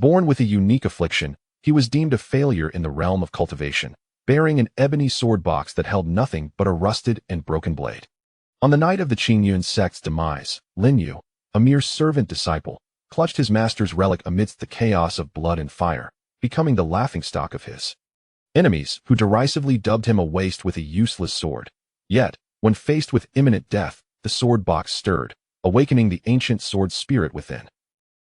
Born with a unique affliction, he was deemed a failure in the realm of cultivation, bearing an ebony sword box that held nothing but a rusted and broken blade. On the night of the Qingyun Sect's demise, Lin Yu, a mere servant disciple, clutched his master's relic amidst the chaos of blood and fire, becoming the laughingstock of his enemies, who derisively dubbed him a waste with a useless sword. Yet, when faced with imminent death, the sword box stirred, awakening the ancient sword spirit within.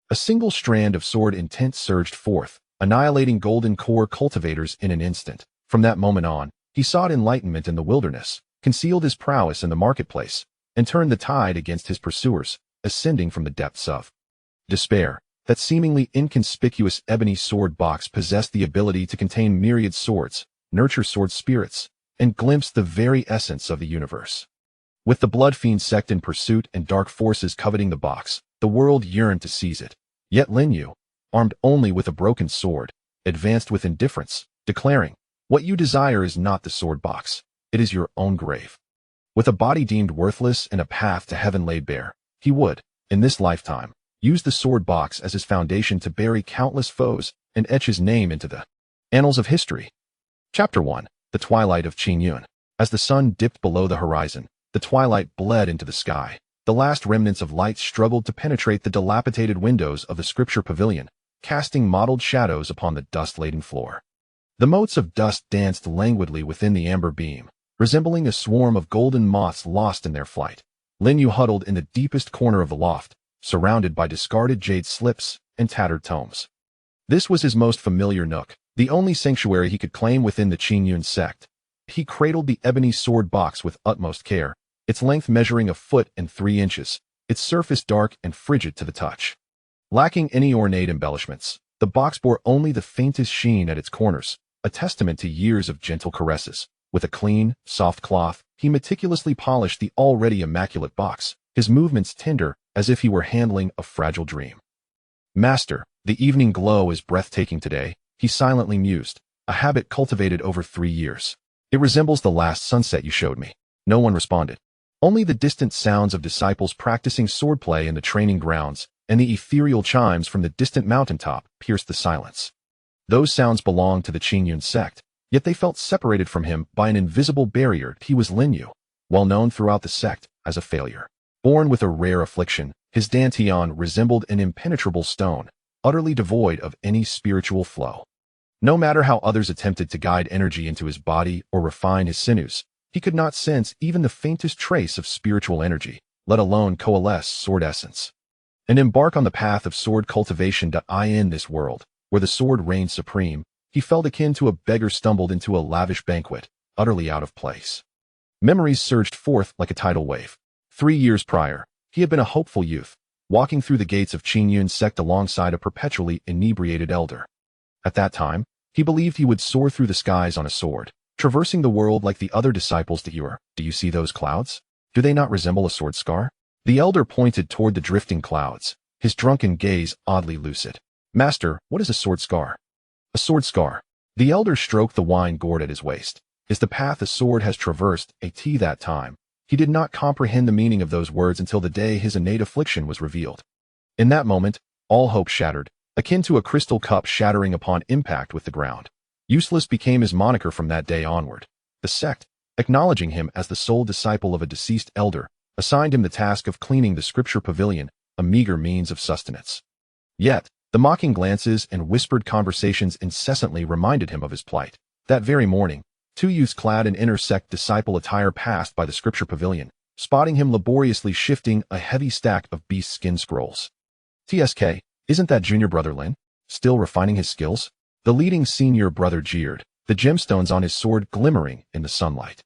A single strand of sword intent surged forth, annihilating golden core cultivators in an instant. From that moment on, he sought enlightenment in the wilderness, concealed his prowess in the marketplace, and turned the tide against his pursuers, ascending from the depths of despair. That seemingly inconspicuous ebony sword box possessed the ability to contain myriad swords, nurture sword spirits, and glimpse the very essence of the universe. With the blood fiend sect in pursuit and dark forces coveting the box, the world yearned to seize it. Yet Lin Yu, armed only with a broken sword, advanced with indifference, declaring, "What you desire is not the sword box, it is your own grave." With a body deemed worthless and a path to heaven laid bare, he would, in this lifetime, use the sword box as his foundation to bury countless foes and etch his name into the annals of history. Chapter 1. The Twilight of Qingyun. As the sun dipped below the horizon, the twilight bled into the sky. The last remnants of light struggled to penetrate the dilapidated windows of the scripture pavilion, casting mottled shadows upon the dust-laden floor. The motes of dust danced languidly within the amber beam, resembling a swarm of golden moths lost in their flight. Lin Yu huddled in the deepest corner of the loft, surrounded by discarded jade slips and tattered tomes. This was his most familiar nook, the only sanctuary he could claim within the Qingyun Sect. He cradled the ebony sword box with utmost care, its length measuring 1.3 feet, its surface dark and frigid to the touch. Lacking any ornate embellishments, the box bore only the faintest sheen at its corners, a testament to years of gentle caresses. With a clean, soft cloth, he meticulously polished the already immaculate box, his movements tender, as if he were handling a fragile dream. "Master, the evening glow is breathtaking today," he silently mused, a habit cultivated over 3 years. "It resembles the last sunset you showed me." No one responded. Only the distant sounds of disciples practicing swordplay in the training grounds and the ethereal chimes from the distant mountaintop pierced the silence. Those sounds belonged to the Qingyun Sect, yet they felt separated from him by an invisible barrier. He was Lin Yu, well known throughout the sect as a failure. Born with a rare affliction, his dantian resembled an impenetrable stone, utterly devoid of any spiritual flow. No matter how others attempted to guide energy into his body or refine his sinews, he could not sense even the faintest trace of spiritual energy, let alone coalesce sword essence. And embark on the path of sword cultivation. In this world, where the sword reigned supreme, he felt akin to a beggar stumbled into a lavish banquet, utterly out of place. Memories surged forth like a tidal wave. 3 years prior, he had been a hopeful youth, walking through the gates of Qingyun Sect alongside a perpetually inebriated elder. At that time, he believed he would soar through the skies on a sword, traversing the world like the other disciples. Do you see those clouds? Do they not resemble a sword scar? The elder pointed toward the drifting clouds, his drunken gaze oddly lucid. "Master, what is a sword scar?" "A sword scar." The elder stroked the wine gourd at his waist. "Is the path a sword has traversed, that time?" He did not comprehend the meaning of those words until the day his innate affliction was revealed. In that moment, all hope shattered, akin to a crystal cup shattering upon impact with the ground. Useless became his moniker from that day onward. The sect, acknowledging him as the sole disciple of a deceased elder, assigned him the task of cleaning the scripture pavilion, a meager means of sustenance. Yet, the mocking glances and whispered conversations incessantly reminded him of his plight. That very morning, 2 youths clad in inner sect disciple attire passed by the scripture pavilion, spotting him laboriously shifting a heavy stack of beast skin scrolls. "TSK, isn't that junior brother Lin? Still refining his skills?" The leading senior brother jeered, the gemstones on his sword glimmering in the sunlight.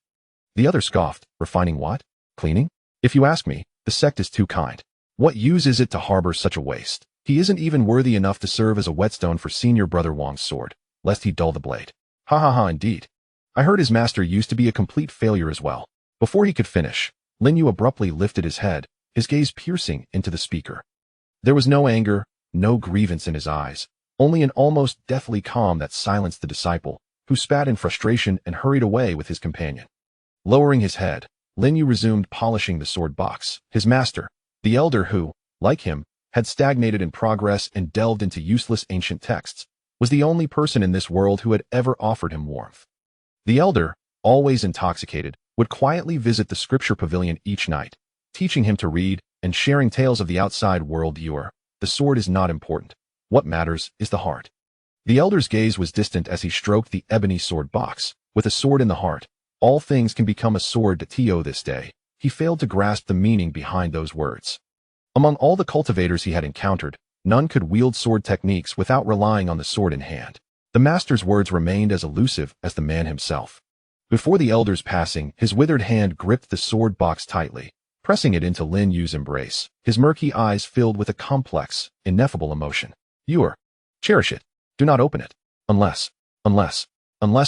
The other scoffed, "Refining what? Cleaning? If you ask me, the sect is too kind. What use is it to harbor such a waste? He isn't even worthy enough to serve as a whetstone for senior brother Wang's sword, lest he dull the blade." "Ha ha ha, indeed. I heard his master used to be a complete failure as well." Before he could finish, Lin Yu abruptly lifted his head, his gaze piercing into the speaker. There was no anger, no grievance in his eyes, only an almost deathly calm that silenced the disciple, who spat in frustration and hurried away with his companion. Lowering his head, Lin Yu resumed polishing the sword box. His master, the elder who, like him, had stagnated in progress and delved into useless ancient texts, was the only person in this world who had ever offered him warmth. The elder, always intoxicated, would quietly visit the scripture pavilion each night, teaching him to read and sharing tales of the outside world. The sword is not important. What matters is the heart. The elder's gaze was distant as he stroked the ebony sword box. With a sword in the heart, all things can become a sword. To this day, he failed to grasp the meaning behind those words. Among all the cultivators he had encountered, none could wield sword techniques without relying on the sword in hand. The master's words remained as elusive as the man himself. Before the elder's passing, his withered hand gripped the sword box tightly, pressing it into Lin Yu's embrace, his murky eyes filled with a complex, ineffable emotion. Cherish it. Do not open it. Unless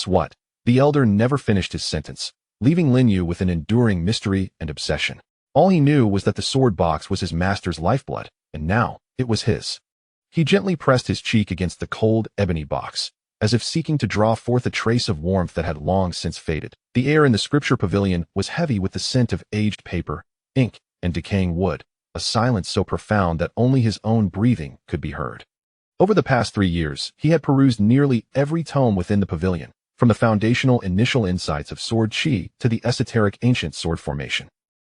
what? The elder never finished his sentence, leaving Lin Yu with an enduring mystery and obsession. All he knew was that the sword box was his master's lifeblood, and now it was his. He gently pressed his cheek against the cold ebony box, as if seeking to draw forth a trace of warmth that had long since faded. The air in the scripture pavilion was heavy with the scent of aged paper, ink, and decaying wood, a silence so profound that only his own breathing could be heard. Over the past 3 years, he had perused nearly every tome within the pavilion, from the foundational initial insights of sword chi to the esoteric ancient sword formation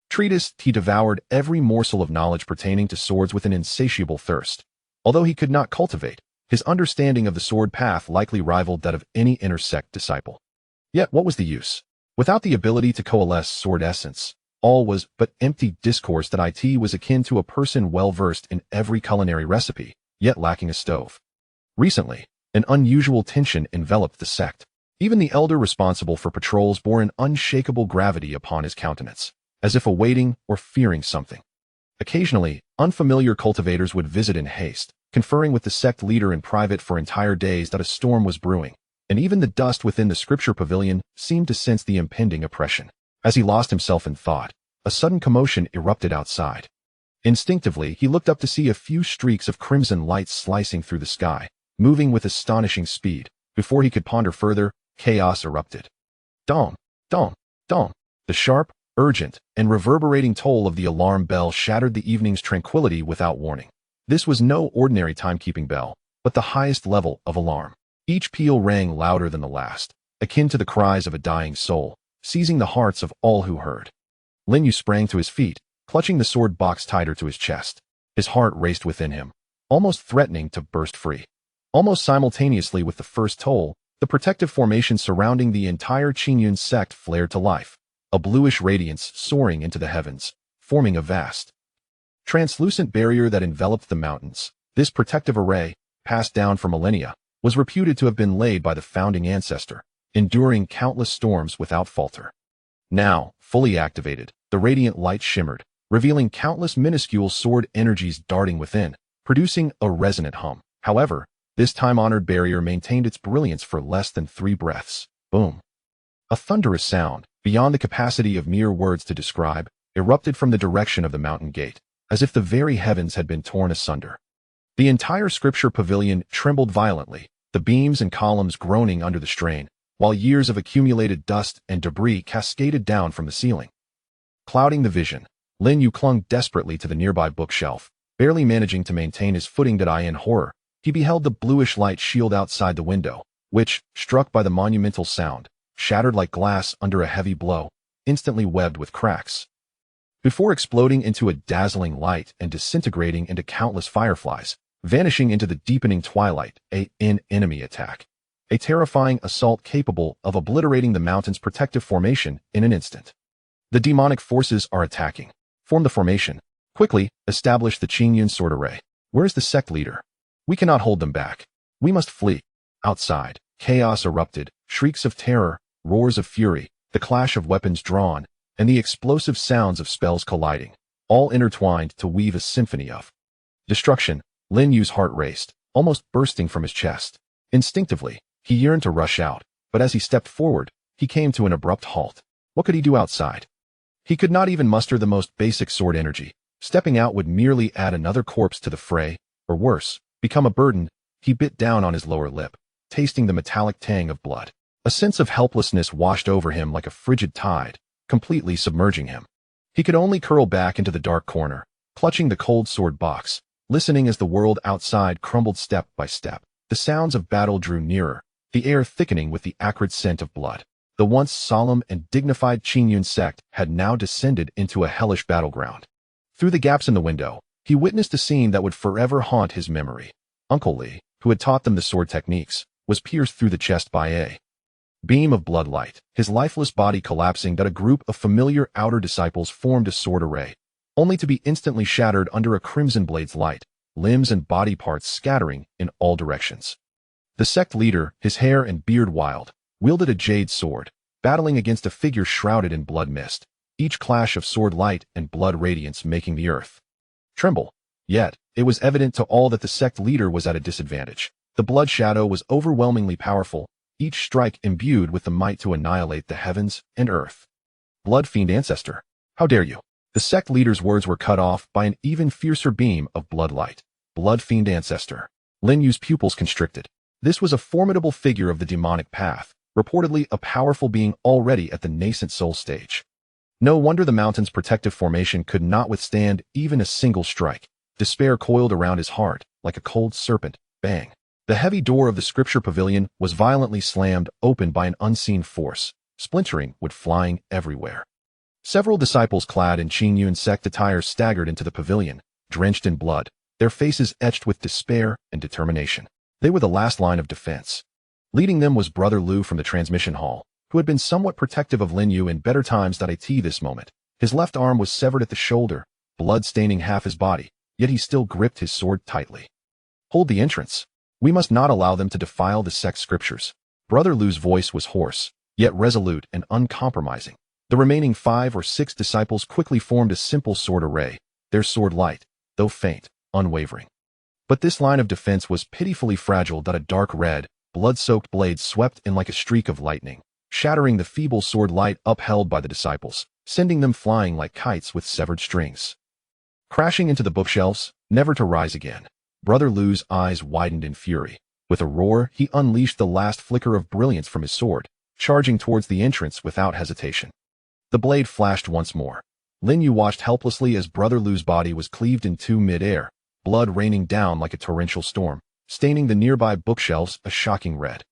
treatise. He devoured every morsel of knowledge pertaining to swords with an insatiable thirst. Although he could not cultivate, his understanding of the sword path likely rivaled that of any inner sect disciple. Yet what was the use? Without the ability to coalesce sword essence, all was but empty discourse. That it was akin to a person well-versed in every culinary recipe, yet lacking a stove. Recently, an unusual tension enveloped the sect. Even the elder responsible for patrols bore an unshakable gravity upon his countenance, as if awaiting or fearing something. Occasionally, unfamiliar cultivators would visit in haste, conferring with the sect leader in private for entire days that a storm was brewing, and even the dust within the scripture pavilion seemed to sense the impending oppression. As he lost himself in thought, a sudden commotion erupted outside. Instinctively, he looked up to see a few streaks of crimson light slicing through the sky, moving with astonishing speed. Before he could ponder further, chaos erupted. Dong, dong, dong. The sharp, urgent, and reverberating toll of the alarm bell shattered the evening's tranquility without warning. This was no ordinary timekeeping bell, but the highest level of alarm. Each peal rang louder than the last, akin to the cries of a dying soul, seizing the hearts of all who heard. Lin Yu sprang to his feet, clutching the sword box tighter to his chest. His heart raced within him, almost threatening to burst free. Almost simultaneously with the first toll, the protective formation surrounding the entire Qingyun Sect flared to life, a bluish radiance soaring into the heavens, forming a vast, translucent barrier that enveloped the mountains. This protective array, passed down for millennia, was reputed to have been laid by the founding ancestor, enduring countless storms without falter. Now, fully activated, the radiant light shimmered, revealing countless minuscule sword energies darting within, producing a resonant hum. However, this time-honored barrier maintained its brilliance for less than 3 breaths. Boom. A thunderous sound, beyond the capacity of mere words to describe, erupted from the direction of the mountain gate, as if the very heavens had been torn asunder. The entire scripture pavilion trembled violently, the beams and columns groaning under the strain, while years of accumulated dust and debris cascaded down from the ceiling. Clouding the vision, Lin Yu clung desperately to the nearby bookshelf, barely managing to maintain his footing. In horror, he beheld the bluish light shield outside the window, which, struck by the monumental sound, shattered like glass under a heavy blow, instantly webbed with cracks. Before exploding into a dazzling light and disintegrating into countless fireflies, vanishing into the deepening twilight, an enemy attack. A terrifying assault capable of obliterating the mountain's protective formation in an instant. The demonic forces are attacking. Form the formation. Quickly, establish the Qingyun sword array. Where is the sect leader? We cannot hold them back. We must flee. Outside, chaos erupted, shrieks of terror, roars of fury, the clash of weapons drawn, and the explosive sounds of spells colliding, all intertwined to weave a symphony of destruction. Lin Yu's heart raced, almost bursting from his chest. Instinctively, he yearned to rush out, but as he stepped forward, he came to an abrupt halt. What could he do outside? He could not even muster the most basic sword energy. Stepping out would merely add another corpse to the fray, or worse, become a burden. He bit down on his lower lip, tasting the metallic tang of blood. A sense of helplessness washed over him like a frigid tide, completely submerging him. He could only curl back into the dark corner, clutching the cold sword box, listening as the world outside crumbled step by step. The sounds of battle drew nearer, the air thickening with the acrid scent of blood. The once solemn and dignified Qingyun Sect had now descended into a hellish battleground. Through the gaps in the window, he witnessed a scene that would forever haunt his memory. Uncle Li, who had taught them the sword techniques, was pierced through the chest by a beam of blood light, his lifeless body collapsing. That a group of familiar outer disciples formed a sword array, only to be instantly shattered under a crimson blade's light, limbs and body parts scattering in all directions. The sect leader, his hair and beard wild, wielded a jade sword, battling against a figure shrouded in blood mist, each clash of sword light and blood radiance making the earth tremble. Yet, it was evident to all that the sect leader was at a disadvantage. The blood shadow was overwhelmingly powerful, each strike imbued with the might to annihilate the heavens and earth. Blood fiend ancestor, how dare you? The sect leader's words were cut off by an even fiercer beam of blood light. Blood fiend ancestor. Lin Yu's pupils constricted. This was a formidable figure of the demonic path, reportedly a powerful being already at the nascent soul stage. No wonder the mountain's protective formation could not withstand even a single strike. Despair coiled around his heart like a cold serpent. Bang! The heavy door of the scripture pavilion was violently slammed open by an unseen force, splintering wood flying everywhere. Several disciples clad in Qingyun Sect attire staggered into the pavilion, drenched in blood, their faces etched with despair and determination. They were the last line of defense. Leading them was Brother Lu from the transmission hall, who had been somewhat protective of Lin Yu in better times. This moment, his left arm was severed at the shoulder, blood staining half his body, yet he still gripped his sword tightly. Hold the entrance. We must not allow them to defile the sect's scriptures. Brother Lu's voice was hoarse, yet resolute and uncompromising. The remaining 5 or 6 disciples quickly formed a simple sword array, their sword light, though faint, unwavering. But this line of defense was pitifully fragile. A dark red, blood-soaked blade swept in like a streak of lightning, shattering the feeble sword light upheld by the disciples, sending them flying like kites with severed strings. Crashing into the bookshelves, never to rise again. Brother Lu's eyes widened in fury. With a roar, he unleashed the last flicker of brilliance from his sword, charging towards the entrance without hesitation. The blade flashed once more. Lin Yu watched helplessly as Brother Lu's body was cleaved in two mid-air, blood raining down like a torrential storm, staining the nearby bookshelves a shocking red.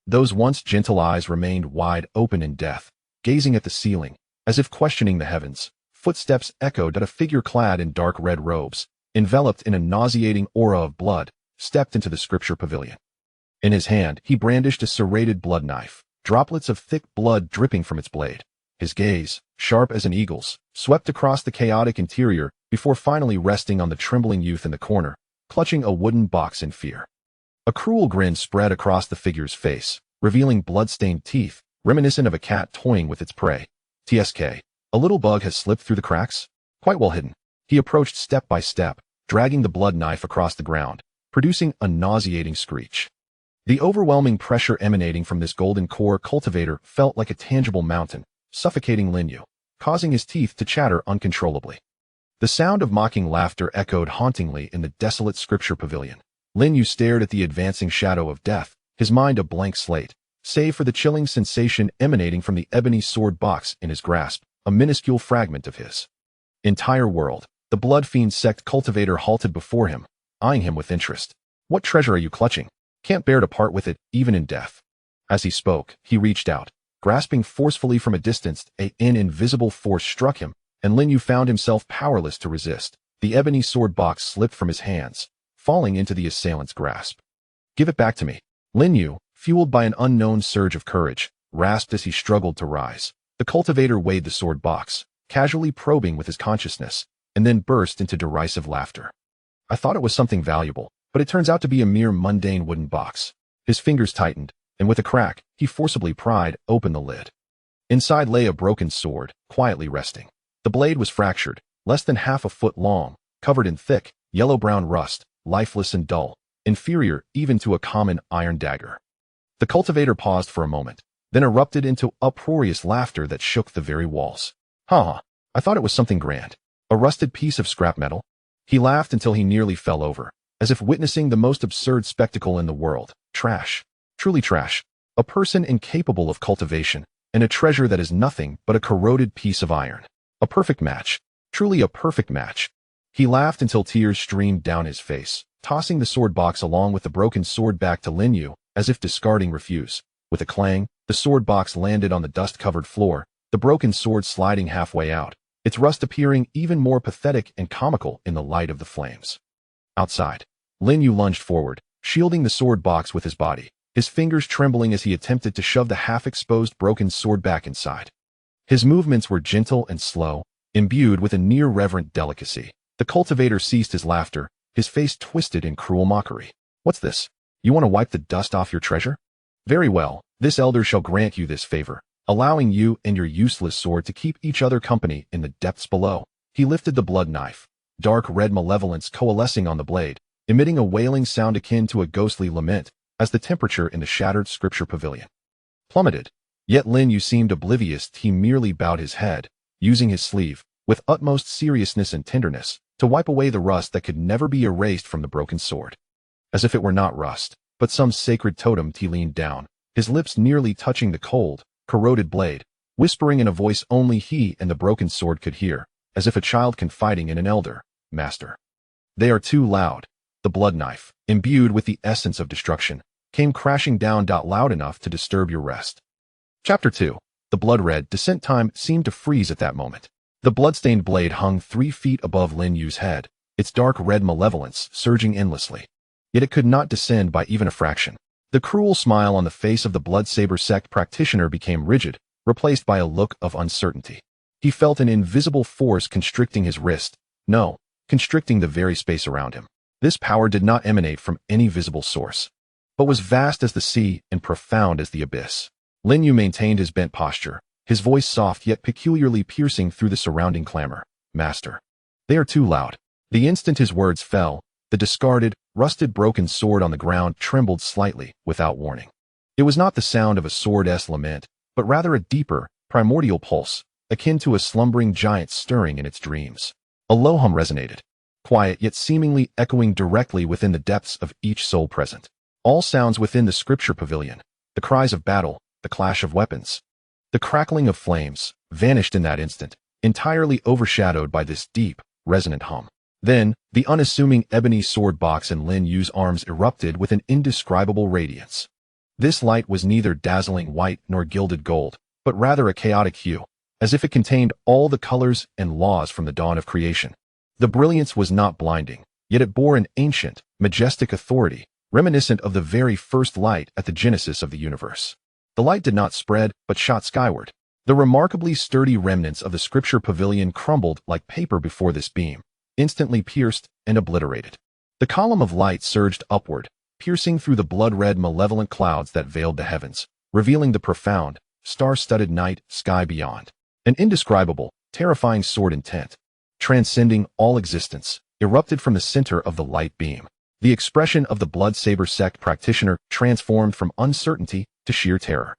Those once gentle eyes remained wide open in death, gazing at the ceiling, as if questioning the heavens. Footsteps echoed at a figure clad in dark red robes, enveloped in a nauseating aura of blood, stepped into the scripture pavilion. In his hand, he brandished a serrated blood knife, droplets of thick blood dripping from its blade. His gaze, sharp as an eagle's, swept across the chaotic interior before finally resting on the trembling youth in the corner, clutching a wooden box in fear. A cruel grin spread across the figure's face, revealing blood-stained teeth, reminiscent of a cat toying with its prey. TSK. A little bug has slipped through the cracks? Quite well hidden. He approached step by step, dragging the blood knife across the ground, producing a nauseating screech. The overwhelming pressure emanating from this golden core cultivator felt like a tangible mountain, suffocating Lin Yu, causing his teeth to chatter uncontrollably. The sound of mocking laughter echoed hauntingly in the desolate scripture pavilion. Lin Yu stared at the advancing shadow of death, his mind a blank slate, save for the chilling sensation emanating from the ebony sword box in his grasp, a minuscule fragment of his entire world. The blood fiend sect cultivator halted before him, eyeing him with interest. What treasure are you clutching? Can't bear to part with it, even in death. As he spoke, he reached out, grasping forcefully from a distance. An invisible force struck him, and Lin Yu found himself powerless to resist. The ebony sword box slipped from his hands, falling into the assailant's grasp. Give it back to me. Lin Yu, fueled by an unknown surge of courage, rasped as he struggled to rise. The cultivator weighed the sword box, casually probing with his consciousness, and then burst into derisive laughter. I thought it was something valuable, but it turns out to be a mere mundane wooden box. His fingers tightened, and with a crack, he forcibly pried open the lid. Inside lay a broken sword, quietly resting. The blade was fractured, less than half a foot long, covered in thick, yellow-brown rust, lifeless and dull, inferior even to a common iron dagger. The cultivator paused for a moment, then erupted into uproarious laughter that shook the very walls. Ha! I thought it was something grand. A rusted piece of scrap metal? He laughed until he nearly fell over, as if witnessing the most absurd spectacle in the world. Trash. Truly trash. A person incapable of cultivation, and a treasure that is nothing but a corroded piece of iron. A perfect match. Truly a perfect match. He laughed until tears streamed down his face, tossing the sword box along with the broken sword back to Lin Yu, as if discarding refuse. With a clang, the sword box landed on the dust-covered floor, the broken sword sliding halfway out, its rust appearing even more pathetic and comical in the light of the flames. Outside, Lin Yu lunged forward, shielding the sword box with his body, his fingers trembling as he attempted to shove the half-exposed broken sword back inside. His movements were gentle and slow, imbued with a near-reverent delicacy. The cultivator ceased his laughter, his face twisted in cruel mockery. "What's this? You want to wipe the dust off your treasure? Very well, this elder shall grant you this favor, allowing you and your useless sword to keep each other company in the depths below." He lifted the blood knife, dark red malevolence coalescing on the blade, emitting a wailing sound akin to a ghostly lament, as the temperature in the shattered scripture pavilion plummeted. Yet Lin Yu seemed oblivious. He merely bowed his head, using his sleeve, with utmost seriousness and tenderness, to wipe away the rust that could never be erased from the broken sword. As if it were not rust, but some sacred totem, he leaned down, his lips nearly touching the cold, corroded blade, whispering in a voice only he and the broken sword could hear, as if a child confiding in an elder. "Master, they are too loud." The blood knife, imbued with the essence of destruction, came crashing down. Loud enough to disturb your rest. Chapter 2. The blood-red descent time seemed to freeze at that moment. The blood-stained blade hung 3 feet above Lin Yu's head, its dark red malevolence surging endlessly. Yet it could not descend by even a fraction. The cruel smile on the face of the Bloodsaber Sect practitioner became rigid, replaced by a look of uncertainty. He felt an invisible force constricting his wrist, no, constricting the very space around him. This power did not emanate from any visible source, but was vast as the sea and profound as the abyss. Lin Yu maintained his bent posture, his voice soft yet peculiarly piercing through the surrounding clamor. "Master, they are too loud." The instant his words fell, the discarded, rusted broken sword on the ground trembled slightly, without warning. It was not the sound of a sword's lament, but rather a deeper, primordial pulse, akin to a slumbering giant stirring in its dreams. A low hum resonated, quiet yet seemingly echoing directly within the depths of each soul present. All sounds within the scripture pavilion, the cries of battle, the clash of weapons, the crackling of flames, vanished in that instant, entirely overshadowed by this deep, resonant hum. Then, the unassuming ebony sword box in Lin Yu's arms erupted with an indescribable radiance. This light was neither dazzling white nor gilded gold, but rather a chaotic hue, as if it contained all the colors and laws from the dawn of creation. The brilliance was not blinding, yet it bore an ancient, majestic authority, reminiscent of the very first light at the genesis of the universe. The light did not spread, but shot skyward. The remarkably sturdy remnants of the scripture pavilion crumbled like paper before this beam, instantly pierced and obliterated. The column of light surged upward, piercing through the blood-red malevolent clouds that veiled the heavens, revealing the profound, star-studded night sky beyond. An indescribable, terrifying sword intent, transcending all existence, erupted from the center of the light beam. The expression of the Bloodsaber Sect practitioner transformed from uncertainty to sheer terror.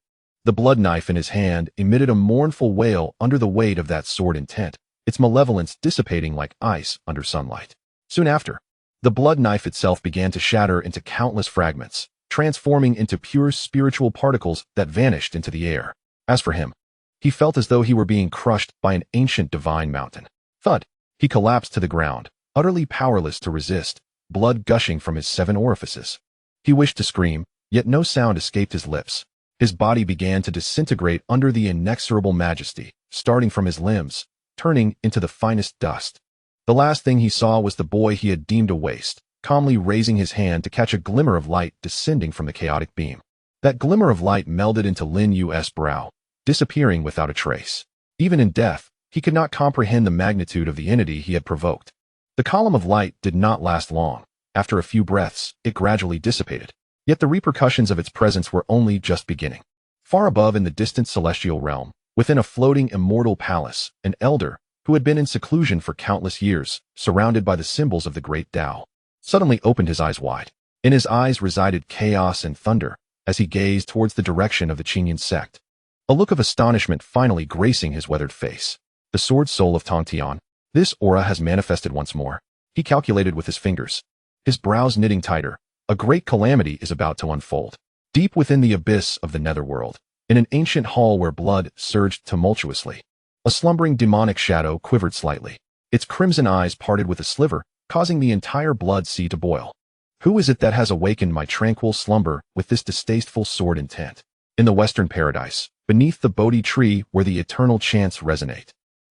The blood knife in his hand emitted a mournful wail under the weight of that sword intent, its malevolence dissipating like ice under sunlight. Soon after, the blood knife itself began to shatter into countless fragments, transforming into pure spiritual particles that vanished into the air. As for him, he felt as though he were being crushed by an ancient divine mountain. Thud! He collapsed to the ground, utterly powerless to resist, blood gushing from his 7 orifices. He wished to scream, yet no sound escaped his lips. His body began to disintegrate under the inexorable majesty, starting from his limbs, turning into the finest dust. The last thing he saw was the boy he had deemed a waste, calmly raising his hand to catch a glimmer of light descending from the chaotic beam. That glimmer of light melded into Lin Yu's brow, disappearing without a trace. Even in death, he could not comprehend the magnitude of the entity he had provoked. The column of light did not last long. After a few breaths, it gradually dissipated. Yet the repercussions of its presence were only just beginning. Far above in the distant celestial realm, within a floating immortal palace, an elder, who had been in seclusion for countless years, surrounded by the symbols of the great Tao, suddenly opened his eyes wide. In his eyes resided chaos and thunder, as he gazed towards the direction of the Qingyun Sect, a look of astonishment finally gracing his weathered face. The sword soul of Tongtian, this aura has manifested once more. He calculated with his fingers, his brows knitting tighter. A great calamity is about to unfold. Deep within the abyss of the netherworld, in an ancient hall where blood surged tumultuously, a slumbering demonic shadow quivered slightly. Its crimson eyes parted with a sliver, causing the entire blood sea to boil. Who is it that has awakened my tranquil slumber with this distasteful sword intent? In the western paradise, beneath the Bodhi tree where the eternal chants resonate.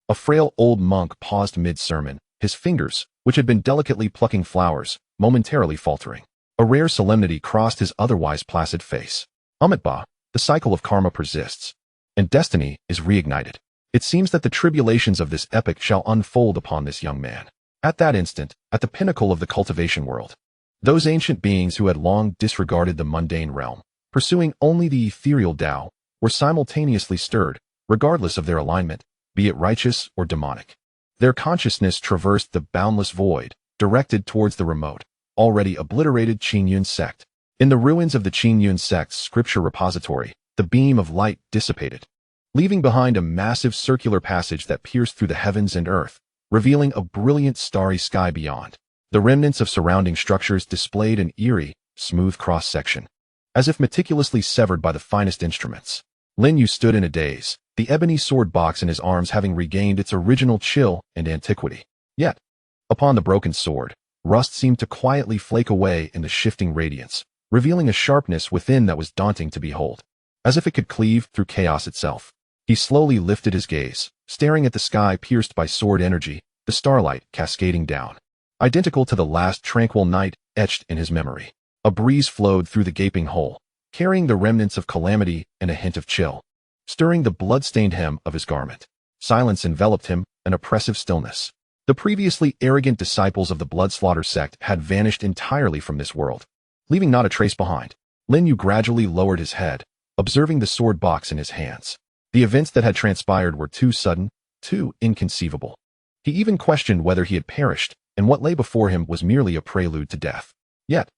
A frail old monk paused mid-sermon, his fingers, which had been delicately plucking flowers, momentarily faltering. A rare solemnity crossed his otherwise placid face. Amidst, the cycle of karma persists, and destiny is reignited. It seems that the tribulations of this epoch shall unfold upon this young man. At that instant, at the pinnacle of the cultivation world, those ancient beings who had long disregarded the mundane realm, pursuing only the ethereal Tao, were simultaneously stirred, regardless of their alignment, be it righteous or demonic. Their consciousness traversed the boundless void, directed towards the remote, already obliterated Qingyun Sect. In the ruins of the Qingyun Sect's scripture repository, the beam of light dissipated, leaving behind a massive circular passage that pierced through the heavens and earth, revealing a brilliant starry sky beyond. The remnants of surrounding structures displayed an eerie, smooth cross-section, as if meticulously severed by the finest instruments. Lin Yu stood in a daze, the ebony sword box in his arms having regained its original chill and antiquity. Yet, upon the broken sword, rust seemed to quietly flake away in the shifting radiance, revealing a sharpness within that was daunting to behold. As if it could cleave through chaos itself. He slowly lifted his gaze, staring at the sky pierced by sword energy, the starlight cascading down, identical to the last tranquil night etched in his memory. A breeze flowed through the gaping hole, carrying the remnants of calamity and a hint of chill, stirring the blood-stained hem of his garment. Silence enveloped him, an oppressive stillness. The previously arrogant disciples of the Bloodslaughter sect had vanished entirely from this world, leaving not a trace behind. Lin Yu gradually lowered his head, observing the sword box in his hands. The events that had transpired were too sudden, too inconceivable. He even questioned whether he had perished, and what lay before him was merely a prelude to death. Yet,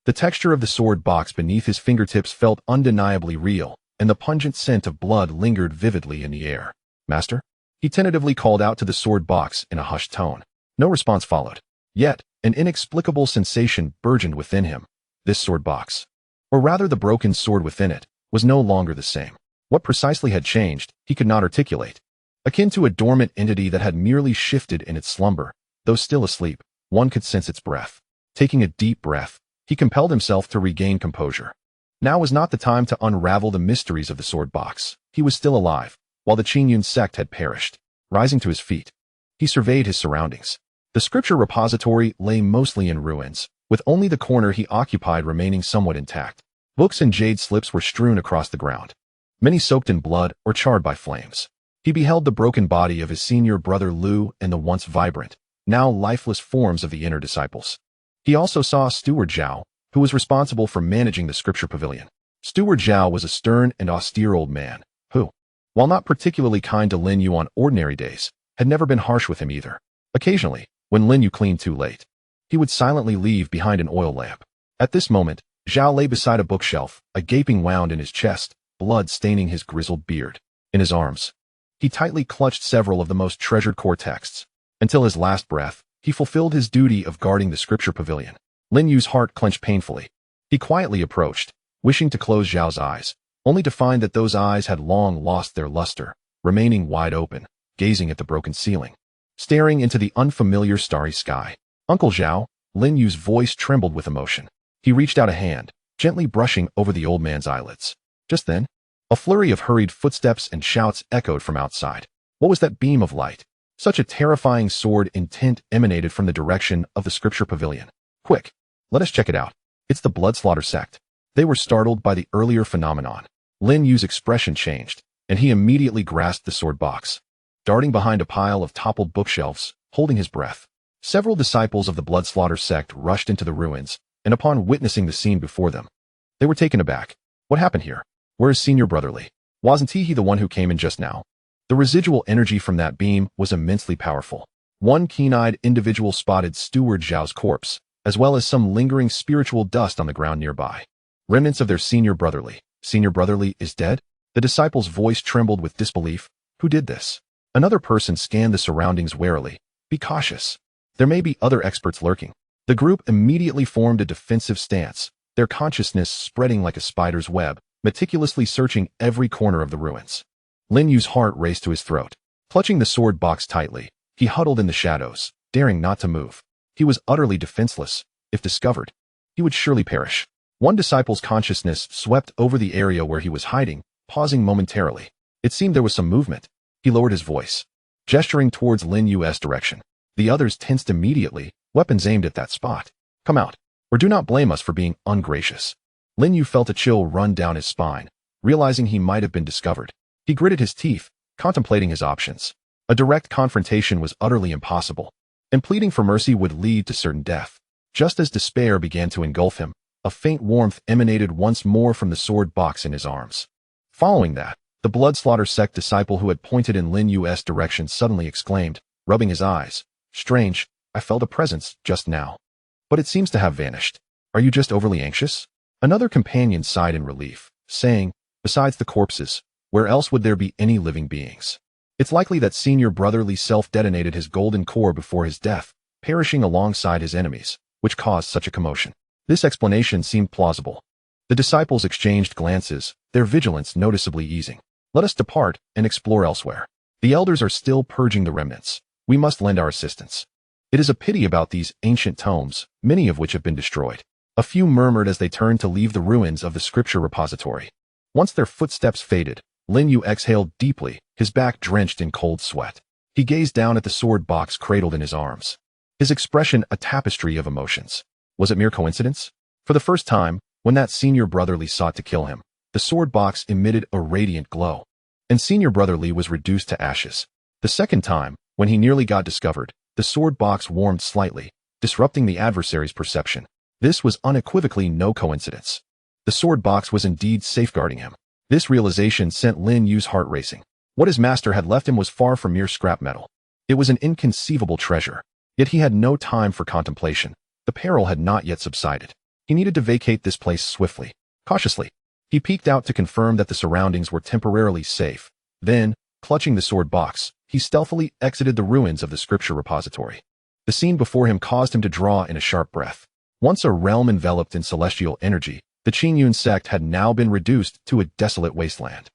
the texture of the sword box beneath his fingertips felt undeniably real, and the pungent scent of blood lingered vividly in the air. "Master?" He tentatively called out to the sword box in a hushed tone. No response followed. Yet, an inexplicable sensation burgeoned within him. This sword box, or rather the broken sword within it, was no longer the same. What precisely had changed, he could not articulate. Akin to a dormant entity that had merely shifted in its slumber, though still asleep, one could sense its breath. Taking a deep breath, he compelled himself to regain composure. Now was not the time to unravel the mysteries of the sword box. He was still alive, while the Qingyun Sect had perished. Rising to his feet, he surveyed his surroundings. The scripture repository lay mostly in ruins, with only the corner he occupied remaining somewhat intact. Books and jade slips were strewn across the ground, many soaked in blood or charred by flames. He beheld the broken body of his senior brother Lu and the once vibrant, now lifeless forms of the inner disciples. He also saw Steward Zhao, who was responsible for managing the scripture pavilion. Steward Zhao was a stern and austere old man, who, while not particularly kind to Lin Yu on ordinary days, had never been harsh with him either. Occasionally, when Lin Yu cleaned too late, he would silently leave behind an oil lamp. At this moment, Zhao lay beside a bookshelf, a gaping wound in his chest, blood staining his grizzled beard. In his arms, he tightly clutched several of the most treasured core texts. Until his last breath, he fulfilled his duty of guarding the scripture pavilion. Lin Yu's heart clenched painfully. He quietly approached, wishing to close Zhao's eyes, only to find that those eyes had long lost their luster, remaining wide open, gazing at the broken ceiling, staring into the unfamiliar starry sky. "Uncle Zhao," Lin Yu's voice trembled with emotion. He reached out a hand, gently brushing over the old man's eyelids. Just then, a flurry of hurried footsteps and shouts echoed from outside. What was that beam of light? Such a terrifying sword intent emanated from the direction of the scripture pavilion. "Quick, let us check it out. It's the Bloodslaughter sect." They were startled by the earlier phenomenon. Lin Yu's expression changed, and he immediately grasped the sword box. Darting behind a pile of toppled bookshelves, holding his breath, several disciples of the Bloodslaughter sect rushed into the ruins, and upon witnessing the scene before them, they were taken aback. What happened here? Where is Senior Brotherly? Wasn't he the one who came in just now? The residual energy from that beam was immensely powerful. One keen-eyed individual spotted Steward Zhao's corpse, as well as some lingering spiritual dust on the ground nearby. Remnants of their Senior Brotherly. Senior Brotherly is dead? The disciple's voice trembled with disbelief. Who did this? Another person scanned the surroundings warily. Be cautious. There may be other experts lurking. The group immediately formed a defensive stance, their consciousness spreading like a spider's web, meticulously searching every corner of the ruins. Lin Yu's heart raced to his throat. Clutching the sword box tightly, He huddled in the shadows, daring not to move. He was utterly defenseless. If discovered, he would surely perish. One disciple's consciousness swept over the area where he was hiding, pausing momentarily. It seemed there was some movement. He lowered his voice, gesturing towards Lin Yu's direction. The others tensed immediately, weapons aimed at that spot. Come out, or do not blame us for being ungracious. Lin Yu felt a chill run down his spine, realizing he might have been discovered. He gritted his teeth, contemplating his options. A direct confrontation was utterly impossible, and pleading for mercy would lead to certain death. Just as despair began to engulf him, a faint warmth emanated once more from the sword box in his arms. Following that, the Bloodslaughter Sect disciple who had pointed in Lin Yu's direction suddenly exclaimed, rubbing his eyes, "Strange, I felt a presence just now. But it seems to have vanished. Are you just overly anxious?" Another companion sighed in relief, saying, "Besides the corpses, where else would there be any living beings? It's likely that senior brotherly self detonated his golden core before his death, perishing alongside his enemies, which caused such a commotion." This explanation seemed plausible. The disciples exchanged glances, their vigilance noticeably easing. "Let us depart and explore elsewhere. The elders are still purging the remnants. We must lend our assistance. It is a pity about these ancient tomes, many of which have been destroyed." A few murmured as they turned to leave the ruins of the scripture repository. Once their footsteps faded, Lin Yu exhaled deeply, his back drenched in cold sweat. He gazed down at the sword box cradled in his arms, his expression a tapestry of emotions. Was it mere coincidence? For the first time, when that senior brotherly sought to kill him, the sword box emitted a radiant glow, and senior brotherly was reduced to ashes. The second time, when he nearly got discovered, the sword box warmed slightly, disrupting the adversary's perception. This was unequivocally no coincidence. The sword box was indeed safeguarding him. This realization sent Lin Yu's heart racing. What his master had left him was far from mere scrap metal. It was an inconceivable treasure. Yet he had no time for contemplation. The peril had not yet subsided. He needed to vacate this place swiftly. Cautiously, he peeked out to confirm that the surroundings were temporarily safe. Then, clutching the sword box, he stealthily exited the ruins of the scripture repository. The scene before him caused him to draw in a sharp breath. Once a realm enveloped in celestial energy, the Qingyun Sect had now been reduced to a desolate wasteland.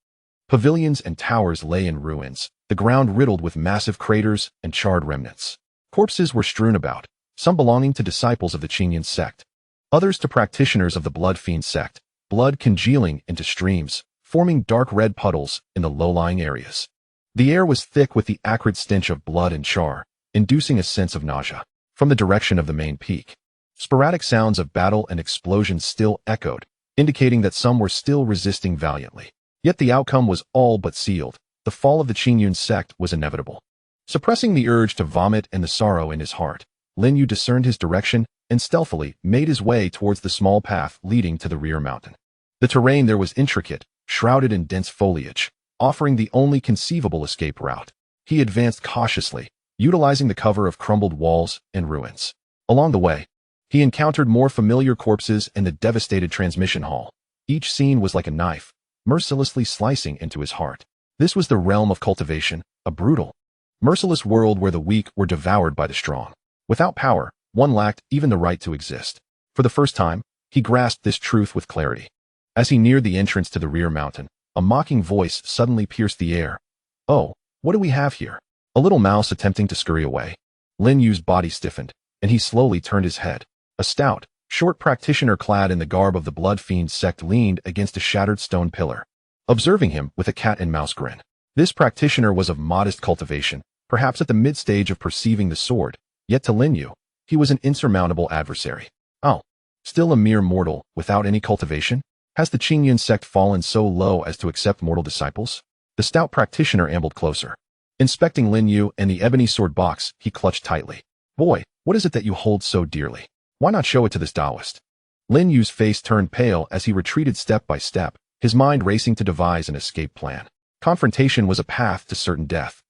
Pavilions and towers lay in ruins, the ground riddled with massive craters and charred remnants. Corpses were strewn about, some belonging to disciples of the Qingyun Sect, others to practitioners of the Blood Fiend Sect, blood congealing into streams, forming dark red puddles in the low-lying areas. The air was thick with the acrid stench of blood and char, inducing a sense of nausea. From the direction of the main peak, sporadic sounds of battle and explosions still echoed, indicating that some were still resisting valiantly. Yet the outcome was all but sealed. The fall of the Qingyun Sect was inevitable. Suppressing the urge to vomit and the sorrow in his heart, Lin Yu discerned his direction and stealthily made his way towards the small path leading to the rear mountain. The terrain there was intricate, shrouded in dense foliage, offering the only conceivable escape route. He advanced cautiously, utilizing the cover of crumbled walls and ruins. Along the way, he encountered more familiar corpses and the devastated transmission hall. Each scene was like a knife, mercilessly slicing into his heart. This was the realm of cultivation, a brutal, merciless world where the weak were devoured by the strong. Without power, one lacked even the right to exist. For the first time, he grasped this truth with clarity. As he neared the entrance to the rear mountain, a mocking voice suddenly pierced the air. "Oh, what do we have here?" A little mouse attempting to scurry away. Lin Yu's body stiffened, and he slowly turned his head. A stout, short practitioner clad in the garb of the Blood Fiend Sect leaned against a shattered stone pillar, observing him with a cat-and-mouse grin. This practitioner was of modest cultivation, perhaps at the mid-stage of perceiving the sword, yet to Lin Yu, he was an insurmountable adversary. "Oh, still a mere mortal, without any cultivation? Has the Qingyun Sect fallen so low as to accept mortal disciples?" The stout practitioner ambled closer. Inspecting Lin Yu and the ebony sword box, he clutched tightly. "Boy, what is it that you hold so dearly? Why not show it to this Taoist?" Lin Yu's face turned pale as he retreated step by step, his mind racing to devise an escape plan. Confrontation was a path to certain death.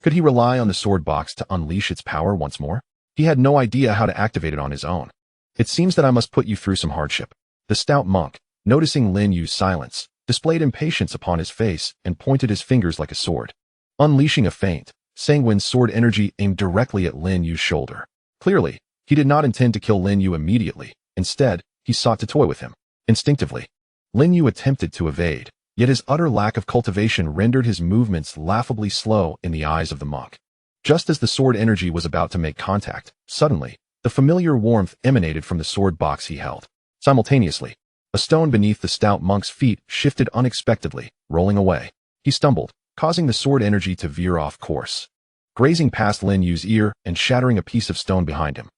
Could he rely on the sword box to unleash its power once more? He had no idea how to activate it on his own. "It seems that I must put you through some hardship." The stout monk, noticing Lin Yu's silence, displayed impatience upon his face and pointed his fingers like a sword. Unleashing a faint, sanguine sword energy aimed directly at Lin Yu's shoulder. Clearly, he did not intend to kill Lin Yu immediately. Instead, he sought to toy with him. Instinctively, Lin Yu attempted to evade, yet his utter lack of cultivation rendered his movements laughably slow in the eyes of the monk. Just as the sword energy was about to make contact, suddenly, the familiar warmth emanated from the sword box he held. Simultaneously, a stone beneath the stout monk's feet shifted unexpectedly, rolling away. He stumbled, causing the sword energy to veer off course, grazing past Lin Yu's ear and shattering a piece of stone behind him.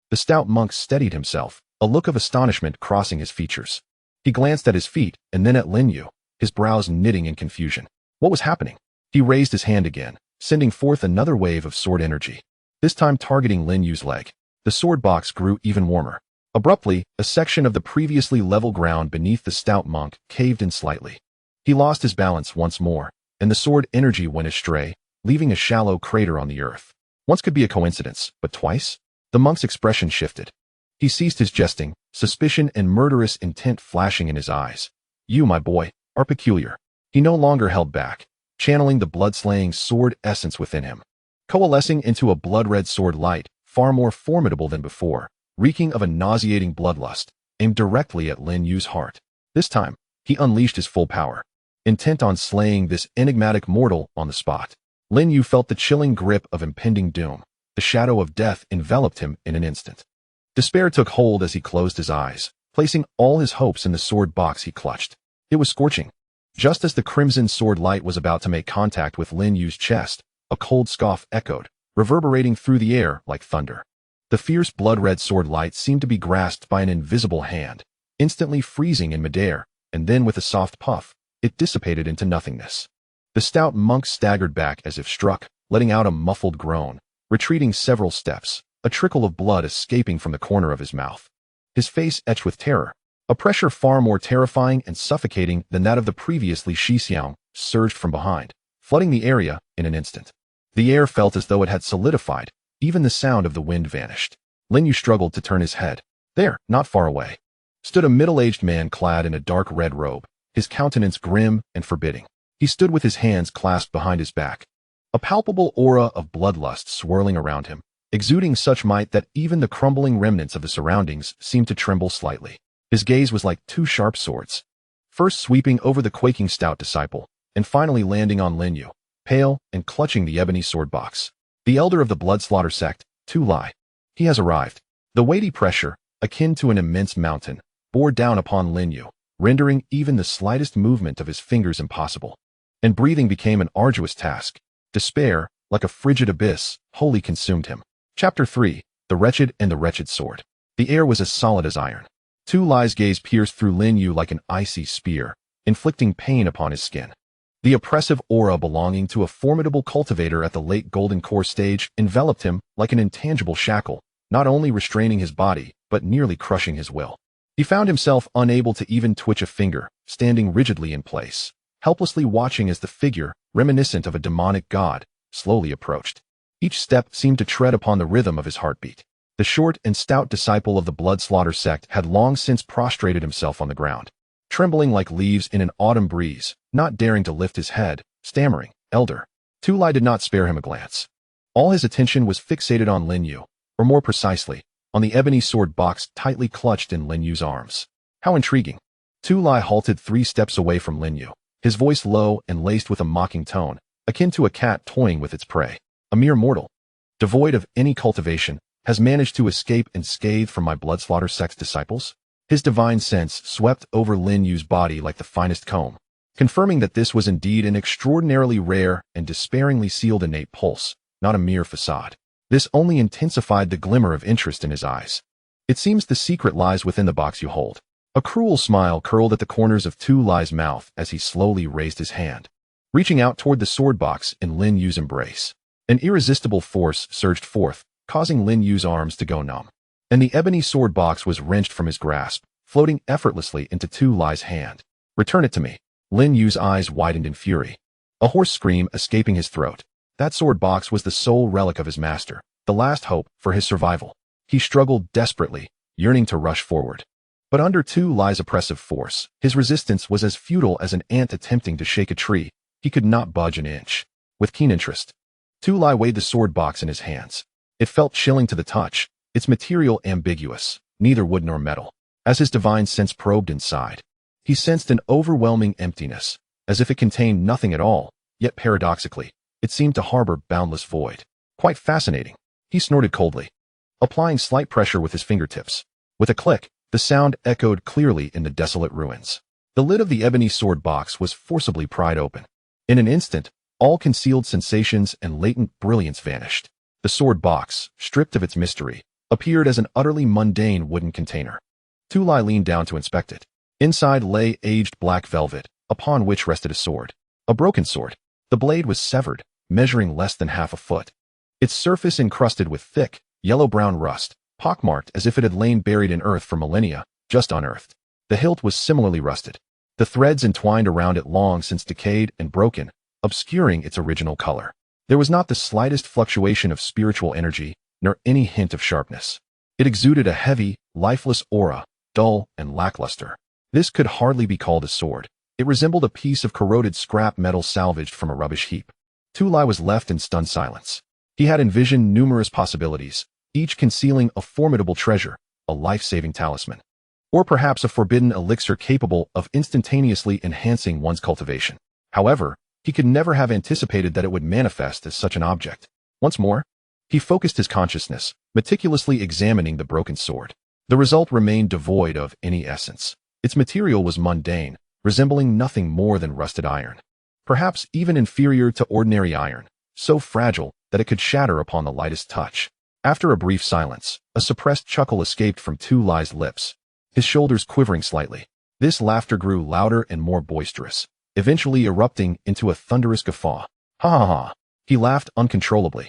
The stout monk steadied himself, a look of astonishment crossing his features. He glanced at his feet and then at Lin Yu, his brows knitting in confusion. What was happening? He raised his hand again, sending forth another wave of sword energy, this time targeting Lin Yu's leg. The sword box grew even warmer. Abruptly, a section of the previously level ground beneath the stout monk caved in slightly. He lost his balance once more, and the sword energy went astray, leaving a shallow crater on the earth. Once could be a coincidence, but twice? The monk's expression shifted. He ceased his jesting, suspicion and murderous intent flashing in his eyes. You, my boy, are peculiar. He no longer held back, channeling the blood-slaying sword essence within him, coalescing into a blood-red sword light, far more formidable than before, reeking of a nauseating bloodlust, aimed directly at Lin Yu's heart. This time, he unleashed his full power, intent on slaying this enigmatic mortal on the spot. Lin Yu felt the chilling grip of impending doom. The shadow of death enveloped him in an instant. Despair took hold as he closed his eyes, placing all his hopes in the sword box he clutched. It was scorching. Just as the crimson sword light was about to make contact with Lin Yu's chest, a cold scoff echoed, reverberating through the air like thunder. The fierce blood-red sword light seemed to be grasped by an invisible hand, instantly freezing in midair, and then with a soft puff, it dissipated into nothingness. The stout monk staggered back as if struck, letting out a muffled groan, retreating several steps, a trickle of blood escaping from the corner of his mouth. His face etched with terror, a pressure far more terrifying and suffocating than that of the previously Shixiang, surged from behind, flooding the area in an instant. The air felt as though it had solidified, even the sound of the wind vanished. Lin Yu struggled to turn his head. There, not far away, stood a middle-aged man clad in a dark red robe, his countenance grim and forbidding. He stood with his hands clasped behind his back, a palpable aura of bloodlust swirling around him, exuding such might that even the crumbling remnants of the surroundings seemed to tremble slightly. His gaze was like two sharp swords, first sweeping over the quaking stout disciple, and finally landing on Lin Yu, pale and clutching the ebony sword box. The elder of the blood-slaughter sect, Tu Lai. He has arrived. The weighty pressure, akin to an immense mountain, bore down upon Lin Yu, rendering even the slightest movement of his fingers impossible. And breathing became an arduous task. Despair, like a frigid abyss, wholly consumed him. Chapter 3. The Wretched and the Wretched Sword. The air was as solid as iron. Tu Lai's gaze pierced through Lin Yu like an icy spear, inflicting pain upon his skin. The oppressive aura belonging to a formidable cultivator at the late Golden Core stage enveloped him like an intangible shackle, not only restraining his body, but nearly crushing his will. He found himself unable to even twitch a finger, standing rigidly in place, helplessly watching as the figure, reminiscent of a demonic god, slowly approached. Each step seemed to tread upon the rhythm of his heartbeat. The short and stout disciple of the blood-slaughter sect had long since prostrated himself on the ground, trembling like leaves in an autumn breeze, not daring to lift his head, stammering, "Elder." Tu Lai did not spare him a glance. All his attention was fixated on Lin Yu, or more precisely, on the ebony sword box tightly clutched in Lin Yu's arms. How intriguing. Tu Lai halted 3 steps away from Lin Yu, his voice low and laced with a mocking tone, akin to a cat toying with its prey. A mere mortal, devoid of any cultivation, has managed to escape unscathed from my blood-slaughter sect's disciples? His divine sense swept over Lin Yu's body like the finest comb, confirming that this was indeed an extraordinarily rare and despairingly sealed innate pulse, not a mere facade. This only intensified the glimmer of interest in his eyes. It seems the secret lies within the box you hold. A cruel smile curled at the corners of Tu Lai's mouth as he slowly raised his hand, reaching out toward the sword box in Lin Yu's embrace. An irresistible force surged forth, causing Lin Yu's arms to go numb, and the ebony sword box was wrenched from his grasp, floating effortlessly into Tu Lai's hand. "Return it to me." Lin Yu's eyes widened in fury, a hoarse scream escaping his throat. That sword box was the sole relic of his master, the last hope for his survival. He struggled desperately, yearning to rush forward. But under Tu Lai's oppressive force, his resistance was as futile as an ant attempting to shake a tree. He could not budge an inch. With keen interest, Tu Lai weighed the sword box in his hands. It felt chilling to the touch, its material ambiguous, neither wood nor metal. As his divine sense probed inside, he sensed an overwhelming emptiness, as if it contained nothing at all, yet paradoxically, It seemed to harbor boundless void. Quite fascinating. He snorted coldly, applying slight pressure with his fingertips. With a click, the sound echoed clearly in the desolate ruins. The lid of the ebony sword box was forcibly pried open. In an instant, all concealed sensations and latent brilliance vanished. The sword box, stripped of its mystery, appeared as an utterly mundane wooden container. Tu Lai leaned down to inspect it. Inside lay aged black velvet, upon which rested a sword. A broken sword. The blade was severed, measuring less than half a foot. Its surface encrusted with thick, yellow-brown rust, pockmarked as if it had lain buried in earth for millennia, just unearthed. The hilt was similarly rusted. The threads entwined around it long since decayed and broken, obscuring its original color. There was not the slightest fluctuation of spiritual energy, nor any hint of sharpness. It exuded a heavy, lifeless aura, dull and lackluster. This could hardly be called a sword. It resembled a piece of corroded scrap metal salvaged from a rubbish heap. Tu Lai was left in stunned silence. He had envisioned numerous possibilities, each concealing a formidable treasure, a life-saving talisman, or perhaps a forbidden elixir capable of instantaneously enhancing one's cultivation. However, he could never have anticipated that it would manifest as such an object. Once more, he focused his consciousness, meticulously examining the broken sword. The result remained devoid of any essence. Its material was mundane, resembling nothing more than rusted iron. Perhaps even inferior to ordinary iron, so fragile that it could shatter upon the lightest touch. After a brief silence, a suppressed chuckle escaped from Tu Lai's lips, his shoulders quivering slightly. This laughter grew louder and more boisterous, eventually erupting into a thunderous guffaw. Ha ha ha! He laughed uncontrollably,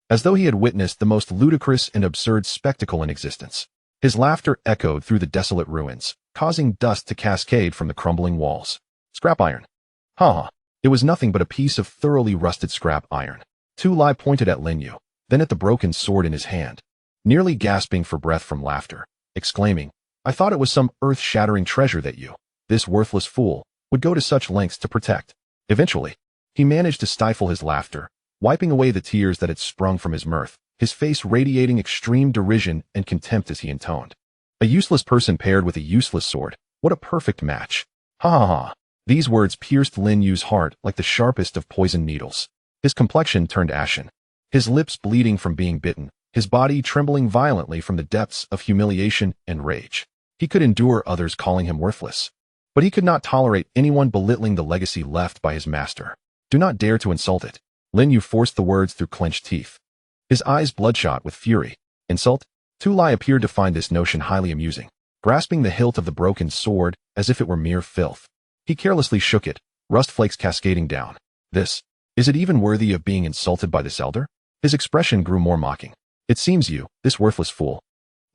as though he had witnessed the most ludicrous and absurd spectacle in existence. His laughter echoed through the desolate ruins, causing dust to cascade from the crumbling walls. Scrap iron. Ha ha! It was nothing but a piece of thoroughly rusted scrap iron. Tu Lai pointed at Lin Yu, then at the broken sword in his hand, nearly gasping for breath from laughter, exclaiming, "I thought it was some earth-shattering treasure that you, this worthless fool, would go to such lengths to protect." Eventually, he managed to stifle his laughter, wiping away the tears that had sprung from his mirth, his face radiating extreme derision and contempt as he intoned, "A useless person paired with a useless sword. What a perfect match." Ha ha ha! These words pierced Lin Yu's heart like the sharpest of poisoned needles. His complexion turned ashen, his lips bleeding from being bitten, his body trembling violently from the depths of humiliation and rage. He could endure others calling him worthless, but he could not tolerate anyone belittling the legacy left by his master. "Do not dare to insult it." Lin Yu forced the words through clenched teeth, his eyes bloodshot with fury. Insult? Tu Lai appeared to find this notion highly amusing, grasping the hilt of the broken sword as if it were mere filth. He carelessly shook it, rust flakes cascading down. Is it even worthy of being insulted by this elder?" His expression grew more mocking. "It seems you, this worthless fool,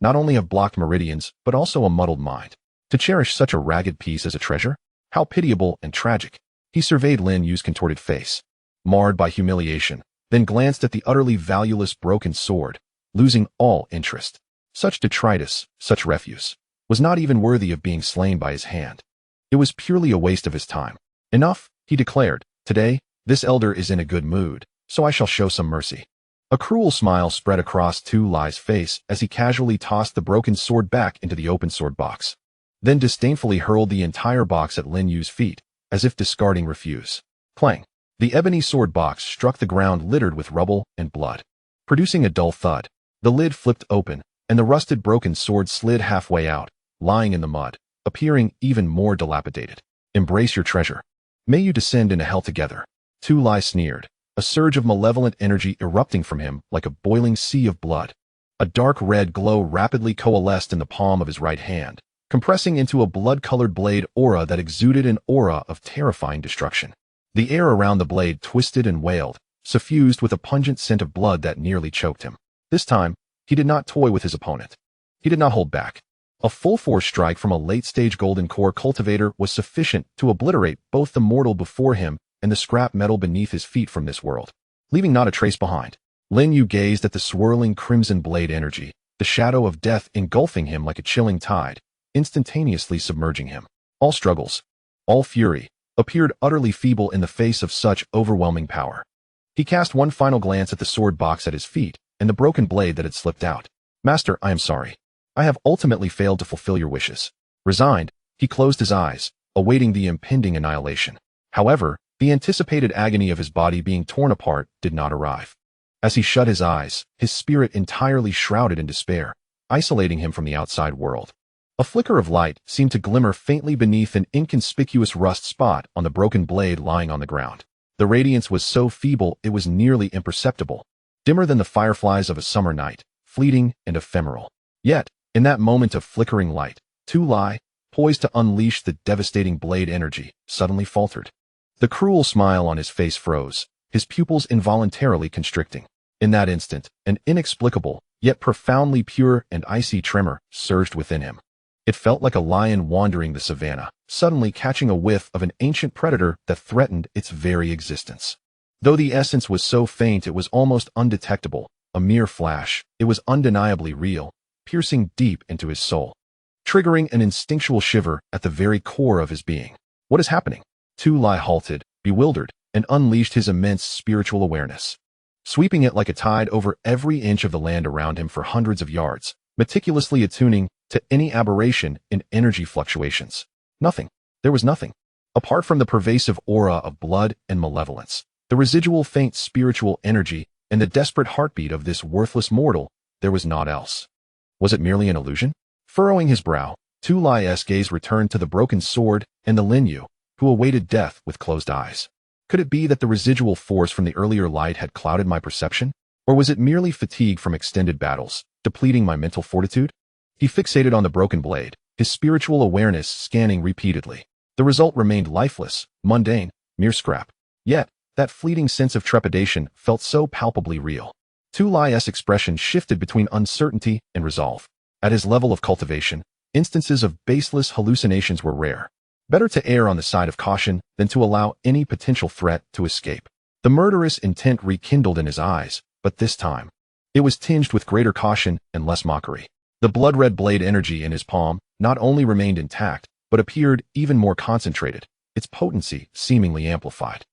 not only have blocked meridians, but also a muddled mind. To cherish such a ragged piece as a treasure? How pitiable and tragic." He surveyed Lin Yu's contorted face, marred by humiliation, then glanced at the utterly valueless broken sword, losing all interest. Such detritus, such refuse, was not even worthy of being slain by his hand. It was purely a waste of his time. "Enough," he declared. "Today, this elder is in a good mood, so I shall show some mercy." A cruel smile spread across Tu Lai's face as he casually tossed the broken sword back into the open sword box, then disdainfully hurled the entire box at Lin Yu's feet, as if discarding refuse. Clang! The ebony sword box struck the ground littered with rubble and blood, producing a dull thud. The lid flipped open, and the rusted broken sword slid halfway out, lying in the mud, appearing even more dilapidated. "Embrace your treasure. May you descend into hell together." Tu Lai sneered, a surge of malevolent energy erupting from him like a boiling sea of blood. A dark red glow rapidly coalesced in the palm of his right hand, compressing into a blood-colored blade aura that exuded an aura of terrifying destruction. The air around the blade twisted and wailed, suffused with a pungent scent of blood that nearly choked him. This time, he did not toy with his opponent. He did not hold back. A full-force strike from a late-stage golden core cultivator was sufficient to obliterate both the mortal before him and the scrap metal beneath his feet from this world, leaving not a trace behind. Lin Yu gazed at the swirling crimson blade energy, the shadow of death engulfing him like a chilling tide, instantaneously submerging him. All struggles, all fury, appeared utterly feeble in the face of such overwhelming power. He cast one final glance at the sword box at his feet and the broken blade that had slipped out. "Master, I am sorry. I have ultimately failed to fulfill your wishes." Resigned, he closed his eyes, awaiting the impending annihilation. However, The anticipated agony of his body being torn apart did not arrive. As he shut his eyes, his spirit entirely shrouded in despair, isolating him from the outside world. A flicker of light seemed to glimmer faintly beneath an inconspicuous rust spot on the broken blade lying on the ground. The radiance was so feeble it was nearly imperceptible, dimmer than the fireflies of a summer night, fleeting and ephemeral. Yet, in that moment of flickering light, Tu Lai, poised to unleash the devastating blade energy, suddenly faltered. The cruel smile on his face froze, his pupils involuntarily constricting. In that instant, an inexplicable, yet profoundly pure and icy tremor surged within him. It felt like a lion wandering the savannah, suddenly catching a whiff of an ancient predator that threatened its very existence. Though the essence was so faint it was almost undetectable, a mere flash, it was undeniably real, piercing deep into his soul, triggering an instinctual shiver at the very core of his being. What is happening? Tu Lai halted, bewildered, and unleashed his immense spiritual awareness, sweeping it like a tide over every inch of the land around him for hundreds of yards, meticulously attuning to any aberration in energy fluctuations. Nothing. There was nothing. Apart from the pervasive aura of blood and malevolence, the residual faint spiritual energy, and the desperate heartbeat of this worthless mortal, there was naught else. Was it merely an illusion? Furrowing his brow, Tu Lai's gaze returned to the broken sword and the Lin Yu, who awaited death with closed eyes. Could it be that the residual force from the earlier light had clouded my perception? Or was it merely fatigue from extended battles, depleting my mental fortitude? He fixated on the broken blade, his spiritual awareness scanning repeatedly. The result remained lifeless, mundane, mere scrap. Yet, that fleeting sense of trepidation felt so palpably real. Tu Lai's expression shifted between uncertainty and resolve. At his level of cultivation, instances of baseless hallucinations were rare. Better to err on the side of caution than to allow any potential threat to escape. The murderous intent rekindled in his eyes, but this time, it was tinged with greater caution and less mockery. The blood-red blade energy in his palm not only remained intact, but appeared even more concentrated, its potency seemingly amplified.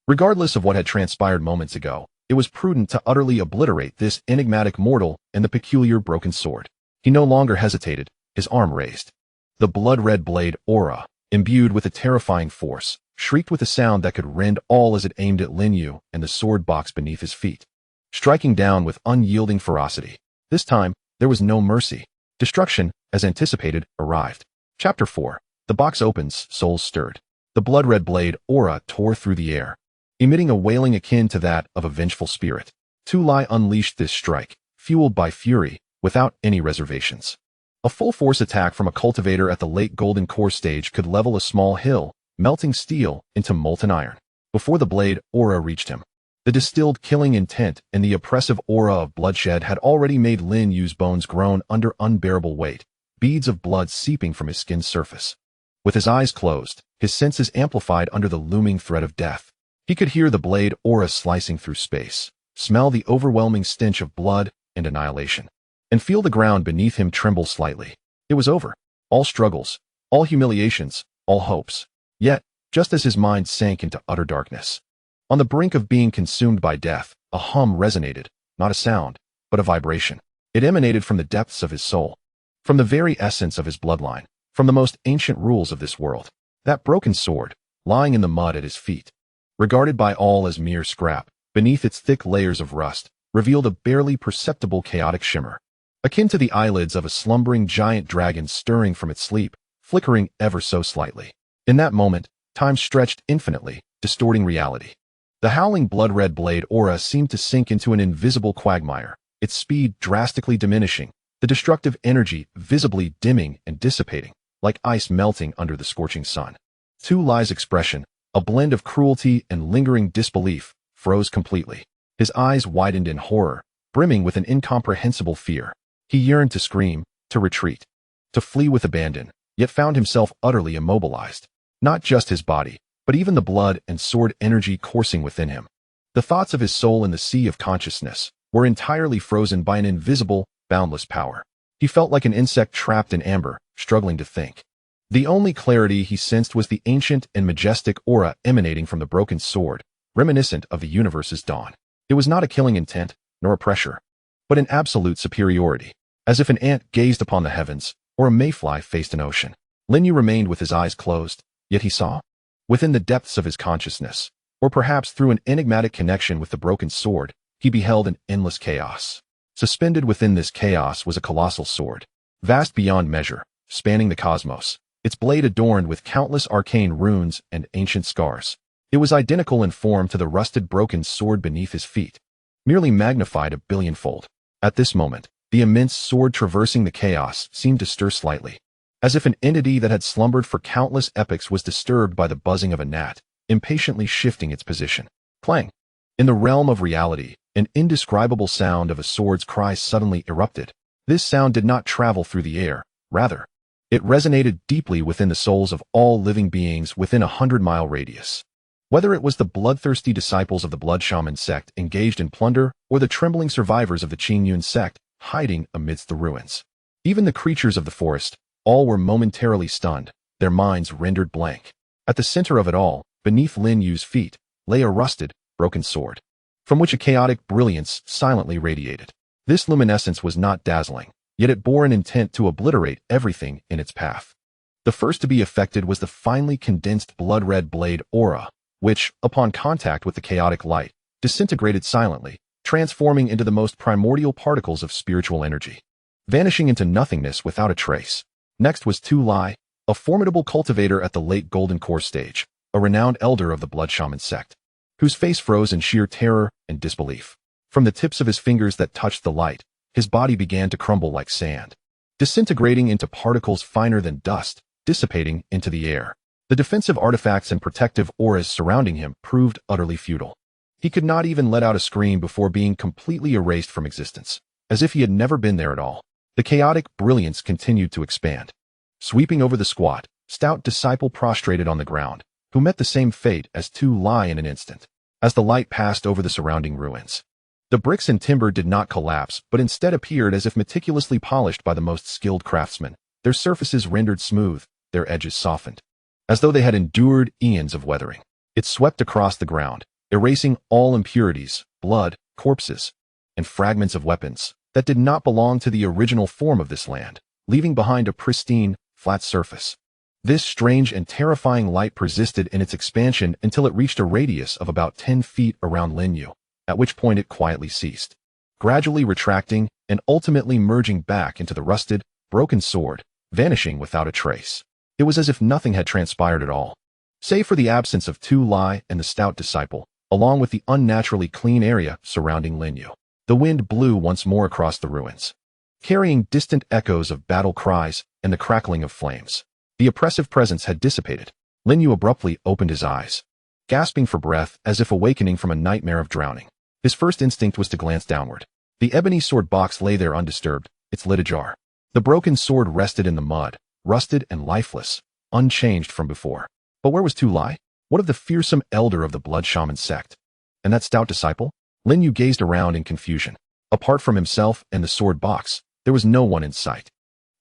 Regardless of what had transpired moments ago, it was prudent to utterly obliterate this enigmatic mortal and the peculiar broken sword. He no longer hesitated, his arm raised. The blood-red blade aura, imbued with a terrifying force, shrieked with a sound that could rend all as it aimed at Lin Yu and the sword box beneath his feet, striking down with unyielding ferocity. This time, there was no mercy. Destruction, as anticipated, arrived. Chapter 4. The box opens, souls stirred. The blood-red blade aura tore through the air, emitting a wailing akin to that of a vengeful spirit. Tu Lai unleashed this strike, fueled by fury, without any reservations. A full-force attack from a cultivator at the late Golden Core stage could level a small hill, melting steel into molten iron. Before the blade aura reached him, the distilled killing intent and the oppressive aura of bloodshed had already made Lin Yu's bones groan under unbearable weight, beads of blood seeping from his skin's surface. With his eyes closed, his senses amplified under the looming threat of death, he could hear the blade aura slicing through space, smell the overwhelming stench of blood and annihilation, and feel the ground beneath him tremble slightly. It was over. All struggles, all humiliations, all hopes. Yet, just as his mind sank into utter darkness, on the brink of being consumed by death, a hum resonated, not a sound, but a vibration. It emanated from the depths of his soul, from the very essence of his bloodline, from the most ancient rules of this world. That broken sword, lying in the mud at his feet, regarded by all as mere scrap, beneath its thick layers of rust, revealed a barely perceptible chaotic shimmer, akin to the eyelids of a slumbering giant dragon stirring from its sleep, flickering ever so slightly. In that moment, time stretched infinitely, distorting reality. The howling blood-red blade aura seemed to sink into an invisible quagmire, its speed drastically diminishing, the destructive energy visibly dimming and dissipating, like ice melting under the scorching sun. Tu Lai's expression, a blend of cruelty and lingering disbelief, froze completely. His eyes widened in horror, brimming with an incomprehensible fear. He yearned to scream, to retreat, to flee with abandon, yet found himself utterly immobilized. Not just his body, but even the blood and sword energy coursing within him. The thoughts of his soul in the sea of consciousness were entirely frozen by an invisible, boundless power. He felt like an insect trapped in amber, struggling to think. The only clarity he sensed was the ancient and majestic aura emanating from the broken sword, reminiscent of the universe's dawn. It was not a killing intent, nor a pressure, but an absolute superiority, as if an ant gazed upon the heavens, or a mayfly faced an ocean. Lin Yu remained with his eyes closed, yet he saw. Within the depths of his consciousness, Or perhaps through an enigmatic connection with the broken sword, he beheld an endless chaos. Suspended within this chaos was a colossal sword, vast beyond measure, spanning the cosmos, its blade adorned with countless arcane runes and ancient scars. It was identical in form to the rusted broken sword beneath his feet, merely magnified a billionfold. At this moment, the immense sword traversing the chaos seemed to stir slightly, as if an entity that had slumbered for countless epochs was disturbed by the buzzing of a gnat, impatiently shifting its position. Clang! In the realm of reality, an indescribable sound of a sword's cry suddenly erupted. This sound did not travel through the air, rather, it resonated deeply within the souls of all living beings within a 100-mile radius. Whether it was the bloodthirsty disciples of the Blood Shaman sect engaged in plunder, or the trembling survivors of the Qingyun Sect hiding amidst the ruins. Even the creatures of the forest, all were momentarily stunned, their minds rendered blank. At the center of it all, beneath Lin Yu's feet, lay a rusted, broken sword, from which a chaotic brilliance silently radiated. This luminescence was not dazzling, yet it bore an intent to obliterate everything in its path. The first to be affected was the finely condensed blood-red blade aura, which, upon contact with the chaotic light, disintegrated silently, transforming into the most primordial particles of spiritual energy, vanishing into nothingness without a trace. Next was Tu Lai, a formidable cultivator at the late Golden Core stage, a renowned elder of the Blood Shaman sect, whose face froze in sheer terror and disbelief. From the tips of his fingers that touched the light, his body began to crumble like sand, disintegrating into particles finer than dust, dissipating into the air. The defensive artifacts and protective auras surrounding him proved utterly futile. He could not even let out a scream before being completely erased from existence, as if he had never been there at all. The chaotic brilliance continued to expand, sweeping over the squat, stout disciple prostrated on the ground, who met the same fate as Tu Lai in an instant, as the light passed over the surrounding ruins. The bricks and timber did not collapse, but instead appeared as if meticulously polished by the most skilled craftsmen, their surfaces rendered smooth, their edges softened, as though they had endured eons of weathering. It swept across the ground, erasing all impurities, blood, corpses, and fragments of weapons that did not belong to the original form of this land, leaving behind a pristine, flat surface. This strange and terrifying light persisted in its expansion until it reached a radius of about 10 feet around Lin Yu, at which point it quietly ceased, gradually retracting and ultimately merging back into the rusted, broken sword, vanishing without a trace. It was as if nothing had transpired at all, save for the absence of Tu Lai and the stout disciple, along with the unnaturally clean area surrounding Lin Yu. The wind blew once more across the ruins, carrying distant echoes of battle cries and the crackling of flames. The oppressive presence had dissipated. Lin Yu abruptly opened his eyes, gasping for breath as if awakening from a nightmare of drowning. His first instinct was to glance downward. The ebony sword box lay there undisturbed, its lid ajar. The broken sword rested in the mud, rusted and lifeless, unchanged from before. But where was Tu Lai? What of the fearsome elder of the Blood Shaman sect? And that stout disciple? Lin Yu gazed around in confusion. Apart from himself and the sword box, there was no one in sight.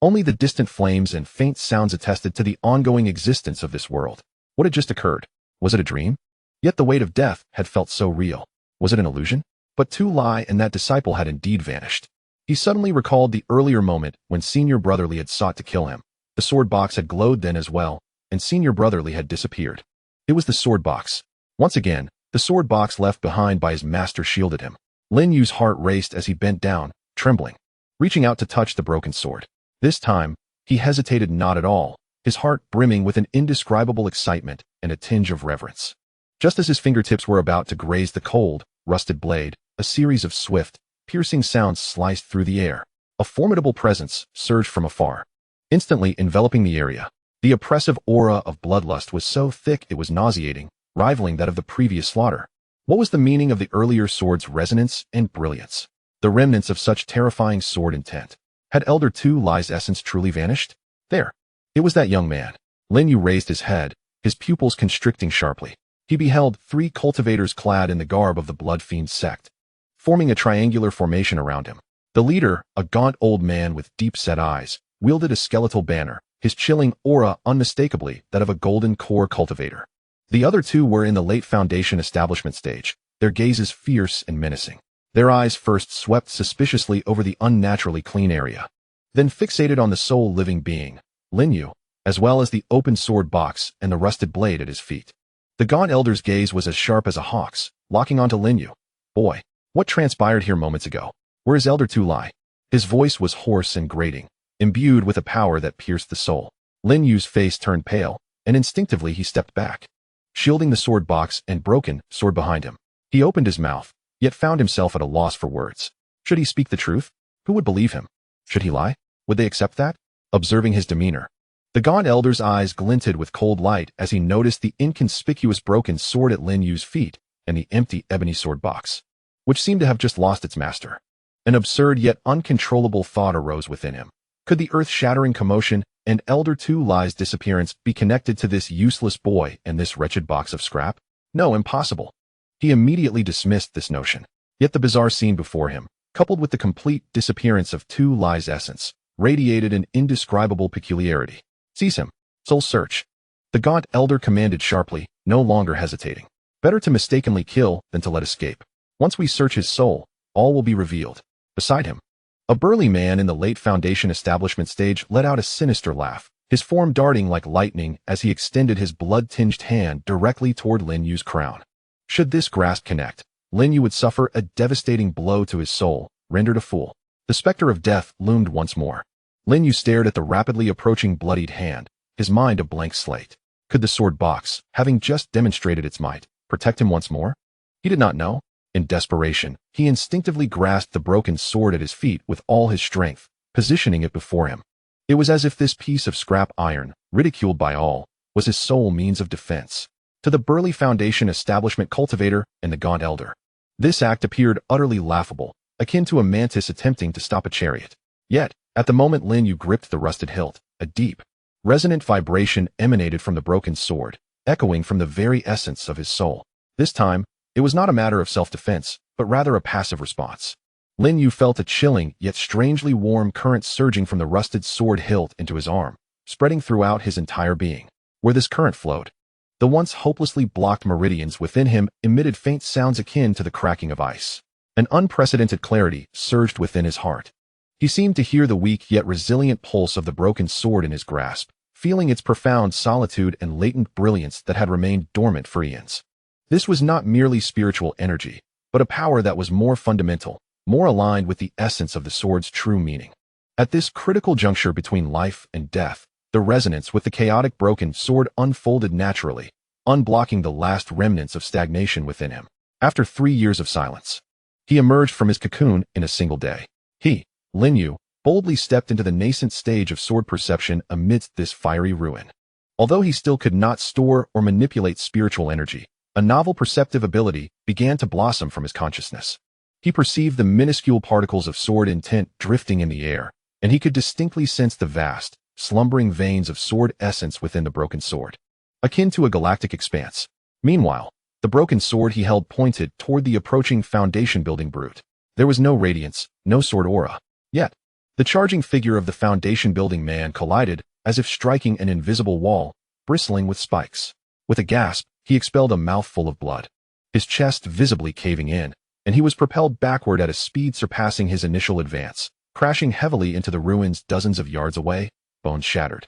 Only the distant flames and faint sounds attested to the ongoing existence of this world. What had just occurred? Was it a dream? Yet the weight of death had felt so real. Was it an illusion? But Tu Lai and that disciple had indeed vanished. He suddenly recalled the earlier moment when Senior Brotherly had sought to kill him. The sword box had glowed then as well, and Senior Brotherly had disappeared. It was the sword box. Once again, the sword box left behind by his master shielded him. Lin Yu's heart raced as he bent down, trembling, reaching out to touch the broken sword. This time, he hesitated not at all, his heart brimming with an indescribable excitement and a tinge of reverence. Just as his fingertips were about to graze the cold, rusted blade, a series of swift, piercing sounds sliced through the air. A formidable presence surged from afar, instantly enveloping the area. The oppressive aura of bloodlust was so thick it was nauseating, rivaling that of the previous slaughter. What was the meaning of the earlier sword's resonance and brilliance? The remnants of such terrifying sword intent. Had Elder Tu Lai's essence truly vanished? There. It was that young man. Lin Yu raised his head, his pupils constricting sharply. He beheld 3 cultivators clad in the garb of the Blood Fiend sect, forming a triangular formation around him. The leader, a gaunt old man with deep-set eyes, wielded a skeletal banner, his chilling aura unmistakably that of a Golden Core cultivator. The other 2 were in the late Foundation establishment stage, their gazes fierce and menacing. Their eyes first swept suspiciously over the unnaturally clean area, then fixated on the sole living being, Lin Yu, as well as the open sword box and the rusted blade at his feet. The gaunt elder's gaze was as sharp as a hawk's, locking onto Lin Yu. Boy, what transpired here moments ago? Where is Elder Tu Lai? His voice was hoarse and grating, imbued with a power that pierced the soul. Lin Yu's face turned pale, and instinctively he stepped back, shielding the sword box and broken sword behind him. He opened his mouth, yet found himself at a loss for words. Should he speak the truth? Who would believe him? Should he lie? Would they accept that? Observing his demeanor, the gaunt elder's eyes glinted with cold light as he noticed the inconspicuous broken sword at Lin Yu's feet and the empty ebony sword box, which seemed to have just lost its master. An absurd yet uncontrollable thought arose within him. Could the earth-shattering commotion and Elder Tu Lai's disappearance be connected to this useless boy and this wretched box of scrap? No, impossible. He immediately dismissed this notion. Yet the bizarre scene before him, coupled with the complete disappearance of Tu Lai's essence, radiated an indescribable peculiarity. Seize him. Soul search. The gaunt elder commanded sharply, no longer hesitating. Better to mistakenly kill than to let escape. Once we search his soul, all will be revealed. Beside him, a burly man in the late Foundation establishment stage let out a sinister laugh, his form darting like lightning as he extended his blood-tinged hand directly toward Lin Yu's crown. Should this grasp connect, Lin Yu would suffer a devastating blow to his soul, rendered a fool. The specter of death loomed once more. Lin Yu stared at the rapidly approaching bloodied hand, his mind a blank slate. Could the sword box, having just demonstrated its might, protect him once more? He did not know. In desperation, he instinctively grasped the broken sword at his feet with all his strength, positioning it before him. It was as if this piece of scrap iron, ridiculed by all, was his sole means of defense. To the burly Foundation establishment cultivator and the gaunt elder, this act appeared utterly laughable, akin to a mantis attempting to stop a chariot. Yet, at the moment Lin Yu gripped the rusted hilt, a deep, resonant vibration emanated from the broken sword, echoing from the very essence of his soul. This time, it was not a matter of self-defense, but rather a passive response. Lin Yu felt a chilling yet strangely warm current surging from the rusted sword hilt into his arm, spreading throughout his entire being. Where this current flowed, the once hopelessly blocked meridians within him emitted faint sounds akin to the cracking of ice. An unprecedented clarity surged within his heart. He seemed to hear the weak yet resilient pulse of the broken sword in his grasp, feeling its profound solitude and latent brilliance that had remained dormant for eons. This was not merely spiritual energy, but a power that was more fundamental, more aligned with the essence of the sword's true meaning. At this critical juncture between life and death, the resonance with the chaotic broken sword unfolded naturally, unblocking the last remnants of stagnation within him. After 3 years of silence, he emerged from his cocoon in a single day. He, Lin Yu, boldly stepped into the nascent stage of sword perception amidst this fiery ruin. Although he still could not store or manipulate spiritual energy, a novel perceptive ability began to blossom from his consciousness. He perceived the minuscule particles of sword intent drifting in the air, and he could distinctly sense the vast, slumbering veins of sword essence within the broken sword, akin to a galactic expanse. Meanwhile, the broken sword he held pointed toward the approaching foundation-building brute. There was no radiance, no sword aura. Yet, the charging figure of the foundation-building man collided, as if striking an invisible wall, bristling with spikes. With a gasp, he expelled a mouthful of blood, his chest visibly caving in, and he was propelled backward at a speed surpassing his initial advance, crashing heavily into the ruins dozens of yards away, bones shattered,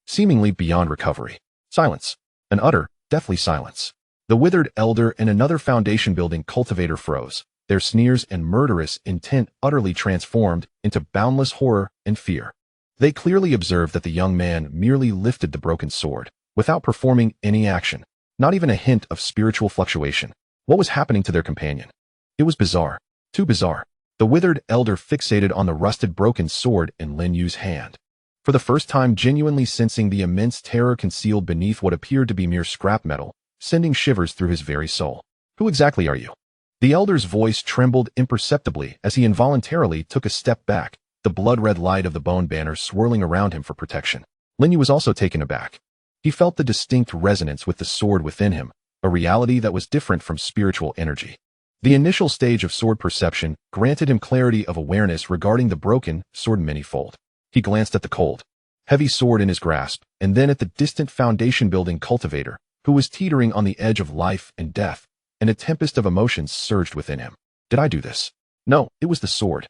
seemingly beyond recovery. Silence. An utter, deathly silence. The withered elder and another foundation-building cultivator froze, their sneers and murderous intent utterly transformed into boundless horror and fear. They clearly observed that the young man merely lifted the broken sword, without performing any action, not even a hint of spiritual fluctuation. What was happening to their companion? It was bizarre. Too bizarre. The withered elder fixated on the rusted broken sword in Lin Yu's hand, for the first time genuinely sensing the immense terror concealed beneath what appeared to be mere scrap metal, sending shivers through his very soul. Who exactly are you? The elder's voice trembled imperceptibly as he involuntarily took a step back, the blood-red light of the bone banner swirling around him for protection. Lin Yu was also taken aback. He felt the distinct resonance with the sword within him, a reality that was different from spiritual energy. The initial stage of sword perception granted him clarity of awareness regarding the broken sword manifold. He glanced at the cold, heavy sword in his grasp, and then at the distant foundation-building cultivator, who was teetering on the edge of life and death, and a tempest of emotions surged within him. Did I do this? No, it was the sword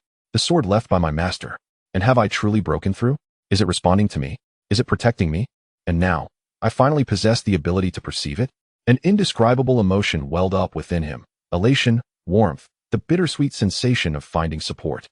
left by my master. And have I truly broken through? Is it responding to me? Is it protecting me? And now, I finally possess the ability to perceive it? An indescribable emotion welled up within him, elation, warmth, the bittersweet sensation of finding support,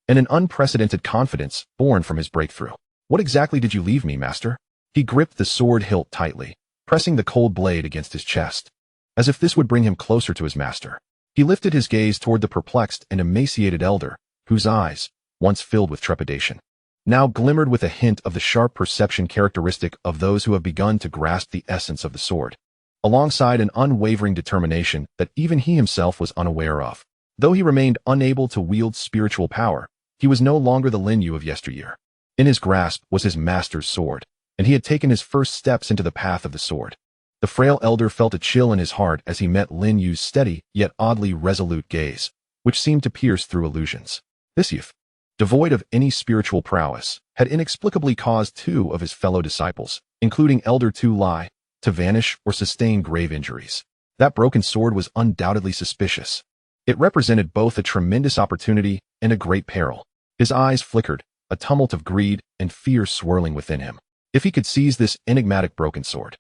and an unprecedented confidence born from his breakthrough. What exactly did you leave me, master? He gripped the sword hilt tightly, pressing the cold blade against his chest, as if this would bring him closer to his master. He lifted his gaze toward the perplexed and emaciated elder, whose eyes, once filled with trepidation, now glimmered with a hint of the sharp perception characteristic of those who have begun to grasp the essence of the sword, alongside an unwavering determination that even he himself was unaware of. Though he remained unable to wield spiritual power, he was no longer the Lin Yu of yesteryear. In his grasp was his master's sword, and he had taken his first steps into the path of the sword. The frail elder felt a chill in his heart as he met Lin Yu's steady, yet oddly resolute gaze, which seemed to pierce through illusions. This youth, devoid of any spiritual prowess, had inexplicably caused two of his fellow disciples, including Elder Tu Lai, to vanish or sustain grave injuries. That broken sword was undoubtedly suspicious. It represented both a tremendous opportunity and a great peril. His eyes flickered, a tumult of greed and fear swirling within him. If he could seize this enigmatic broken sword.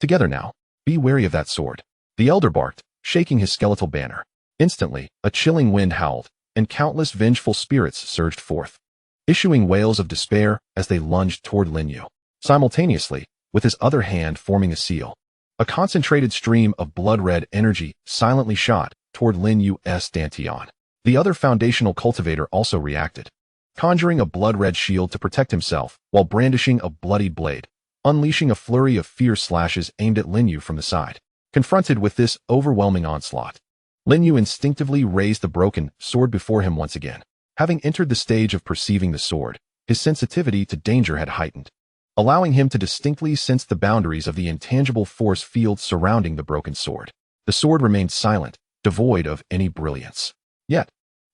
Together now, be wary of that sword. The elder barked, shaking his skeletal banner. Instantly, a chilling wind howled, and countless vengeful spirits surged forth, issuing wails of despair as they lunged toward Lin Yu. Simultaneously, with his other hand forming a seal, a concentrated stream of blood-red energy silently shot toward Lin Yu's dantian. The other foundational cultivator also reacted, conjuring a blood-red shield to protect himself while brandishing a bloodied blade, unleashing a flurry of fierce slashes aimed at Lin Yu from the side. Confronted with this overwhelming onslaught, Lin Yu instinctively raised the broken sword before him once again. Having entered the stage of perceiving the sword, his sensitivity to danger had heightened, allowing him to distinctly sense the boundaries of the intangible force field surrounding the broken sword. The sword remained silent, devoid of any brilliance. Yet,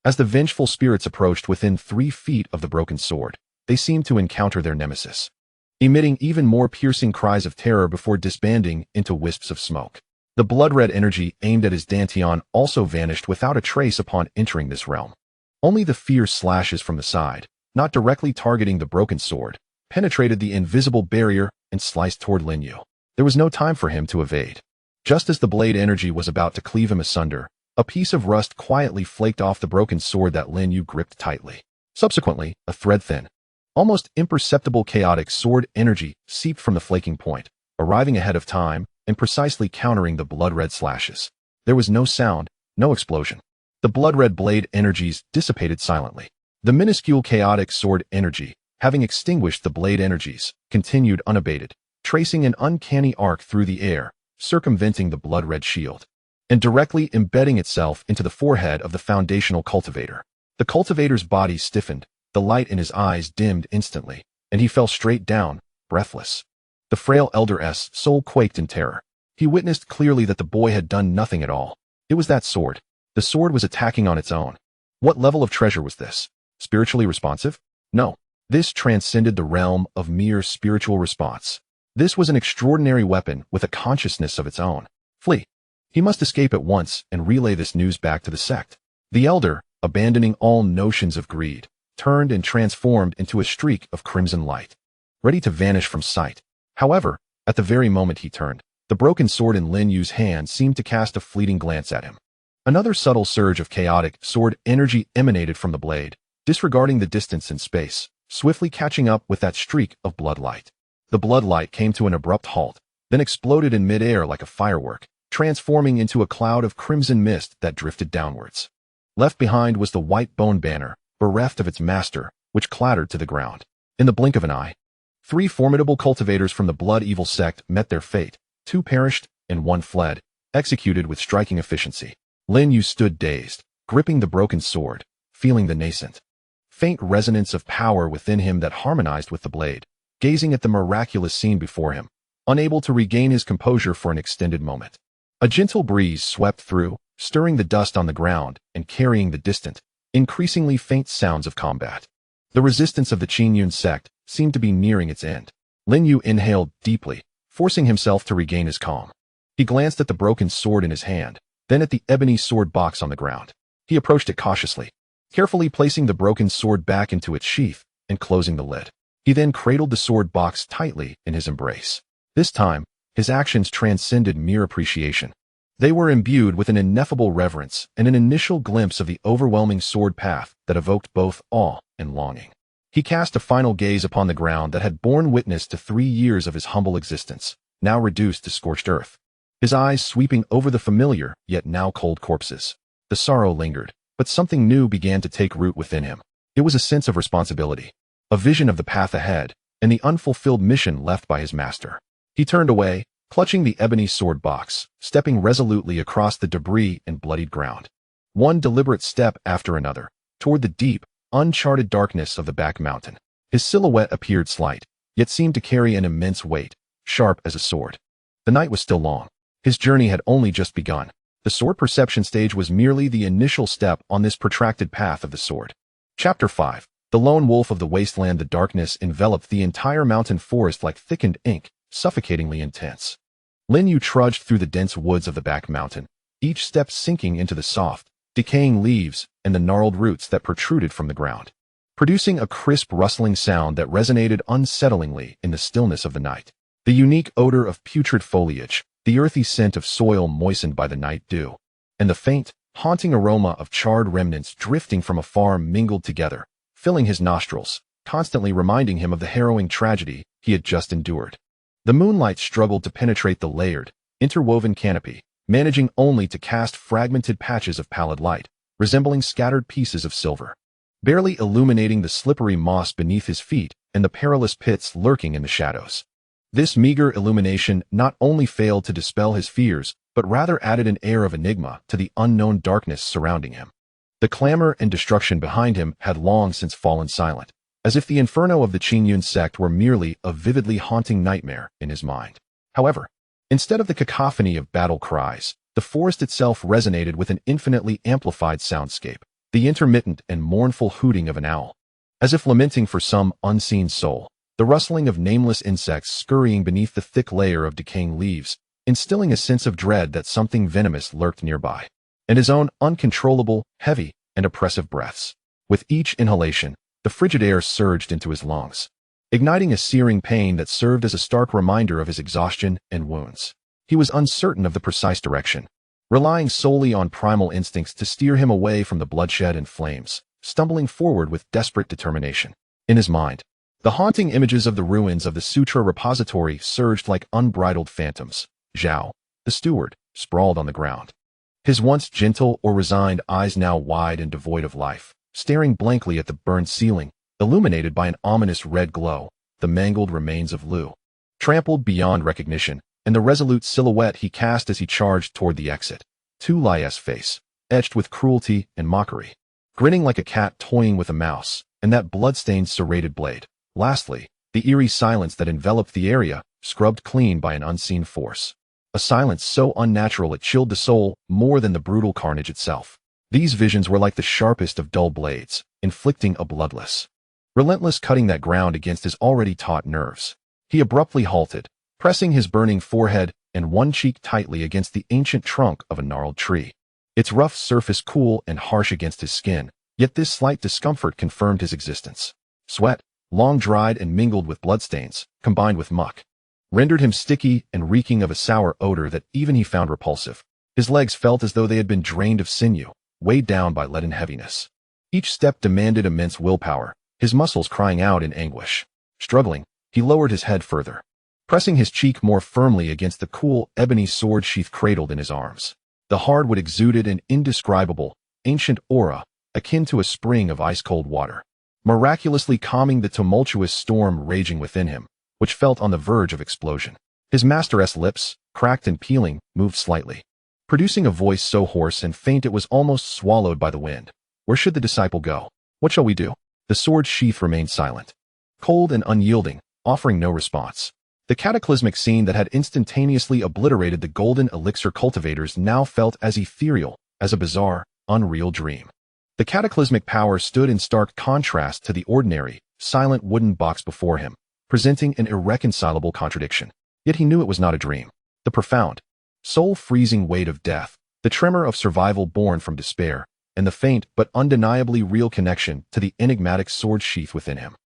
as the vengeful spirits approached within 3 feet of the broken sword, they seemed to encounter their nemesis, emitting even more piercing cries of terror before disbanding into wisps of smoke. The blood-red energy aimed at his dantian also vanished without a trace upon entering this realm. Only the fierce slashes from the side, not directly targeting the broken sword, penetrated the invisible barrier and sliced toward Lin Yu. There was no time for him to evade. Just as the blade energy was about to cleave him asunder, a piece of rust quietly flaked off the broken sword that Lin Yu gripped tightly. Subsequently, a thread-thin, almost imperceptible chaotic sword energy seeped from the flaking point, arriving ahead of time and precisely countering the blood-red slashes. There was no sound, no explosion. The blood-red blade energies dissipated silently. The minuscule chaotic sword energy, having extinguished the blade energies, continued unabated, tracing an uncanny arc through the air, circumventing the blood-red shield, and directly embedding itself into the forehead of the foundational cultivator. The cultivator's body stiffened, the light in his eyes dimmed instantly, and he fell straight down, breathless. The frail elder's soul quaked in terror. He witnessed clearly that the boy had done nothing at all. It was that sword. The sword was attacking on its own. What level of treasure was this? Spiritually responsive? No. This transcended the realm of mere spiritual response. This was an extraordinary weapon with a consciousness of its own. Flee. He must escape at once and relay this news back to the sect. The elder, abandoning all notions of greed, turned and transformed into a streak of crimson light, ready to vanish from sight. However, at the very moment he turned, the broken sword in Lin Yu's hand seemed to cast a fleeting glance at him. Another subtle surge of chaotic sword energy emanated from the blade, disregarding the distance and space, swiftly catching up with that streak of bloodlight. The bloodlight came to an abrupt halt, then exploded in midair like a firework, transforming into a cloud of crimson mist that drifted downwards. Left behind was the white bone banner, bereft of its master, which clattered to the ground. In the blink of an eye, 3 formidable cultivators from the Blood Evil sect met their fate. 2 perished, and 1 fled, executed with striking efficiency. Lin Yu stood dazed, gripping the broken sword, feeling the nascent, faint resonance of power within him that harmonized with the blade, gazing at the miraculous scene before him, unable to regain his composure for an extended moment. A gentle breeze swept through, stirring the dust on the ground and carrying the distant, increasingly faint sounds of combat. The resistance of the Qingyun Sect seemed to be nearing its end. Lin Yu inhaled deeply, forcing himself to regain his calm. He glanced at the broken sword in his hand, then at the ebony sword box on the ground. He approached it cautiously, carefully placing the broken sword back into its sheath and closing the lid. He then cradled the sword box tightly in his embrace. This time, his actions transcended mere appreciation. They were imbued with an ineffable reverence and an initial glimpse of the overwhelming sword path that evoked both awe and longing. He cast a final gaze upon the ground that had borne witness to 3 years of his humble existence, now reduced to scorched earth. His eyes sweeping over the familiar, yet now cold corpses. The sorrow lingered, but something new began to take root within him. It was a sense of responsibility, a vision of the path ahead, and the unfulfilled mission left by his master. He turned away, clutching the ebony sword box, stepping resolutely across the debris and bloodied ground. One deliberate step after another, toward the deep, uncharted darkness of the back mountain. His silhouette appeared slight, yet seemed to carry an immense weight, sharp as a sword. The night was still long. His journey had only just begun. The sword perception stage was merely the initial step on this protracted path of the sword. Chapter 5. The Lone Wolf of the Wasteland. The darkness enveloped the entire mountain forest like thickened ink, suffocatingly intense. Lin Yu trudged through the dense woods of the back mountain, each step sinking into the soft, decaying leaves and the gnarled roots that protruded from the ground, producing a crisp rustling sound that resonated unsettlingly in the stillness of the night. The unique odor of putrid foliage, the earthy scent of soil moistened by the night dew, and the faint, haunting aroma of charred remnants drifting from afar mingled together, filling his nostrils, constantly reminding him of the harrowing tragedy he had just endured. The moonlight struggled to penetrate the layered, interwoven canopy, managing only to cast fragmented patches of pallid light, resembling scattered pieces of silver, barely illuminating the slippery moss beneath his feet and the perilous pits lurking in the shadows. This meager illumination not only failed to dispel his fears, but rather added an air of enigma to the unknown darkness surrounding him. The clamor and destruction behind him had long since fallen silent, as if the inferno of the Qingyun Sect were merely a vividly haunting nightmare in his mind. However, instead of the cacophony of battle cries, the forest itself resonated with an infinitely amplified soundscape, the intermittent and mournful hooting of an owl, as if lamenting for some unseen soul, the rustling of nameless insects scurrying beneath the thick layer of decaying leaves, instilling a sense of dread that something venomous lurked nearby, and his own uncontrollable, heavy, and oppressive breaths. With each inhalation, the frigid air surged into his lungs, igniting a searing pain that served as a stark reminder of his exhaustion and wounds. He was uncertain of the precise direction, relying solely on primal instincts to steer him away from the bloodshed and flames, stumbling forward with desperate determination. In his mind, the haunting images of the ruins of the Sutra repository surged like unbridled phantoms. Zhao, the steward, sprawled on the ground, his once gentle or resigned eyes now wide and devoid of life, staring blankly at the burned ceiling, illuminated by an ominous red glow, the mangled remains of Lu, trampled beyond recognition, and the resolute silhouette he cast as he charged toward the exit. Tu Lie's face, etched with cruelty and mockery, grinning like a cat toying with a mouse, and that blood-stained serrated blade. Lastly, the eerie silence that enveloped the area, scrubbed clean by an unseen force. A silence so unnatural it chilled the soul more than the brutal carnage itself. These visions were like the sharpest of dull blades, inflicting a bloodless, relentless cutting that ground against his already taut nerves. He abruptly halted, pressing his burning forehead and one cheek tightly against the ancient trunk of a gnarled tree. Its rough surface cool and harsh against his skin, yet this slight discomfort confirmed his existence. Sweat, long dried and mingled with bloodstains, combined with muck, rendered him sticky and reeking of a sour odor that even he found repulsive. His legs felt as though they had been drained of sinew, weighed down by leaden heaviness. Each step demanded immense willpower, his muscles crying out in anguish. Struggling, he lowered his head further, pressing his cheek more firmly against the cool, ebony sword sheath cradled in his arms. The hardwood exuded an indescribable, ancient aura, akin to a spring of ice-cold water, miraculously calming the tumultuous storm raging within him, which felt on the verge of explosion. His master's lips, cracked and peeling, moved slightly, producing a voice so hoarse and faint it was almost swallowed by the wind. Where should the disciple go? What shall we do? The sword sheath remained silent, cold and unyielding, offering no response. The cataclysmic scene that had instantaneously obliterated the golden elixir cultivators now felt as ethereal as a bizarre, unreal dream. The cataclysmic power stood in stark contrast to the ordinary, silent wooden box before him, presenting an irreconcilable contradiction. Yet he knew it was not a dream. The profound, soul-freezing weight of death, the tremor of survival born from despair, and the faint but undeniably real connection to the enigmatic sword sheath within him,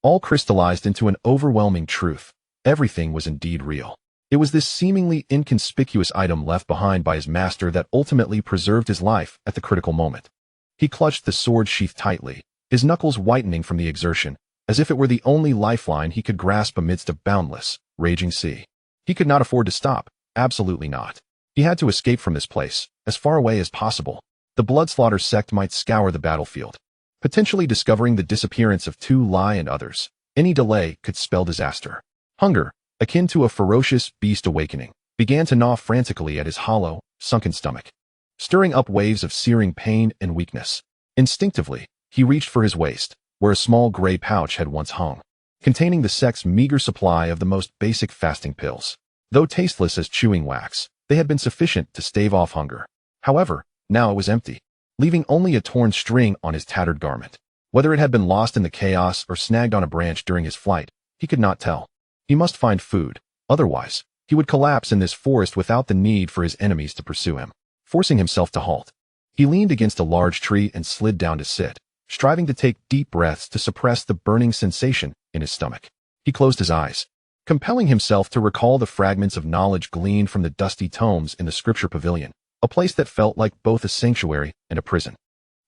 all crystallized into an overwhelming truth. Everything was indeed real. It was this seemingly inconspicuous item left behind by his master that ultimately preserved his life at the critical moment. He clutched the sword sheath tightly, his knuckles whitening from the exertion, as if it were the only lifeline he could grasp amidst a boundless, raging sea. He could not afford to stop, absolutely not. He had to escape from this place, as far away as possible. The Bloodslaughter sect might scour the battlefield, potentially discovering the disappearance of Tu Lai and others. Any delay could spell disaster. Hunger, akin to a ferocious beast awakening, began to gnaw frantically at his hollow, sunken stomach, stirring up waves of searing pain and weakness. Instinctively, he reached for his waist, where a small gray pouch had once hung, containing the sect's meager supply of the most basic fasting pills. Though tasteless as chewing wax, they had been sufficient to stave off hunger. However, now it was empty, leaving only a torn string on his tattered garment. Whether it had been lost in the chaos or snagged on a branch during his flight, he could not tell. He must find food, otherwise, he would collapse in this forest without the need for his enemies to pursue him. Forcing himself to halt, he leaned against a large tree and slid down to sit, striving to take deep breaths to suppress the burning sensation in his stomach. He closed his eyes, compelling himself to recall the fragments of knowledge gleaned from the dusty tomes in the scripture pavilion, a place that felt like both a sanctuary and a prison.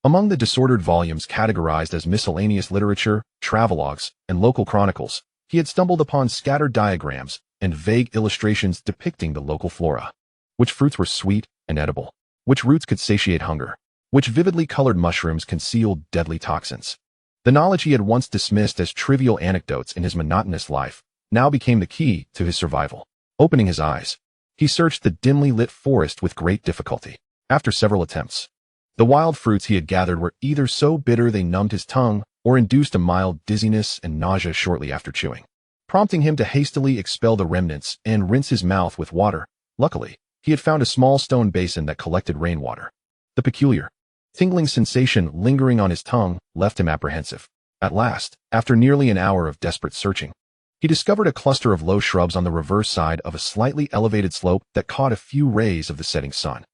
Among the disordered volumes categorized as miscellaneous literature, travelogues, and local chronicles, he had stumbled upon scattered diagrams and vague illustrations depicting the local flora. Which fruits were sweet and edible? Which roots could satiate hunger? Which vividly colored mushrooms concealed deadly toxins? The knowledge he had once dismissed as trivial anecdotes in his monotonous life now became the key to his survival. Opening his eyes, he searched the dimly lit forest with great difficulty. After several attempts, the wild fruits he had gathered were either so bitter they numbed his tongue or induced a mild dizziness and nausea shortly after chewing, prompting him to hastily expel the remnants and rinse his mouth with water. Luckily, he had found a small stone basin that collected rainwater. The peculiar, tingling sensation lingering on his tongue left him apprehensive. At last, after nearly an hour of desperate searching, he discovered a cluster of low shrubs on the reverse side of a slightly elevated slope that caught a few rays of the setting sun.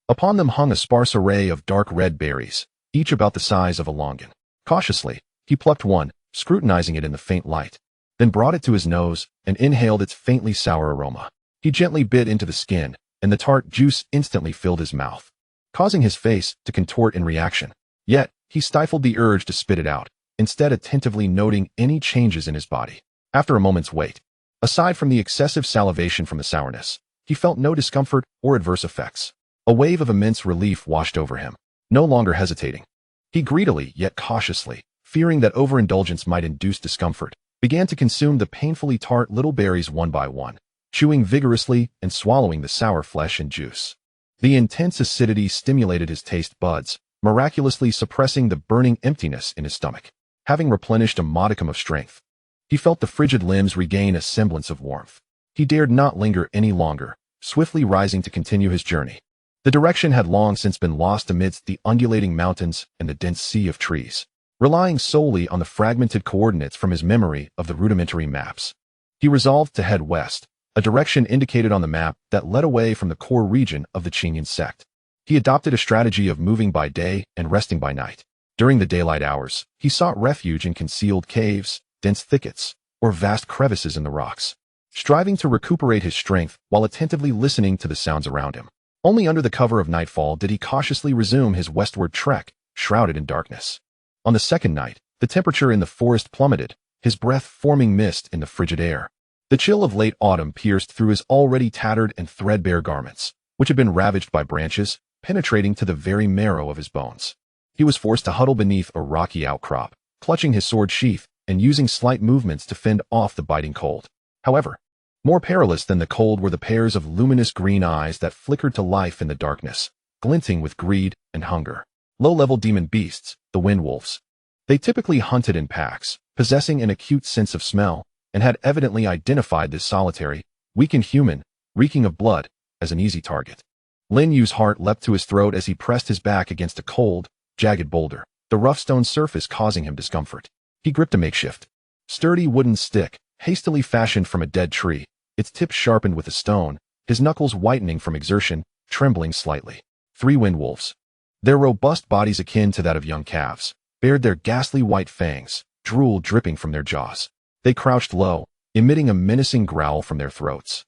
Upon them hung a sparse array of dark red berries, each about the size of a longan. Cautiously, he plucked one, scrutinizing it in the faint light, then brought it to his nose and inhaled its faintly sour aroma. He gently bit into the skin, and the tart juice instantly filled his mouth, causing his face to contort in reaction. Yet, he stifled the urge to spit it out, instead attentively noting any changes in his body. After a moment's wait, aside from the excessive salivation from the sourness, he felt no discomfort or adverse effects. A wave of immense relief washed over him. No longer hesitating, he greedily yet cautiously, fearing that overindulgence might induce discomfort, began to consume the painfully tart little berries one by one, chewing vigorously and swallowing the sour flesh and juice. The intense acidity stimulated his taste buds, miraculously suppressing the burning emptiness in his stomach. Having replenished a modicum of strength, he felt the frigid limbs regain a semblance of warmth. He dared not linger any longer, swiftly rising to continue his journey. The direction had long since been lost amidst the undulating mountains and the dense sea of trees. Relying solely on the fragmented coordinates from his memory of the rudimentary maps, he resolved to head west, a direction indicated on the map that led away from the core region of the Qingyun Sect. He adopted a strategy of moving by day and resting by night. During the daylight hours, he sought refuge in concealed caves, dense thickets, or vast crevices in the rocks, striving to recuperate his strength while attentively listening to the sounds around him. Only under the cover of nightfall did he cautiously resume his westward trek, shrouded in darkness. On the second night, the temperature in the forest plummeted, his breath forming mist in the frigid air. The chill of late autumn pierced through his already tattered and threadbare garments, which had been ravaged by branches, penetrating to the very marrow of his bones. He was forced to huddle beneath a rocky outcrop, clutching his sword sheath and using slight movements to fend off the biting cold. However, more perilous than the cold were the pairs of luminous green eyes that flickered to life in the darkness, glinting with greed and hunger. Low-level demon beasts, the wind wolves. They typically hunted in packs, possessing an acute sense of smell, and had evidently identified this solitary, weakened human, reeking of blood, as an easy target. Lin Yu's heart leapt to his throat as he pressed his back against a cold, jagged boulder, the rough stone surface causing him discomfort. He gripped a makeshift, sturdy wooden stick, hastily fashioned from a dead tree, its tip sharpened with a stone, his knuckles whitening from exertion, trembling slightly. 3 wind wolves. Their robust bodies akin to that of young calves, bared their ghastly white fangs, drool dripping from their jaws. They crouched low, emitting a menacing growl from their throats.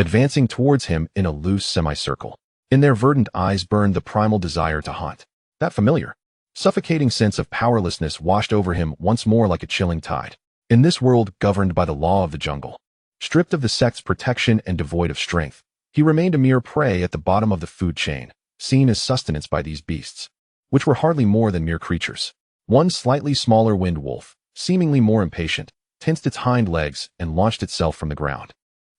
advancing towards him in a loose semicircle. In their verdant eyes burned the primal desire to hunt. That familiar, suffocating sense of powerlessness washed over him once more like a chilling tide. In this world governed by the law of the jungle, stripped of the sect's protection and devoid of strength, he remained a mere prey at the bottom of the food chain, seen as sustenance by these beasts, which were hardly more than mere creatures. One slightly smaller wind wolf, seemingly more impatient, tensed its hind legs and launched itself from the ground,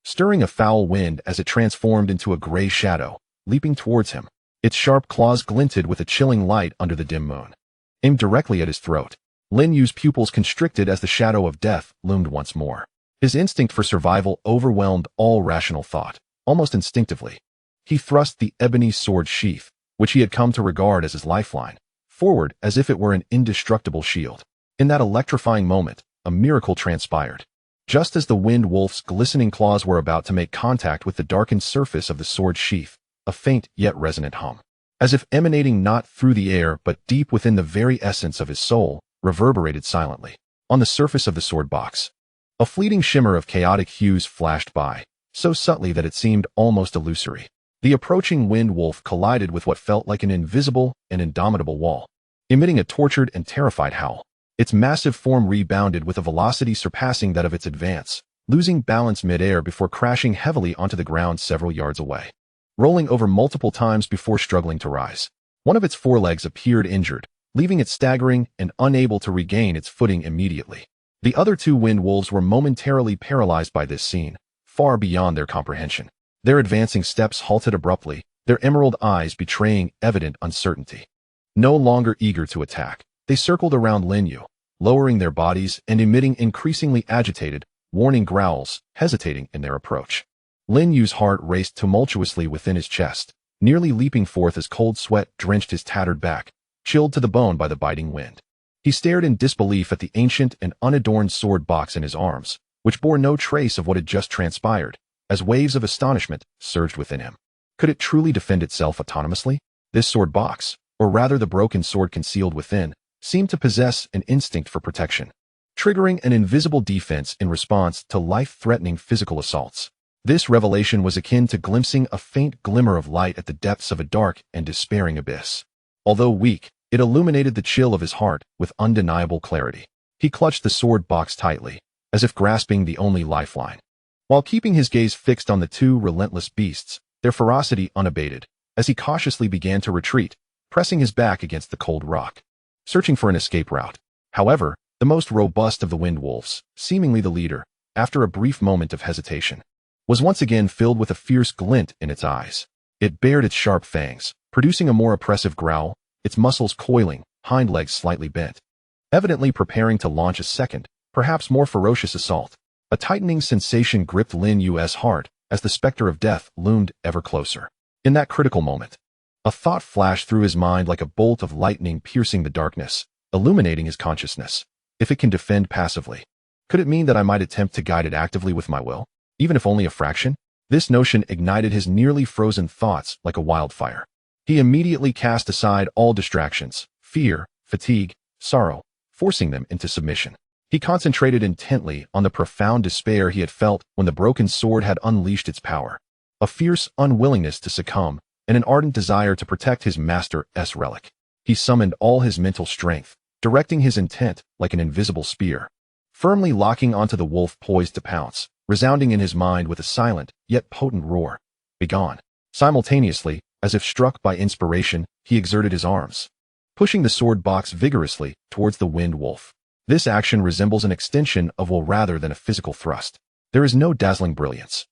stirring a foul wind as it transformed into a gray shadow, leaping towards him. Its sharp claws glinted with a chilling light under the dim moon. Aimed directly at his throat, Lin Yu's pupils constricted as the shadow of death loomed once more. His instinct for survival overwhelmed all rational thought. Almost instinctively, he thrust the ebony sword sheath, which he had come to regard as his lifeline, forward as if it were an indestructible shield. In that electrifying moment, a miracle transpired. Just as the wind wolf's glistening claws were about to make contact with the darkened surface of the sword sheath, a faint yet resonant hum, as if emanating not through the air but deep within the very essence of his soul, reverberated silently on the surface of the sword box. A fleeting shimmer of chaotic hues flashed by, so subtly that it seemed almost illusory. The approaching wind wolf collided with what felt like an invisible and indomitable wall, emitting a tortured and terrified howl. Its massive form rebounded with a velocity surpassing that of its advance, losing balance mid-air before crashing heavily onto the ground several yards away, rolling over multiple times before struggling to rise. One of its forelegs appeared injured, leaving it staggering and unable to regain its footing immediately. The other two wind wolves were momentarily paralyzed by this scene, far beyond their comprehension. Their advancing steps halted abruptly, their emerald eyes betraying evident uncertainty. No longer eager to attack, they circled around Lin Yu, lowering their bodies and emitting increasingly agitated, warning growls, hesitating in their approach. Lin Yu's heart raced tumultuously within his chest, nearly leaping forth as cold sweat drenched his tattered back, chilled to the bone by the biting wind. He stared in disbelief at the ancient and unadorned sword box in his arms, which bore no trace of what had just transpired, as waves of astonishment surged within him. Could it truly defend itself autonomously? This sword box, or rather the broken sword concealed within, seemed to possess an instinct for protection, triggering an invisible defense in response to life-threatening physical assaults. This revelation was akin to glimpsing a faint glimmer of light at the depths of a dark and despairing abyss. Although weak, it illuminated the chill of his heart with undeniable clarity. He clutched the sword box tightly, as if grasping the only lifeline, while keeping his gaze fixed on the two relentless beasts, their ferocity unabated, as he cautiously began to retreat, pressing his back against the cold rock, searching for an escape route. However, the most robust of the wind wolves, seemingly the leader, after a brief moment of hesitation, was once again filled with a fierce glint in its eyes. It bared its sharp fangs, producing a more oppressive growl, its muscles coiling, hind legs slightly bent, evidently preparing to launch a second, perhaps more ferocious assault. A tightening sensation gripped Lin Yu's heart as the specter of death loomed ever closer. In that critical moment, a thought flashed through his mind like a bolt of lightning piercing the darkness, illuminating his consciousness. If it can defend passively, could it mean that I might attempt to guide it actively with my will, even if only a fraction? This notion ignited his nearly frozen thoughts like a wildfire. He immediately cast aside all distractions, fear, fatigue, sorrow, forcing them into submission. He concentrated intently on the profound despair he had felt when the broken sword had unleashed its power, a fierce unwillingness to succumb, and an ardent desire to protect his master's relic. He summoned all his mental strength, directing his intent like an invisible spear, firmly locking onto the wolf poised to pounce, resounding in his mind with a silent yet potent roar. Begone. Simultaneously, as if struck by inspiration, he exerted his arms, pushing the sword box vigorously towards the wind wolf. This action resembles an extension of will rather than a physical thrust. There is no dazzling brilliance,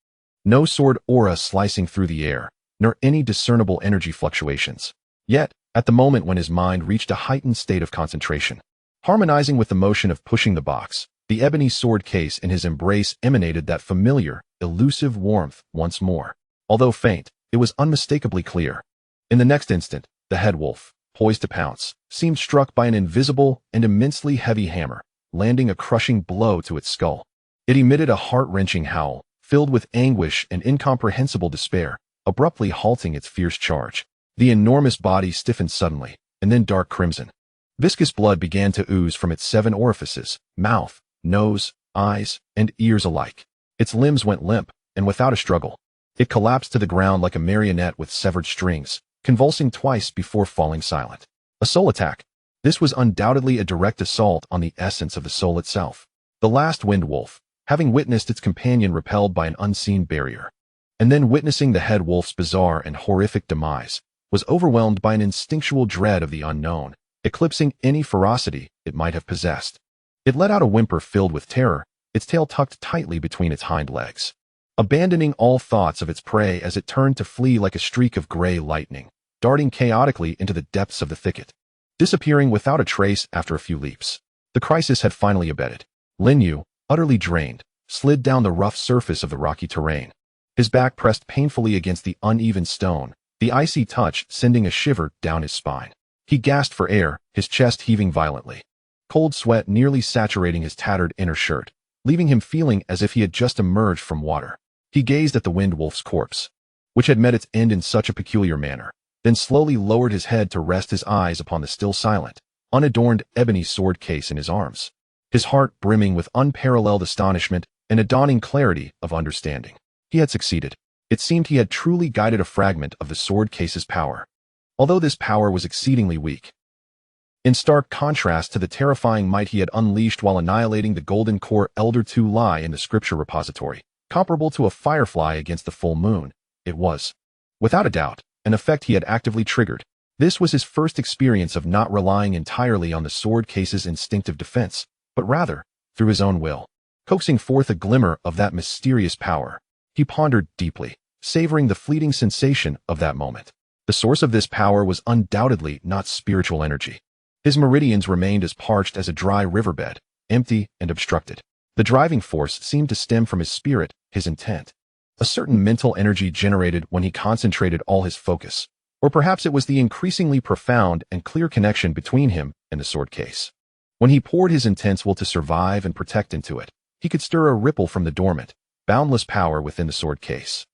no sword aura slicing through the air, nor any discernible energy fluctuations. Yet, at the moment when his mind reached a heightened state of concentration, harmonizing with the motion of pushing the box, the ebony sword case in his embrace emanated that familiar, elusive warmth once more. Although faint, it was unmistakably clear. In the next instant, the head wolf, poised to pounce, seemed struck by an invisible and immensely heavy hammer, landing a crushing blow to its skull. It emitted a heart-wrenching howl, filled with anguish and incomprehensible despair, abruptly halting its fierce charge. The enormous body stiffened suddenly, and then dark crimson. Viscous blood began to ooze from its 7 orifices, mouth, nose, eyes, and ears alike. Its limbs went limp, and without a struggle, It collapsed to the ground like a marionette with severed strings, convulsing twice before falling silent. A soul attack. This was undoubtedly a direct assault on the essence of the soul itself. The last wind wolf, having witnessed its companion repelled by an unseen barrier, and then witnessing the head wolf's bizarre and horrific demise, was overwhelmed by an instinctual dread of the unknown, eclipsing any ferocity it might have possessed. It let out a whimper filled with terror, its tail tucked tightly between its hind legs, abandoning all thoughts of its prey as it turned to flee like a streak of gray lightning, darting chaotically into the depths of the thicket, disappearing without a trace after a few leaps. The crisis had finally abated. Lin Yu, utterly drained, slid down the rough surface of the rocky terrain. His back pressed painfully against the uneven stone, the icy touch sending a shiver down his spine. He gasped for air, his chest heaving violently, cold sweat nearly saturating his tattered inner shirt, leaving him feeling as if he had just emerged from water. He gazed at the wind wolf's corpse, which had met its end in such a peculiar manner, then slowly lowered his head to rest his eyes upon the still silent, unadorned ebony sword case in his arms, his heart brimming with unparalleled astonishment and a dawning clarity of understanding. He had succeeded. It seemed he had truly guided a fragment of the sword case's power, although this power was exceedingly weak, in stark contrast to the terrifying might he had unleashed while annihilating the golden core Elder 2 lie in the scripture repository. Comparable to a firefly against the full moon, it was, without a doubt, an effect he had actively triggered. This was his first experience of not relying entirely on the sword case's instinctive defense, but rather, through his own will, coaxing forth a glimmer of that mysterious power. He pondered deeply, savoring the fleeting sensation of that moment. The source of this power was undoubtedly not spiritual energy. His meridians remained as parched as a dry riverbed, empty and obstructed. The driving force seemed to stem from his spirit, his intent. A certain mental energy generated when he concentrated all his focus, or perhaps it was the increasingly profound and clear connection between him and the sword case. When he poured his intense will to survive and protect into it, he could stir a ripple from the dormant, boundless power within the sword case,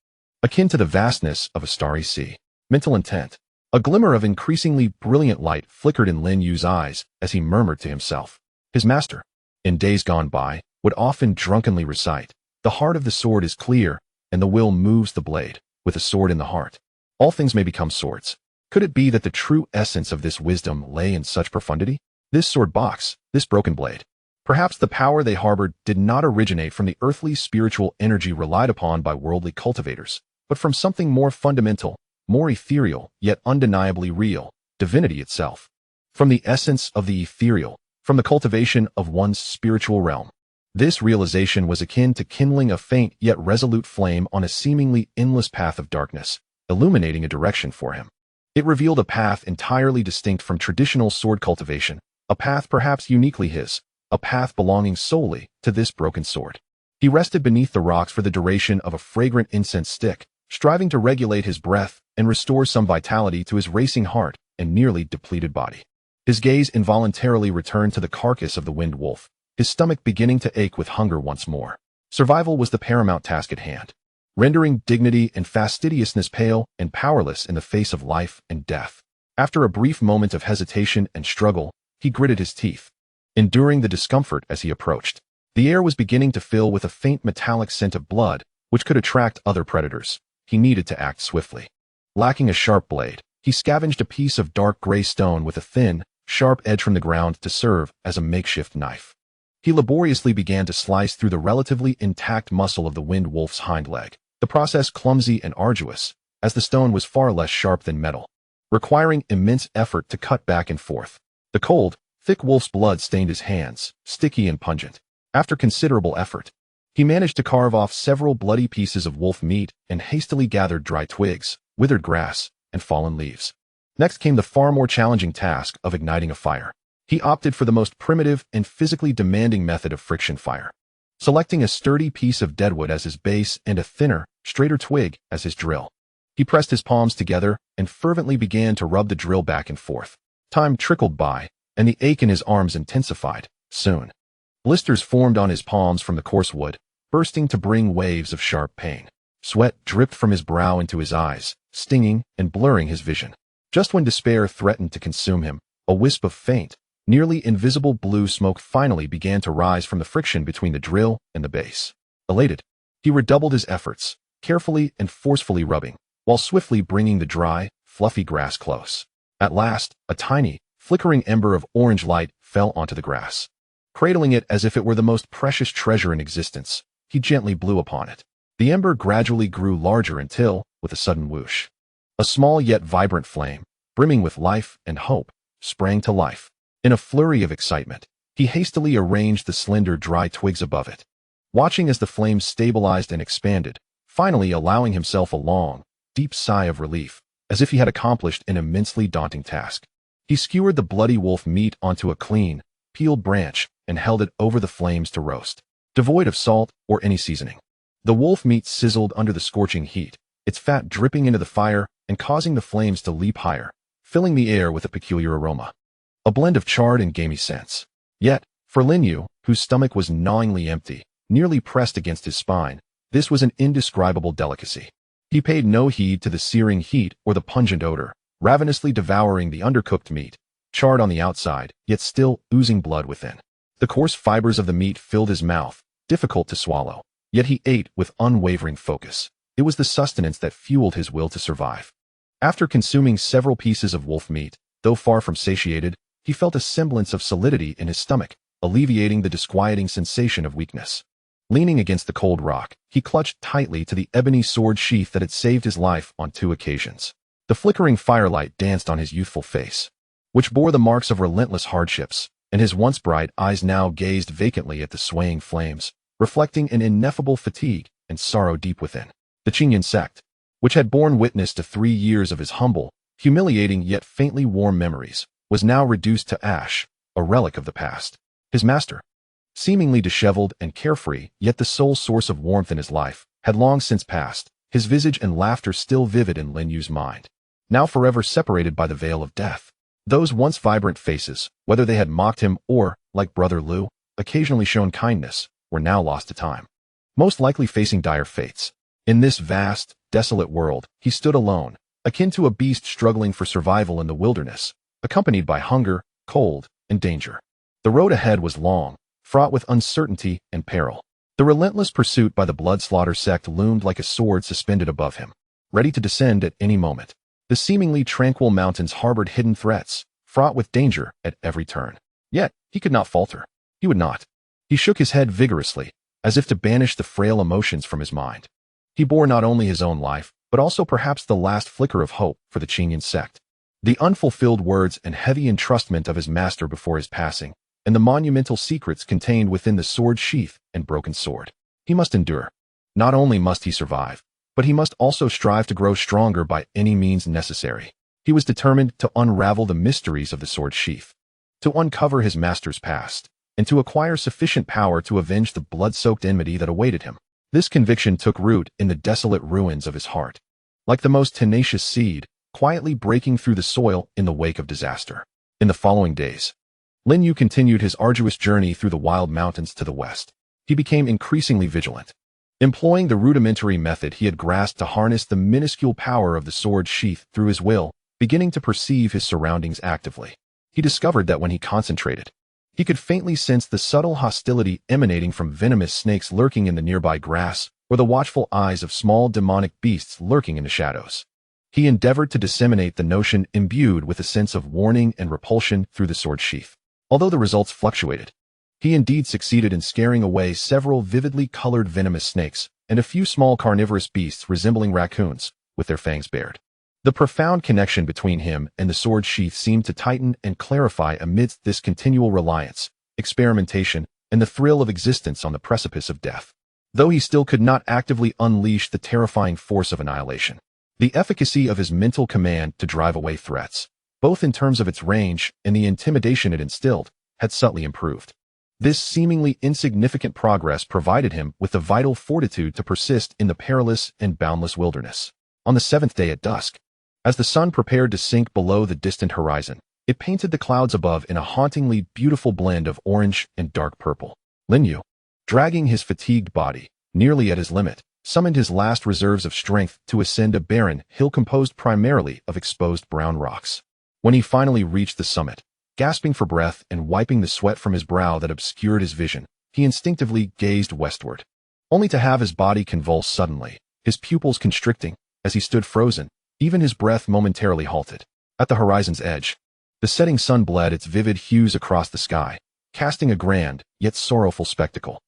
akin to the vastness of a starry sea. Mental intent. A glimmer of increasingly brilliant light flickered in Lin Yu's eyes as he murmured to himself. His master, in days gone by, would often drunkenly recite, "The heart of the sword is clear, and the will moves the blade. With a sword in the heart, all things may become swords." Could it be that the true essence of this wisdom lay in such profundity? This sword box, this broken blade. Perhaps the power they harbored did not originate from the earthly spiritual energy relied upon by worldly cultivators, but from something more fundamental, more ethereal, yet undeniably real, divinity itself. From the essence of the ethereal, from the cultivation of one's spiritual realm. This realization was akin to kindling a faint yet resolute flame on a seemingly endless path of darkness, illuminating a direction for him. It revealed a path entirely distinct from traditional sword cultivation, a path perhaps uniquely his, a path belonging solely to this broken sword. He rested beneath the rocks for the duration of a fragrant incense stick, striving to regulate his breath and restore some vitality to his racing heart and nearly depleted body. His gaze involuntarily returned to the carcass of the wind wolf, his stomach beginning to ache with hunger once more. Survival was the paramount task at hand, rendering dignity and fastidiousness pale and powerless in the face of life and death. After a brief moment of hesitation and struggle, he gritted his teeth, enduring the discomfort as he approached. The air was beginning to fill with a faint metallic scent of blood, which could attract other predators. He needed to act swiftly. Lacking a sharp blade, he scavenged a piece of dark gray stone with a thin, sharp edge from the ground to serve as a makeshift knife. He laboriously began to slice through the relatively intact muscle of the wind wolf's hind leg, the process clumsy and arduous, as the stone was far less sharp than metal, requiring immense effort to cut back and forth. The cold, thick wolf's blood stained his hands, sticky and pungent. After considerable effort, he managed to carve off several bloody pieces of wolf meat and hastily gathered dry twigs, withered grass, and fallen leaves. Next came the far more challenging task of igniting a fire. He opted for the most primitive and physically demanding method of friction fire, selecting a sturdy piece of deadwood as his base and a thinner, straighter twig as his drill. He pressed his palms together and fervently began to rub the drill back and forth. Time trickled by, and the ache in his arms intensified. Soon, blisters formed on his palms from the coarse wood, bursting to bring waves of sharp pain. Sweat dripped from his brow into his eyes, stinging and blurring his vision. Just when despair threatened to consume him, a wisp of faint, nearly invisible blue smoke finally began to rise from the friction between the drill and the base. Elated, he redoubled his efforts, carefully and forcefully rubbing, while swiftly bringing the dry, fluffy grass close. At last, a tiny, flickering ember of orange light fell onto the grass. Cradling it as if it were the most precious treasure in existence, he gently blew upon it. The ember gradually grew larger until, with a sudden whoosh, a small yet vibrant flame, brimming with life and hope, sprang to life. In a flurry of excitement, he hastily arranged the slender dry twigs above it. Watching as the flames stabilized and expanded, finally allowing himself a long, deep sigh of relief, as if he had accomplished an immensely daunting task. He skewered the bloody wolf meat onto a clean, peeled branch and held it over the flames to roast, devoid of salt or any seasoning. The wolf meat sizzled under the scorching heat, its fat dripping into the fire and causing the flames to leap higher, filling the air with a peculiar aroma. A blend of charred and gamey scents. Yet, for Lin Yu, whose stomach was gnawingly empty, nearly pressed against his spine, this was an indescribable delicacy. He paid no heed to the searing heat or the pungent odor, ravenously devouring the undercooked meat, charred on the outside, yet still oozing blood within. The coarse fibers of the meat filled his mouth, difficult to swallow, yet he ate with unwavering focus. It was the sustenance that fueled his will to survive. After consuming several pieces of wolf meat, though far from satiated, he felt a semblance of solidity in his stomach, alleviating the disquieting sensation of weakness. Leaning against the cold rock, he clutched tightly to the ebony sword sheath that had saved his life on 2 occasions. The flickering firelight danced on his youthful face, which bore the marks of relentless hardships, and his once bright eyes now gazed vacantly at the swaying flames, reflecting an ineffable fatigue and sorrow deep within. The Qingyun Sect, which had borne witness to 3 years of his humble, humiliating yet faintly warm memories, was now reduced to ash, a relic of the past. His master, seemingly disheveled and carefree, yet the sole source of warmth in his life, had long since passed, his visage and laughter still vivid in Lin Yu's mind. Now forever separated by the veil of death. Those once vibrant faces, whether they had mocked him or, like brother Lu, occasionally shown kindness, were now lost to time. Most likely facing dire fates. In this vast, desolate world, he stood alone, akin to a beast struggling for survival in the wilderness, accompanied by hunger, cold, and danger. The road ahead was long, fraught with uncertainty and peril. The relentless pursuit by the blood-slaughter sect loomed like a sword suspended above him, ready to descend at any moment. The seemingly tranquil mountains harbored hidden threats, fraught with danger at every turn. Yet, he could not falter. He would not. He shook his head vigorously, as if to banish the frail emotions from his mind. He bore not only his own life, but also perhaps the last flicker of hope for the Qingyun Sect. The unfulfilled words and heavy entrustment of his master before his passing, and the monumental secrets contained within the sword sheath and broken sword. He must endure. Not only must he survive, but he must also strive to grow stronger by any means necessary. He was determined to unravel the mysteries of the sword sheath, to uncover his master's past, and to acquire sufficient power to avenge the blood-soaked enmity that awaited him. This conviction took root in the desolate ruins of his heart, like the most tenacious seed, quietly breaking through the soil in the wake of disaster. In the following days, Lin Yu continued his arduous journey through the wild mountains to the west. He became increasingly vigilant, employing the rudimentary method he had grasped to harness the minuscule power of the sword sheath through his will, beginning to perceive his surroundings actively. He discovered that when he concentrated, he could faintly sense the subtle hostility emanating from venomous snakes lurking in the nearby grass, or the watchful eyes of small demonic beasts lurking in the shadows. He endeavored to disseminate the notion imbued with a sense of warning and repulsion through the sword sheath. Although the results fluctuated, he indeed succeeded in scaring away several vividly colored venomous snakes and a few small carnivorous beasts resembling raccoons, with their fangs bared. The profound connection between him and the sword sheath seemed to tighten and clarify amidst this continual reliance, experimentation, and the thrill of existence on the precipice of death. Though he still could not actively unleash the terrifying force of annihilation, the efficacy of his mental command to drive away threats, both in terms of its range and the intimidation it instilled, had subtly improved. This seemingly insignificant progress provided him with the vital fortitude to persist in the perilous and boundless wilderness. On the 7th day at dusk, as the sun prepared to sink below the distant horizon, it painted the clouds above in a hauntingly beautiful blend of orange and dark purple. Lin Yu, dragging his fatigued body, nearly at his limit, summoned his last reserves of strength to ascend a barren hill composed primarily of exposed brown rocks. When he finally reached the summit, gasping for breath and wiping the sweat from his brow that obscured his vision, he instinctively gazed westward, only to have his body convulse suddenly, his pupils constricting. As he stood frozen, even his breath momentarily halted. At the horizon's edge, the setting sun bled its vivid hues across the sky, casting a grand, yet sorrowful spectacle.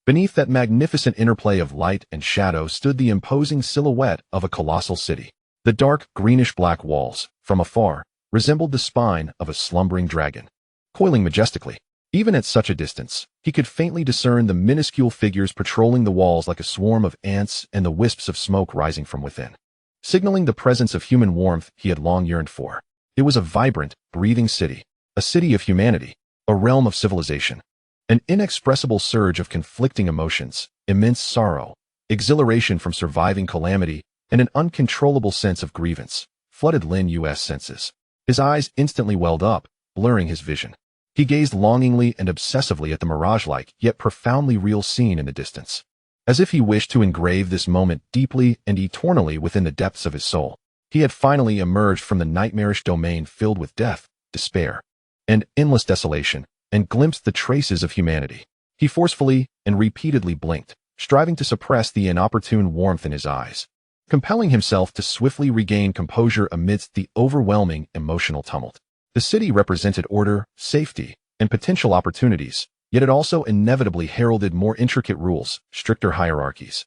Beneath that magnificent interplay of light and shadow stood the imposing silhouette of a colossal city. The dark, greenish-black walls, from afar, resembled the spine of a slumbering dragon, coiling majestically. Even at such a distance, he could faintly discern the minuscule figures patrolling the walls like a swarm of ants and the wisps of smoke rising from within, signaling the presence of human warmth he had long yearned for. It was a vibrant, breathing city, a city of humanity, a realm of civilization. An inexpressible surge of conflicting emotions, immense sorrow, exhilaration from surviving calamity, and an uncontrollable sense of grievance flooded Lin Yu's senses. His eyes instantly welled up, blurring his vision. He gazed longingly and obsessively at the mirage-like, yet profoundly real scene in the distance, as if he wished to engrave this moment deeply and eternally within the depths of his soul. He had finally emerged from the nightmarish domain filled with death, despair, and endless desolation, and glimpsed the traces of humanity. He forcefully and repeatedly blinked, striving to suppress the inopportune warmth in his eyes, compelling himself to swiftly regain composure amidst the overwhelming emotional tumult. The city represented order, safety, and potential opportunities, yet it also inevitably heralded more intricate rules, stricter hierarchies,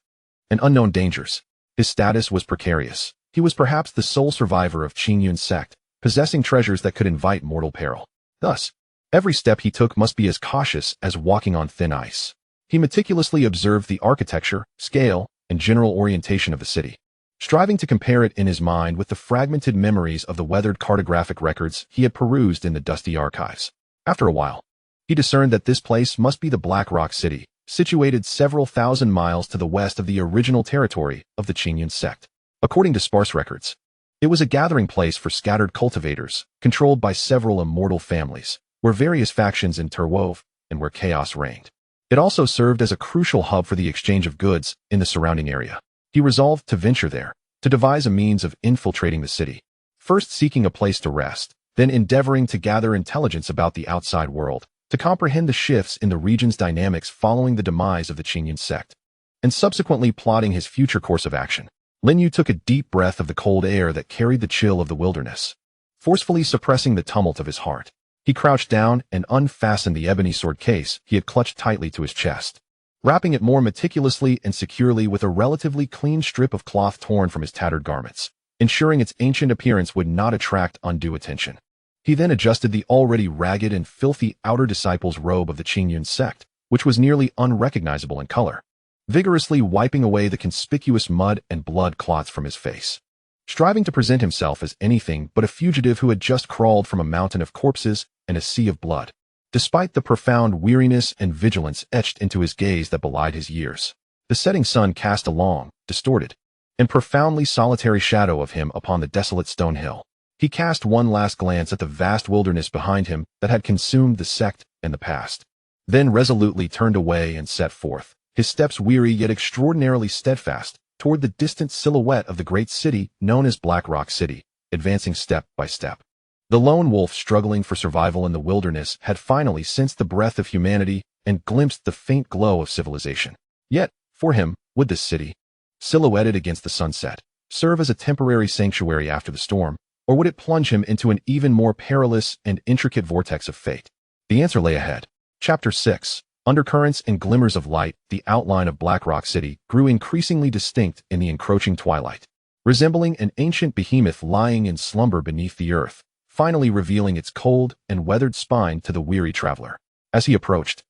and unknown dangers. His status was precarious. He was perhaps the sole survivor of Qingyun Sect, possessing treasures that could invite mortal peril. Thus, every step he took must be as cautious as walking on thin ice. He meticulously observed the architecture, scale, and general orientation of the city, striving to compare it in his mind with the fragmented memories of the weathered cartographic records he had perused in the dusty archives. After a while, he discerned that this place must be the Black Rock City, situated several thousand miles to the west of the original territory of the Qingyun Sect. According to sparse records, it was a gathering place for scattered cultivators, controlled by several immortal families, where various factions interwove and where chaos reigned. It also served as a crucial hub for the exchange of goods in the surrounding area. He resolved to venture there, to devise a means of infiltrating the city, first seeking a place to rest, then endeavoring to gather intelligence about the outside world, to comprehend the shifts in the region's dynamics following the demise of the Qingyun Sect, and subsequently plotting his future course of action. Lin Yu took a deep breath of the cold air that carried the chill of the wilderness, forcefully suppressing the tumult of his heart. He crouched down and unfastened the ebony sword case he had clutched tightly to his chest, wrapping it more meticulously and securely with a relatively clean strip of cloth torn from his tattered garments, ensuring its ancient appearance would not attract undue attention. He then adjusted the already ragged and filthy outer disciple's robe of the Qingyun Sect, which was nearly unrecognizable in color, vigorously wiping away the conspicuous mud and blood clots from his face, striving to present himself as anything but a fugitive who had just crawled from a mountain of corpses and a sea of blood. Despite the profound weariness and vigilance etched into his gaze that belied his years, the setting sun cast a long, distorted, and profoundly solitary shadow of him upon the desolate stone hill. He cast one last glance at the vast wilderness behind him that had consumed the sect and the past, then resolutely turned away and set forth, his steps weary yet extraordinarily steadfast, toward the distant silhouette of the great city known as Black Rock City, advancing step by step. The lone wolf struggling for survival in the wilderness had finally sensed the breath of humanity and glimpsed the faint glow of civilization. Yet, for him, would this city, silhouetted against the sunset, serve as a temporary sanctuary after the storm, or would it plunge him into an even more perilous and intricate vortex of fate? The answer lay ahead. Chapter 6. Undercurrents and glimmers of light. The outline of Black Rock City grew increasingly distinct in the encroaching twilight, resembling an ancient behemoth lying in slumber beneath the earth, finally revealing its cold and weathered spine to the weary traveler. As he approached,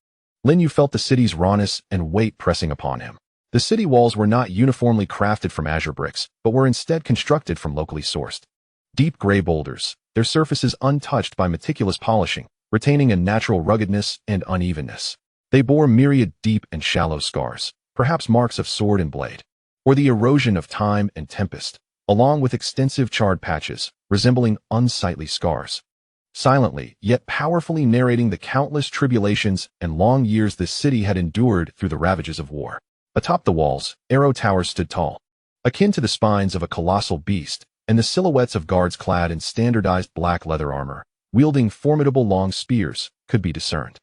Lin Yu felt the city's rawness and weight pressing upon him. The city walls were not uniformly crafted from azure bricks, but were instead constructed from locally sourced deep gray boulders, their surfaces untouched by meticulous polishing, retaining a natural ruggedness and unevenness. They bore myriad deep and shallow scars, perhaps marks of sword and blade, or the erosion of time and tempest, along with extensive charred patches, resembling unsightly scars, silently yet powerfully narrating the countless tribulations and long years this city had endured through the ravages of war. Atop the walls, arrow towers stood tall, akin to the spines of a colossal beast, and the silhouettes of guards clad in standardized black leather armor, wielding formidable long spears, could be discerned.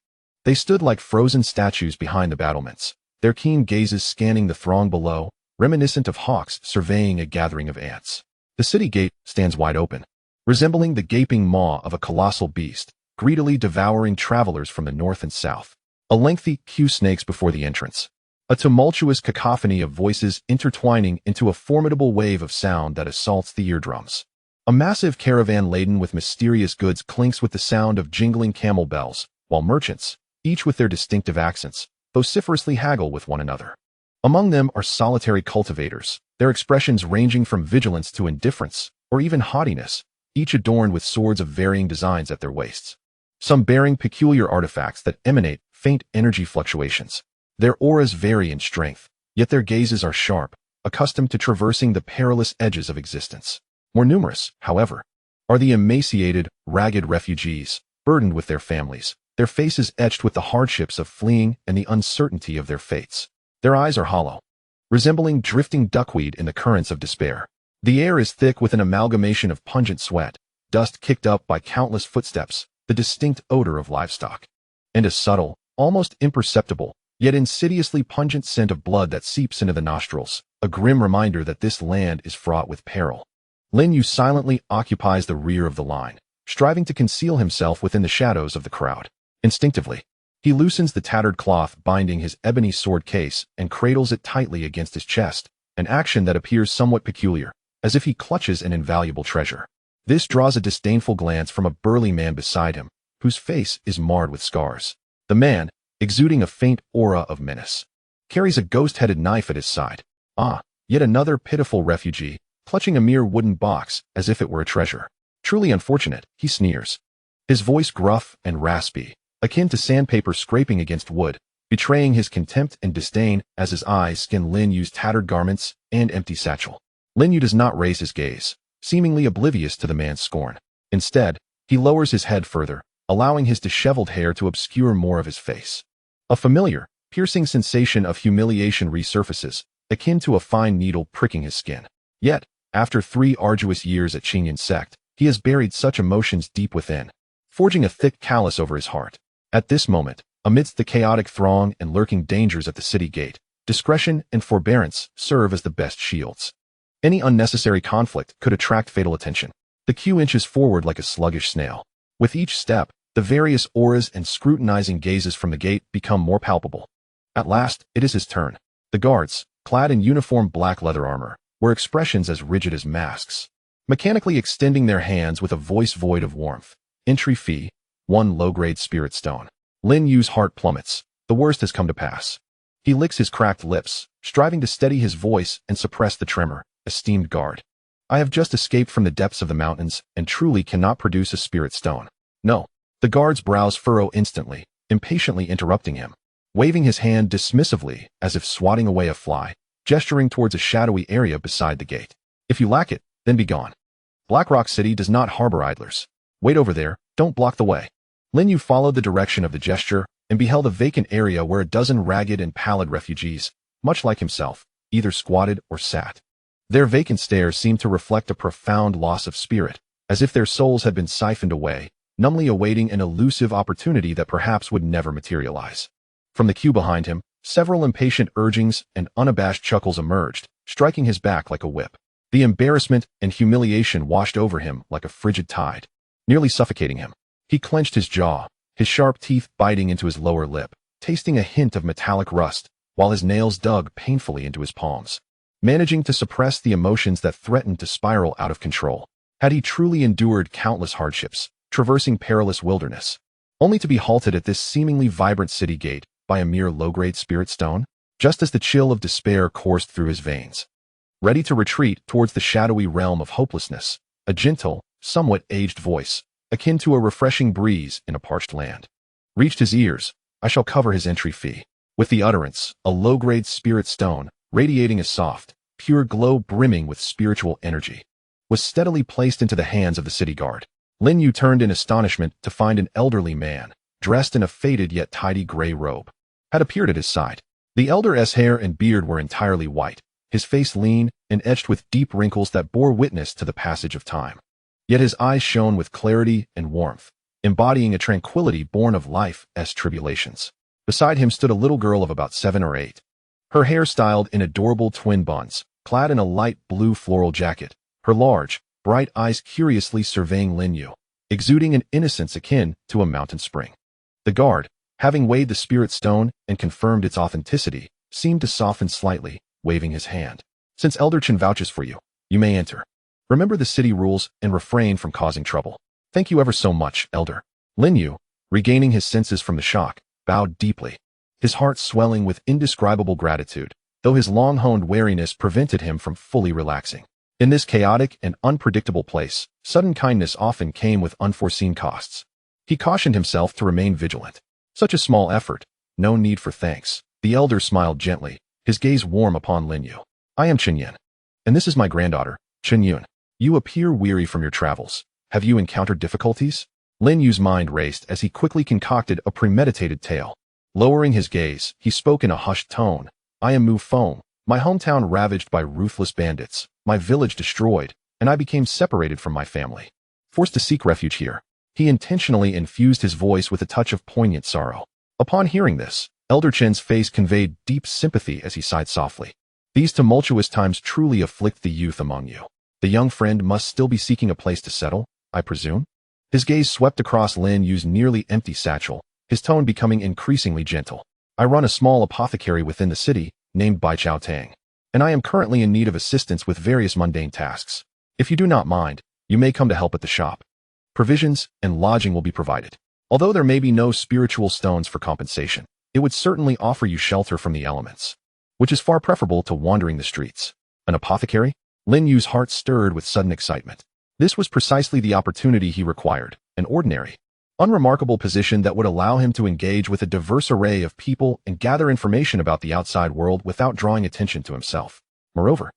They stood like frozen statues behind the battlements, their keen gazes scanning the throng below, reminiscent of hawks surveying a gathering of ants. The city gate stands wide open, resembling the gaping maw of a colossal beast, greedily devouring travelers from the north and south. A lengthy queue snakes before the entrance, a tumultuous cacophony of voices intertwining into a formidable wave of sound that assaults the eardrums. A massive caravan laden with mysterious goods clinks with the sound of jingling camel bells, while merchants, each with their distinctive accents, vociferously haggle with one another. Among them are solitary cultivators, their expressions ranging from vigilance to indifference, or even haughtiness, each adorned with swords of varying designs at their waists. Some bearing peculiar artifacts that emanate faint energy fluctuations. Their auras vary in strength, yet their gazes are sharp, accustomed to traversing the perilous edges of existence. More numerous, however, are the emaciated, ragged refugees, burdened with their families, their faces etched with the hardships of fleeing and the uncertainty of their fates. Their eyes are hollow, resembling drifting duckweed in the currents of despair. The air is thick with an amalgamation of pungent sweat, dust kicked up by countless footsteps, the distinct odor of livestock, and a subtle, almost imperceptible, yet insidiously pungent scent of blood that seeps into the nostrils, a grim reminder that this land is fraught with peril. Lin Yu silently occupies the rear of the line, striving to conceal himself within the shadows of the crowd. Instinctively, he loosens the tattered cloth binding his ebony sword case and cradles it tightly against his chest, an action that appears somewhat peculiar, as if he clutches an invaluable treasure. This draws a disdainful glance from a burly man beside him, whose face is marred with scars. The man, exuding a faint aura of menace, carries a ghost-headed knife at his side. Yet another pitiful refugee, clutching a mere wooden box as if it were a treasure. Truly unfortunate, he sneers, his voice gruff and raspy, akin to sandpaper scraping against wood, betraying his contempt and disdain as his eyes scan Lin Yu's tattered garments and empty satchel. Lin Yu does not raise his gaze, seemingly oblivious to the man's scorn. Instead, he lowers his head further, allowing his disheveled hair to obscure more of his face. A familiar, piercing sensation of humiliation resurfaces, akin to a fine needle pricking his skin. Yet, after 3 arduous years at Qingyun Sect, he has buried such emotions deep within, forging a thick callus over his heart. At this moment, amidst the chaotic throng and lurking dangers at the city gate, discretion and forbearance serve as the best shields. Any unnecessary conflict could attract fatal attention. The queue inches forward like a sluggish snail. With each step, the various auras and scrutinizing gazes from the gate become more palpable. At last, it is his turn. The guards, clad in uniform black leather armor, wear expressions as rigid as masks, mechanically extending their hands with a voice void of warmth. Entry fee, 1 low-grade spirit stone. Lin Yu's heart plummets. The worst has come to pass. He licks his cracked lips, striving to steady his voice and suppress the tremor. Esteemed guard, I have just escaped from the depths of the mountains and truly cannot produce a spirit stone. No. The guard's brows furrow instantly, impatiently interrupting him, waving his hand dismissively as if swatting away a fly, gesturing towards a shadowy area beside the gate. If you lack it, then be gone. Blackrock City does not harbor idlers. Wait over there, don't block the way. Lin Yu followed the direction of the gesture and beheld a vacant area where a dozen ragged and pallid refugees, much like himself, either squatted or sat. Their vacant stares seemed to reflect a profound loss of spirit, as if their souls had been siphoned away, numbly awaiting an elusive opportunity that perhaps would never materialize. From the queue behind him, several impatient urgings and unabashed chuckles emerged, striking his back like a whip. The embarrassment and humiliation washed over him like a frigid tide, nearly suffocating him. He clenched his jaw, his sharp teeth biting into his lower lip, tasting a hint of metallic rust, while his nails dug painfully into his palms, managing to suppress the emotions that threatened to spiral out of control. Had he truly endured countless hardships, traversing perilous wilderness, only to be halted at this seemingly vibrant city gate by a mere low-grade spirit stone? Just as the chill of despair coursed through his veins. Ready to retreat towards the shadowy realm of hopelessness, a gentle, somewhat aged voice, akin to a refreshing breeze in a parched land, reached his ears. I shall cover his entry fee. With the utterance, a low-grade spirit stone, radiating a soft, pure glow brimming with spiritual energy, was steadily placed into the hands of the city guard. Lin Yu turned in astonishment to find an elderly man, dressed in a faded yet tidy gray robe, had appeared at his side. The elder's hair and beard were entirely white, his face lean and etched with deep wrinkles that bore witness to the passage of time. Yet his eyes shone with clarity and warmth, embodying a tranquility born of life's tribulations. Beside him stood a little girl of about 7 or 8, Her hair styled in adorable twin buns, clad in a light blue floral jacket, her large, bright eyes curiously surveying Lin Yu, exuding an innocence akin to a mountain spring. The guard, having weighed the spirit stone and confirmed its authenticity, seemed to soften slightly, waving his hand. Since Elder Qin vouches for you, you may enter. Remember the city rules and refrain from causing trouble. Thank you ever so much, Elder. Lin Yu, regaining his senses from the shock, bowed deeply, his heart swelling with indescribable gratitude, though his long-honed wariness prevented him from fully relaxing. In this chaotic and unpredictable place, sudden kindness often came with unforeseen costs. He cautioned himself to remain vigilant. Such a small effort, no need for thanks. The elder smiled gently, his gaze warm upon Lin Yu. I am Qingyun, and this is my granddaughter, Qingyun. You appear weary from your travels. Have you encountered difficulties? Lin Yu's mind raced as he quickly concocted a premeditated tale. Lowering his gaze, he spoke in a hushed tone. I am Mu Feng, my hometown ravaged by ruthless bandits, my village destroyed, and I became separated from my family. Forced to seek refuge here. He intentionally infused his voice with a touch of poignant sorrow. Upon hearing this, Elder Qin's face conveyed deep sympathy as he sighed softly. These tumultuous times truly afflict the youth among you. The young friend must still be seeking a place to settle, I presume? His gaze swept across Lin Yu's nearly empty satchel, his tone becoming increasingly gentle. I run a small apothecary within the city, named Bai Chao Tang, and I am currently in need of assistance with various mundane tasks. If you do not mind, you may come to help at the shop. Provisions and lodging will be provided. Although there may be no spiritual stones for compensation, it would certainly offer you shelter from the elements, which is far preferable to wandering the streets. An apothecary? Lin Yu's heart stirred with sudden excitement. This was precisely the opportunity he required, an ordinary, unremarkable position that would allow him to engage with a diverse array of people and gather information about the outside world without drawing attention to himself. Moreover,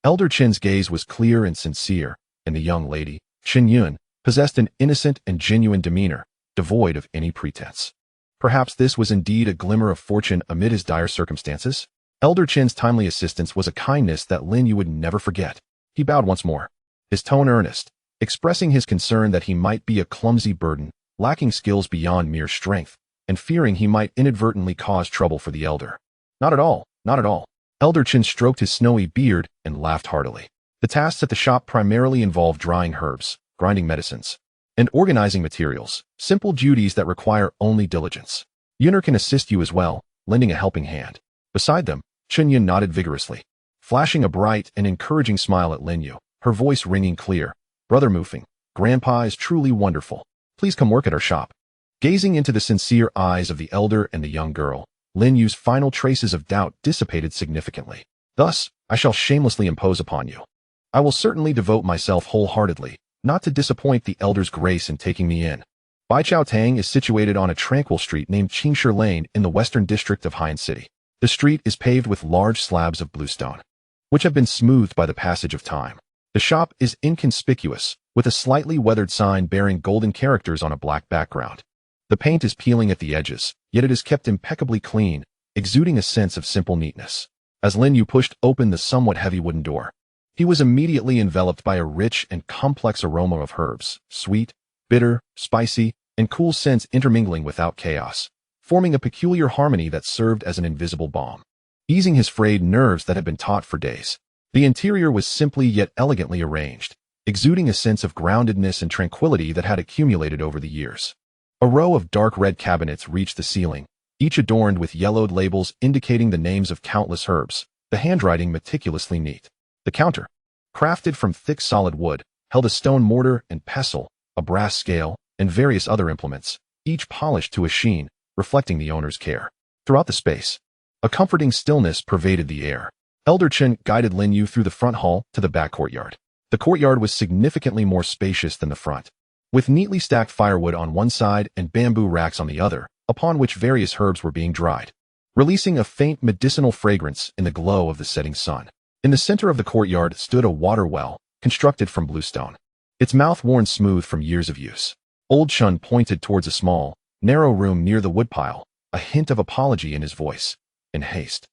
Elder Qin's gaze was clear and sincere, and the young lady, Qingyun, possessed an innocent and genuine demeanor, devoid of any pretense. Perhaps this was indeed a glimmer of fortune amid his dire circumstances? Elder Qin's timely assistance was a kindness that Lin Yu would never forget. He bowed once more, his tone earnest, expressing his concern that he might be a clumsy burden, lacking skills beyond mere strength, and fearing he might inadvertently cause trouble for the elder. Not at all, not at all. Elder Qin stroked his snowy beard and laughed heartily. The tasks at the shop primarily involve drying herbs, grinding medicines, and organizing materials, simple duties that require only diligence. Yuner can assist you as well, lending a helping hand. Beside them, Qingyun nodded vigorously, flashing a bright and encouraging smile at Lin Yu, her voice ringing clear. Brother Mufeng, Grandpa is truly wonderful. Please come work at our shop. Gazing into the sincere eyes of the elder and the young girl, Lin Yu's final traces of doubt dissipated significantly. Thus, I shall shamelessly impose upon you. I will certainly devote myself wholeheartedly, not to disappoint the elder's grace in taking me in. Bai Chao Tang is situated on a tranquil street named Qingshi Lane in the western district of Haiyan City. The street is paved with large slabs of bluestone, which have been smoothed by the passage of time. The shop is inconspicuous, with a slightly weathered sign bearing golden characters on a black background. The paint is peeling at the edges, yet it is kept impeccably clean, exuding a sense of simple neatness. As Lin Yu pushed open the somewhat heavy wooden door, he was immediately enveloped by a rich and complex aroma of herbs, sweet, bitter, spicy, and cool scents intermingling without chaos, forming a peculiar harmony that served as an invisible balm, easing his frayed nerves that had been taut for days. The interior was simply yet elegantly arranged, exuding a sense of groundedness and tranquility that had accumulated over the years. A row of dark red cabinets reached the ceiling, each adorned with yellowed labels indicating the names of countless herbs, the handwriting meticulously neat. The counter, crafted from thick solid wood, held a stone mortar and pestle, a brass scale, and various other implements, each polished to a sheen, reflecting the owner's care. Throughout the space, a comforting stillness pervaded the air. Elder Qin guided Lin Yu through the front hall to the back courtyard. The courtyard was significantly more spacious than the front, with neatly stacked firewood on one side and bamboo racks on the other, upon which various herbs were being dried, releasing a faint medicinal fragrance in the glow of the setting sun. In the center of the courtyard stood a water well, constructed from bluestone, its mouth worn smooth from years of use. Old Chun pointed towards a small, narrow room near the woodpile, a hint of apology in his voice. In haste,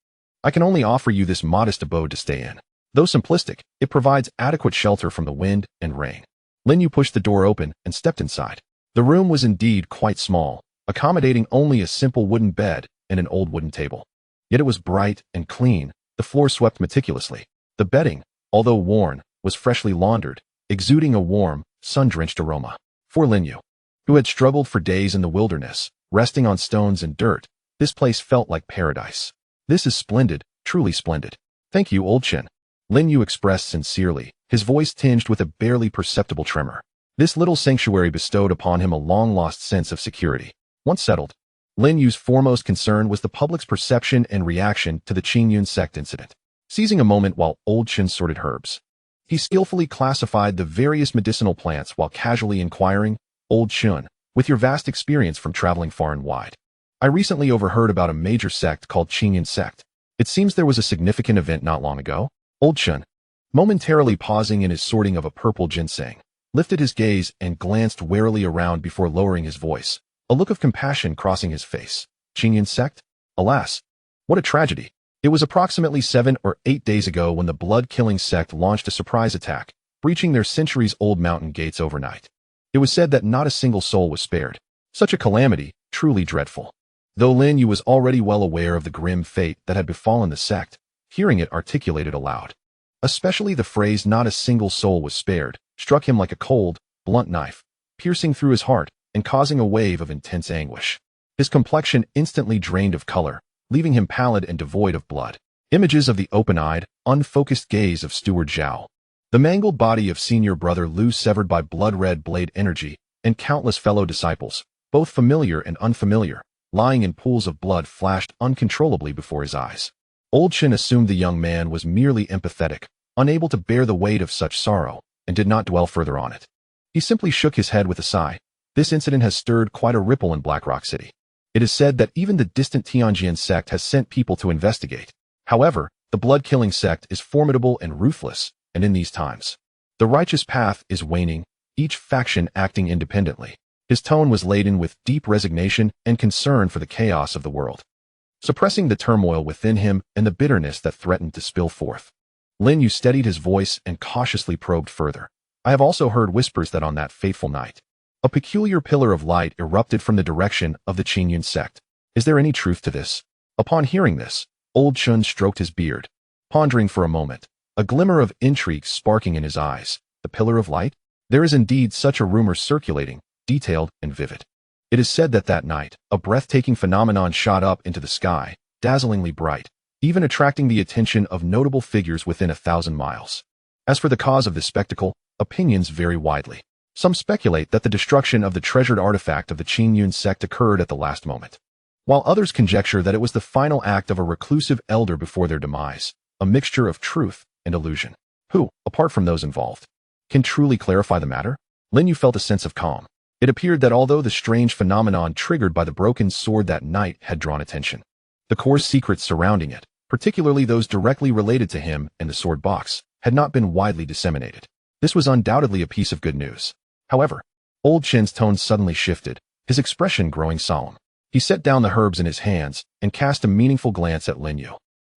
I can only offer you this modest abode to stay in. Though simplistic, it provides adequate shelter from the wind and rain. Lin Yu pushed the door open and stepped inside. The room was indeed quite small, accommodating only a simple wooden bed and an old wooden table. Yet it was bright and clean, the floor swept meticulously. The bedding, although worn, was freshly laundered, exuding a warm, sun-drenched aroma. For Lin Yu, who had struggled for days in the wilderness, resting on stones and dirt, this place felt like paradise. This is splendid, truly splendid. Thank you, old Qin. Lin Yu expressed sincerely, his voice tinged with a barely perceptible tremor. This little sanctuary bestowed upon him a long-lost sense of security. Once settled, Lin Yu's foremost concern was the public's perception and reaction to the Qingyun Sect incident. Seizing a moment while old Qin sorted herbs, he skillfully classified the various medicinal plants while casually inquiring, "Old Qin, with your vast experience from traveling far and wide, I recently overheard about a major sect called Qingyun Sect. It seems there was a significant event not long ago." Old Qin, momentarily pausing in his sorting of a purple ginseng, lifted his gaze and glanced warily around before lowering his voice, a look of compassion crossing his face. Qingyun Sect? Alas, what a tragedy. It was approximately 7 or 8 days ago when the blood-killing sect launched a surprise attack, breaching their centuries-old mountain gates overnight. It was said that not a single soul was spared. Such a calamity, truly dreadful. Though Lin Yu was already well aware of the grim fate that had befallen the sect, hearing it articulated aloud, especially the phrase "not a single soul was spared," struck him like a cold, blunt knife, piercing through his heart and causing a wave of intense anguish. His complexion instantly drained of color, leaving him pallid and devoid of blood. Images of the open-eyed, unfocused gaze of Steward Zhao, the mangled body of senior brother Lu severed by blood-red blade energy, and countless fellow disciples, both familiar and unfamiliar, lying in pools of blood flashed uncontrollably before his eyes. Old Qin assumed the young man was merely empathetic, unable to bear the weight of such sorrow, and did not dwell further on it. He simply shook his head with a sigh. This incident has stirred quite a ripple in Black Rock City. It is said that even the distant Qingyun Sect has sent people to investigate. However, the blood-killing sect is formidable and ruthless, and in these times, the righteous path is waning, each faction acting independently. His tone was laden with deep resignation and concern for the chaos of the world, suppressing the turmoil within him and the bitterness that threatened to spill forth. Lin Yu steadied his voice and cautiously probed further. I have also heard whispers that on that fateful night, a peculiar pillar of light erupted from the direction of the Qingyun Sect. Is there any truth to this? Upon hearing this, old Qin stroked his beard, pondering for a moment, a glimmer of intrigue sparking in his eyes. The pillar of light? There is indeed such a rumor circulating, detailed and vivid. It is said that that night, a breathtaking phenomenon shot up into the sky, dazzlingly bright, even attracting the attention of notable figures within 1,000 miles. As for the cause of this spectacle, opinions vary widely. Some speculate that the destruction of the treasured artifact of the Qingyun Sect occurred at the last moment, while others conjecture that it was the final act of a reclusive elder before their demise, a mixture of truth and illusion. Who, apart from those involved, can truly clarify the matter? Lin Yu felt a sense of calm. It appeared that although the strange phenomenon triggered by the broken sword that night had drawn attention, the coarse secrets surrounding it, particularly those directly related to him and the sword box, had not been widely disseminated. This was undoubtedly a piece of good news. However, old Qin's tone suddenly shifted, his expression growing solemn. He set down the herbs in his hands and cast a meaningful glance at Lin Yu.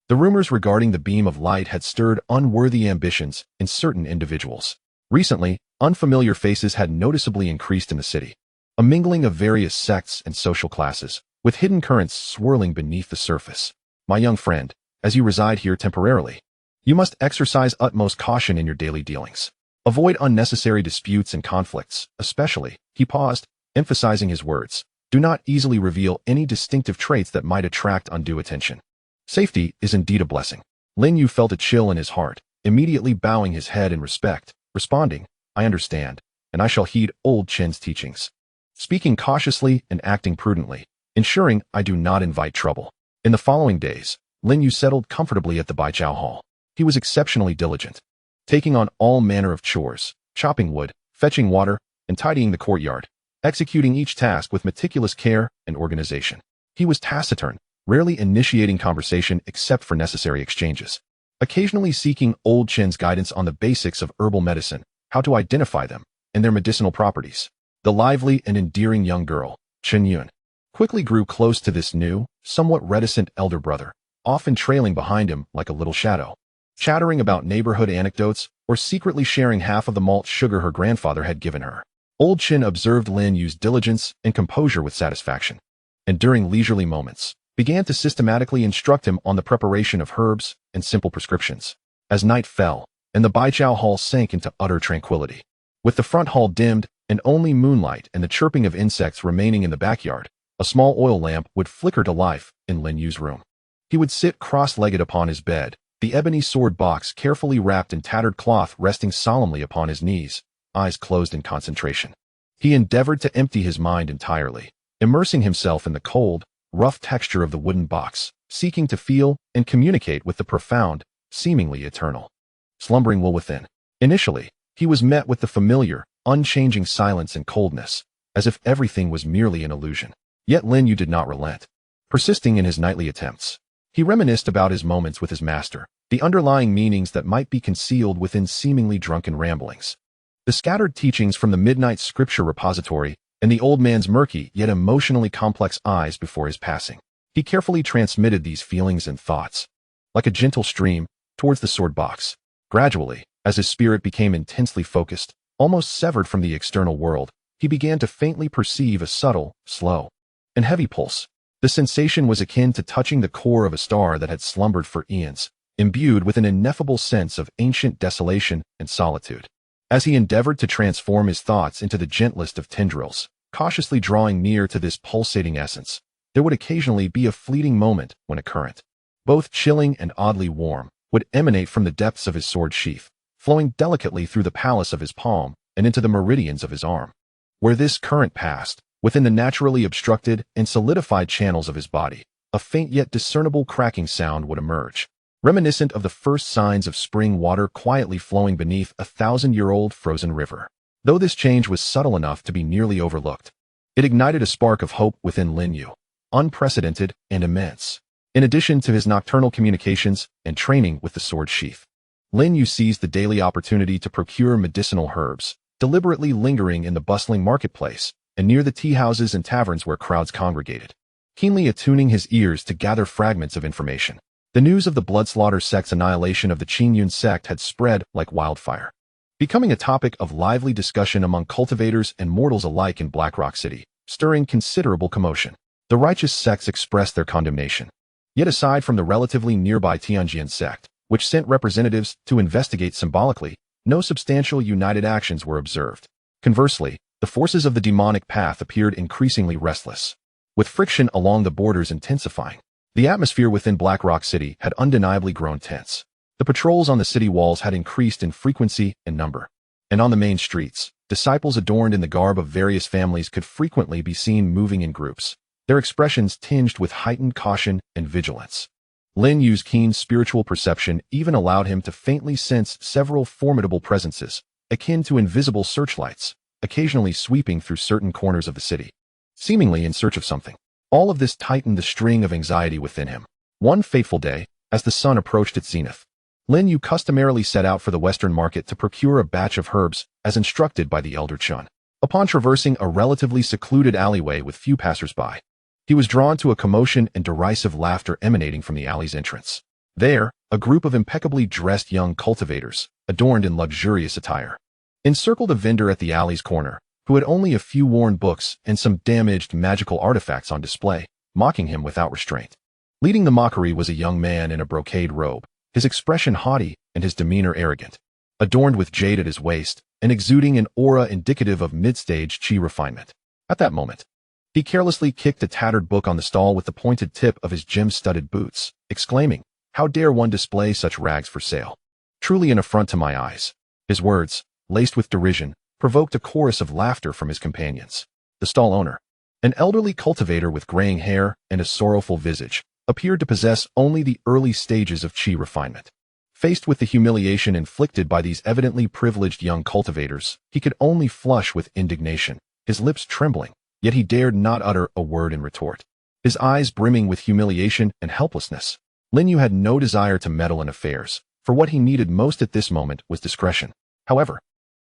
The rumors regarding the beam of light had stirred unworthy ambitions in certain individuals. Recently, unfamiliar faces had noticeably increased in the city, a mingling of various sects and social classes, with hidden currents swirling beneath the surface. My young friend, as you reside here temporarily, you must exercise utmost caution in your daily dealings. Avoid unnecessary disputes and conflicts, especially, he paused, emphasizing his words, do not easily reveal any distinctive traits that might attract undue attention. Safety is indeed a blessing. Lin Yu felt a chill in his heart, immediately bowing his head in respect, responding, I understand, and I shall heed old Qin's teachings. Speaking cautiously and acting prudently, ensuring I do not invite trouble. In the following days, Lin Yu settled comfortably at the Baijiao Hall. He was exceptionally diligent, taking on all manner of chores, chopping wood, fetching water, and tidying the courtyard, executing each task with meticulous care and organization. He was taciturn, rarely initiating conversation except for necessary exchanges, occasionally seeking old Qin's guidance on the basics of herbal medicine, how to identify them, and their medicinal properties. The lively and endearing young girl, Qingyun, quickly grew close to this new, somewhat reticent elder brother, often trailing behind him like a little shadow, chattering about neighborhood anecdotes or secretly sharing half of the malt sugar her grandfather had given her. Old Qin observed Lin Yu's diligence and composure with satisfaction, and during leisurely moments, began to systematically instruct him on the preparation of herbs and simple prescriptions. As night fell, and the Baijiao hall sank into utter tranquility, with the front hall dimmed and only moonlight and the chirping of insects remaining in the backyard, a small oil lamp would flicker to life in Lin Yu's room. He would sit cross-legged upon his bed, the ebony sword box carefully wrapped in tattered cloth resting solemnly upon his knees, eyes closed in concentration. He endeavored to empty his mind entirely, immersing himself in the cold, rough texture of the wooden box, seeking to feel and communicate with the profound, seemingly eternal, slumbering will within. Initially, he was met with the familiar, unchanging silence and coldness, as if everything was merely an illusion. Yet Lin Yu did not relent, persisting in his nightly attempts. He reminisced about his moments with his master, the underlying meanings that might be concealed within seemingly drunken ramblings, the scattered teachings from the midnight scripture repository, and the old man's murky yet emotionally complex eyes before his passing. He carefully transmitted these feelings and thoughts, like a gentle stream, towards the sword box. Gradually, as his spirit became intensely focused, almost severed from the external world, he began to faintly perceive a subtle, slow, and heavy pulse. The sensation was akin to touching the core of a star that had slumbered for eons, imbued with an ineffable sense of ancient desolation and solitude. As he endeavored to transform his thoughts into the gentlest of tendrils, cautiously drawing near to this pulsating essence, there would occasionally be a fleeting moment when a current, both chilling and oddly warm, would emanate from the depths of his sword sheath, flowing delicately through the palace of his palm and into the meridians of his arm. Where this current passed, within the naturally obstructed and solidified channels of his body, a faint yet discernible cracking sound would emerge, reminiscent of the first signs of spring water quietly flowing beneath a 1,000-year-old frozen river. Though this change was subtle enough to be nearly overlooked, it ignited a spark of hope within Lin Yu, unprecedented and immense. In addition to his nocturnal communications and training with the sword sheath, Lin Yu seized the daily opportunity to procure medicinal herbs, deliberately lingering in the bustling marketplace and near the tea houses and taverns where crowds congregated, keenly attuning his ears to gather fragments of information. The news of the Bloodslaughter sect's annihilation of the Qingyun Sect had spread like wildfire, becoming a topic of lively discussion among cultivators and mortals alike in Blackrock City, stirring considerable commotion. The righteous sects expressed their condemnation. Yet aside from the relatively nearby Qingyun Sect, which sent representatives to investigate symbolically, no substantial united actions were observed. Conversely, the forces of the demonic path appeared increasingly restless, with friction along the borders intensifying. The atmosphere within Blackrock City had undeniably grown tense. The patrols on the city walls had increased in frequency and number, and on the main streets, disciples adorned in the garb of various families could frequently be seen moving in groups, their expressions tinged with heightened caution and vigilance. Lin Yu's keen spiritual perception even allowed him to faintly sense several formidable presences, akin to invisible searchlights, occasionally sweeping through certain corners of the city, seemingly in search of something. All of this tightened the string of anxiety within him. One fateful day, as the sun approached its zenith, Lin Yu customarily set out for the western market to procure a batch of herbs, as instructed by the elder Chun. Upon traversing a relatively secluded alleyway with few passers-by, he was drawn to a commotion and derisive laughter emanating from the alley's entrance. There, a group of impeccably dressed young cultivators, adorned in luxurious attire, encircled a vendor at the alley's corner, who had only a few worn books and some damaged magical artifacts on display, mocking him without restraint. Leading the mockery was a young man in a brocade robe, his expression haughty and his demeanor arrogant, adorned with jade at his waist and exuding an aura indicative of mid-stage chi refinement. At that moment, he carelessly kicked a tattered book on the stall with the pointed tip of his gem-studded boots, exclaiming, "How dare one display such rags for sale? Truly an affront to my eyes." His words, laced with derision, provoked a chorus of laughter from his companions. The stall owner, an elderly cultivator with graying hair and a sorrowful visage, appeared to possess only the early stages of chi refinement. Faced with the humiliation inflicted by these evidently privileged young cultivators, he could only flush with indignation, his lips trembling, yet he dared not utter a word in retort. His eyes brimming with humiliation and helplessness, Lin Yu had no desire to meddle in affairs, for what he needed most at this moment was discretion. However,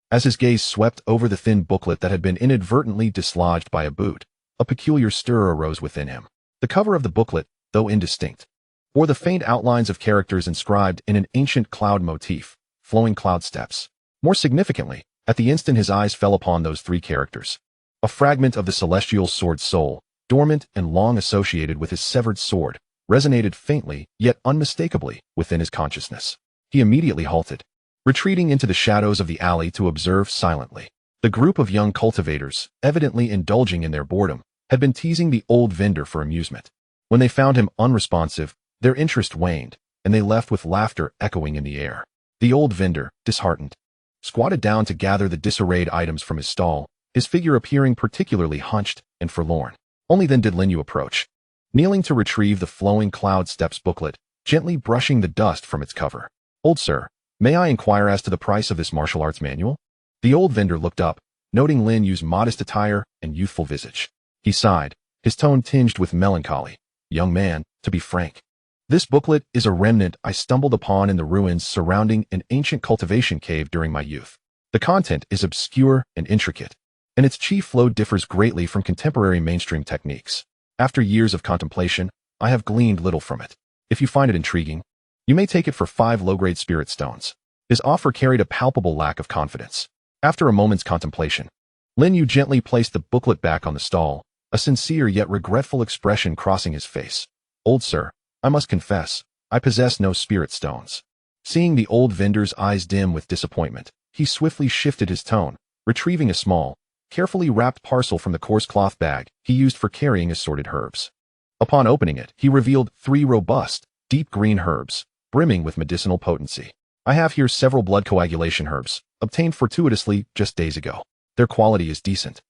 as his gaze swept over the thin booklet that had been inadvertently dislodged by a boot, a peculiar stir arose within him. The cover of the booklet, though indistinct, bore the faint outlines of characters inscribed in an ancient cloud motif, flowing cloud steps. More significantly, at the instant his eyes fell upon those three characters, a fragment of the celestial sword soul, dormant and long associated with his severed sword, resonated faintly, yet unmistakably, within his consciousness. He immediately halted, retreating into the shadows of the alley to observe silently. The group of young cultivators, evidently indulging in their boredom, had been teasing the old vendor for amusement. When they found him unresponsive, their interest waned, and they left with laughter echoing in the air. The old vendor, disheartened, squatted down to gather the disarrayed items from his stall, his figure appearing particularly hunched and forlorn. Only then did Lin Yu approach, kneeling to retrieve the Flowing Cloud Steps booklet, gently brushing the dust from its cover. "Old sir, may I inquire as to the price of this martial arts manual?" The old vendor looked up, noting Lin Yu's modest attire and youthful visage. He sighed, his tone tinged with melancholy. "Young man, to be frank, this booklet is a remnant I stumbled upon in the ruins surrounding an ancient cultivation cave during my youth. The content is obscure and intricate, and its chief flow differs greatly from contemporary mainstream techniques. After years of contemplation, I have gleaned little from it. If you find it intriguing, you may take it for 5 low-grade spirit stones." His offer carried a palpable lack of confidence. After a moment's contemplation, Lin Yu gently placed the booklet back on the stall, a sincere yet regretful expression crossing his face. "Old sir, I must confess, I possess no spirit stones." Seeing the old vendor's eyes dim with disappointment, he swiftly shifted his tone, retrieving a small, carefully wrapped parcel from the coarse cloth bag he used for carrying assorted herbs. Upon opening it, he revealed 3 robust, deep green herbs, brimming with medicinal potency. "I have here several blood coagulation herbs, obtained fortuitously just days ago. Their quality is decent.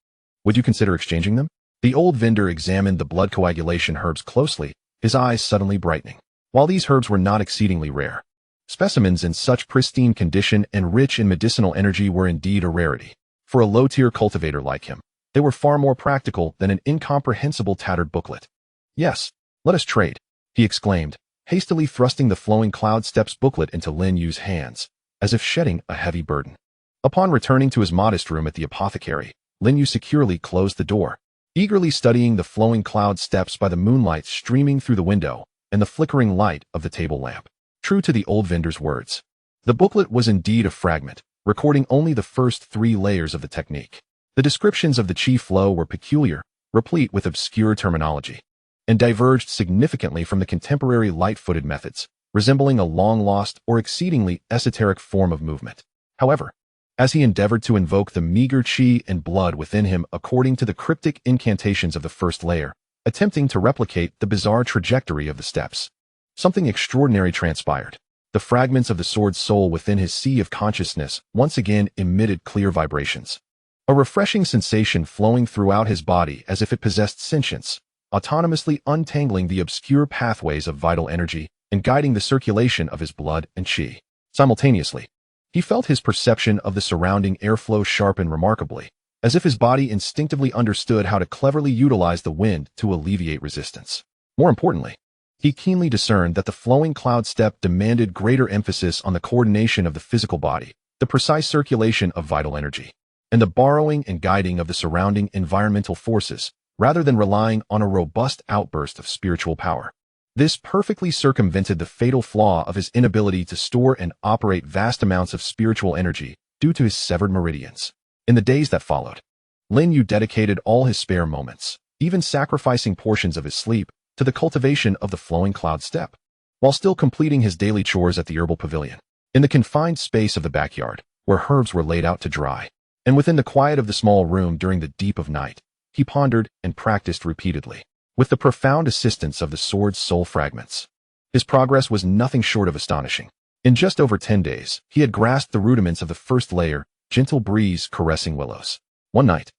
Would you consider exchanging them?" The old vendor examined the blood coagulation herbs closely, his eyes suddenly brightening. While these herbs were not exceedingly rare, specimens in such pristine condition and rich in medicinal energy were indeed a rarity. For a low-tier cultivator like him, they were far more practical than an incomprehensible tattered booklet. "Yes, let us trade," he exclaimed, hastily thrusting the Flowing Cloud Steps booklet into Lin Yu's hands, as if shedding a heavy burden. Upon returning to his modest room at the apothecary, Lin Yu securely closed the door, eagerly studying the Flowing Cloud Steps by the moonlight streaming through the window and the flickering light of the table lamp. True to the old vendor's words, the booklet was indeed a fragment, recording only the first 3 layers of the technique. The descriptions of the chi flow were peculiar, replete with obscure terminology, and diverged significantly from the contemporary light-footed methods, resembling a long-lost or exceedingly esoteric form of movement. However, as he endeavored to invoke the meager chi and blood within him according to the cryptic incantations of the first layer, attempting to replicate the bizarre trajectory of the steps, something extraordinary transpired. The fragments of the sword's soul within his sea of consciousness once again emitted clear vibrations, a refreshing sensation flowing throughout his body as if it possessed sentience, autonomously untangling the obscure pathways of vital energy and guiding the circulation of his blood and chi. Simultaneously, he felt his perception of the surrounding airflow sharpen remarkably, as if his body instinctively understood how to cleverly utilize the wind to alleviate resistance. More importantly, he keenly discerned that the Flowing Cloud Step demanded greater emphasis on the coordination of the physical body, the precise circulation of vital energy, and the borrowing and guiding of the surrounding environmental forces, rather than relying on a robust outburst of spiritual power. This perfectly circumvented the fatal flaw of his inability to store and operate vast amounts of spiritual energy due to his severed meridians. In the days that followed, Lin Yu dedicated all his spare moments, even sacrificing portions of his sleep, to the cultivation of the Flowing Cloud Step, while still completing his daily chores at the herbal pavilion. In the confined space of the backyard, where herbs were laid out to dry, and within the quiet of the small room during the deep of night, he pondered and practiced repeatedly, with the profound assistance of the sword's soul fragments. His progress was nothing short of astonishing. In just over 10 days, he had grasped the rudiments of the first layer, gentle breeze caressing willows. One night,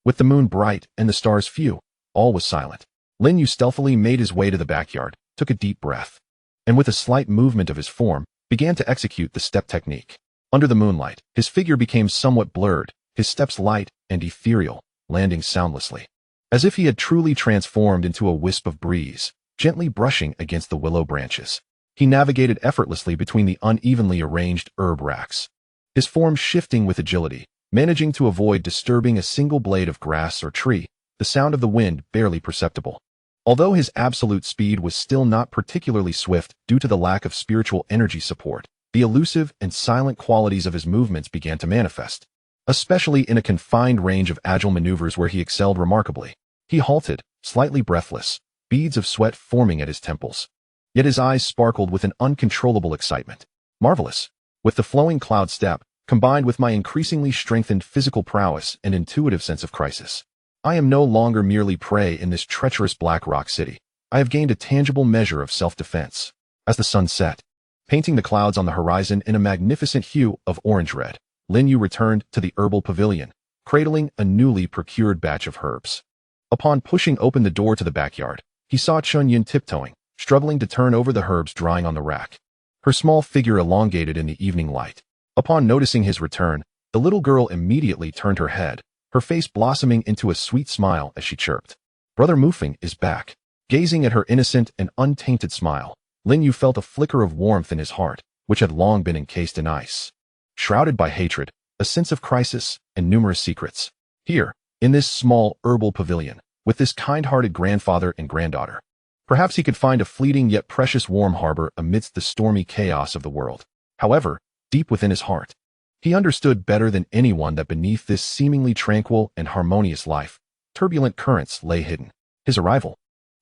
with the moon bright and the stars few, all was silent. Lin Yu stealthily made his way to the backyard, took a deep breath, and with a slight movement of his form, began to execute the step technique. Under the moonlight, his figure became somewhat blurred, his steps light and ethereal, landing soundlessly, as if he had truly transformed into a wisp of breeze, gently brushing against the willow branches. He navigated effortlessly between the unevenly arranged herb racks, his form shifting with agility, managing to avoid disturbing a single blade of grass or tree, the sound of the wind barely perceptible. Although his absolute speed was still not particularly swift due to the lack of spiritual energy support, the elusive and silent qualities of his movements began to manifest, especially in a confined range of agile maneuvers where he excelled remarkably. He halted, slightly breathless, beads of sweat forming at his temples. Yet his eyes sparkled with an uncontrollable excitement. Marvelous. With the flowing cloud step, combined with my increasingly strengthened physical prowess and intuitive sense of crisis, I am no longer merely prey in this treacherous black rock city. I have gained a tangible measure of self-defense. As the sun set, painting the clouds on the horizon in a magnificent hue of orange-red, Lin Yu returned to the herbal pavilion, cradling a newly procured batch of herbs. Upon pushing open the door to the backyard, he saw Qingyun tiptoeing, struggling to turn over the herbs drying on the rack. Her small figure elongated in the evening light. Upon noticing his return, the little girl immediately turned her head, her face blossoming into a sweet smile as she chirped. Brother Mufeng is back. Gazing at her innocent and untainted smile, Lin Yu felt a flicker of warmth in his heart, which had long been encased in ice. Shrouded by hatred, a sense of crisis, and numerous secrets. Here, in this small herbal pavilion, with this kind-hearted grandfather and granddaughter, perhaps he could find a fleeting yet precious warm harbor amidst the stormy chaos of the world. However, deep within his heart, he understood better than anyone that beneath this seemingly tranquil and harmonious life, turbulent currents lay hidden. His arrival,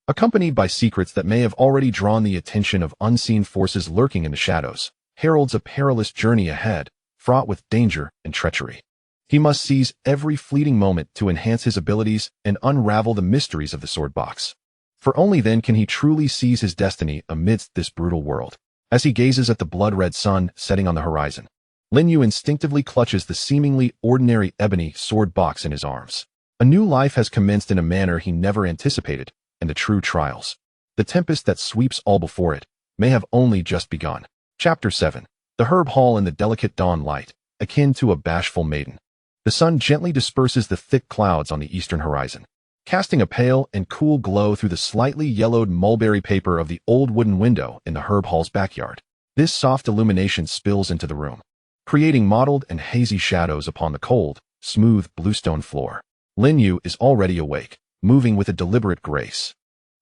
accompanied by secrets that may have already drawn the attention of unseen forces lurking in the shadows, heralds a perilous journey ahead, fraught with danger and treachery. He must seize every fleeting moment to enhance his abilities and unravel the mysteries of the sword box. For only then can he truly seize his destiny amidst this brutal world. As he gazes at the blood-red sun setting on the horizon, Lin Yu instinctively clutches the seemingly ordinary ebony sword box in his arms. A new life has commenced in a manner he never anticipated, and the true trials, the tempest that sweeps all before it, may have only just begun. Chapter 7. The herb hall in the delicate dawn light, akin to a bashful maiden. The sun gently disperses the thick clouds on the eastern horizon, casting a pale and cool glow through the slightly yellowed mulberry paper of the old wooden window in the herb hall's backyard. This soft illumination spills into the room, creating mottled and hazy shadows upon the cold, smooth bluestone floor. Lin Yu is already awake, moving with a deliberate grace,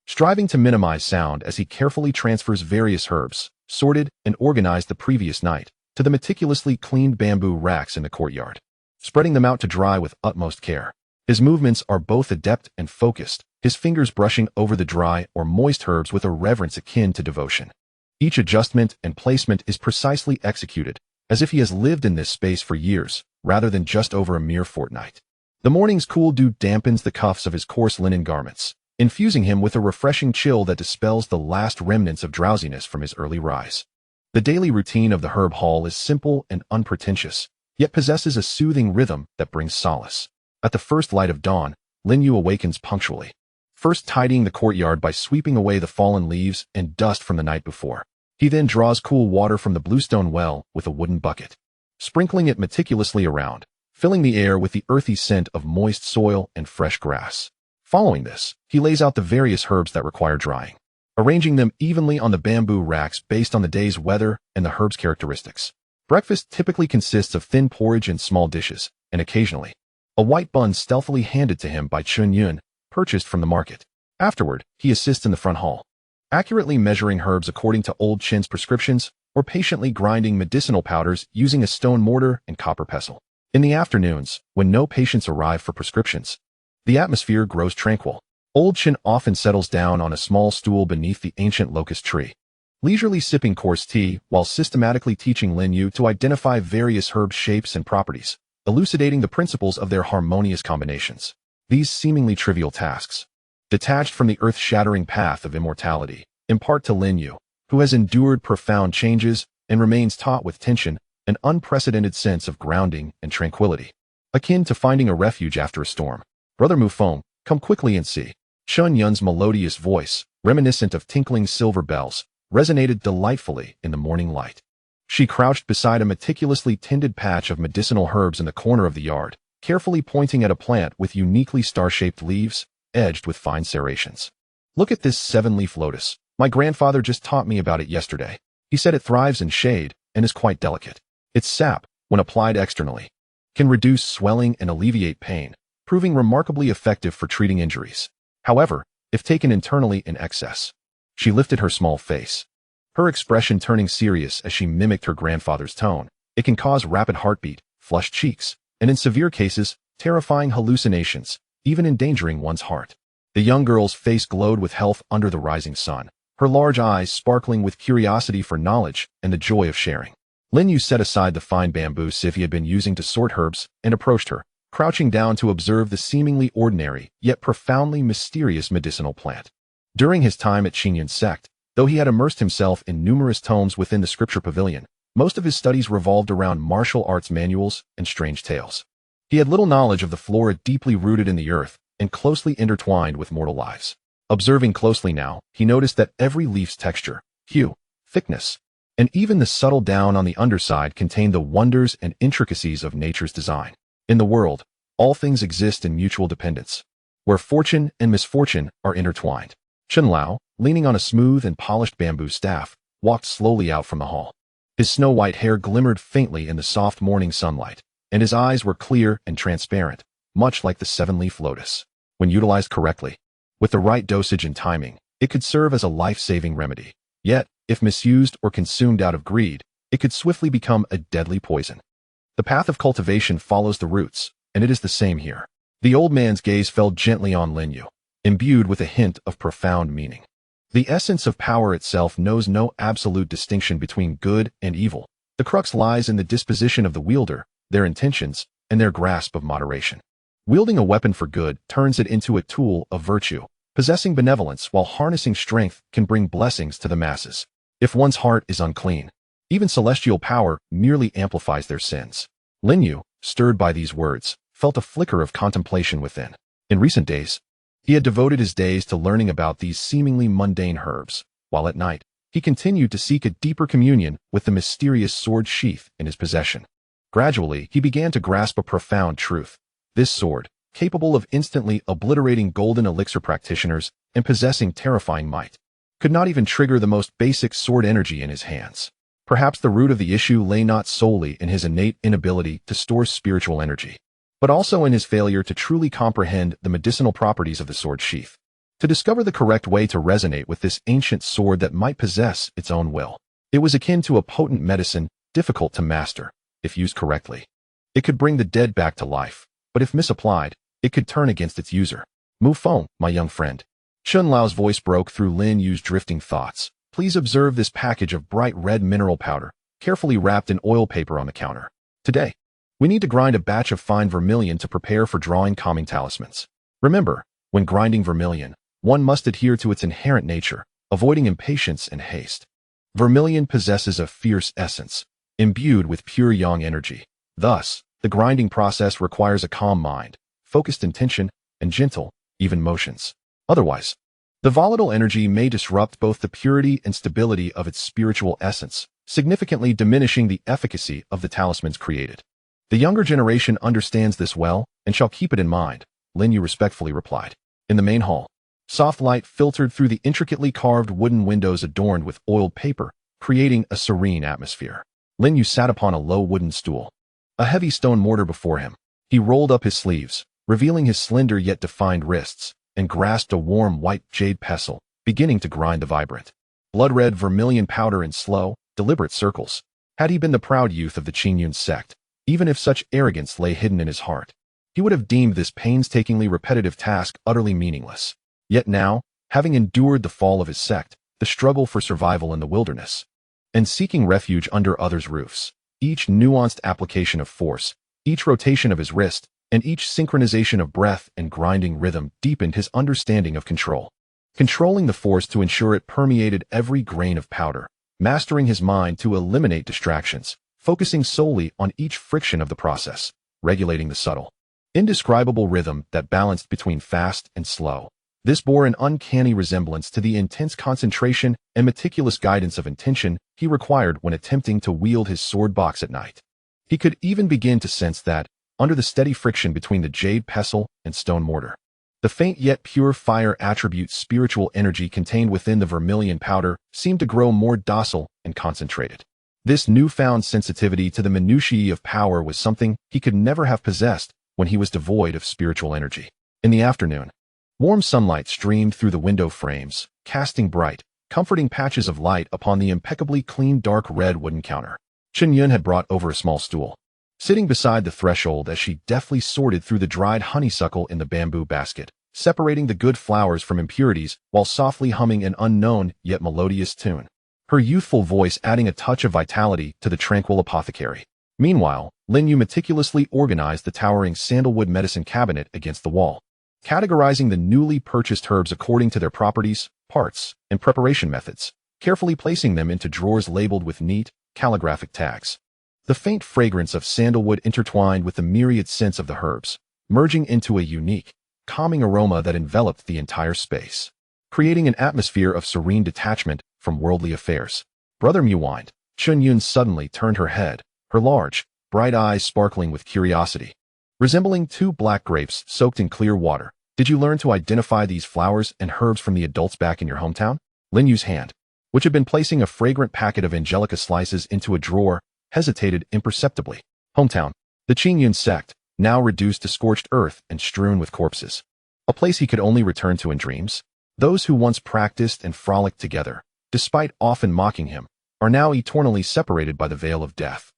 striving to minimize sound as he carefully transfers various herbs, sorted and organized the previous night, to the meticulously cleaned bamboo racks in the courtyard, spreading them out to dry with utmost care. His movements are both adept and focused, his fingers brushing over the dry or moist herbs with a reverence akin to devotion. Each adjustment and placement is precisely executed, as if he has lived in this space for years, rather than just over a mere fortnight. The morning's cool dew dampens the cuffs of his coarse linen garments, infusing him with a refreshing chill that dispels the last remnants of drowsiness from his early rise. The daily routine of the herb hall is simple and unpretentious, yet possesses a soothing rhythm that brings solace. At the first light of dawn, Lin Yu awakens punctually, first tidying the courtyard by sweeping away the fallen leaves and dust from the night before. He then draws cool water from the bluestone well with a wooden bucket, sprinkling it meticulously around, filling the air with the earthy scent of moist soil and fresh grass. Following this, he lays out the various herbs that require drying, arranging them evenly on the bamboo racks based on the day's weather and the herb's characteristics. Breakfast typically consists of thin porridge and small dishes, and occasionally, a white bun stealthily handed to him by Qingyun, purchased from the market. Afterward, he assists in the front hall, accurately measuring herbs according to old Qin's prescriptions, or patiently grinding medicinal powders using a stone mortar and copper pestle. In the afternoons, when no patients arrive for prescriptions, the atmosphere grows tranquil. Old Qin often settles down on a small stool beneath the ancient locust tree, leisurely sipping coarse tea while systematically teaching Lin Yu to identify various herb shapes and properties, elucidating the principles of their harmonious combinations. These seemingly trivial tasks, detached from the earth-shattering path of immortality, impart to Lin Yu, who has endured profound changes and remains taut with tension, an unprecedented sense of grounding and tranquility, akin to finding a refuge after a storm. Brother Mufeng, come quickly and see. Qingyun's melodious voice, reminiscent of tinkling silver bells, resonated delightfully in the morning light. She crouched beside a meticulously tended patch of medicinal herbs in the corner of the yard, carefully pointing at a plant with uniquely star-shaped leaves, edged with fine serrations. Look at this 7-leaf lotus. My grandfather just taught me about it yesterday. He said it thrives in shade and is quite delicate. Its sap, when applied externally, can reduce swelling and alleviate pain, proving remarkably effective for treating injuries. However, if taken internally in excess. She lifted her small face, her expression turning serious as she mimicked her grandfather's tone. It can cause rapid heartbeat, flushed cheeks, and in severe cases, terrifying hallucinations, even endangering one's heart. The young girl's face glowed with health under the rising sun, her large eyes sparkling with curiosity for knowledge and the joy of sharing. Lin Yu set aside the fine bamboo sieve he had been using to sort herbs and approached her, crouching down to observe the seemingly ordinary yet profoundly mysterious medicinal plant. During his time at Qingyun Sect, though he had immersed himself in numerous tomes within the scripture pavilion, most of his studies revolved around martial arts manuals and strange tales. He had little knowledge of the flora deeply rooted in the earth and closely intertwined with mortal lives. Observing closely now, he noticed that every leaf's texture, hue, thickness, and even the subtle down on the underside contained the wonders and intricacies of nature's design. In the world, all things exist in mutual dependence, where fortune and misfortune are intertwined. Chen Lao, leaning on a smooth and polished bamboo staff, walked slowly out from the hall. His snow-white hair glimmered faintly in the soft morning sunlight, and his eyes were clear and transparent, much like the seven-leaf lotus. When utilized correctly, with the right dosage and timing, it could serve as a life-saving remedy. Yet, if misused or consumed out of greed, it could swiftly become a deadly poison. The path of cultivation follows the roots, and it is the same here. The old man's gaze fell gently on Lin Yu, imbued with a hint of profound meaning. The essence of power itself knows no absolute distinction between good and evil. The crux lies in the disposition of the wielder, their intentions, and their grasp of moderation. Wielding a weapon for good turns it into a tool of virtue. Possessing benevolence while harnessing strength can bring blessings to the masses. If one's heart is unclean, even celestial power merely amplifies their sins. Lin Yu, stirred by these words, felt a flicker of contemplation within. In recent days, he had devoted his days to learning about these seemingly mundane herbs, while at night, he continued to seek a deeper communion with the mysterious sword sheath in his possession. Gradually, he began to grasp a profound truth. This sword, capable of instantly obliterating golden elixir practitioners and possessing terrifying might, could not even trigger the most basic sword energy in his hands. Perhaps the root of the issue lay not solely in his innate inability to store spiritual energy, but also in his failure to truly comprehend the medicinal properties of the sword sheath. To discover the correct way to resonate with this ancient sword that might possess its own will, it was akin to a potent medicine, difficult to master. If used correctly, it could bring the dead back to life, but if misapplied, it could turn against its user. Move phone, my young friend. Chen Lao's voice broke through Lin Yu's drifting thoughts. Please observe this package of bright red mineral powder, carefully wrapped in oil paper on the counter. Today, we need to grind a batch of fine vermilion to prepare for drawing calming talismans. Remember, when grinding vermilion, one must adhere to its inherent nature, avoiding impatience and haste. Vermilion possesses a fierce essence, imbued with pure yang energy. Thus, the grinding process requires a calm mind, focused intention, and gentle, even motions. Otherwise, the volatile energy may disrupt both the purity and stability of its spiritual essence, significantly diminishing the efficacy of the talismans created. The younger generation understands this well and shall keep it in mind, Lin Yu respectfully replied. In the main hall, soft light filtered through the intricately carved wooden windows adorned with oiled paper, creating a serene atmosphere. Lin Yu sat upon a low wooden stool, a heavy stone mortar before him. He rolled up his sleeves, revealing his slender yet defined wrists, and grasped a warm white jade pestle, beginning to grind the vibrant, blood-red vermilion powder in slow, deliberate circles. Had he been the proud youth of the Qingyun Sect, even if such arrogance lay hidden in his heart, he would have deemed this painstakingly repetitive task utterly meaningless. Yet now, having endured the fall of his sect, the struggle for survival in the wilderness, and seeking refuge under others' roofs, each nuanced application of force, each rotation of his wrist, and each synchronization of breath and grinding rhythm deepened his understanding of control. Controlling the force to ensure it permeated every grain of powder, mastering his mind to eliminate distractions, focusing solely on each friction of the process, regulating the subtle, indescribable rhythm that balanced between fast and slow. This bore an uncanny resemblance to the intense concentration and meticulous guidance of intention he required when attempting to wield his sword box at night. He could even begin to sense that, under the steady friction between the jade pestle and stone mortar, the faint yet pure fire attribute spiritual energy contained within the vermilion powder seemed to grow more docile and concentrated. This newfound sensitivity to the minutiae of power was something he could never have possessed when he was devoid of spiritual energy. In the afternoon, warm sunlight streamed through the window frames, casting bright, comforting patches of light upon the impeccably clean dark red wooden counter. Qingyun had brought over a small stool, sitting beside the threshold as she deftly sorted through the dried honeysuckle in the bamboo basket. separating the good flowers from impurities while softly humming an unknown yet melodious tune. Her youthful voice adding a touch of vitality to the tranquil apothecary. Meanwhile, Lin Yu meticulously organized the towering sandalwood medicine cabinet against the wall, categorizing the newly purchased herbs according to their properties, parts, and preparation methods, carefully placing them into drawers labeled with neat, calligraphic tags. The faint fragrance of sandalwood intertwined with the myriad scents of the herbs, merging into a unique, calming aroma that enveloped the entire space, creating an atmosphere of serene detachment from worldly affairs. Brother Mu whined. Qingyun suddenly turned her head, her large, bright eyes sparkling with curiosity. Resembling two black grapes soaked in clear water, did you learn to identify these flowers and herbs from the adults back in your hometown? Lin Yu's hand, which had been placing a fragrant packet of angelica slices into a drawer, hesitated imperceptibly. Hometown. The Qingyun Sect, now reduced to scorched earth and strewn with corpses. A place he could only return to in dreams. Those who once practiced and frolicked together, despite often mocking him, are now eternally separated by the veil of death.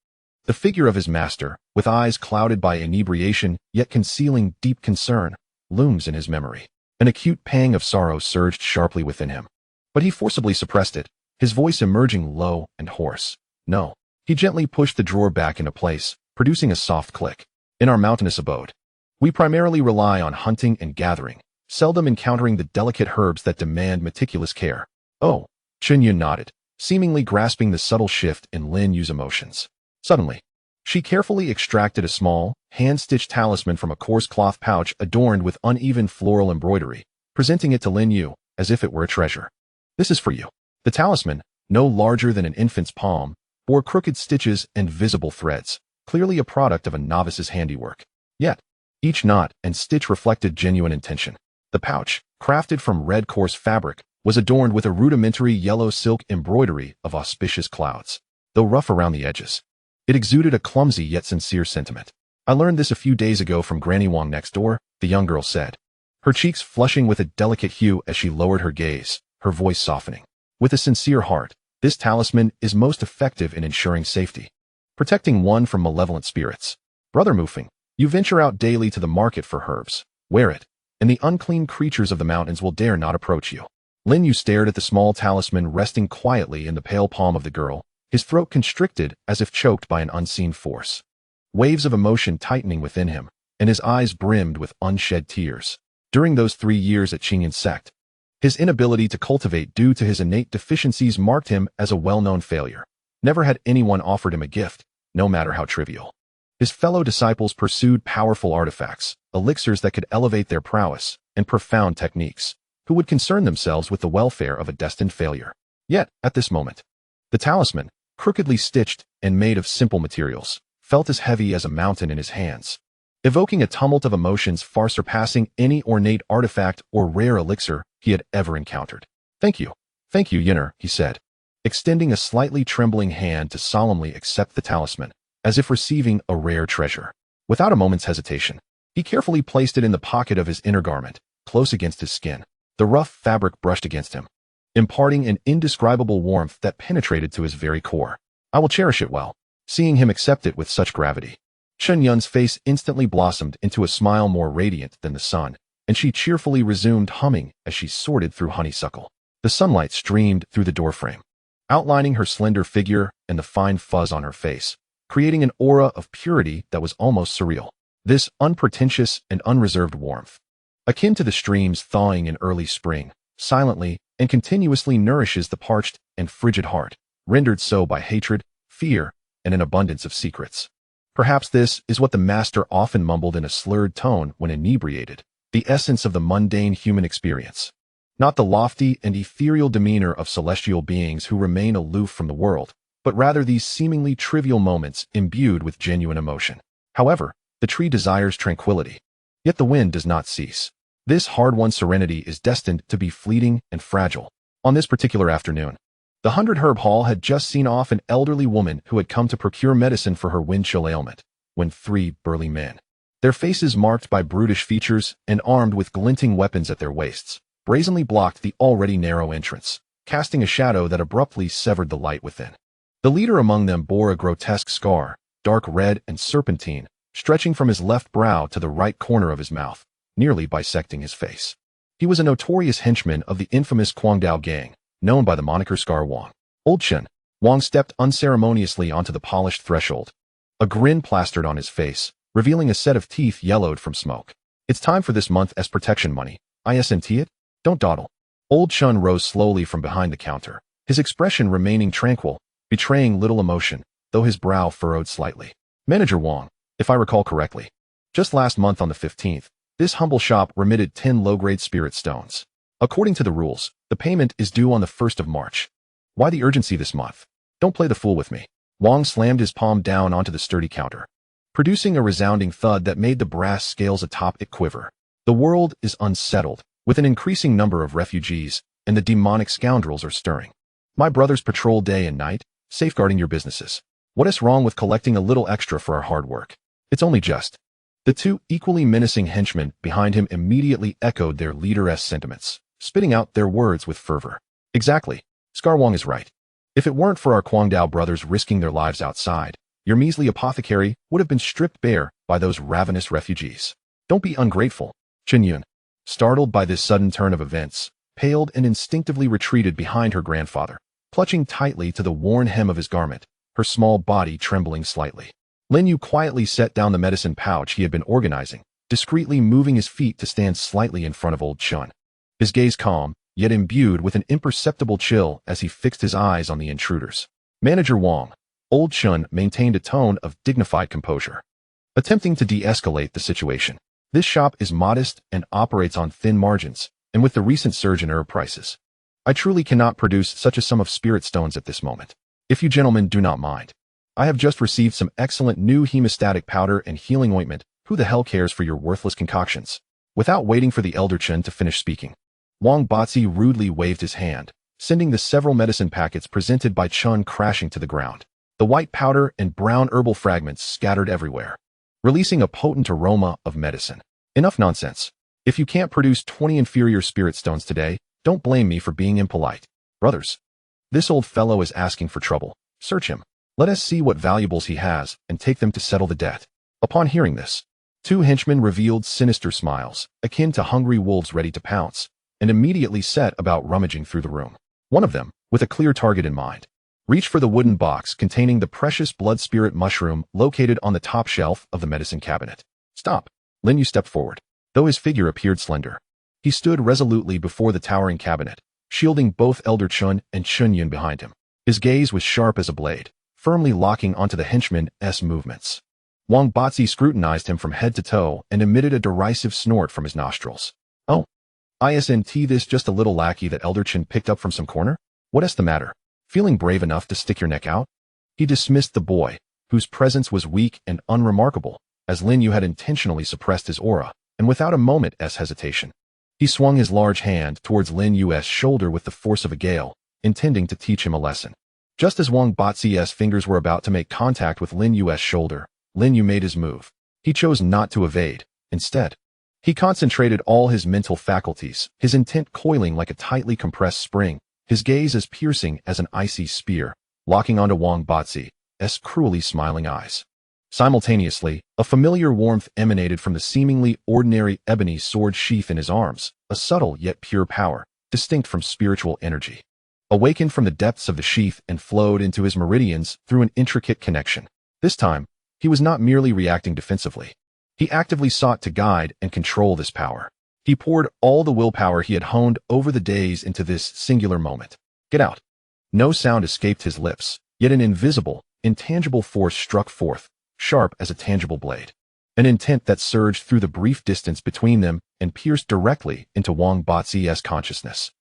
The figure of his master, with eyes clouded by inebriation yet concealing deep concern, looms in his memory. An acute pang of sorrow surged sharply within him. But he forcibly suppressed it, his voice emerging low and hoarse. No. He gently pushed the drawer back into place, producing a soft click. In our mountainous abode, we primarily rely on hunting and gathering, seldom encountering the delicate herbs that demand meticulous care. Oh, Qingyun nodded, seemingly grasping the subtle shift in Lin Yu's emotions. Suddenly, she carefully extracted a small, hand-stitched talisman from a coarse cloth pouch adorned with uneven floral embroidery, presenting it to Lin Yu as if it were a treasure. This is for you. The talisman, no larger than an infant's palm, bore crooked stitches and visible threads, clearly a product of a novice's handiwork. Yet, each knot and stitch reflected genuine intention. The pouch, crafted from red coarse fabric, was adorned with a rudimentary yellow silk embroidery of auspicious clouds. Though rough around the edges, it exuded a clumsy yet sincere sentiment. I learned this a few days ago from Granny Wang next door, the young girl said, her cheeks flushing with a delicate hue as she lowered her gaze, her voice softening. With a sincere heart, this talisman is most effective in ensuring safety, protecting one from malevolent spirits. Brother Mufing, you venture out daily to the market for herbs. Wear it, and the unclean creatures of the mountains will dare not approach you. Lin Yu stared at the small talisman resting quietly in the pale palm of the girl, his throat constricted as if choked by an unseen force. Waves of emotion tightening within him, and his eyes brimmed with unshed tears. During those 3 years at Qingyun Sect, his inability to cultivate due to his innate deficiencies marked him as a well-known failure. Never had anyone offered him a gift, no matter how trivial. His fellow disciples pursued powerful artifacts, elixirs that could elevate their prowess, and profound techniques, who would concern themselves with the welfare of a destined failure. Yet, at this moment, the talisman, crookedly stitched and made of simple materials, felt as heavy as a mountain in his hands, evoking a tumult of emotions far surpassing any ornate artifact or rare elixir he had ever encountered. Thank you, Yinner, he said, extending a slightly trembling hand to solemnly accept the talisman, as if receiving a rare treasure. Without a moment's hesitation, he carefully placed it in the pocket of his inner garment, close against his skin. The rough fabric brushed against him, imparting an indescribable warmth that penetrated to his very core. I will cherish it well. Seeing him accept it with such gravity, Qingyun's face instantly blossomed into a smile more radiant than the sun, and she cheerfully resumed humming as she sorted through honeysuckle. The sunlight streamed through the doorframe, outlining her slender figure and the fine fuzz on her face, creating an aura of purity that was almost surreal. This unpretentious and unreserved warmth, akin to the streams thawing in early spring, silently and continuously nourishes the parched and frigid heart, rendered so by hatred, fear, and an abundance of secrets. Perhaps this is what the master often mumbled in a slurred tone when inebriated, the essence of the mundane human experience. Not the lofty and ethereal demeanor of celestial beings who remain aloof from the world, but rather these seemingly trivial moments imbued with genuine emotion. However, the tree desires tranquility, yet the wind does not cease. This hard-won serenity is destined to be fleeting and fragile. On this particular afternoon, the 100-herb hall had just seen off an elderly woman who had come to procure medicine for her wind-chill ailment, when 3 burly men, their faces marked by brutish features and armed with glinting weapons at their waists, brazenly blocked the already narrow entrance, casting a shadow that abruptly severed the light within. The leader among them bore a grotesque scar, dark red and serpentine, stretching from his left brow to the right corner of his mouth, nearly bisecting his face. He was a notorious henchman of the infamous Guangdao gang, known by the moniker Scar Wang. Old Chen. Wang stepped unceremoniously onto the polished threshold. A grin plastered on his face, revealing a set of teeth yellowed from smoke. It's time for this month's protection money. Isn't it? Don't dawdle. Old Chun rose slowly from behind the counter, his expression remaining tranquil, betraying little emotion, though his brow furrowed slightly. Manager Wang, if I recall correctly, just last month on the 15th, this humble shop remitted 10 low-grade spirit stones. According to the rules, the payment is due on the 1st of March. Why the urgency this month? Don't play the fool with me. Wang slammed his palm down onto the sturdy counter, producing a resounding thud that made the brass scales atop it quiver. The world is unsettled, with an increasing number of refugees, and the demonic scoundrels are stirring. My brothers patrol day and night, safeguarding your businesses. What is wrong with collecting a little extra for our hard work? It's only just. The two equally menacing henchmen behind him immediately echoed their leader's sentiments, spitting out their words with fervor. Exactly. Scar Wang is right. If it weren't for our Guangdao brothers risking their lives outside, your measly apothecary would have been stripped bare by those ravenous refugees. Don't be ungrateful. Qingyun, startled by this sudden turn of events, paled and instinctively retreated behind her grandfather, clutching tightly to the worn hem of his garment, her small body trembling slightly. Lin Yu quietly set down the medicine pouch he had been organizing, discreetly moving his feet to stand slightly in front of Old Chun. His gaze calm, yet imbued with an imperceptible chill as he fixed his eyes on the intruders. Manager Wang, Old Chun maintained a tone of dignified composure, attempting to de-escalate the situation. This shop is modest and operates on thin margins, and with the recent surge in herb prices, I truly cannot produce such a sum of spirit stones at this moment. If you gentlemen do not mind, I have just received some excellent new hemostatic powder and healing ointment. Who the hell cares for your worthless concoctions? Without waiting for the elder Chen to finish speaking, Wang Batzi rudely waved his hand, sending the several medicine packets presented by Chun crashing to the ground. The white powder and brown herbal fragments scattered everywhere, releasing a potent aroma of medicine. Enough nonsense. If you can't produce 20 inferior spirit stones today, don't blame me for being impolite. Brothers, this old fellow is asking for trouble. Search him. Let us see what valuables he has and take them to settle the debt. Upon hearing this, two henchmen revealed sinister smiles, akin to hungry wolves ready to pounce, and immediately set about rummaging through the room. One of them, with a clear target in mind, reached for the wooden box containing the precious blood spirit mushroom located on the top shelf of the medicine cabinet. Stop. Lin Yu stepped forward. Though his figure appeared slender, he stood resolutely before the towering cabinet, shielding both Elder Chun and Qingyun behind him. His gaze was sharp as a blade, firmly locking onto the henchman's movements. Wang Batzi scrutinized him from head to toe and emitted a derisive snort from his nostrils. Oh, isn't this just a little lackey that Elder Chen picked up from some corner? What's the matter? Feeling brave enough to stick your neck out? He dismissed the boy, whose presence was weak and unremarkable, as Lin Yu had intentionally suppressed his aura, and without a moment's hesitation. He swung his large hand towards Lin Yu's shoulder with the force of a gale, intending to teach him a lesson. Just as Wang Batzi's fingers were about to make contact with Lin Yu's shoulder, Lin Yu made his move. He chose not to evade. Instead, he concentrated all his mental faculties, his intent coiling like a tightly compressed spring, his gaze as piercing as an icy spear, locking onto Wang Batzi's cruelly smiling eyes. Simultaneously, a familiar warmth emanated from the seemingly ordinary ebony sword sheath in his arms, a subtle yet pure power, distinct from spiritual energy, awakened from the depths of the sheath and flowed into his meridians through an intricate connection. This time, he was not merely reacting defensively. He actively sought to guide and control this power. He poured all the willpower he had honed over the days into this singular moment. Get out. No sound escaped his lips, yet an invisible, intangible force struck forth, sharp as a tangible blade. An intent that surged through the brief distance between them and pierced directly into Wang Batzi's consciousness.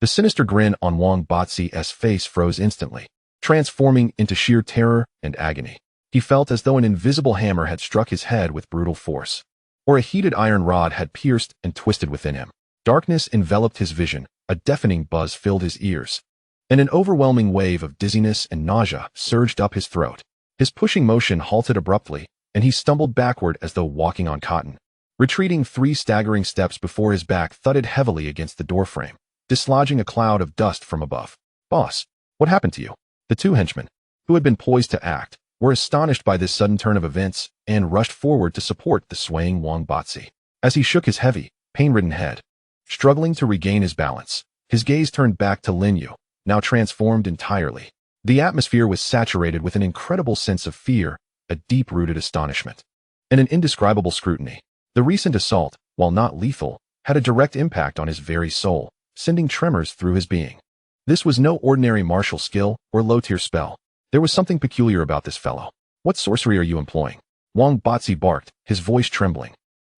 The sinister grin on Wang Batzi's face froze instantly, transforming into sheer terror and agony. He felt as though an invisible hammer had struck his head with brutal force, or a heated iron rod had pierced and twisted within him. Darkness enveloped his vision, a deafening buzz filled his ears, and an overwhelming wave of dizziness and nausea surged up his throat. His pushing motion halted abruptly, and he stumbled backward as though walking on cotton, retreating 3 staggering steps before his back thudded heavily against the doorframe, dislodging a cloud of dust from above. Boss, what happened to you? The two henchmen, who had been poised to act, were astonished by this sudden turn of events and rushed forward to support the swaying Wang Batzi. As he shook his heavy, pain-ridden head, struggling to regain his balance, his gaze turned back to Lin Yu, now transformed entirely. The atmosphere was saturated with an incredible sense of fear, a deep-rooted astonishment, and an indescribable scrutiny. The recent assault, while not lethal, had a direct impact on his very soul, sending tremors through his being. This was no ordinary martial skill or low-tier spell. There was something peculiar about this fellow. What sorcery are you employing? Wang Batzi barked, his voice trembling,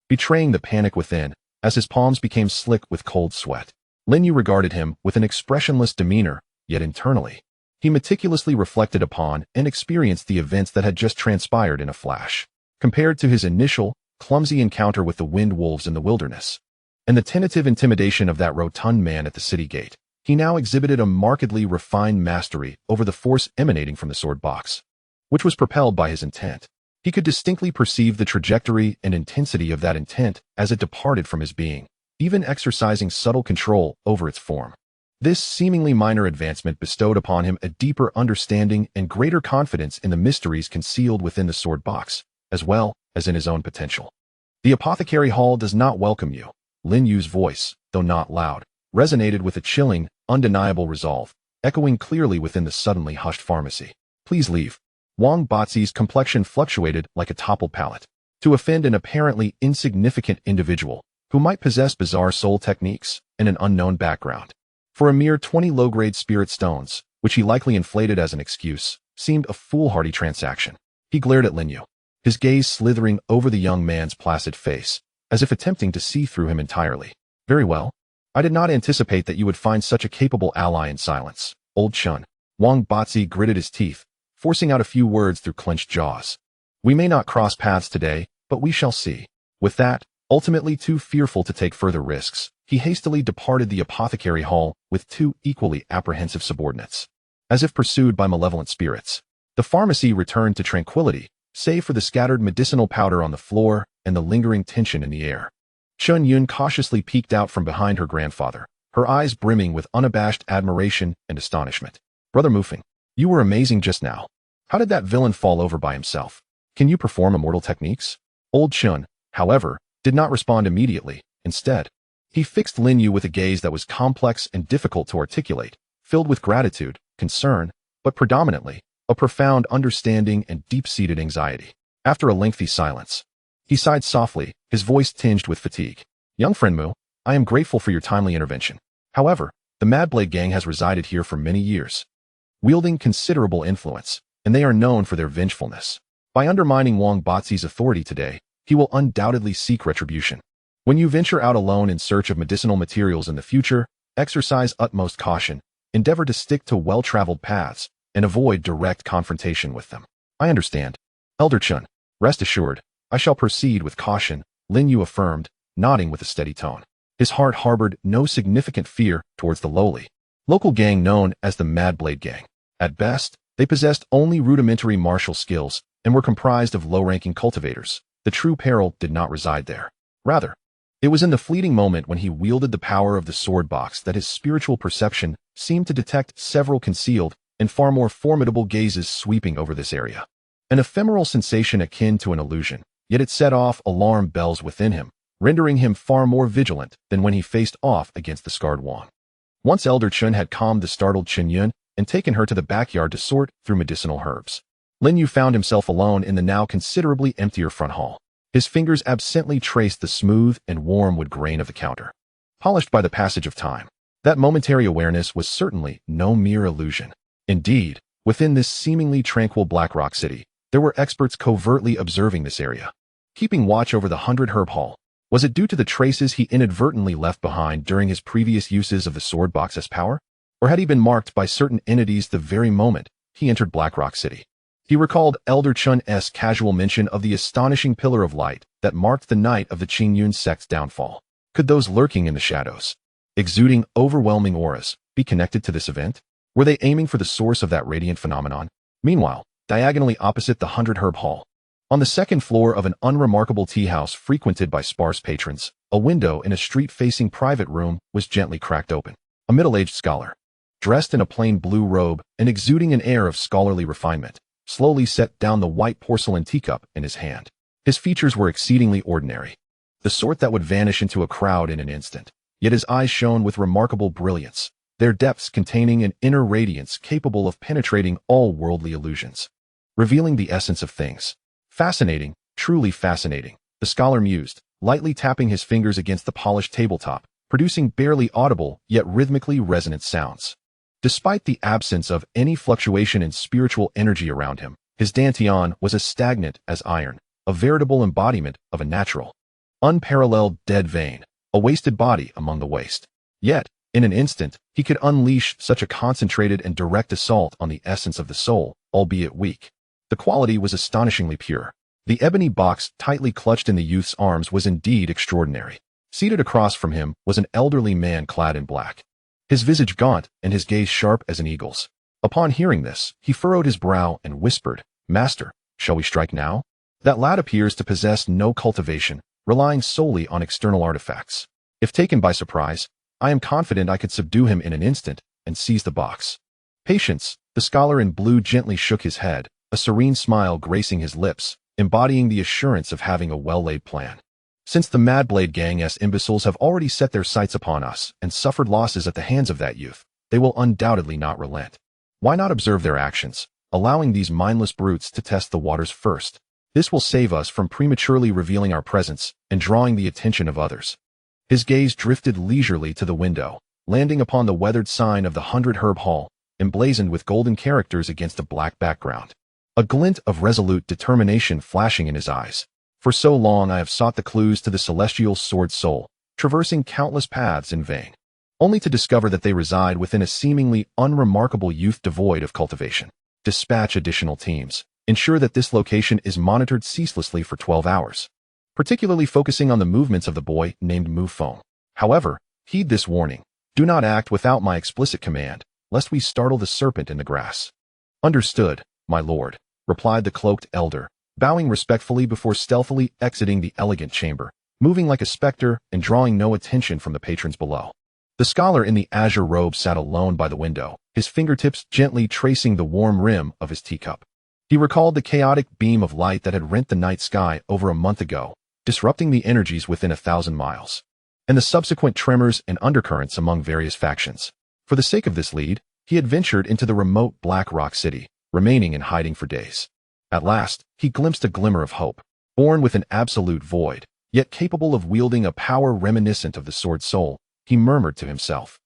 betraying the panic within, as his palms became slick with cold sweat. Lin Yu regarded him with an expressionless demeanor, yet internally, he meticulously reflected upon and experienced the events that had just transpired in a flash. Compared to his initial, clumsy encounter with the wind wolves in the wilderness, and the tentative intimidation of that rotund man at the city gate, he now exhibited a markedly refined mastery over the force emanating from the sword box, which was propelled by his intent. He could distinctly perceive the trajectory and intensity of that intent as it departed from his being, even exercising subtle control over its form. This seemingly minor advancement bestowed upon him a deeper understanding and greater confidence in the mysteries concealed within the sword box, as well as in his own potential. The apothecary hall does not welcome you. Lin Yu's voice, though not loud, resonated with a chilling, undeniable resolve, echoing clearly within the suddenly hushed pharmacy. Please leave. Wang Batzi's complexion fluctuated like a toppled pallet. To offend an apparently insignificant individual who might possess bizarre soul techniques and an unknown background, for a mere 20 low-grade spirit stones, which he likely inflated as an excuse, seemed a foolhardy transaction. He glared at Lin Yu, his gaze slithering over the young man's placid face, as if attempting to see through him entirely. Very well. I did not anticipate that you would find such a capable ally in silence, old Chun. Wang Batzi gritted his teeth, forcing out a few words through clenched jaws. We may not cross paths today, but we shall see. With that, ultimately too fearful to take further risks, he hastily departed the apothecary hall with two equally apprehensive subordinates. As if pursued by malevolent spirits, the pharmacy returned to tranquility, save for the scattered medicinal powder on the floor and the lingering tension in the air. Qingyun cautiously peeked out from behind her grandfather, her eyes brimming with unabashed admiration and astonishment. Brother Mufeng, you were amazing just now. How did that villain fall over by himself? Can you perform immortal techniques? Old Chun, however, did not respond immediately. Instead, he fixed Lin Yu with a gaze that was complex and difficult to articulate, filled with gratitude, concern, but predominantly, a profound understanding and deep-seated anxiety. After a lengthy silence, he sighed softly, his voice tinged with fatigue. Young friend Mu, I am grateful for your timely intervention. However, the Mad Blade gang has resided here for many years, wielding considerable influence, and they are known for their vengefulness. By undermining Wang Batzi's authority today, he will undoubtedly seek retribution. When you venture out alone in search of medicinal materials in the future, exercise utmost caution, endeavor to stick to well-traveled paths, and avoid direct confrontation with them. I understand. Elder Chun, rest assured, I shall proceed with caution, Lin Yu affirmed, nodding with a steady tone. His heart harbored no significant fear towards the lowly local gang known as the Mad Blade Gang. At best, they possessed only rudimentary martial skills and were comprised of low-ranking cultivators. The true peril did not reside there. Rather, it was in the fleeting moment when he wielded the power of the sword box that his spiritual perception seemed to detect several concealed and far more formidable gazes sweeping over this area. An ephemeral sensation akin to an illusion, yet it set off alarm bells within him, rendering him far more vigilant than when he faced off against the scarred Wang. Once Elder Chun had calmed the startled Qingyun and taken her to the backyard to sort through medicinal herbs, Lin Yu found himself alone in the now considerably emptier front hall. His fingers absently traced the smooth and warm wood grain of the counter, polished by the passage of time. That momentary awareness was certainly no mere illusion. Indeed, within this seemingly tranquil Black Rock City, there were experts covertly observing this area, keeping watch over the 100 Herb Hall. Was it due to the traces he inadvertently left behind during his previous uses of the sword box as power? Or had he been marked by certain entities the very moment he entered Black Rock City? He recalled Elder Chun's casual mention of the astonishing pillar of light that marked the night of the Qingyun Sect's downfall. Could those lurking in the shadows, exuding overwhelming auras, be connected to this event? Were they aiming for the source of that radiant phenomenon? Meanwhile, diagonally opposite the 100 Herb Hall, on the second floor of an unremarkable tea house frequented by sparse patrons, a window in a street-facing private room was gently cracked open. A middle-aged scholar, dressed in a plain blue robe and exuding an air of scholarly refinement, slowly set down the white porcelain teacup in his hand. His features were exceedingly ordinary, the sort that would vanish into a crowd in an instant. Yet his eyes shone with remarkable brilliance, their depths containing an inner radiance capable of penetrating all worldly illusions, revealing the essence of things. Fascinating, truly fascinating, the scholar mused, lightly tapping his fingers against the polished tabletop, producing barely audible yet rhythmically resonant sounds. Despite the absence of any fluctuation in spiritual energy around him, his dantian was as stagnant as iron, a veritable embodiment of a natural, unparalleled dead vein, a wasted body among the waste. Yet, in an instant, he could unleash such a concentrated and direct assault on the essence of the soul, albeit weak. The quality was astonishingly pure. The ebony box tightly clutched in the youth's arms was indeed extraordinary. Seated across from him was an elderly man clad in black, his visage gaunt and his gaze sharp as an eagle's. Upon hearing this, he furrowed his brow and whispered, "Master, shall we strike now?" That lad appears to possess no cultivation, relying solely on external artifacts. If taken by surprise, I am confident I could subdue him in an instant and seize the box. Patience, the scholar in blue gently shook his head, a serene smile gracing his lips, embodying the assurance of having a well-laid plan. Since the Madblade gang's imbeciles have already set their sights upon us and suffered losses at the hands of that youth, they will undoubtedly not relent. Why not observe their actions, allowing these mindless brutes to test the waters first? This will save us from prematurely revealing our presence and drawing the attention of others. His gaze drifted leisurely to the window, landing upon the weathered sign of the 100 Herb Hall, emblazoned with golden characters against a black background. A glint of resolute determination flashing in his eyes. For so long I have sought the clues to the celestial sword soul, traversing countless paths in vain, only to discover that they reside within a seemingly unremarkable youth devoid of cultivation. Dispatch additional teams. Ensure that this location is monitored ceaselessly for 12 hours, particularly focusing on the movements of the boy named Mufong. However, heed this warning. Do not act without my explicit command, lest we startle the serpent in the grass. Understood, my lord, replied the cloaked elder, bowing respectfully before stealthily exiting the elegant chamber, moving like a specter and drawing no attention from the patrons below. The scholar in the azure robe sat alone by the window, his fingertips gently tracing the warm rim of his teacup. He recalled the chaotic beam of light that had rent the night sky over a month ago, disrupting the energies within 1,000 miles, and the subsequent tremors and undercurrents among various factions. For the sake of this lead, he had ventured into the remote Black Rock City, remaining in hiding for days. At last, he glimpsed a glimmer of hope, born with an absolute void, yet capable of wielding a power reminiscent of the sword soul, he murmured to himself,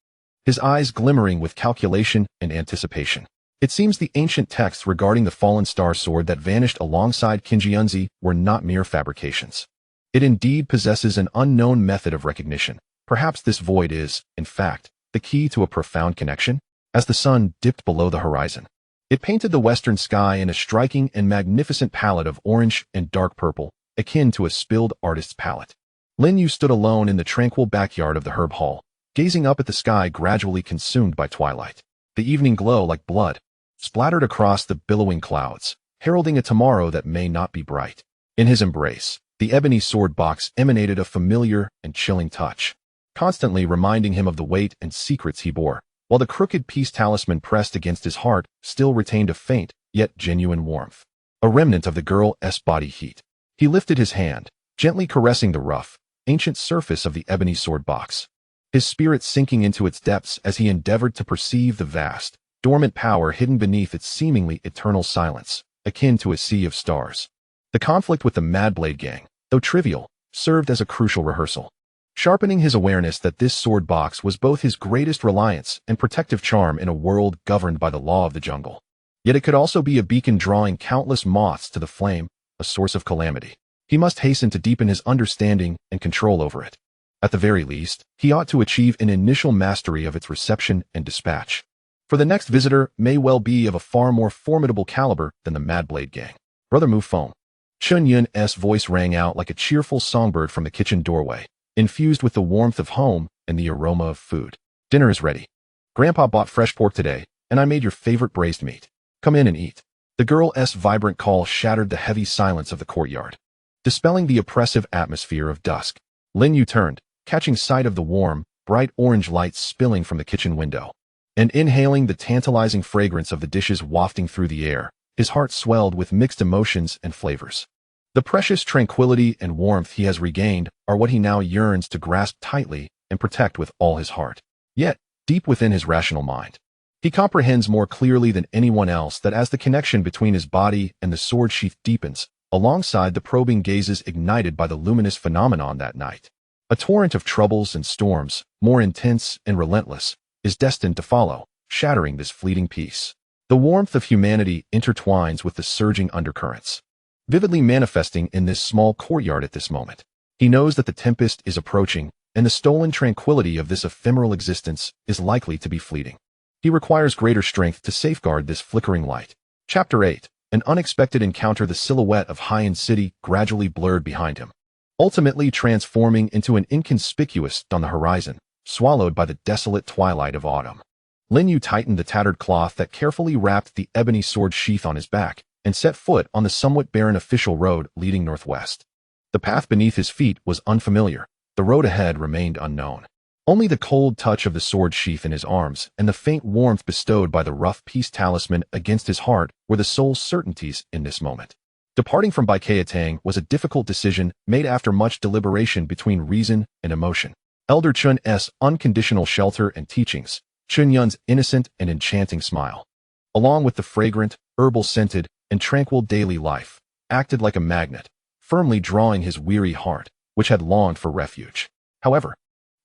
his eyes glimmering with calculation and anticipation. It seems the ancient texts regarding the fallen star sword that vanished alongside Qingyun were not mere fabrications. It indeed possesses an unknown method of recognition. Perhaps this void is, in fact, the key to a profound connection. As the sun dipped below the horizon, it painted the western sky in a striking and magnificent palette of orange and dark purple, akin to a spilled artist's palette. Lin Yu stood alone in the tranquil backyard of the Herb Hall, gazing up at the sky gradually consumed by twilight. The evening glow, like blood, splattered across the billowing clouds, heralding a tomorrow that may not be bright. In his embrace, the ebony sword box emanated a familiar and chilling touch, constantly reminding him of the weight and secrets he bore, while the crooked peace talisman pressed against his heart still retained a faint, yet genuine warmth, a remnant of the girl's body heat. He lifted his hand, gently caressing the rough, ancient surface of the ebony sword box, his spirit sinking into its depths as he endeavored to perceive the vast, dormant power hidden beneath its seemingly eternal silence, akin to a sea of stars. The conflict with the Madblade gang, though trivial, served as a crucial rehearsal, sharpening his awareness that this sword box was both his greatest reliance and protective charm in a world governed by the law of the jungle. Yet it could also be a beacon drawing countless moths to the flame, a source of calamity. He must hasten to deepen his understanding and control over it. At the very least, he ought to achieve an initial mastery of its reception and dispatch. For the next visitor may well be of a far more formidable caliber than the Madblade gang. Brother Mufong. Qingyun's voice rang out like a cheerful songbird from the kitchen doorway, infused with the warmth of home and the aroma of food. Dinner is ready. Grandpa bought fresh pork today, and I made your favorite braised meat. Come in and eat. The girl's vibrant call shattered the heavy silence of the courtyard, dispelling the oppressive atmosphere of dusk. Lin Yu turned, catching sight of the warm, bright orange light spilling from the kitchen window, and inhaling the tantalizing fragrance of the dishes wafting through the air. His heart swelled with mixed emotions and flavors. The precious tranquility and warmth he has regained are what he now yearns to grasp tightly and protect with all his heart. Yet, deep within his rational mind, he comprehends more clearly than anyone else that as the connection between his body and the sword sheath deepens, alongside the probing gazes ignited by the luminous phenomenon that night, a torrent of troubles and storms, more intense and relentless, is destined to follow, shattering this fleeting peace. The warmth of humanity intertwines with the surging undercurrents, vividly manifesting in this small courtyard at this moment. He knows that the tempest is approaching, and the stolen tranquility of this ephemeral existence is likely to be fleeting. He requires greater strength to safeguard this flickering light. Chapter 8. An unexpected encounter. The silhouette of Qingyun City gradually blurred behind him, ultimately transforming into an inconspicuous on the horizon, swallowed by the desolate twilight of autumn. Lin Yu tightened the tattered cloth that carefully wrapped the ebony sword sheath on his back and set foot on the somewhat barren official road leading northwest. The path beneath his feet was unfamiliar. The road ahead remained unknown. Only the cold touch of the sword sheath in his arms and the faint warmth bestowed by the rough peace talisman against his heart were the sole certainties in this moment. Departing from Baikayatang was a difficult decision made after much deliberation between reason and emotion. Elder Chun's unconditional shelter and teachings, Chunyun's innocent and enchanting smile, along with the fragrant, herbal-scented, and tranquil daily life, acted like a magnet, firmly drawing his weary heart, which had longed for refuge. However,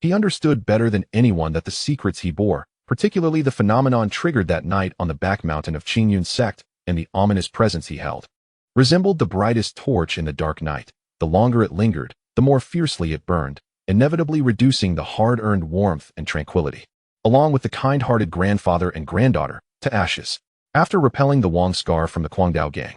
he understood better than anyone that the secrets he bore, particularly the phenomenon triggered that night on the back mountain of Qingyun Sect and the ominous presence he held, resembled the brightest torch in the dark night. The longer it lingered, the more fiercely it burned, inevitably reducing the hard-earned warmth and tranquility, along with the kind-hearted grandfather and granddaughter, to ashes. After repelling the Wang scar from the Guangdao gang,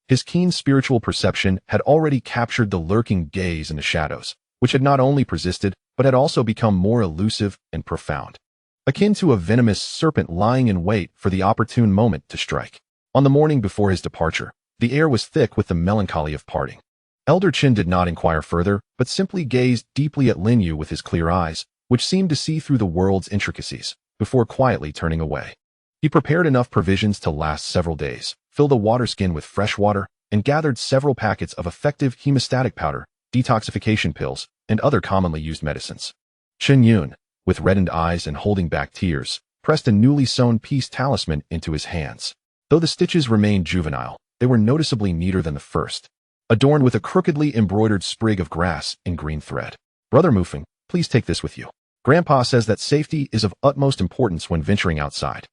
his keen spiritual perception had already captured the lurking gaze in the shadows, which had not only persisted, but had also become more elusive and profound, akin to a venomous serpent lying in wait for the opportune moment to strike. On the morning before his departure, the air was thick with the melancholy of parting. Elder Qin did not inquire further, but simply gazed deeply at Lin Yu with his clear eyes, which seemed to see through the world's intricacies, before quietly turning away. He prepared enough provisions to last several days, filled a water skin with fresh water, and gathered several packets of effective hemostatic powder, detoxification pills, and other commonly used medicines. Qingyun, with reddened eyes and holding back tears, pressed a newly sewn peace talisman into his hands. Though the stitches remained juvenile, they were noticeably neater than the first, adorned with a crookedly embroidered sprig of grass in green thread. Brother Mufeng, please take this with you. Grandpa says that safety is of utmost importance when venturing outside.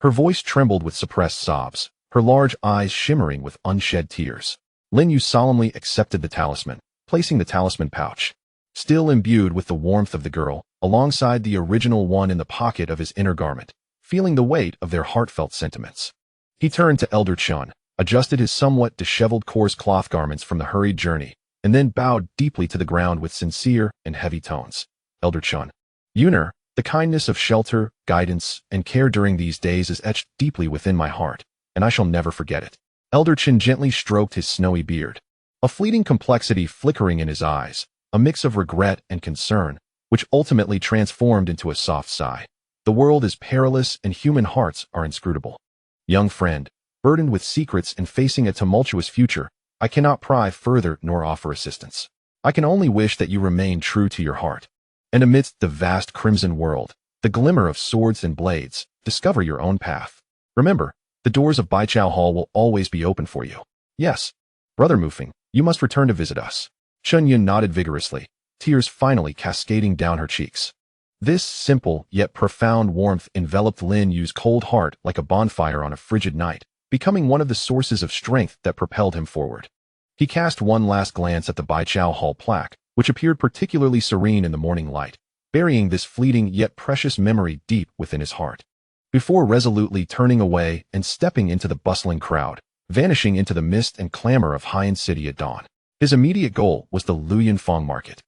Her voice trembled with suppressed sobs, her large eyes shimmering with unshed tears. Lin Yu solemnly accepted the talisman, placing the talisman pouch, still imbued with the warmth of the girl, alongside the original one in the pocket of his inner garment, feeling the weight of their heartfelt sentiments. He turned to Elder Chun, adjusted his somewhat disheveled coarse cloth garments from the hurried journey, and then bowed deeply to the ground with sincere and heavy tones. Elder Chun, Yuner, the kindness of shelter, guidance, and care during these days is etched deeply within my heart, and I shall never forget it. Elder Qin gently stroked his snowy beard, a fleeting complexity flickering in his eyes, a mix of regret and concern, which ultimately transformed into a soft sigh. The world is perilous and human hearts are inscrutable. Young friend, burdened with secrets and facing a tumultuous future, I cannot pry further nor offer assistance. I can only wish that you remain true to your heart, and amidst the vast crimson world, the glimmer of swords and blades, discover your own path. Remember, the doors of Baichao Hall will always be open for you. Yes, Brother Mufeng, you must return to visit us. Chunyun nodded vigorously, tears finally cascading down her cheeks. This simple yet profound warmth enveloped Lin Yu's cold heart like a bonfire on a frigid night, becoming one of the sources of strength that propelled him forward. He cast one last glance at the Baichao Hall plaque, which appeared particularly serene in the morning light, burying this fleeting yet precious memory deep within his heart, before resolutely turning away and stepping into the bustling crowd, vanishing into the mist and clamor of Qingyun City at dawn. His immediate goal was the Luyanfang Market,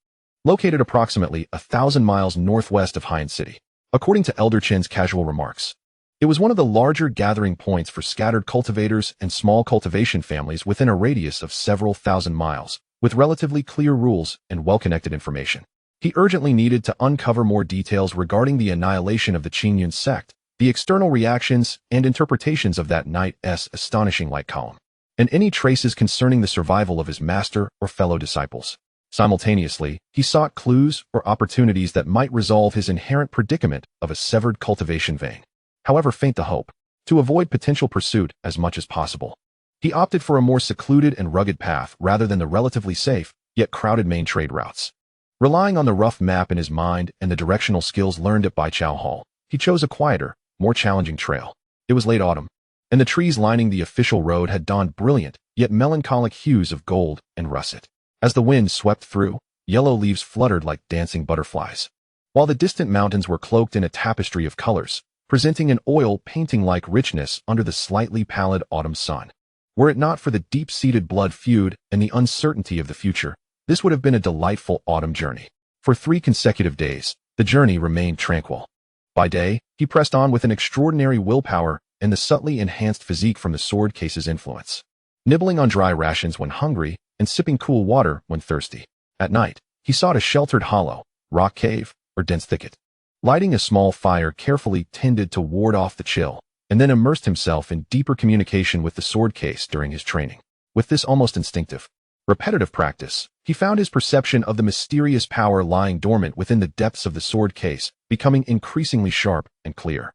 located approximately 1,000 miles northwest of Qingyun City. According to Elder Chin's casual remarks, it was one of the larger gathering points for scattered cultivators and small cultivation families within a radius of several thousand miles, with relatively clear rules and well-connected information. He urgently needed to uncover more details regarding the annihilation of the Qingyun Sect, the external reactions and interpretations of that night's astonishing light column. and any traces concerning the survival of his master or fellow disciples. Simultaneously, he sought clues or opportunities that might resolve his inherent predicament of a severed cultivation vein. However faint the hope, to avoid potential pursuit as much as possible, he opted for a more secluded and rugged path rather than the relatively safe, yet crowded main trade routes. Relying on the rough map in his mind and the directional skills learned at Bai Chao Hall, he chose a quieter, more challenging trail. It was late autumn, and the trees lining the official road had donned brilliant, yet melancholic hues of gold and russet. As the wind swept through, yellow leaves fluttered like dancing butterflies, while the distant mountains were cloaked in a tapestry of colors, presenting an oil painting-like richness under the slightly pallid autumn sun. Were it not for the deep-seated blood feud and the uncertainty of the future, this would have been a delightful autumn journey. For 3 consecutive days, the journey remained tranquil. By day, he pressed on with an extraordinary willpower and the subtly enhanced physique from the sword case's influence, nibbling on dry rations when hungry and sipping cool water when thirsty. At night, he sought a sheltered hollow, rock cave, or dense thicket, lighting a small fire carefully tended to ward off the chill, and then immersed himself in deeper communication with the sword case during his training. With this almost instinctive, repetitive practice, he found his perception of the mysterious power lying dormant within the depths of the sword case becoming increasingly sharp and clear.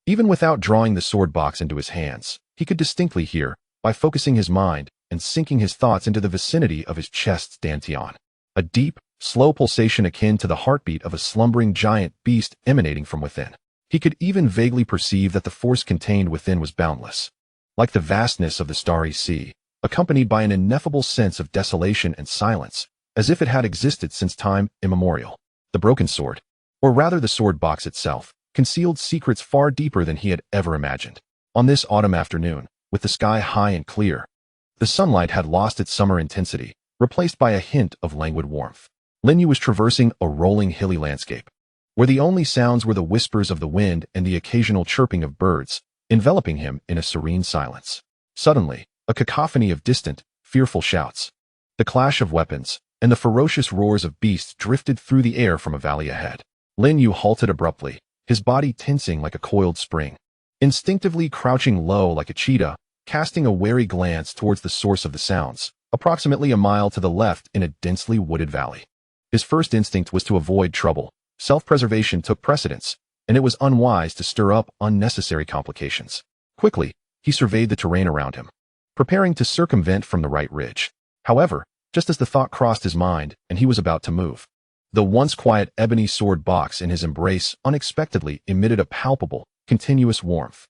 Even without drawing the sword box into his hands, he could distinctly hear, by focusing his mind and sinking his thoughts into the vicinity of his chest's dantian, a deep, slow pulsation akin to the heartbeat of a slumbering giant beast emanating from within. He could even vaguely perceive that the force contained within was boundless, like the vastness of the starry sea, accompanied by an ineffable sense of desolation and silence, as if it had existed since time immemorial. The broken sword, or rather the sword box itself, concealed secrets far deeper than he had ever imagined. On this autumn afternoon, with the sky high and clear, the sunlight had lost its summer intensity, replaced by a hint of languid warmth. Lin Yu was traversing a rolling hilly landscape, where the only sounds were the whispers of the wind and the occasional chirping of birds, enveloping him in a serene silence. Suddenly, a cacophony of distant, fearful shouts, the clash of weapons, and the ferocious roars of beasts drifted through the air from a valley ahead. Lin Yu halted abruptly, his body tensing like a coiled spring, instinctively crouching low like a cheetah, casting a wary glance towards the source of the sounds, approximately a mile to the left in a densely wooded valley. His first instinct was to avoid trouble. Self-preservation took precedence, and it was unwise to stir up unnecessary complications. Quickly, he surveyed the terrain around him, preparing to circumvent from the right ridge. However, just as the thought crossed his mind and he was about to move, the once quiet ebony sword box in his embrace unexpectedly emitted a palpable, continuous warmth.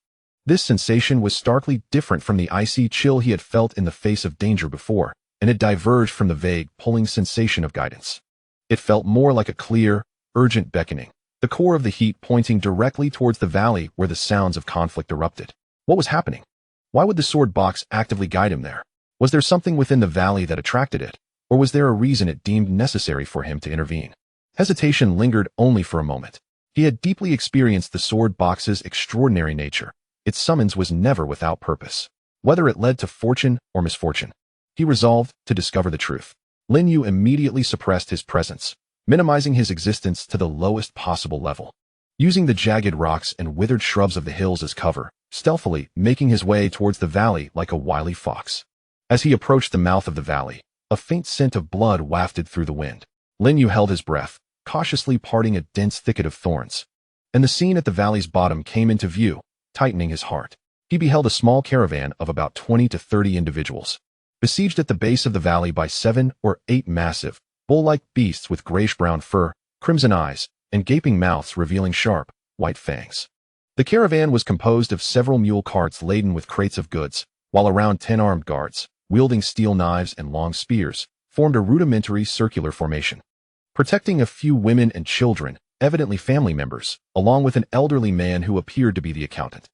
This sensation was starkly different from the icy chill he had felt in the face of danger before, and it diverged from the vague, pulling sensation of guidance. It felt more like a clear, urgent beckoning, the core of the heat pointing directly towards the valley where the sounds of conflict erupted. What was happening? Why would the sword box actively guide him there? Was there something within the valley that attracted it, or was there a reason it deemed necessary for him to intervene? Hesitation lingered only for a moment. He had deeply experienced the sword box's extraordinary nature. Its summons was never without purpose, whether it led to fortune or misfortune. He resolved to discover the truth. Lin Yu immediately suppressed his presence, minimizing his existence to the lowest possible level, using the jagged rocks and withered shrubs of the hills as cover, stealthily making his way towards the valley like a wily fox. As he approached the mouth of the valley, a faint scent of blood wafted through the wind. Lin Yu held his breath, cautiously parting a dense thicket of thorns, and the scene at the valley's bottom came into view, tightening his heart. He beheld a small caravan of about 20 to 30 individuals, besieged at the base of the valley by 7 or 8 massive, bull-like beasts with grayish-brown fur, crimson eyes, and gaping mouths revealing sharp, white fangs. The caravan was composed of several mule carts laden with crates of goods, while around 10 armed guards, wielding steel knives and long spears, formed a rudimentary circular formation, protecting a few women and children, evidently family members, along with an elderly man who appeared to be the accountant.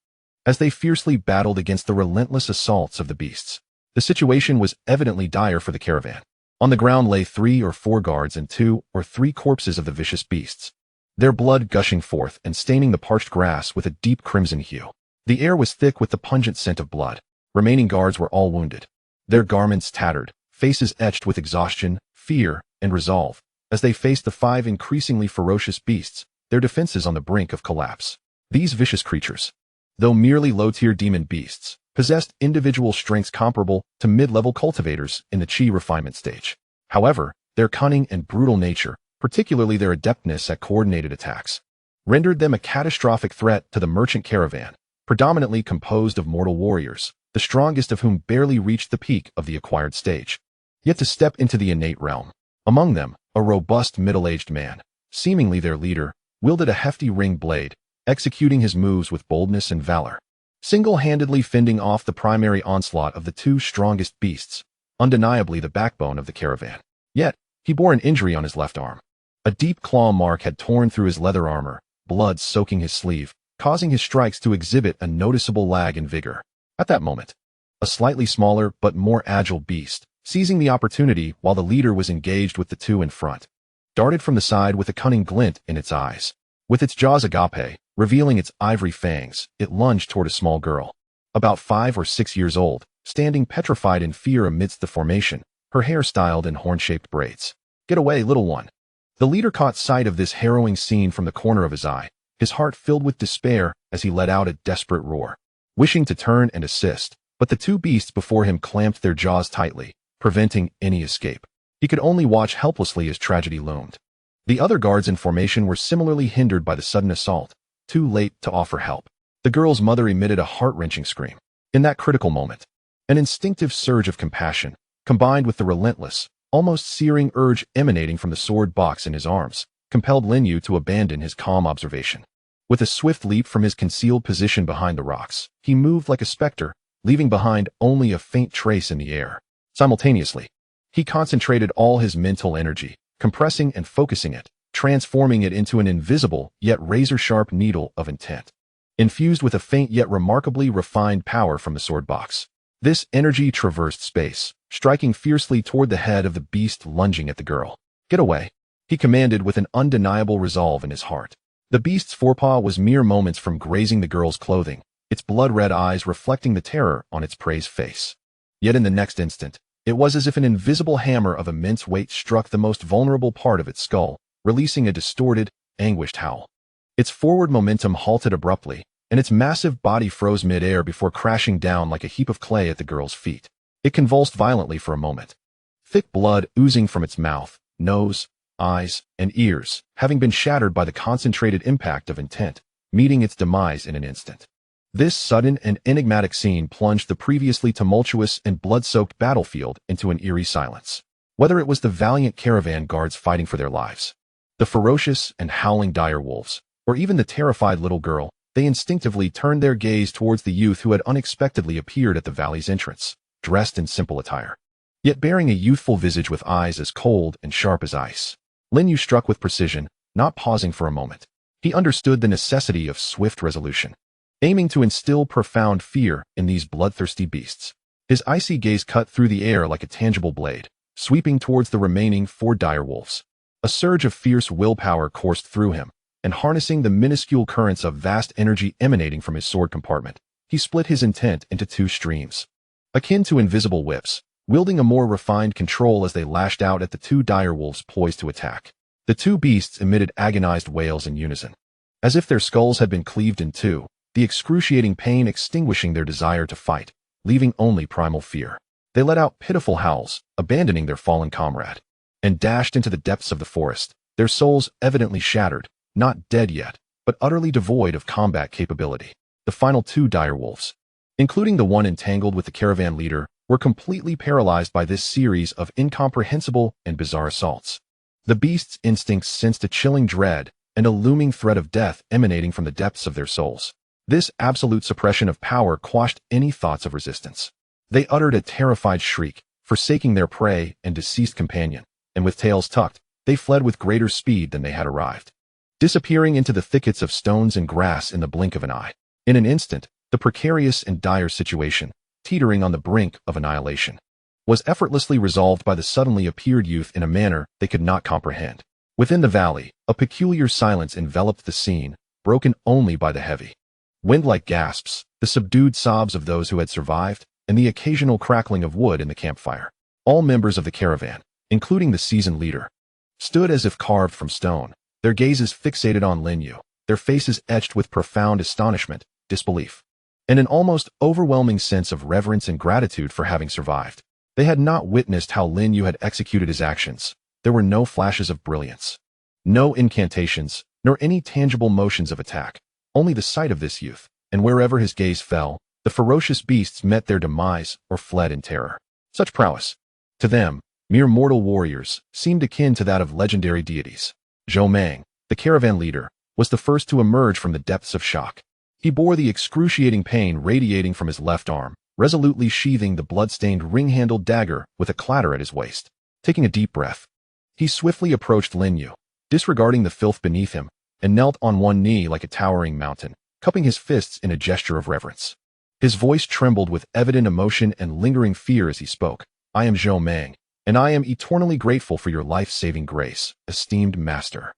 As they fiercely battled against the relentless assaults of the beasts, the situation was evidently dire for the caravan. On the ground lay 3 or 4 guards and 2 or 3 corpses of the vicious beasts, their blood gushing forth and staining the parched grass with a deep crimson hue. The air was thick with the pungent scent of blood. Remaining guards were all wounded, their garments tattered, faces etched with exhaustion, fear, and resolve, as they faced the 5 increasingly ferocious beasts, their defenses on the brink of collapse. These vicious creatures, though merely low-tier demon beasts, possessed individual strengths comparable to mid-level cultivators in the Qi refinement stage. However, their cunning and brutal nature, particularly their adeptness at coordinated attacks, rendered them a catastrophic threat to the merchant caravan, predominantly composed of mortal warriors, the strongest of whom barely reached the peak of the acquired stage. Yet to step into the innate realm. Among them, a robust middle-aged man, seemingly their leader, wielded a hefty ring blade, executing his moves with boldness and valor, single-handedly fending off the primary onslaught of the two strongest beasts, undeniably the backbone of the caravan. Yet, he bore an injury on his left arm. A deep claw mark had torn through his leather armor, blood soaking his sleeve, causing his strikes to exhibit a noticeable lag in vigor. At that moment, a slightly smaller but more agile beast, seizing the opportunity while the leader was engaged with the two in front, darted from the side with a cunning glint in its eyes. With its jaws agape, revealing its ivory fangs, it lunged toward a small girl, about 5 or 6 years old, standing petrified in fear amidst the formation, her hair styled in horn-shaped braids. "Get away, little one." The leader caught sight of this harrowing scene from the corner of his eye, his heart filled with despair as he let out a desperate roar, wishing to turn and assist, but the two beasts before him clamped their jaws tightly, preventing any escape. He could only watch helplessly as tragedy loomed. The other guards in formation were similarly hindered by the sudden assault, too late to offer help. The girl's mother emitted a heart-wrenching scream. In that critical moment, an instinctive surge of compassion, combined with the relentless, almost searing urge emanating from the sword box in his arms, compelled Lin Yu to abandon his calm observation. With a swift leap from his concealed position behind the rocks, he moved like a specter, leaving behind only a faint trace in the air. Simultaneously, he concentrated all his mental energy, compressing and focusing it, transforming it into an invisible yet razor-sharp needle of intent, infused with a faint yet remarkably refined power from the sword box. This energy traversed space, striking fiercely toward the head of the beast lunging at the girl. "Get away," he commanded with an undeniable resolve in his heart. The beast's forepaw was mere moments from grazing the girl's clothing, its blood-red eyes reflecting the terror on its prey's face. Yet in the next instant, it was as if an invisible hammer of immense weight struck the most vulnerable part of its skull, releasing a distorted, anguished howl. Its forward momentum halted abruptly, and its massive body froze mid-air before crashing down like a heap of clay at the girl's feet. It convulsed violently for a moment, thick blood oozing from its mouth, nose, eyes, and ears, having been shattered by the concentrated impact of intent, meeting its demise in an instant. This sudden and enigmatic scene plunged the previously tumultuous and blood-soaked battlefield into an eerie silence. Whether it was the valiant caravan guards fighting for their lives, the ferocious and howling dire wolves, or even the terrified little girl, they instinctively turned their gaze towards the youth who had unexpectedly appeared at the valley's entrance, dressed in simple attire, yet bearing a youthful visage with eyes as cold and sharp as ice. Lin Yu struck with precision, not pausing for a moment. He understood the necessity of swift resolution, aiming to instill profound fear in these bloodthirsty beasts. His icy gaze cut through the air like a tangible blade, sweeping towards the remaining 4 dire wolves. A surge of fierce willpower coursed through him, and harnessing the minuscule currents of vast energy emanating from his sword compartment, he split his intent into 2 streams, akin to invisible whips, wielding a more refined control as they lashed out at the 2 dire wolves poised to attack. The 2 beasts emitted agonized wails in unison, as if their skulls had been cleaved in 2, the excruciating pain extinguishing their desire to fight, leaving only primal fear. They let out pitiful howls, abandoning their fallen comrade, and dashed into the depths of the forest, their souls evidently shattered, not dead yet, but utterly devoid of combat capability. The final 2 dire wolves, including the one entangled with the caravan leader, were completely paralyzed by this series of incomprehensible and bizarre assaults. The beast's instincts sensed a chilling dread and a looming threat of death emanating from the depths of their souls. This absolute suppression of power quashed any thoughts of resistance. They uttered a terrified shriek, forsaking their prey and deceased companion, and with tails tucked, they fled with greater speed than they had arrived, disappearing into the thickets of stones and grass in the blink of an eye. In an instant, the precarious and dire situation, teetering on the brink of annihilation, was effortlessly resolved by the suddenly appeared youth in a manner they could not comprehend. Within the valley, a peculiar silence enveloped the scene, broken only by the heavy, wind-like gasps, the subdued sobs of those who had survived, and the occasional crackling of wood in the campfire. All members of the caravan, including the seasoned leader, stood as if carved from stone, their gazes fixated on Lin Yu, their faces etched with profound astonishment, disbelief, and an almost overwhelming sense of reverence and gratitude for having survived. They had not witnessed how Lin Yu had executed his actions. There were no flashes of brilliance, no incantations, nor any tangible motions of attack. Only the sight of this youth, and wherever his gaze fell, the ferocious beasts met their demise or fled in terror. Such prowess, to them, mere mortal warriors, seemed akin to that of legendary deities. Zhou Mang, the caravan leader, was the first to emerge from the depths of shock. He bore the excruciating pain radiating from his left arm, resolutely sheathing the blood-stained ring-handled dagger with a clatter at his waist. Taking a deep breath, he swiftly approached Lin Yu, disregarding the filth beneath him, and knelt on one knee like a towering mountain, cupping his fists in a gesture of reverence. His voice trembled with evident emotion and lingering fear as he spoke. "I am Zhou Mang, and I am eternally grateful for your life-saving grace, esteemed master.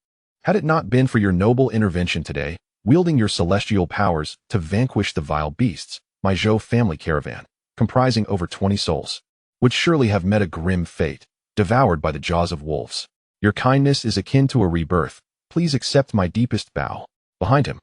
Had it not been for your noble intervention today, wielding your celestial powers to vanquish the vile beasts, my Zhou family caravan, comprising over 20 souls, would surely have met a grim fate, devoured by the jaws of wolves. Your kindness is akin to a rebirth. Please accept my deepest bow." Behind him,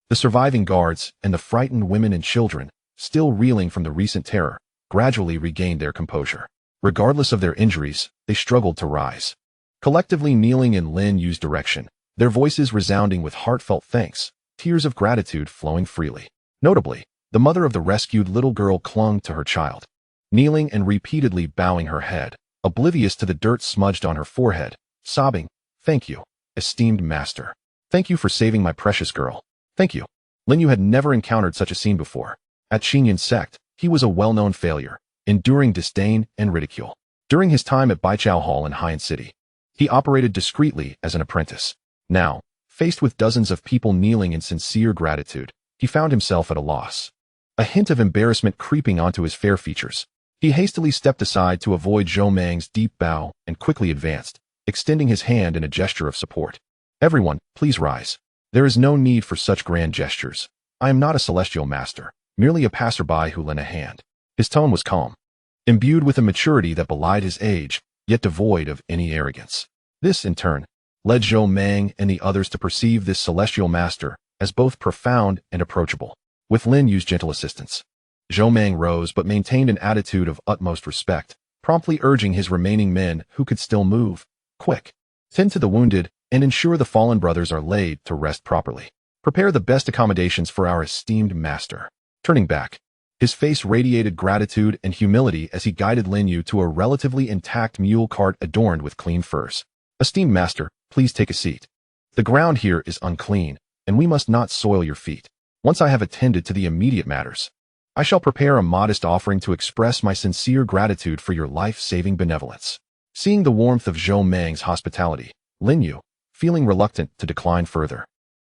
the surviving guards and the frightened women and children, still reeling from the recent terror, gradually regained their composure. Regardless of their injuries, they struggled to rise, collectively kneeling in Lin Yu's direction, their voices resounding with heartfelt thanks, tears of gratitude flowing freely. Notably, the mother of the rescued little girl clung to her child, kneeling and repeatedly bowing her head, oblivious to the dirt smudged on her forehead, sobbing, "Thank you, esteemed master. Thank you for saving my precious girl. Thank you." Lin Yu had never encountered such a scene before. At Qingyun Sect, he was a well-known failure, enduring disdain and ridicule. During his time at Baichao Hall in Haiyan City, he operated discreetly as an apprentice. Now, faced with dozens of people kneeling in sincere gratitude, he found himself at a loss. A hint of embarrassment creeping onto his fair features, he hastily stepped aside to avoid Zhou Mang's deep bow and quickly advanced, extending his hand in a gesture of support. "Everyone, please rise. There is no need for such grand gestures. I am not a celestial master, merely a passerby who lent a hand." His tone was calm, imbued with a maturity that belied his age, yet devoid of any arrogance. This, in turn, led Zhou Mang and the others to perceive this celestial master as both profound and approachable. With Lin Yu's gentle assistance, Zhou Mang rose but maintained an attitude of utmost respect, promptly urging his remaining men who could still move, "Quick, tend to the wounded and ensure the fallen brothers are laid to rest properly. Prepare the best accommodations for our esteemed master." Turning back, his face radiated gratitude and humility as he guided Lin Yu to a relatively intact mule cart adorned with clean furs. "Esteemed master, please take a seat. The ground here is unclean, and we must not soil your feet. Once I have attended to the immediate matters, I shall prepare a modest offering to express my sincere gratitude for your life-saving benevolence." Seeing the warmth of Zhou Mang's hospitality, Lin Yu, feeling reluctant to decline further,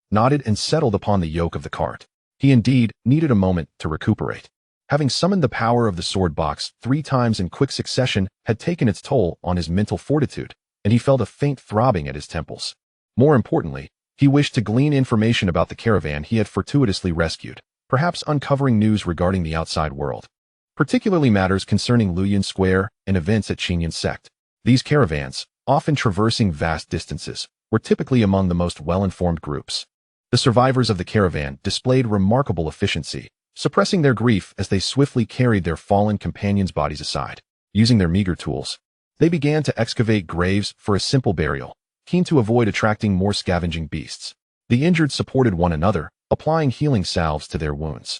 nodded and settled upon the yoke of the cart. He indeed needed a moment to recuperate. Having summoned the power of the sword box 3 times in quick succession had taken its toll on his mental fortitude, and he felt a faint throbbing at his temples. More importantly, he wished to glean information about the caravan he had fortuitously rescued, perhaps uncovering news regarding the outside world, particularly matters concerning Luoyuan Square and events at Qingyun Sect. These caravans, often traversing vast distances, were typically among the most well-informed groups. The survivors of the caravan displayed remarkable efficiency, suppressing their grief as they swiftly carried their fallen companions' bodies aside. Using their meager tools, they began to excavate graves for a simple burial, keen to avoid attracting more scavenging beasts. The injured supported one another, applying healing salves to their wounds.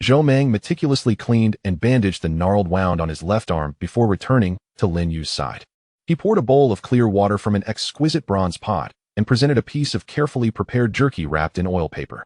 Zhou Mang meticulously cleaned and bandaged the gnarled wound on his left arm before returning to Lin Yu's side. He poured a bowl of clear water from an exquisite bronze pot and presented a piece of carefully prepared jerky wrapped in oil paper.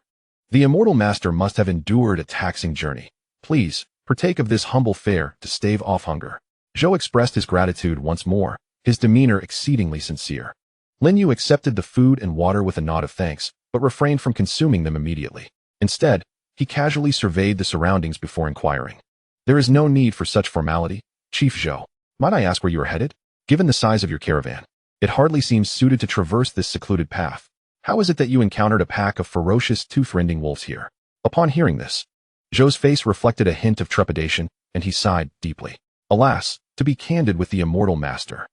The immortal master must have endured a taxing journey. Please, partake of this humble fare to stave off hunger. Zhou expressed his gratitude once more, his demeanor exceedingly sincere. Lin Yu accepted the food and water with a nod of thanks, but refrained from consuming them immediately. Instead, he casually surveyed the surroundings before inquiring. "There is no need for such formality, Chief Zhou. Might I ask where you are headed? Given the size of your caravan, it hardly seems suited to traverse this secluded path. How is it that you encountered a pack of ferocious tooth-rending wolves here?" Upon hearing this, Zhou's face reflected a hint of trepidation, and he sighed deeply. "Alas, to be candid with the immortal master,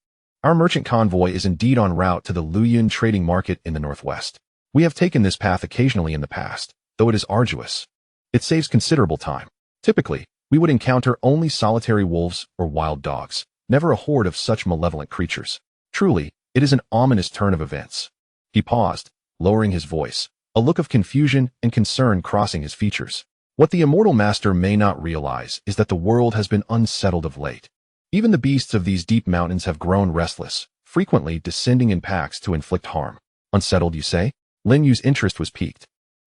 our merchant convoy is indeed en route to the Luoyuan trading market in the northwest. We have taken this path occasionally in the past, though it is arduous. It saves considerable time. Typically, we would encounter only solitary wolves or wild dogs, never a horde of such malevolent creatures. Truly, it is an ominous turn of events. He paused, lowering his voice, a look of confusion and concern crossing his features. What the immortal master may not realize is that the world has been unsettled of late. Even the beasts of these deep mountains have grown restless, frequently descending in packs to inflict harm. Unsettled, you say? Lin Yu's interest was piqued.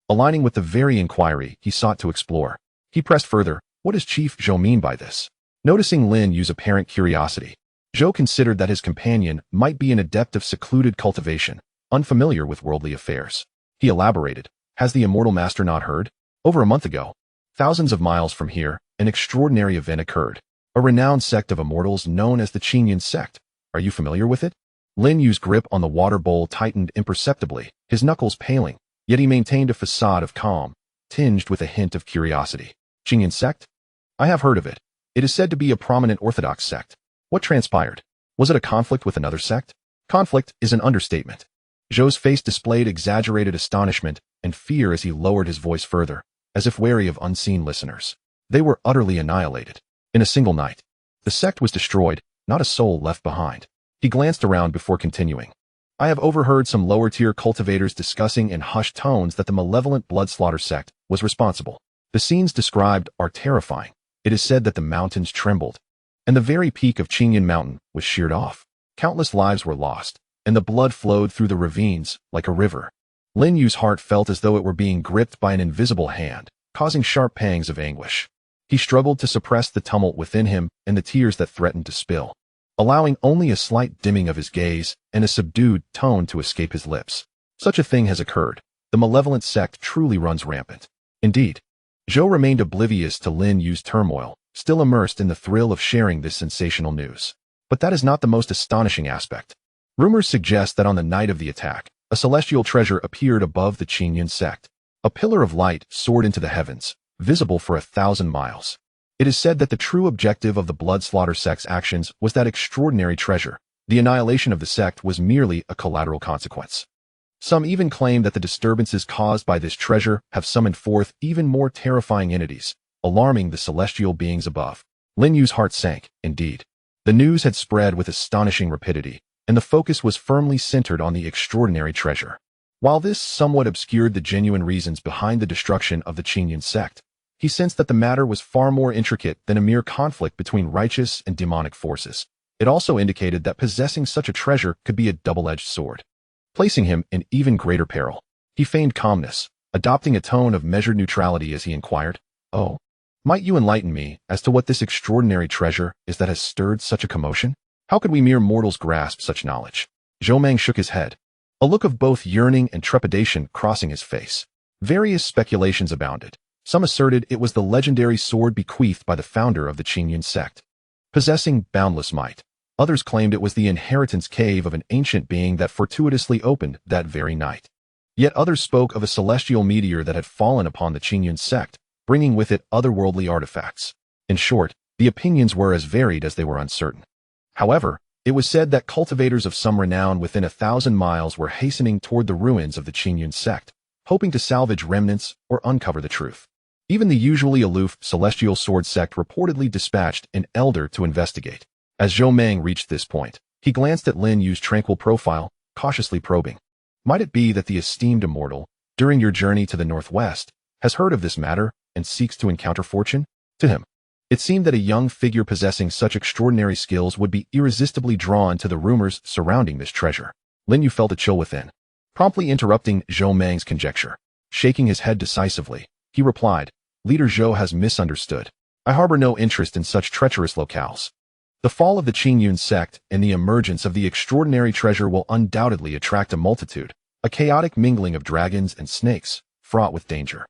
Aligning with the very inquiry he sought to explore, he pressed further, what does Chief Zhou mean by this? Noticing Lin Yu's apparent curiosity, Zhou considered that his companion might be an adept of secluded cultivation, unfamiliar with worldly affairs. He elaborated, has the immortal master not heard? Over a month ago, thousands of miles from here, an extraordinary event occurred. A renowned sect of immortals known as the Qingyun Sect. Are you familiar with it? Lin Yu's grip on the water bowl tightened imperceptibly, his knuckles paling, yet he maintained a facade of calm, tinged with a hint of curiosity. Qingyun Sect? I have heard of it. It is said to be a prominent orthodox sect. What transpired? Was it a conflict with another sect? Conflict is an understatement. Zhou's face displayed exaggerated astonishment and fear as he lowered his voice further, as if wary of unseen listeners. They were utterly annihilated. In a single night. The sect was destroyed, not a soul left behind. He glanced around before continuing. I have overheard some lower-tier cultivators discussing in hushed tones that the malevolent bloodslaughter sect was responsible. The scenes described are terrifying. It is said that the mountains trembled, and the very peak of Qingyun Mountain was sheared off. Countless lives were lost, and the blood flowed through the ravines like a river. Lin Yu's heart felt as though it were being gripped by an invisible hand, causing sharp pangs of anguish. He struggled to suppress the tumult within him and the tears that threatened to spill, allowing only a slight dimming of his gaze and a subdued tone to escape his lips. Such a thing has occurred. The malevolent sect truly runs rampant. Indeed, Zhou remained oblivious to Lin Yu's turmoil, still immersed in the thrill of sharing this sensational news. But that is not the most astonishing aspect. Rumors suggest that on the night of the attack, a celestial treasure appeared above the Qingyun Sect. A pillar of light soared into the heavens, visible for 1,000 miles. It is said that the true objective of the bloodslaughter sect's actions was that extraordinary treasure. The annihilation of the sect was merely a collateral consequence. Some even claim that the disturbances caused by this treasure have summoned forth even more terrifying entities, alarming the celestial beings above. Lin Yu's heart sank, indeed. The news had spread with astonishing rapidity, and the focus was firmly centered on the extraordinary treasure. While this somewhat obscured the genuine reasons behind the destruction of the Qingyun Sect, he sensed that the matter was far more intricate than a mere conflict between righteous and demonic forces. It also indicated that possessing such a treasure could be a double-edged sword, placing him in even greater peril. He feigned calmness, adopting a tone of measured neutrality as he inquired, "Oh, might you enlighten me as to what this extraordinary treasure is that has stirred such a commotion? How could we mere mortals grasp such knowledge?" Zhou Meng shook his head, a look of both yearning and trepidation crossing his face. Various speculations abounded. Some asserted it was the legendary sword bequeathed by the founder of the Qingyun Sect, possessing boundless might. Others claimed it was the inheritance cave of an ancient being that fortuitously opened that very night. Yet others spoke of a celestial meteor that had fallen upon the Qingyun Sect, bringing with it otherworldly artifacts. In short, the opinions were as varied as they were uncertain. However, it was said that cultivators of some renown within 1,000 miles were hastening toward the ruins of the Qingyun Sect, hoping to salvage remnants or uncover the truth. Even the usually aloof Celestial Sword Sect reportedly dispatched an elder to investigate. As Zhou Meng reached this point, he glanced at Lin Yu's tranquil profile, cautiously probing. Might it be that the esteemed immortal, during your journey to the northwest, has heard of this matter and seeks to encounter fortune? To him, it seemed that a young figure possessing such extraordinary skills would be irresistibly drawn to the rumors surrounding this treasure. Lin Yu felt a chill within, promptly interrupting Zhou Meng's conjecture. Shaking his head decisively, he replied, "Leader Zhou has misunderstood. I harbor no interest in such treacherous locales. The fall of the Qingyun Sect and the emergence of the extraordinary treasure will undoubtedly attract a multitude, a chaotic mingling of dragons and snakes, fraught with danger.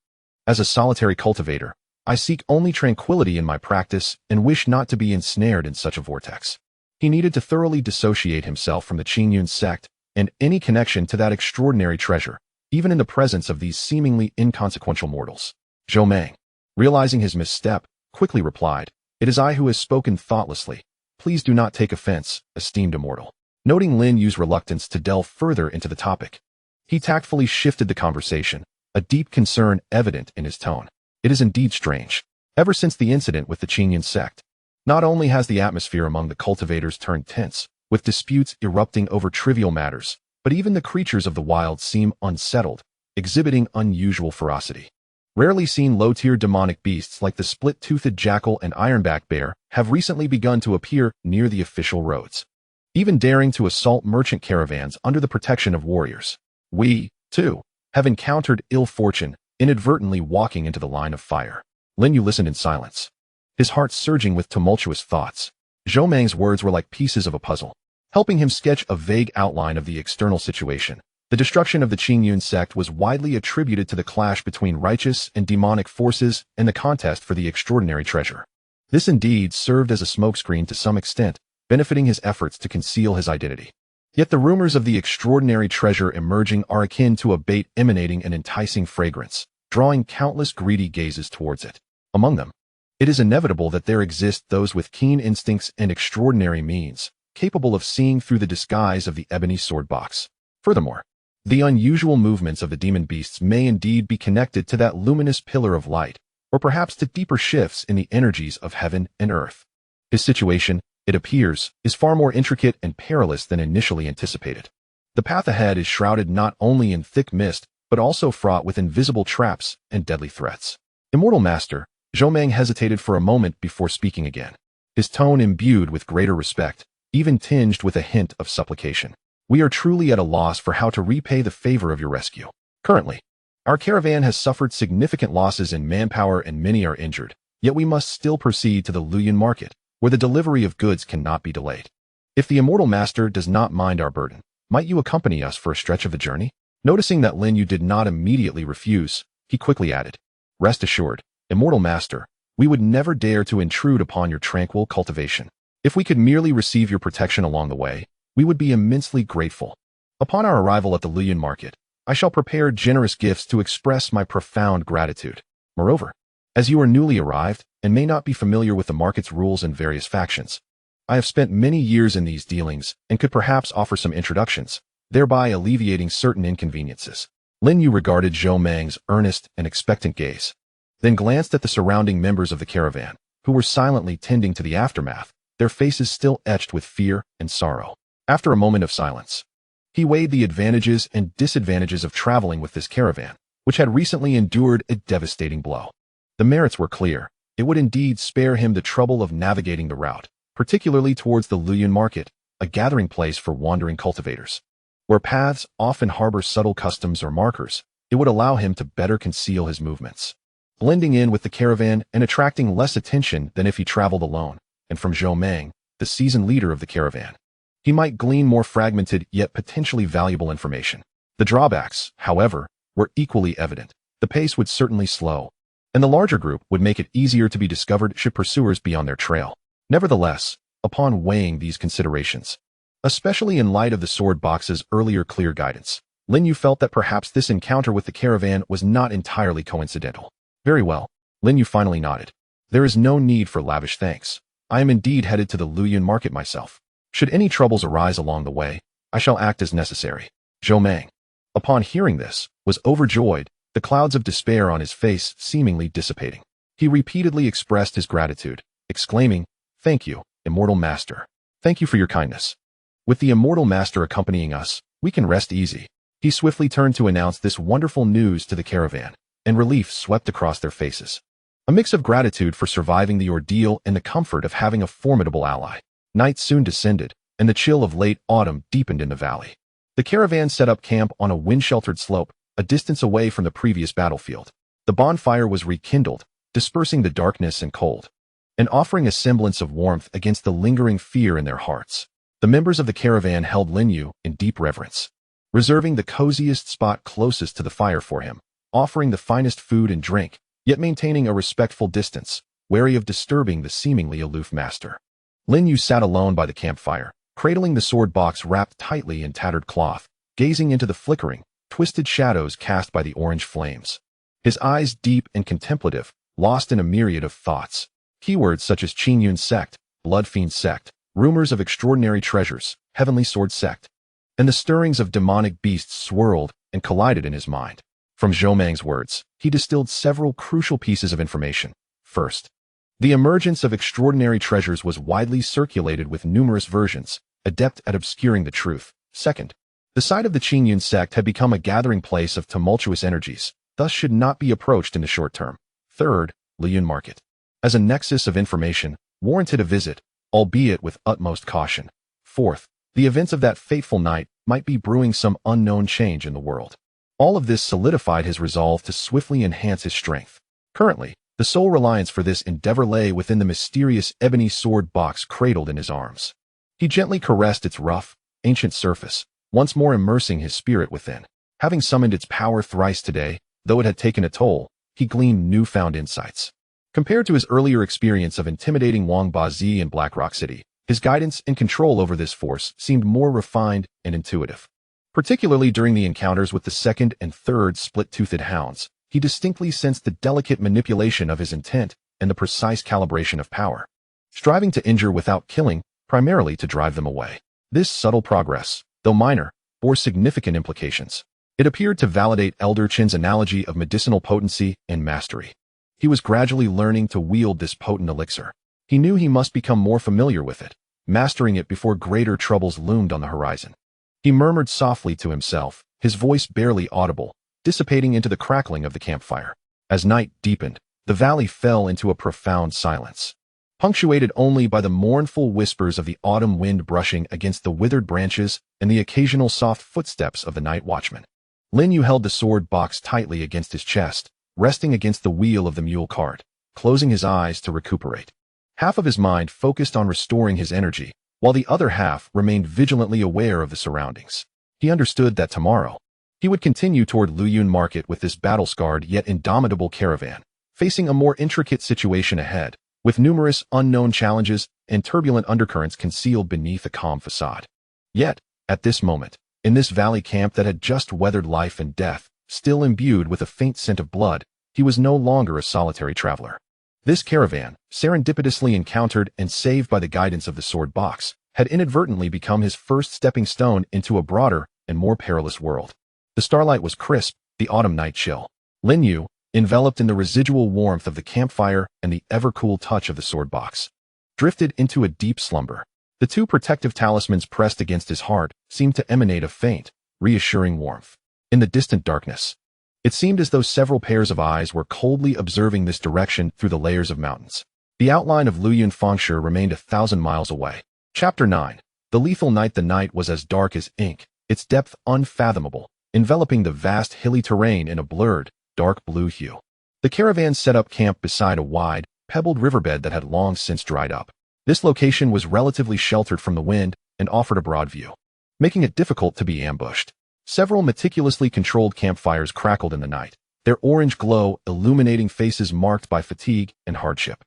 As a solitary cultivator, I seek only tranquility in my practice and wish not to be ensnared in such a vortex." He needed to thoroughly dissociate himself from the Qingyun Sect and any connection to that extraordinary treasure, even in the presence of these seemingly inconsequential mortals. Zhou Meng, realizing his misstep, quickly replied, "It is I who has spoken thoughtlessly. Please do not take offense, esteemed immortal." Noting Lin Yu's reluctance to delve further into the topic, he tactfully shifted the conversation, a deep concern evident in his tone. It is indeed strange. Ever since the incident with the Qingyun Sect, not only has the atmosphere among the cultivators turned tense, with disputes erupting over trivial matters, but even the creatures of the wild seem unsettled, exhibiting unusual ferocity. Rarely seen low-tier demonic beasts like the split-toothed jackal and ironback bear have recently begun to appear near the official roads, even daring to assault merchant caravans under the protection of warriors. We, too, have encountered ill fortune, inadvertently walking into the line of fire. Lin Yu listened in silence, his heart surging with tumultuous thoughts. Zhou Meng's words were like pieces of a puzzle, helping him sketch a vague outline of the external situation. The destruction of the Qingyun Sect was widely attributed to the clash between righteous and demonic forces and the contest for the extraordinary treasure. This indeed served as a smokescreen to some extent, benefiting his efforts to conceal his identity. Yet the rumors of the extraordinary treasure emerging are akin to a bait emanating an enticing fragrance, drawing countless greedy gazes towards it. Among them, it is inevitable that there exist those with keen instincts and extraordinary means, capable of seeing through the disguise of the ebony sword box. Furthermore, the unusual movements of the demon beasts may indeed be connected to that luminous pillar of light, or perhaps to deeper shifts in the energies of heaven and earth. His situation, it appears, is far more intricate and perilous than initially anticipated. The path ahead is shrouded not only in thick mist, but also fraught with invisible traps and deadly threats. Immortal Master, Zhou Meng hesitated for a moment before speaking again, his tone imbued with greater respect, even tinged with a hint of supplication. We are truly at a loss for how to repay the favor of your rescue. Currently, our caravan has suffered significant losses in manpower and many are injured, yet we must still proceed to the Luoyuan market, where the delivery of goods cannot be delayed. If the Immortal Master does not mind our burden, might you accompany us for a stretch of the journey? Noticing that Lin Yu did not immediately refuse, he quickly added, "Rest assured, Immortal Master, we would never dare to intrude upon your tranquil cultivation. If we could merely receive your protection along the way, we would be immensely grateful. Upon our arrival at the Luoyuan market, I shall prepare generous gifts to express my profound gratitude. Moreover, as you are newly arrived and may not be familiar with the market's rules and various factions, I have spent many years in these dealings and could perhaps offer some introductions, thereby alleviating certain inconveniences." Lin Yu regarded Zhou Meng's earnest and expectant gaze, then glanced at the surrounding members of the caravan, who were silently tending to the aftermath, their faces still etched with fear and sorrow. After a moment of silence, he weighed the advantages and disadvantages of traveling with this caravan, which had recently endured a devastating blow. The merits were clear. It would indeed spare him the trouble of navigating the route, particularly towards the Luoyuan market, a gathering place for wandering cultivators. Where paths often harbor subtle customs or markers, it would allow him to better conceal his movements, blending in with the caravan and attracting less attention than if he traveled alone. And from Zhou Meng, the seasoned leader of the caravan, he might glean more fragmented yet potentially valuable information. The drawbacks, however, were equally evident. The pace would certainly slow, and the larger group would make it easier to be discovered should pursuers be on their trail. Nevertheless, upon weighing these considerations, especially in light of the sword box's earlier clear guidance, Lin Yu felt that perhaps this encounter with the caravan was not entirely coincidental. "Very well," Lin Yu finally nodded. "There is no need for lavish thanks. I am indeed headed to the Luoyuan market myself. Should any troubles arise along the way, I shall act as necessary." Zhou Meng, upon hearing this, was overjoyed, the clouds of despair on his face seemingly dissipating. He repeatedly expressed his gratitude, exclaiming, "Thank you, Immortal Master. Thank you for your kindness. With the Immortal Master accompanying us, we can rest easy." He swiftly turned to announce this wonderful news to the caravan, and relief swept across their faces. A mix of gratitude for surviving the ordeal and the comfort of having a formidable ally. Night soon descended, and the chill of late autumn deepened in the valley. The caravan set up camp on a wind-sheltered slope, a distance away from the previous battlefield. The bonfire was rekindled, dispersing the darkness and cold, and offering a semblance of warmth against the lingering fear in their hearts. The members of the caravan held Lin Yu in deep reverence, reserving the coziest spot closest to the fire for him, offering the finest food and drink, yet maintaining a respectful distance, wary of disturbing the seemingly aloof master. Lin Yu sat alone by the campfire, cradling the sword box wrapped tightly in tattered cloth, gazing into the flickering, twisted shadows cast by the orange flames. His eyes deep and contemplative, lost in a myriad of thoughts. Keywords such as Qingyun Sect, Blood Fiend Sect, rumors of extraordinary treasures, Heavenly Sword Sect, and the stirrings of demonic beasts swirled and collided in his mind. From Zhou Meng's words, he distilled several crucial pieces of information. First, the emergence of extraordinary treasures was widely circulated with numerous versions, adept at obscuring the truth. Second, the site of the Qingyun Sect had become a gathering place of tumultuous energies, thus should not be approached in the short term. Third, Liyun Market, as a nexus of information, warranted a visit, albeit with utmost caution. Fourth, the events of that fateful night might be brewing some unknown change in the world. All of this solidified his resolve to swiftly enhance his strength. Currently, the sole reliance for this endeavor lay within the mysterious ebony sword box cradled in his arms. He gently caressed its rough, ancient surface, once more immersing his spirit within. Having summoned its power thrice today, though it had taken a toll, he gleaned newfound insights. Compared to his earlier experience of intimidating Wang Bazi in Black Rock City, his guidance and control over this force seemed more refined and intuitive. Particularly during the encounters with the second and third split-toothed hounds, he distinctly sensed the delicate manipulation of his intent and the precise calibration of power. Striving to injure without killing, primarily to drive them away. This subtle progress, though minor, bore significant implications. It appeared to validate Elder Qin's analogy of medicinal potency and mastery. He was gradually learning to wield this potent elixir. He knew he must become more familiar with it, mastering it before greater troubles loomed on the horizon. He murmured softly to himself, his voice barely audible, dissipating into the crackling of the campfire. As night deepened, the valley fell into a profound silence, punctuated only by the mournful whispers of the autumn wind brushing against the withered branches and the occasional soft footsteps of the night watchman. Lin Yu held the sword box tightly against his chest, resting against the wheel of the mule cart, closing his eyes to recuperate. Half of his mind focused on restoring his energy, while the other half remained vigilantly aware of the surroundings. He understood that tomorrow, he would continue toward Liyun Market with this battle-scarred yet indomitable caravan, facing a more intricate situation ahead, with numerous unknown challenges and turbulent undercurrents concealed beneath a calm facade. Yet, at this moment, in this valley camp that had just weathered life and death, still imbued with a faint scent of blood, he was no longer a solitary traveler. This caravan, serendipitously encountered and saved by the guidance of the sword box, had inadvertently become his first stepping stone into a broader and more perilous world. The starlight was crisp, the autumn night chill. Lin Yu, enveloped in the residual warmth of the campfire and the ever-cool touch of the sword box, drifted into a deep slumber. The two protective talismans pressed against his heart seemed to emanate a faint, reassuring warmth. In the distant darkness, it seemed as though several pairs of eyes were coldly observing this direction through the layers of mountains. The outline of Liyun Fengshe remained 1,000 miles away. Chapter 9. The lethal night. The night was as dark as ink, its depth unfathomable, enveloping the vast hilly terrain in a blurred, dark blue hue. The caravan set up camp beside a wide, pebbled riverbed that had long since dried up. This location was relatively sheltered from the wind and offered a broad view, making it difficult to be ambushed. Several meticulously controlled campfires crackled in the night, their orange glow illuminating faces marked by fatigue and hardship.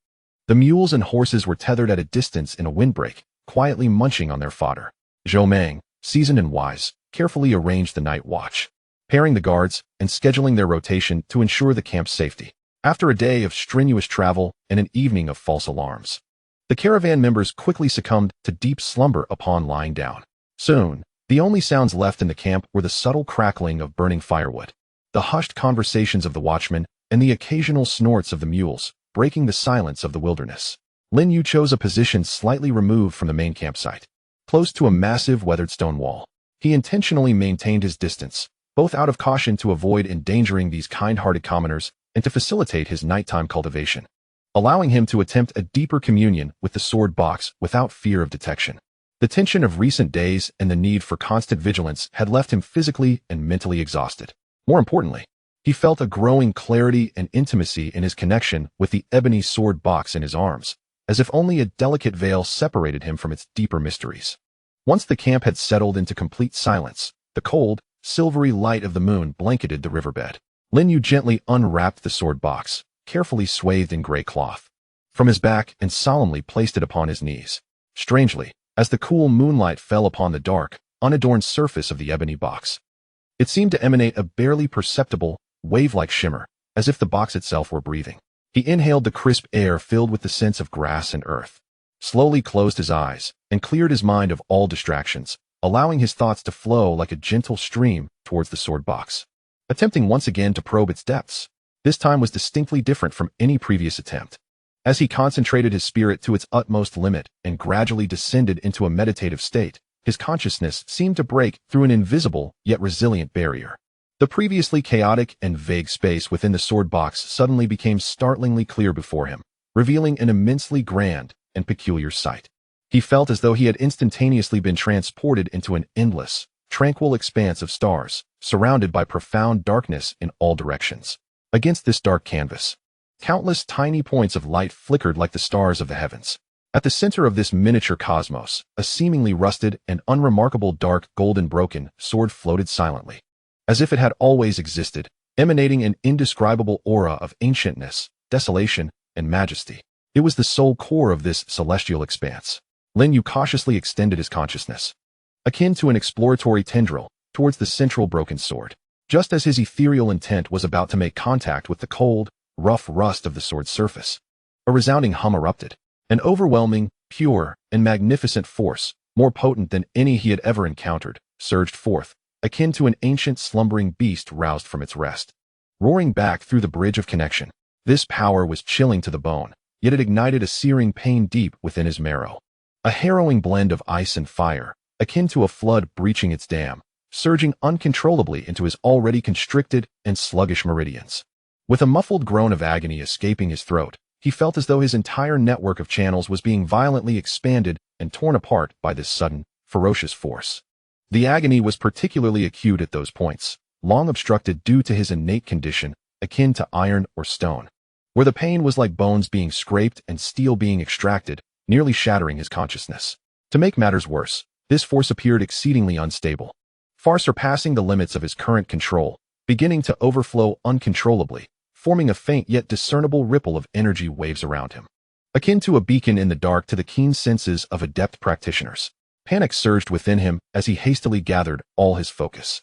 The mules and horses were tethered at a distance in a windbreak, quietly munching on their fodder. Zhou Meng, seasoned and wise, carefully arranged the night watch, pairing the guards and scheduling their rotation to ensure the camp's safety. After a day of strenuous travel and an evening of false alarms, the caravan members quickly succumbed to deep slumber upon lying down. Soon, the only sounds left in the camp were the subtle crackling of burning firewood, the hushed conversations of the watchmen, and the occasional snorts of the mules, breaking the silence of the wilderness. Lin Yu chose a position slightly removed from the main campsite, close to a massive weathered stone wall. He intentionally maintained his distance, both out of caution to avoid endangering these kind-hearted commoners and to facilitate his nighttime cultivation, allowing him to attempt a deeper communion with the sword box without fear of detection. The tension of recent days and the need for constant vigilance had left him physically and mentally exhausted. More importantly, he felt a growing clarity and intimacy in his connection with the ebony sword box in his arms, as if only a delicate veil separated him from its deeper mysteries. Once the camp had settled into complete silence, the cold, silvery light of the moon blanketed the riverbed. Lin Yu gently unwrapped the sword box, carefully swathed in gray cloth, from his back and solemnly placed it upon his knees. Strangely, as the cool moonlight fell upon the dark, unadorned surface of the ebony box, it seemed to emanate a barely perceptible, wave-like shimmer, as if the box itself were breathing. He inhaled the crisp air filled with the scents of grass and earth, slowly closed his eyes, and cleared his mind of all distractions, allowing his thoughts to flow like a gentle stream towards the sword box. Attempting once again to probe its depths, This time was distinctly different from any previous attempt. As he concentrated his spirit to its utmost limit and gradually descended into a meditative state, his consciousness seemed to break through an invisible yet resilient barrier. The previously chaotic and vague space within the sword box suddenly became startlingly clear before him, revealing an immensely grand and peculiar sight. He felt as though he had instantaneously been transported into an endless, tranquil expanse of stars, surrounded by profound darkness in all directions. Against this dark canvas, countless tiny points of light flickered like the stars of the heavens. At the center of this miniature cosmos, a seemingly rusted and unremarkable dark golden broken sword floated silently, as if it had always existed, emanating an indescribable aura of ancientness, desolation, and majesty. It was the sole core of this celestial expanse. Lin Yu cautiously extended his consciousness, akin to an exploratory tendril, towards the central broken sword. Just as his ethereal intent was about to make contact with the cold, rough rust of the sword's surface, a resounding hum erupted. An overwhelming, pure, and magnificent force, more potent than any he had ever encountered, surged forth, akin to an ancient slumbering beast roused from its rest. Roaring back through the bridge of connection, this power was chilling to the bone, yet it ignited a searing pain deep within his marrow. A harrowing blend of ice and fire, akin to a flood breaching its dam, surging uncontrollably into his already constricted and sluggish meridians. With a muffled groan of agony escaping his throat, he felt as though his entire network of channels was being violently expanded and torn apart by this sudden, ferocious force. The agony was particularly acute at those points, long obstructed due to his innate condition, akin to iron or stone, where the pain was like bones being scraped and steel being extracted, nearly shattering his consciousness. To make matters worse, this force appeared exceedingly unstable, far surpassing the limits of his current control, beginning to overflow uncontrollably, forming a faint yet discernible ripple of energy waves around him. Akin to a beacon in the dark to the keen senses of adept practitioners, panic surged within him as he hastily gathered all his focus,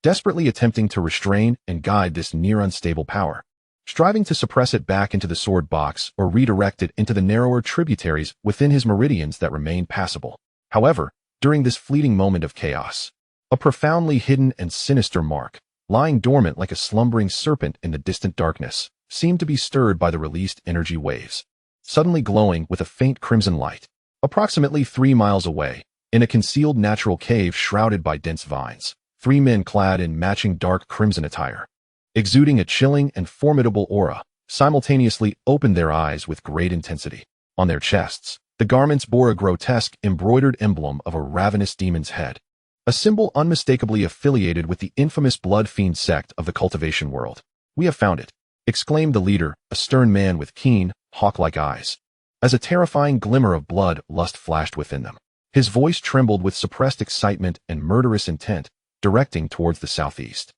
desperately attempting to restrain and guide this near unstable power, striving to suppress it back into the sword box or redirect it into the narrower tributaries within his meridians that remained passable. However, during this fleeting moment of chaos, a profoundly hidden and sinister mark, lying dormant like a slumbering serpent in the distant darkness, seemed to be stirred by the released energy waves, suddenly glowing with a faint crimson light. Approximately 3 miles away, in a concealed natural cave shrouded by dense vines, 3 men clad in matching dark crimson attire, exuding a chilling and formidable aura, simultaneously opened their eyes with great intensity. On their chests, the garments bore a grotesque embroidered emblem of a ravenous demon's head, a symbol unmistakably affiliated with the infamous blood fiend sect of the cultivation world. "We have found it," exclaimed the leader, a stern man with keen, hawk-like eyes, as a terrifying glimmer of blood lust flashed within them. His voice trembled with suppressed excitement and murderous intent, directing towards the southeast,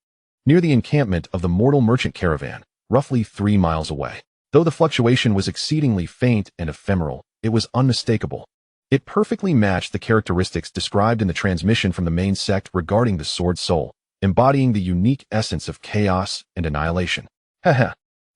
near the encampment of the mortal merchant caravan, roughly 3 miles away. Though the fluctuation was exceedingly faint and ephemeral, it was unmistakable. It perfectly matched the characteristics described in the transmission from the main sect regarding the sword soul, embodying the unique essence of chaos and annihilation. Haha.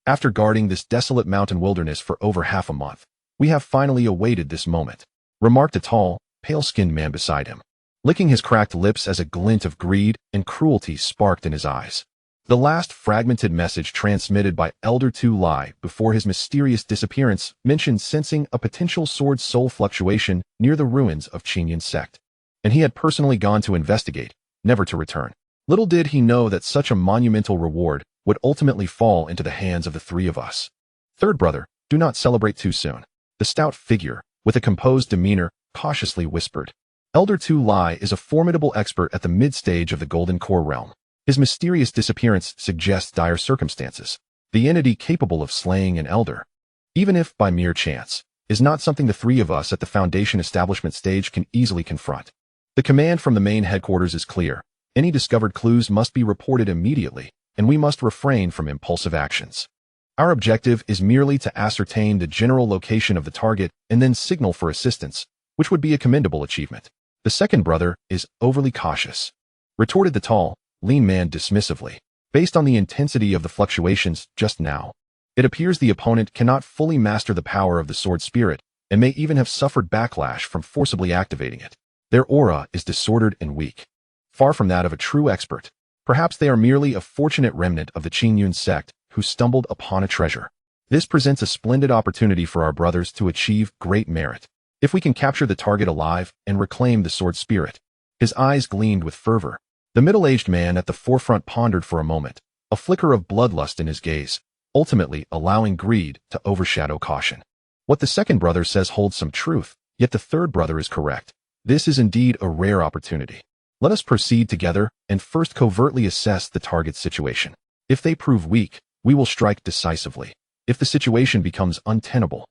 After guarding this desolate mountain wilderness for over half a month, we have finally awaited this moment, remarked a tall, pale-skinned man beside him, licking his cracked lips as a glint of greed and cruelty sparked in his eyes. The last fragmented message transmitted by Elder Tu Lai before his mysterious disappearance mentioned sensing a potential sword soul fluctuation near the ruins of Qingyun Sect, and he had personally gone to investigate, never to return. Little did he know that such a monumental reward would ultimately fall into the hands of the 3 of us. "Third brother, do not celebrate too soon," the stout figure, with a composed demeanor, cautiously whispered. Elder Tu Lai is a formidable expert at the mid-stage of the Golden Core realm. His mysterious disappearance suggests dire circumstances. The entity capable of slaying an elder, even if by mere chance, is not something the 3 of us at the Foundation establishment stage can easily confront. The command from the main headquarters is clear. Any discovered clues must be reported immediately, and we must refrain from impulsive actions. Our objective is merely to ascertain the general location of the target and then signal for assistance, which would be a commendable achievement. "The second brother is overly cautious," retorted the tall, lean man dismissively. "Based on the intensity of the fluctuations just now, it appears the opponent cannot fully master the power of the sword spirit and may even have suffered backlash from forcibly activating it. Their aura is disordered and weak, far from that of a true expert. Perhaps they are merely a fortunate remnant of the Qingyun Sect who stumbled upon a treasure. This presents a splendid opportunity for our brothers to achieve great merit. If we can capture the target alive and reclaim the sword spirit. His eyes gleamed with fervor. The middle-aged man at the forefront pondered for a moment, a flicker of bloodlust in his gaze, ultimately allowing greed to overshadow caution. What the second brother says holds some truth, yet the third brother is correct. This is indeed a rare opportunity. Let us proceed together and first covertly assess the target's situation. If they prove weak, we will strike decisively. If the situation becomes untenable,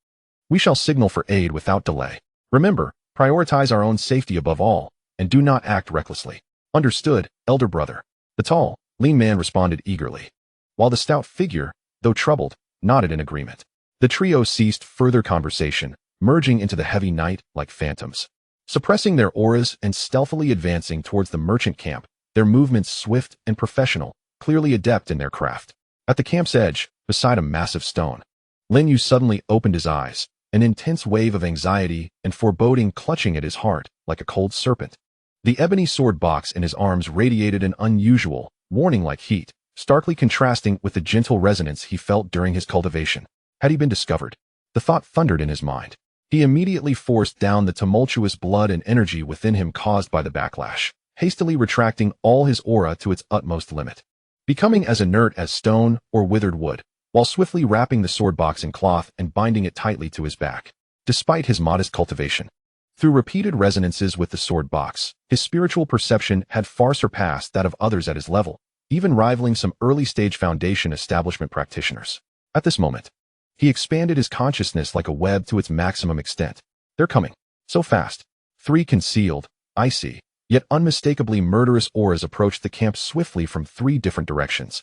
we shall signal for aid without delay. Remember, prioritize our own safety above all, and do not act recklessly. Understood, elder brother. The tall, lean man responded eagerly, while the stout figure, though troubled, nodded in agreement. The trio ceased further conversation, merging into the heavy night like phantoms. Suppressing their auras and stealthily advancing towards the merchant camp, their movements swift and professional, clearly adept in their craft. At the camp's edge, beside a massive stone, Lin Yu suddenly opened his eyes, an intense wave of anxiety and foreboding clutching at his heart like a cold serpent. The ebony sword box in his arms radiated an unusual, warning-like heat, starkly contrasting with the gentle resonance he felt during his cultivation. Had he been discovered? The thought thundered in his mind. He immediately forced down the tumultuous blood and energy within him caused by the backlash, hastily retracting all his aura to its utmost limit, becoming as inert as stone or withered wood, while swiftly wrapping the sword box in cloth and binding it tightly to his back. Despite his modest cultivation, through repeated resonances with the sword box, his spiritual perception had far surpassed that of others at his level, even rivaling some early-stage Foundation establishment practitioners. At this moment, he expanded his consciousness like a web to its maximum extent. They're coming. So fast. 3 concealed, icy, yet unmistakably murderous auras approached the camp swiftly from 3 different directions,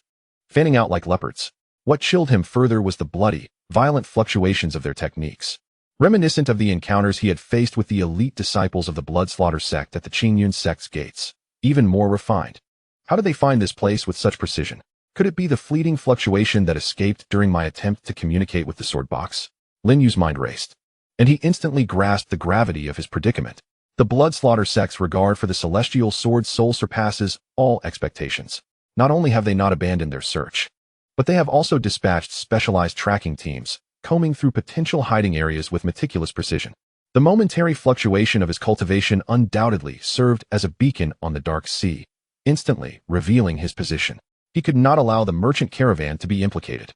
fanning out like leopards. What chilled him further was the bloody, violent fluctuations of their techniques, reminiscent of the encounters he had faced with the elite disciples of the blood-slaughter sect at the Qingyun Sect's gates, even more refined. How did they find this place with such precision? Could it be the fleeting fluctuation that escaped during my attempt to communicate with the sword box? Lin Yu's mind raced, and he instantly grasped the gravity of his predicament. The blood-slaughter sect's regard for the celestial sword soul surpasses all expectations. Not only have they not abandoned their search, but they have also dispatched specialized tracking teams, combing through potential hiding areas with meticulous precision. The momentary fluctuation of his cultivation undoubtedly served as a beacon on the dark sea, instantly revealing his position. He could not allow the merchant caravan to be implicated.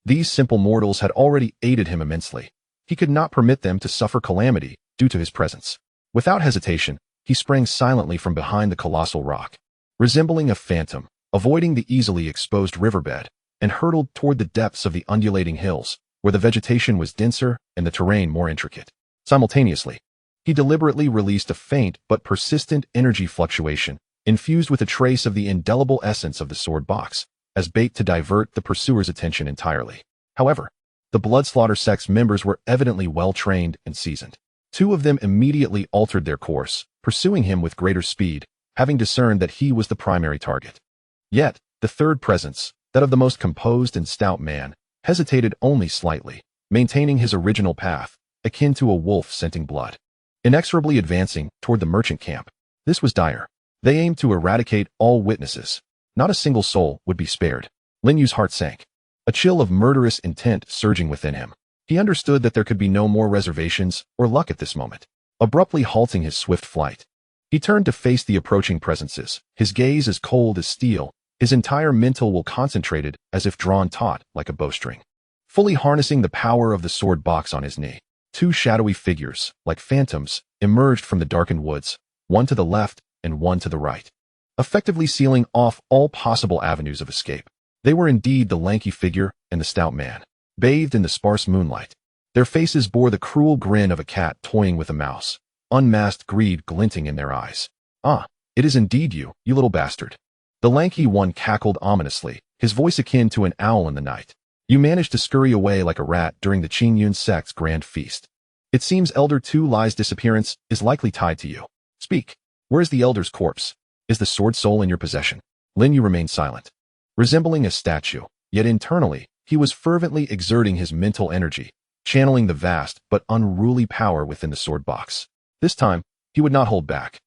These simple mortals had already aided him immensely. He could not permit them to suffer calamity due to his presence. Without hesitation, he sprang silently from behind the colossal rock, resembling a phantom, avoiding the easily exposed riverbed, and hurtled toward the depths of the undulating hills, where the vegetation was denser and the terrain more intricate. Simultaneously, he deliberately released a faint but persistent energy fluctuation, infused with a trace of the indelible essence of the sword box, as bait to divert the pursuer's attention entirely. However, the blood-slaughter sect's members were evidently well-trained and seasoned. 2 of them immediately altered their course, pursuing him with greater speed, having discerned that he was the primary target. Yet, the third presence, that of the most composed and stout man, hesitated only slightly, maintaining his original path, akin to a wolf scenting blood. Inexorably advancing toward the merchant camp. This was dire. They aimed to eradicate all witnesses. Not a single soul would be spared. Lin Yu's heart sank, a chill of murderous intent surging within him. He understood that there could be no more reservations or luck at this moment. Abruptly halting his swift flight, he turned to face the approaching presences, his gaze as cold as steel, his entire mental will concentrated as if drawn taut like a bowstring. Fully harnessing the power of the sword box on his knee, 2 shadowy figures, like phantoms, emerged from the darkened woods, one to the left and one to the right, effectively sealing off all possible avenues of escape. They were indeed the lanky figure and the stout man, bathed in the sparse moonlight. Their faces bore the cruel grin of a cat toying with a mouse, unmasked greed glinting in their eyes. "Ah, it is indeed you, you little bastard." The lanky one cackled ominously, his voice akin to an owl in the night. "You managed to scurry away like a rat during the Qingyun Sect's grand feast. It seems Elder Tu Lai's disappearance is likely tied to you. Speak. Where is the Elder's corpse? Is the sword soul in your possession?" Lin Yu remained silent. Resembling a statue, yet internally, he was fervently exerting his mental energy, channeling the vast but unruly power within the sword box. This time, he would not hold back.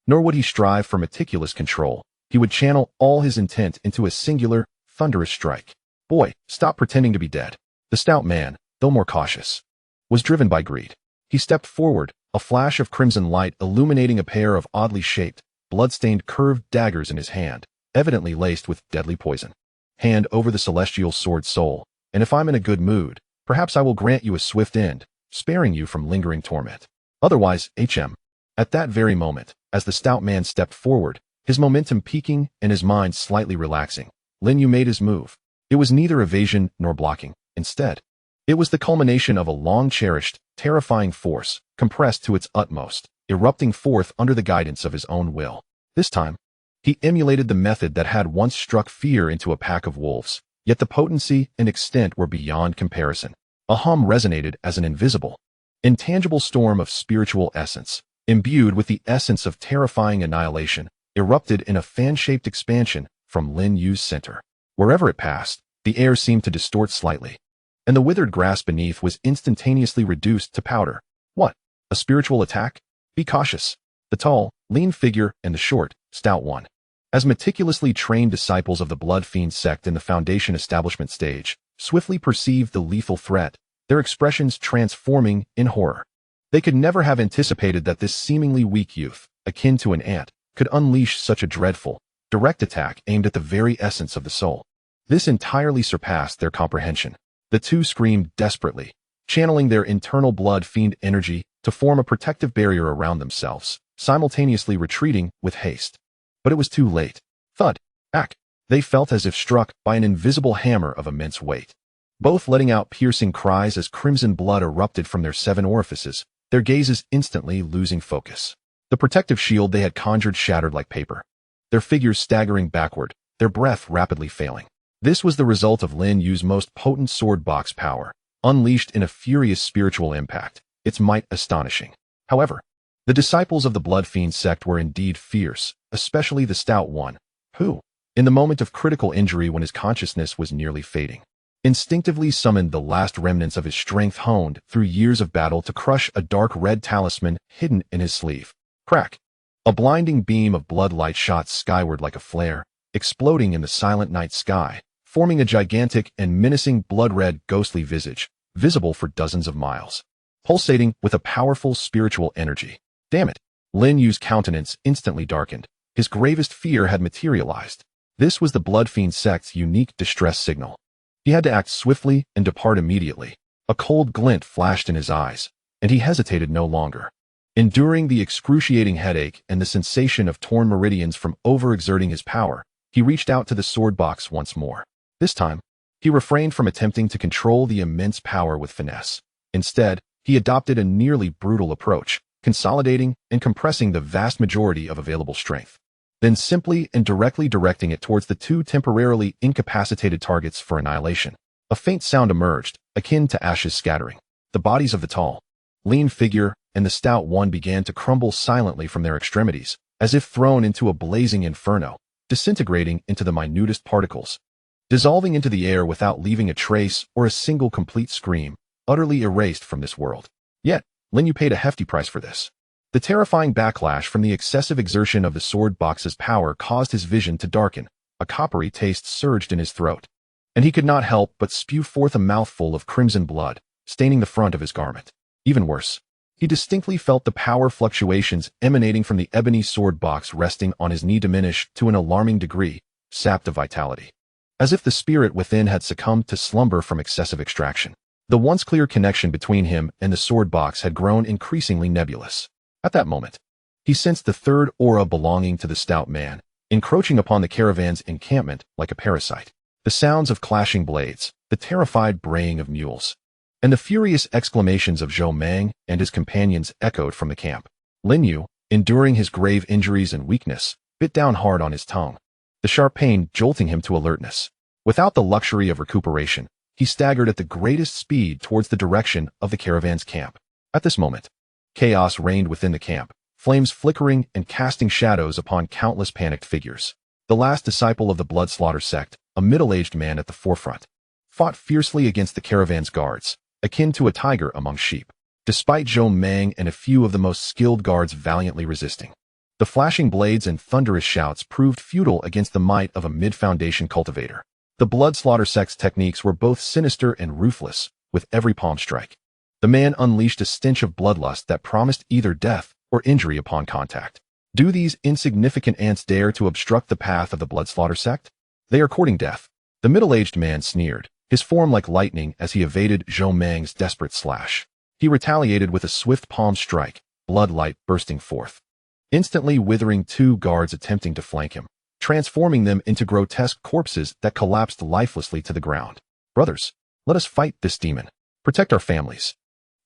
Nor would he strive for meticulous control. He would channel all his intent into a singular, thunderous strike. Boy, stop pretending to be dead. The stout man, though more cautious, was driven by greed. He stepped forward, a flash of crimson light illuminating a pair of oddly shaped, blood-stained curved daggers in his hand, evidently laced with deadly poison. Hand over the celestial sword soul, and if I'm in a good mood, perhaps I will grant you a swift end, sparing you from lingering torment. Otherwise, HM. At that very moment, as the stout man stepped forward, his momentum peaking and his mind slightly relaxing, Lin Yu made his move. It was neither evasion nor blocking. Instead, it was the culmination of a long-cherished, terrifying force, compressed to its utmost, erupting forth under the guidance of his own will. This time, he emulated the method that had once struck fear into a pack of wolves, yet the potency and extent were beyond comparison. A hum resonated as an invisible, intangible storm of spiritual essence, imbued with the essence of terrifying annihilation, erupted in a fan-shaped expansion from Lin Yu's center. Wherever it passed, the air seemed to distort slightly, and the withered grass beneath was instantaneously reduced to powder. What? A spiritual attack? Be cautious. The tall, lean figure and the short, stout one, as meticulously trained disciples of the Blood Fiend sect in the Foundation establishment stage, swiftly perceived the lethal threat, their expressions transforming in horror. They could never have anticipated that this seemingly weak youth, akin to an ant, could unleash such a dreadful, direct attack aimed at the very essence of the soul. This entirely surpassed their comprehension. The two screamed desperately, channeling their internal Blood Fiend energy to form a protective barrier around themselves, simultaneously retreating with haste. But it was too late. Thud. Ack. They felt as if struck by an invisible hammer of immense weight. Both letting out piercing cries as crimson blood erupted from their 7 orifices, their gazes instantly losing focus. The protective shield they had conjured shattered like paper, their figures staggering backward, their breath rapidly failing. This was the result of Lin Yu's most potent sword box power, unleashed in a furious spiritual impact, its might astonishing. However, the disciples of the Blood Fiend sect were indeed fierce, especially the stout one, who, in the moment of critical injury when his consciousness was nearly fading, instinctively summoned the last remnants of his strength honed through years of battle to crush a dark red talisman hidden in his sleeve. Crack! A blinding beam of blood light shot skyward like a flare, exploding in the silent night sky, forming a gigantic and menacing blood-red ghostly visage, visible for dozens of miles, pulsating with a powerful spiritual energy. Damn it! Lin Yu's countenance instantly darkened. His gravest fear had materialized. This was the Blood Fiend sect's unique distress signal. He had to act swiftly and depart immediately. A cold glint flashed in his eyes, and he hesitated no longer. Enduring the excruciating headache and the sensation of torn meridians from overexerting his power, he reached out to the sword box once more. This time, he refrained from attempting to control the immense power with finesse. Instead, he adopted a nearly brutal approach, consolidating and compressing the vast majority of available strength, then simply and directly directing it towards the 2 temporarily incapacitated targets for annihilation. A faint sound emerged, akin to ashes scattering. The bodies of the tall, lean figure and the stout one began to crumble silently from their extremities, as if thrown into a blazing inferno, disintegrating into the minutest particles, dissolving into the air without leaving a trace or a single complete scream, utterly erased from this world. Yet, Lin Yu paid a hefty price for this. The terrifying backlash from the excessive exertion of the sword box's power caused his vision to darken, a coppery taste surged in his throat, and he could not help but spew forth a mouthful of crimson blood, staining the front of his garment. Even worse, he distinctly felt the power fluctuations emanating from the ebony sword box resting on his knee diminish to an alarming degree, sapped of vitality, as if the spirit within had succumbed to slumber from excessive extraction. The once clear connection between him and the sword box had grown increasingly nebulous. At that moment, he sensed the third aura belonging to the stout man, encroaching upon the caravan's encampment like a parasite. The sounds of clashing blades, the terrified braying of mules, and the furious exclamations of Zhou Mang and his companions echoed from the camp. Lin Yu, enduring his grave injuries and weakness, bit down hard on his tongue, the sharp pain jolting him to alertness. Without the luxury of recuperation, he staggered at the greatest speed towards the direction of the caravan's camp. At this moment, chaos reigned within the camp, flames flickering and casting shadows upon countless panicked figures. The last disciple of the Blood Slaughter sect, a middle-aged man at the forefront, fought fiercely against the caravan's guards, akin to a tiger among sheep, despite Zhou Mang and a few of the most skilled guards valiantly resisting. The flashing blades and thunderous shouts proved futile against the might of a mid-foundation cultivator. The blood slaughter sect's techniques were both sinister and ruthless, with every palm strike. The man unleashed a stench of bloodlust that promised either death or injury upon contact. Do these insignificant ants dare to obstruct the path of the blood slaughter sect? They are courting death. The middle-aged man sneered, his form like lightning as he evaded Zhou Meng's desperate slash. He retaliated with a swift palm strike, blood light bursting forth, instantly withering two guards attempting to flank him, transforming them into grotesque corpses that collapsed lifelessly to the ground. Brothers, let us fight this demon. Protect our families.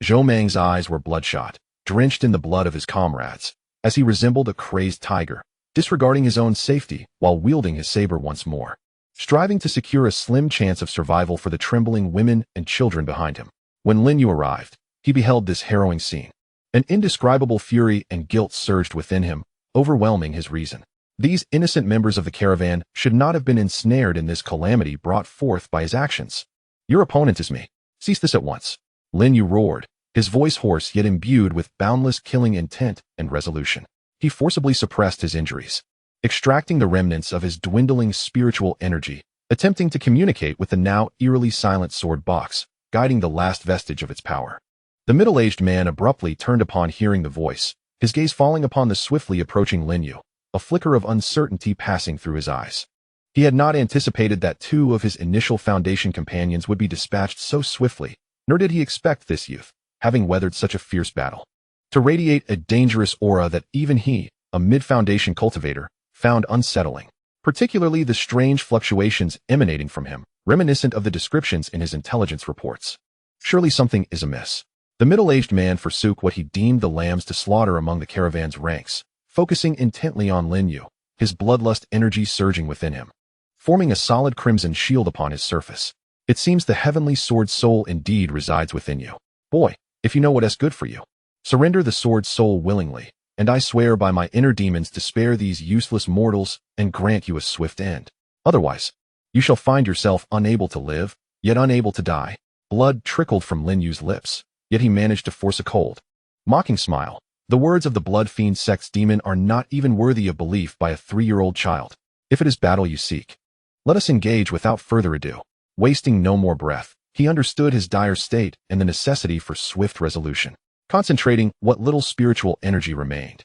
Zhou Meng's eyes were bloodshot, drenched in the blood of his comrades, as he resembled a crazed tiger, disregarding his own safety while wielding his saber once more, striving to secure a slim chance of survival for the trembling women and children behind him. When Lin Yu arrived, he beheld this harrowing scene. An indescribable fury and guilt surged within him, overwhelming his reason. These innocent members of the caravan should not have been ensnared in this calamity brought forth by his actions. Your opponent is me. Cease this at once. Lin Yu roared, his voice hoarse yet imbued with boundless killing intent and resolution. He forcibly suppressed his injuries, extracting the remnants of his dwindling spiritual energy, attempting to communicate with the now eerily silent sword box, guiding the last vestige of its power. The middle-aged man abruptly turned upon hearing the voice, his gaze falling upon the swiftly approaching Lin Yu, a flicker of uncertainty passing through his eyes. He had not anticipated that two of his initial Foundation companions would be dispatched so swiftly, nor did he expect this youth, having weathered such a fierce battle, to radiate a dangerous aura that even he, a mid-Foundation cultivator, found unsettling, particularly the strange fluctuations emanating from him, reminiscent of the descriptions in his intelligence reports. Surely something is amiss. The middle-aged man forsook what he deemed the lambs to slaughter among the caravan's ranks, focusing intently on Lin Yu, his bloodlust energy surging within him, forming a solid crimson shield upon his surface. It seems the heavenly sword soul indeed resides within you. Boy, if you know what is good for you, surrender the sword soul willingly, and I swear by my inner demons to spare these useless mortals and grant you a swift end. Otherwise, you shall find yourself unable to live, yet unable to die. Blood trickled from Lin Yu's lips, yet he managed to force a cold, mocking smile. The words of the Blood Fiend Sect's demon are not even worthy of belief by a 3-year-old child. If it is battle you seek, let us engage without further ado. Wasting no more breath, he understood his dire state and the necessity for swift resolution. Concentrating what little spiritual energy remained,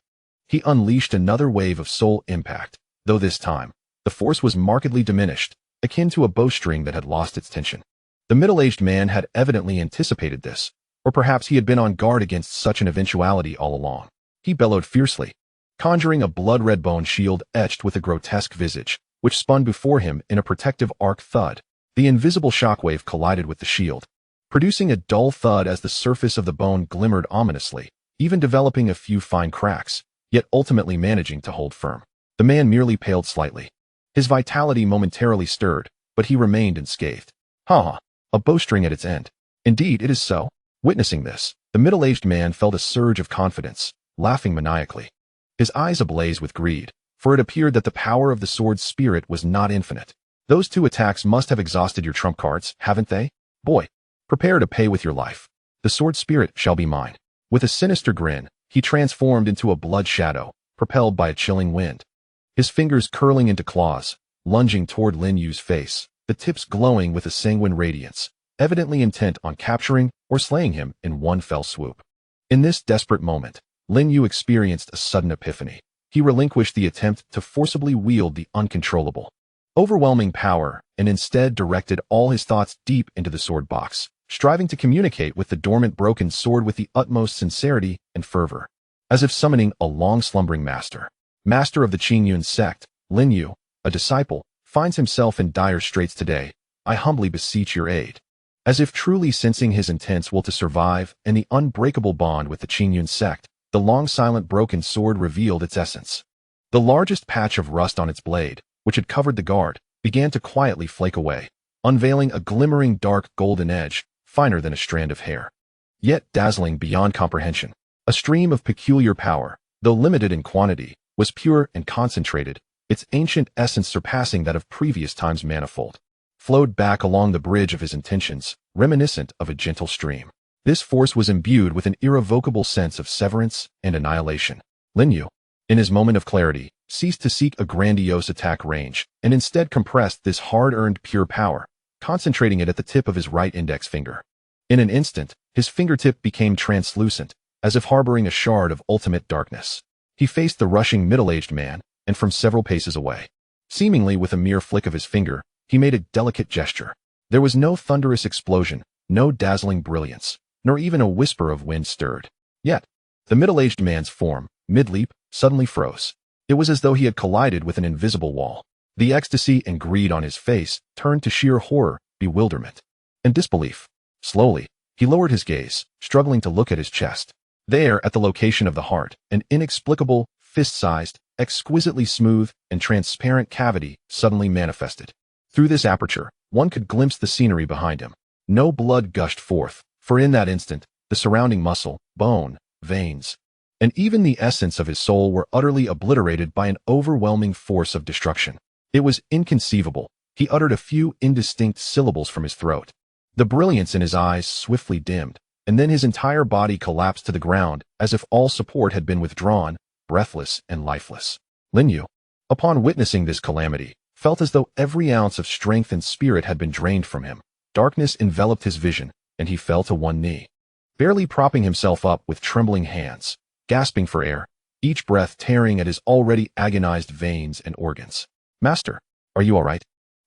he unleashed another wave of soul impact, though this time, the force was markedly diminished, akin to a bowstring that had lost its tension. The middle-aged man had evidently anticipated this, or perhaps he had been on guard against such an eventuality all along. He bellowed fiercely, conjuring a blood-red bone shield etched with a grotesque visage, which spun before him in a protective arc thud. The invisible shockwave collided with the shield, producing a dull thud as the surface of the bone glimmered ominously, even developing a few fine cracks, yet ultimately managing to hold firm. The man merely paled slightly. His vitality momentarily stirred, but he remained unscathed. Ha! A bowstring at its end. Indeed, it is so. Witnessing this, the middle-aged man felt a surge of confidence, laughing maniacally, his eyes ablaze with greed, for it appeared that the power of the sword's spirit was not infinite. Those two attacks must have exhausted your trump cards, haven't they? Boy, prepare to pay with your life. The sword spirit shall be mine. With a sinister grin, he transformed into a blood shadow, propelled by a chilling wind. His fingers curling into claws, lunging toward Lin Yu's face, the tips glowing with a sanguine radiance, evidently intent on capturing or slaying him in one fell swoop. In this desperate moment, Lin Yu experienced a sudden epiphany. He relinquished the attempt to forcibly wield the uncontrollable, overwhelming power and instead directed all his thoughts deep into the sword box, striving to communicate with the dormant broken sword with the utmost sincerity and fervor, as if summoning a long-slumbering master. Master of the Qingyun Sect, Lin Yu, a disciple, finds himself in dire straits today. I humbly beseech your aid. As if truly sensing his intense will to survive and the unbreakable bond with the Qingyun Sect, the long silent broken sword revealed its essence. The largest patch of rust on its blade, which had covered the guard, began to quietly flake away, unveiling a glimmering dark golden edge, finer than a strand of hair, yet dazzling beyond comprehension. A stream of peculiar power, though limited in quantity, was pure and concentrated, its ancient essence surpassing that of previous times manifold, flowed back along the bridge of his intentions, reminiscent of a gentle stream. This force was imbued with an irrevocable sense of severance and annihilation. Lin Yu, in his moment of clarity, ceased to seek a grandiose attack range, and instead compressed this hard-earned pure power, concentrating it at the tip of his right index finger. In an instant, his fingertip became translucent, as if harboring a shard of ultimate darkness. He faced the rushing middle-aged man, and from several paces away, seemingly with a mere flick of his finger, he made a delicate gesture. There was no thunderous explosion, no dazzling brilliance, nor even a whisper of wind stirred. Yet, the middle-aged man's form, mid-leap, suddenly froze. It was as though he had collided with an invisible wall. The ecstasy and greed on his face turned to sheer horror, bewilderment, and disbelief. Slowly, he lowered his gaze, struggling to look at his chest. There, at the location of the heart, an inexplicable, fist-sized, exquisitely smooth, and transparent cavity suddenly manifested. Through this aperture, one could glimpse the scenery behind him. No blood gushed forth, for in that instant, the surrounding muscle, bone, veins, and even the essence of his soul were utterly obliterated by an overwhelming force of destruction. It was inconceivable. He uttered a few indistinct syllables from his throat. The brilliance in his eyes swiftly dimmed, and then his entire body collapsed to the ground as if all support had been withdrawn, breathless and lifeless. Lin Yu, upon witnessing this calamity, felt as though every ounce of strength and spirit had been drained from him. Darkness enveloped his vision, and he fell to one knee, barely propping himself up with trembling hands, gasping for air, each breath tearing at his already agonized veins and organs. "Master, are you all right?"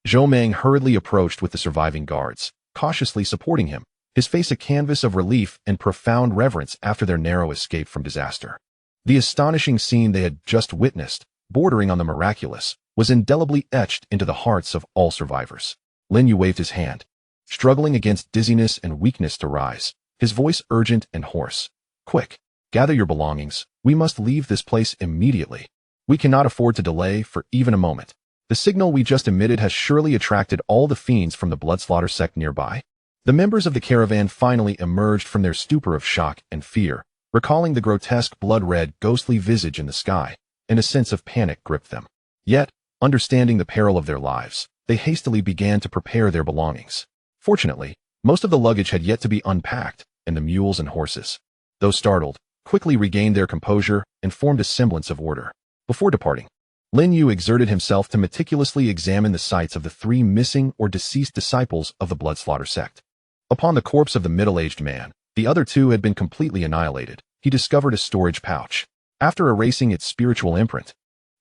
Zhou Meng hurriedly approached with the surviving guards, cautiously supporting him, his face a canvas of relief and profound reverence after their narrow escape from disaster. The astonishing scene they had just witnessed, bordering on the miraculous, was indelibly etched into the hearts of all survivors. Lin Yu waved his hand, struggling against dizziness and weakness to rise, his voice urgent and hoarse. "Quick, gather your belongings. We must leave this place immediately. We cannot afford to delay for even a moment. The signal we just emitted has surely attracted all the fiends from the bloodslaughter sect nearby." The members of the caravan finally emerged from their stupor of shock and fear, recalling the grotesque blood-red, ghostly visage in the sky, and a sense of panic gripped them. Yet, understanding the peril of their lives, they hastily began to prepare their belongings. Fortunately, most of the luggage had yet to be unpacked, and the mules and horses, though startled, quickly regained their composure and formed a semblance of order. Before departing, Lin Yu exerted himself to meticulously examine the sites of the 3 missing or deceased disciples of the bloodslaughter sect. Upon the corpse of the middle-aged man, the other 2 had been completely annihilated. He discovered a storage pouch. After erasing its spiritual imprint,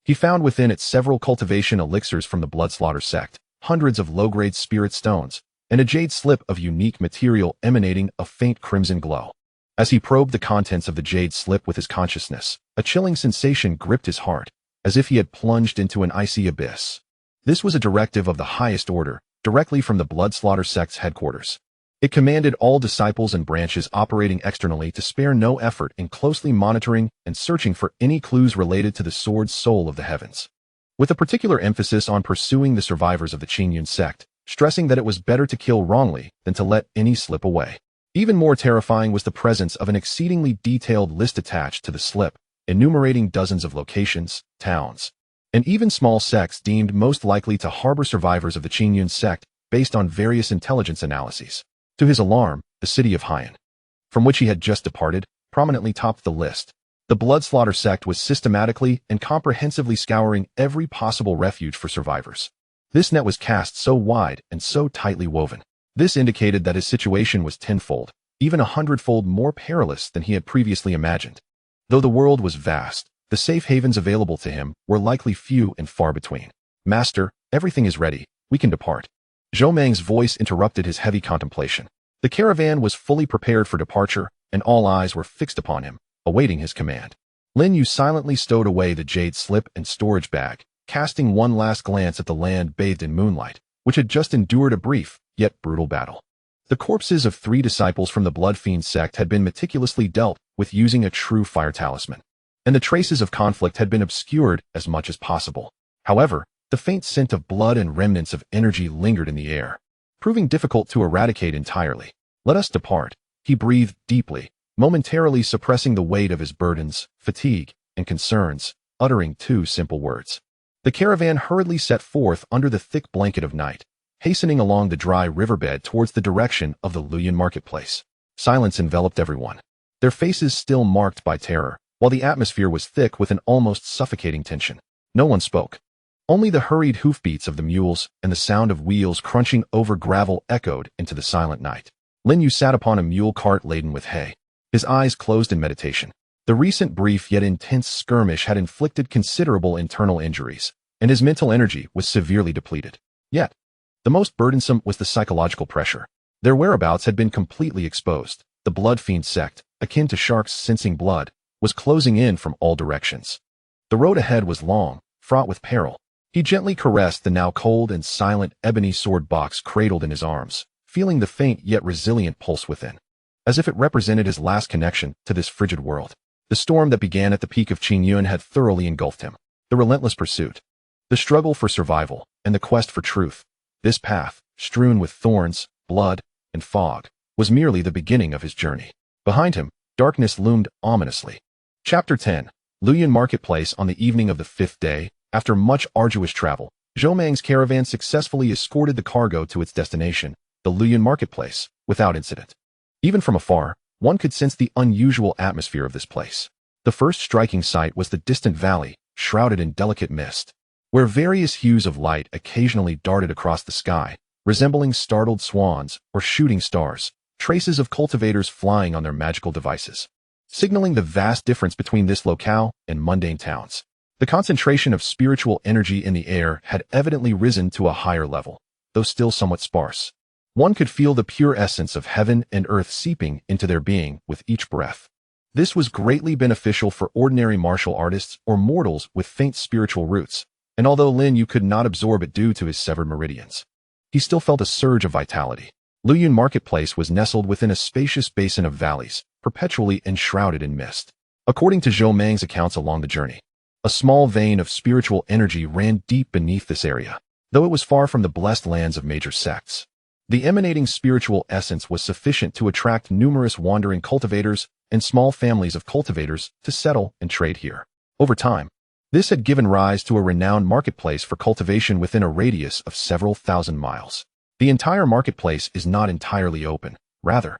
he found within it several cultivation elixirs from the bloodslaughter sect, hundreds of low-grade spirit stones, and a jade slip of unique material emanating a faint crimson glow. As he probed the contents of the jade slip with his consciousness, a chilling sensation gripped his heart, as if he had plunged into an icy abyss. This was a directive of the highest order, directly from the bloodslaughter sect's headquarters. It commanded all disciples and branches operating externally to spare no effort in closely monitoring and searching for any clues related to the sword's soul of the heavens, with a particular emphasis on pursuing the survivors of the Qingyun Sect, stressing that it was better to kill wrongly than to let any slip away. Even more terrifying was the presence of an exceedingly detailed list attached to the slip, enumerating dozens of locations, towns, and even small sects deemed most likely to harbor survivors of the Qingyun Sect based on various intelligence analyses. To his alarm, the city of Haiyan, from which he had just departed, prominently topped the list. The bloodslaughter sect was systematically and comprehensively scouring every possible refuge for survivors. This net was cast so wide and so tightly woven. This indicated that his situation was tenfold, even 100-fold more perilous than he had previously imagined. Though the world was vast, the safe havens available to him were likely few and far between. "Master, everything is ready. We can depart." Zhou Meng's voice interrupted his heavy contemplation. The caravan was fully prepared for departure, and all eyes were fixed upon him, awaiting his command. Lin Yu silently stowed away the jade slip and storage bag, casting one last glance at the land bathed in moonlight, which had just endured a brief, yet brutal battle. The corpses of 3 disciples from the Blood Fiend sect had been meticulously dealt with using a true fire talisman, and the traces of conflict had been obscured as much as possible. However, the faint scent of blood and remnants of energy lingered in the air, proving difficult to eradicate entirely. "Let us depart," he breathed deeply, momentarily suppressing the weight of his burdens, fatigue, and concerns, uttering 2 simple words. The caravan hurriedly set forth under the thick blanket of night, hastening along the dry riverbed towards the direction of the Luoyuan marketplace. Silence enveloped everyone, their faces still marked by terror, while the atmosphere was thick with an almost suffocating tension. No one spoke. Only the hurried hoofbeats of the mules and the sound of wheels crunching over gravel echoed into the silent night. Lin Yu sat upon a mule cart laden with hay, his eyes closed in meditation. The recent brief yet intense skirmish had inflicted considerable internal injuries, and his mental energy was severely depleted. Yet, the most burdensome was the psychological pressure. Their whereabouts had been completely exposed. The blood fiend sect, akin to sharks sensing blood, was closing in from all directions. The road ahead was long, fraught with peril. He gently caressed the now cold and silent ebony sword box cradled in his arms, feeling the faint yet resilient pulse within, as if it represented his last connection to this frigid world. The storm that began at the peak of Qingyun had thoroughly engulfed him. The relentless pursuit, the struggle for survival, and the quest for truth. This path, strewn with thorns, blood, and fog, was merely the beginning of his journey. Behind him, darkness loomed ominously. Chapter 10. Luoyuan Marketplace. On the evening of the 5th day, after much arduous travel, Zhou Mang's caravan successfully escorted the cargo to its destination, the Luoyuan Marketplace, without incident. Even from afar, one could sense the unusual atmosphere of this place. The first striking sight was the distant valley, shrouded in delicate mist, where various hues of light occasionally darted across the sky, resembling startled swans or shooting stars, traces of cultivators flying on their magical devices, signaling the vast difference between this locale and mundane towns. The concentration of spiritual energy in the air had evidently risen to a higher level, though still somewhat sparse. One could feel the pure essence of heaven and earth seeping into their being with each breath. This was greatly beneficial for ordinary martial artists or mortals with faint spiritual roots, and although Lin Yu could not absorb it due to his severed meridians, he still felt a surge of vitality. Luoyuan Marketplace was nestled within a spacious basin of valleys, perpetually enshrouded in mist. According to Zhou Mang's accounts along the journey, a small vein of spiritual energy ran deep beneath this area, though it was far from the blessed lands of major sects. The emanating spiritual essence was sufficient to attract numerous wandering cultivators and small families of cultivators to settle and trade here. Over time, this had given rise to a renowned marketplace for cultivation within a radius of several thousand miles. The entire marketplace is not entirely open. Rather,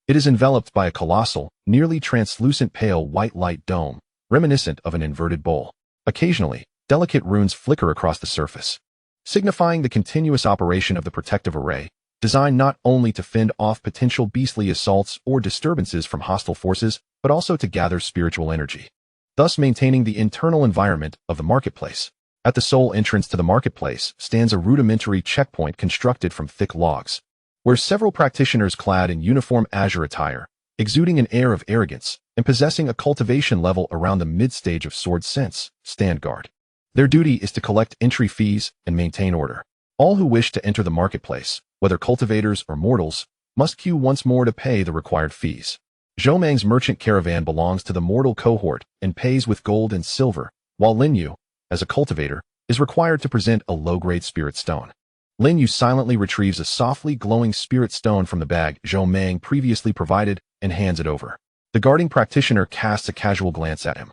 it is enveloped by a colossal, nearly translucent pale white light dome, reminiscent of an inverted bowl. Occasionally, delicate runes flicker across the surface, signifying the continuous operation of the protective array, designed not only to fend off potential beastly assaults or disturbances from hostile forces, but also to gather spiritual energy, thus maintaining the internal environment of the marketplace. At the sole entrance to the marketplace stands a rudimentary checkpoint constructed from thick logs, where several practitioners clad in uniform azure attire, exuding an air of arrogance and possessing a cultivation level around the mid-stage of sword sense, stand guard. Their duty is to collect entry fees and maintain order. All who wish to enter the marketplace, whether cultivators or mortals, must queue once more to pay the required fees. Zhou Mang's merchant caravan belongs to the mortal cohort and pays with gold and silver, while Lin Yu, as a cultivator, is required to present a low-grade spirit stone. Lin Yu silently retrieves a softly glowing spirit stone from the bag Zhou Mang previously provided and hands it over. The guarding practitioner casts a casual glance at him,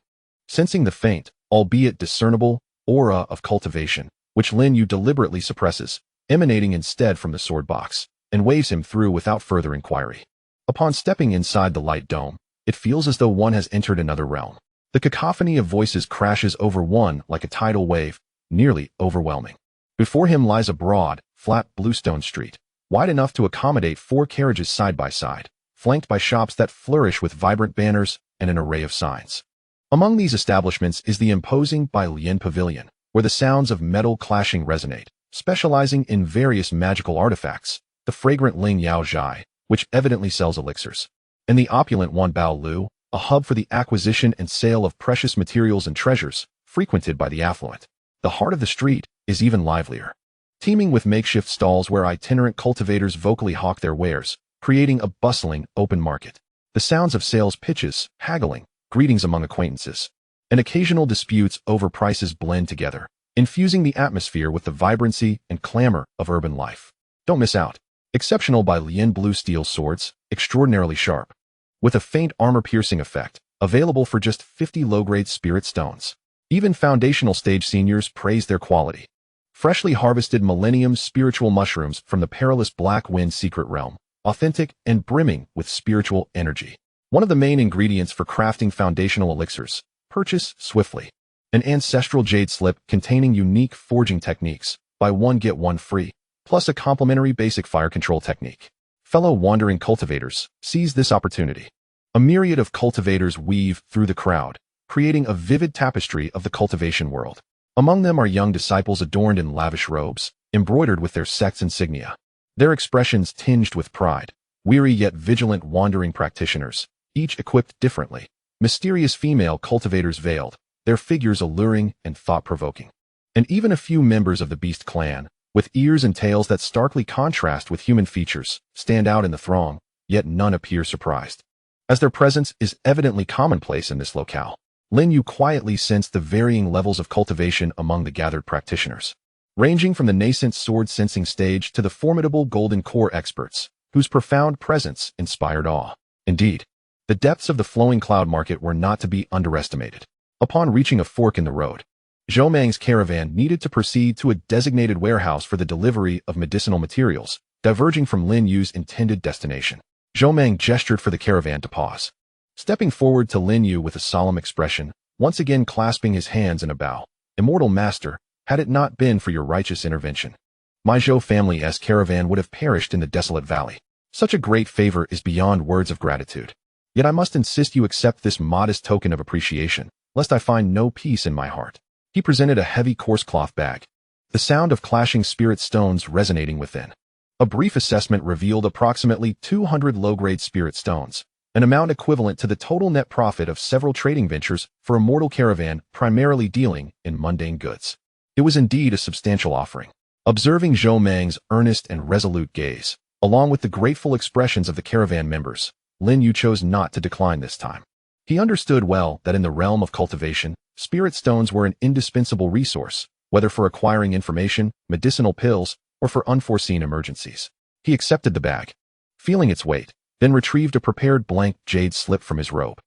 sensing the faint, albeit discernible, aura of cultivation, which Lin Yu deliberately suppresses, emanating instead from the sword box, and waves him through without further inquiry. Upon stepping inside the light dome, it feels as though one has entered another realm. The cacophony of voices crashes over one like a tidal wave, nearly overwhelming. Before him lies a broad, flat bluestone street, wide enough to accommodate 4 carriages side by side, flanked by shops that flourish with vibrant banners and an array of signs. Among these establishments is the imposing Lin Pavilion, where the sounds of metal clashing resonate, specializing in various magical artifacts, the fragrant Ling Yao Zhai, which evidently sells elixirs, and the opulent Wanbao Lu, a hub for the acquisition and sale of precious materials and treasures, frequented by the affluent. The heart of the street is even livelier, teeming with makeshift stalls where itinerant cultivators vocally hawk their wares, creating a bustling open market. The sounds of sales pitches, haggling, greetings among acquaintances, and occasional disputes over prices blend together, infusing the atmosphere with the vibrancy and clamor of urban life. Don't miss out. Exceptional Lin blue steel swords, extraordinarily sharp, with a faint armor-piercing effect, available for just 50 low-grade spirit stones. Even foundational stage seniors praise their quality. Freshly harvested millennium spiritual mushrooms from the perilous Black Wind secret realm, authentic and brimming with spiritual energy. One of the main ingredients for crafting foundational elixirs. Purchase swiftly. an ancestral jade slip containing unique forging techniques, buy one get one free, plus a complimentary basic fire control technique. Fellow wandering cultivators, seize this opportunity. A myriad of cultivators weave through the crowd, creating a vivid tapestry of the cultivation world. Among them are young disciples adorned in lavish robes, embroidered with their sect's insignia. Their expressions tinged with pride, weary yet vigilant wandering practitioners, each equipped differently. Mysterious female cultivators veiled, their figures alluring and thought-provoking. And even a few members of the beast clan, with ears and tails that starkly contrast with human features, stand out in the throng, yet none appear surprised. As their presence is evidently commonplace in this locale, Lin Yu quietly sensed the varying levels of cultivation among the gathered practitioners, ranging from the nascent sword-sensing stage to the formidable golden core experts, whose profound presence inspired awe. Indeed, the depths of the flowing cloud market were not to be underestimated. Upon reaching a fork in the road, Zhou Mang's caravan needed to proceed to a designated warehouse for the delivery of medicinal materials, diverging from Lin Yu's intended destination. Zhou Mang gestured for the caravan to pause. Stepping forward to Lin Yu with a solemn expression, once again clasping his hands in a bow, "Immortal Master, had it not been for your righteous intervention, my Zhou family's caravan would have perished in the desolate valley. Such a great favor is beyond words of gratitude. Yet I must insist you accept this modest token of appreciation, lest I find no peace in my heart." He presented a heavy coarse cloth bag, the sound of clashing spirit stones resonating within. A brief assessment revealed approximately 200 low-grade spirit stones, an amount equivalent to the total net profit of several trading ventures for a mortal caravan primarily dealing in mundane goods. It was indeed a substantial offering. Observing Zhou Mang's earnest and resolute gaze, along with the grateful expressions of the caravan members, Lin Yu chose not to decline this time. He understood well that in the realm of cultivation, spirit stones were an indispensable resource, whether for acquiring information, medicinal pills, or for unforeseen emergencies. He accepted the bag, feeling its weight, then retrieved a prepared blank jade slip from his robe.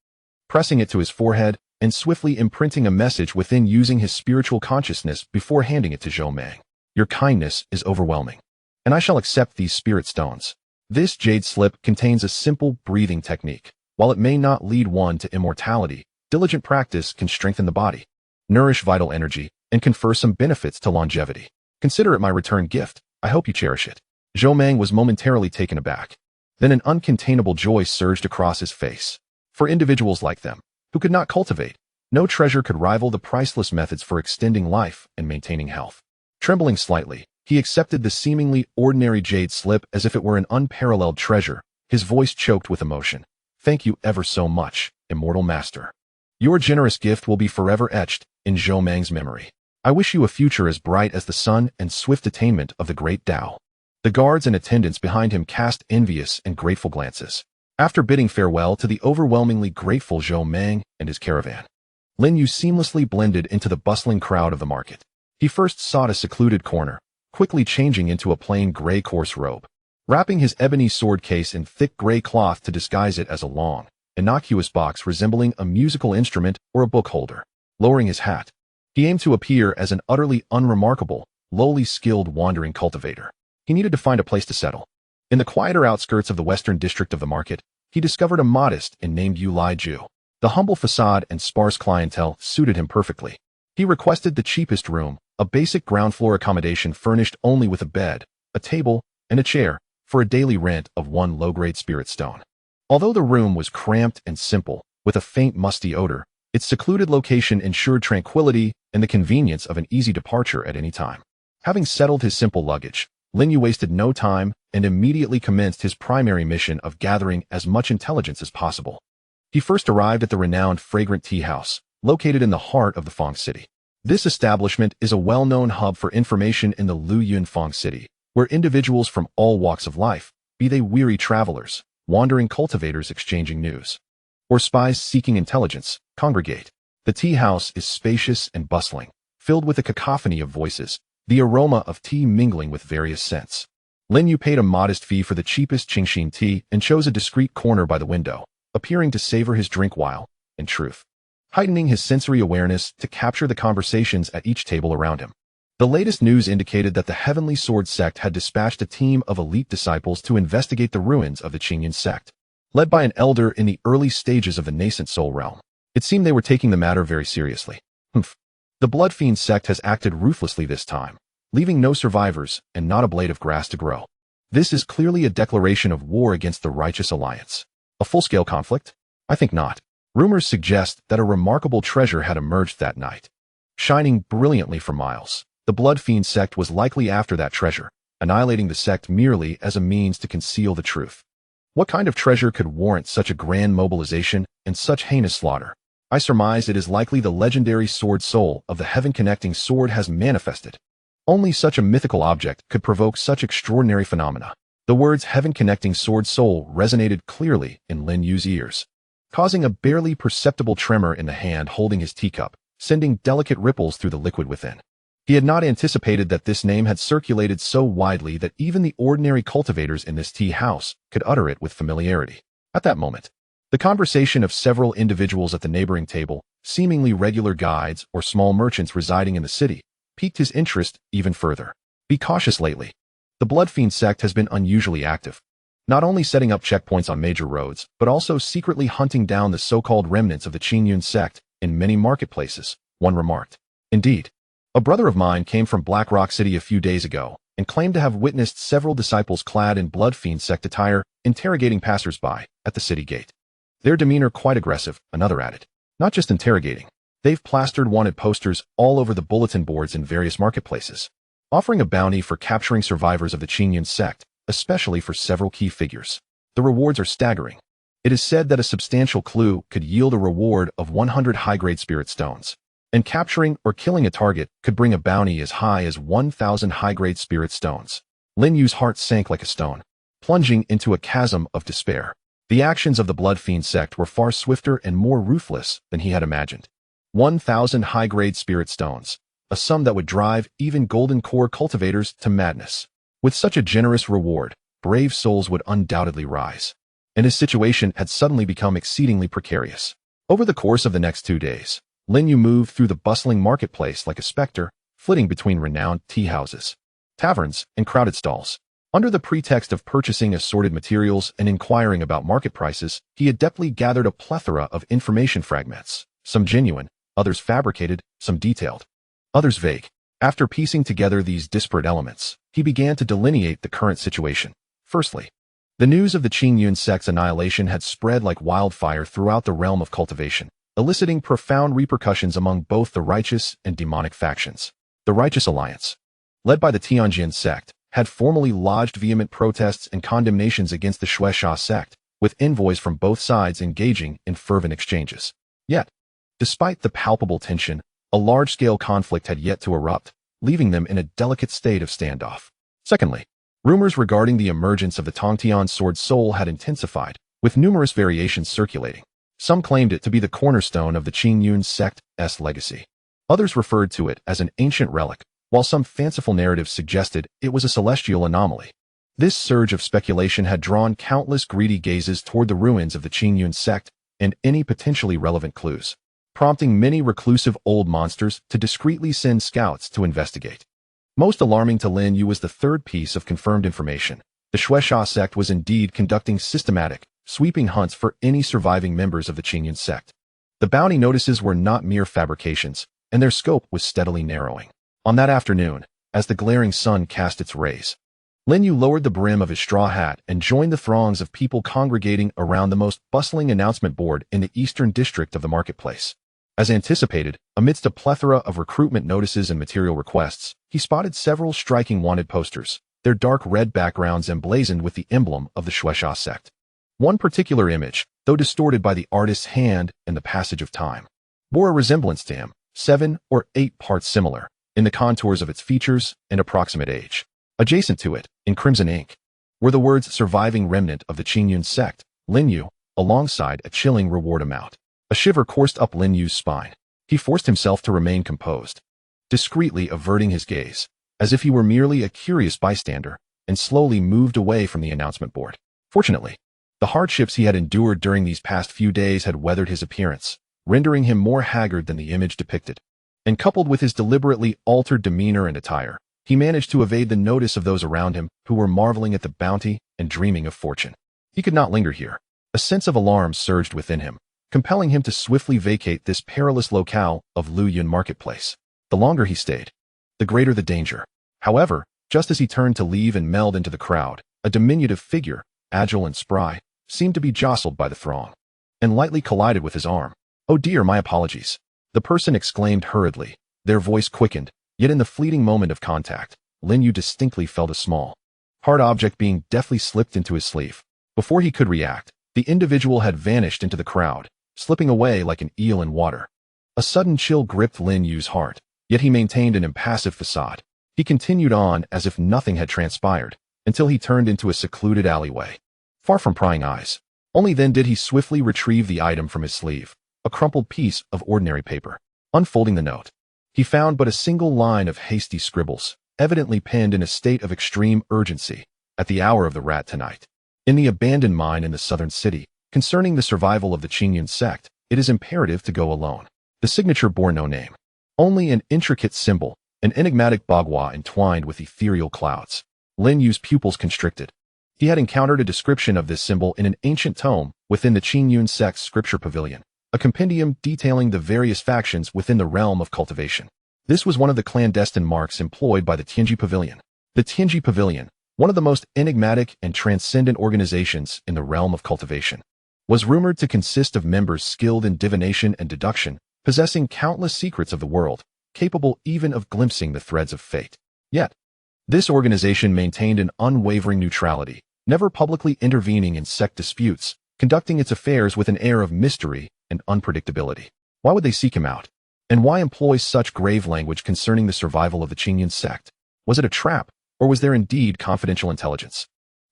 Pressing it to his forehead and swiftly imprinting a message within using his spiritual consciousness before handing it to Zhou Mang. "Your kindness is overwhelming, and I shall accept these spirit stones." This jade slip contains a simple breathing technique. While it may not lead one to immortality, diligent practice can strengthen the body, nourish vital energy, and confer some benefits to longevity. Consider it my return gift. I hope you cherish it. Zhou Mang was momentarily taken aback. Then an uncontainable joy surged across his face. For individuals like them, who could not cultivate, no treasure could rival the priceless methods for extending life and maintaining health. Trembling slightly, he accepted the seemingly ordinary jade slip as if it were an unparalleled treasure, his voice choked with emotion. "Thank you ever so much, Immortal Master. Your generous gift will be forever etched in Zhou Mang's memory. I wish you a future as bright as the sun and swift attainment of the great Tao." The guards and attendants behind him cast envious and grateful glances. After bidding farewell to the overwhelmingly grateful Zhou Mang and his caravan, Lin Yu seamlessly blended into the bustling crowd of the market. He first sought a secluded corner, quickly changing into a plain gray coarse robe, wrapping his ebony sword case in thick gray cloth to disguise it as a long, innocuous box resembling a musical instrument or a book holder. Lowering his hat, he aimed to appear as an utterly unremarkable, lowly skilled wandering cultivator. He needed to find a place to settle. In the quieter outskirts of the western district of the market, he discovered a modest and named Yulai Ju. The humble facade and sparse clientele suited him perfectly. He requested the cheapest room, a basic ground floor accommodation furnished only with a bed, a table, and a chair, for a daily rent of one low-grade spirit stone. Although the room was cramped and simple, with a faint musty odor, its secluded location ensured tranquility and the convenience of an easy departure at any time. Having settled his simple luggage, Lin Yu wasted no time and immediately commenced his primary mission of gathering as much intelligence as possible. He first arrived at the renowned Fragrant Tea House, located in the heart of the Fong City. This establishment is a well-known hub for information in the Luyun Fong City, where individuals from all walks of life, be they weary travelers, wandering cultivators exchanging news, or spies seeking intelligence, congregate. The tea house is spacious and bustling, filled with a cacophony of voices, the aroma of tea mingling with various scents. Lin Yu paid a modest fee for the cheapest Qingxin tea and chose a discreet corner by the window, appearing to savor his drink while, in truth, heightening his sensory awareness to capture the conversations at each table around him. The latest news indicated that the Heavenly Sword Sect had dispatched a team of elite disciples to investigate the ruins of the Qingyun Sect, led by an elder in the early stages of the nascent soul realm. It seemed they were taking the matter very seriously. The Blood Fiend sect has acted ruthlessly this time, leaving no survivors and not a blade of grass to grow. This is clearly a declaration of war against the Righteous Alliance. A full-scale conflict? I think not. Rumors suggest that a remarkable treasure had emerged that night. Shining brilliantly for miles, the Blood Fiend sect was likely after that treasure, annihilating the sect merely as a means to conceal the truth. What kind of treasure could warrant such a grand mobilization and such heinous slaughter? I surmise it is likely the legendary sword soul of the heaven-connecting sword has manifested. Only such a mythical object could provoke such extraordinary phenomena. The words heaven-connecting sword soul resonated clearly in Lin Yu's ears, causing a barely perceptible tremor in the hand holding his teacup, sending delicate ripples through the liquid within. He had not anticipated that this name had circulated so widely that even the ordinary cultivators in this tea house could utter it with familiarity. At that moment, the conversation of several individuals at the neighboring table, seemingly regular guides or small merchants residing in the city, piqued his interest even further. Be cautious lately. The Blood Fiend sect has been unusually active, not only setting up checkpoints on major roads, but also secretly hunting down the so-called remnants of the Qingyun Sect in many marketplaces, one remarked. Indeed, a brother of mine came from Black Rock City a few days ago and claimed to have witnessed several disciples clad in Blood Fiend sect attire interrogating passers-by at the city gate. Their demeanor quite aggressive, another added. Not just interrogating. They've plastered wanted posters all over the bulletin boards in various marketplaces, offering a bounty for capturing survivors of the Qingyun Sect, especially for several key figures. The rewards are staggering. It is said that a substantial clue could yield a reward of 100 high-grade spirit stones, and capturing or killing a target could bring a bounty as high as 1,000 high-grade spirit stones. Lin Yu's heart sank like a stone, plunging into a chasm of despair. The actions of the Blood Fiend sect were far swifter and more ruthless than he had imagined. 1,000 high-grade spirit stones, a sum that would drive even golden core cultivators to madness. With such a generous reward, brave souls would undoubtedly rise, and his situation had suddenly become exceedingly precarious. Over the course of the next 2 days, Lin Yu moved through the bustling marketplace like a specter, flitting between renowned tea houses, taverns, and crowded stalls. Under the pretext of purchasing assorted materials and inquiring about market prices, he adeptly gathered a plethora of information fragments, some genuine, others fabricated, some detailed, others vague. After piecing together these disparate elements, he began to delineate the current situation. Firstly, the news of the Qingyun Sect's annihilation had spread like wildfire throughout the realm of cultivation, eliciting profound repercussions among both the righteous and demonic factions. The Righteous Alliance, led by the Qingyun Sect, had formally lodged vehement protests and condemnations against the Shueisha sect, with envoys from both sides engaging in fervent exchanges. Yet, despite the palpable tension, a large-scale conflict had yet to erupt, leaving them in a delicate state of standoff. Secondly, rumors regarding the emergence of the Tongtian sword soul had intensified, with numerous variations circulating. Some claimed it to be the cornerstone of the Qingyun Sect's legacy. Others referred to it as an ancient relic, while some fanciful narratives suggested it was a celestial anomaly. This surge of speculation had drawn countless greedy gazes toward the ruins of the Qingyun Sect and any potentially relevant clues, prompting many reclusive old monsters to discreetly send scouts to investigate. Most alarming to Lin Yu was the third piece of confirmed information. The Shueisha sect was indeed conducting systematic, sweeping hunts for any surviving members of the Qingyun Sect. The bounty notices were not mere fabrications, and their scope was steadily narrowing. On that afternoon, as the glaring sun cast its rays, Lin Yu lowered the brim of his straw hat and joined the throngs of people congregating around the most bustling announcement board in the eastern district of the marketplace. As anticipated, amidst a plethora of recruitment notices and material requests, he spotted several striking wanted posters, their dark red backgrounds emblazoned with the emblem of the Shueisha sect. One particular image, though distorted by the artist's hand and the passage of time, bore a resemblance to him, 7 or 8 parts similar, in the contours of its features and approximate age. Adjacent to it, in crimson ink, were the words surviving remnant of the Qingyun Sect, Lin Yu, alongside a chilling reward amount. A shiver coursed up Lin Yu's spine. He forced himself to remain composed, discreetly averting his gaze, as if he were merely a curious bystander, and slowly moved away from the announcement board. Fortunately, the hardships he had endured during these past few days had weathered his appearance, rendering him more haggard than the image depicted. And coupled with his deliberately altered demeanor and attire, he managed to evade the notice of those around him who were marveling at the bounty and dreaming of fortune. He could not linger here. A sense of alarm surged within him, compelling him to swiftly vacate this perilous locale of Luyun Marketplace. The longer he stayed, the greater the danger. However, just as he turned to leave and meld into the crowd, a diminutive figure, agile and spry, seemed to be jostled by the throng, and lightly collided with his arm. "Oh dear, my apologies," the person exclaimed hurriedly. Their voice quickened, yet in the fleeting moment of contact, Lin Yu distinctly felt a small, hard object being deftly slipped into his sleeve. Before he could react, the individual had vanished into the crowd, slipping away like an eel in water. A sudden chill gripped Lin Yu's heart, yet he maintained an impassive facade. He continued on as if nothing had transpired, until he turned into a secluded alleyway, far from prying eyes. Only then did he swiftly retrieve the item from his sleeve, a crumpled piece of ordinary paper. Unfolding the note, he found but a single line of hasty scribbles, evidently penned in a state of extreme urgency, at the hour of the rat tonight. In the abandoned mine in the southern city, concerning the survival of the Qingyun Sect, it is imperative to go alone. The signature bore no name, only an intricate symbol, an enigmatic bagua entwined with ethereal clouds. Lin Yu's pupils constricted. He had encountered a description of this symbol in an ancient tome within the Qingyun Sect's scripture pavilion, a compendium detailing the various factions within the realm of cultivation. This was one of the clandestine marks employed by the Tianji Pavilion. The Tianji Pavilion, one of the most enigmatic and transcendent organizations in the realm of cultivation, was rumored to consist of members skilled in divination and deduction, possessing countless secrets of the world, capable even of glimpsing the threads of fate. Yet, this organization maintained an unwavering neutrality, never publicly intervening in sect disputes, conducting its affairs with an air of mystery and unpredictability. Why would they seek him out? And why employ such grave language concerning the survival of the Qingyun Sect? Was it a trap, or was there indeed confidential intelligence?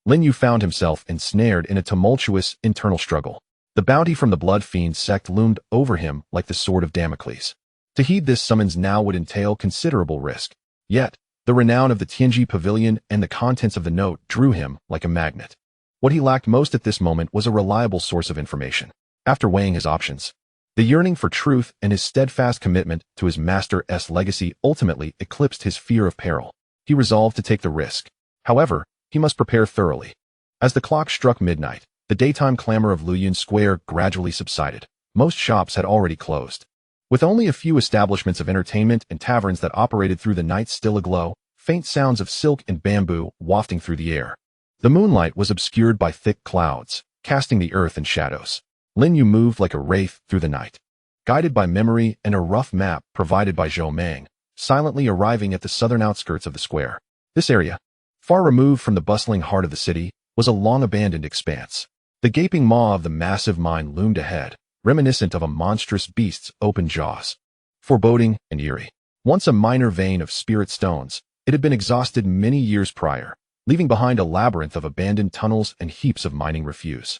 Lin Yu found himself ensnared in a tumultuous internal struggle. The bounty from the Blood Fiend sect loomed over him like the sword of Damocles. To heed this summons now would entail considerable risk. Yet, the renown of the Tianji Pavilion and the contents of the note drew him like a magnet. What he lacked most at this moment was a reliable source of information. After weighing his options, the yearning for truth and his steadfast commitment to his master's legacy ultimately eclipsed his fear of peril. He resolved to take the risk. However, he must prepare thoroughly. As the clock struck midnight, the daytime clamor of Luoyuan Square gradually subsided. Most shops had already closed. With only a few establishments of entertainment and taverns that operated through the night still aglow, faint sounds of silk and bamboo wafting through the air. The moonlight was obscured by thick clouds, casting the earth in shadows. Lin Yu moved like a wraith through the night, guided by memory and a rough map provided by Zhou Mang, silently arriving at the southern outskirts of the square. This area, far removed from the bustling heart of the city, was a long-abandoned expanse. The gaping maw of the massive mine loomed ahead, reminiscent of a monstrous beast's open jaws. Foreboding and eerie. Once a minor vein of spirit stones, it had been exhausted many years prior, leaving behind a labyrinth of abandoned tunnels and heaps of mining refuse.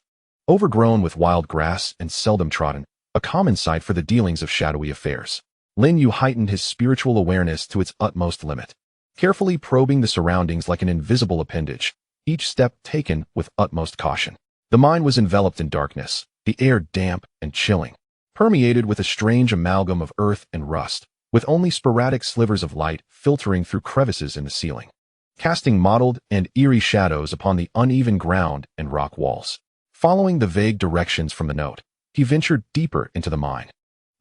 Overgrown with wild grass and seldom trodden, a common sight for the dealings of shadowy affairs. Lin Yu heightened his spiritual awareness to its utmost limit, carefully probing the surroundings like an invisible appendage, each step taken with utmost caution. The mine was enveloped in darkness, the air damp and chilling, permeated with a strange amalgam of earth and rust, with only sporadic slivers of light filtering through crevices in the ceiling, casting mottled and eerie shadows upon the uneven ground and rock walls. Following the vague directions from the note, he ventured deeper into the mine,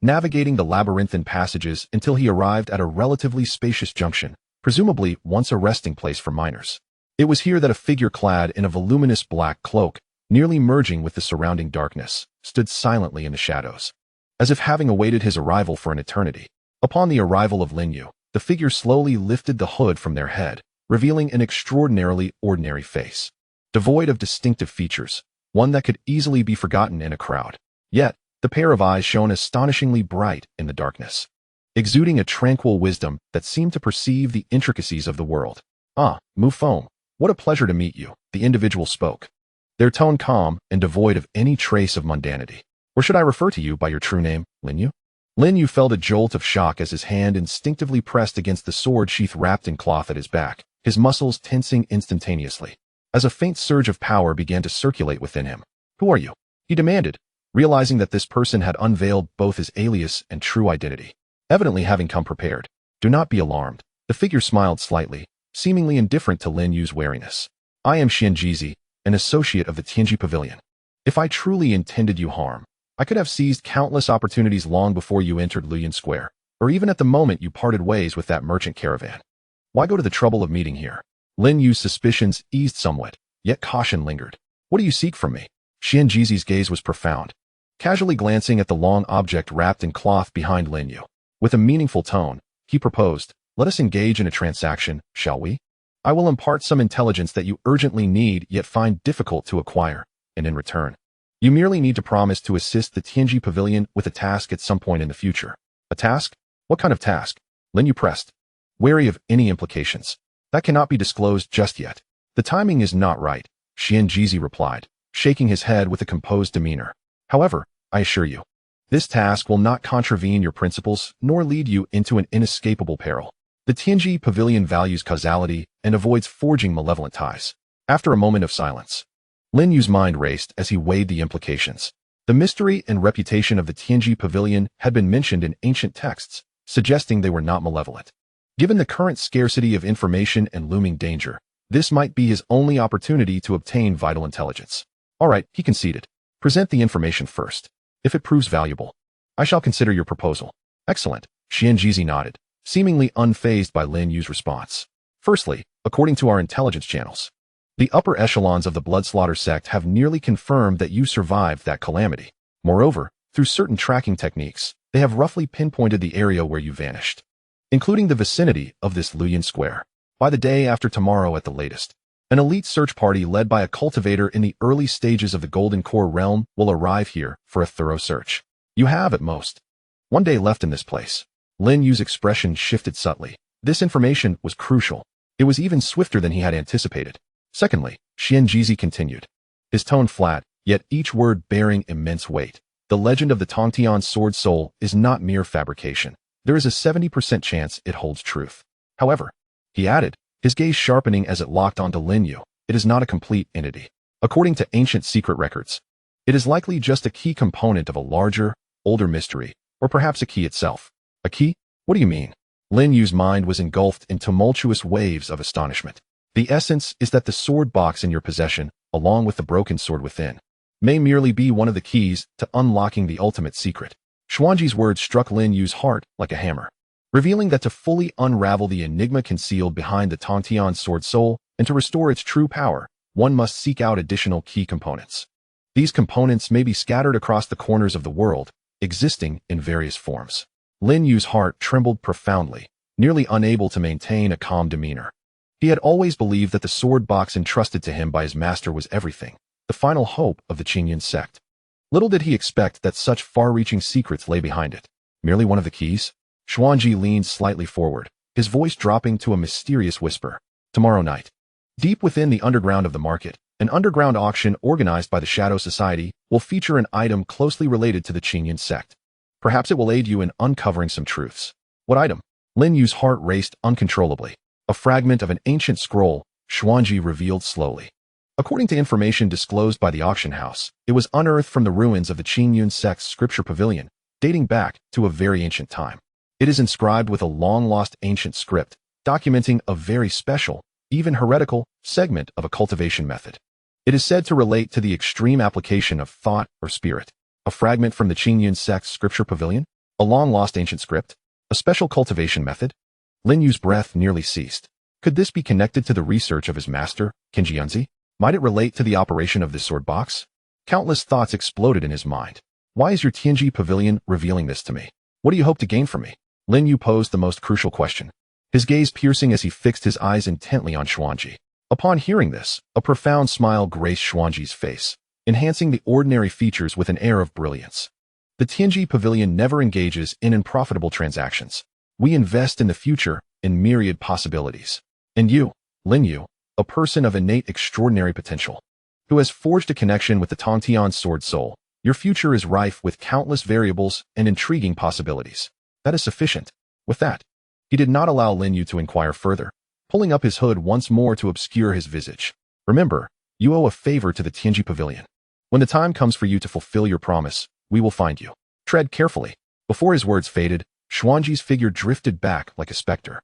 navigating the labyrinthine passages until he arrived at a relatively spacious junction, presumably once a resting place for miners. It was here that a figure clad in a voluminous black cloak, nearly merging with the surrounding darkness, stood silently in the shadows, as if having awaited his arrival for an eternity. Upon the arrival of Lin Yu, the figure slowly lifted the hood from their head, revealing an extraordinarily ordinary face, devoid of distinctive features, one that could easily be forgotten in a crowd. Yet, the pair of eyes shone astonishingly bright in the darkness, exuding a tranquil wisdom that seemed to perceive the intricacies of the world. "Ah, Mu Feng, what a pleasure to meet you," the individual spoke, their tone calm and devoid of any trace of mundanity. "Or should I refer to you by your true name, Lin Yu?" Lin Yu felt a jolt of shock as his hand instinctively pressed against the sword sheath wrapped in cloth at his back, his muscles tensing instantaneously, as a faint surge of power began to circulate within him. "Who are you?" he demanded, realizing that this person had unveiled both his alias and true identity, evidently having come prepared. "Do not be alarmed." The figure smiled slightly, seemingly indifferent to Lin Yu's wariness. "I am Xianjizi, an associate of the Tianji Pavilion. If I truly intended you harm, I could have seized countless opportunities long before you entered Luoyuan Square. or even at the moment you parted ways with that merchant caravan. Why go to the trouble of meeting here? Lin Yu's suspicions eased somewhat, yet caution lingered. What do you seek from me? Qianjizi's gaze was profound, casually glancing at the long object wrapped in cloth behind Lin Yu. With a meaningful tone, he proposed, let us engage in a transaction, shall we? I will impart some intelligence that you urgently need yet find difficult to acquire, and in return, you merely need to promise to assist the Tianji Pavilion with a task at some point in the future. A task? What kind of task? Lin Yu pressed, wary of any implications. That cannot be disclosed just yet. The timing is not right, Qianjizi replied, shaking his head with a composed demeanor. However, I assure you, this task will not contravene your principles nor lead you into an inescapable peril. The Tianji Pavilion values causality and avoids forging malevolent ties. After a moment of silence, Lin Yu's mind raced as he weighed the implications. The mystery and reputation of the Tianji Pavilion had been mentioned in ancient texts, suggesting they were not malevolent. Given the current scarcity of information and looming danger, this might be his only opportunity to obtain vital intelligence. All right, he conceded. Present the information first. If it proves valuable, I shall consider your proposal. Excellent, Qianjizi nodded, seemingly unfazed by Lin Yu's response. Firstly, according to our intelligence channels, the upper echelons of the Bloodslaughter sect have nearly confirmed that you survived that calamity. Moreover, through certain tracking techniques, they have roughly pinpointed the area where you vanished, including the vicinity of this Luyan Square. By the day after tomorrow at the latest, an elite search party led by a cultivator in the early stages of the Golden Core realm will arrive here for a thorough search. You have, at most, 1 day left in this place. Lin Yu's expression shifted subtly. This information was crucial. It was even swifter than he had anticipated. Secondly, Qianjizi continued, his tone flat, yet each word bearing immense weight. The legend of the Tongtian sword soul is not mere fabrication. There is a 70% chance it holds truth. However, he added, his gaze sharpening as it locked onto Lin Yu, it is not a complete entity. According to ancient secret records, it is likely just a key component of a larger, older mystery, or perhaps a key itself. A key? What do you mean? Lin Yu's mind was engulfed in tumultuous waves of astonishment. The essence is that the sword box in your possession, along with the broken sword within, may merely be one of the keys to unlocking the ultimate secret. Xuanji's words struck Lin Yu's heart like a hammer, revealing that to fully unravel the enigma concealed behind the Tongtian sword soul and to restore its true power, one must seek out additional key components. These components may be scattered across the corners of the world, existing in various forms. Lin Yu's heart trembled profoundly, nearly unable to maintain a calm demeanor. He had always believed that the sword box entrusted to him by his master was everything, the final hope of the Qingyun Sect. Little did he expect that such far-reaching secrets lay behind it. Merely one of the keys? Xuanji leaned slightly forward, his voice dropping to a mysterious whisper. Tomorrow night, deep within the underground of the market, an underground auction organized by the Shadow Society will feature an item closely related to the Qingyun Sect. Perhaps it will aid you in uncovering some truths. What item? Lin Yu's heart raced uncontrollably. A fragment of an ancient scroll, Xuanji revealed slowly. According to information disclosed by the auction house, it was unearthed from the ruins of the Qingyun Sect's scripture pavilion, dating back to a very ancient time. It is inscribed with a long-lost ancient script, documenting a very special, even heretical, segment of a cultivation method. It is said to relate to the extreme application of thought or spirit. A fragment from the Qingyun Sect's scripture pavilion? A long-lost ancient script? A special cultivation method? Lin Yu's breath nearly ceased. Could this be connected to the research of his master, Qingyunzi? Might it relate to the operation of this sword box? Countless thoughts exploded in his mind. Why is your Tianji Pavilion revealing this to me? What do you hope to gain from me? Lin Yu posed the most crucial question, his gaze piercing as he fixed his eyes intently on Xuanji. Upon hearing this, a profound smile graced Xuanji's face, enhancing the ordinary features with an air of brilliance. The Tianji Pavilion never engages in unprofitable transactions. We invest in the future, in myriad possibilities. And you, Lin Yu, a person of innate extraordinary potential, who has forged a connection with the Tongtian sword soul, your future is rife with countless variables and intriguing possibilities. That is sufficient. With that, he did not allow Lin Yu to inquire further, pulling up his hood once more to obscure his visage. Remember, you owe a favor to the Tianji Pavilion. When the time comes for you to fulfill your promise, we will find you. Tread carefully. Before his words faded, Xuanji's figure drifted back like a specter,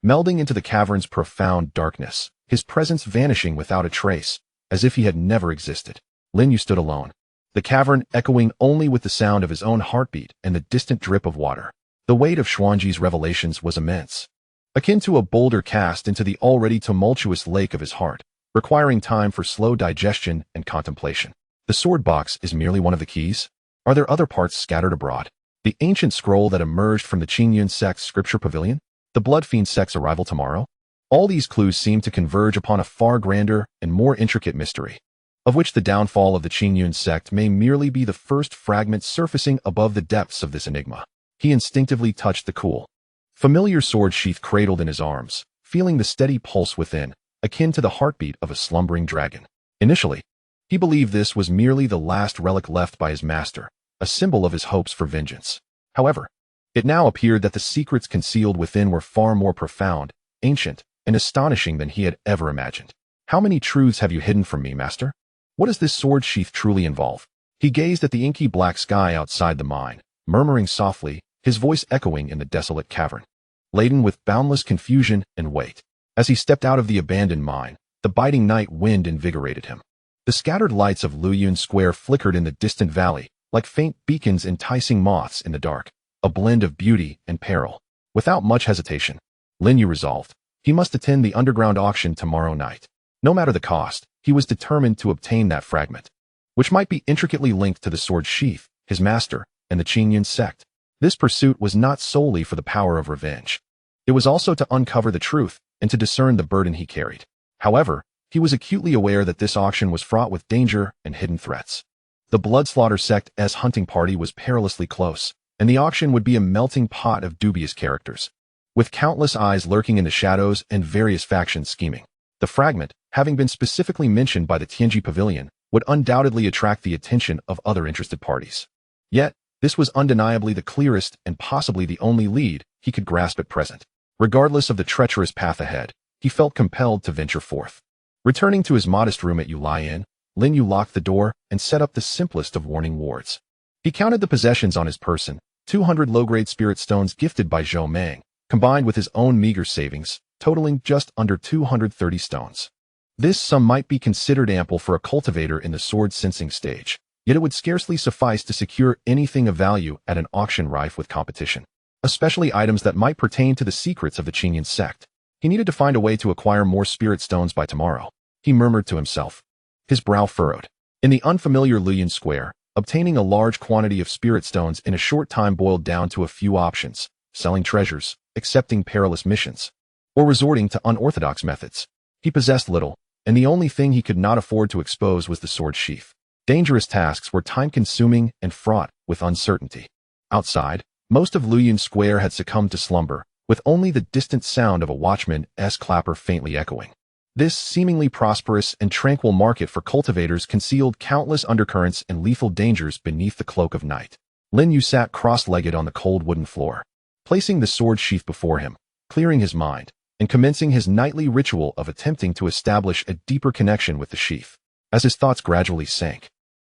melding into the cavern's profound darkness, his presence vanishing without a trace, as if he had never existed. Lin Yu stood alone, the cavern echoing only with the sound of his own heartbeat and the distant drip of water. The weight of Xuanji's revelations was immense, akin to a boulder cast into the already tumultuous lake of his heart, requiring time for slow digestion and contemplation. The sword box is merely one of the keys? Are there other parts scattered abroad? The ancient scroll that emerged from the Qingyun Sect's scripture pavilion? The Blood Fiend Sect's arrival tomorrow? All these clues seem to converge upon a far grander and more intricate mystery, of which the downfall of the Qingyun Sect may merely be the first fragment surfacing above the depths of this enigma. He instinctively touched the cool, familiar sword sheath cradled in his arms, feeling the steady pulse within, akin to the heartbeat of a slumbering dragon. Initially, he believed this was merely the last relic left by his master, a symbol of his hopes for vengeance. However, it now appeared that the secrets concealed within were far more profound, ancient, and astonishing than he had ever imagined. How many truths have you hidden from me, master? What does this sword sheath truly involve? He gazed at the inky black sky outside the mine, murmuring softly, his voice echoing in the desolate cavern, laden with boundless confusion and weight. As he stepped out of the abandoned mine, the biting night wind invigorated him. The scattered lights of Luyun Square flickered in the distant valley, like faint beacons enticing moths in the dark, a blend of beauty and peril. Without much hesitation, Lin Yu resolved. He must attend the underground auction tomorrow night. No matter the cost, he was determined to obtain that fragment, which might be intricately linked to the sword sheath, his master, and the Qingyun Sect. This pursuit was not solely for the power of revenge. It was also to uncover the truth and to discern the burden he carried. However, he was acutely aware that this auction was fraught with danger and hidden threats. The Bloodslaughter Sect's hunting party was perilously close, and the auction would be a melting pot of dubious characters, with countless eyes lurking in the shadows and various factions scheming. The fragment, having been specifically mentioned by the Tianji Pavilion, would undoubtedly attract the attention of other interested parties. Yet, this was undeniably the clearest and possibly the only lead he could grasp at present. Regardless of the treacherous path ahead, he felt compelled to venture forth. Returning to his modest room at Yulayan, Lin Yu locked the door and set up the simplest of warning wards. He counted the possessions on his person, 200 low-grade spirit stones gifted by Zhou Meng, combined with his own meager savings, totaling just under 230 stones. This sum might be considered ample for a cultivator in the sword sensing stage, yet it would scarcely suffice to secure anything of value at an auction rife with competition, especially items that might pertain to the secrets of the Qingyun Sect. He needed to find a way to acquire more spirit stones by tomorrow, he murmured to himself, his brow furrowed. In the unfamiliar Luyun Square, obtaining a large quantity of spirit stones in a short time boiled down to a few options: selling treasures, accepting perilous missions, or resorting to unorthodox methods. He possessed little, and the only thing he could not afford to expose was the sword sheath. Dangerous tasks were time-consuming and fraught with uncertainty. Outside, most of Luyun Square had succumbed to slumber, with only the distant sound of a watchman's clapper faintly echoing. This seemingly prosperous and tranquil market for cultivators concealed countless undercurrents and lethal dangers beneath the cloak of night. Lin Yu sat cross-legged on the cold wooden floor, placing the sword sheath before him, clearing his mind, and commencing his nightly ritual of attempting to establish a deeper connection with the sheath. As his thoughts gradually sank,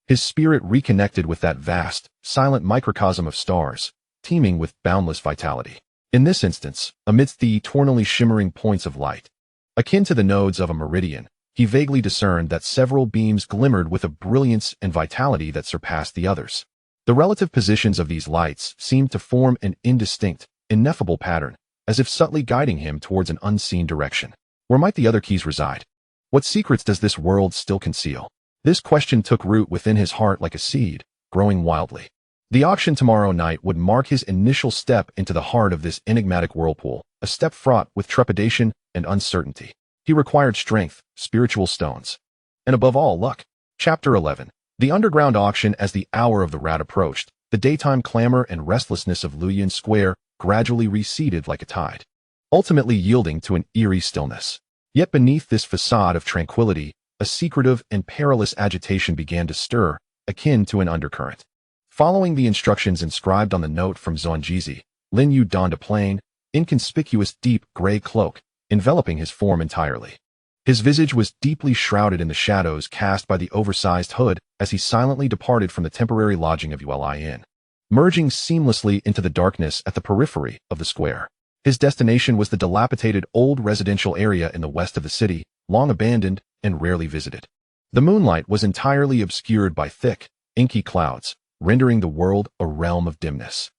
his spirit reconnected with that vast, silent microcosm of stars, teeming with boundless vitality. In this instance, amidst the eternally shimmering points of light, akin to the nodes of a meridian, he vaguely discerned that several beams glimmered with a brilliance and vitality that surpassed the others. The relative positions of these lights seemed to form an indistinct, ineffable pattern, as if subtly guiding him towards an unseen direction. Where might the other keys reside? What secrets does this world still conceal? This question took root within his heart like a seed, growing wildly. The auction tomorrow night would mark his initial step into the heart of this enigmatic whirlpool, a step fraught with trepidation and uncertainty. He required strength, spiritual stones, and above all, luck. Chapter 11. The underground auction. As the hour of the rat approached, the daytime clamor and restlessness of Luyun Square gradually receded like a tide, ultimately yielding to an eerie stillness. Yet beneath this facade of tranquility, a secretive and perilous agitation began to stir, akin to an undercurrent. Following the instructions inscribed on the note from Zhongjizi, Lin Yu donned a plain, inconspicuous deep gray cloak, enveloping his form entirely. His visage was deeply shrouded in the shadows cast by the oversized hood as he silently departed from the temporary lodging of Yulayan, merging seamlessly into the darkness at the periphery of the square. His destination was the dilapidated old residential area in the west of the city, long abandoned and rarely visited. The moonlight was entirely obscured by thick, inky clouds, rendering the world a realm of dimness.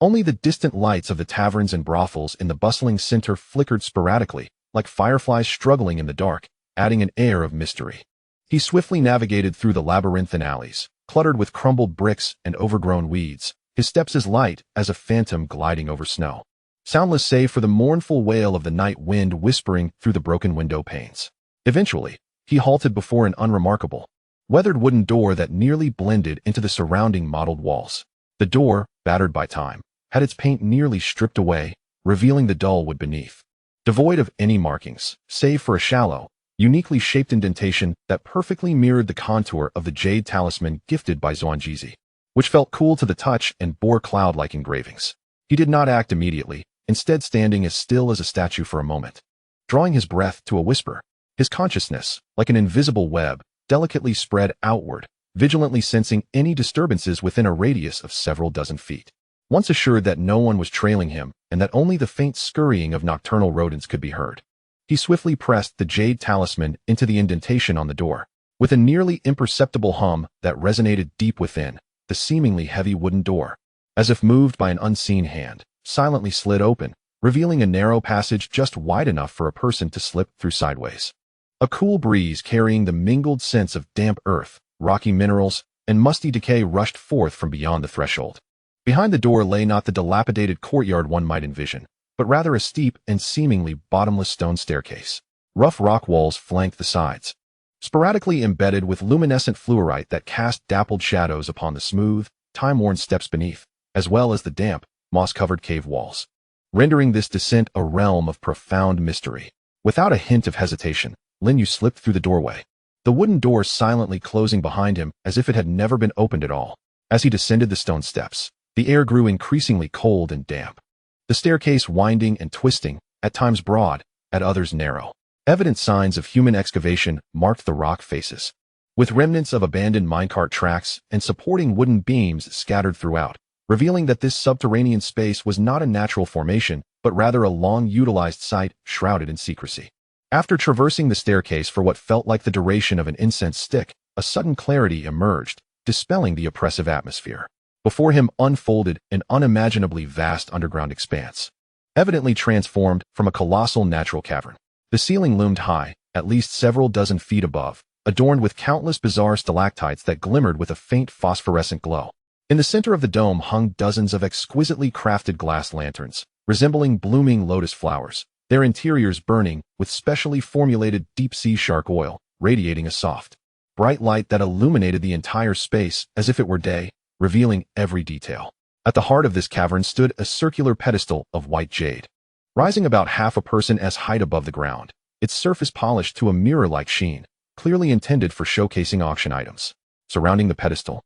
Only the distant lights of the taverns and brothels in the bustling center flickered sporadically, like fireflies struggling in the dark, adding an air of mystery. He swiftly navigated through the labyrinthine alleys, cluttered with crumbled bricks and overgrown weeds, his steps as light as a phantom gliding over snow, soundless save for the mournful wail of the night wind whispering through the broken window panes. Eventually, he halted before an unremarkable, weathered wooden door that nearly blended into the surrounding mottled walls. The door, battered by time, had its paint nearly stripped away, revealing the dull wood beneath. Devoid of any markings, save for a shallow, uniquely shaped indentation that perfectly mirrored the contour of the jade talisman gifted by Zhuangzi, which felt cool to the touch and bore cloud-like engravings. He did not act immediately, instead standing as still as a statue for a moment, drawing his breath to a whisper. His consciousness, like an invisible web, delicately spread outward, vigilantly sensing any disturbances within a radius of several dozen feet. Once assured that no one was trailing him and that only the faint scurrying of nocturnal rodents could be heard, he swiftly pressed the jade talisman into the indentation on the door. With a nearly imperceptible hum that resonated deep within, the seemingly heavy wooden door, as if moved by an unseen hand, silently slid open, revealing a narrow passage just wide enough for a person to slip through sideways. A cool breeze carrying the mingled scents of damp earth, rocky minerals, and musty decay rushed forth from beyond the threshold. Behind the door lay not the dilapidated courtyard one might envision, but rather a steep and seemingly bottomless stone staircase. Rough rock walls flanked the sides, sporadically embedded with luminescent fluorite that cast dappled shadows upon the smooth, time-worn steps beneath, as well as the damp, moss-covered cave walls, rendering this descent a realm of profound mystery. Without a hint of hesitation, Lin Yu slipped through the doorway, the wooden door silently closing behind him as if it had never been opened at all. As he descended the stone steps, the air grew increasingly cold and damp, the staircase winding and twisting, at times broad, at others narrow. Evident signs of human excavation marked the rock faces, with remnants of abandoned minecart tracks and supporting wooden beams scattered throughout, revealing that this subterranean space was not a natural formation, but rather a long-utilized site shrouded in secrecy. After traversing the staircase for what felt like the duration of an incense stick, a sudden clarity emerged, dispelling the oppressive atmosphere. Before him unfolded an unimaginably vast underground expanse, evidently transformed from a colossal natural cavern. The ceiling loomed high, at least several dozen feet above, adorned with countless bizarre stalactites that glimmered with a faint phosphorescent glow. In the center of the dome hung dozens of exquisitely crafted glass lanterns, resembling blooming lotus flowers, their interiors burning with specially formulated deep-sea shark oil, radiating a soft, bright light that illuminated the entire space as if it were day, revealing every detail. At the heart of this cavern stood a circular pedestal of white jade, rising about half a person's height above the ground, its surface polished to a mirror-like sheen, clearly intended for showcasing auction items. Surrounding the pedestal,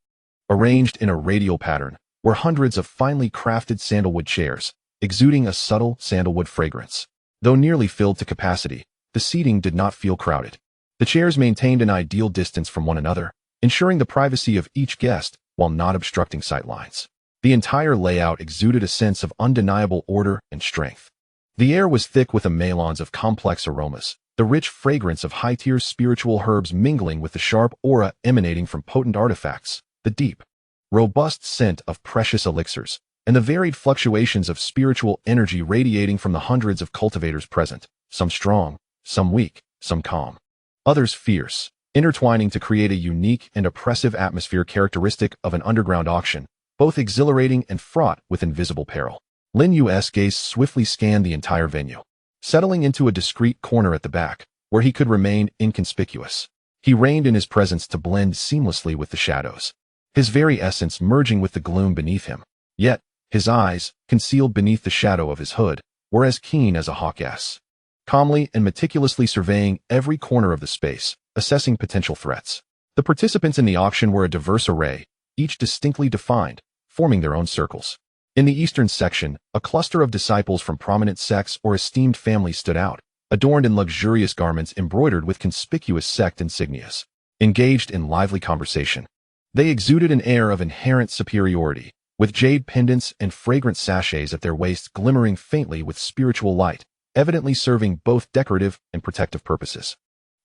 arranged in a radial pattern, were hundreds of finely crafted sandalwood chairs, exuding a subtle sandalwood fragrance. Though nearly filled to capacity, the seating did not feel crowded. The chairs maintained an ideal distance from one another, ensuring the privacy of each guest while not obstructing sightlines. The entire layout exuded a sense of undeniable order and strength. The air was thick with a melange of complex aromas, the rich fragrance of high-tier spiritual herbs mingling with the sharp aura emanating from potent artifacts, the deep, robust scent of precious elixirs, and the varied fluctuations of spiritual energy radiating from the hundreds of cultivators present, some strong, some weak, some calm, others fierce, intertwining to create a unique and oppressive atmosphere characteristic of an underground auction, both exhilarating and fraught with invisible peril. Lin Yu's gaze swiftly scanned the entire venue, settling into a discreet corner at the back, where he could remain inconspicuous. He reigned in his presence to blend seamlessly with the shadows, his very essence merging with the gloom beneath him. Yet, his eyes, concealed beneath the shadow of his hood, were as keen as a hawk's, calmly and meticulously surveying every corner of the space, assessing potential threats. The participants in the auction were a diverse array, each distinctly defined, forming their own circles. In the eastern section, a cluster of disciples from prominent sects or esteemed families stood out, adorned in luxurious garments embroidered with conspicuous sect insignias. Engaged in lively conversation, they exuded an air of inherent superiority, with jade pendants and fragrant sachets at their waists glimmering faintly with spiritual light, evidently serving both decorative and protective purposes.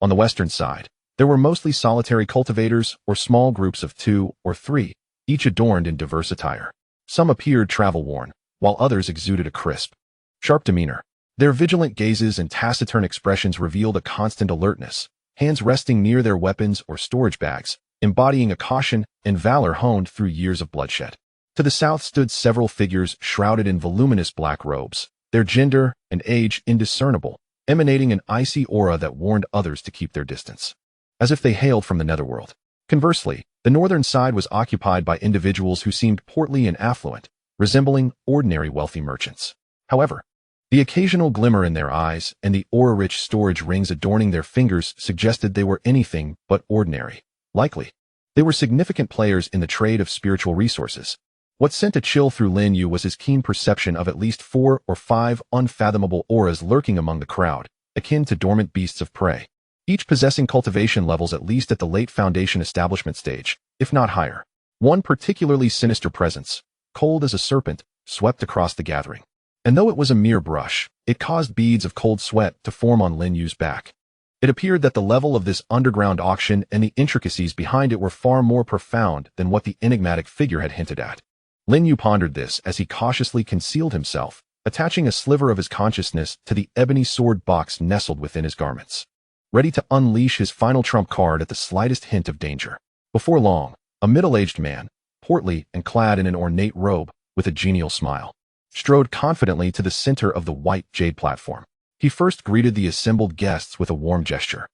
On the western side, there were mostly solitary cultivators or small groups of 2 or 3, each adorned in diverse attire. Some appeared travel-worn, while others exuded a crisp, sharp demeanor. Their vigilant gazes and taciturn expressions revealed a constant alertness, hands resting near their weapons or storage bags, embodying a caution and valor honed through years of bloodshed. To the south stood several figures shrouded in voluminous black robes, their gender and age indiscernible, emanating an icy aura that warned others to keep their distance, as if they hailed from the netherworld. Conversely, the northern side was occupied by individuals who seemed portly and affluent, resembling ordinary wealthy merchants. However, the occasional glimmer in their eyes and the aura-rich storage rings adorning their fingers suggested they were anything but ordinary. Likely, they were significant players in the trade of spiritual resources. What sent a chill through Lin Yu was his keen perception of at least 4 or 5 unfathomable auras lurking among the crowd, akin to dormant beasts of prey, each possessing cultivation levels at least at the late Foundation establishment stage, if not higher. One particularly sinister presence, cold as a serpent, swept across the gathering. And though it was a mere brush, it caused beads of cold sweat to form on Lin Yu's back. It appeared that the level of this underground auction and the intricacies behind it were far more profound than what the enigmatic figure had hinted at. Lin Yu pondered this as he cautiously concealed himself, attaching a sliver of his consciousness to the ebony sword box nestled within his garments, ready to unleash his final trump card at the slightest hint of danger. Before long, a middle-aged man, portly and clad in an ornate robe, with a genial smile, strode confidently to the center of the white jade platform. He first greeted the assembled guests with a warm gesture,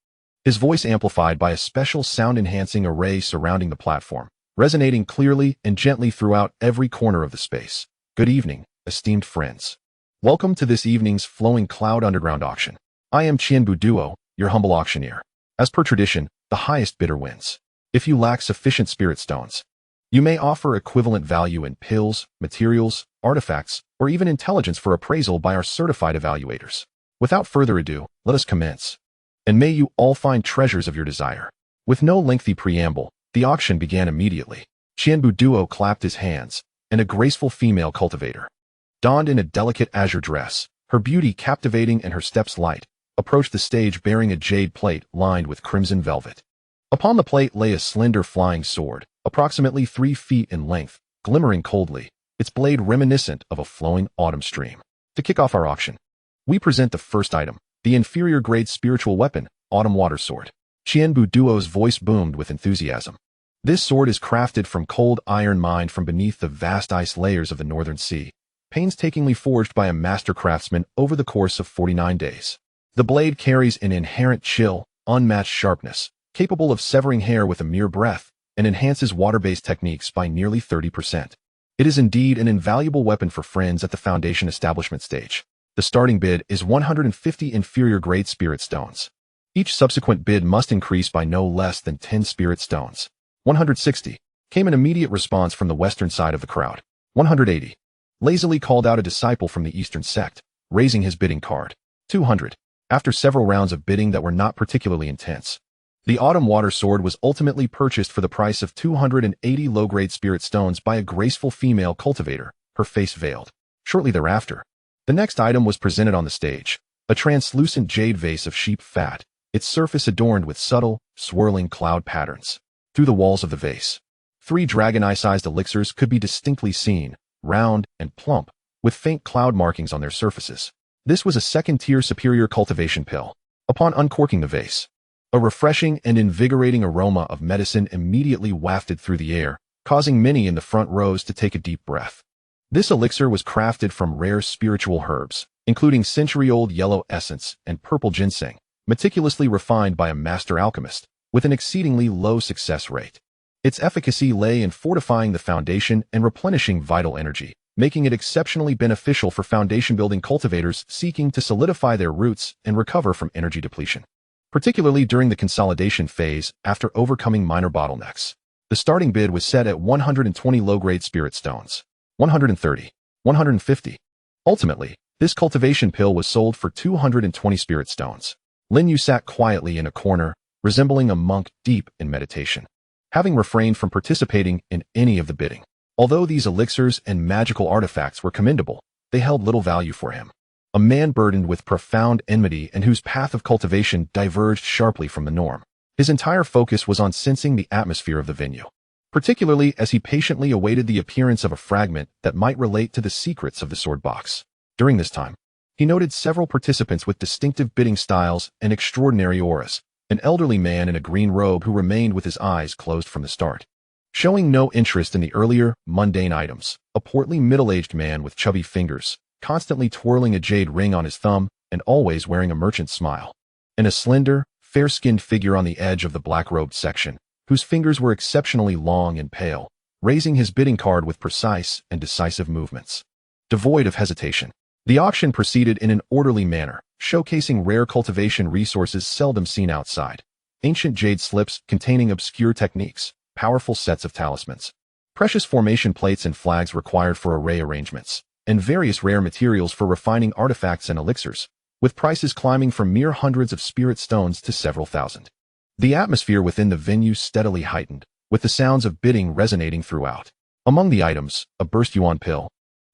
his voice amplified by a special sound-enhancing array surrounding the platform, resonating clearly and gently throughout every corner of the space. Good evening, esteemed friends. Welcome to this evening's Flowing Cloud Underground Auction. I am Qingyun Duo, your humble auctioneer. As per tradition, the highest bidder wins. If you lack sufficient spirit stones, you may offer equivalent value in pills, materials, artifacts, or even intelligence for appraisal by our certified evaluators. Without further ado, let us commence. And may you all find treasures of your desire. With no lengthy preamble, the auction began immediately. Qingyun Duo clapped his hands, and a graceful female cultivator, donned in a delicate azure dress, her beauty captivating and her steps light, approached the stage bearing a jade plate lined with crimson velvet. Upon the plate lay a slender flying sword, approximately 3 feet in length, glimmering coldly, its blade reminiscent of a flowing autumn stream. To kick off our auction, we present the first item, the inferior-grade spiritual weapon, Autumn Water Sword. Qingyun Duo's voice boomed with enthusiasm. This sword is crafted from cold iron mined from beneath the vast ice layers of the northern sea, painstakingly forged by a master craftsman over the course of 49 days. The blade carries an inherent chill, unmatched sharpness, capable of severing hair with a mere breath, and enhances water-based techniques by nearly 30%. It is indeed an invaluable weapon for friends at the Foundation establishment stage. The starting bid is 150 inferior-grade spirit stones. Each subsequent bid must increase by no less than 10 spirit stones. 160. Came an immediate response from the western side of the crowd. 180. Lazily called out a disciple from the Qingyun Sect, raising his bidding card. 200. After several rounds of bidding that were not particularly intense, the Autumn Water Sword was ultimately purchased for the price of 280 low-grade spirit stones by a graceful female cultivator, her face veiled. Shortly thereafter, the next item was presented on the stage, a translucent jade vase of sheep fat, its surface adorned with subtle, swirling cloud patterns. Through the walls of the vase, 3 dragon eye-sized elixirs could be distinctly seen, round and plump, with faint cloud markings on their surfaces. This was a second-tier superior cultivation pill. Upon uncorking the vase, a refreshing and invigorating aroma of medicine immediately wafted through the air, causing many in the front rows to take a deep breath. This elixir was crafted from rare spiritual herbs, including century-old yellow essence and purple ginseng, meticulously refined by a master alchemist, with an exceedingly low success rate. Its efficacy lay in fortifying the foundation and replenishing vital energy, making it exceptionally beneficial for foundation-building cultivators seeking to solidify their roots and recover from energy depletion, particularly during the consolidation phase after overcoming minor bottlenecks. The starting bid was set at 120 low-grade spirit stones. 130. 150. Ultimately, this cultivation pill was sold for 220 spirit stones. Lin Yu sat quietly in a corner, resembling a monk deep in meditation, having refrained from participating in any of the bidding. Although these elixirs and magical artifacts were commendable, they held little value for him. A man burdened with profound enmity and whose path of cultivation diverged sharply from the norm. His entire focus was on sensing the atmosphere of the venue, particularly as he patiently awaited the appearance of a fragment that might relate to the secrets of the sword box. During this time, he noted several participants with distinctive bidding styles and extraordinary auras, an elderly man in a green robe who remained with his eyes closed from the start, showing no interest in the earlier, mundane items, a portly middle-aged man with chubby fingers, constantly twirling a jade ring on his thumb and always wearing a merchant's smile, and a slender, fair-skinned figure on the edge of the black-robed section, whose fingers were exceptionally long and pale, raising his bidding card with precise and decisive movements. Devoid of hesitation, the auction proceeded in an orderly manner, showcasing rare cultivation resources seldom seen outside, ancient jade slips containing obscure techniques, powerful sets of talismans, precious formation plates and flags required for array arrangements, and various rare materials for refining artifacts and elixirs, with prices climbing from mere hundreds of spirit stones to several thousand. The atmosphere within the venue steadily heightened, with the sounds of bidding resonating throughout. Among the items, a burst yuan pill,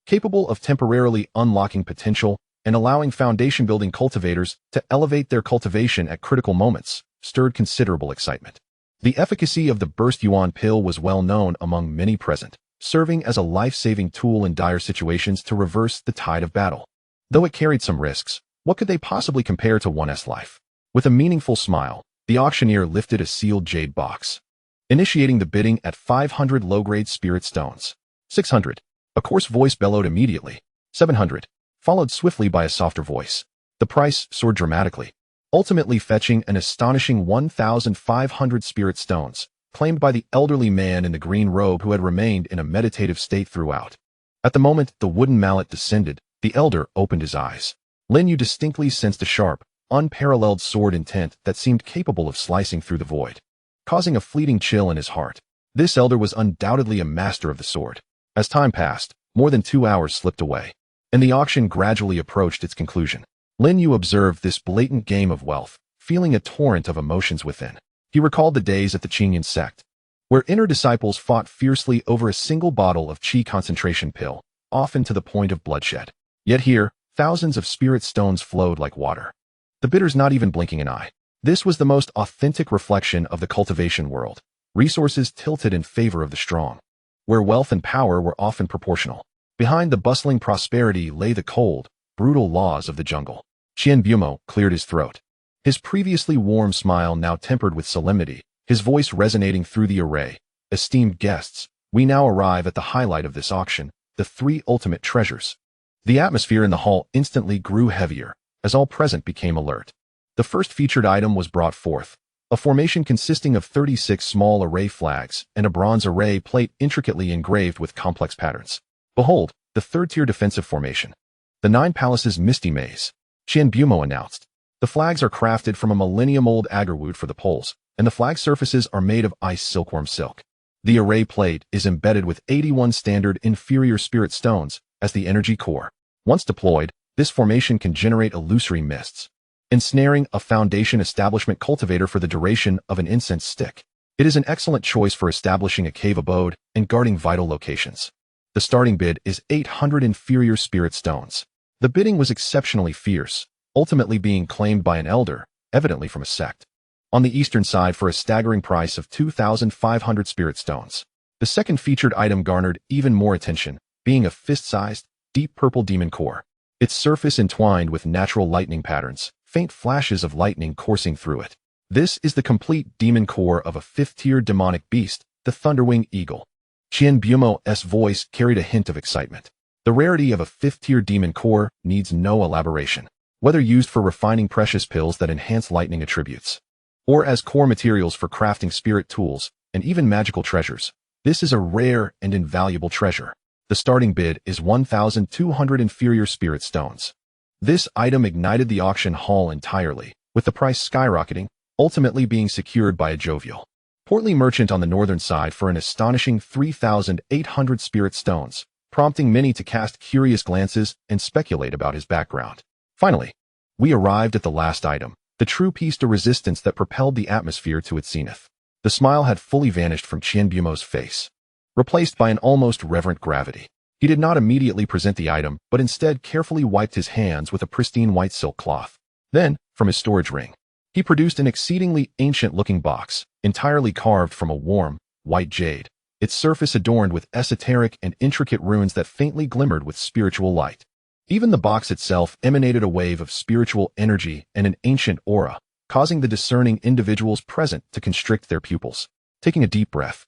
capable of temporarily unlocking potential and allowing foundation-building cultivators to elevate their cultivation at critical moments, stirred considerable excitement. The efficacy of the burst yuan pill was well known among many present, serving as a life-saving tool in dire situations to reverse the tide of battle. Though it carried some risks, what could they possibly compare to one's life? With a meaningful smile, the auctioneer lifted a sealed jade box, initiating the bidding at 500 low-grade spirit stones. 600. A coarse voice bellowed immediately. 700. Followed swiftly by a softer voice. The price soared dramatically, ultimately fetching an astonishing 1,500 spirit stones, claimed by the elderly man in the green robe who had remained in a meditative state throughout. At the moment the wooden mallet descended, the elder opened his eyes. Lin Yu distinctly sensed a sharp, unparalleled sword intent that seemed capable of slicing through the void, causing a fleeting chill in his heart. This elder was undoubtedly a master of the sword. As time passed, more than 2 hours slipped away, and the auction gradually approached its conclusion. Lin Yu observed this blatant game of wealth, feeling a torrent of emotions within. He recalled the days at the Qingyun Sect, where inner disciples fought fiercely over a single bottle of qi concentration pill, often to the point of bloodshed. Yet here, thousands of spirit stones flowed like water, the bidders not even blinking an eye. This was the most authentic reflection of the cultivation world. Resources tilted in favor of the strong, where wealth and power were often proportional. Behind the bustling prosperity lay the cold, brutal laws of the jungle. Qian cleared his throat, his previously warm smile now tempered with solemnity, his voice resonating through the array. Esteemed guests, we now arrive at the highlight of this auction, the 3 ultimate treasures. The atmosphere in the hall instantly grew heavier, as all present became alert. The first featured item was brought forth, a formation consisting of 36 small array flags and a bronze array plate intricately engraved with complex patterns. Behold, the third-tier defensive formation, the 9 Palaces Misty Maze, Qian announced. The flags are crafted from a millennium-old agarwood for the poles, and the flag surfaces are made of ice silkworm silk. The array plate is embedded with 81 standard inferior spirit stones as the energy core. Once deployed, this formation can generate illusory mists, ensnaring a foundation establishment cultivator for the duration of an incense stick. It is an excellent choice for establishing a cave abode and guarding vital locations. The starting bid is 800 inferior spirit stones. The bidding was exceptionally fierce, ultimately being claimed by an elder, evidently from a sect, on the eastern side for a staggering price of 2,500 spirit stones. The second featured item garnered even more attention, being a fist-sized, deep purple demon core, its surface entwined with natural lightning patterns, faint flashes of lightning coursing through it. This is the complete demon core of a 5th-tier demonic beast, the Thunderwing Eagle. Qian voice carried a hint of excitement. The rarity of a 5th-tier demon core needs no elaboration. Whether used for refining precious pills that enhance lightning attributes, or as core materials for crafting spirit tools and even magical treasures, this is a rare and invaluable treasure. The starting bid is 1,200 inferior spirit stones. This item ignited the auction hall entirely, with the price skyrocketing, ultimately being secured by a jovial, portly merchant on the northern side for an astonishing 3,800 spirit stones, prompting many to cast curious glances and speculate about his background. Finally, we arrived at the last item, the true piece de resistance that propelled the atmosphere to its zenith. The smile had fully vanished from Qian face, replaced by an almost reverent gravity. He did not immediately present the item, but instead carefully wiped his hands with a pristine white silk cloth. Then, from his storage ring, he produced an exceedingly ancient-looking box, entirely carved from a warm, white jade. its surface adorned with esoteric and intricate runes that faintly glimmered with spiritual light. Even the box itself emanated a wave of spiritual energy and an ancient aura, causing the discerning individuals present to constrict their pupils. Taking a deep breath,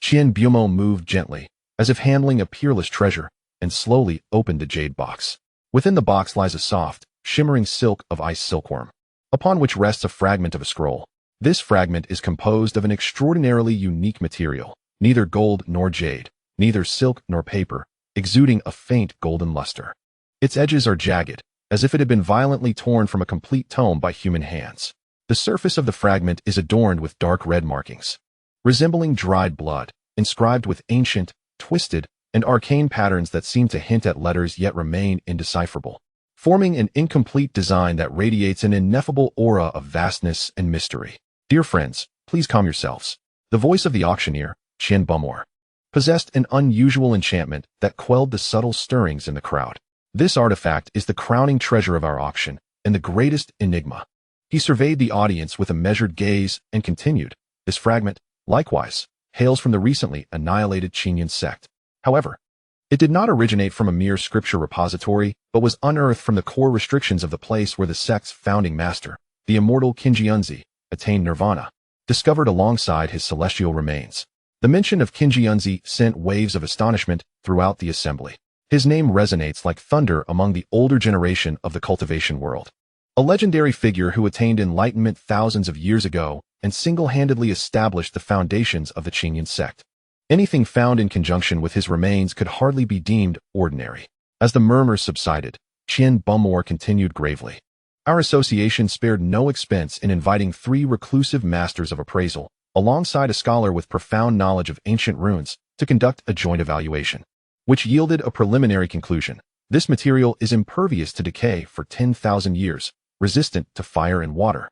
Qian Bumo moved gently, as if handling a peerless treasure, and slowly opened the jade box. Within the box lies a soft, shimmering silk of ice silkworm, upon which rests a fragment of a scroll. This fragment is composed of an extraordinarily unique material, neither gold nor jade, neither silk nor paper, exuding a faint golden luster. Its edges are jagged, as if it had been violently torn from a complete tome by human hands. The surface of the fragment is adorned with dark red markings, resembling dried blood, inscribed with ancient, twisted, and arcane patterns that seem to hint at letters yet remain indecipherable, forming an incomplete design that radiates an ineffable aura of vastness and mystery. Dear friends, please calm yourselves. The voice of the auctioneer, Qian Bumor, possessed an unusual enchantment that quelled the subtle stirrings in the crowd. This artifact is the crowning treasure of our auction and the greatest enigma. He surveyed the audience with a measured gaze and continued, this fragment, likewise, hails from the recently annihilated Qingyun Sect. However, it did not originate from a mere scripture repository, but was unearthed from the core restrictions of the place where the sect's founding master, the immortal Qingyun Sect, attained nirvana, discovered alongside his celestial remains. The mention of Qingyun Sect sent waves of astonishment throughout the assembly. His name resonates like thunder among the older generation of the cultivation world. A legendary figure who attained enlightenment thousands of years ago and single-handedly established the foundations of the Qingyun Sect. Anything found in conjunction with his remains could hardly be deemed ordinary. As the murmurs subsided, Qian Bumor continued gravely. Our association spared no expense in inviting 3 reclusive masters of appraisal, alongside a scholar with profound knowledge of ancient runes, to conduct a joint evaluation, which yielded a preliminary conclusion. This material is impervious to decay for 10,000 years, resistant to fire and water,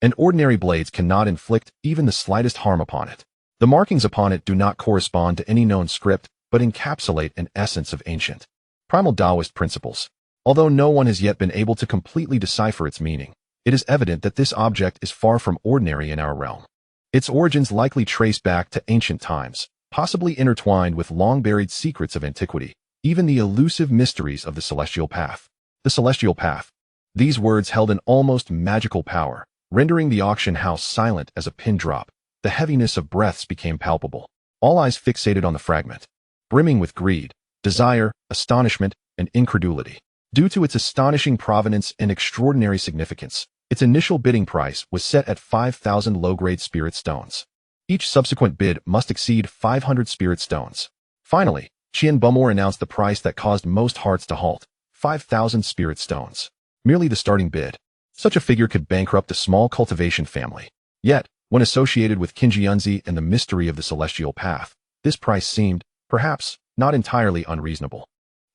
and ordinary blades cannot inflict even the slightest harm upon it. The markings upon it do not correspond to any known script, but encapsulate an essence of ancient, primal Taoist principles. Although no one has yet been able to completely decipher its meaning, it is evident that this object is far from ordinary in our realm. Its origins likely trace back to ancient times, possibly intertwined with long-buried secrets of antiquity, even the elusive mysteries of the celestial path. The celestial path. These words held an almost magical power, rendering the auction house silent as a pin drop. The heaviness of breaths became palpable, all eyes fixated on the fragment, brimming with greed, desire, astonishment, and incredulity. Due to its astonishing provenance and extraordinary significance, its initial bidding price was set at 5,000 low-grade spirit stones. Each subsequent bid must exceed 500 spirit stones. Finally, Qian Bumor announced the price that caused most hearts to halt, 5,000 spirit stones. Merely the starting bid. Such a figure could bankrupt a small cultivation family. Yet, when associated with Qingyun Sect and the mystery of the celestial path, this price seemed, perhaps, not entirely unreasonable.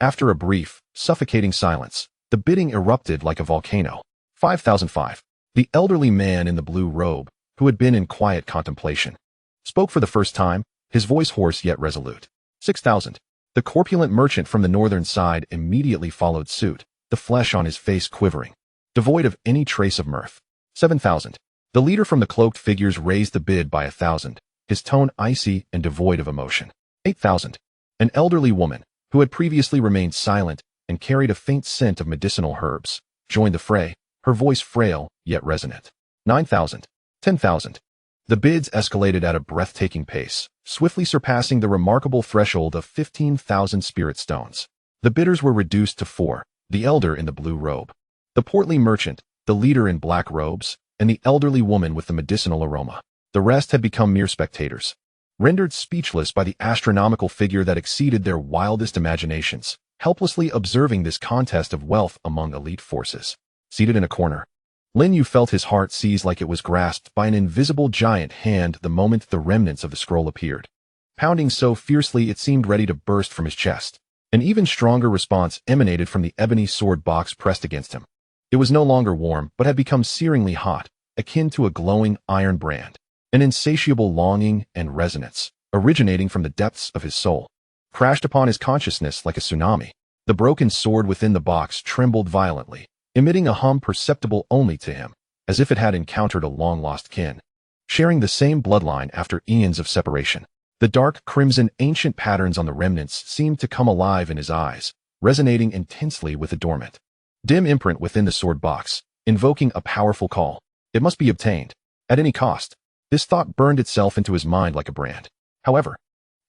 After a brief, suffocating silence, the bidding erupted like a volcano. 5,005. The elderly man in the blue robe, who had been in quiet contemplation, spoke for the first time, his voice hoarse yet resolute. 6,000. The corpulent merchant from the northern side immediately followed suit, the flesh on his face quivering, devoid of any trace of mirth. 7,000. The leader from the cloaked figures raised the bid by 1,000, his tone icy and devoid of emotion. 8,000. An elderly woman, who had previously remained silent and carried a faint scent of medicinal herbs, joined the fray, her voice frail yet resonant. 9,000. 10,000. The bids escalated at a breathtaking pace, swiftly surpassing the remarkable threshold of 15,000 spirit stones. The bidders were reduced to 4, the elder in the blue robe, the portly merchant, the leader in black robes, and the elderly woman with the medicinal aroma. The rest had become mere spectators, rendered speechless by the astronomical figure that exceeded their wildest imaginations, helplessly observing this contest of wealth among elite forces. Seated in a corner, Lin Yu felt his heart seize like it was grasped by an invisible giant hand the moment the remnants of the scroll appeared, pounding so fiercely it seemed ready to burst from his chest. An even stronger response emanated from the ebony sword box pressed against him. It was no longer warm, but had become searingly hot, akin to a glowing iron brand. An insatiable longing and resonance, originating from the depths of his soul, crashed upon his consciousness like a tsunami. The broken sword within the box trembled violently, emitting a hum perceptible only to him, as if it had encountered a long-lost kin, sharing the same bloodline after eons of separation. The dark crimson ancient patterns on the remnants seemed to come alive in his eyes, resonating intensely with the dormant, dim imprint within the sword box, invoking a powerful call. It must be obtained, at any cost. This thought burned itself into his mind like a brand. However,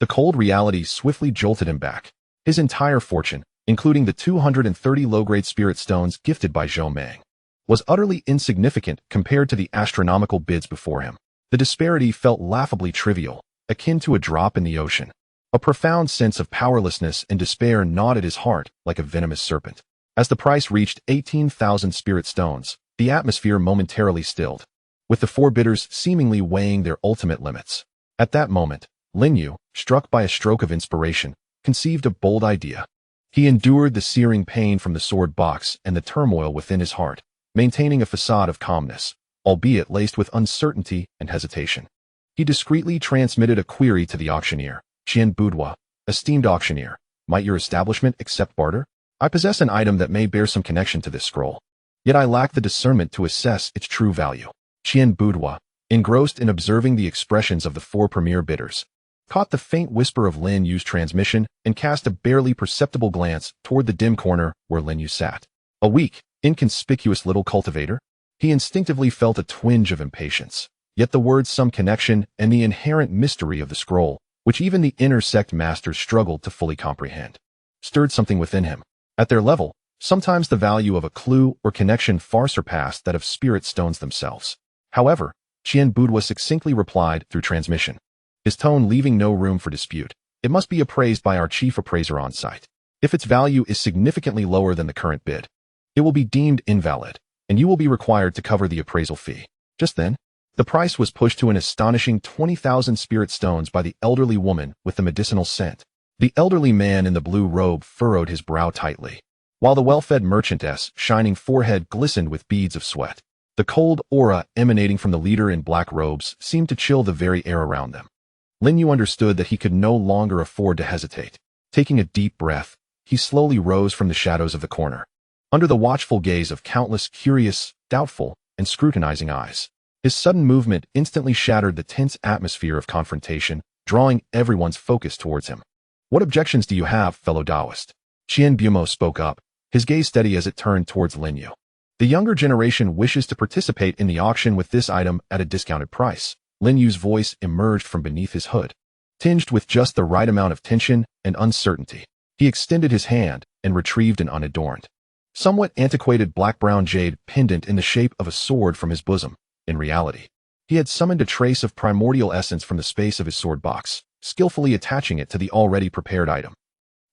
the cold reality swiftly jolted him back. His entire fortune, including the 230 low-grade spirit stones gifted by Zhou Meng, was utterly insignificant compared to the astronomical bids before him. The disparity felt laughably trivial, akin to a drop in the ocean. A profound sense of powerlessness and despair gnawed at his heart like a venomous serpent. As the price reached 18,000 spirit stones, the atmosphere momentarily stilled, with the four bidders seemingly weighing their ultimate limits. At that moment, Lin Yu, struck by a stroke of inspiration, conceived a bold idea. He endured the searing pain from the sword box and the turmoil within his heart, maintaining a facade of calmness, albeit laced with uncertainty and hesitation. He discreetly transmitted a query to the auctioneer. Qian Boudoir, esteemed auctioneer, might your establishment accept barter? I possess an item that may bear some connection to this scroll, yet I lack the discernment to assess its true value. Qian Boudoir, engrossed in observing the expressions of the four premier bidders, caught the faint whisper of Lin Yu's transmission and cast a barely perceptible glance toward the dim corner where Lin Yu sat. A weak, inconspicuous little cultivator? He instinctively felt a twinge of impatience. Yet the words some connection and the inherent mystery of the scroll, which even the inner sect masters struggled to fully comprehend, stirred something within him. At their level, sometimes the value of a clue or connection far surpassed that of spirit stones themselves. However, Qian Boudoir succinctly replied through transmission, his tone leaving no room for dispute. It must be appraised by our chief appraiser on site. If its value is significantly lower than the current bid, it will be deemed invalid, and you will be required to cover the appraisal fee. Just then, the price was pushed to an astonishing 20,000 spirit stones by the elderly woman with the medicinal scent. The elderly man in the blue robe furrowed his brow tightly, while the well-fed merchantess' shining forehead glistened with beads of sweat. The cold aura emanating from the leader in black robes seemed to chill the very air around them. Lin Yu understood that he could no longer afford to hesitate. Taking a deep breath, he slowly rose from the shadows of the corner, under the watchful gaze of countless curious, doubtful, and scrutinizing eyes. His sudden movement instantly shattered the tense atmosphere of confrontation, drawing everyone's focus towards him. What objections do you have, fellow Taoist? Qian Boudoir spoke up, his gaze steady as it turned towards Lin Yu. The younger generation wishes to participate in the auction with this item at a discounted price. Lin Yu's voice emerged from beneath his hood, tinged with just the right amount of tension and uncertainty. He extended his hand and retrieved an unadorned, somewhat antiquated black-brown jade pendant in the shape of a sword from his bosom. In reality, he had summoned a trace of primordial essence from the space of his sword box, skillfully attaching it to the already prepared item.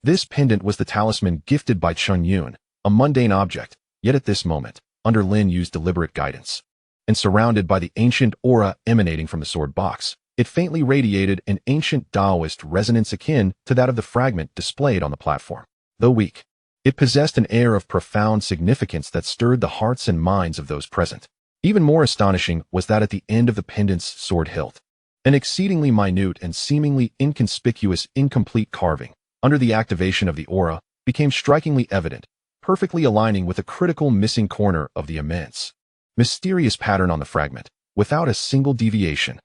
This pendant was the talisman gifted by Qingyun, a mundane object, yet at this moment, under Lin Yu's deliberate guidance, and surrounded by the ancient aura emanating from the sword box, it faintly radiated an ancient Taoist resonance akin to that of the fragment displayed on the platform. Though weak, it possessed an air of profound significance that stirred the hearts and minds of those present. Even more astonishing was that at the end of the pendant's sword hilt, an exceedingly minute and seemingly inconspicuous incomplete carving, under the activation of the aura, became strikingly evident, perfectly aligning with a critical missing corner of the immense, mysterious pattern on the fragment, without a single deviation.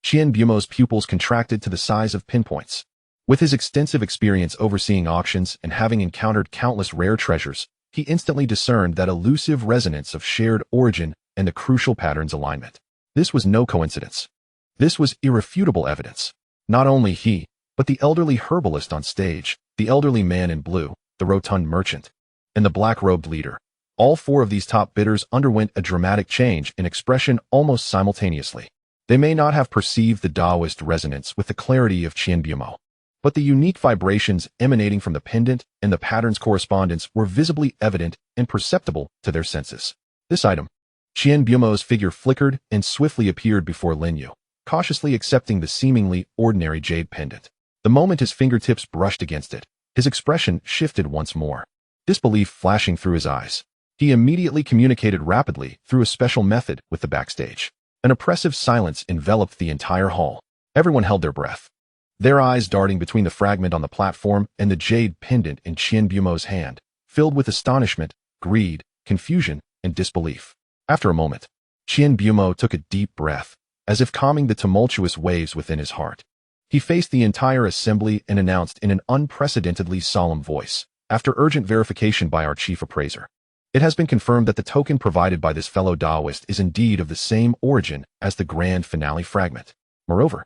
Qian Boudoir's pupils contracted to the size of pinpoints. With his extensive experience overseeing auctions and having encountered countless rare treasures, he instantly discerned that elusive resonance of shared origin and the crucial pattern's alignment. This was no coincidence. This was irrefutable evidence. Not only he, but the elderly herbalist on stage, the elderly man in blue, the rotund merchant, and the black-robed leader. All four of these top bidders underwent a dramatic change in expression almost simultaneously. They may not have perceived the Taoist resonance with the clarity of Qian Boudoir, but the unique vibrations emanating from the pendant and the pattern's correspondence were visibly evident and perceptible to their senses. This item, Qian Boudoir's figure flickered and swiftly appeared before Lin Yu, cautiously accepting the seemingly ordinary jade pendant. The moment his fingertips brushed against it, his expression shifted once more, disbelief flashing through his eyes. He immediately communicated rapidly through a special method with the backstage. An oppressive silence enveloped the entire hall. Everyone held their breath, their eyes darting between the fragment on the platform and the jade pendant in Qian Boudoir's hand, filled with astonishment, greed, confusion, and disbelief. After a moment, Qian Boudoir took a deep breath, as if calming the tumultuous waves within his heart. He faced the entire assembly and announced in an unprecedentedly solemn voice, after urgent verification by our chief appraiser. It has been confirmed that the token provided by this fellow Taoist is indeed of the same origin as the grand finale fragment. Moreover,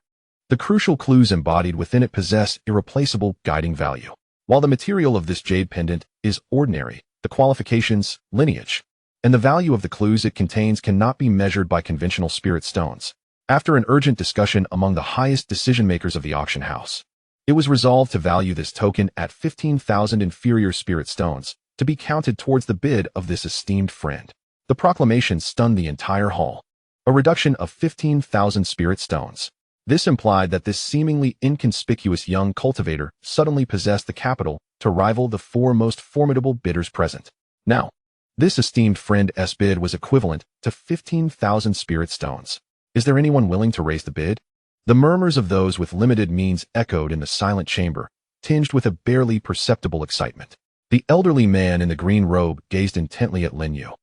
the crucial clues embodied within it possess irreplaceable guiding value. While the material of this jade pendant is ordinary, the qualifications, lineage, and the value of the clues it contains cannot be measured by conventional spirit stones. After an urgent discussion among the highest decision-makers of the auction house, it was resolved to value this token at 15,000 inferior spirit stones, to be counted towards the bid of this esteemed friend. The proclamation stunned the entire hall. A reduction of 15,000 spirit stones. This implied that this seemingly inconspicuous young cultivator suddenly possessed the capital to rival the four most formidable bidders present. Now, this esteemed friend's bid was equivalent to 15,000 spirit stones. Is there anyone willing to raise the bid? The murmurs of those with limited means echoed in the silent chamber, tinged with a barely perceptible excitement. The elderly man in the green robe gazed intently at Lin Yu,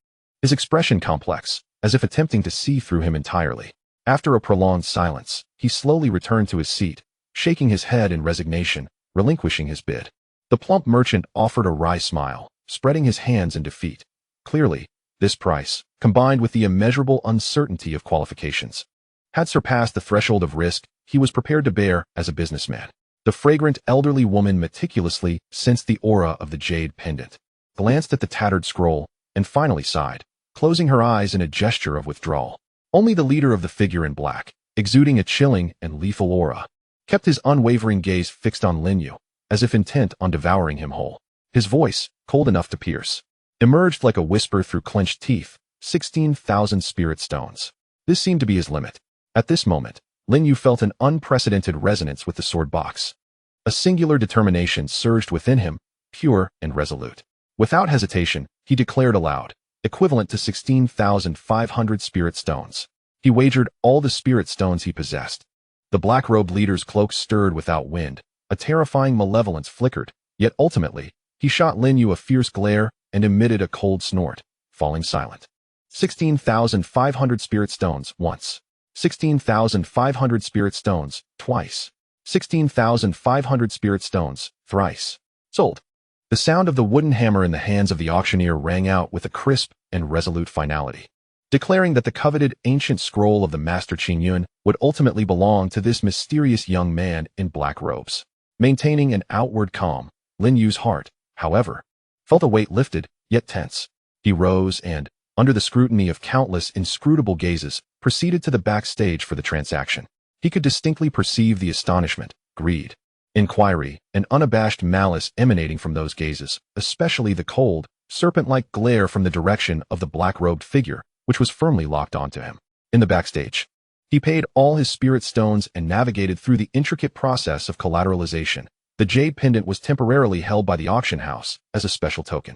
his expression complex, as if attempting to see through him entirely. After a prolonged silence, he slowly returned to his seat, shaking his head in resignation, relinquishing his bid. The plump merchant offered a wry smile, spreading his hands in defeat. Clearly, this price, combined with the immeasurable uncertainty of qualifications, had surpassed the threshold of risk he was prepared to bear as a businessman. The fragrant elderly woman meticulously sensed the aura of the jade pendant, glanced at the tattered scroll, and finally sighed, closing her eyes in a gesture of withdrawal. Only the leader of the figure in black, exuding a chilling and lethal aura, kept his unwavering gaze fixed on Lin Yu, as if intent on devouring him whole. His voice, cold enough to pierce, emerged like a whisper through clenched teeth. 16,000 spirit stones. This seemed to be his limit. At this moment, Lin Yu felt an unprecedented resonance with the sword box. A singular determination surged within him, pure and resolute. Without hesitation, he declared aloud, equivalent to 16,500 spirit stones. He wagered all the spirit stones he possessed. The black-robed leader's cloak stirred without wind. A terrifying malevolence flickered, yet ultimately, he shot Lin Yu a fierce glare and emitted a cold snort, falling silent. 16,500 spirit stones once. 16,500 spirit stones twice. 16,500 spirit stones thrice. Sold. The sound of the wooden hammer in the hands of the auctioneer rang out with a crisp and resolute finality, declaring that the coveted ancient scroll of the master Qingyun would ultimately belong to this mysterious young man in black robes. Maintaining an outward calm, Lin Yu's heart, however, felt a weight lifted, yet tense. He rose and, under the scrutiny of countless inscrutable gazes, proceeded to the backstage for the transaction. He could distinctly perceive the astonishment, greed, inquiry, and unabashed malice emanating from those gazes, especially the cold, serpent-like glare from the direction of the black-robed figure, which was firmly locked onto him. In the backstage, he paid all his spirit stones and navigated through the intricate process of collateralization. The jade pendant was temporarily held by the auction house as a special token.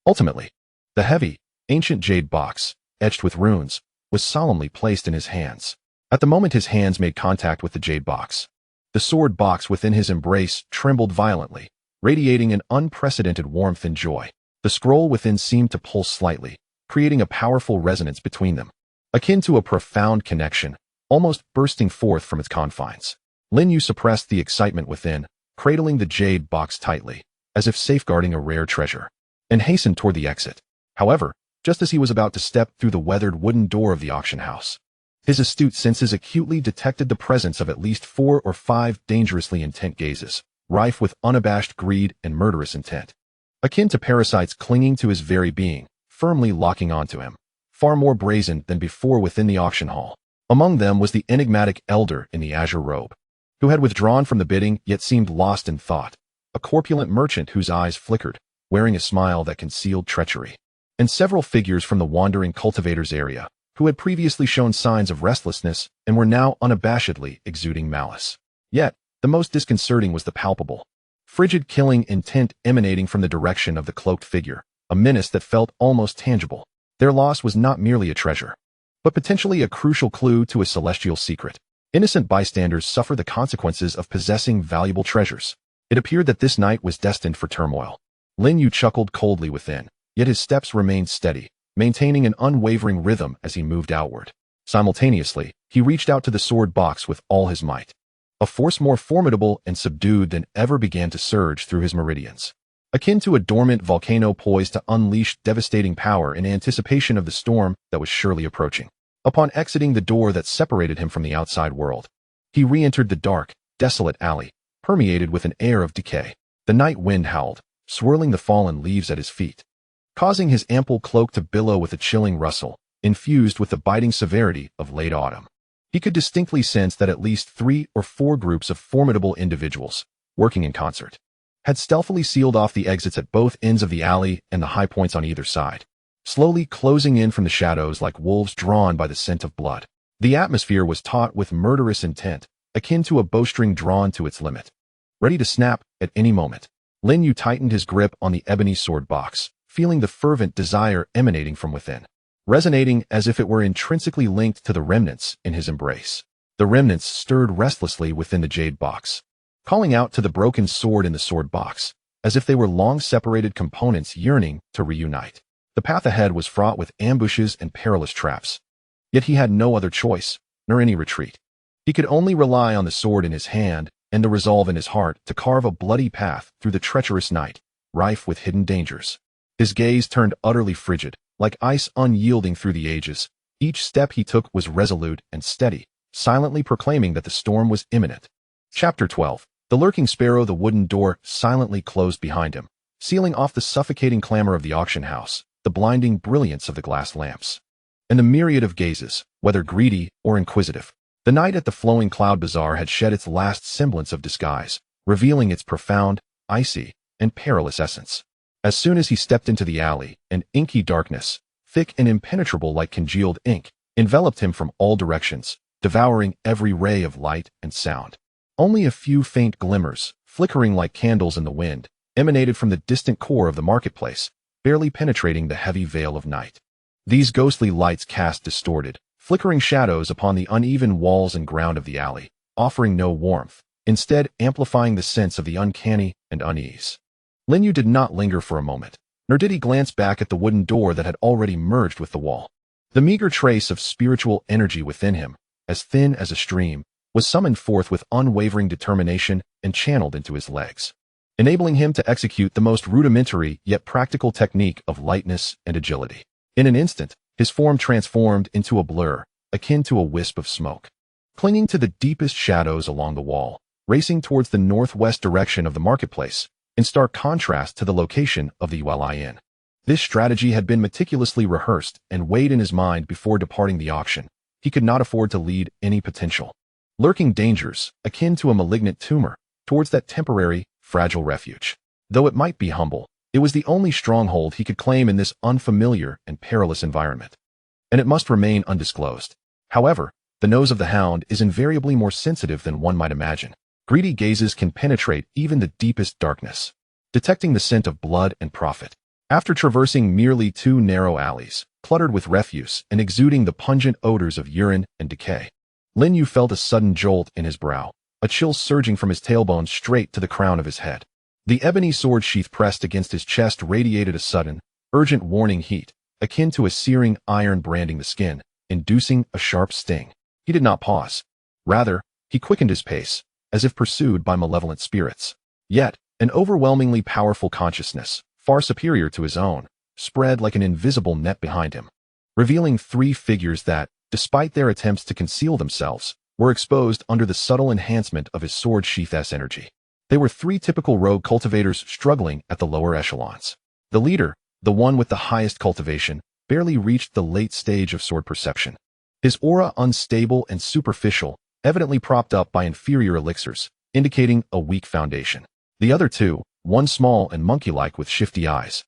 Ultimately, the heavy, ancient jade box, etched with runes, was solemnly placed in his hands. At the moment his hands made contact with the jade box, the sword box within his embrace trembled violently, radiating an unprecedented warmth and joy. The scroll within seemed to pulse slightly, creating a powerful resonance between them, akin to a profound connection, almost bursting forth from its confines. Lin Yu suppressed the excitement within, cradling the jade box tightly, as if safeguarding a rare treasure, and hastened toward the exit. However, just as he was about to step through the weathered wooden door of the auction house, his astute senses acutely detected the presence of at least 4 or 5 dangerously intent gazes, rife with unabashed greed and murderous intent, akin to parasites clinging to his very being, firmly locking onto him, far more brazen than before within the auction hall. Among them was the enigmatic elder in the azure robe, who had withdrawn from the bidding yet seemed lost in thought, a corpulent merchant whose eyes flickered, wearing a smile that concealed treachery, and several figures from the wandering cultivators area, who had previously shown signs of restlessness and were now unabashedly exuding malice. Yet, the most disconcerting was the palpable, frigid killing intent emanating from the direction of the cloaked figure, a menace that felt almost tangible. Their loss was not merely a treasure, but potentially a crucial clue to a celestial secret. Innocent bystanders suffer the consequences of possessing valuable treasures. It appeared that this night was destined for turmoil. Lin Yu chuckled coldly within, yet his steps remained steady, maintaining an unwavering rhythm as he moved outward. Simultaneously, he reached out to the sword box with all his might. A force more formidable and subdued than ever began to surge through his meridians. Akin to a dormant volcano poised to unleash devastating power in anticipation of the storm that was surely approaching. Upon exiting the door that separated him from the outside world, he re-entered the dark, desolate alley, permeated with an air of decay. The night wind howled, swirling the fallen leaves at his feet, causing his ample cloak to billow with a chilling rustle, infused with the biting severity of late autumn. He could distinctly sense that at least 3 or 4 groups of formidable individuals, working in concert, had stealthily sealed off the exits at both ends of the alley and the high points on either side, slowly closing in from the shadows like wolves drawn by the scent of blood. The atmosphere was taut with murderous intent, akin to a bowstring drawn to its limit, ready to snap at any moment. Lin Yu tightened his grip on the ebony sword box, feeling the fervent desire emanating from within, resonating as if it were intrinsically linked to the remnants in his embrace. The remnants stirred restlessly within the jade box, calling out to the broken sword in the sword box, as if they were long-separated components yearning to reunite. The path ahead was fraught with ambushes and perilous traps, yet he had no other choice, nor any retreat. He could only rely on the sword in his hand and the resolve in his heart to carve a bloody path through the treacherous night, rife with hidden dangers. His gaze turned utterly frigid, like ice unyielding through the ages. Each step he took was resolute and steady, silently proclaiming that the storm was imminent. Chapter 12. The lurking sparrow. The wooden door silently closed behind him, sealing off the suffocating clamor of the auction house, the blinding brilliance of the glass lamps, and the myriad of gazes, whether greedy or inquisitive. The night at the flowing cloud bazaar had shed its last semblance of disguise, revealing its profound, icy, and perilous essence. As soon as he stepped into the alley, an inky darkness, thick and impenetrable like congealed ink, enveloped him from all directions, devouring every ray of light and sound. Only a few faint glimmers, flickering like candles in the wind, emanated from the distant core of the marketplace, barely penetrating the heavy veil of night. These ghostly lights cast distorted, flickering shadows upon the uneven walls and ground of the alley, offering no warmth, instead amplifying the sense of the uncanny and unease. Lin Yu did not linger for a moment, nor did he glance back at the wooden door that had already merged with the wall. The meager trace of spiritual energy within him, as thin as a stream, was summoned forth with unwavering determination and channeled into his legs, enabling him to execute the most rudimentary yet practical technique of lightness and agility. In an instant, his form transformed into a blur, akin to a wisp of smoke, clinging to the deepest shadows along the wall, racing towards the northwest direction of the marketplace, in stark contrast to the location of the Yuan Inn. This strategy had been meticulously rehearsed and weighed in his mind before departing the auction. He could not afford to lead any potential lurking dangers, akin to a malignant tumor, towards that temporary, fragile refuge. Though it might be humble, it was the only stronghold he could claim in this unfamiliar and perilous environment, and it must remain undisclosed. However, the nose of the hound is invariably more sensitive than one might imagine. Greedy gazes can penetrate even the deepest darkness, detecting the scent of blood and profit. After traversing merely 2 narrow alleys, cluttered with refuse and exuding the pungent odors of urine and decay, Lin Yu felt a sudden jolt in his brow, a chill surging from his tailbone straight to the crown of his head. The ebony sword sheath pressed against his chest radiated a sudden, urgent warning heat, akin to a searing iron branding the skin, inducing a sharp sting. He did not pause. Rather, he quickened his pace, as if pursued by malevolent spirits. Yet, an overwhelmingly powerful consciousness, far superior to his own, spread like an invisible net behind him, revealing 3 figures that, despite their attempts to conceal themselves, were exposed under the subtle enhancement of his sword sheath's energy. They were 3 typical rogue cultivators struggling at the lower echelons. The leader, the one with the highest cultivation, barely reached the late stage of sword perception. His aura unstable and superficial, evidently propped up by inferior elixirs, indicating a weak foundation. The other 2, one small and monkey-like with shifty eyes,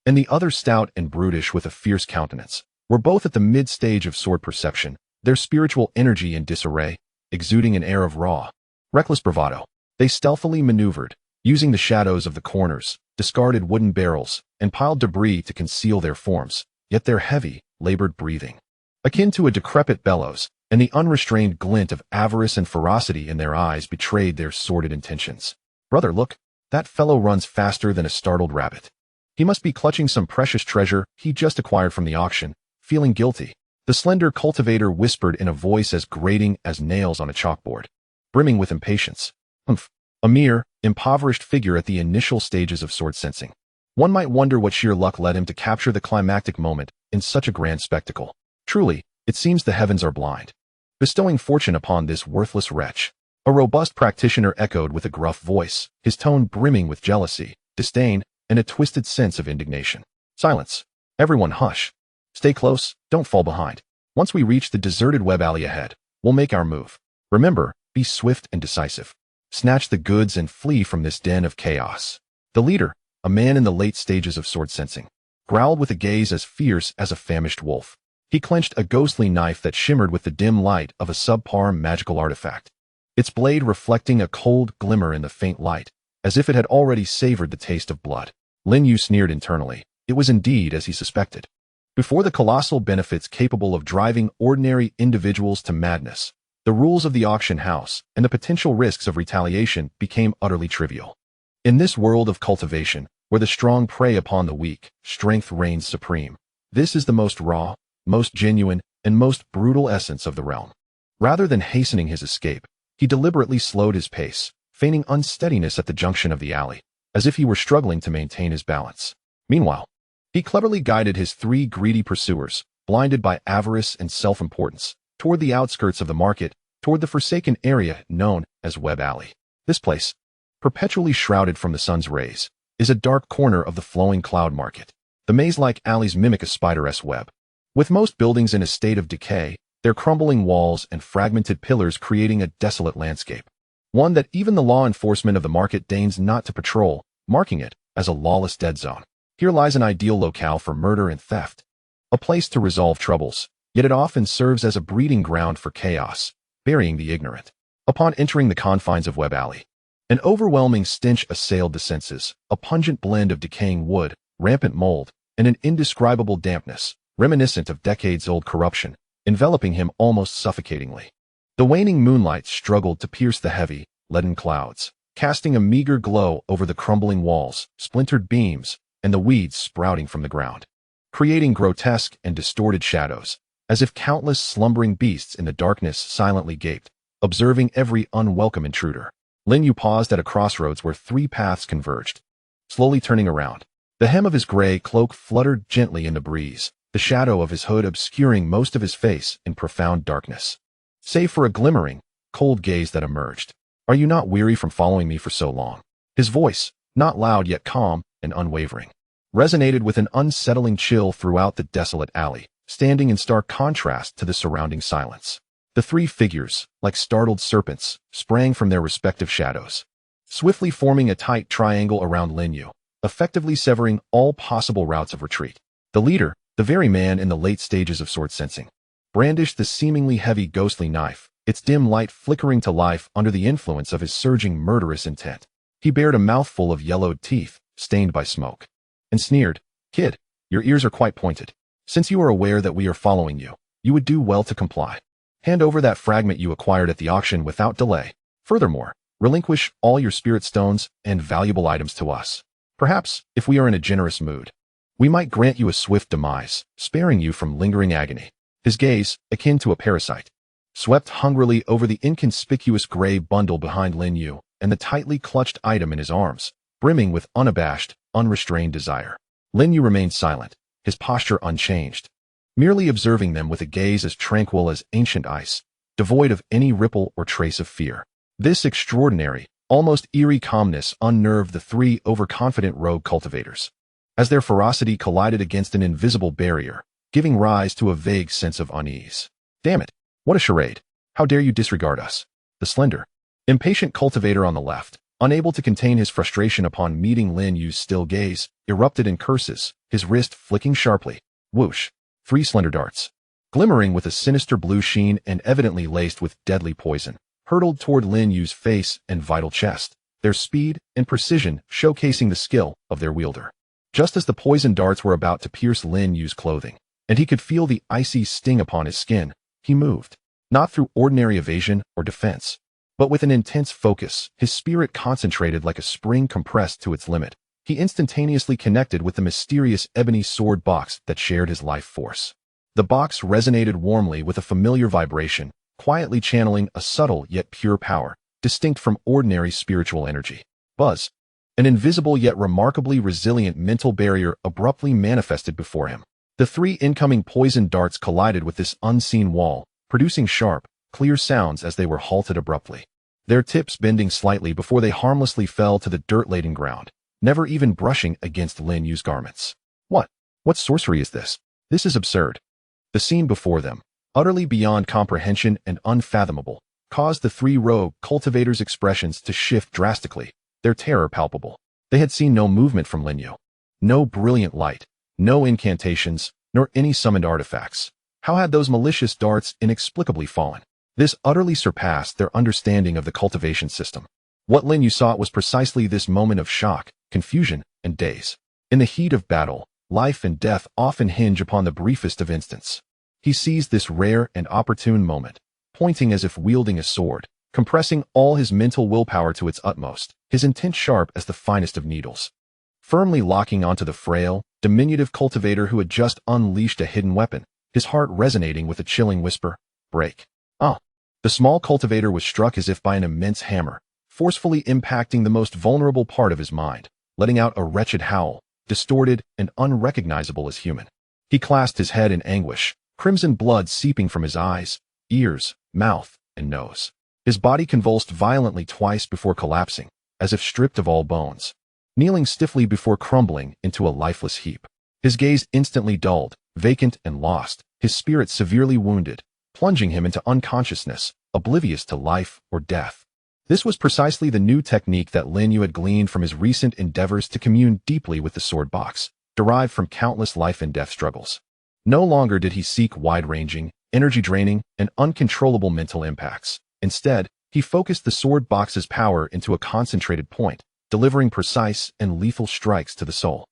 and the other stout and brutish with a fierce countenance, were both at the mid-stage of sword perception, their spiritual energy in disarray, exuding an air of raw, reckless bravado. They stealthily maneuvered, using the shadows of the corners, discarded wooden barrels, and piled debris to conceal their forms, yet their heavy, labored breathing, akin to a decrepit bellows, and the unrestrained glint of avarice and ferocity in their eyes betrayed their sordid intentions. "Brother, look, that fellow runs faster than a startled rabbit. He must be clutching some precious treasure he just acquired from the auction, feeling guilty," the slender cultivator whispered in a voice as grating as nails on a chalkboard. brimming with impatience. Humph. A mere, impoverished figure at the initial stages of sword sensing. One might wonder what sheer luck led him to capture the climactic moment in such a grand spectacle. Truly, it seems the heavens are blind, bestowing fortune upon this worthless wretch. A robust practitioner echoed with a gruff voice, his tone brimming with jealousy, disdain, and a twisted sense of indignation. Silence. Everyone hush. Stay close, don't fall behind. Once we reach the deserted web alley ahead, we'll make our move. Remember, be swift and decisive. Snatch the goods and flee from this den of chaos. The leader, a man in the late stages of sword sensing, growled with a gaze as fierce as a famished wolf. He clenched a ghostly knife that shimmered with the dim light of a subpar magical artifact, its blade reflecting a cold glimmer in the faint light, as if it had already savored the taste of blood. Lin Yu sneered internally. It was indeed as he suspected. Before the colossal benefits capable of driving ordinary individuals to madness, the rules of the auction house and the potential risks of retaliation became utterly trivial. In this world of cultivation, where the strong prey upon the weak, strength reigns supreme. This is the most raw, most genuine, and most brutal essence of the realm. Rather than hastening his escape, he deliberately slowed his pace, feigning unsteadiness at the junction of the alley, as if he were struggling to maintain his balance. Meanwhile, he cleverly guided his three greedy pursuers, blinded by avarice and self-importance, toward the outskirts of the market, toward the forsaken area known as Web Alley. This place, perpetually shrouded from the sun's rays, is a dark corner of the flowing cloud market. The maze-like alleys mimic a spider-esque web. With most buildings in a state of decay, their crumbling walls and fragmented pillars creating a desolate landscape. One that even the law enforcement of the market deigns not to patrol, marking it as a lawless dead zone. Here lies an ideal locale for murder and theft. A place to resolve troubles, yet it often serves as a breeding ground for chaos, burying the ignorant. Upon entering the confines of Web Alley, an overwhelming stench assailed the senses, a pungent blend of decaying wood, rampant mold, and an indescribable dampness, reminiscent of decades-old corruption, enveloping him almost suffocatingly. The waning moonlight struggled to pierce the heavy, leaden clouds, casting a meager glow over the crumbling walls, splintered beams, and the weeds sprouting from the ground, creating grotesque and distorted shadows, as if countless slumbering beasts in the darkness silently gaped, observing every unwelcome intruder. Lin Yu paused at a crossroads where three paths converged. Slowly turning around, the hem of his gray cloak fluttered gently in the breeze, the shadow of his hood obscuring most of his face in profound darkness, save for a glimmering, cold gaze that emerged. Are you not weary from following me for so long? His voice, not loud yet calm and unwavering, resonated with an unsettling chill throughout the desolate alley, standing in stark contrast to the surrounding silence. The three figures, like startled serpents, sprang from their respective shadows, swiftly forming a tight triangle around Lin Yu, effectively severing all possible routes of retreat. The leader, the very man in the late stages of sword sensing, brandished the seemingly heavy ghostly knife, its dim light flickering to life under the influence of his surging murderous intent. He bared a mouthful of yellowed teeth, stained by smoke, and sneered, "Kid, your ears are quite pointed. Since you are aware that we are following you, you would do well to comply. Hand over that fragment you acquired at the auction without delay. Furthermore, relinquish all your spirit stones and valuable items to us. Perhaps, if we are in a generous mood, we might grant you a swift demise, sparing you from lingering agony." His gaze, akin to a parasite, swept hungrily over the inconspicuous gray bundle behind Lin Yu and the tightly clutched item in his arms, brimming with unabashed, unrestrained desire. Lin Yu remained silent, his posture unchanged, merely observing them with a gaze as tranquil as ancient ice, devoid of any ripple or trace of fear. This extraordinary, almost eerie calmness unnerved the three overconfident rogue cultivators, as their ferocity collided against an invisible barrier, giving rise to a vague sense of unease. Damn it, what a charade. How dare you disregard us? The slender, impatient cultivator on the left, unable to contain his frustration upon meeting Lin Yu's still gaze, erupted in curses, his wrist flicking sharply. Whoosh. 3 slender darts, glimmering with a sinister blue sheen and evidently laced with deadly poison, hurtled toward Lin Yu's face and vital chest, their speed and precision showcasing the skill of their wielder. Just as the poison darts were about to pierce Lin Yu's clothing, and he could feel the icy sting upon his skin, he moved, not through ordinary evasion or defense, but with an intense focus, his spirit concentrated like a spring compressed to its limit. He instantaneously connected with the mysterious ebony sword box that shared his life force. The box resonated warmly with a familiar vibration, quietly channeling a subtle yet pure power, distinct from ordinary spiritual energy. Buzz. An invisible yet remarkably resilient mental barrier abruptly manifested before him. The 3 incoming poison darts collided with this unseen wall, producing sharp, clear sounds as they were halted abruptly, their tips bending slightly before they harmlessly fell to the dirt-laden ground, never even brushing against Lin Yu's garments. What sorcery is this? This is absurd. The scene before them, utterly beyond comprehension and unfathomable, caused the 3 rogue cultivators' expressions to shift drastically, their terror palpable. They had seen no movement from Lin Yu. No brilliant light, no incantations, nor any summoned artifacts. How had those malicious darts inexplicably fallen? This utterly surpassed their understanding of the cultivation system. What Lin Yu sought was precisely this moment of shock, confusion, and daze. In the heat of battle, life and death often hinge upon the briefest of instants. He seized this rare and opportune moment, pointing as if wielding a sword, compressing all his mental willpower to its utmost, his intent sharp as the finest of needles. Firmly locking onto the frail, diminutive cultivator who had just unleashed a hidden weapon, his heart resonating with a chilling whisper, "Break." The small cultivator was struck as if by an immense hammer, forcefully impacting the most vulnerable part of his mind, letting out a wretched howl, distorted and unrecognizable as human. He clasped his head in anguish, crimson blood seeping from his eyes, ears, mouth, and nose. His body convulsed violently twice before collapsing, as if stripped of all bones, kneeling stiffly before crumbling into a lifeless heap. His gaze instantly dulled, vacant and lost, his spirit severely wounded, plunging him into unconsciousness, oblivious to life or death. This was precisely the new technique that Lin Yu had gleaned from his recent endeavors to commune deeply with the sword box, derived from countless life and death struggles. No longer did he seek wide-ranging, energy-draining, and uncontrollable mental impacts. Instead, he focused the sword box's power into a concentrated point, delivering precise and lethal strikes to the soul.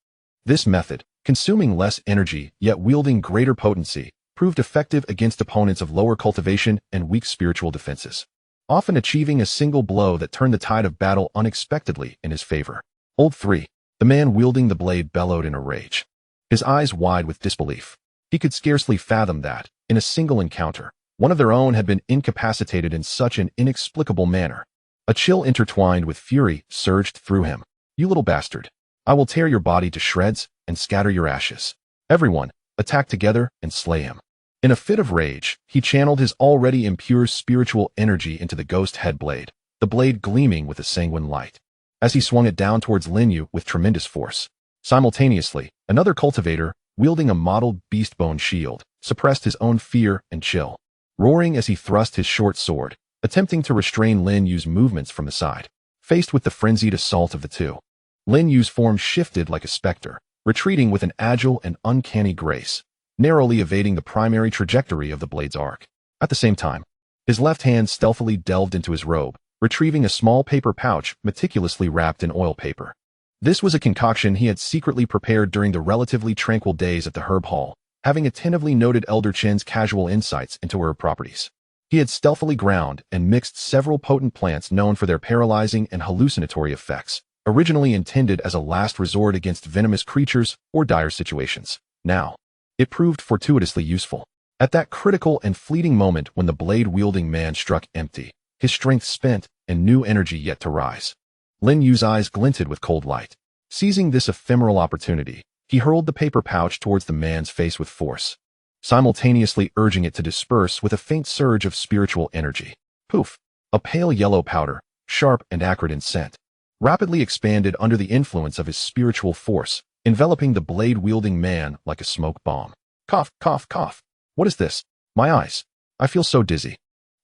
This method, consuming less energy yet wielding greater potency, proved effective against opponents of lower cultivation and weak spiritual defenses, often achieving a single blow that turned the tide of battle unexpectedly in his favor. Old 3. The man wielding the blade bellowed in a rage, his eyes wide with disbelief. He could scarcely fathom that, in a single encounter, one of their own had been incapacitated in such an inexplicable manner. A chill intertwined with fury surged through him. "You little bastard. I will tear your body to shreds and scatter your ashes. Everyone, attack together and slay him." In a fit of rage, he channeled his already impure spiritual energy into the ghost head blade, the blade gleaming with a sanguine light. As he swung it down towards Lin Yu with tremendous force, simultaneously, another cultivator, wielding a mottled beast-bone shield, suppressed his own fear and chill, roaring as he thrust his short sword, attempting to restrain Lin Yu's movements from the side. Faced with the frenzied assault of the 2, Lin Yu's form shifted like a specter, retreating with an agile and uncanny grace, narrowly evading the primary trajectory of the blade's arc. At the same time, his left hand stealthily delved into his robe, retrieving a small paper pouch meticulously wrapped in oil paper. This was a concoction he had secretly prepared during the relatively tranquil days at the herb hall, having attentively noted Elder Chen's casual insights into herb properties. He had stealthily ground and mixed several potent plants known for their paralyzing and hallucinatory effects, originally intended as a last resort against venomous creatures or dire situations. Now, it proved fortuitously useful. At that critical and fleeting moment when the blade-wielding man struck empty, his strength spent and new energy yet to rise, Lin Yu's eyes glinted with cold light. Seizing this ephemeral opportunity, he hurled the paper pouch towards the man's face with force, simultaneously urging it to disperse with a faint surge of spiritual energy. Poof! A pale yellow powder, sharp and acrid in scent, rapidly expanded under the influence of his spiritual force, enveloping the blade-wielding man like a smoke bomb. Cough, cough, cough. What is this? My eyes. I feel so dizzy.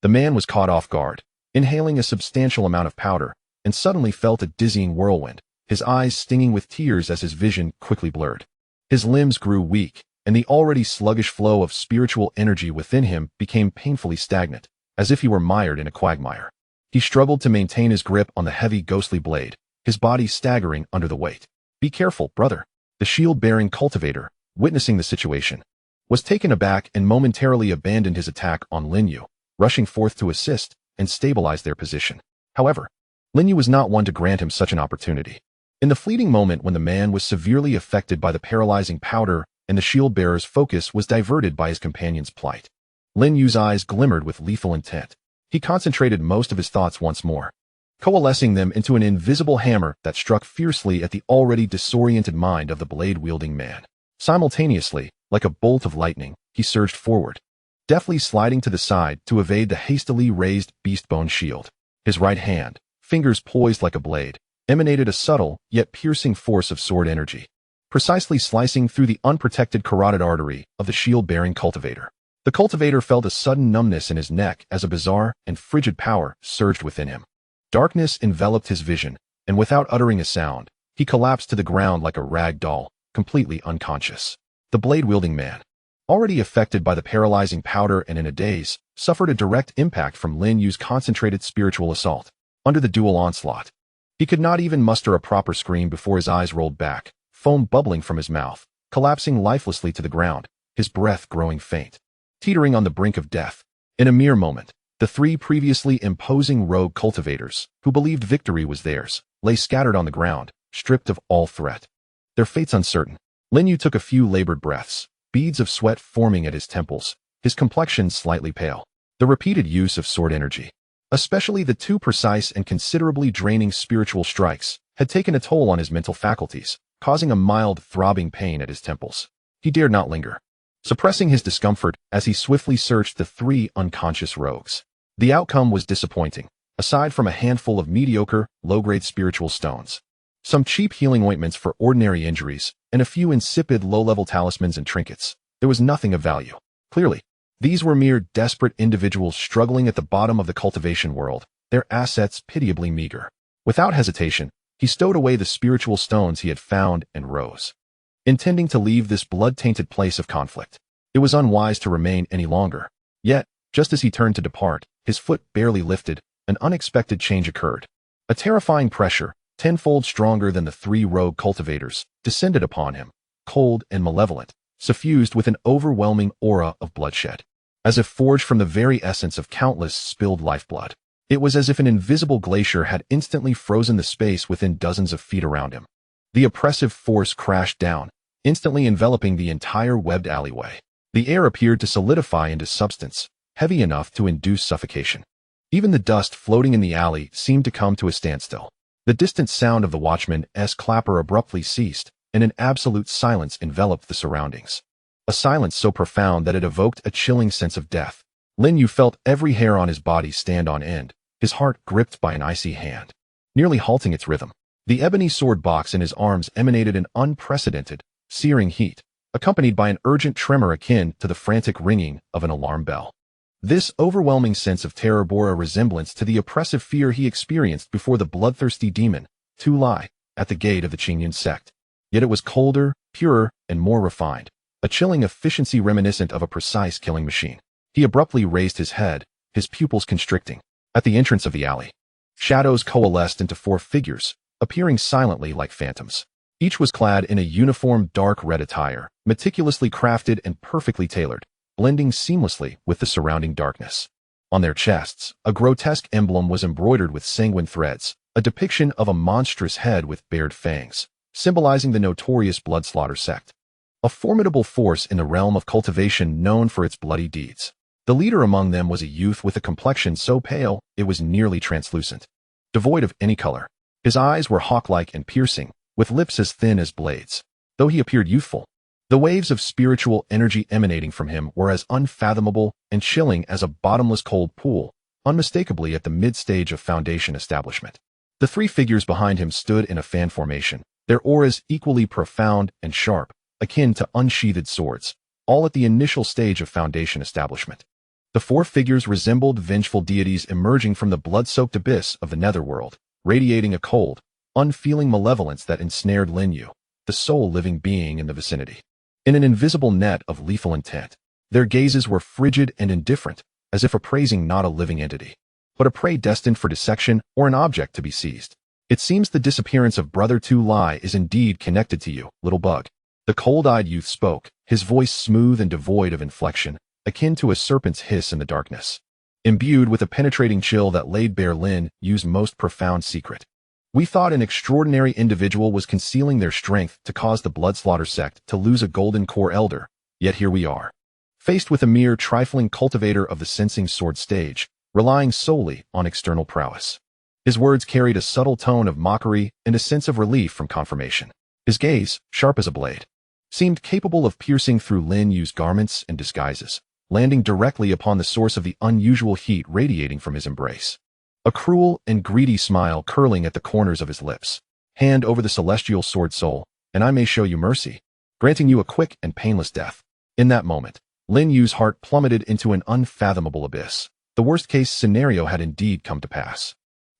The man was caught off guard, inhaling a substantial amount of powder, and suddenly felt a dizzying whirlwind, his eyes stinging with tears as his vision quickly blurred. His limbs grew weak, and the already sluggish flow of spiritual energy within him became painfully stagnant, as if he were mired in a quagmire. He struggled to maintain his grip on the heavy ghostly blade, his body staggering under the weight. "Be careful, brother." The shield-bearing cultivator, witnessing the situation, was taken aback and momentarily abandoned his attack on Lin Yu, rushing forth to assist and stabilize their position. However, Lin Yu was not one to grant him such an opportunity. In the fleeting moment when the man was severely affected by the paralyzing powder and the shield-bearer's focus was diverted by his companion's plight, Lin Yu's eyes glimmered with lethal intent. He concentrated most of his thoughts once more, coalescing them into an invisible hammer that struck fiercely at the already disoriented mind of the blade-wielding man. Simultaneously, like a bolt of lightning, he surged forward, deftly sliding to the side to evade the hastily raised beast-bone shield. His right hand, fingers poised like a blade, emanated a subtle yet piercing force of sword energy, precisely slicing through the unprotected carotid artery of the shield-bearing cultivator. The cultivator felt a sudden numbness in his neck as a bizarre and frigid power surged within him. Darkness enveloped his vision, and without uttering a sound, he collapsed to the ground like a rag doll, completely unconscious. The blade-wielding man, already affected by the paralyzing powder and in a daze, suffered a direct impact from Lin Yu's concentrated spiritual assault. Under the dual onslaught, he could not even muster a proper scream before his eyes rolled back, foam bubbling from his mouth, collapsing lifelessly to the ground, his breath growing faint, teetering on the brink of death. In a mere moment, the three previously imposing rogue cultivators, who believed victory was theirs, lay scattered on the ground, stripped of all threat. Their fates uncertain. Lin Yu took a few labored breaths, beads of sweat forming at his temples, his complexion slightly pale. The repeated use of sword energy, especially the too precise and considerably draining spiritual strikes, had taken a toll on his mental faculties, causing a mild, throbbing pain at his temples. He dared not linger, suppressing his discomfort as he swiftly searched the three unconscious rogues. The outcome was disappointing, aside from a handful of mediocre, low-grade spiritual stones, some cheap healing ointments for ordinary injuries, and a few insipid low-level talismans and trinkets. There was nothing of value. Clearly, these were mere desperate individuals struggling at the bottom of the cultivation world, their assets pitiably meager. Without hesitation, he stowed away the spiritual stones he had found and rose, intending to leave this blood-tainted place of conflict. It was unwise to remain any longer. Yet, just as he turned to depart, his foot barely lifted, an unexpected change occurred. A terrifying pressure, tenfold stronger than the three rogue cultivators, descended upon him, cold and malevolent, suffused with an overwhelming aura of bloodshed, as if forged from the very essence of countless spilled lifeblood. It was as if an invisible glacier had instantly frozen the space within dozens of feet around him. The oppressive force crashed down, instantly enveloping the entire webbed alleyway. The air appeared to solidify into substance, heavy enough to induce suffocation. Even the dust floating in the alley seemed to come to a standstill. The distant sound of the watchman's clapper abruptly ceased, and an absolute silence enveloped the surroundings. A silence so profound that it evoked a chilling sense of death. Lin Yu felt every hair on his body stand on end, his heart gripped by an icy hand, nearly halting its rhythm. The ebony sword box in his arms emanated an unprecedented, searing heat, accompanied by an urgent tremor akin to the frantic ringing of an alarm bell. This overwhelming sense of terror bore a resemblance to the oppressive fear he experienced before the bloodthirsty demon, Tu Lai, at the gate of the Qingyun Sect. Yet it was colder, purer, and more refined, a chilling efficiency reminiscent of a precise killing machine. He abruptly raised his head, his pupils constricting. At the entrance of the alley, shadows coalesced into four figures, appearing silently like phantoms. Each was clad in a uniform dark red attire, meticulously crafted and perfectly tailored, blending seamlessly with the surrounding darkness. On their chests, a grotesque emblem was embroidered with sanguine threads, a depiction of a monstrous head with bared fangs, symbolizing the notorious bloodslaughter sect, a formidable force in the realm of cultivation known for its bloody deeds. The leader among them was a youth with a complexion so pale it was nearly translucent, devoid of any color. His eyes were hawk-like and piercing, with lips as thin as blades. Though he appeared youthful, the waves of spiritual energy emanating from him were as unfathomable and chilling as a bottomless cold pool, unmistakably at the mid-stage of Foundation establishment. The three figures behind him stood in a fan formation, their auras equally profound and sharp, akin to unsheathed swords, all at the initial stage of Foundation establishment. The four figures resembled vengeful deities emerging from the blood-soaked abyss of the netherworld, radiating a cold, unfeeling malevolence that ensnared Lin Yu, the sole living being in the vicinity, in an invisible net of lethal intent. Their gazes were frigid and indifferent, as if appraising not a living entity, but a prey destined for dissection or an object to be seized. It seems the disappearance of Brother Tu Lai is indeed connected to you, little bug. The cold-eyed youth spoke, his voice smooth and devoid of inflection, akin to a serpent's hiss in the darkness, imbued with a penetrating chill that laid bare Lin Yu's most profound secret. We thought an extraordinary individual was concealing their strength to cause the Bloodslaughter sect to lose a golden core elder, yet here we are, faced with a mere trifling cultivator of the sensing sword stage, relying solely on external prowess. His words carried a subtle tone of mockery and a sense of relief from confirmation. His gaze, sharp as a blade, seemed capable of piercing through Lin Yu's garments and disguises, landing directly upon the source of the unusual heat radiating from his embrace. A cruel and greedy smile curling at the corners of his lips. Hand over the celestial sword soul, and I may show you mercy, granting you a quick and painless death. In that moment, Lin Yu's heart plummeted into an unfathomable abyss. The worst-case scenario had indeed come to pass.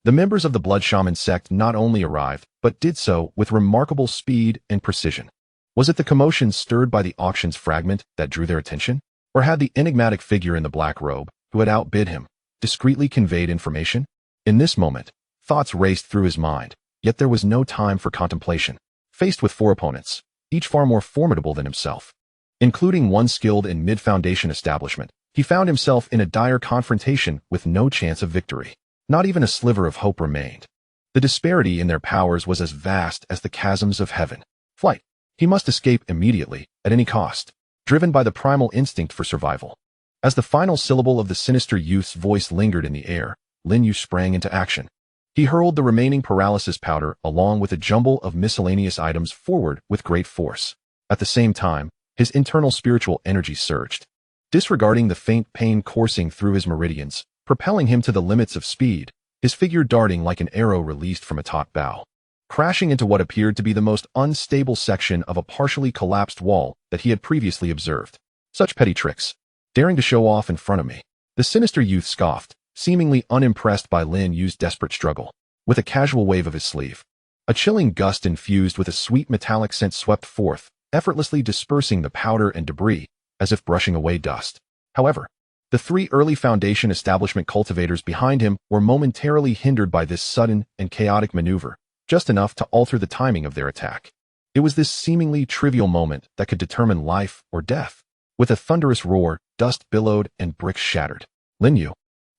The members of the Blood Shaman sect not only arrived, but did so with remarkable speed and precision. Was it the commotion stirred by the auction's fragment that drew their attention? Or had the enigmatic figure in the black robe, who had outbid him, discreetly conveyed information? In this moment, thoughts raced through his mind, yet there was no time for contemplation. Faced with 4 opponents, each far more formidable than himself, including one skilled in mid-foundation establishment, he found himself in a dire confrontation with no chance of victory. Not even a sliver of hope remained. The disparity in their powers was as vast as the chasms of heaven. Flight. He must escape immediately, at any cost, driven by the primal instinct for survival. As the final syllable of the sinister youth's voice lingered in the air, Lin Yu sprang into action. He hurled the remaining paralysis powder along with a jumble of miscellaneous items forward with great force. At the same time, his internal spiritual energy surged, disregarding the faint pain coursing through his meridians, propelling him to the limits of speed, his figure darting like an arrow released from a taut bow, crashing into what appeared to be the most unstable section of a partially collapsed wall that he had previously observed. Such petty tricks, daring to show off in front of me. The sinister youth scoffed, seemingly unimpressed by Lin Yu's desperate struggle. With a casual wave of his sleeve, a chilling gust infused with a sweet metallic scent swept forth, effortlessly dispersing the powder and debris, as if brushing away dust. However, the 3 early Foundation establishment cultivators behind him were momentarily hindered by this sudden and chaotic maneuver, just enough to alter the timing of their attack. It was this seemingly trivial moment that could determine life or death. With a thunderous roar, dust billowed and bricks shattered. Lin Yu,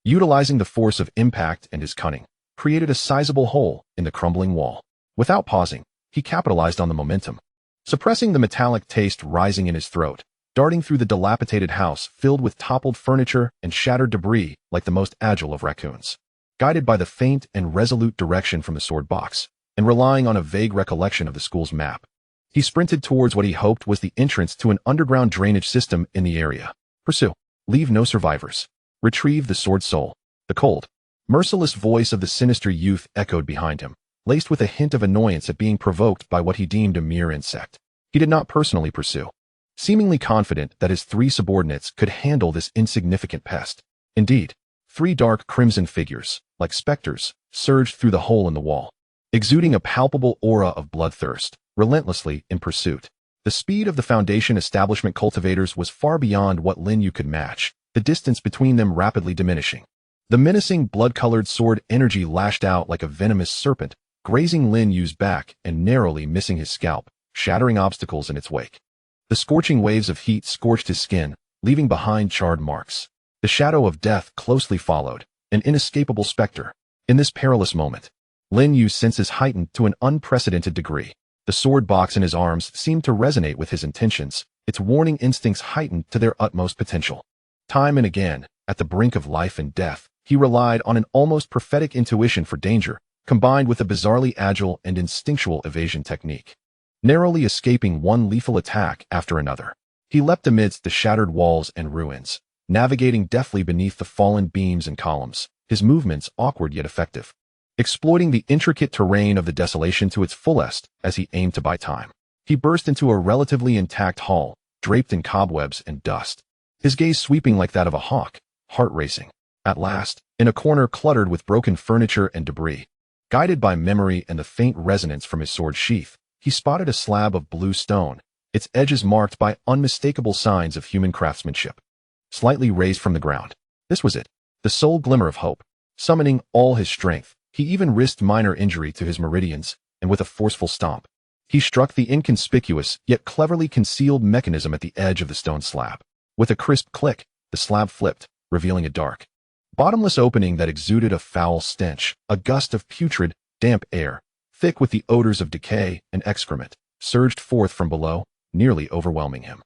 utilizing the force of impact and his cunning, created a sizable hole in the crumbling wall. Without pausing, he capitalized on the momentum, suppressing the metallic taste rising in his throat, darting through the dilapidated house filled with toppled furniture and shattered debris like the most agile of raccoons. Guided by the faint and resolute direction from the sword box, and relying on a vague recollection of the school's map, he sprinted towards what he hoped was the entrance to an underground drainage system in the area. Pursue. Leave no survivors. Retrieve the sword soul. The cold, merciless voice of the sinister youth echoed behind him, laced with a hint of annoyance at being provoked by what he deemed a mere insect. He did not personally pursue, seemingly confident that his 3 subordinates could handle this insignificant pest. Indeed, 3 dark crimson figures, like specters, surged through the hole in the wall, exuding a palpable aura of bloodthirst, relentlessly in pursuit. The speed of the Foundation establishment cultivators was far beyond what Lin Yu could match, the distance between them rapidly diminishing. The menacing blood-colored sword energy lashed out like a venomous serpent, grazing Lin Yu's back and narrowly missing his scalp, shattering obstacles in its wake. The scorching waves of heat scorched his skin, leaving behind charred marks. The shadow of death closely followed, an inescapable specter. In this perilous moment, Lin Yu's senses heightened to an unprecedented degree. The sword box in his arms seemed to resonate with his intentions, its warning instincts heightened to their utmost potential. Time and again, at the brink of life and death, he relied on an almost prophetic intuition for danger, combined with a bizarrely agile and instinctual evasion technique. Narrowly escaping one lethal attack after another, he leapt amidst the shattered walls and ruins, navigating deftly beneath the fallen beams and columns, his movements awkward yet effective, exploiting the intricate terrain of the desolation to its fullest as he aimed to buy time. He burst into a relatively intact hall, draped in cobwebs and dust, his gaze sweeping like that of a hawk, heart racing. At last, in a corner cluttered with broken furniture and debris, guided by memory and the faint resonance from his sword sheath, he spotted a slab of blue stone, its edges marked by unmistakable signs of human craftsmanship. Slightly raised from the ground, this was it, the sole glimmer of hope. Summoning all his strength, he even risked minor injury to his meridians, and with a forceful stomp, he struck the inconspicuous yet cleverly concealed mechanism at the edge of the stone slab. With a crisp click, the slab flipped, revealing a dark, bottomless opening that exuded a foul stench. A gust of putrid, damp air, thick with the odors of decay and excrement, surged forth from below, nearly overwhelming him.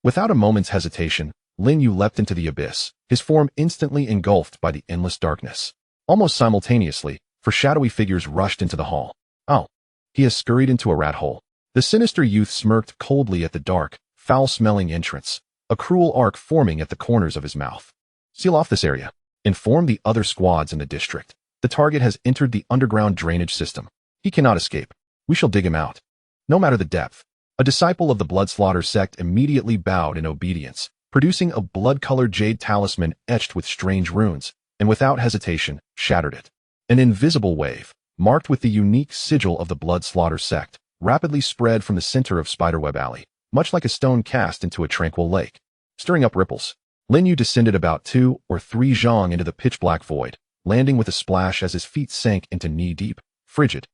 Without a moment's hesitation, Lin Yu leapt into the abyss, his form instantly engulfed by the endless darkness. Almost simultaneously, four shadowy figures rushed into the hall. Oh, he has scurried into a rat hole. The sinister youth smirked coldly at the dark, foul-smelling entrance, a cruel arc forming at the corners of his mouth. Seal off this area. Inform the other squads in the district. The target has entered the underground drainage system. He cannot escape. We shall dig him out. No matter the depth. A disciple of the Bloodslaughter sect immediately bowed in obedience, producing a blood-colored jade talisman etched with strange runes, and without hesitation, shattered it. An invisible wave, marked with the unique sigil of the Bloodslaughter sect, rapidly spread from the center of Spiderweb Alley, much like a stone cast into a tranquil lake. Stirring up ripples, Lin Yu descended about 2 or 3 zhang into the pitch-black void, landing with a splash as his feet sank into knee-deep, frigid,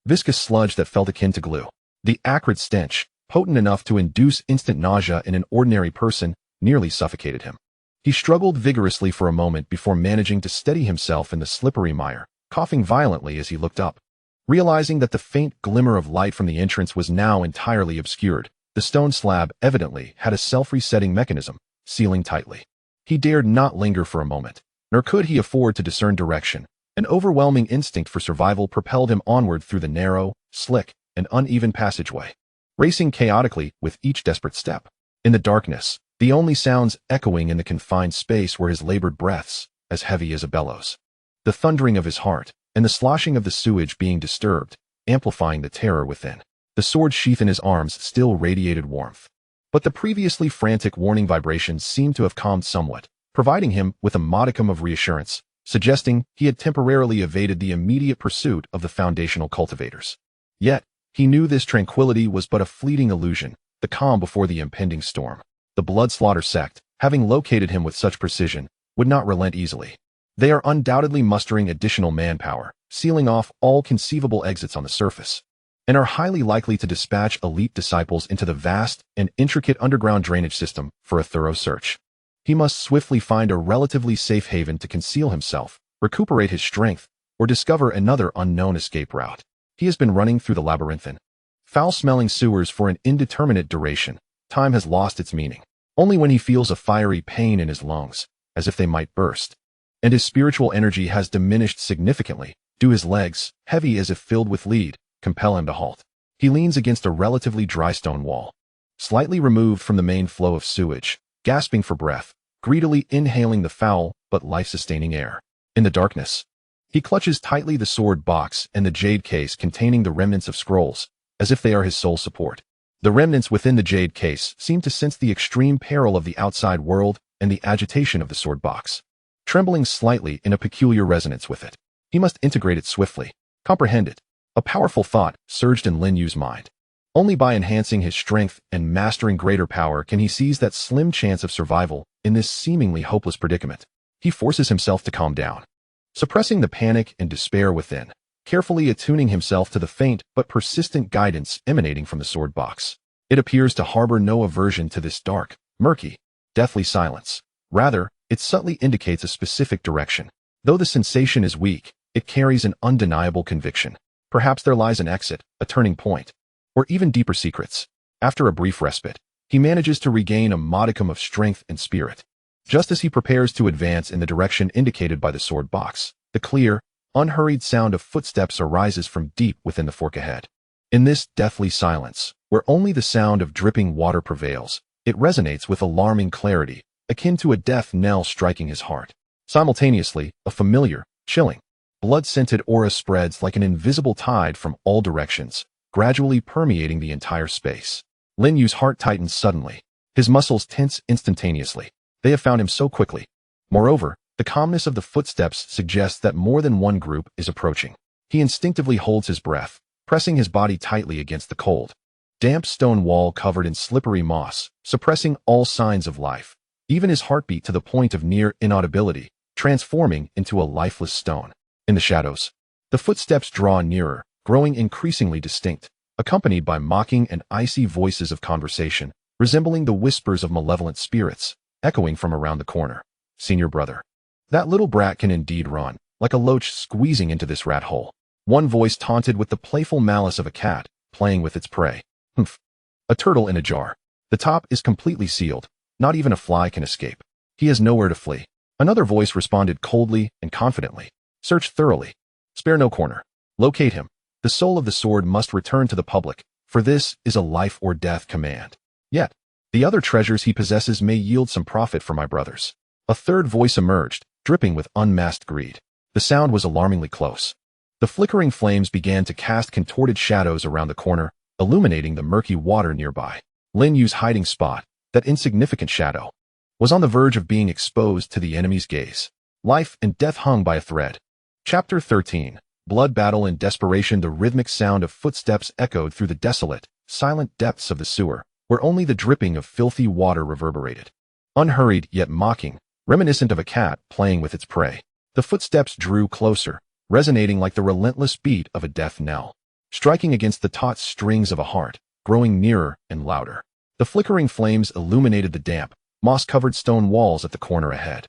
viscous sludge that felt akin to glue. The acrid stench, potent enough to induce instant nausea in an ordinary person, nearly suffocated him. He struggled vigorously for a moment before managing to steady himself in the slippery mire, coughing violently as he looked up. Realizing that the faint glimmer of light from the entrance was now entirely obscured, the stone slab evidently had a self-resetting mechanism, sealing tightly. He dared not linger for a moment, nor could he afford to discern direction. An overwhelming instinct for survival propelled him onward through the narrow, slick, and uneven passageway, racing chaotically with each desperate step. In the darkness, the only sounds echoing in the confined space were his labored breaths, as heavy as a bellows, the thundering of his heart, and the sloshing of the sewage being disturbed, amplifying the terror within. The sword sheath in his arms still radiated warmth. But the previously frantic warning vibrations seemed to have calmed somewhat, providing him with a modicum of reassurance, suggesting he had temporarily evaded the immediate pursuit of the foundational cultivators. Yet, he knew this tranquility was but a fleeting illusion, the calm before the impending storm. The Bloodslaughter sect, having located him with such precision, would not relent easily. They are undoubtedly mustering additional manpower, sealing off all conceivable exits on the surface, and are highly likely to dispatch elite disciples into the vast and intricate underground drainage system for a thorough search. He must swiftly find a relatively safe haven to conceal himself, recuperate his strength, or discover another unknown escape route. He has been running through the labyrinthine, foul-smelling sewers for an indeterminate duration. Time has lost its meaning. Only when he feels a fiery pain in his lungs, as if they might burst, and his spiritual energy has diminished significantly, do his legs, heavy as if filled with lead, compel him to halt. He leans against a relatively dry stone wall, slightly removed from the main flow of sewage, gasping for breath, greedily inhaling the foul but life-sustaining air. In the darkness, he clutches tightly the sword box and the jade case containing the remnants of scrolls, as if they are his sole support. The remnants within the jade case seem to sense the extreme peril of the outside world and the agitation of the sword box, trembling slightly in a peculiar resonance with it. He must integrate it swiftly, comprehend it. A powerful thought surged in Lin Yu's mind. Only by enhancing his strength and mastering greater power can he seize that slim chance of survival in this seemingly hopeless predicament. He forces himself to calm down, suppressing the panic and despair within, carefully attuning himself to the faint but persistent guidance emanating from the sword box. It appears to harbor no aversion to this dark, murky, deathly silence. Rather, it subtly indicates a specific direction. Though the sensation is weak, it carries an undeniable conviction. Perhaps there lies an exit, a turning point, or even deeper secrets. After a brief respite, he manages to regain a modicum of strength and spirit. Just as he prepares to advance in the direction indicated by the sword box, the clear, unhurried sound of footsteps arises from deep within the fork ahead. In this deathly silence, where only the sound of dripping water prevails, it resonates with alarming clarity, akin to a death knell striking his heart. Simultaneously, a familiar, chilling, blood-scented aura spreads like an invisible tide from all directions, gradually permeating the entire space. Lin Yu's heart tightens suddenly. His muscles tense instantaneously. They have found him so quickly. Moreover, the calmness of the footsteps suggests that more than one group is approaching. He instinctively holds his breath, pressing his body tightly against the cold, damp stone wall covered in slippery moss, suppressing all signs of life, even his heartbeat to the point of near inaudibility, transforming into a lifeless stone. In the shadows, the footsteps draw nearer, growing increasingly distinct, accompanied by mocking and icy voices of conversation, resembling the whispers of malevolent spirits, echoing from around the corner. Senior brother. That little brat can indeed run, like a loach squeezing into this rat hole. One voice taunted with the playful malice of a cat, playing with its prey. Humph. A turtle in a jar. The top is completely sealed, Not even a fly can escape. He has nowhere to flee. Another voice responded coldly and confidently. Search thoroughly. Spare no corner. Locate him. The soul of the sword must return to the public, for this is a life or death command. Yet, the other treasures he possesses may yield some profit for my brothers. A third voice emerged, dripping with unmasked greed. The sound was alarmingly close. The flickering flames began to cast contorted shadows around the corner, illuminating the murky water nearby. Lin Yu's hiding spot, that insignificant shadow, was on the verge of being exposed to the enemy's gaze. Life and death hung by a thread. Chapter 13. Blood battle in desperation. The rhythmic sound of footsteps echoed through the desolate, silent depths of the sewer, where only the dripping of filthy water reverberated. Unhurried yet mocking, reminiscent of a cat playing with its prey. The footsteps drew closer, resonating like the relentless beat of a death knell, striking against the taut strings of a heart, growing nearer and louder. The flickering flames illuminated the damp, moss-covered stone walls at the corner ahead,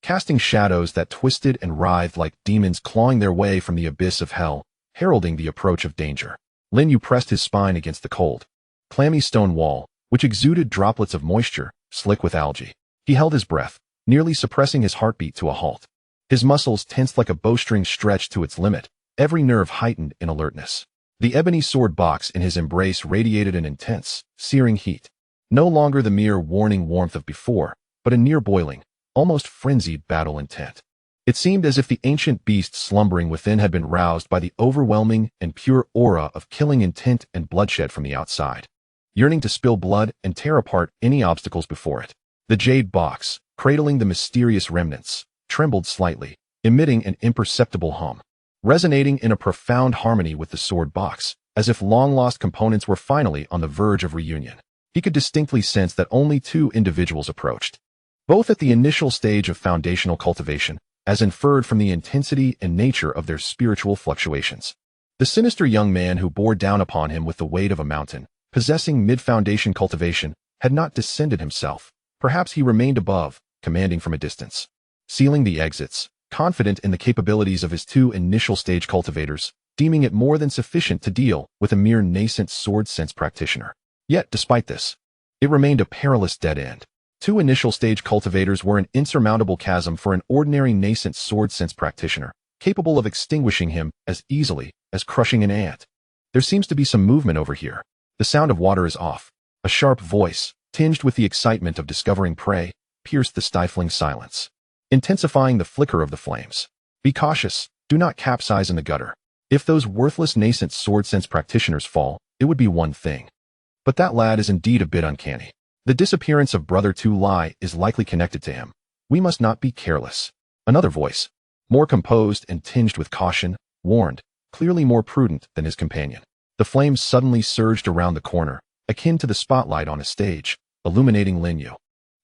casting shadows that twisted and writhed like demons clawing their way from the abyss of hell, heralding the approach of danger. Lin Yu pressed his spine against the cold, clammy stone wall, which exuded droplets of moisture, slick with algae. He held his breath, nearly suppressing his heartbeat to a halt. His muscles tensed like a bowstring stretched to its limit, every nerve heightened in alertness. The ebony sword box in his embrace radiated an intense, searing heat. No longer the mere warning warmth of before, but a near-boiling, almost frenzied battle intent. It seemed as if the ancient beast slumbering within had been roused by the overwhelming and pure aura of killing intent and bloodshed from the outside, yearning to spill blood and tear apart any obstacles before it. The jade box, cradling the mysterious remnants, trembled slightly, emitting an imperceptible hum, resonating in a profound harmony with the sword box, as if long-lost components were finally on the verge of reunion. He could distinctly sense that only two individuals approached, both at the initial stage of foundational cultivation, as inferred from the intensity and nature of their spiritual fluctuations. The sinister young man who bore down upon him with the weight of a mountain, possessing mid-foundation cultivation, had not descended himself. Perhaps he remained above, commanding from a distance, sealing the exits, confident in the capabilities of his two initial stage cultivators, deeming it more than sufficient to deal with a mere nascent sword sense practitioner. Yet, despite this, it remained a perilous dead end. Two initial stage cultivators were an insurmountable chasm for an ordinary nascent sword sense practitioner, capable of extinguishing him as easily as crushing an ant. There seems to be some movement over here. The sound of water is off. A sharp voice, tinged with the excitement of discovering prey, pierced the stifling silence, intensifying the flicker of the flames. Be cautious, do not capsize in the gutter. If those worthless nascent sword sense practitioners fall, it would be one thing. But that lad is indeed a bit uncanny. The disappearance of Brother Tu Lai is likely connected to him. We must not be careless. Another voice, more composed and tinged with caution, warned, clearly more prudent than his companion. The flames suddenly surged around the corner, akin to the spotlight on a stage, illuminating Lin Yu,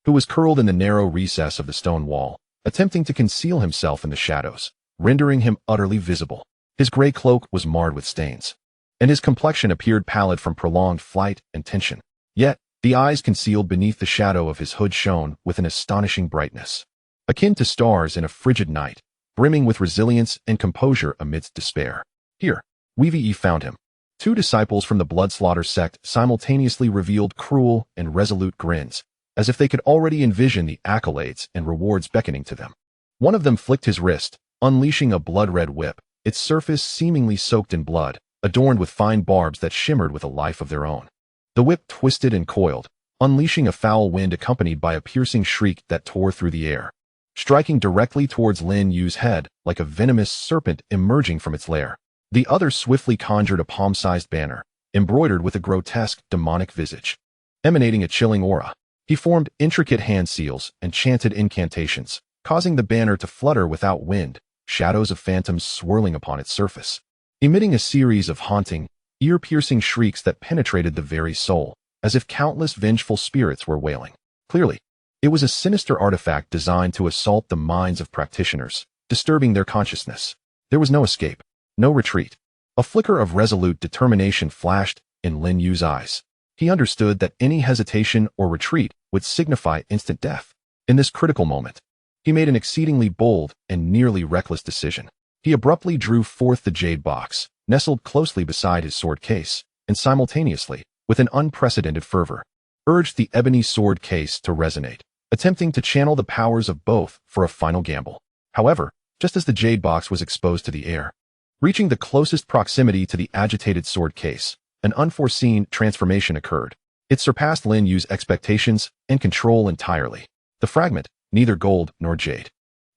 who was curled in the narrow recess of the stone wall, attempting to conceal himself in the shadows, rendering him utterly visible. His gray cloak was marred with stains, and his complexion appeared pallid from prolonged flight and tension. Yet, the eyes concealed beneath the shadow of his hood shone with an astonishing brightness, akin to stars in a frigid night, brimming with resilience and composure amidst despair. Here, Weevee found him. Two disciples from the Bloodslaughter sect simultaneously revealed cruel and resolute grins, as if they could already envision the accolades and rewards beckoning to them. One of them flicked his wrist, unleashing a blood-red whip, its surface seemingly soaked in blood, adorned with fine barbs that shimmered with a life of their own. The whip twisted and coiled, unleashing a foul wind accompanied by a piercing shriek that tore through the air, striking directly towards Lin Yu's head like a venomous serpent emerging from its lair. The other swiftly conjured a palm-sized banner, embroidered with a grotesque, demonic visage, emanating a chilling aura. He formed intricate hand seals and chanted incantations, causing the banner to flutter without wind, shadows of phantoms swirling upon its surface, emitting a series of haunting, ear-piercing shrieks that penetrated the very soul, as if countless vengeful spirits were wailing. Clearly, it was a sinister artifact designed to assault the minds of practitioners, disturbing their consciousness. There was no escape, no retreat. A flicker of resolute determination flashed in Lin Yu's eyes. He understood that any hesitation or retreat would signify instant death. In this critical moment, he made an exceedingly bold and nearly reckless decision. He abruptly drew forth the jade box, nestled closely beside his sword case, and simultaneously, with an unprecedented fervor, urged the ebony sword case to resonate, attempting to channel the powers of both for a final gamble. However, just as the jade box was exposed to the air, reaching the closest proximity to the agitated sword case, an unforeseen transformation occurred. It surpassed Lin Yu's expectations and control entirely. The fragment, neither gold nor jade,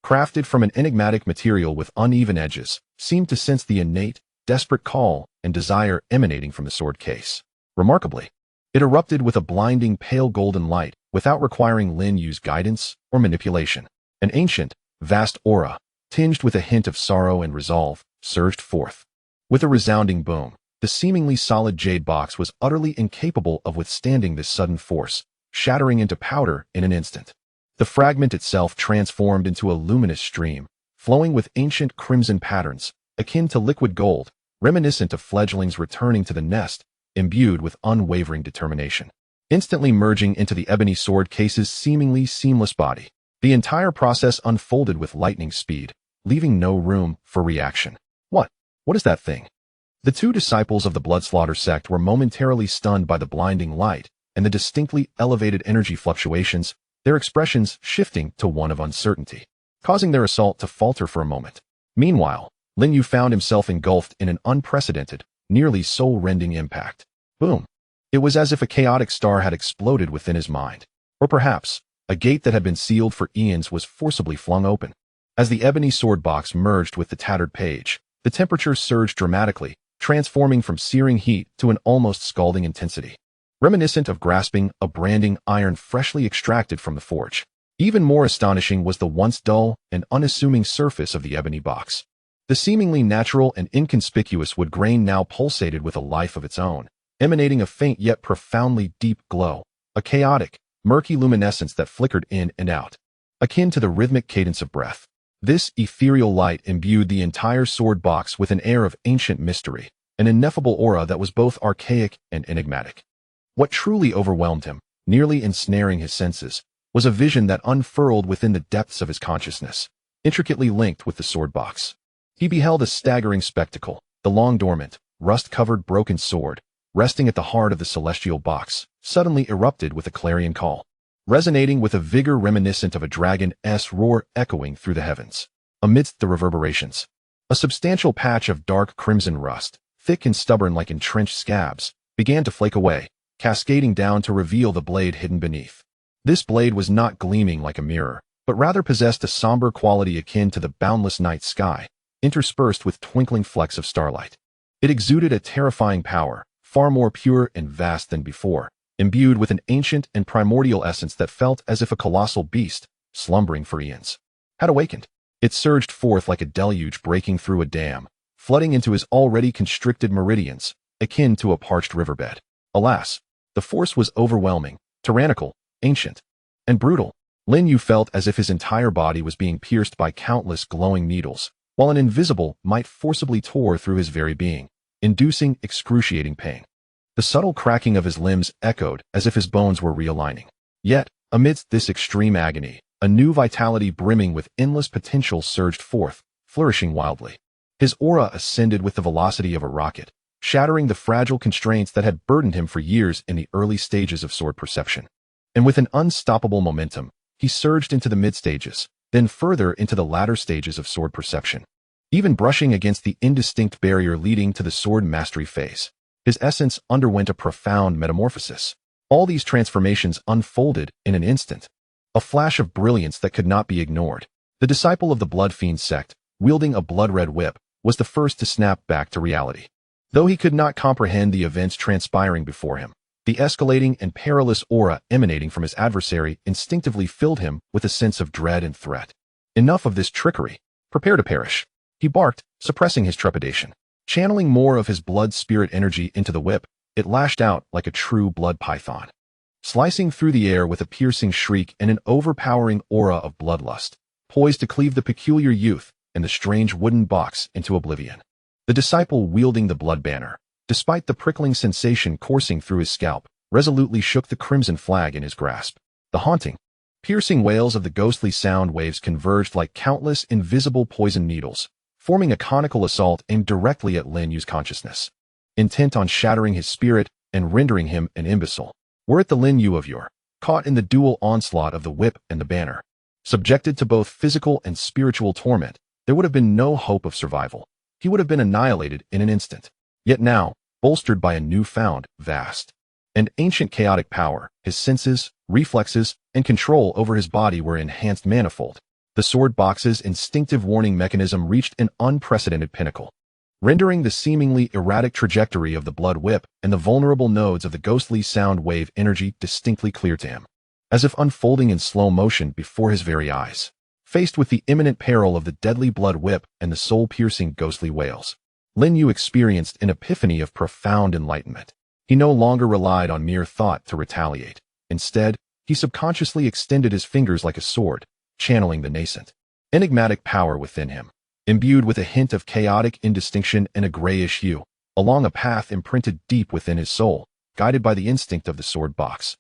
crafted from an enigmatic material with uneven edges, seemed to sense the innate, desperate call and desire emanating from the sword case. Remarkably, it erupted with a blinding pale golden light without requiring Lin Yu's guidance or manipulation. An ancient, vast aura, tinged with a hint of sorrow and resolve, surged forth. With a resounding boom, the seemingly solid jade box was utterly incapable of withstanding this sudden force, shattering into powder in an instant. The fragment itself transformed into a luminous stream, flowing with ancient crimson patterns, akin to liquid gold, reminiscent of fledglings returning to the nest, imbued with unwavering determination. Instantly merging into the ebony sword case's seemingly seamless body, the entire process unfolded with lightning speed, leaving no room for reaction. What is that thing? The two disciples of the Bloodslaughter sect were momentarily stunned by the blinding light and the distinctly elevated energy fluctuations, their expressions shifting to one of uncertainty, causing their assault to falter for a moment. Meanwhile, Lin Yu found himself engulfed in an unprecedented, nearly soul-rending impact. Boom! It was as if a chaotic star had exploded within his mind. Or perhaps, a gate that had been sealed for eons was forcibly flung open. As the ebony sword box merged with the tattered page, the temperature surged dramatically, transforming from searing heat to an almost scalding intensity, reminiscent of grasping a branding iron freshly extracted from the forge. Even more astonishing was the once dull and unassuming surface of the ebony box. The seemingly natural and inconspicuous wood grain now pulsated with a life of its own, emanating a faint yet profoundly deep glow, a chaotic, murky luminescence that flickered in and out, akin to the rhythmic cadence of breath. This ethereal light imbued the entire sword box with an air of ancient mystery, an ineffable aura that was both archaic and enigmatic. What truly overwhelmed him, nearly ensnaring his senses, was a vision that unfurled within the depths of his consciousness, intricately linked with the sword box. He beheld a staggering spectacle, the long dormant, rust-covered broken sword, resting at the heart of the celestial box, suddenly erupted with a clarion call, resonating with a vigor reminiscent of a dragon's roar echoing through the heavens. Amidst the reverberations, a substantial patch of dark crimson rust, thick and stubborn like entrenched scabs, began to flake away, cascading down to reveal the blade hidden beneath. This blade was not gleaming like a mirror, but rather possessed a somber quality akin to the boundless night sky, interspersed with twinkling flecks of starlight. It exuded a terrifying power, far more pure and vast than before, imbued with an ancient and primordial essence that felt as if a colossal beast, slumbering for eons, had awakened. It surged forth like a deluge breaking through a dam, flooding into his already constricted meridians, akin to a parched riverbed. Alas, the force was overwhelming, tyrannical, ancient, and brutal. Lin Yu felt as if his entire body was being pierced by countless glowing needles, while an invisible might forcibly tore through his very being, inducing excruciating pain. The subtle cracking of his limbs echoed as if his bones were realigning. Yet, amidst this extreme agony, a new vitality brimming with endless potential surged forth, flourishing wildly. His aura ascended with the velocity of a rocket, shattering the fragile constraints that had burdened him for years in the early stages of sword perception. And with an unstoppable momentum, he surged into the mid-stages, then further into the latter stages of sword perception, even brushing against the indistinct barrier leading to the sword mastery phase. His essence underwent a profound metamorphosis. All these transformations unfolded in an instant, a flash of brilliance that could not be ignored. The disciple of the Bloodfiend sect, wielding a blood-red whip, was the first to snap back to reality. Though he could not comprehend the events transpiring before him, the escalating and perilous aura emanating from his adversary instinctively filled him with a sense of dread and threat. Enough of this trickery. Prepare to perish, he barked, suppressing his trepidation. Channeling more of his blood-spirit energy into the whip, it lashed out like a true blood python, slicing through the air with a piercing shriek and an overpowering aura of bloodlust, poised to cleave the peculiar youth and the strange wooden box into oblivion. The disciple wielding the blood banner, despite the prickling sensation coursing through his scalp, resolutely shook the crimson flag in his grasp. The haunting, piercing wails of the ghostly sound waves converged like countless invisible poison needles, forming a conical assault aimed directly at Lin Yu's consciousness, intent on shattering his spirit and rendering him an imbecile. Were it the Lin Yu of yore, caught in the dual onslaught of the whip and the banner, subjected to both physical and spiritual torment, there would have been no hope of survival. He would have been annihilated in an instant. Yet now, bolstered by a newfound, vast, and ancient chaotic power, his senses, reflexes, and control over his body were enhanced manifold. The sword box's instinctive warning mechanism reached an unprecedented pinnacle, rendering the seemingly erratic trajectory of the blood whip and the vulnerable nodes of the ghostly sound wave energy distinctly clear to him, as if unfolding in slow motion before his very eyes. Faced with the imminent peril of the deadly blood whip and the soul-piercing ghostly wails, Lin Yu experienced an epiphany of profound enlightenment. He no longer relied on mere thought to retaliate. Instead, he subconsciously extended his fingers like a sword, channeling the nascent, enigmatic power within him, imbued with a hint of chaotic indistinction and a grayish hue, along a path imprinted deep within his soul, guided by the instinct of the sword box.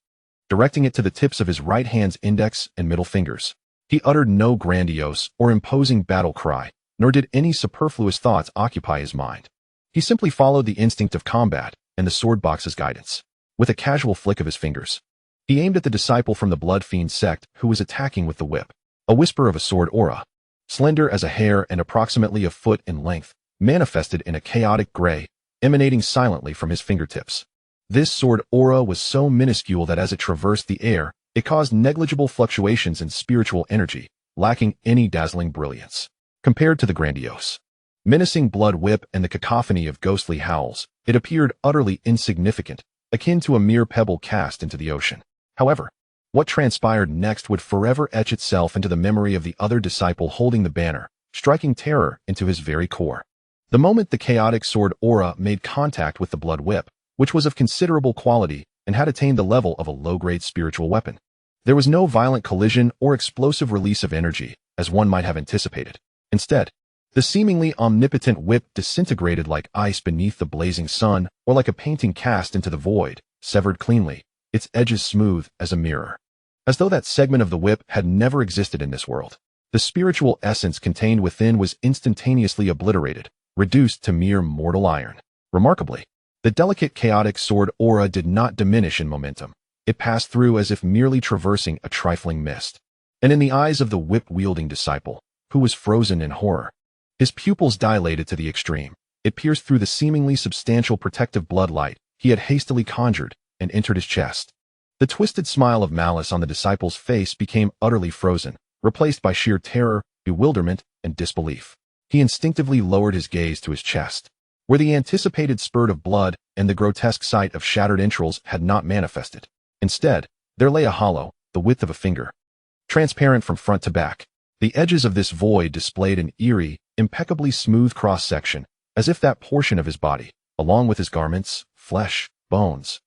Directing it to the tips of his right hand's index and middle fingers, he uttered no grandiose or imposing battle cry, nor did any superfluous thoughts occupy his mind. He simply followed the instinct of combat and the sword box's guidance. With a casual flick of his fingers, he aimed at the disciple from the Qingyun Sect who was attacking with the whip. A whisper of a sword aura, slender as a hair and approximately a foot in length, manifested in a chaotic gray, emanating silently from his fingertips. This sword aura was so minuscule that as it traversed the air, it caused negligible fluctuations in spiritual energy, lacking any dazzling brilliance. Compared to the grandiose, menacing blood whip and the cacophony of ghostly howls, it appeared utterly insignificant, akin to a mere pebble cast into the ocean. However, what transpired next would forever etch itself into the memory of the other disciple holding the banner, striking terror into his very core. The moment the chaotic sword aura made contact with the blood whip, which was of considerable quality and had attained the level of a low-grade spiritual weapon, there was no violent collision or explosive release of energy, as one might have anticipated. Instead, the seemingly omnipotent whip disintegrated like ice beneath the blazing sun, or like a painting cast into the void, severed cleanly, its edges smooth as a mirror. As though that segment of the whip had never existed in this world. The spiritual essence contained within was instantaneously obliterated, reduced to mere mortal iron. Remarkably, the delicate chaotic sword aura did not diminish in momentum. It passed through as if merely traversing a trifling mist. And in the eyes of the whip-wielding disciple, who was frozen in horror, his pupils dilated to the extreme. It pierced through the seemingly substantial protective bloodlight he had hastily conjured and entered his chest. The twisted smile of malice on the disciple's face became utterly frozen, replaced by sheer terror, bewilderment, and disbelief. He instinctively lowered his gaze to his chest, where the anticipated spurt of blood and the grotesque sight of shattered entrails had not manifested. Instead, there lay a hollow, the width of a finger, transparent from front to back. The edges of this void displayed an eerie, impeccably smooth cross-section, as if that portion of his body, along with his garments, flesh, bones,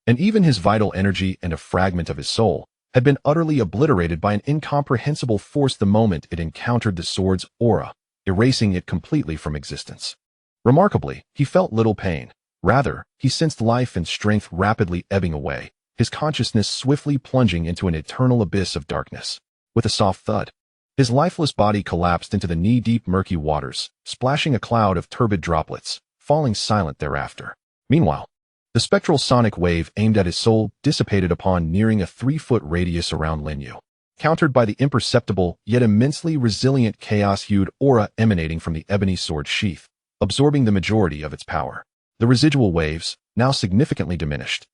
and even his vital energy and a fragment of his soul, had been utterly obliterated by an incomprehensible force the moment it encountered the sword's aura, erasing it completely from existence. Remarkably, he felt little pain. Rather, he sensed life and strength rapidly ebbing away, his consciousness swiftly plunging into an eternal abyss of darkness. With a soft thud, his lifeless body collapsed into the knee-deep murky waters, splashing a cloud of turbid droplets, falling silent thereafter. Meanwhile, the spectral sonic wave aimed at his soul dissipated upon nearing a 3-foot radius around Lin Yu, countered by the imperceptible yet immensely resilient chaos-hued aura emanating from the ebony sword sheath, absorbing the majority of its power. The residual waves, now significantly diminished,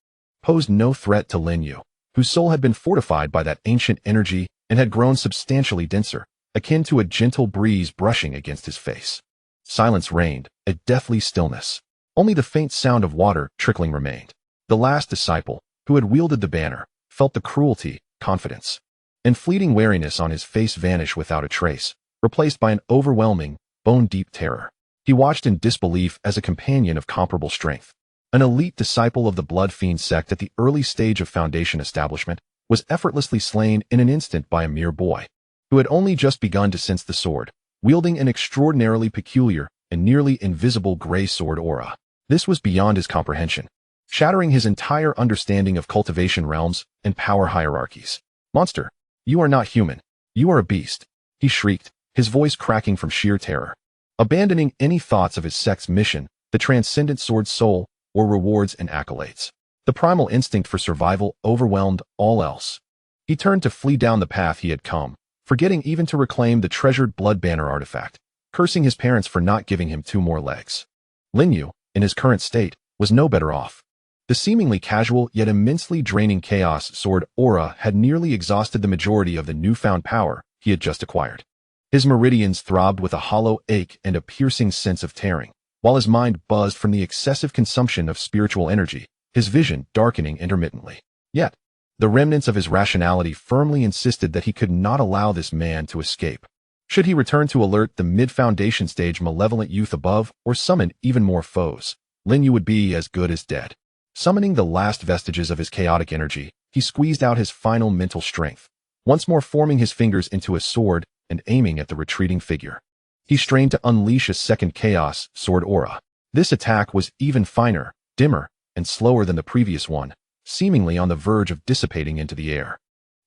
posed no threat to Lin Yu, whose soul had been fortified by that ancient energy and had grown substantially denser, akin to a gentle breeze brushing against his face. Silence reigned, a deathly stillness. Only the faint sound of water trickling remained. The last disciple, who had wielded the banner, felt the cruelty, confidence, and fleeting wariness on his face vanish without a trace, replaced by an overwhelming, bone-deep terror. He watched in disbelief as a companion of comparable strength, an elite disciple of the Qingyun Sect at the early stage of Foundation establishment, was effortlessly slain in an instant by a mere boy, who had only just begun to sense the sword, wielding an extraordinarily peculiar and nearly invisible gray sword aura. This was beyond his comprehension, shattering his entire understanding of cultivation realms and power hierarchies. "Monster, you are not human. You are a beast," he shrieked, his voice cracking from sheer terror. Abandoning any thoughts of his sect's mission, the transcendent sword's soul, or rewards and accolades, The primal instinct for survival overwhelmed all else. He turned to flee down the path he had come, forgetting even to reclaim the treasured blood banner artifact, cursing his parents for not giving him 2 more legs. Lin Yu, in his current state, was no better off. The seemingly casual yet immensely draining chaos sword aura had nearly exhausted the majority of the newfound power he had just acquired. His meridians throbbed with a hollow ache and a piercing sense of tearing, while his mind buzzed from the excessive consumption of spiritual energy, his vision darkening intermittently. Yet, the remnants of his rationality firmly insisted that he could not allow this man to escape. Should he return to alert the mid-foundation stage malevolent youth above or summon even more foes, Lin Yu would be as good as dead. Summoning the last vestiges of his chaotic energy, he squeezed out his final mental strength, once more forming his fingers into a sword and aiming at the retreating figure. He strained to unleash a second chaos sword aura. This attack was even finer, dimmer, and slower than the previous one, seemingly on the verge of dissipating into the air.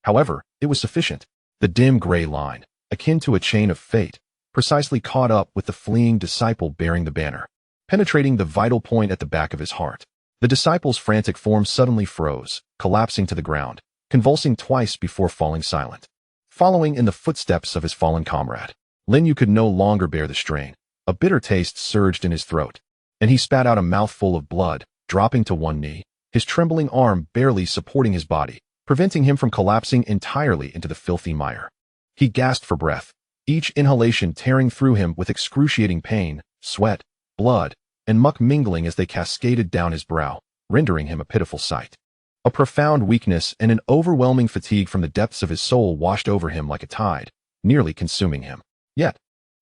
However, it was sufficient. The dim gray line, akin to a chain of fate, precisely caught up with the fleeing disciple bearing the banner, penetrating the vital point at the back of his heart. The disciple's frantic form suddenly froze, collapsing to the ground, convulsing twice before falling silent. Following in the footsteps of his fallen comrade, Lin Yu could no longer bear the strain. A bitter taste surged in his throat, and he spat out a mouthful of blood, dropping to one knee, his trembling arm barely supporting his body, preventing him from collapsing entirely into the filthy mire. He gasped for breath, each inhalation tearing through him with excruciating pain, sweat, blood, and muck mingling as they cascaded down his brow, rendering him a pitiful sight. A profound weakness and an overwhelming fatigue from the depths of his soul washed over him like a tide, nearly consuming him. Yet,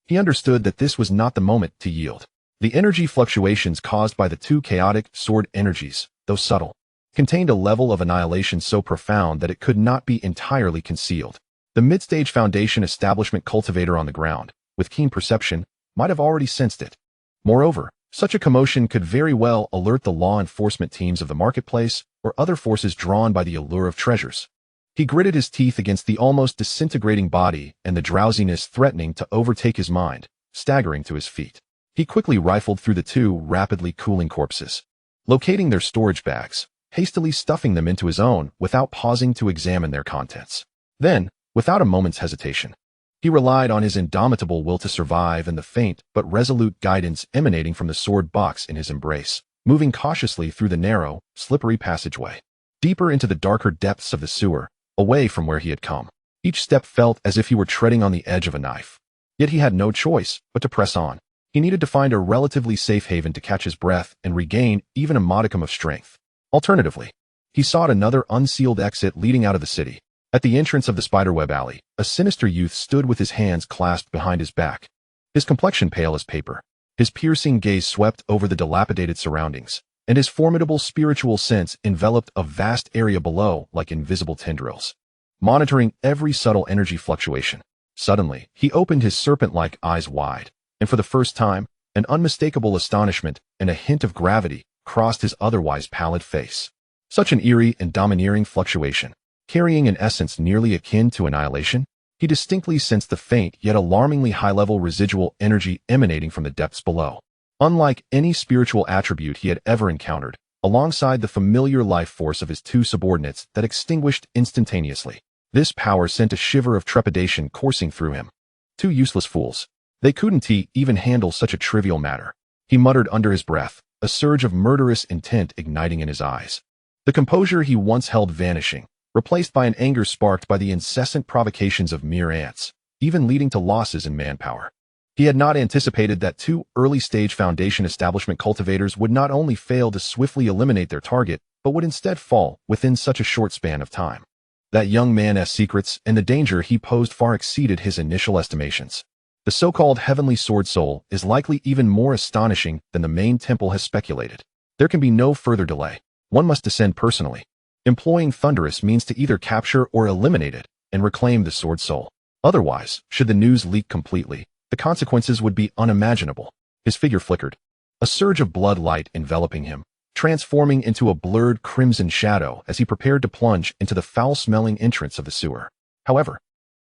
he understood that this was not the moment to yield. The energy fluctuations caused by the 2 chaotic sword energies, though subtle, contained a level of annihilation so profound that it could not be entirely concealed. The mid-stage foundation establishment cultivator on the ground, with keen perception, might have already sensed it. Moreover, such a commotion could very well alert the law enforcement teams of the marketplace or other forces drawn by the allure of treasures. He gritted his teeth against the almost disintegrating body and the drowsiness threatening to overtake his mind, staggering to his feet. He quickly rifled through the 2 rapidly cooling corpses, locating their storage bags, hastily stuffing them into his own without pausing to examine their contents. Then, without a moment's hesitation, he relied on his indomitable will to survive and the faint but resolute guidance emanating from the sword box in his embrace, moving cautiously through the narrow, slippery passageway, deeper into the darker depths of the sewer, away from where he had come. Each step felt as if he were treading on the edge of a knife. Yet he had no choice but to press on. He needed to find a relatively safe haven to catch his breath and regain even a modicum of strength. Alternatively, he sought another unsealed exit leading out of the city. At the entrance of the spiderweb alley, a sinister youth stood with his hands clasped behind his back, his complexion pale as paper. His piercing gaze swept over the dilapidated surroundings, and his formidable spiritual sense enveloped a vast area below like invisible tendrils, monitoring every subtle energy fluctuation. Suddenly, he opened his serpent-like eyes wide, and for the first time, an unmistakable astonishment and a hint of gravity crossed his otherwise pallid face. Such an eerie and domineering fluctuation, carrying an essence nearly akin to annihilation, he distinctly sensed the faint yet alarmingly high-level residual energy emanating from the depths below. Unlike any spiritual attribute he had ever encountered, alongside the familiar life force of his 2 subordinates that extinguished instantaneously, this power sent a shiver of trepidation coursing through him. 2 useless fools. They couldn't even handle such a trivial matter, he muttered under his breath, a surge of murderous intent igniting in his eyes. The composure he once held vanishing, replaced by an anger sparked by the incessant provocations of mere ants, even leading to losses in manpower. He had not anticipated that 2 early-stage Foundation establishment cultivators would not only fail to swiftly eliminate their target, but would instead fall within such a short span of time. That young man's secrets and the danger he posed far exceeded his initial estimations. The so-called Heavenly Sword Soul is likely even more astonishing than the main temple has speculated. There can be no further delay. One must descend personally, employing thunderous means to either capture or eliminate it and reclaim the Sword Soul. Otherwise, should the news leak completely, the consequences would be unimaginable. His figure flickered, a surge of blood light enveloping him, transforming into a blurred crimson shadow as he prepared to plunge into the foul-smelling entrance of the sewer. However,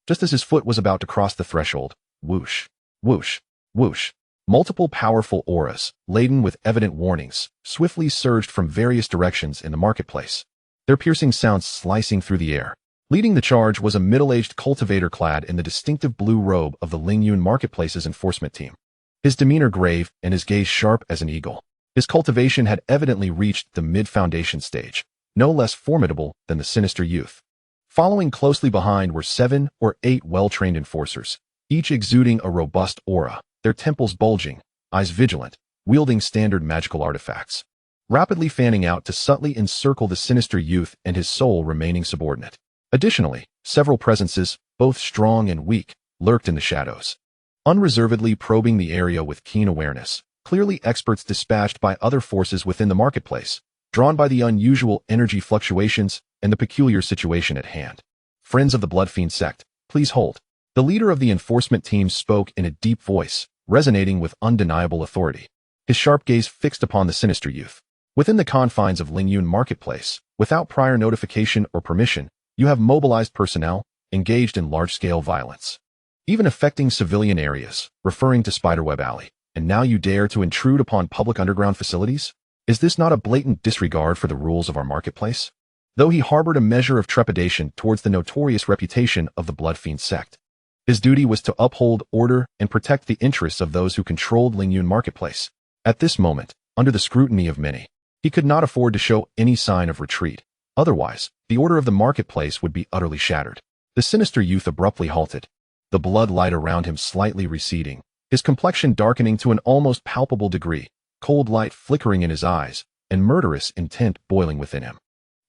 just as his foot was about to cross the threshold, whoosh, whoosh, whoosh, Multiple powerful auras, laden with evident warnings, swiftly surged from various directions in the marketplace, their piercing sounds slicing through the air. Leading the charge was a middle-aged cultivator clad in the distinctive blue robe of the Lin Yu Marketplace's enforcement team. His demeanor grave and his gaze sharp as an eagle. His cultivation had evidently reached the mid-foundation stage, no less formidable than the sinister youth. Following closely behind were 7 or 8 well-trained enforcers, each exuding a robust aura, their temples bulging, eyes vigilant, wielding standard magical artifacts, rapidly fanning out to subtly encircle the sinister youth and his soul remaining subordinate. Additionally, several presences, both strong and weak, lurked in the shadows, unreservedly probing the area with keen awareness, clearly experts dispatched by other forces within the marketplace, drawn by the unusual energy fluctuations and the peculiar situation at hand. Friends of the Qingyun Sect, please hold. The leader of the enforcement team spoke in a deep voice, resonating with undeniable authority, his sharp gaze fixed upon the sinister youth. Within the confines of Lin Yu Marketplace, without prior notification or permission, you have mobilized personnel engaged in large-scale violence, even affecting civilian areas, referring to Spiderweb Alley, and now you dare to intrude upon public underground facilities? Is this not a blatant disregard for the rules of our marketplace? Though he harbored a measure of trepidation towards the notorious reputation of the Qingyun Sect, his duty was to uphold order and protect the interests of those who controlled Lin Yu Marketplace. At this moment, under the scrutiny of many, he could not afford to show any sign of retreat. Otherwise, the order of the marketplace would be utterly shattered. The sinister youth abruptly halted, the blood light around him slightly receding, his complexion darkening to an almost palpable degree, cold light flickering in his eyes, and murderous intent boiling within him.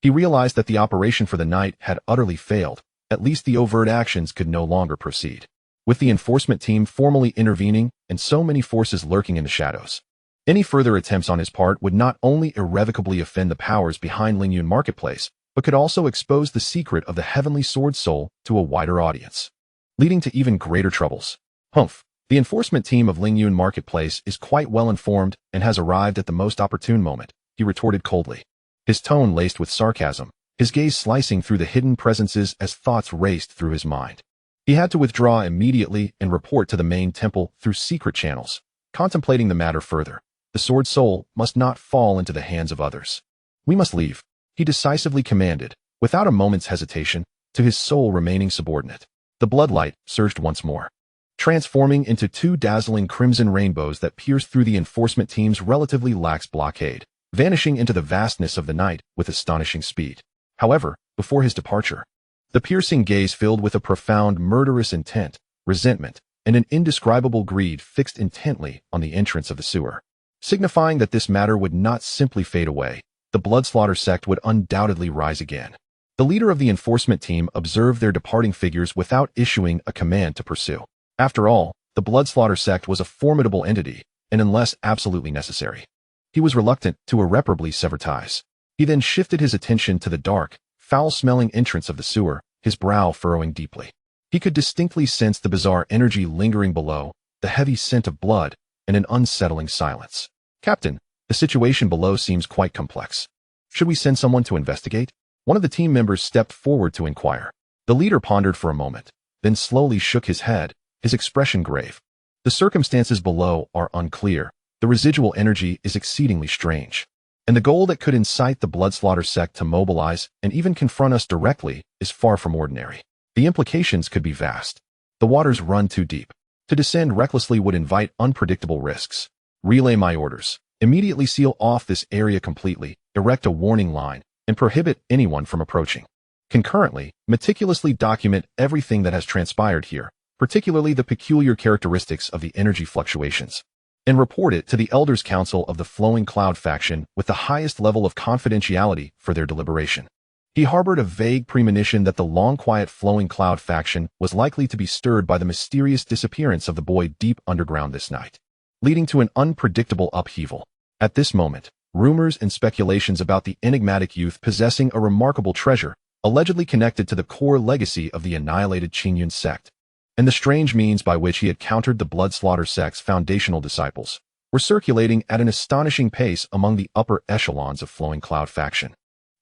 He realized that the operation for the night had utterly failed. At least the overt actions could no longer proceed. With the enforcement team formally intervening and so many forces lurking in the shadows, any further attempts on his part would not only irrevocably offend the powers behind Lin Yu Marketplace, but could also expose the secret of the heavenly sword soul to a wider audience, leading to even greater troubles. Humph. The enforcement team of Lin Yu Marketplace is quite well informed and has arrived at the most opportune moment, he retorted coldly, his tone laced with sarcasm, his gaze slicing through the hidden presences as thoughts raced through his mind. He had to withdraw immediately and report to the main temple through secret channels, contemplating the matter further. The sword soul must not fall into the hands of others. We must leave, he decisively commanded, without a moment's hesitation, to his soul remaining subordinate. The bloodlight surged once more, transforming into 2 dazzling crimson rainbows that pierced through the enforcement team's relatively lax blockade, vanishing into the vastness of the night with astonishing speed. However, before his departure, the piercing gaze filled with a profound murderous intent, resentment, and an indescribable greed fixed intently on the entrance of the sewer, signifying that this matter would not simply fade away. The Bloodslaughter sect would undoubtedly rise again. The leader of the enforcement team observed their departing figures without issuing a command to pursue. After all, the Bloodslaughter sect was a formidable entity, and unless absolutely necessary, he was reluctant to irreparably sever ties. He then shifted his attention to the dark, foul-smelling entrance of the sewer, his brow furrowing deeply. He could distinctly sense the bizarre energy lingering below, the heavy scent of blood, and an unsettling silence. Captain, the situation below seems quite complex. Should we send someone to investigate? One of the team members stepped forward to inquire. The leader pondered for a moment, then slowly shook his head, his expression grave. The circumstances below are unclear. The residual energy is exceedingly strange, and the goal that could incite the Bloodslaughter sect to mobilize and even confront us directly is far from ordinary. The implications could be vast. The waters run too deep. To descend recklessly would invite unpredictable risks. Relay my orders. Immediately seal off this area completely, erect a warning line, and prohibit anyone from approaching. Concurrently, meticulously document everything that has transpired here, particularly the peculiar characteristics of the energy fluctuations, and report it to the Elders' Council of the Flowing Cloud faction with the highest level of confidentiality for their deliberation. He harbored a vague premonition that the long-quiet Flowing Cloud faction was likely to be stirred by the mysterious disappearance of the boy deep underground this night, leading to an unpredictable upheaval. At this moment, rumors and speculations about the enigmatic youth possessing a remarkable treasure, allegedly connected to the core legacy of the annihilated Qingyun Sect, and the strange means by which he had countered the Bloodslaughter sect's foundational disciples, were circulating at an astonishing pace among the upper echelons of Flowing Cloud faction.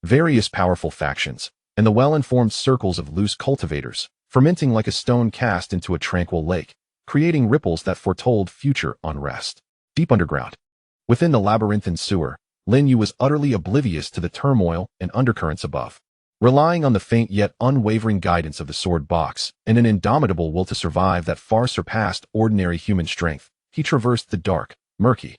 Various powerful factions, and the well-informed circles of loose cultivators, fermenting like a stone cast into a tranquil lake, creating ripples that foretold future unrest. Deep underground, within the labyrinthine sewer, Lin Yu was utterly oblivious to the turmoil and undercurrents above. Relying on the faint yet unwavering guidance of the sword box and an indomitable will to survive that far surpassed ordinary human strength, he traversed the dark, murky,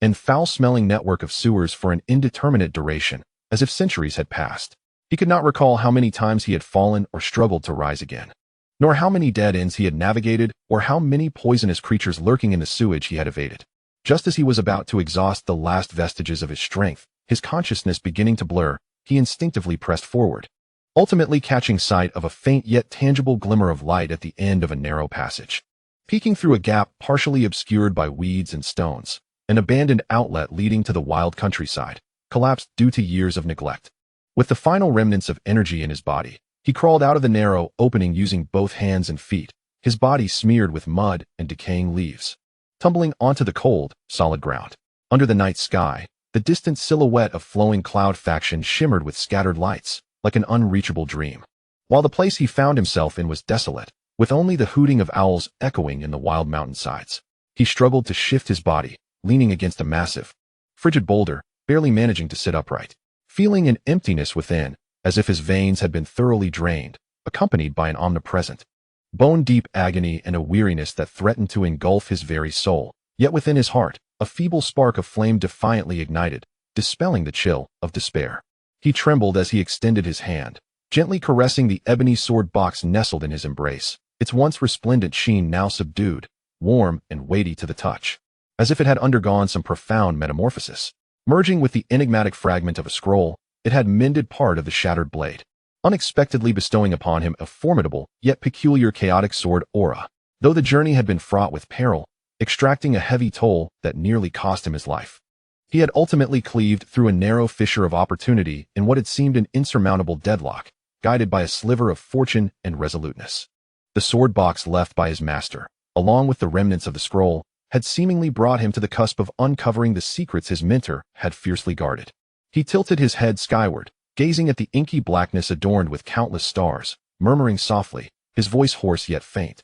and foul-smelling network of sewers for an indeterminate duration, as if centuries had passed. He could not recall how many times he had fallen or struggled to rise again, nor how many dead ends he had navigated or how many poisonous creatures lurking in the sewage he had evaded. Just as he was about to exhaust the last vestiges of his strength, his consciousness beginning to blur, he instinctively pressed forward, ultimately catching sight of a faint yet tangible glimmer of light at the end of a narrow passage. Peeking through a gap partially obscured by weeds and stones, an abandoned outlet leading to the wild countryside, collapsed due to years of neglect. With the final remnants of energy in his body, he crawled out of the narrow opening using both hands and feet, his body smeared with mud and decaying leaves. Tumbling onto the cold, solid ground. Under the night sky, the distant silhouette of flowing cloud faction shimmered with scattered lights, like an unreachable dream. While the place he found himself in was desolate, with only the hooting of owls echoing in the wild mountainsides. He struggled to shift his body, leaning against a massive, frigid boulder, barely managing to sit upright. Feeling an emptiness within, as if his veins had been thoroughly drained, accompanied by an omnipresent, bone-deep agony and a weariness that threatened to engulf his very soul. Yet within his heart, a feeble spark of flame defiantly ignited, dispelling the chill of despair. He trembled as he extended his hand, gently caressing the ebony sword box nestled in his embrace, its once resplendent sheen now subdued, warm and weighty to the touch, as if it had undergone some profound metamorphosis. Merging with the enigmatic fragment of a scroll, it had mended part of the shattered blade, unexpectedly bestowing upon him a formidable, yet peculiar chaotic sword aura. Though the journey had been fraught with peril, extracting a heavy toll that nearly cost him his life, he had ultimately cleaved through a narrow fissure of opportunity in what had seemed an insurmountable deadlock, guided by a sliver of fortune and resoluteness. The sword box left by his master, along with the remnants of the scroll, had seemingly brought him to the cusp of uncovering the secrets his mentor had fiercely guarded. He tilted his head skyward, gazing at the inky blackness adorned with countless stars, murmuring softly, his voice hoarse yet faint,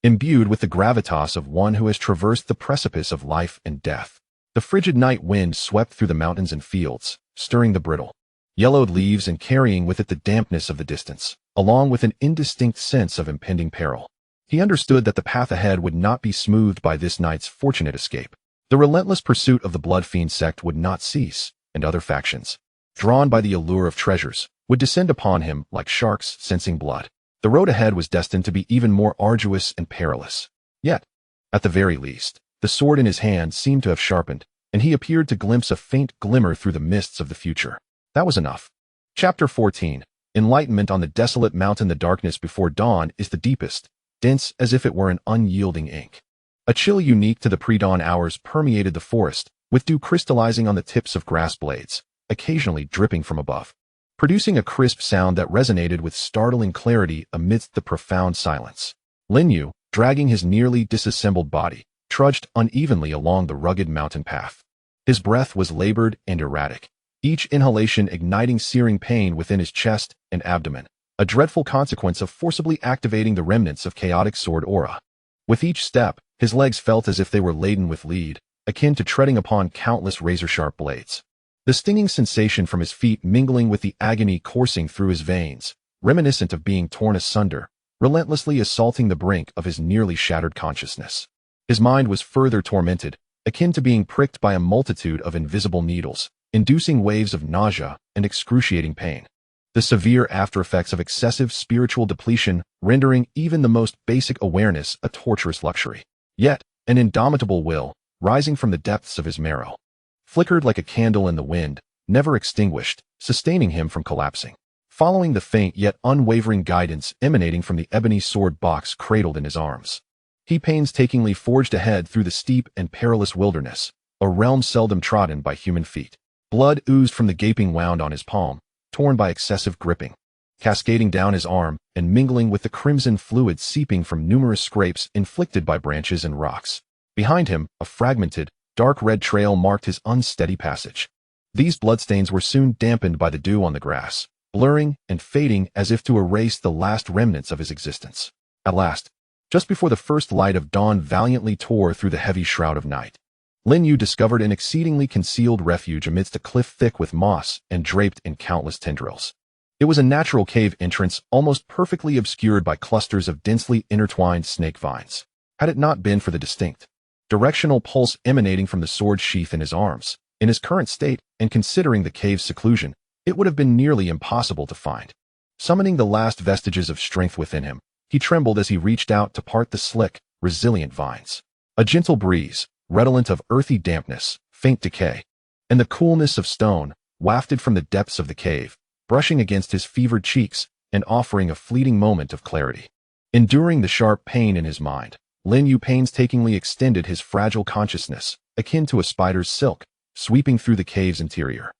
imbued with the gravitas of one who has traversed the precipice of life and death. The frigid night wind swept through the mountains and fields, stirring the brittle, yellowed leaves and carrying with it the dampness of the distance, along with an indistinct sense of impending peril. He understood that the path ahead would not be smoothed by this night's fortunate escape. The relentless pursuit of the Bloodfiend sect would not cease, and other factions, drawn by the allure of treasures, would descend upon him like sharks sensing blood. The road ahead was destined to be even more arduous and perilous. Yet, at the very least, the sword in his hand seemed to have sharpened, and he appeared to glimpse a faint glimmer through the mists of the future. That was enough. Chapter 14. Enlightenment on the desolate mountain. The darkness before dawn is the deepest, dense as if it were an unyielding ink. A chill unique to the pre-dawn hours permeated the forest, with dew crystallizing on the tips of grass blades, occasionally dripping from above, producing a crisp sound that resonated with startling clarity amidst the profound silence. Lin Yu, dragging his nearly disassembled body, trudged unevenly along the rugged mountain path. His breath was labored and erratic, each inhalation igniting searing pain within his chest and abdomen, a dreadful consequence of forcibly activating the remnants of chaotic sword aura. With each step, his legs felt as if they were laden with lead, akin to treading upon countless razor-sharp blades. The stinging sensation from his feet mingling with the agony coursing through his veins, reminiscent of being torn asunder, relentlessly assaulting the brink of his nearly shattered consciousness. His mind was further tormented, akin to being pricked by a multitude of invisible needles, inducing waves of nausea and excruciating pain. The severe aftereffects of excessive spiritual depletion rendering even the most basic awareness a torturous luxury. Yet, an indomitable will, rising from the depths of his marrow, flickered like a candle in the wind, never extinguished, sustaining him from collapsing. Following the faint yet unwavering guidance emanating from the ebony sword box cradled in his arms, he painstakingly forged ahead through the steep and perilous wilderness, a realm seldom trodden by human feet. Blood oozed from the gaping wound on his palm, torn by excessive gripping, cascading down his arm and mingling with the crimson fluid seeping from numerous scrapes inflicted by branches and rocks. Behind him, a fragmented, dark red trail marked his unsteady passage. These bloodstains were soon dampened by the dew on the grass, blurring and fading as if to erase the last remnants of his existence. At last, Just before the first light of dawn valiantly tore through the heavy shroud of night, Lin Yu discovered an exceedingly concealed refuge amidst a cliff thick with moss and draped in countless tendrils. It was a natural cave entrance, almost perfectly obscured by clusters of densely intertwined snake vines. Had it not been for the distinct, directional pulse emanating from the sword sheath in his arms, in his current state, and considering the cave's seclusion, it would have been nearly impossible to find. Summoning the last vestiges of strength within him, he trembled as he reached out to part the slick, resilient vines. A gentle breeze, redolent of earthy dampness, faint decay, and the coolness of stone, wafted from the depths of the cave, brushing against his fevered cheeks and offering a fleeting moment of clarity. Enduring the sharp pain in his mind, Lin Yu painstakingly extended his fragile consciousness, akin to a spider's silk, sweeping through the cave's interior.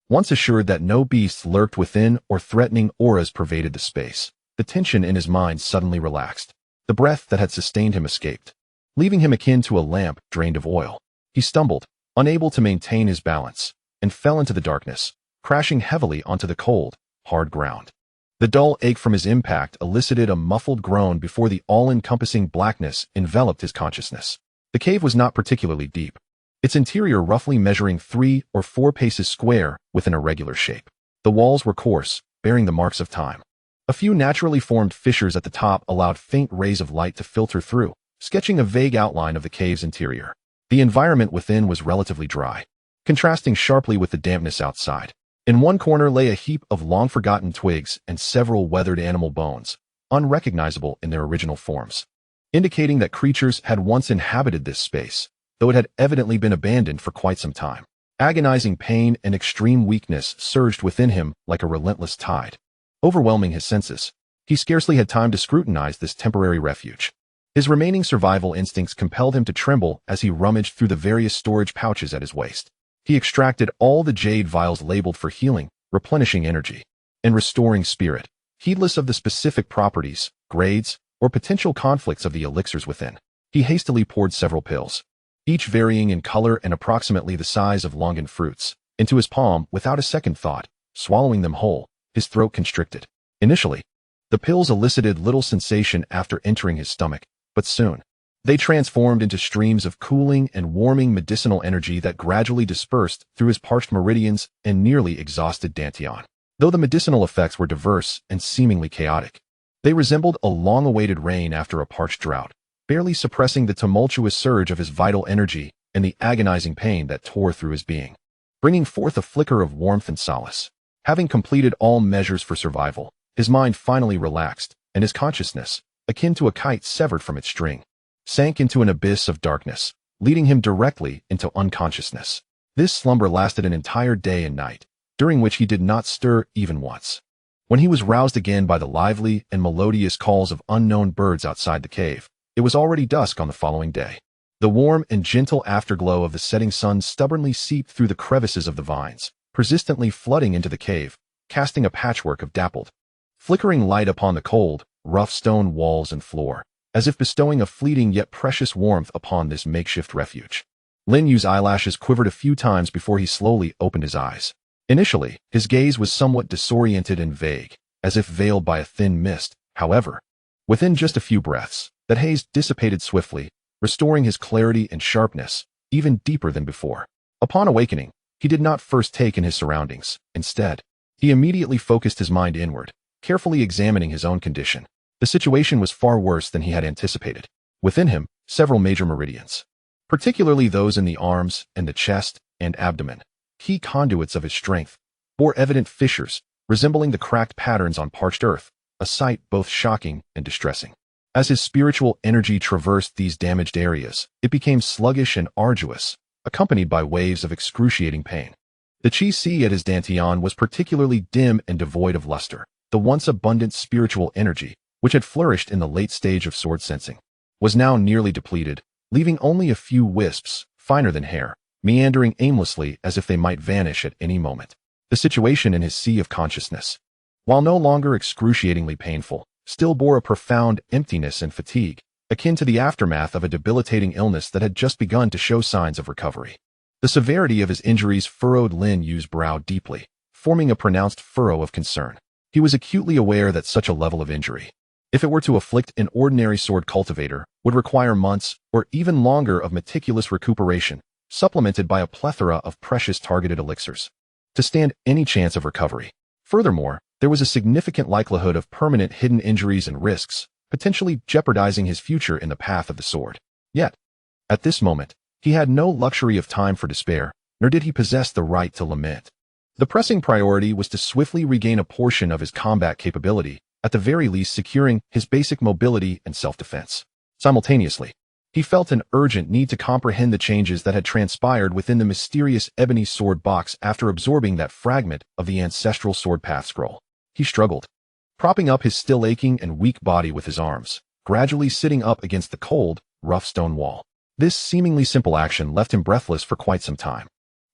Once assured that no beasts lurked within or threatening auras pervaded the space, the tension in his mind suddenly relaxed. The breath that had sustained him escaped, leaving him akin to a lamp drained of oil. He stumbled, unable to maintain his balance, and fell into the darkness, crashing heavily onto the cold, hard ground. The dull ache from his impact elicited a muffled groan before the all-encompassing blackness enveloped his consciousness. The cave was not particularly deep, its interior roughly measuring 3 or 4 paces square with an irregular shape. The walls were coarse, bearing the marks of time. A few naturally formed fissures at the top allowed faint rays of light to filter through, sketching a vague outline of the cave's interior. The environment within was relatively dry, contrasting sharply with the dampness outside. In one corner lay a heap of long-forgotten twigs and several weathered animal bones, unrecognizable in their original forms, indicating that creatures had once inhabited this space, though it had evidently been abandoned for quite some time. Agonizing pain and extreme weakness surged within him like a relentless tide, overwhelming his senses. He scarcely had time to scrutinize this temporary refuge. His remaining survival instincts compelled him to tremble as he rummaged through the various storage pouches at his waist. He extracted all the jade vials labeled for healing, replenishing energy, and restoring spirit, heedless of the specific properties, grades, or potential conflicts of the elixirs within. He hastily poured several pills, each varying in color and approximately the size of longan fruits, into his palm without a second thought, swallowing them whole, his throat constricted. Initially, the pills elicited little sensation after entering his stomach, but soon, they transformed into streams of cooling and warming medicinal energy that gradually dispersed through his parched meridians and nearly exhausted dantian. Though the medicinal effects were diverse and seemingly chaotic, they resembled a long-awaited rain after a parched drought, barely suppressing the tumultuous surge of his vital energy and the agonizing pain that tore through his being, bringing forth a flicker of warmth and solace. Having completed all measures for survival, his mind finally relaxed, and his consciousness, akin to a kite severed from its string, sank into an abyss of darkness, leading him directly into unconsciousness. This slumber lasted an entire day and night, during which he did not stir even once. When he was roused again by the lively and melodious calls of unknown birds outside the cave, it was already dusk on the following day. The warm and gentle afterglow of the setting sun stubbornly seeped through the crevices of the vines, persistently flooding into the cave, casting a patchwork of dappled, flickering light upon the cold, rough stone walls and floor, as if bestowing a fleeting yet precious warmth upon this makeshift refuge. Lin Yu's eyelashes quivered a few times before he slowly opened his eyes. Initially, his gaze was somewhat disoriented and vague, as if veiled by a thin mist. However, within just a few breaths, that haze dissipated swiftly, restoring his clarity and sharpness, even deeper than before. Upon awakening, he did not first take in his surroundings. Instead, he immediately focused his mind inward, carefully examining his own condition. The situation was far worse than he had anticipated. Within him, several major meridians, particularly those in the arms and the chest and abdomen, key conduits of his strength, bore evident fissures, resembling the cracked patterns on parched earth, a sight both shocking and distressing. As his spiritual energy traversed these damaged areas, it became sluggish and arduous, accompanied by waves of excruciating pain. The chi at his dantian was particularly dim and devoid of luster. The once abundant spiritual energy, which had flourished in the late stage of sword sensing, was now nearly depleted, leaving only a few wisps, finer than hair, meandering aimlessly as if they might vanish at any moment. The situation in his sea of consciousness, while no longer excruciatingly painful, still bore a profound emptiness and fatigue, akin to the aftermath of a debilitating illness that had just begun to show signs of recovery. The severity of his injuries furrowed Lin Yu's brow deeply, forming a pronounced furrow of concern. He was acutely aware that such a level of injury, if it were to afflict an ordinary sword cultivator, would require months or even longer of meticulous recuperation, supplemented by a plethora of precious targeted elixirs, to stand any chance of recovery. Furthermore, there was a significant likelihood of permanent hidden injuries and risks, potentially jeopardizing his future in the path of the sword. Yet, at this moment, he had no luxury of time for despair, nor did he possess the right to lament. The pressing priority was to swiftly regain a portion of his combat capability, at the very least securing his basic mobility and self-defense. Simultaneously, he felt an urgent need to comprehend the changes that had transpired within the mysterious ebony sword box after absorbing that fragment of the ancestral sword path scroll. He struggled, propping up his still aching and weak body with his arms, gradually sitting up against the cold, rough stone wall. This seemingly simple action left him breathless for quite some time,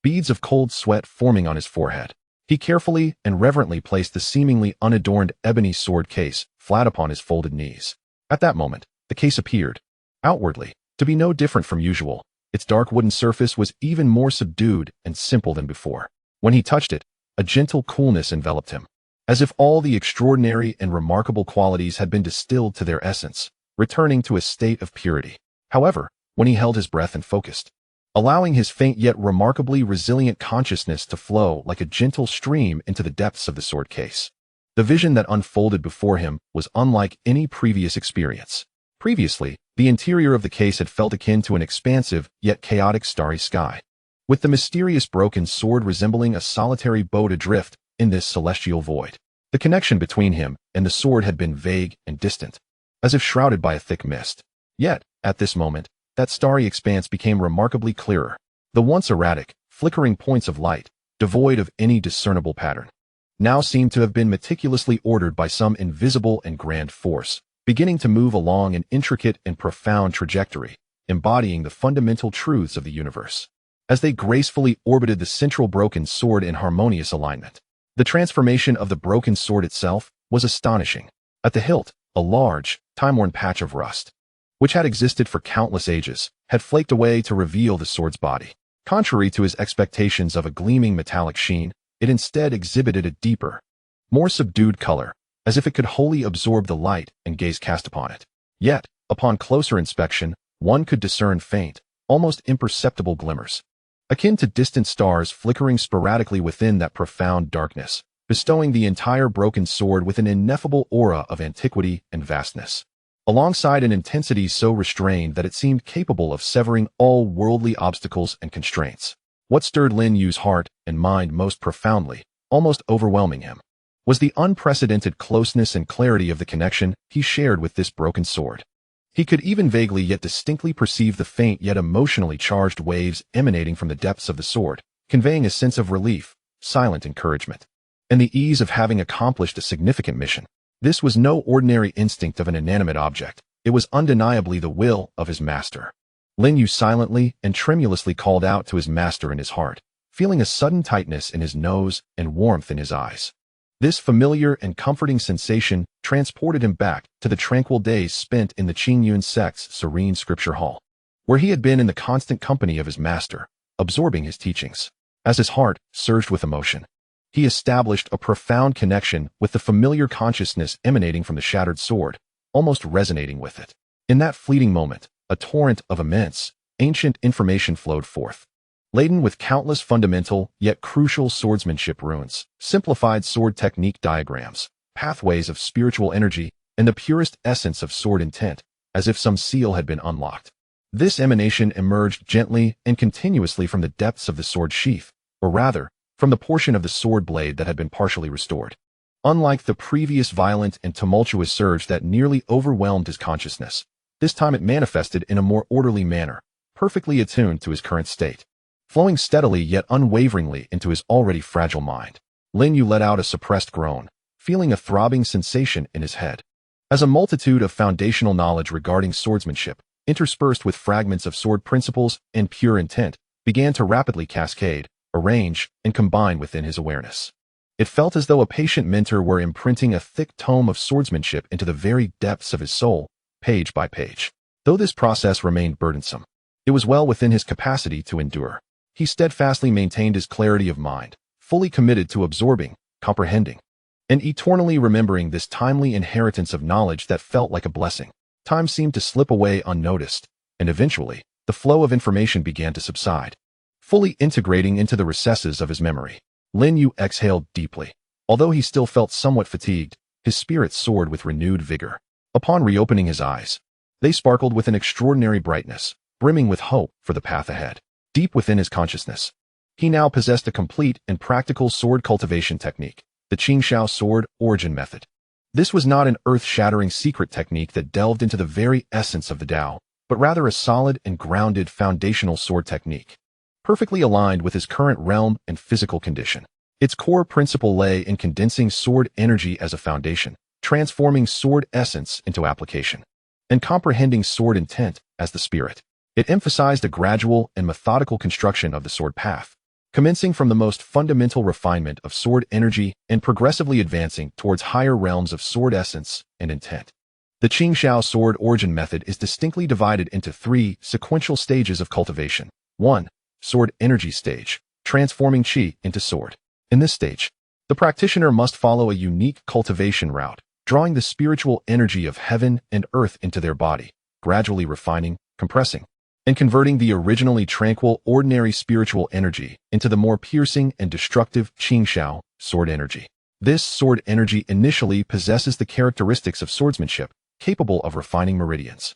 beads of cold sweat forming on his forehead. He carefully and reverently placed the seemingly unadorned ebony sword case flat upon his folded knees. At that moment, the case appeared, outwardly, to be no different from usual. Its dark wooden surface was even more subdued and simple than before. When he touched it, a gentle coolness enveloped him, as if all the extraordinary and remarkable qualities had been distilled to their essence, returning to a state of purity. However, when he held his breath and focused, allowing his faint yet remarkably resilient consciousness to flow like a gentle stream into the depths of the sword case, the vision that unfolded before him was unlike any previous experience. Previously, the interior of the case had felt akin to an expansive yet chaotic starry sky, with the mysterious broken sword resembling a solitary boat adrift in this celestial void. The connection between him and the sword had been vague and distant, as if shrouded by a thick mist. Yet, at this moment, that starry expanse became remarkably clearer. The once erratic, flickering points of light, devoid of any discernible pattern, now seemed to have been meticulously ordered by some invisible and grand force, beginning to move along an intricate and profound trajectory, embodying the fundamental truths of the universe. As they gracefully orbited the central broken sword in harmonious alignment, the transformation of the broken sword itself was astonishing. At the hilt, a large, time-worn patch of rust, which had existed for countless ages, had flaked away to reveal the sword's body. Contrary to his expectations of a gleaming metallic sheen, it instead exhibited a deeper, more subdued color, as if it could wholly absorb the light and gaze cast upon it. Yet, upon closer inspection, one could discern faint, almost imperceptible glimmers, akin to distant stars flickering sporadically within that profound darkness, bestowing the entire broken sword with an ineffable aura of antiquity and vastness, alongside an intensity so restrained that it seemed capable of severing all worldly obstacles and constraints. What stirred Lin Yu's heart and mind most profoundly, almost overwhelming him, was the unprecedented closeness and clarity of the connection he shared with this broken sword. He could even vaguely yet distinctly perceive the faint yet emotionally charged waves emanating from the depths of the sword, conveying a sense of relief, silent encouragement, and the ease of having accomplished a significant mission. This was no ordinary instinct of an inanimate object. It was undeniably the will of his master. Lin Yu silently and tremulously called out to his master in his heart, feeling a sudden tightness in his nose and warmth in his eyes. This familiar and comforting sensation transported him back to the tranquil days spent in the Qingyun Sect's serene scripture hall, where he had been in the constant company of his master, absorbing his teachings. As his heart surged with emotion, he established a profound connection with the familiar consciousness emanating from the shattered sword, almost resonating with it. In that fleeting moment, a torrent of immense, ancient information flowed forth, laden with countless fundamental yet crucial swordsmanship runes, simplified sword technique diagrams, pathways of spiritual energy, and the purest essence of sword intent, as if some seal had been unlocked. This emanation emerged gently and continuously from the depths of the sword sheath, or rather, from the portion of the sword blade that had been partially restored. Unlike the previous violent and tumultuous surge that nearly overwhelmed his consciousness, this time it manifested in a more orderly manner, perfectly attuned to his current state, flowing steadily yet unwaveringly into his already fragile mind. Lin Yu let out a suppressed groan, feeling a throbbing sensation in his head, as a multitude of foundational knowledge regarding swordsmanship, interspersed with fragments of sword principles and pure intent, began to rapidly cascade, arrange, and combine within his awareness. It felt as though a patient mentor were imprinting a thick tome of swordsmanship into the very depths of his soul, page by page. Though this process remained burdensome, it was well within his capacity to endure. He steadfastly maintained his clarity of mind, fully committed to absorbing, comprehending, and eternally remembering this timely inheritance of knowledge that felt like a blessing. Time seemed to slip away unnoticed, and eventually, the flow of information began to subside, fully integrating into the recesses of his memory. Lin Yu exhaled deeply. Although he still felt somewhat fatigued, his spirit soared with renewed vigor. Upon reopening his eyes, they sparkled with an extraordinary brightness, brimming with hope for the path ahead. Deep within his consciousness, he now possessed a complete and practical sword cultivation technique, the Qingyun sword origin method. This was not an earth-shattering secret technique that delved into the very essence of the Tao, but rather a solid and grounded foundational sword technique, perfectly aligned with his current realm and physical condition. Its core principle lay in condensing sword energy as a foundation, transforming sword essence into application, and comprehending sword intent as the spirit. It emphasized a gradual and methodical construction of the sword path, commencing from the most fundamental refinement of sword energy and progressively advancing towards higher realms of sword essence and intent. The Qingyun sword origin method is distinctly divided into 3 sequential stages of cultivation. 1. Sword energy stage, transforming qi into sword. In this stage, the practitioner must follow a unique cultivation route, drawing the spiritual energy of heaven and earth into their body, gradually refining, compressing, and converting the originally tranquil, ordinary spiritual energy into the more piercing and destructive Qingyun sword energy. This sword energy initially possesses the characteristics of swordsmanship, capable of refining meridians,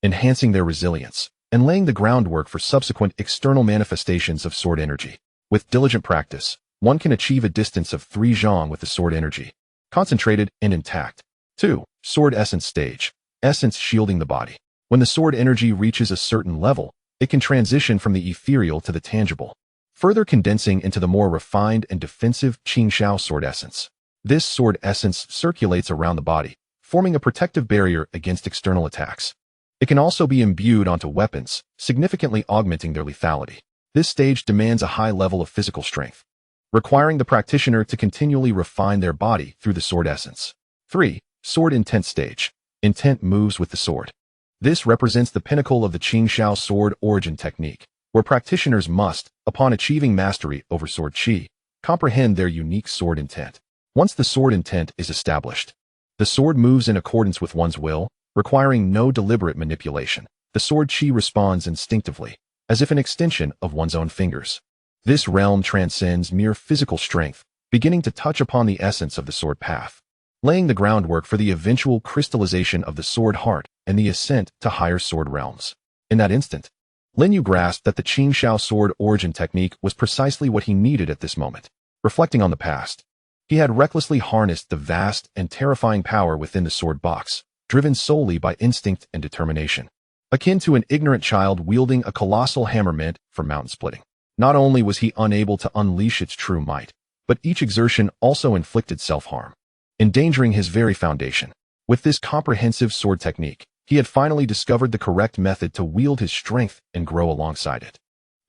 enhancing their resilience, and laying the groundwork for subsequent external manifestations of sword energy. With diligent practice, one can achieve a distance of 3 zhang with the sword energy, concentrated and intact. 2. Sword essence stage, essence shielding the body. When the sword energy reaches a certain level, it can transition from the ethereal to the tangible, further condensing into the more refined and defensive Qingyun sword essence. This sword essence circulates around the body, forming a protective barrier against external attacks. It can also be imbued onto weapons, significantly augmenting their lethality. This stage demands a high level of physical strength, requiring the practitioner to continually refine their body through the sword essence. 3. Sword intent stage. Intent moves with the sword. This represents the pinnacle of the Qingyun sword origin technique, where practitioners must, upon achieving mastery over sword qi, comprehend their unique sword intent. Once the sword intent is established, the sword moves in accordance with one's will, requiring no deliberate manipulation. The sword qi responds instinctively, as if an extension of one's own fingers. This realm transcends mere physical strength, beginning to touch upon the essence of the sword path, laying the groundwork for the eventual crystallization of the sword heart and the ascent to higher sword realms. In that instant, Lin Yu grasped that the Qingyun sword origin technique was precisely what he needed at this moment. Reflecting on the past, he had recklessly harnessed the vast and terrifying power within the sword box, driven solely by instinct and determination, akin to an ignorant child wielding a colossal hammer meant for mountain splitting. Not only was he unable to unleash its true might, but each exertion also inflicted self-harm, endangering his very foundation. With this comprehensive sword technique, he had finally discovered the correct method to wield his strength and grow alongside it,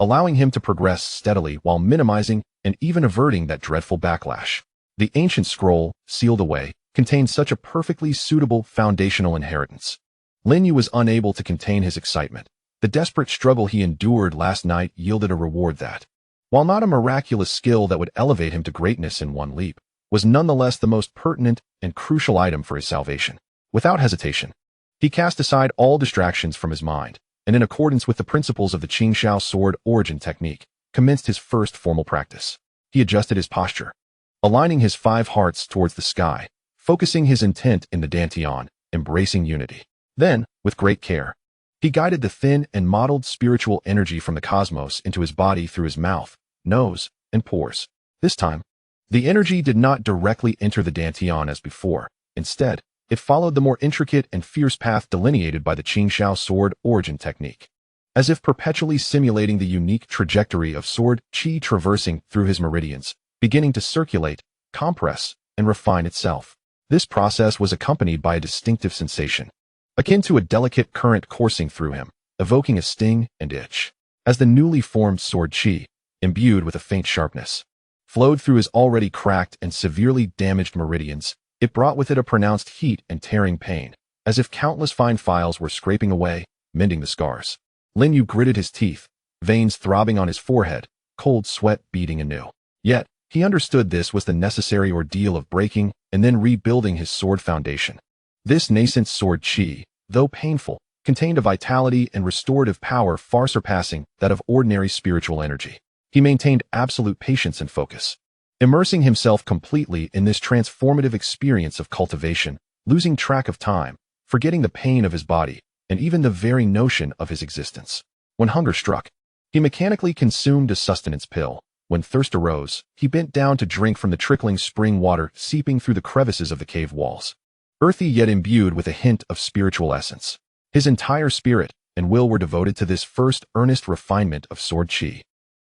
allowing him to progress steadily while minimizing and even averting that dreadful backlash. The ancient scroll, sealed away, contained such a perfectly suitable foundational inheritance. Lin Yu was unable to contain his excitement. The desperate struggle he endured last night yielded a reward that, while not a miraculous skill that would elevate him to greatness in one leap, was nonetheless the most pertinent and crucial item for his salvation. Without hesitation, he cast aside all distractions from his mind, and in accordance with the principles of the Qingyun sword origin technique, commenced his first formal practice. He adjusted his posture, aligning his 5 hearts towards the sky, focusing his intent in the dantian, embracing unity. Then, with great care, he guided the thin and mottled spiritual energy from the cosmos into his body through his mouth, nose, and pores. This time, the energy did not directly enter the dantian as before. Instead, it followed the more intricate and fierce path delineated by the Qingyun sword origin technique, as if perpetually simulating the unique trajectory of sword qi traversing through his meridians, beginning to circulate, compress, and refine itself. This process was accompanied by a distinctive sensation, akin to a delicate current coursing through him, evoking a sting and itch. As the newly formed sword qi, imbued with a faint sharpness, flowed through his already cracked and severely damaged meridians, it brought with it a pronounced heat and tearing pain, as if countless fine files were scraping away, mending the scars. Lin Yu gritted his teeth, veins throbbing on his forehead, cold sweat beading anew. Yet, He understood this was the necessary ordeal of breaking and then rebuilding his sword foundation. This nascent sword qi, though painful, contained a vitality and restorative power far surpassing that of ordinary spiritual energy. He maintained absolute patience and focus, immersing himself completely in this transformative experience of cultivation, losing track of time, forgetting the pain of his body, and even the very notion of his existence. When hunger struck, he mechanically consumed a sustenance pill. When thirst arose, he bent down to drink from the trickling spring water seeping through the crevices of the cave walls. Earthy yet imbued with a hint of spiritual essence. His entire spirit and will were devoted to this first earnest refinement of sword qi,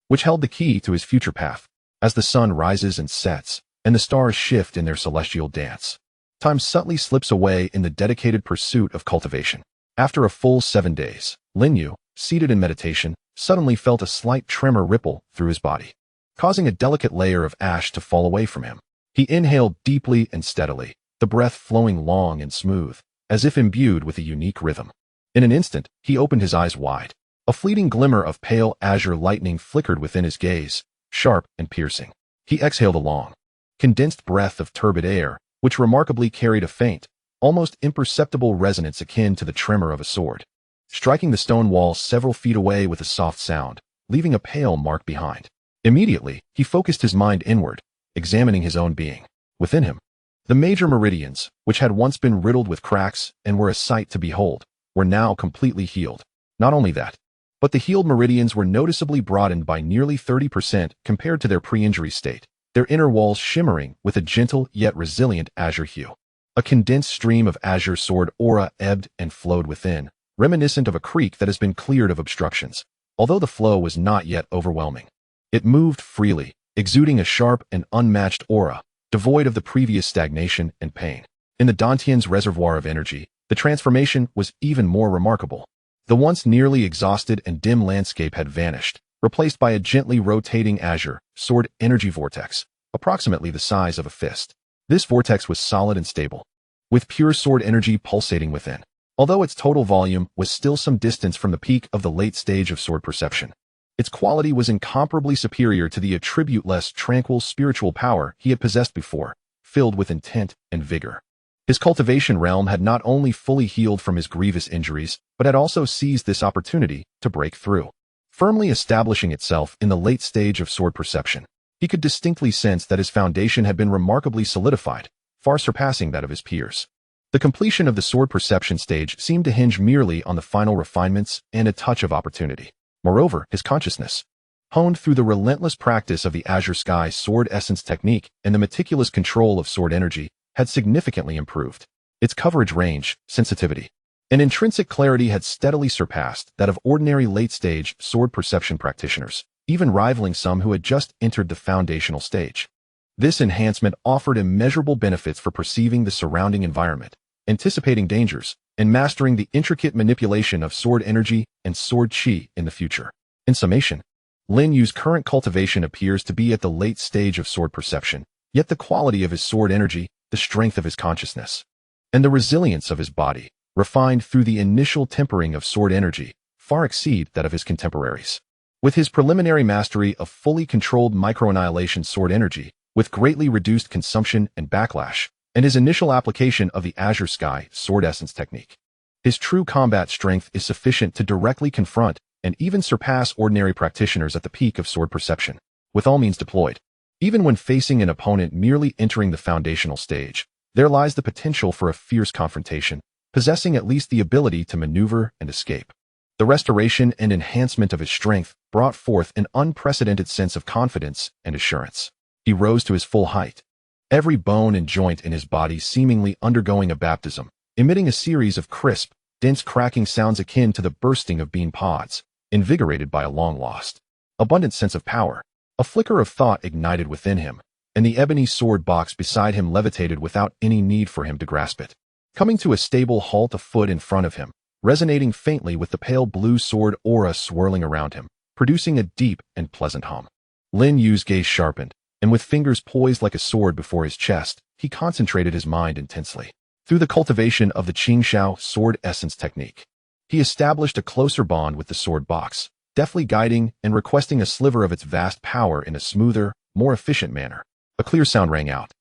which held the key to his future path. As the sun rises and sets, and the stars shift in their celestial dance, time subtly slips away in the dedicated pursuit of cultivation. After a full 7 days, Lin Yu, seated in meditation, suddenly felt a slight tremor ripple through his body, causing a delicate layer of ash to fall away from him. He inhaled deeply and steadily, the breath flowing long and smooth, as if imbued with a unique rhythm. In an instant, he opened his eyes wide. A fleeting glimmer of pale azure lightning flickered within his gaze, sharp and piercing. He exhaled a long, condensed breath of turbid air, which remarkably carried a faint, almost imperceptible resonance akin to the tremor of a sword, striking the stone wall several feet away with a soft sound, leaving a pale mark behind. Immediately, he focused his mind inward, examining his own being. Within him, the major meridians, which had once been riddled with cracks and were a sight to behold, were now completely healed. Not only that, but the healed meridians were noticeably broadened by nearly 30% compared to their pre-injury state, their inner walls shimmering with a gentle yet resilient azure hue. A condensed stream of azure sword aura ebbed and flowed within, reminiscent of a creek that has been cleared of obstructions, although the flow was not yet overwhelming. It moved freely, exuding a sharp and unmatched aura, devoid of the previous stagnation and pain. In the Dantian's reservoir of energy, the transformation was even more remarkable. The once nearly exhausted and dim landscape had vanished, replaced by a gently rotating azure sword energy vortex, approximately the size of a fist. This vortex was solid and stable, with pure sword energy pulsating within, although its total volume was still some distance from the peak of the late stage of sword perception. Its quality was incomparably superior to the attribute-less tranquil spiritual power he had possessed before, filled with intent and vigor. His cultivation realm had not only fully healed from his grievous injuries, but had also seized this opportunity to break through. Firmly establishing itself in the late stage of sword perception, he could distinctly sense that his foundation had been remarkably solidified, far surpassing that of his peers. The completion of the sword perception stage seemed to hinge merely on the final refinements and a touch of opportunity. Moreover, his consciousness, honed through the relentless practice of the Azure Sky sword essence technique and the meticulous control of sword energy, had significantly improved. Its coverage range, sensitivity, and intrinsic clarity had steadily surpassed that of ordinary late-stage sword perception practitioners, even rivaling some who had just entered the foundational stage. This enhancement offered immeasurable benefits for perceiving the surrounding environment, anticipating dangers, and mastering the intricate manipulation of sword energy and sword qi in the future. In summation, Lin Yu's current cultivation appears to be at the late stage of sword perception, yet the quality of his sword energy, the strength of his consciousness, and the resilience of his body, refined through the initial tempering of sword energy, far exceed that of his contemporaries. With his preliminary mastery of fully controlled micro-annihilation sword energy, with greatly reduced consumption and backlash, and his initial application of the Azure Sky sword essence technique, his true combat strength is sufficient to directly confront and even surpass ordinary practitioners at the peak of sword perception, with all means deployed. Even when facing an opponent merely entering the foundational stage, there lies the potential for a fierce confrontation, possessing at least the ability to maneuver and escape. The restoration and enhancement of his strength brought forth an unprecedented sense of confidence and assurance. He rose to his full height, every bone and joint in his body seemingly undergoing a baptism, emitting a series of crisp, dense cracking sounds akin to the bursting of bean pods, invigorated by a long-lost, abundant sense of power. A flicker of thought ignited within him, and the ebony sword box beside him levitated without any need for him to grasp it, coming to a stable halt a foot in front of him, resonating faintly with the pale blue sword aura swirling around him, producing a deep and pleasant hum. Lin Yu's gaze sharpened, and with fingers poised like a sword before his chest, he concentrated his mind intensely. Through the cultivation of the Qingyun sword essence technique, he established a closer bond with the sword box, deftly guiding and requesting a sliver of its vast power in a smoother, more efficient manner. A clear sound rang out,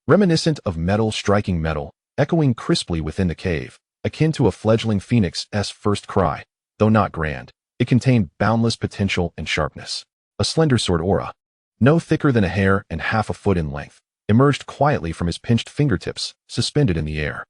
reminiscent of metal striking metal, echoing crisply within the cave, akin to a fledgling phoenix's first cry. Though not grand, it contained boundless potential and sharpness. A slender sword aura, no thicker than a hair and half a foot in length, emerged quietly from his pinched fingertips, suspended in the air.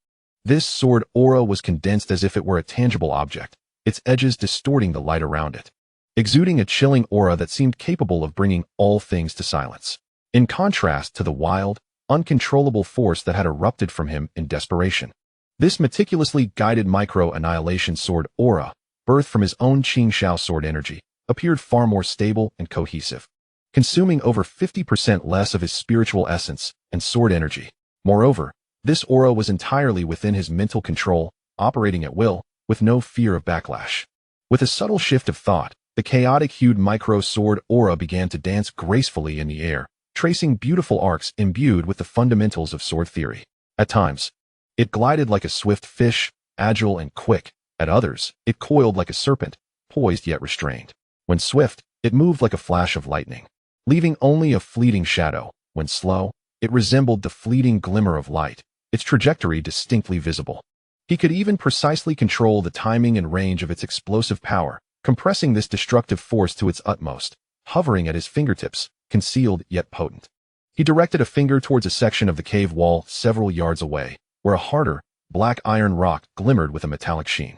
This sword aura was condensed as if it were a tangible object, its edges distorting the light around it, exuding a chilling aura that seemed capable of bringing all things to silence. In contrast to the wild, uncontrollable force that had erupted from him in desperation, this meticulously guided micro-annihilation sword aura, birthed from his own Qingyun sword energy, appeared far more stable and cohesive, consuming over 50% less of his spiritual essence and sword energy. Moreover, this aura was entirely within his mental control, operating at will, with no fear of backlash. With a subtle shift of thought, the chaotic-hued micro-sword aura began to dance gracefully in the air, tracing beautiful arcs imbued with the fundamentals of sword theory. At times, it glided like a swift fish, agile and quick. At others, it coiled like a serpent, poised yet restrained. When swift, it moved like a flash of lightning, leaving only a fleeting shadow. When slow, it resembled the fleeting glimmer of light, its trajectory distinctly visible. He could even precisely control the timing and range of its explosive power, compressing this destructive force to its utmost, hovering at his fingertips, concealed yet potent. He directed a finger towards a section of the cave wall several yards away, where a harder, black iron rock glimmered with a metallic sheen.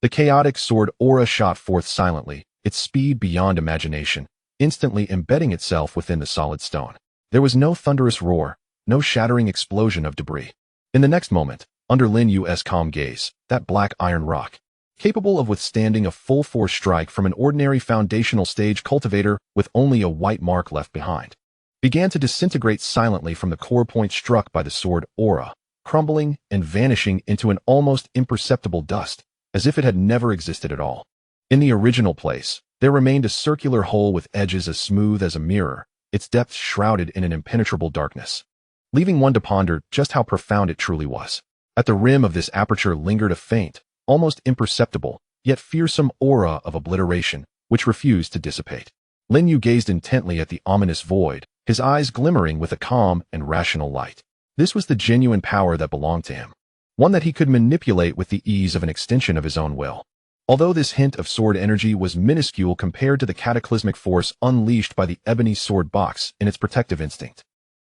The chaotic sword aura shot forth silently, its speed beyond imagination, instantly embedding itself within the solid stone. There was no thunderous roar, no shattering explosion of debris. In the next moment, under Lin Yu's calm gaze, that black iron rock, capable of withstanding a full-force strike from an ordinary foundational stage cultivator with only a white mark left behind, began to disintegrate silently from the core point struck by the sword aura, crumbling and vanishing into an almost imperceptible dust, as if it had never existed at all. In the original place, there remained a circular hole with edges as smooth as a mirror, its depths shrouded in an impenetrable darkness, leaving one to ponder just how profound it truly was. At the rim of this aperture lingered a faint, almost imperceptible, yet fearsome aura of obliteration, which refused to dissipate. Lin Yu gazed intently at the ominous void, his eyes glimmering with a calm and rational light. This was the genuine power that belonged to him, one that he could manipulate with the ease of an extension of his own will. Although this hint of sword energy was minuscule compared to the cataclysmic force unleashed by the ebony sword box in its protective instinct,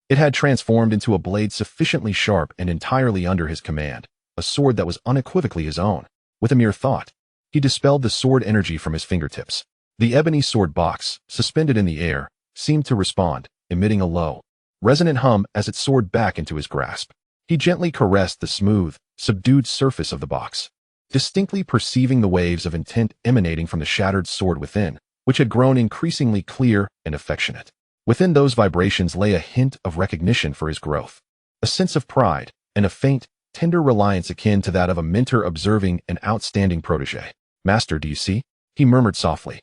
it had transformed into a blade sufficiently sharp and entirely under his command, a sword that was unequivocally his own. With a mere thought, he dispelled the sword energy from his fingertips. The ebony sword box, suspended in the air, seemed to respond, emitting a low, resonant hum as it soared back into his grasp. He gently caressed the smooth, subdued surface of the box, distinctly perceiving the waves of intent emanating from the shattered sword within, which had grown increasingly clear and affectionate. Within those vibrations lay a hint of recognition for his growth, a sense of pride, and a faint, tender reliance akin to that of a mentor observing an outstanding protege. "Master, do you see?" he murmured softly,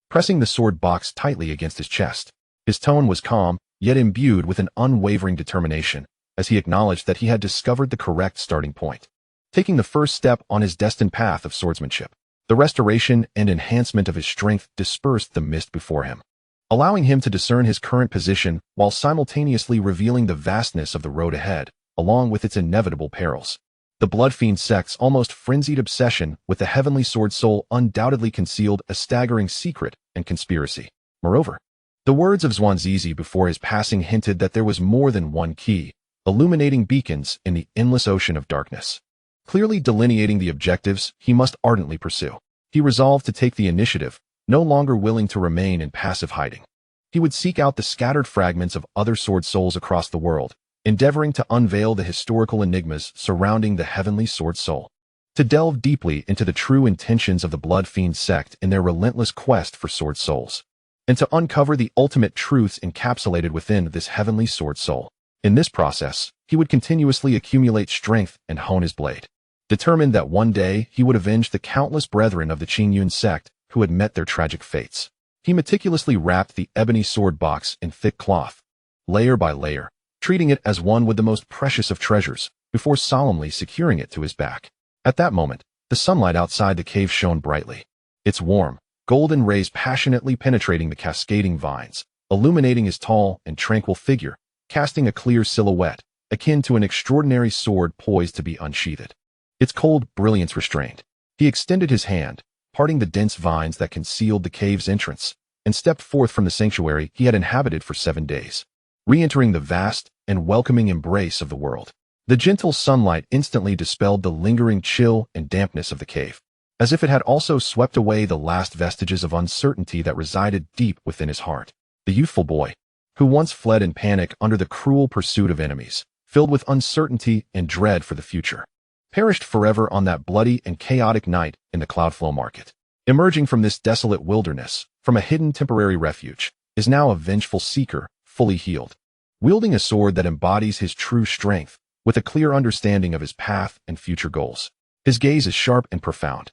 pressing the sword box tightly against his chest. His tone was calm, yet imbued with an unwavering determination, as he acknowledged that he had discovered the correct starting point, taking the first step on his destined path of swordsmanship. The restoration and enhancement of his strength dispersed the mist before him, allowing him to discern his current position while simultaneously revealing the vastness of the road ahead, along with its inevitable perils. The Bloodfiend sect's almost frenzied obsession with the heavenly sword soul undoubtedly concealed a staggering secret and conspiracy. Moreover, the words of Zhuangzi before his passing hinted that there was more than one key, illuminating beacons in the endless ocean of darkness, clearly delineating the objectives he must ardently pursue. He resolved to take the initiative, no longer willing to remain in passive hiding. He would seek out the scattered fragments of other sword souls across the world, endeavoring to unveil the historical enigmas surrounding the heavenly sword soul, to delve deeply into the true intentions of the Bloodfiend sect in their relentless quest for sword souls, and to uncover the ultimate truths encapsulated within this heavenly sword soul. In this process, he would continuously accumulate strength and hone his blade, determined that one day he would avenge the countless brethren of the Qingyun Sect who had met their tragic fates. He meticulously wrapped the ebony sword box in thick cloth, layer by layer, treating it as one with the most precious of treasures, before solemnly securing it to his back. At that moment, the sunlight outside the cave shone brightly, its warm, golden rays passionately penetrating the cascading vines, illuminating his tall and tranquil figure, casting a clear silhouette, akin to an extraordinary sword poised to be unsheathed. Its cold brilliance restrained. He extended his hand, parting the dense vines that concealed the cave's entrance, and stepped forth from the sanctuary he had inhabited for 7 days, re-entering the vast and welcoming embrace of the world. The gentle sunlight instantly dispelled the lingering chill and dampness of the cave, as if it had also swept away the last vestiges of uncertainty that resided deep within his heart. The youthful boy, who once fled in panic under the cruel pursuit of enemies, filled with uncertainty and dread for the future, perished forever on that bloody and chaotic night in the Cloudflow market. Emerging from this desolate wilderness, from a hidden temporary refuge, is now a vengeful seeker, fully healed, wielding a sword that embodies his true strength, with a clear understanding of his path and future goals. His gaze is sharp and profound.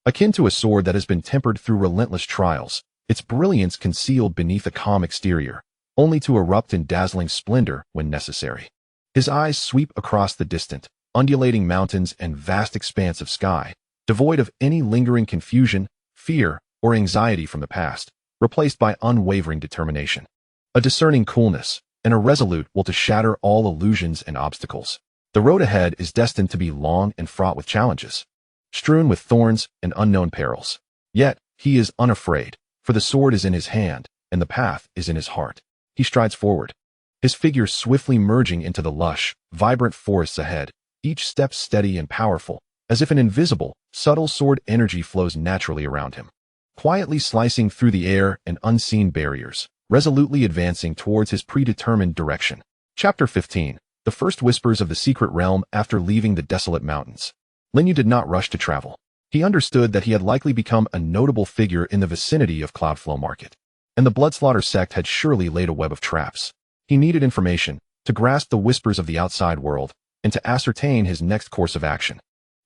Akin to a sword that has been tempered through relentless trials, its brilliance concealed beneath a calm exterior, only to erupt in dazzling splendor when necessary. His eyes sweep across the distant, undulating mountains and vast expanse of sky, devoid of any lingering confusion, fear, or anxiety from the past, replaced by unwavering determination. A discerning coolness, and a resolute will to shatter all illusions and obstacles. The road ahead is destined to be long and fraught with challenges, strewn with thorns and unknown perils. Yet, he is unafraid, for the sword is in his hand, and the path is in his heart. He strides forward, his figure swiftly merging into the lush, vibrant forests ahead, each step steady and powerful, as if an invisible, subtle sword energy flows naturally around him, quietly slicing through the air and unseen barriers, resolutely advancing towards his predetermined direction. Chapter 15. The first whispers of the secret realm after leaving the desolate mountains. Lin Yu did not rush to travel. He understood that he had likely become a notable figure in the vicinity of Cloudflow Market, and the Bloodslaughter sect had surely laid a web of traps. He needed information to grasp the whispers of the outside world and to ascertain his next course of action.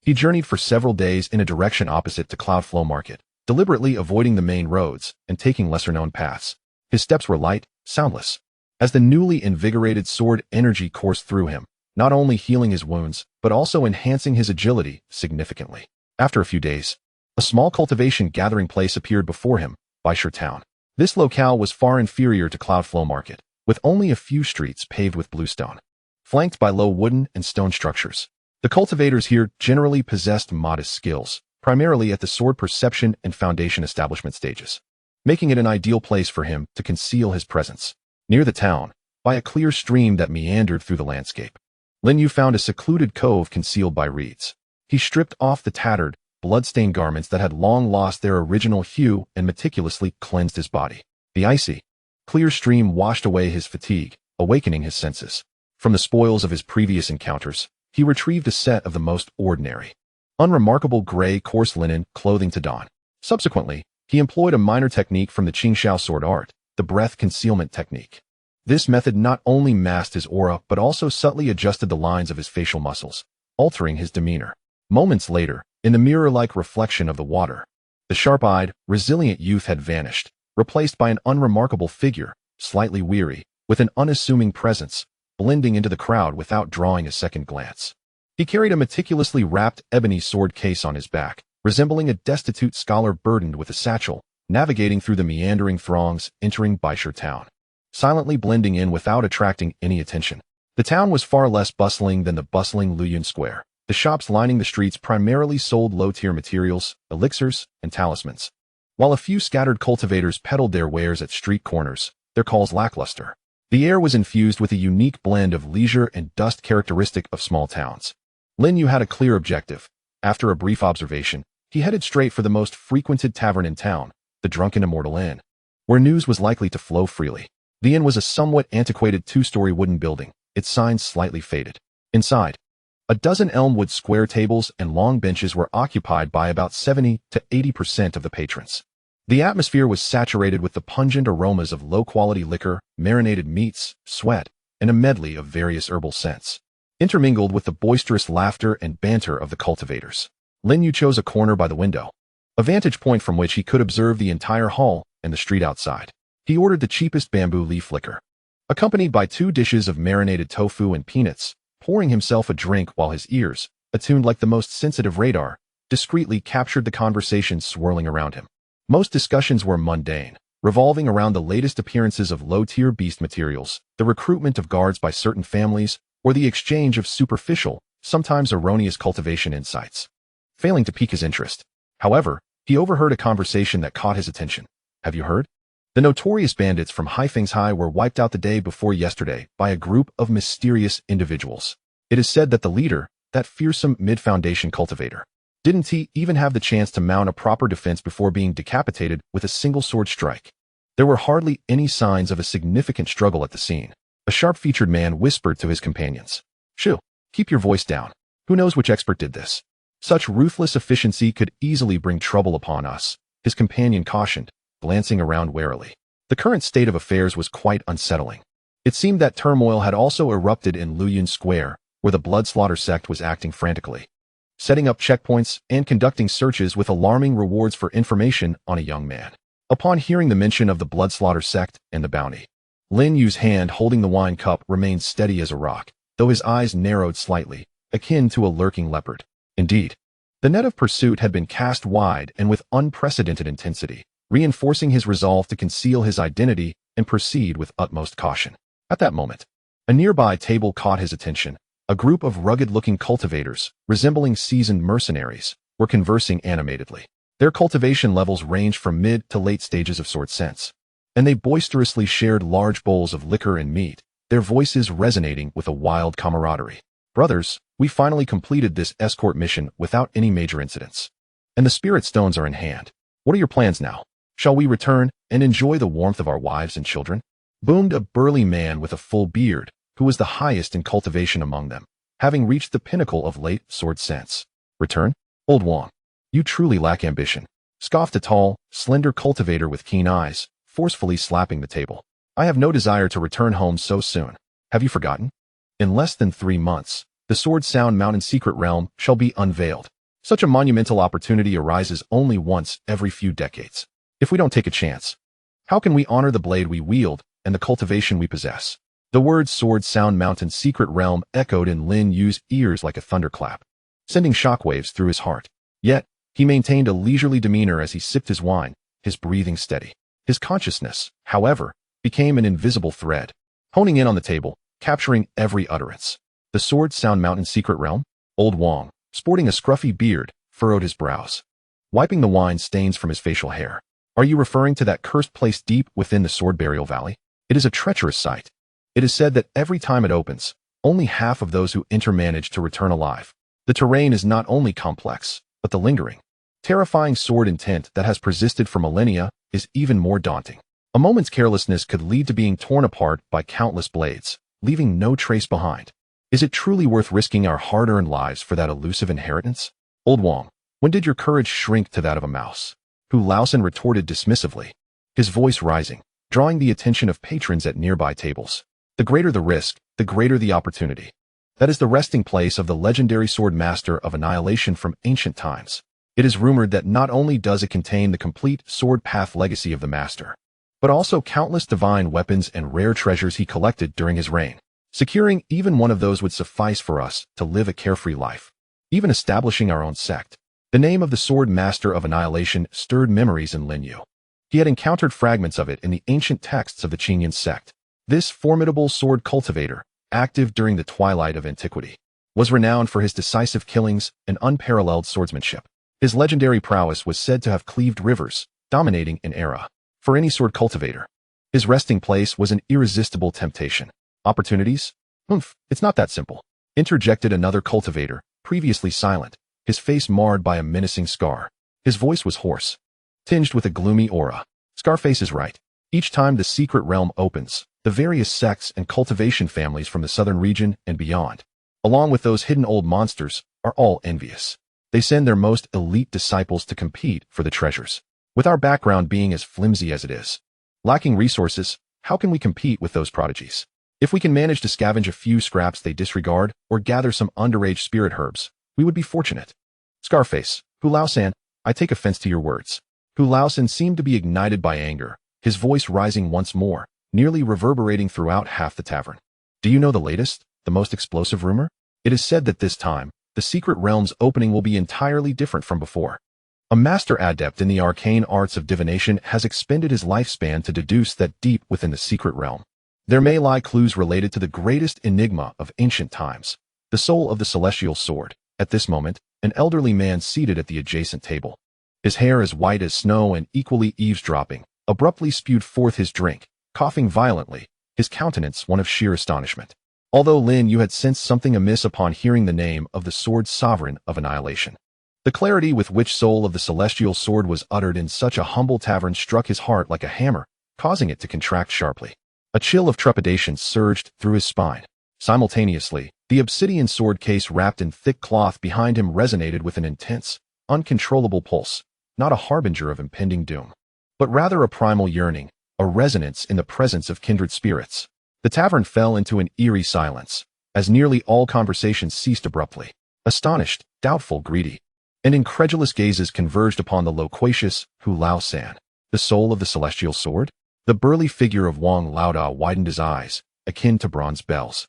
He journeyed for several days in a direction opposite to Cloudflow Market, deliberately avoiding the main roads and taking lesser-known paths. His steps were light, soundless, as the newly invigorated sword energy coursed through him, not only healing his wounds, but also enhancing his agility significantly. After a few days, a small cultivation gathering place appeared before him, by Town. This locale was far inferior to Cloudflow Market, with only a few streets paved with bluestone, flanked by low wooden and stone structures. The cultivators here generally possessed modest skills, primarily at the sword perception and foundation establishment stages, making it an ideal place for him to conceal his presence. Near the town, by a clear stream that meandered through the landscape, Lin Yu found a secluded cove concealed by reeds. He stripped off the tattered, blood-stained garments that had long lost their original hue and meticulously cleansed his body. The icy, clear stream washed away his fatigue, awakening his senses. From the spoils of his previous encounters, he retrieved a set of the most ordinary, unremarkable gray coarse linen clothing to don. Subsequently, he employed a minor technique from the Qingxiao sword art, the breath concealment technique. This method not only masked his aura but also subtly adjusted the lines of his facial muscles, altering his demeanor. Moments later, in the mirror-like reflection of the water, the sharp-eyed, resilient youth had vanished, replaced by an unremarkable figure, slightly weary, with an unassuming presence, blending into the crowd without drawing a second glance. He carried a meticulously wrapped ebony sword case on his back, resembling a destitute scholar burdened with a satchel, navigating through the meandering throngs entering Baisher town, silently blending in without attracting any attention. The town was far less bustling than the bustling Luyun Square. The shops lining the streets primarily sold low-tier materials, elixirs, and talismans, while a few scattered cultivators peddled their wares at street corners, their calls lackluster. The air was infused with a unique blend of leisure and dust characteristic of small towns. Lin Yu had a clear objective. After a brief observation, he headed straight for the most frequented tavern in town, the Drunken Immortal Inn, where news was likely to flow freely. The inn was a somewhat antiquated 2-story wooden building, its signs slightly faded. Inside, a dozen elmwood square tables and long benches were occupied by about 70 to 80% of the patrons. The atmosphere was saturated with the pungent aromas of low-quality liquor, marinated meats, sweat, and a medley of various herbal scents, intermingled with the boisterous laughter and banter of the cultivators. Lin Yu chose a corner by the window, a vantage point from which he could observe the entire hall and the street outside. He ordered the cheapest bamboo leaf liquor, accompanied by 2 dishes of marinated tofu and peanuts, pouring himself a drink while his ears, attuned like the most sensitive radar, discreetly captured the conversation swirling around him. Most discussions were mundane, revolving around the latest appearances of low-tier beast materials, the recruitment of guards by certain families, or the exchange of superficial, sometimes erroneous cultivation insights. Failing to pique his interest. However, he overheard a conversation that caught his attention. Have you heard? The notorious bandits from Haifeng's were wiped out the day before yesterday by a group of mysterious individuals. It is said that the leader, that fearsome mid-foundation cultivator, didn't he even have the chance to mount a proper defense before being decapitated with a single sword strike. There were hardly any signs of a significant struggle at the scene. A sharp-featured man whispered to his companions. Shoo, keep your voice down. Who knows which expert did this? Such ruthless efficiency could easily bring trouble upon us, his companion cautioned, glancing around warily. The current state of affairs was quite unsettling. It seemed that turmoil had also erupted in Qingyun Square, where the Bloodslaughter sect was acting frantically, setting up checkpoints and conducting searches with alarming rewards for information on a young man. Upon hearing the mention of the Bloodslaughter sect and the bounty, Lin Yu's hand holding the wine cup remained steady as a rock, though his eyes narrowed slightly, akin to a lurking leopard. Indeed, the net of pursuit had been cast wide and with unprecedented intensity, reinforcing his resolve to conceal his identity and proceed with utmost caution. At that moment, a nearby table caught his attention. A group of rugged-looking cultivators, resembling seasoned mercenaries, were conversing animatedly. Their cultivation levels ranged from mid to late stages of sword sense, and they boisterously shared large bowls of liquor and meat, their voices resonating with a wild camaraderie. Brothers, we finally completed this escort mission without any major incidents, and the spirit stones are in hand. What are your plans now? Shall we return and enjoy the warmth of our wives and children? Boomed a burly man with a full beard, who was the highest in cultivation among them, having reached the pinnacle of late sword sense. Return? Old Wang, you truly lack ambition, scoffed a tall, slender cultivator with keen eyes, forcefully slapping the table. I have no desire to return home so soon. Have you forgotten? In less than 3 months, the Sword Sound Mountain secret realm shall be unveiled. Such a monumental opportunity arises only once every few decades. If we don't take a chance, how can we honor the blade we wield and the cultivation we possess? The words Sword Sound Mountain secret realm echoed in Lin Yu's ears like a thunderclap, sending shockwaves through his heart. Yet, he maintained a leisurely demeanor as he sipped his wine, his breathing steady. His consciousness, however, became an invisible thread, honing in on the table, capturing every utterance. The Sword Sound Mountain secret realm? Old Wang, sporting a scruffy beard, furrowed his brows, wiping the wine stains from his facial hair. Are you referring to that cursed place deep within the Sword Burial Valley? It is a treacherous sight. It is said that every time it opens, only half of those who enter manage to return alive. The terrain is not only complex, but the lingering, terrifying sword intent that has persisted for millennia is even more daunting. A moment's carelessness could lead to being torn apart by countless blades, leaving no trace behind. Is it truly worth risking our hard-earned lives for that elusive inheritance? Old Wang, when did your courage shrink to that of a mouse? Hu Laosan retorted dismissively, his voice rising, drawing the attention of patrons at nearby tables. The greater the risk, the greater the opportunity. That is the resting place of the legendary sword master of annihilation from ancient times. It is rumored that not only does it contain the complete sword path legacy of the master, but also countless divine weapons and rare treasures he collected during his reign. Securing even one of those would suffice for us to live a carefree life, even establishing our own sect. The name of the sword master of annihilation stirred memories in Lin Yu. He had encountered fragments of it in the ancient texts of the Qingyun Sect. This formidable sword cultivator, active during the twilight of antiquity, was renowned for his decisive killings and unparalleled swordsmanship. His legendary prowess was said to have cleaved rivers, dominating an era. For any sword cultivator, his resting place was an irresistible temptation. Opportunities? It's not that simple, interjected another cultivator, previously silent, his face marred by a menacing scar. His voice was hoarse, tinged with a gloomy aura. Scarface is right. Each time the secret realm opens, the various sects and cultivation families from the southern region and beyond, along with those hidden old monsters, are all envious. They send their most elite disciples to compete for the treasures. With our background being as flimsy as it is, lacking resources, how can we compete with those prodigies? If we can manage to scavenge a few scraps they disregard or gather some underage spirit herbs, we would be fortunate. Scarface, Hu Laosan, I take offense to your words. Hu Laosan seemed to be ignited by anger, his voice rising once more, nearly reverberating throughout half the tavern. Do you know the latest, the most explosive rumor? It is said that this time, the secret realm's opening will be entirely different from before. A master adept in the arcane arts of divination has expended his lifespan to deduce that deep within the secret realm, there may lie clues related to the greatest enigma of ancient times, the soul of the celestial sword. At this moment, an elderly man seated at the adjacent table, his hair as white as snow and equally eavesdropping, abruptly spewed forth his drink, coughing violently, his countenance one of sheer astonishment. Although Lin Yu had sensed something amiss upon hearing the name of the sword sovereign of annihilation, the clarity with which soul of the celestial sword was uttered in such a humble tavern struck his heart like a hammer, causing it to contract sharply. A chill of trepidation surged through his spine. Simultaneously, the obsidian sword case wrapped in thick cloth behind him resonated with an intense, uncontrollable pulse, not a harbinger of impending doom, but rather a primal yearning, a resonance in the presence of kindred spirits. The tavern fell into an eerie silence, as nearly all conversations ceased abruptly. Astonished, doubtful, greedy, and incredulous gazes converged upon the loquacious Hu Lao San, the soul of the celestial sword. The burly figure of Wang Laoda widened his eyes, akin to bronze bells,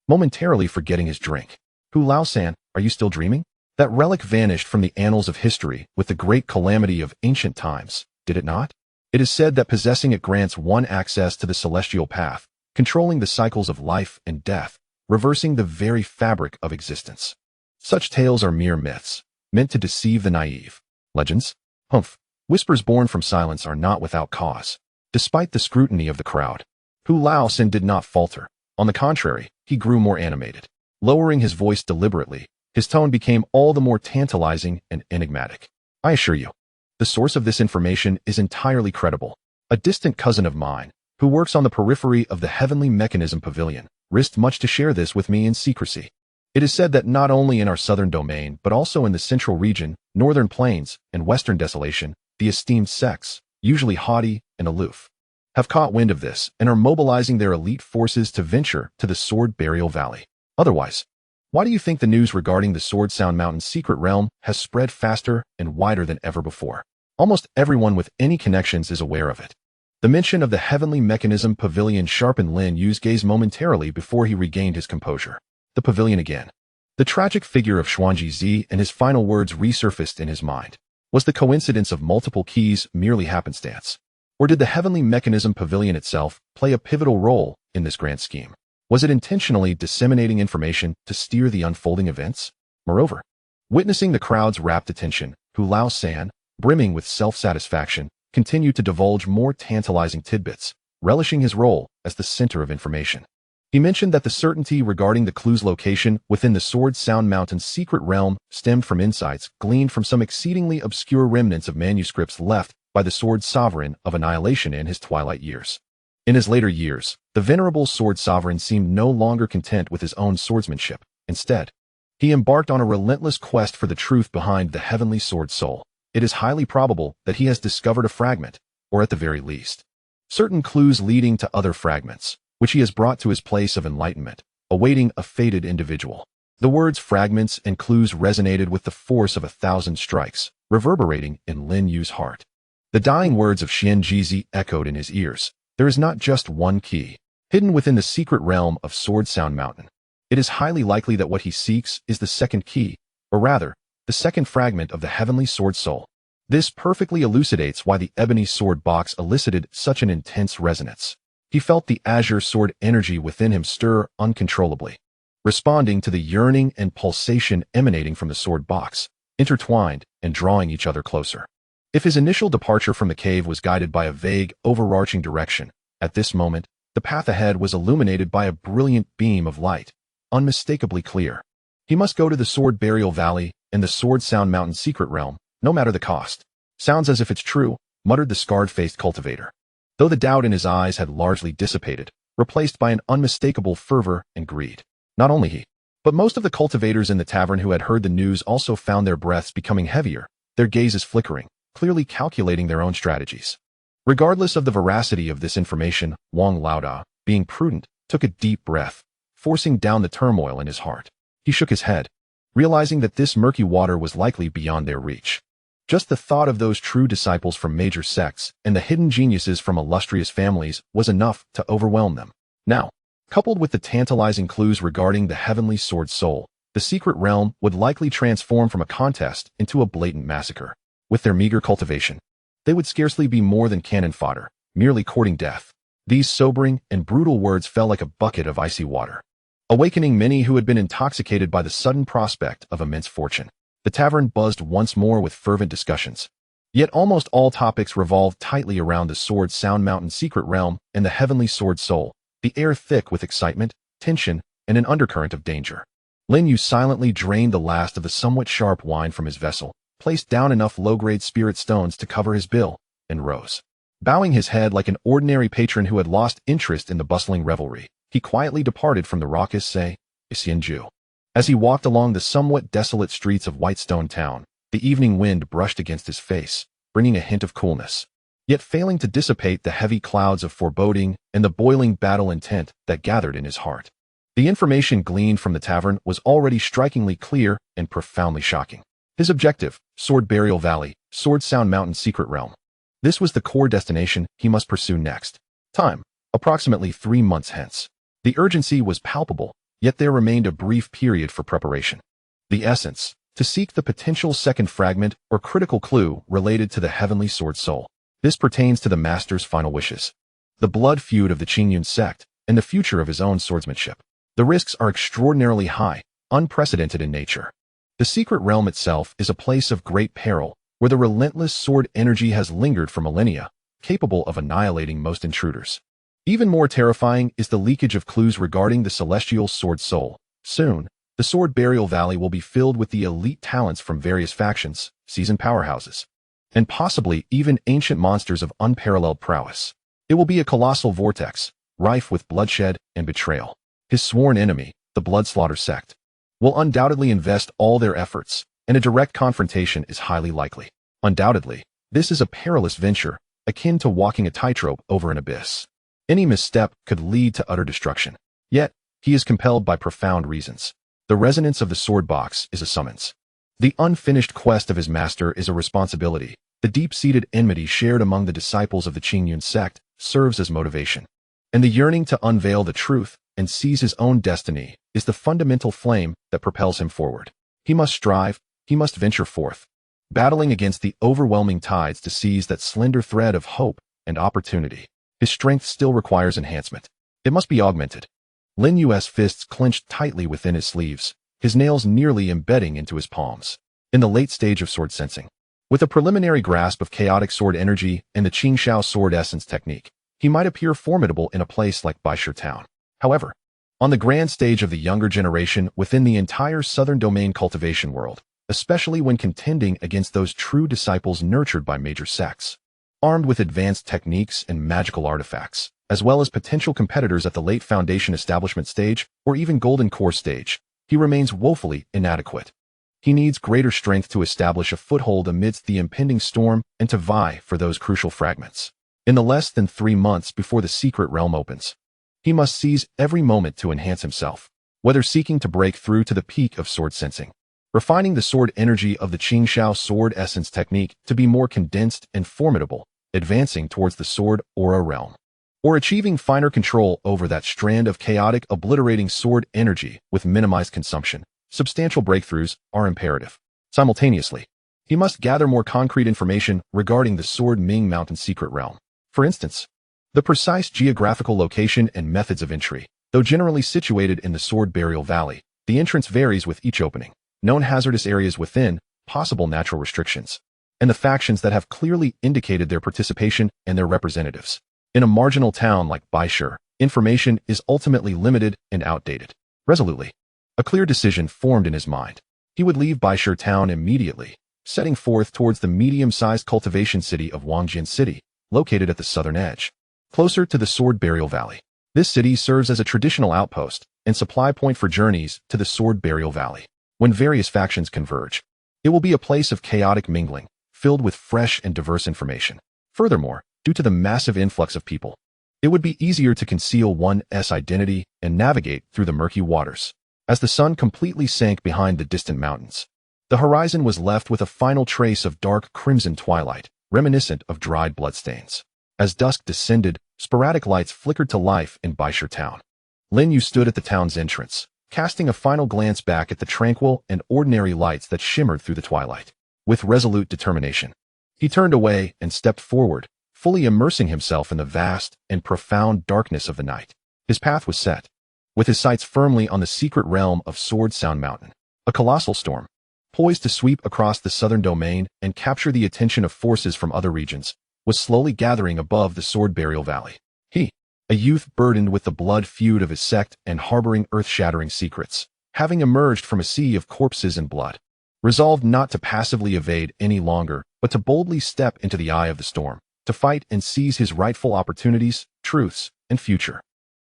momentarily forgetting his drink. Hu Lao San, are you still dreaming? That relic vanished from the annals of history with the great calamity of ancient times, did it not? It is said that possessing it grants one access to the celestial path, controlling the cycles of life and death, reversing the very fabric of existence. Such tales are mere myths, meant to deceive the naive. Legends? Humph. Whispers born from silence are not without cause. Despite the scrutiny of the crowd, Hu Lao San did not falter. On the contrary, he grew more animated. Lowering his voice deliberately, his tone became all the more tantalizing and enigmatic. I assure you, the source of this information is entirely credible. A distant cousin of mine, who works on the periphery of the Heavenly Mechanism Pavilion, risked much to share this with me in secrecy. It is said that not only in our southern domain, but also in the central region, northern plains, and western desolation, the esteemed sects, usually haughty and aloof, have caught wind of this and are mobilizing their elite forces to venture to the Sword Burial Valley. Otherwise, why do you think the news regarding the Sword Sound Mountain's secret realm has spread faster and wider than ever before? Almost everyone with any connections is aware of it. The mention of the Heavenly Mechanism Pavilion sharpened Lin Yu's gaze momentarily before he regained his composure. The pavilion again. The tragic figure of Xuanji Zi and his final words resurfaced in his mind. Was the coincidence of multiple keys merely happenstance? Or did the Heavenly Mechanism Pavilion itself play a pivotal role in this grand scheme? Was it intentionally disseminating information to steer the unfolding events? Moreover, witnessing the crowd's rapt attention, Hu Lao San, brimming with self-satisfaction, continued to divulge more tantalizing tidbits, relishing his role as the center of information. He mentioned that the certainty regarding the clue's location within the Sword Sound Mountain's secret realm stemmed from insights gleaned from some exceedingly obscure remnants of manuscripts left by the Sword Sovereign of Annihilation in his twilight years. In his later years, the venerable Sword Sovereign seemed no longer content with his own swordsmanship. Instead, he embarked on a relentless quest for the truth behind the heavenly sword soul. It is highly probable that he has discovered a fragment, or at the very least, certain clues leading to other fragments, which he has brought to his place of enlightenment, awaiting a fated individual. The words fragments and clues resonated with the force of 1,000 strikes, reverberating in Lin Yu's heart. The dying words of Xianjizi echoed in his ears. There is not just one key, hidden within the secret realm of Sword Sound Mountain. It is highly likely that what he seeks is the second key, or rather, the second fragment of the heavenly sword soul. This perfectly elucidates why the ebony sword box elicited such an intense resonance. He felt the azure sword energy within him stir uncontrollably, responding to the yearning and pulsation emanating from the sword box, intertwined and drawing each other closer. If his initial departure from the cave was guided by a vague, overarching direction, at this moment, the path ahead was illuminated by a brilliant beam of light, unmistakably clear. He must go to the Sword Burial Valley and the Sword Sound Mountain secret realm, no matter the cost. Sounds as if it's true, muttered the scarred-faced cultivator, though the doubt in his eyes had largely dissipated, replaced by an unmistakable fervor and greed. Not only he, but most of the cultivators in the tavern who had heard the news also found their breaths becoming heavier, their gazes flickering, clearly calculating their own strategies. Regardless of the veracity of this information, Wang Laoda, being prudent, took a deep breath, forcing down the turmoil in his heart. He shook his head, realizing that this murky water was likely beyond their reach. Just the thought of those true disciples from major sects and the hidden geniuses from illustrious families was enough to overwhelm them. Now, coupled with the tantalizing clues regarding the heavenly sword soul, the secret realm would likely transform from a contest into a blatant massacre. with their meager cultivation, they would scarcely be more than cannon fodder, merely courting death. These sobering and brutal words fell like a bucket of icy water, awakening many who had been intoxicated by the sudden prospect of immense fortune. The tavern buzzed once more with fervent discussions. Yet almost all topics revolved tightly around the sword Sound Mountain secret realm and the heavenly sword soul, the air thick with excitement, tension, and an undercurrent of danger. Lin Yu silently drained the last of the somewhat sharp wine from his vessel, placed down enough low-grade spirit stones to cover his bill, and rose. Bowing his head like an ordinary patron who had lost interest in the bustling revelry, he quietly departed from the raucous Qingyun. As he walked along the somewhat desolate streets of Whitestone Town, the evening wind brushed against his face, bringing a hint of coolness, yet failing to dissipate the heavy clouds of foreboding and the boiling battle intent that gathered in his heart. The information gleaned from the tavern was already strikingly clear and profoundly shocking. His objective, Sword Burial Valley, Sword Sound Mountain secret realm. This was the core destination he must pursue next. Time, approximately 3 months hence. The urgency was palpable, yet there remained a brief period for preparation. The essence, to seek the potential second fragment or critical clue related to the heavenly sword soul. This pertains to the master's final wishes, the blood feud of the Qingyun Sect, and the future of his own swordsmanship. The risks are extraordinarily high, unprecedented in nature. The secret realm itself is a place of great peril, where the relentless sword energy has lingered for millennia, capable of annihilating most intruders. Even more terrifying is the leakage of clues regarding the celestial sword soul. Soon, the Sword Burial Valley will be filled with the elite talents from various factions, seasoned powerhouses, and possibly even ancient monsters of unparalleled prowess. It will be a colossal vortex, rife with bloodshed and betrayal. His sworn enemy, the Bloodslaughter Sect, will undoubtedly invest all their efforts, and a direct confrontation is highly likely. Undoubtedly, this is a perilous venture, akin to walking a tightrope over an abyss. Any misstep could lead to utter destruction. Yet, he is compelled by profound reasons. The resonance of the sword box is a summons. The unfinished quest of his master is a responsibility. The deep-seated enmity shared among the disciples of the Qingyun Sect serves as motivation. And the yearning to unveil the truth and seize his own destiny is the fundamental flame that propels him forward. He must strive, he must venture forth, battling against the overwhelming tides to seize that slender thread of hope and opportunity. His strength still requires enhancement. It must be augmented. Lin Yu's fists clenched tightly within his sleeves, his nails nearly embedding into his palms. In the late stage of sword sensing, with a preliminary grasp of chaotic sword energy and the Qingxiao sword essence technique, he might appear formidable in a place like Baisha Town. However, on the grand stage of the younger generation within the entire southern domain cultivation world, especially when contending against those true disciples nurtured by major sects, armed with advanced techniques and magical artifacts, as well as potential competitors at the late foundation establishment stage or even golden core stage, he remains woefully inadequate. He needs greater strength to establish a foothold amidst the impending storm and to vie for those crucial fragments. In the less than 3 months before the secret realm opens, he must seize every moment to enhance himself, whether seeking to break through to the peak of sword sensing, refining the sword energy of the Qingxiao sword essence technique to be more condensed and formidable, advancing towards the sword aura realm, or achieving finer control over that strand of chaotic obliterating sword energy with minimized consumption. Substantial breakthroughs are imperative. Simultaneously, he must gather more concrete information regarding the Sword Ming Mountain secret realm. For instance, the precise geographical location and methods of entry. Though generally situated in the Sword Burial Valley, the entrance varies with each opening. Known hazardous areas within, possible natural restrictions, and the factions that have clearly indicated their participation and their representatives. In a marginal town like Baisha, information is ultimately limited and outdated. Resolutely, a clear decision formed in his mind. He would leave Baisha town immediately, setting forth towards the medium-sized cultivation city of Qingyun City, located at the southern edge, closer to the Sword Burial Valley. This city serves as a traditional outpost and supply point for journeys to the Sword Burial Valley. When various factions converge, it will be a place of chaotic mingling, filled with fresh and diverse information. Furthermore, due to the massive influx of people, it would be easier to conceal one's identity and navigate through the murky waters. As the sun completely sank behind the distant mountains, the horizon was left with a final trace of dark crimson twilight, reminiscent of dried bloodstains. As dusk descended, sporadic lights flickered to life in Baisha town. Lin Yu stood at the town's entrance, casting a final glance back at the tranquil and ordinary lights that shimmered through the twilight. With resolute determination, He turned away and stepped forward, fully immersing himself in the vast and profound darkness of the night. His path was set, with his sights firmly on the secret realm of Sword Sound Mountain. A colossal storm, poised to sweep across the southern domain and capture the attention of forces from other regions, was slowly gathering above the Sword Burial Valley. He, a youth burdened with the blood feud of his sect and harboring earth-shattering secrets, having emerged from a sea of corpses and blood, resolved not to passively evade any longer, but to boldly step into the eye of the storm, to fight and seize his rightful opportunities, truths, and future.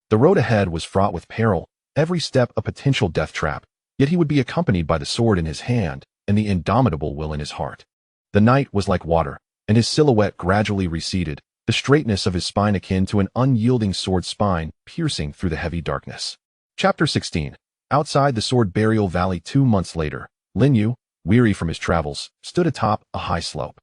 The road ahead was fraught with peril, every step a potential death trap, yet he would be accompanied by the sword in his hand and the indomitable will in his heart. The night was like water, and his silhouette gradually receded, the straightness of his spine akin to an unyielding sword spine piercing through the heavy darkness. Chapter 16. Outside the Sword Burial Valley 2 months later, Lin Yu, weary from his travels, stood atop a high slope,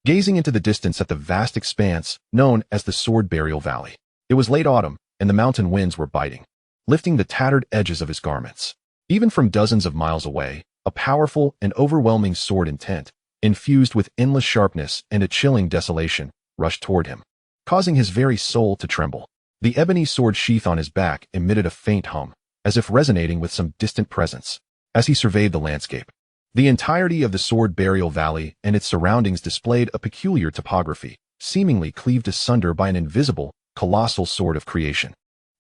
gazing into the distance at the vast expanse known as the Sword Burial Valley. It was late autumn, and the mountain winds were biting, lifting the tattered edges of his garments. Even from dozens of miles away, a powerful and overwhelming sword intent, infused with endless sharpness and a chilling desolation, rushed toward him, causing his very soul to tremble. The ebony sword sheath on his back emitted a faint hum, as if resonating with some distant presence. As he surveyed the landscape, the entirety of the Sword Burial Valley and its surroundings displayed a peculiar topography, seemingly cleaved asunder by an invisible, colossal sword of creation.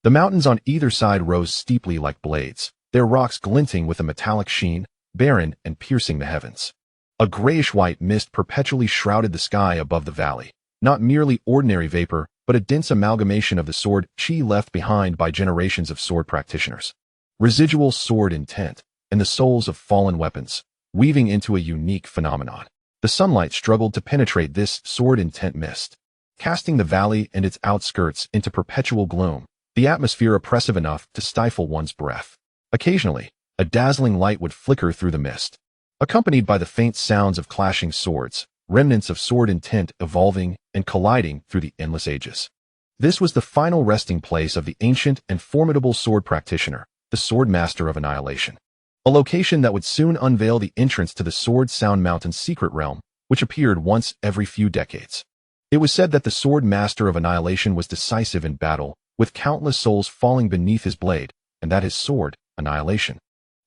The mountains on either side rose steeply like blades, their rocks glinting with a metallic sheen, barren and piercing the heavens. A grayish-white mist perpetually shrouded the sky above the valley, not merely ordinary vapor, but a dense amalgamation of the sword chi left behind by generations of sword practitioners. Residual sword intent, and the souls of fallen weapons, weaving into a unique phenomenon. The sunlight struggled to penetrate this sword intent mist, casting the valley and its outskirts into perpetual gloom, the atmosphere oppressive enough to stifle one's breath. Occasionally, a dazzling light would flicker through the mist, accompanied by the faint sounds of clashing swords, remnants of sword intent evolving and colliding through the endless ages. This was the final resting place of the ancient and formidable sword practitioner, the Sword Master of Annihilation. A location that would soon unveil the entrance to the Sword Sound Mountain's secret realm, which appeared once every few decades. It was said that the Sword Master of Annihilation was decisive in battle, with countless souls falling beneath his blade, and that his sword, Annihilation,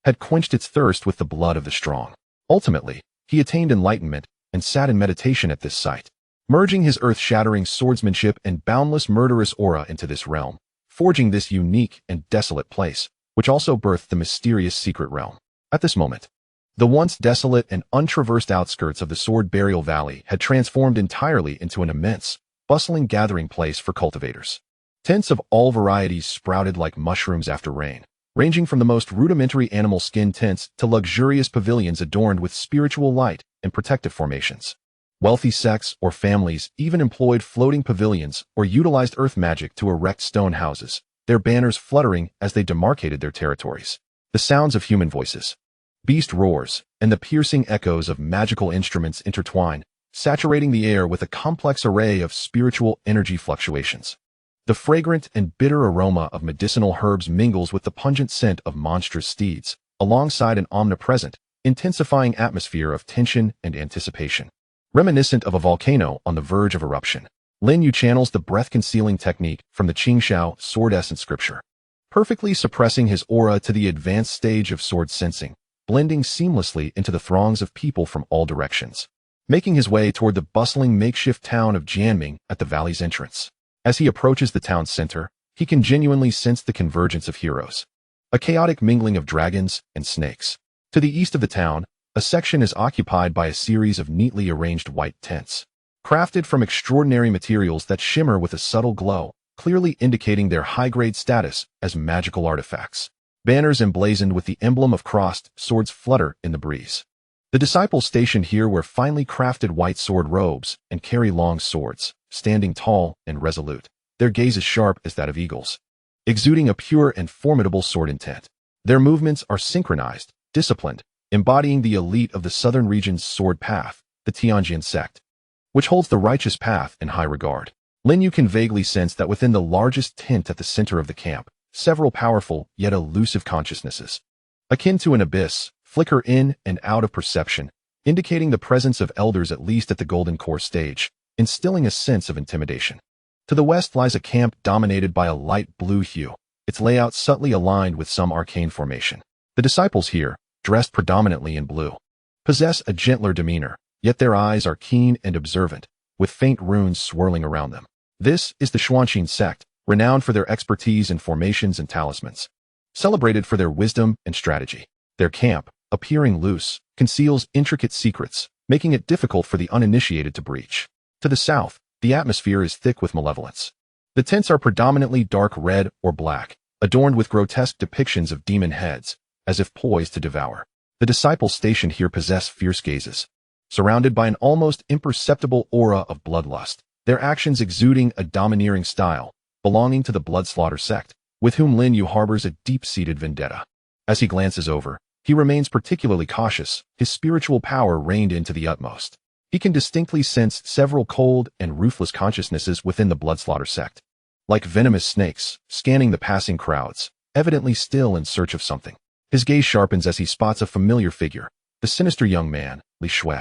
had quenched its thirst with the blood of the strong. Ultimately, he attained enlightenment and sat in meditation at this site, merging his earth-shattering swordsmanship and boundless murderous aura into this realm, forging this unique and desolate place, which also birthed the mysterious secret realm. At this moment, the once desolate and untraversed outskirts of the Sword Burial Valley had transformed entirely into an immense, bustling gathering place for cultivators. Tents of all varieties sprouted like mushrooms after rain, ranging from the most rudimentary animal skin tents to luxurious pavilions adorned with spiritual light and protective formations. Wealthy sects or families even employed floating pavilions or utilized earth magic to erect stone houses, their banners fluttering as they demarcated their territories. The sounds of human voices, beast roars, and the piercing echoes of magical instruments intertwine, saturating the air with a complex array of spiritual energy fluctuations. The fragrant and bitter aroma of medicinal herbs mingles with the pungent scent of monstrous steeds, alongside an omnipresent, intensifying atmosphere of tension and anticipation. Reminiscent of a volcano on the verge of eruption, Lin Yu channels the breath-concealing technique from the Qingyun sword essence scripture, perfectly suppressing his aura to the advanced stage of sword sensing, blending seamlessly into the throngs of people from all directions, making his way toward the bustling makeshift town of Jianming at the valley's entrance. As he approaches the town's center, he can genuinely sense the convergence of heroes, a chaotic mingling of dragons and snakes. To the east of the town, a section is occupied by a series of neatly arranged white tents, crafted from extraordinary materials that shimmer with a subtle glow, clearly indicating their high-grade status as magical artifacts. Banners emblazoned with the emblem of crossed swords flutter in the breeze. The disciples stationed here wear finely crafted white sword robes and carry long swords, standing tall and resolute, their gaze as sharp as that of eagles, exuding a pure and formidable sword intent. Their movements are synchronized, disciplined, embodying the elite of the southern region's sword path, the Qingyun Sect, which holds the righteous path in high regard. Lin Yu can vaguely sense that within the largest tent at the center of the camp, several powerful yet elusive consciousnesses, akin to an abyss, flicker in and out of perception, indicating the presence of elders at least at the golden core stage, instilling a sense of intimidation. To the west lies a camp dominated by a light blue hue, its layout subtly aligned with some arcane formation. The disciples here, dressed predominantly in blue, possess a gentler demeanor, yet their eyes are keen and observant, with faint runes swirling around them. This is the Qingyun Sect, renowned for their expertise in formations and talismans, celebrated for their wisdom and strategy. Their camp, appearing loose, conceals intricate secrets, making it difficult for the uninitiated to breach. To the south, the atmosphere is thick with malevolence. The tents are predominantly dark red or black, adorned with grotesque depictions of demon heads, as if poised to devour. The disciples stationed here possess fierce gazes, surrounded by an almost imperceptible aura of bloodlust, their actions exuding a domineering style, belonging to the Bloodslaughter sect, with whom Lin Yu harbors a deep-seated vendetta. As he glances over, he remains particularly cautious, his spiritual power reined in to the utmost. He can distinctly sense several cold and ruthless consciousnesses within the Bloodslaughter sect, like venomous snakes, scanning the passing crowds, evidently still in search of something. His gaze sharpens as he spots a familiar figure, the sinister young man, Li Shui,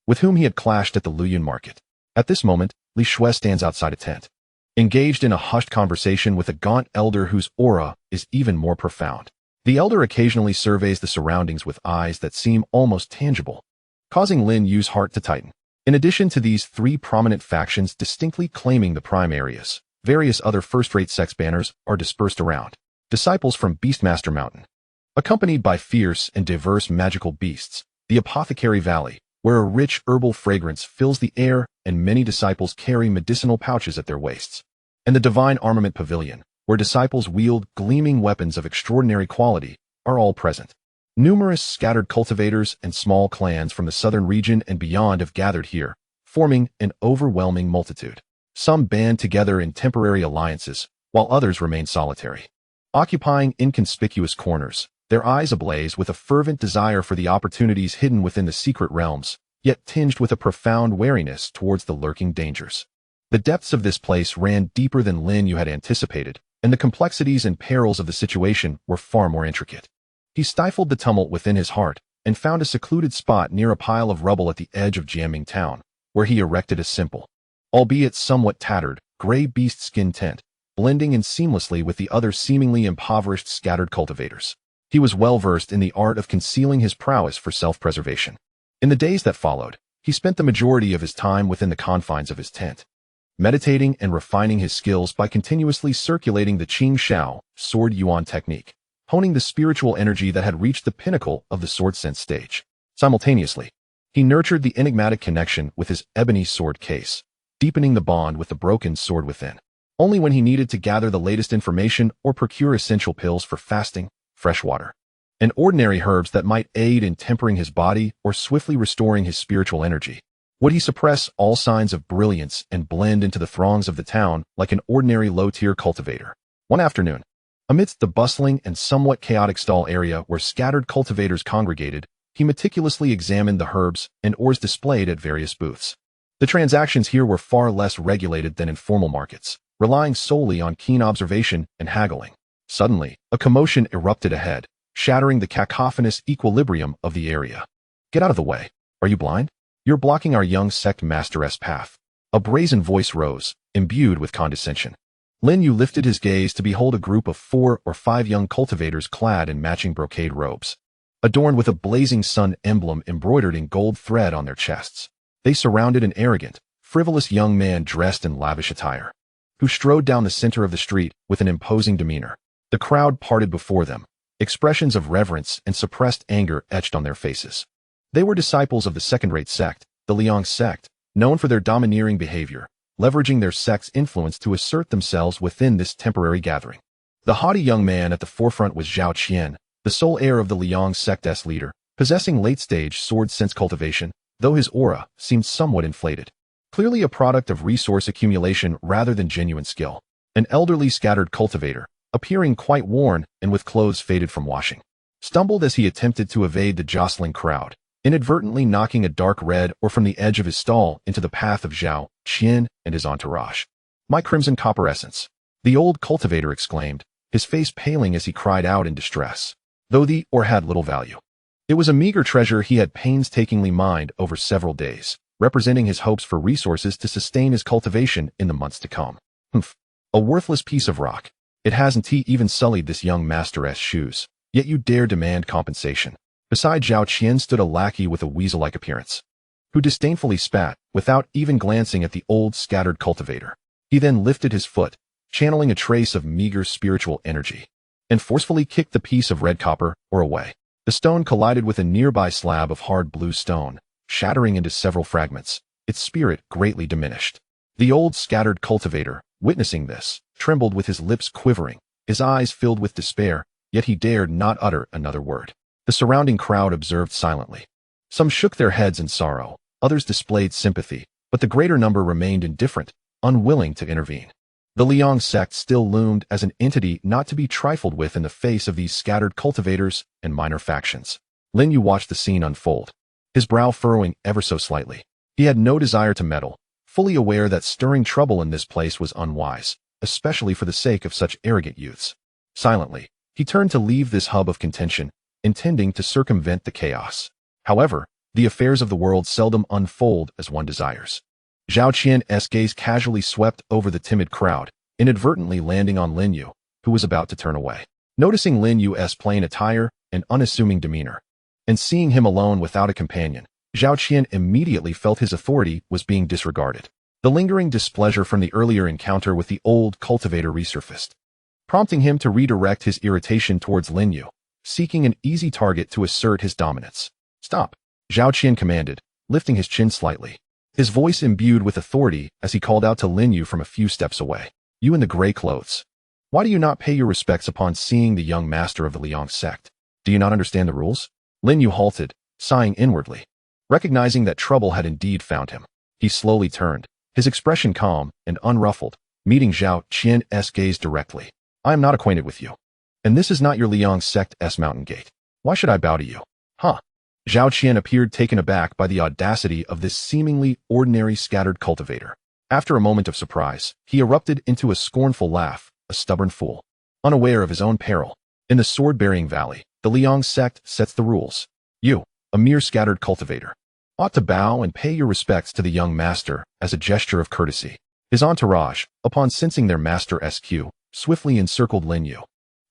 with whom he had clashed at the Luoyuan market. At this moment, Li Shui stands outside a tent, engaged in a hushed conversation with a gaunt elder whose aura is even more profound. The elder occasionally surveys the surroundings with eyes that seem almost tangible, causing Lin Yu's heart to tighten. In addition to these three prominent factions distinctly claiming the prime areas, various other first-rate sects banners are dispersed around. Disciples from Beastmaster Mountain, accompanied by fierce and diverse magical beasts, the Apothecary Valley, where a rich herbal fragrance fills the air and many disciples carry medicinal pouches at their waists, and the Divine Armament Pavilion, where disciples wield gleaming weapons of extraordinary quality, are all present. Numerous scattered cultivators and small clans from the southern region and beyond have gathered here, forming an overwhelming multitude. Some band together in temporary alliances, while others remain solitary, occupying inconspicuous corners, their eyes ablaze with a fervent desire for the opportunities hidden within the secret realms, yet tinged with a profound wariness towards the lurking dangers. The depths of this place ran deeper than Lin Yu had anticipated, and the complexities and perils of the situation were far more intricate. He stifled the tumult within his heart and found a secluded spot near a pile of rubble at the edge of Jiaming town, where he erected a simple, albeit somewhat tattered, gray beast skin tent, blending in seamlessly with the other seemingly impoverished scattered cultivators. He was well versed in the art of concealing his prowess for self-preservation. In the days that followed, he spent the majority of his time within the confines of his tent, meditating and refining his skills by continuously circulating the Qing Shao sword yuan technique, honing the spiritual energy that had reached the pinnacle of the sword sense stage. Simultaneously, he nurtured the enigmatic connection with his ebony sword case, deepening the bond with the broken sword within. Only when he needed to gather the latest information or procure essential pills for fasting, fresh water, and ordinary herbs that might aid in tempering his body or swiftly restoring his spiritual energy, would he suppress all signs of brilliance and blend into the throngs of the town like an ordinary low-tier cultivator. One afternoon, amidst the bustling and somewhat chaotic stall area where scattered cultivators congregated, he meticulously examined the herbs and ores displayed at various booths. The transactions here were far less regulated than in formal markets, relying solely on keen observation and haggling. Suddenly, a commotion erupted ahead, shattering the cacophonous equilibrium of the area. "Get out of the way. Are you blind? You're blocking our young sect master's path." A brazen voice rose, imbued with condescension. Lin Yu lifted his gaze to behold a group of 4 or 5 young cultivators clad in matching brocade robes, adorned with a blazing sun emblem embroidered in gold thread on their chests. They surrounded an arrogant, frivolous young man dressed in lavish attire, who strode down the center of the street with an imposing demeanor. The crowd parted before them, expressions of reverence and suppressed anger etched on their faces. They were disciples of the second-rate sect, the Qingyun Sect, known for their domineering behavior, leveraging their sect's influence to assert themselves within this temporary gathering. The haughty young man at the forefront was Zhao Qian, the sole heir of the Qingyun Sect's leader, possessing late-stage sword sense cultivation, though his aura seemed somewhat inflated. Clearly a product of resource accumulation rather than genuine skill. An elderly scattered cultivator, appearing quite worn and with clothes faded from washing, stumbled as he attempted to evade the jostling crowd, inadvertently knocking a dark red ore from the edge of his stall into the path of Zhao Qian and his entourage. "My crimson copper essence," the old cultivator exclaimed, his face paling as he cried out in distress. Though the ore had little value, It was a meager treasure he had painstakingly mined over several days, representing his hopes for resources to sustain his cultivation in the months to come. Humph. A worthless piece of rock. It hasn't even sullied this young master's shoes, yet you dare demand compensation. Beside Zhao Qian stood a lackey with a weasel-like appearance, who disdainfully spat, without even glancing at the old, scattered cultivator. He then lifted his foot, channeling a trace of meager spiritual energy, and forcefully kicked the piece of red copper away. The stone collided with a nearby slab of hard blue stone, shattering into several fragments, its spirit greatly diminished. The old, scattered cultivator, witnessing this, trembled with his lips quivering, his eyes filled with despair, yet he dared not utter another word. The surrounding crowd observed silently. Some shook their heads in sorrow, others displayed sympathy, but the greater number remained indifferent, unwilling to intervene. The Liang sect still loomed as an entity not to be trifled with in the face of these scattered cultivators and minor factions. Lin Yu watched the scene unfold, his brow furrowing ever so slightly. He had no desire to meddle, fully aware that stirring trouble in this place was unwise, especially for the sake of such arrogant youths. Silently, he turned to leave this hub of contention, intending to circumvent the chaos. However, the affairs of the world seldom unfold as one desires. Zhao Qian's gaze casually swept over the timid crowd, inadvertently landing on Lin Yu, who was about to turn away. Noticing Lin Yu's plain attire and unassuming demeanor, and seeing him alone without a companion, Zhao Qian immediately felt his authority was being disregarded. The lingering displeasure from the earlier encounter with the old cultivator resurfaced, prompting him to redirect his irritation towards Lin Yu, seeking an easy target to assert his dominance. "Stop," Zhao Qian commanded, lifting his chin slightly, his voice imbued with authority as he called out to Lin Yu from a few steps away. "You in the gray clothes. Why do you not pay your respects upon seeing the young master of the Liang sect? Do you not understand the rules?" Lin Yu halted, sighing inwardly. Recognizing that trouble had indeed found him, he slowly turned, his expression calm and unruffled, meeting Zhao Qian's gaze directly. "I am not acquainted with you, and this is not your Liang sect's mountain gate. Why should I bow to you?" "Huh?" Zhao Qian appeared taken aback by the audacity of this seemingly ordinary scattered cultivator. After a moment of surprise, he erupted into a scornful laugh, a stubborn fool, unaware of his own peril. In the sword-bearing valley, the Liang sect sets the rules. You, a mere scattered cultivator, ought to bow and pay your respects to the young master as a gesture of courtesy. His entourage, upon sensing their master's cue, swiftly encircled Lin Yu,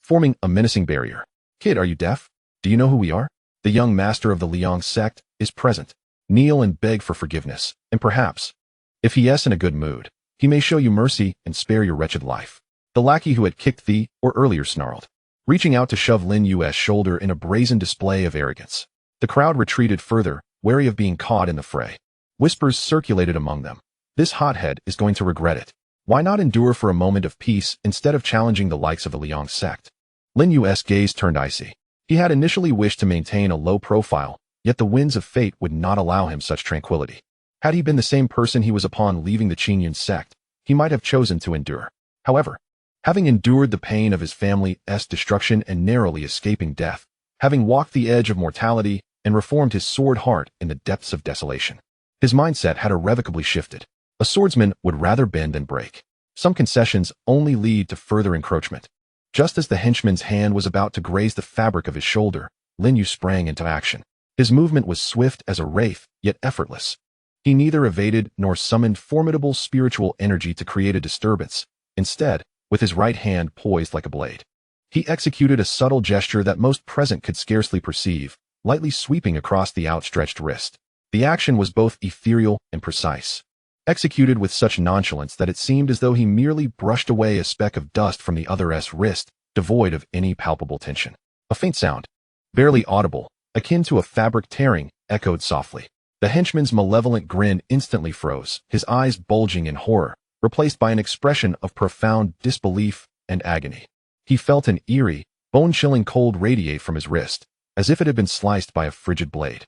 forming a menacing barrier. "Kid, are you deaf? Do you know who we are? The young master of the Liang sect is present. Kneel and beg for forgiveness, and perhaps, if he is in a good mood, he may show you mercy and spare your wretched life." The lackey who had kicked the earlier snarled, reaching out to shove Lin Yu's shoulder in a brazen display of arrogance. The crowd retreated further, wary of being caught in the fray. Whispers circulated among them. "This hothead is going to regret it. Why not endure for a moment of peace instead of challenging the likes of the Liang sect?" Lin Yu's gaze turned icy. He had initially wished to maintain a low profile, yet the winds of fate would not allow him such tranquility. Had he been the same person he was upon leaving the Qingyun Sect, he might have chosen to endure. However, having endured the pain of his family's destruction and narrowly escaping death, having walked the edge of mortality and reformed his sword heart in the depths of desolation, his mindset had irrevocably shifted. A swordsman would rather bend than break. Some concessions only lead to further encroachment. Just as the henchman's hand was about to graze the fabric of his shoulder, Lin Yu sprang into action. His movement was swift as a wraith, yet effortless. He neither evaded nor summoned formidable spiritual energy to create a disturbance. Instead, with his right hand poised like a blade, he executed a subtle gesture that most present could scarcely perceive, lightly sweeping across the outstretched wrist. The action was both ethereal and precise, executed with such nonchalance that it seemed as though he merely brushed away a speck of dust from the other's wrist, devoid of any palpable tension. A faint sound, barely audible, akin to a fabric tearing, echoed softly. The henchman's malevolent grin instantly froze, his eyes bulging in horror, replaced by an expression of profound disbelief and agony. He felt an eerie, bone-chilling cold radiate from his wrist, as if it had been sliced by a frigid blade,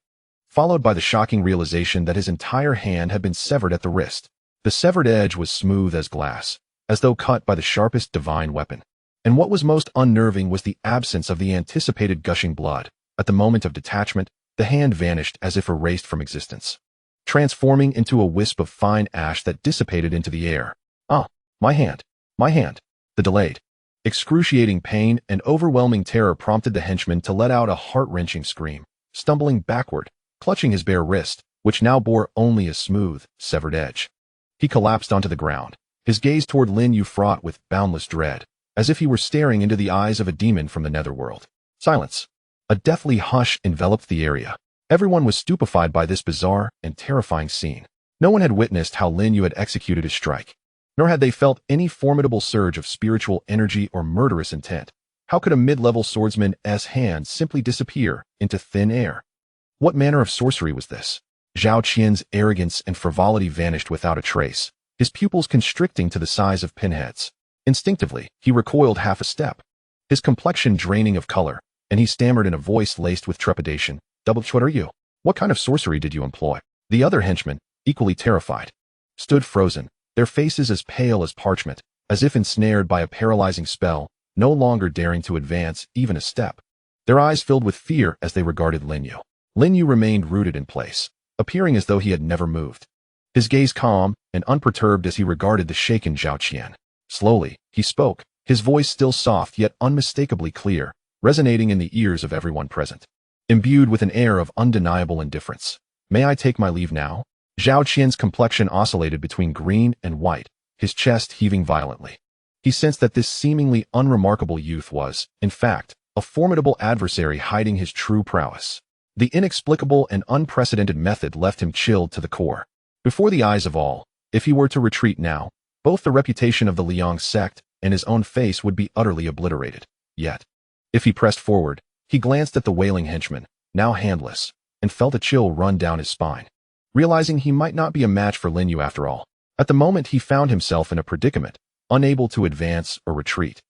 followed by the shocking realization that his entire hand had been severed at the wrist. The severed edge was smooth as glass, as though cut by the sharpest divine weapon. And what was most unnerving was the absence of the anticipated gushing blood. At the moment of detachment, the hand vanished as if erased from existence, transforming into a wisp of fine ash that dissipated into the air. "Ah, my hand, my hand." The delayed, excruciating pain and overwhelming terror prompted the henchman to let out a heart-wrenching scream. stumbling backward, clutching his bare wrist, which now bore only a smooth, severed edge. He collapsed onto the ground, his gaze toward Lin Yu fraught with boundless dread, as if he were staring into the eyes of a demon from the netherworld. Silence. A deathly hush enveloped the area. Everyone was stupefied by this bizarre and terrifying scene. No one had witnessed how Lin Yu had executed his strike, nor had they felt any formidable surge of spiritual energy or murderous intent. How could a mid-level swordsman's hand simply disappear into thin air? What manner of sorcery was this? Zhao Qian's arrogance and frivolity vanished without a trace, his pupils constricting to the size of pinheads. Instinctively, he recoiled half a step, his complexion draining of color, and he stammered in a voice laced with trepidation, "What are you? What kind of sorcery did you employ?" The other henchmen, equally terrified, stood frozen, their faces as pale as parchment, as if ensnared by a paralyzing spell, no longer daring to advance even a step. Their eyes filled with fear as they regarded Lin Yu. Lin Yu remained rooted in place, appearing as though he had never moved, his gaze calm and unperturbed as he regarded the shaken Zhao Qian. Slowly, he spoke, his voice still soft yet unmistakably clear, resonating in the ears of everyone present. Imbued with an air of undeniable indifference. "May I take my leave now?" Zhao Qian's complexion oscillated between green and white, his chest heaving violently. He sensed that this seemingly unremarkable youth was, in fact, a formidable adversary hiding his true prowess. The inexplicable and unprecedented method left him chilled to the core. Before the eyes of all, if he were to retreat now, both the reputation of the Qingyun Sect and his own face would be utterly obliterated. Yet, if he pressed forward, he glanced at the wailing henchman, now handless, and felt a chill run down his spine, realizing he might not be a match for Lin Yu after all. At the moment he found himself in a predicament, unable to advance or retreat.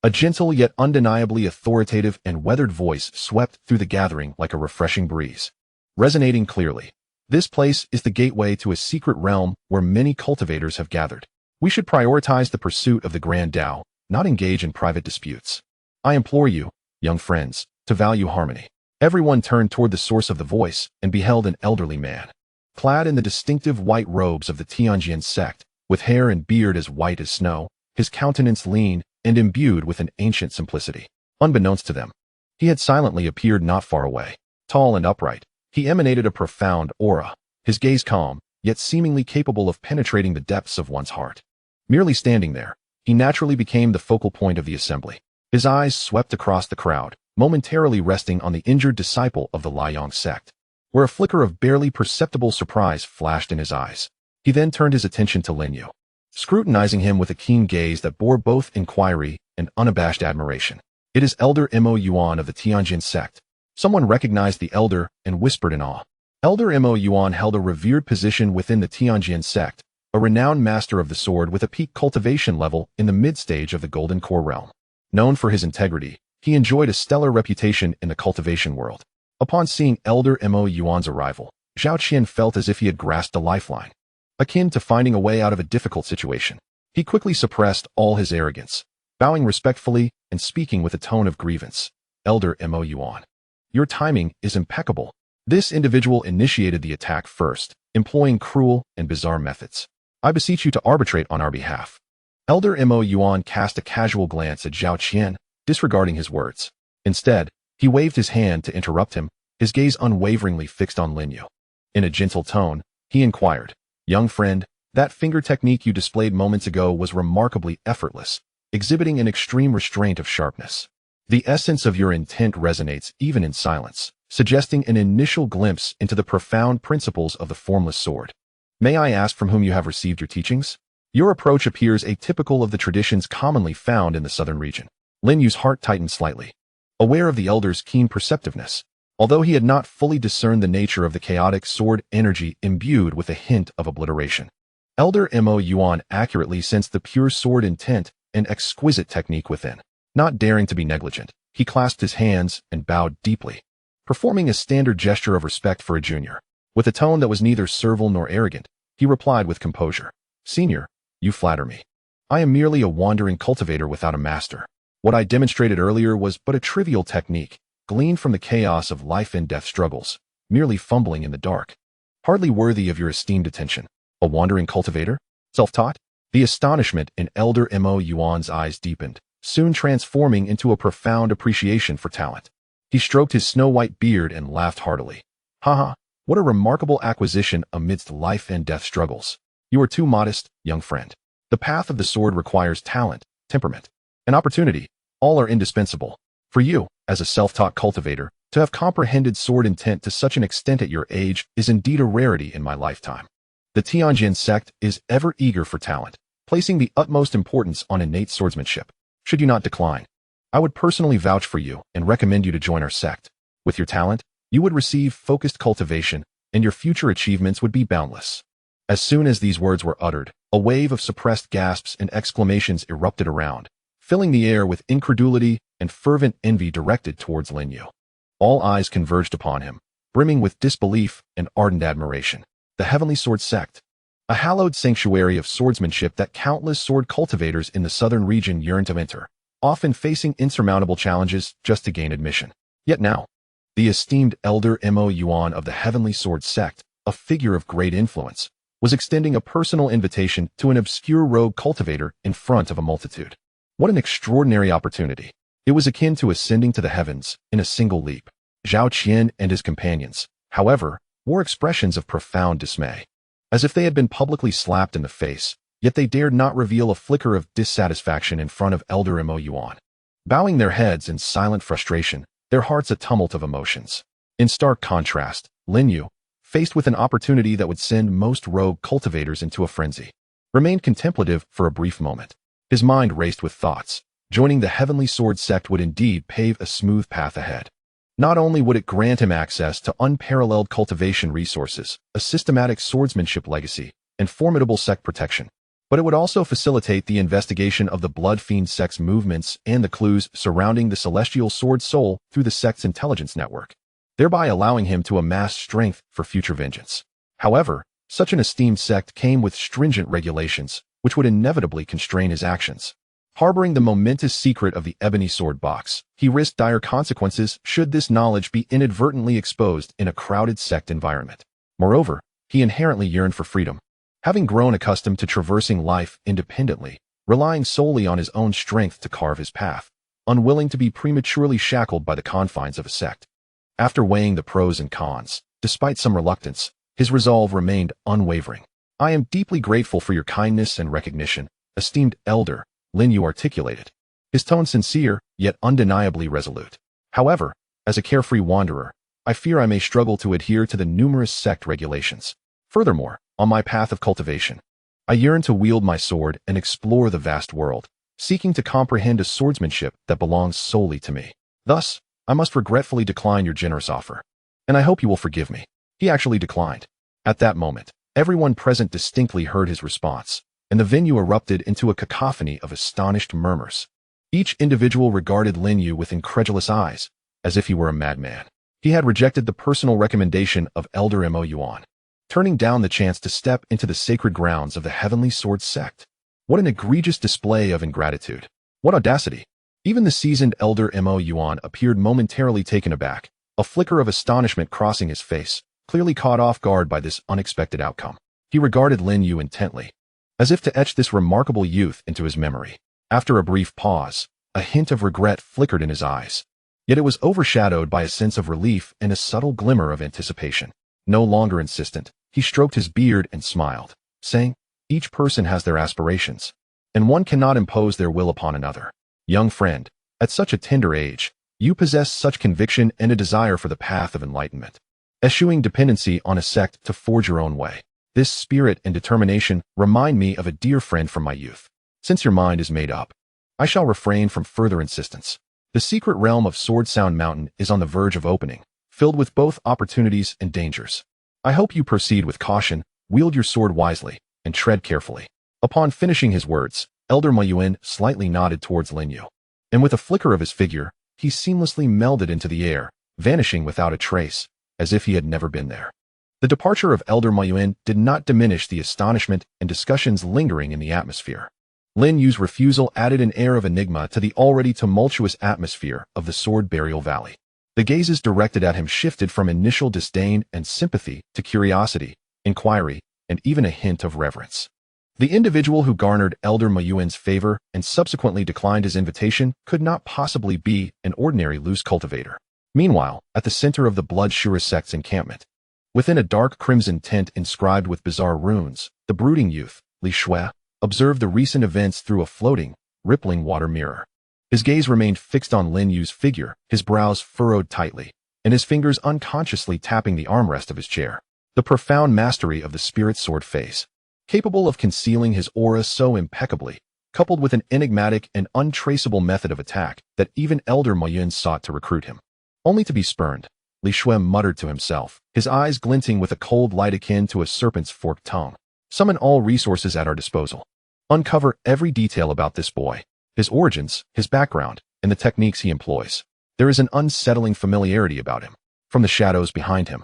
A gentle yet undeniably authoritative and weathered voice swept through the gathering like a refreshing breeze, resonating clearly. "This place is the gateway to a secret realm where many cultivators have gathered. We should prioritize the pursuit of the Grand Tao, not engage in private disputes. I implore you, young friends, to value harmony." Everyone turned toward the source of the voice and beheld an elderly man, clad in the distinctive white robes of the Qingyun Sect, with hair and beard as white as snow, his countenance lean and imbued with an ancient simplicity. Unbeknownst to them, he had silently appeared not far away. Tall and upright, he emanated a profound aura, his gaze calm, yet seemingly capable of penetrating the depths of one's heart. Merely standing there, he naturally became the focal point of the assembly. His eyes swept across the crowd, momentarily resting on the injured disciple of the Qingyun Sect, where a flicker of barely perceptible surprise flashed in his eyes. He then turned his attention to Lin Yu, scrutinizing him with a keen gaze that bore both inquiry and unabashed admiration. "It is Elder Mo Yuan of the Qingyun Sect." Someone recognized the elder and whispered in awe. Elder Mo Yuan held a revered position within the Qingyun Sect, a renowned master of the sword with a peak cultivation level in the mid-stage of the Golden Core realm. Known for his integrity, he enjoyed a stellar reputation in the cultivation world. Upon seeing Elder Mo Yuan's arrival, Zhao Qian felt as if he had grasped a lifeline, akin to finding a way out of a difficult situation. He quickly suppressed all his arrogance, bowing respectfully and speaking with a tone of grievance. "Elder Mo Yuan, your timing is impeccable." This individual initiated the attack first, employing cruel and bizarre methods. "I beseech you to arbitrate on our behalf." Elder Mo Yuan cast a casual glance at Zhao Qian, disregarding his words. Instead, he waved his hand to interrupt him, his gaze unwaveringly fixed on Lin Yu. In a gentle tone, he inquired, "Young friend, that finger technique you displayed moments ago was remarkably effortless, exhibiting an extreme restraint of sharpness. The essence of your intent resonates even in silence, suggesting an initial glimpse into the profound principles of the formless sword. May I ask from whom you have received your teachings? Your approach appears atypical of the traditions commonly found in the southern region." Lin Yu's heart tightened slightly, aware of the elder's keen perceptiveness, although he had not fully discerned the nature of the chaotic sword energy imbued with a hint of obliteration. Elder Mo Yuan accurately sensed the pure sword intent and exquisite technique within. Not daring to be negligent, he clasped his hands and bowed deeply, performing a standard gesture of respect for a junior. With a tone that was neither servile nor arrogant, he replied with composure, "Senior, you flatter me. I am merely a wandering cultivator without a master. What I demonstrated earlier was but a trivial technique, gleaned from the chaos of life and death struggles, merely fumbling in the dark. Hardly worthy of your esteemed attention. A wandering cultivator? Self-taught?" The astonishment in Elder Mo Yuan's eyes deepened, soon transforming into a profound appreciation for talent. He stroked his snow-white beard and laughed heartily. Haha, what a remarkable acquisition amidst life and death struggles. You are too modest, young friend. The path of the sword requires talent, temperament, and opportunity. All are indispensable. For you, as a self-taught cultivator, to have comprehended sword intent to such an extent at your age is indeed a rarity in my lifetime. The Qingyun Sect is ever eager for talent, placing the utmost importance on innate swordsmanship. Should you not decline, I would personally vouch for you and recommend you to join our sect. With your talent, you would receive focused cultivation, and your future achievements would be boundless. As soon as these words were uttered, a wave of suppressed gasps and exclamations erupted around, filling the air with incredulity and fervent envy directed towards Lin Yu. All eyes converged upon him, brimming with disbelief and ardent admiration. The Heavenly Sword Sect, a hallowed sanctuary of swordsmanship that countless sword cultivators in the southern region yearn to enter, often facing insurmountable challenges just to gain admission. Yet now, the esteemed elder Mo Yuan of the Heavenly Sword Sect, a figure of great influence, was extending a personal invitation to an obscure rogue cultivator in front of a multitude. What an extraordinary opportunity. It was akin to ascending to the heavens in a single leap. Zhao Qian and his companions, however, wore expressions of profound dismay, as if they had been publicly slapped in the face, yet they dared not reveal a flicker of dissatisfaction in front of Elder Mo Yuan. Bowing their heads in silent frustration, their hearts a tumult of emotions. In stark contrast, Lin Yu, faced with an opportunity that would send most rogue cultivators into a frenzy, remained contemplative for a brief moment. His mind raced with thoughts. Joining the Heavenly Sword Sect would indeed pave a smooth path ahead. Not only would it grant him access to unparalleled cultivation resources, a systematic swordsmanship legacy, and formidable sect protection, but it would also facilitate the investigation of the Blood Fiend sect's movements and the clues surrounding the celestial sword soul through the sect's intelligence network, thereby allowing him to amass strength for future vengeance. However, such an esteemed sect came with stringent regulations, which would inevitably constrain his actions. Harboring the momentous secret of the ebony sword box, he risked dire consequences should this knowledge be inadvertently exposed in a crowded sect environment. Moreover, he inherently yearned for freedom. Having grown accustomed to traversing life independently, relying solely on his own strength to carve his path, unwilling to be prematurely shackled by the confines of a sect. After weighing the pros and cons, despite some reluctance, his resolve remained unwavering. I am deeply grateful for your kindness and recognition, esteemed elder, Lin Yu articulated, his tone sincere, yet undeniably resolute. However, as a carefree wanderer, I fear I may struggle to adhere to the numerous sect regulations. Furthermore, on my path of cultivation, I yearn to wield my sword and explore the vast world, seeking to comprehend a swordsmanship that belongs solely to me. Thus, I must regretfully decline your generous offer, and I hope you will forgive me. He actually declined. At that moment, everyone present distinctly heard his response, and the venue erupted into a cacophony of astonished murmurs. Each individual regarded Lin Yu with incredulous eyes, as if he were a madman. He had rejected the personal recommendation of Elder Mo Yuan, turning down the chance to step into the sacred grounds of the Heavenly Sword Sect. What an egregious display of ingratitude! What audacity! Even the seasoned Elder Mo Yuan appeared momentarily taken aback, a flicker of astonishment crossing his face, clearly caught off guard by this unexpected outcome. He regarded Lin Yu intently, as if to etch this remarkable youth into his memory. After a brief pause, a hint of regret flickered in his eyes, yet it was overshadowed by a sense of relief and a subtle glimmer of anticipation. No longer insistent, he stroked his beard and smiled, saying, "Each person has their aspirations, and one cannot impose their will upon another. Young friend, at such a tender age, you possess such conviction and a desire for the path of enlightenment, eschewing dependency on a sect to forge your own way. This spirit and determination remind me of a dear friend from my youth. Since your mind is made up, I shall refrain from further insistence. The secret realm of Sword Sound Mountain is on the verge of opening, filled with both opportunities and dangers. I hope you proceed with caution, wield your sword wisely, and tread carefully." Upon finishing his words, Elder Mo Yuan slightly nodded towards Lin Yu, and with a flicker of his figure, he seamlessly melded into the air, vanishing without a trace, as if he had never been there. The departure of Elder Mo Yuan did not diminish the astonishment and discussions lingering in the atmosphere. Lin Yu's refusal added an air of enigma to the already tumultuous atmosphere of the Sword Burial Valley. The gazes directed at him shifted from initial disdain and sympathy to curiosity, inquiry, and even a hint of reverence. The individual who garnered Elder Mo Yuan's favor and subsequently declined his invitation could not possibly be an ordinary loose cultivator. Meanwhile, at the center of the Qingyun Sect's encampment, within a dark crimson tent inscribed with bizarre runes, the brooding youth, Li Shui, observed the recent events through a floating, rippling water mirror. His gaze remained fixed on Lin Yu's figure, his brows furrowed tightly, and his fingers unconsciously tapping the armrest of his chair. The profound mastery of the spirit sword phase, capable of concealing his aura so impeccably, coupled with an enigmatic and untraceable method of attack that even elder Moyun sought to recruit him. Only to be spurned, Li Shui muttered to himself, his eyes glinting with a cold light akin to a serpent's forked tongue. Summon all resources at our disposal. Uncover every detail about this boy, his origins, his background, and the techniques he employs. There is an unsettling familiarity about him. From the shadows behind him,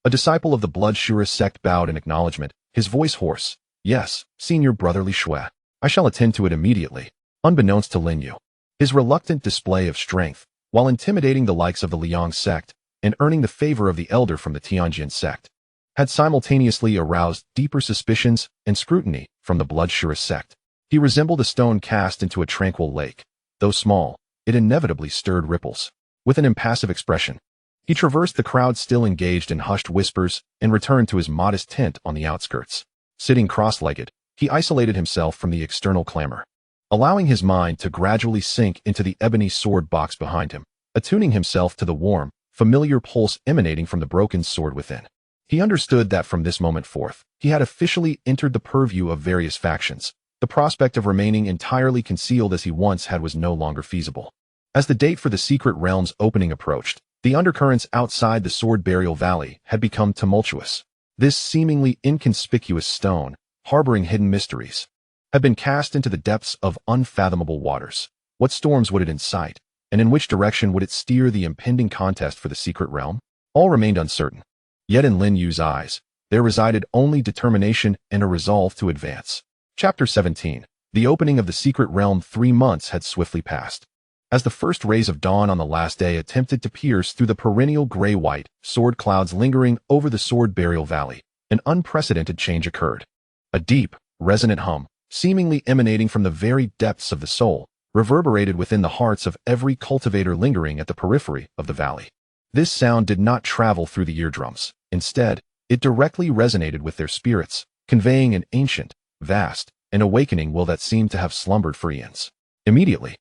a disciple of the Qingyun Sect bowed in acknowledgement, his voice hoarse. Yes, senior brother Li Shui. I shall attend to it immediately. Unbeknownst to Lin Yu, his reluctant display of strength, while intimidating the likes of the Liang sect and earning the favor of the elder from the Qingyun Sect, had simultaneously aroused deeper suspicions and scrutiny from the Qingyun Sect. He resembled a stone cast into a tranquil lake. Though small, it inevitably stirred ripples. With an impassive expression, he traversed the crowd still engaged in hushed whispers and returned to his modest tent on the outskirts. Sitting cross-legged, he isolated himself from the external clamor, allowing his mind to gradually sink into the ebony sword box behind him, attuning himself to the warm, familiar pulse emanating from the broken sword within. He understood that from this moment forth, he had officially entered the purview of various factions. The prospect of remaining entirely concealed as he once had was no longer feasible. As the date for the secret realm's opening approached, the undercurrents outside the Sword Burial Valley had become tumultuous. This seemingly inconspicuous stone, harboring hidden mysteries, had been cast into the depths of unfathomable waters. What storms would it incite, and in which direction would it steer the impending contest for the secret realm? All remained uncertain. Yet in Lin Yu's eyes, there resided only determination and a resolve to advance. Chapter 17. The opening of the secret realm. 3 months had swiftly passed. As the first rays of dawn on the last day attempted to pierce through the perennial gray-white sword clouds lingering over the Sword Burial Valley, an unprecedented change occurred. A deep, resonant hum, seemingly emanating from the very depths of the soul, reverberated within the hearts of every cultivator lingering at the periphery of the valley. This sound did not travel through the eardrums. Instead, it directly resonated with their spirits, conveying an ancient, vast, and awakening will that seemed to have slumbered for eons. Immediately,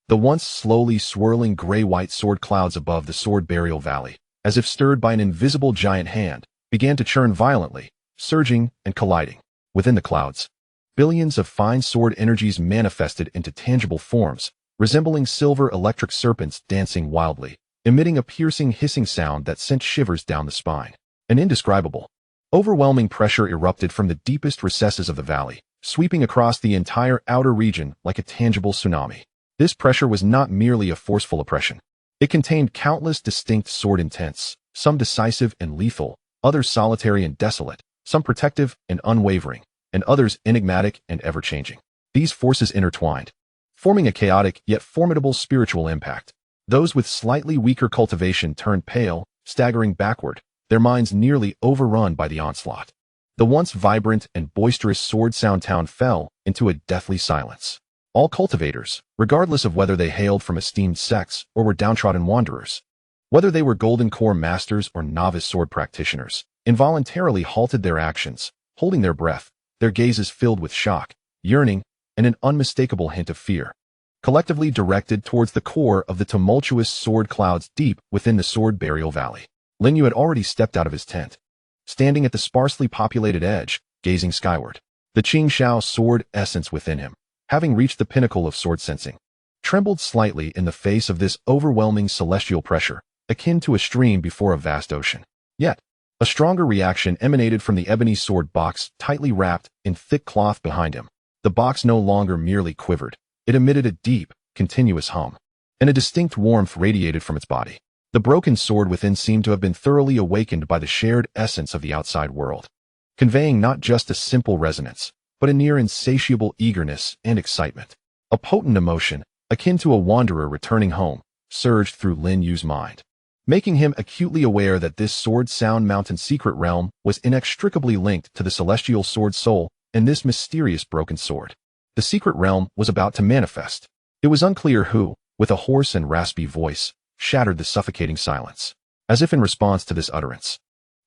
the once slowly swirling gray-white sword clouds above the Sword Burial Valley, as if stirred by an invisible giant hand, began to churn violently, surging and colliding. Within the clouds, billions of fine sword energies manifested into tangible forms, resembling silver electric serpents dancing wildly, emitting a piercing hissing sound that sent shivers down the spine. An indescribable, overwhelming pressure erupted from the deepest recesses of the valley, sweeping across the entire outer region like a tangible tsunami. This pressure was not merely a forceful oppression. It contained countless distinct sword intents, some decisive and lethal, others solitary and desolate, some protective and unwavering, and others enigmatic and ever-changing. These forces intertwined, forming a chaotic yet formidable spiritual impact. Those with slightly weaker cultivation turned pale, staggering backward, their minds nearly overrun by the onslaught. The once vibrant and boisterous Sword Sound town fell into a deathly silence. All cultivators, regardless of whether they hailed from esteemed sects or were downtrodden wanderers, whether they were Golden Core masters or novice sword practitioners, involuntarily halted their actions, holding their breath, their gazes filled with shock, yearning, and an unmistakable hint of fear, collectively directed towards the core of the tumultuous sword clouds deep within the Sword Burial Valley. Lin Yu had already stepped out of his tent, standing at the sparsely populated edge, gazing skyward. The Qingxiao sword essence within him, having reached the pinnacle of sword sensing, trembled slightly in the face of this overwhelming celestial pressure, akin to a stream before a vast ocean. Yet, a stronger reaction emanated from the ebony sword box tightly wrapped in thick cloth behind him. The box no longer merely quivered. It emitted a deep, continuous hum, and a distinct warmth radiated from its body. The broken sword within seemed to have been thoroughly awakened by the shared essence of the outside world, conveying not just a simple resonance, but a near insatiable eagerness and excitement. A potent emotion, akin to a wanderer returning home, surged through Lin Yu's mind, making him acutely aware that this Sword Sound Mountain secret realm was inextricably linked to the celestial sword soul and this mysterious broken sword. The secret realm was about to manifest. It was unclear who, with a hoarse and raspy voice, shattered the suffocating silence. As if in response to this utterance,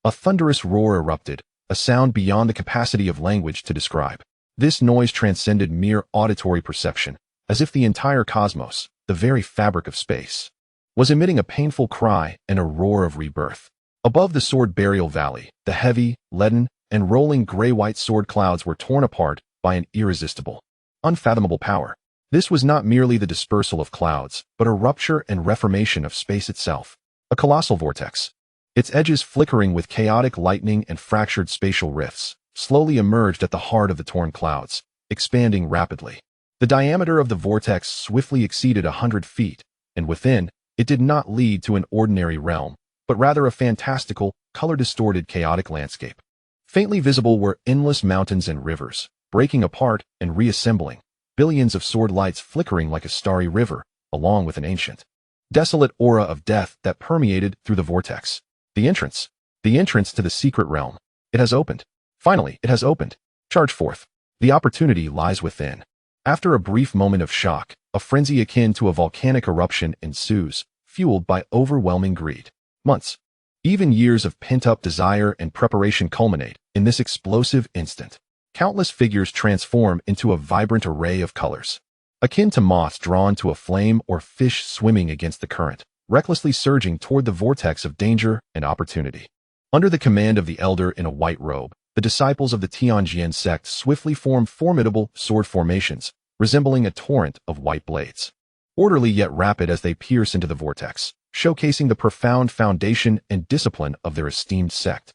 a thunderous roar erupted, a sound beyond the capacity of language to describe. This noise transcended mere auditory perception, as if the entire cosmos, the very fabric of space, was emitting a painful cry and a roar of rebirth. Above the sword burial valley, the heavy, leaden, and rolling gray-white sword clouds were torn apart by an irresistible, unfathomable power. This was not merely the dispersal of clouds, but a rupture and reformation of space itself. A colossal vortex, its edges flickering with chaotic lightning and fractured spatial rifts, slowly emerged at the heart of the torn clouds, expanding rapidly. The diameter of the vortex swiftly exceeded 100 feet, and within, it did not lead to an ordinary realm, but rather a fantastical, color-distorted chaotic landscape. Faintly visible were endless mountains and rivers, breaking apart and reassembling, billions of sword lights flickering like a starry river, along with an ancient, desolate aura of death that permeated through the vortex. The entrance to the secret realm. It has opened. Finally, it has opened. Charge forth. The opportunity lies within. After a brief moment of shock, a frenzy akin to a volcanic eruption ensues, fueled by overwhelming greed. Months, even years of pent-up desire and preparation culminate in this explosive instant. Countless figures transform into a vibrant array of colors, akin to moths drawn to a flame or fish swimming against the current, recklessly surging toward the vortex of danger and opportunity. Under the command of the elder in a white robe, the disciples of the Qingyun Sect swiftly form formidable sword formations, resembling a torrent of white blades. Orderly yet rapid as they pierce into the vortex, showcasing the profound foundation and discipline of their esteemed sect.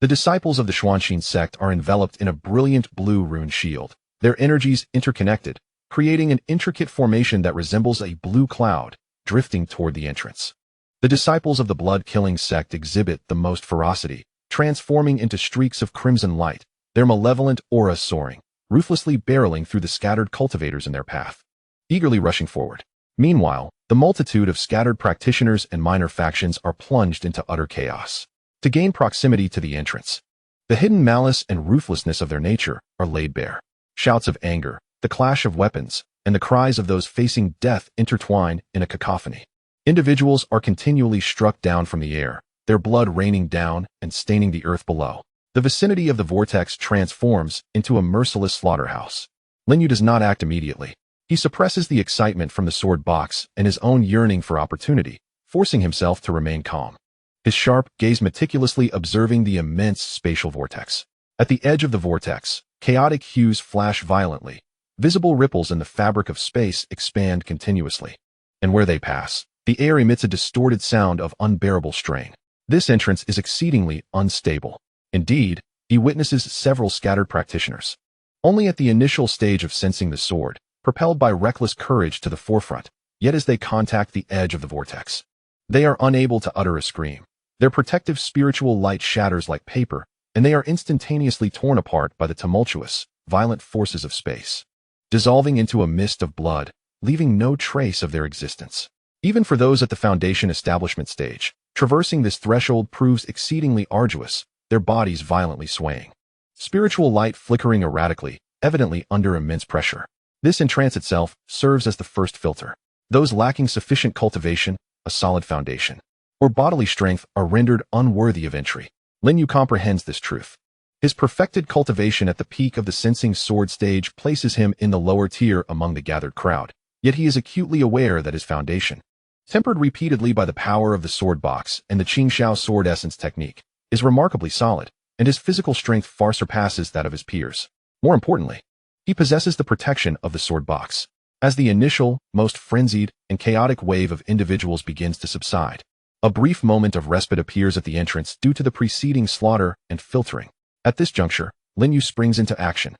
The disciples of the Qingyun Sect are enveloped in a brilliant blue rune shield, their energies interconnected, creating an intricate formation that resembles a blue cloud, drifting toward the entrance. The disciples of the blood-killing sect exhibit the most ferocity, transforming into streaks of crimson light, their malevolent aura soaring, ruthlessly barreling through the scattered cultivators in their path, eagerly rushing forward. Meanwhile, the multitude of scattered practitioners and minor factions are plunged into utter chaos. To gain proximity to the entrance, the hidden malice and ruthlessness of their nature are laid bare. Shouts of anger, the clash of weapons, and the cries of those facing death intertwine in a cacophony. Individuals are continually struck down from the air, their blood raining down and staining the earth below. The vicinity of the vortex transforms into a merciless slaughterhouse. Lin Yu does not act immediately. He suppresses the excitement from the sword box and his own yearning for opportunity, forcing himself to remain calm. His sharp gaze meticulously observing the immense spatial vortex. At the edge of the vortex, chaotic hues flash violently. Visible ripples in the fabric of space expand continuously. And where they pass, the air emits a distorted sound of unbearable strain. This entrance is exceedingly unstable. Indeed, he witnesses several scattered practitioners, only at the initial stage of sensing the sword, propelled by reckless courage to the forefront, yet as they contact the edge of the vortex, they are unable to utter a scream. Their protective spiritual light shatters like paper, and they are instantaneously torn apart by the tumultuous, violent forces of space, dissolving into a mist of blood, leaving no trace of their existence. Even for those at the foundation establishment stage, traversing this threshold proves exceedingly arduous, their bodies violently swaying. Spiritual light flickering erratically, evidently under immense pressure. This entrance itself serves as the first filter. Those lacking sufficient cultivation, a solid foundation, or bodily strength are rendered unworthy of entry. Lin Yu comprehends this truth. His perfected cultivation at the peak of the sensing sword stage places him in the lower tier among the gathered crowd, yet he is acutely aware that his foundation, tempered repeatedly by the power of the sword box and the Qingxiao sword essence technique, is remarkably solid, and his physical strength far surpasses that of his peers. More importantly, he possesses the protection of the sword box. As the initial, most frenzied, and chaotic wave of individuals begins to subside, a brief moment of respite appears at the entrance due to the preceding slaughter and filtering. At this juncture, Lin Yu springs into action.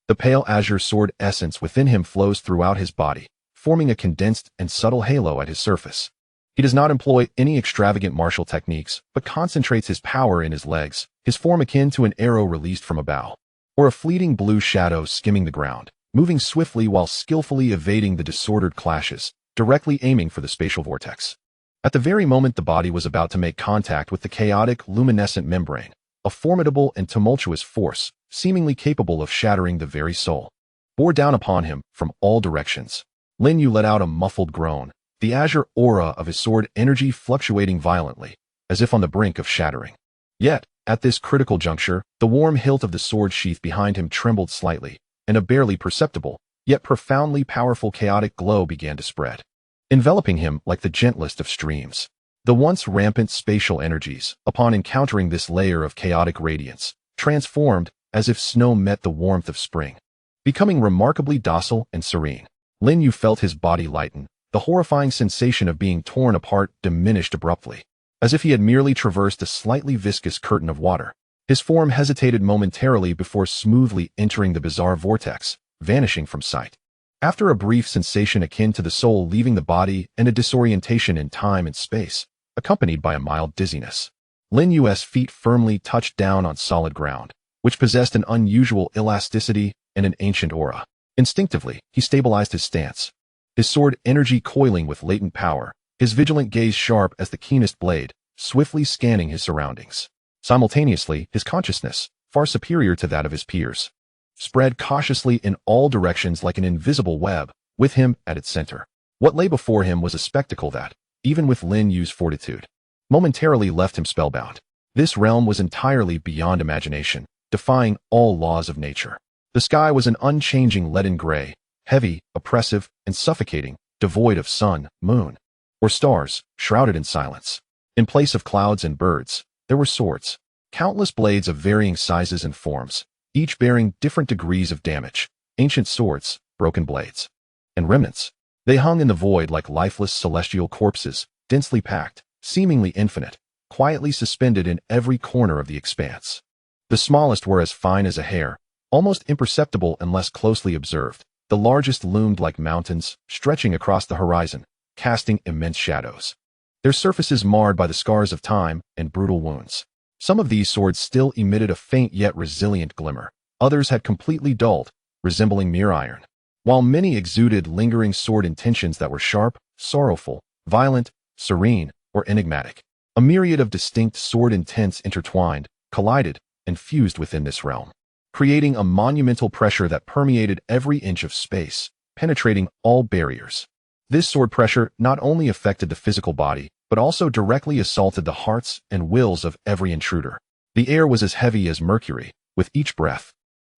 The pale azure sword essence within him flows throughout his body, forming a condensed and subtle halo at his surface. He does not employ any extravagant martial techniques, but concentrates his power in his legs, his form akin to an arrow released from a bow, or a fleeting blue shadow skimming the ground, moving swiftly while skillfully evading the disordered clashes, directly aiming for the spatial vortex. At the very moment the body was about to make contact with the chaotic, luminescent membrane, a formidable and tumultuous force, seemingly capable of shattering the very soul, bore down upon him from all directions. Lin Yu let out a muffled groan, the azure aura of his sword energy fluctuating violently, as if on the brink of shattering. Yet, at this critical juncture, the warm hilt of the sword sheath behind him trembled slightly, and a barely perceptible, yet profoundly powerful chaotic glow began to spread, enveloping him like the gentlest of streams. The once rampant spatial energies, upon encountering this layer of chaotic radiance, transformed as if snow met the warmth of spring, becoming remarkably docile and serene. Lin Yu felt his body lighten. The horrifying sensation of being torn apart diminished abruptly, as if he had merely traversed a slightly viscous curtain of water. His form hesitated momentarily before smoothly entering the bizarre vortex, vanishing from sight. After a brief sensation akin to the soul leaving the body and a disorientation in time and space, accompanied by a mild dizziness, Lin Yu's feet firmly touched down on solid ground, which possessed an unusual elasticity and an ancient aura. Instinctively, he stabilized his stance, his sword energy coiling with latent power, his vigilant gaze sharp as the keenest blade, swiftly scanning his surroundings. Simultaneously, his consciousness, far superior to that of his peers, spread cautiously in all directions like an invisible web, with him at its center. What lay before him was a spectacle that, even with Lin Yu's fortitude, momentarily left him spellbound. This realm was entirely beyond imagination, defying all laws of nature. The sky was an unchanging leaden gray, heavy, oppressive, and suffocating, devoid of sun, moon, or stars, shrouded in silence. In place of clouds and birds, there were swords, countless blades of varying sizes and forms, each bearing different degrees of damage, ancient swords, broken blades, and remnants. They hung in the void like lifeless celestial corpses, densely packed, seemingly infinite, quietly suspended in every corner of the expanse. The smallest were as fine as a hair, almost imperceptible unless closely observed. The largest loomed like mountains, stretching across the horizon, casting immense shadows, their surfaces marred by the scars of time and brutal wounds. Some of these swords still emitted a faint yet resilient glimmer. Others had completely dulled, resembling mere iron, while many exuded lingering sword intentions that were sharp, sorrowful, violent, serene, or enigmatic. A myriad of distinct sword intents intertwined, collided, and fused within this realm, creating a monumental pressure that permeated every inch of space, penetrating all barriers. This sword pressure not only affected the physical body, but also directly assaulted the hearts and wills of every intruder. The air was as heavy as mercury, with each breath.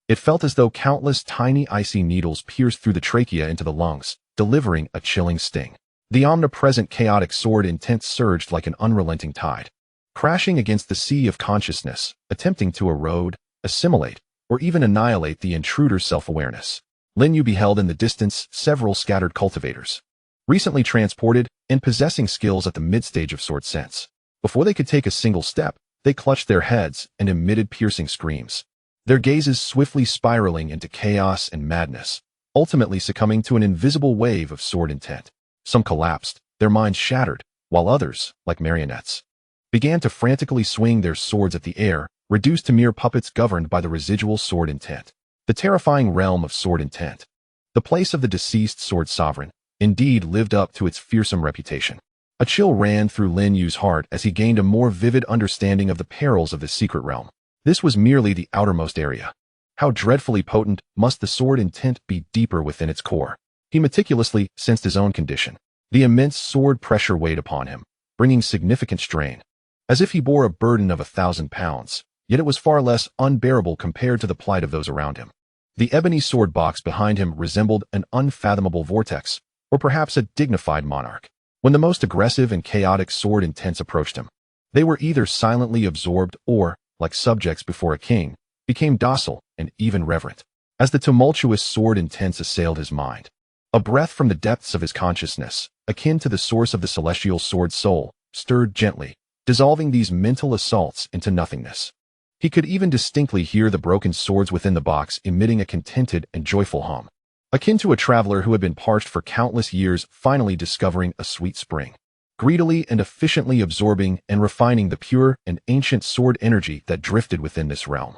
It felt as though countless tiny icy needles pierced through the trachea into the lungs, delivering a chilling sting. The omnipresent chaotic sword intent surged like an unrelenting tide, crashing against the sea of consciousness, attempting to erode, assimilate, or even annihilate the intruder's self-awareness. Lin Yu beheld in the distance several scattered cultivators, recently transported and possessing skills at the mid-stage of sword sense. Before they could take a single step, they clutched their heads and emitted piercing screams, their gazes swiftly spiraling into chaos and madness, ultimately succumbing to an invisible wave of sword intent. Some collapsed, their minds shattered, while others, like marionettes, began to frantically swing their swords at the air, reduced to mere puppets governed by the residual sword intent. The terrifying realm of sword intent, the place of the deceased sword sovereign, indeed lived up to its fearsome reputation. A chill ran through Lin Yu's heart as he gained a more vivid understanding of the perils of this secret realm. This was merely the outermost area. How dreadfully potent must the sword intent be deeper within its core? He meticulously sensed his own condition. The immense sword pressure weighed upon him, bringing significant strain, as if he bore a burden of 1,000 pounds. Yet it was far less unbearable compared to the plight of those around him. The ebony sword box behind him resembled an unfathomable vortex, or perhaps a dignified monarch. When the most aggressive and chaotic sword intents approached him, they were either silently absorbed or, like subjects before a king, became docile and even reverent. As the tumultuous sword intents assailed his mind, a breath from the depths of his consciousness, akin to the source of the celestial sword soul, stirred gently, dissolving these mental assaults into nothingness. He could even distinctly hear the broken swords within the box emitting a contented and joyful hum, akin to a traveler who had been parched for countless years finally discovering a sweet spring, greedily and efficiently absorbing and refining the pure and ancient sword energy that drifted within this realm.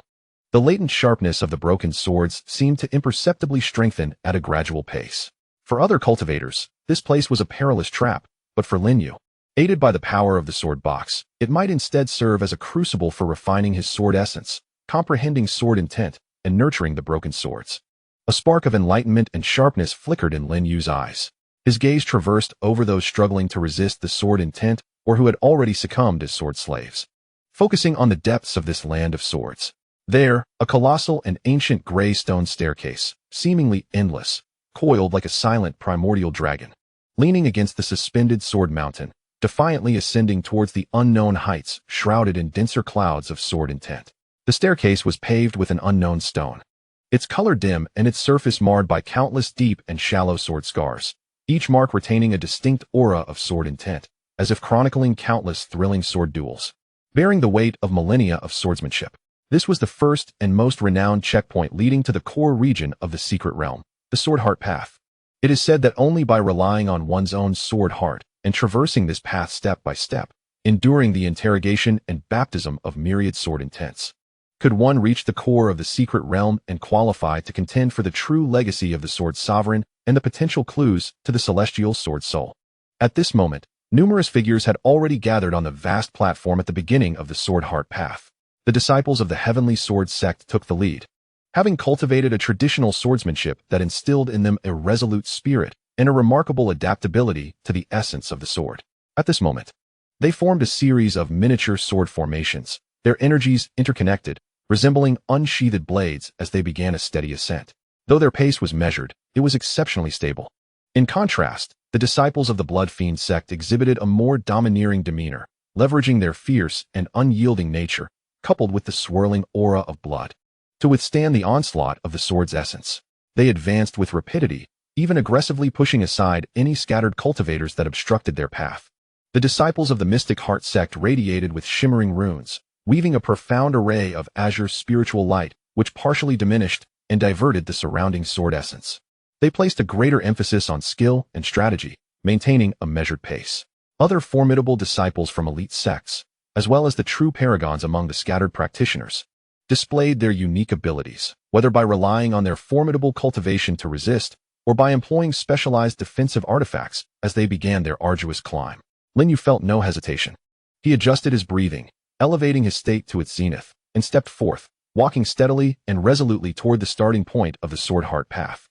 The latent sharpness of the broken swords seemed to imperceptibly strengthen at a gradual pace. For other cultivators, this place was a perilous trap, but for Lin Yu, aided by the power of the sword box, it might instead serve as a crucible for refining his sword essence, comprehending sword intent, and nurturing the broken swords. A spark of enlightenment and sharpness flickered in Lin Yu's eyes. His gaze traversed over those struggling to resist the sword intent or who had already succumbed as sword slaves. Focusing on the depths of this land of swords. There, a colossal and ancient gray stone staircase, seemingly endless, coiled like a silent primordial dragon. Leaning against the suspended sword mountain, defiantly ascending towards the unknown heights shrouded in denser clouds of sword intent. The staircase was paved with an unknown stone. Its color dim and its surface marred by countless deep and shallow sword scars, each mark retaining a distinct aura of sword intent, as if chronicling countless thrilling sword duels. Bearing the weight of millennia of swordsmanship. This was the first and most renowned checkpoint leading to the core region of the secret realm, the Sword Heart Path. It is said that only by relying on one's own sword heart and traversing this path step by step, enduring the interrogation and baptism of myriad sword intents, could one reach the core of the secret realm and qualify to contend for the true legacy of the Sword Sovereign and the potential clues to the celestial sword soul. At this moment, numerous figures had already gathered on the vast platform at the beginning of the Sword Heart Path. The disciples of the Heavenly Sword Sect took the lead. Having cultivated a traditional swordsmanship that instilled in them a resolute spirit and a remarkable adaptability to the essence of the sword. At this moment, they formed a series of miniature sword formations, their energies interconnected, resembling unsheathed blades as they began a steady ascent. Though their pace was measured, it was exceptionally stable. In contrast, the disciples of the Blood Fiend sect exhibited a more domineering demeanor, leveraging their fierce and unyielding nature, coupled with the swirling aura of blood, to withstand the onslaught of the sword's essence. They advanced with rapidity, even aggressively pushing aside any scattered cultivators that obstructed their path. The disciples of the Mystic Heart sect radiated with shimmering runes, weaving a profound array of azure spiritual light, which partially diminished and diverted the surrounding sword essence. They placed a greater emphasis on skill and strategy, maintaining a measured pace. Other formidable disciples from elite sects, as well as the true paragons among the scattered practitioners, displayed their unique abilities, whether by relying on their formidable cultivation to resist, or by employing specialized defensive artifacts as they began their arduous climb. Lin Yu felt no hesitation. He adjusted his breathing, elevating his state to its zenith, and stepped forth, walking steadily and resolutely toward the starting point of the Sword Heart Path.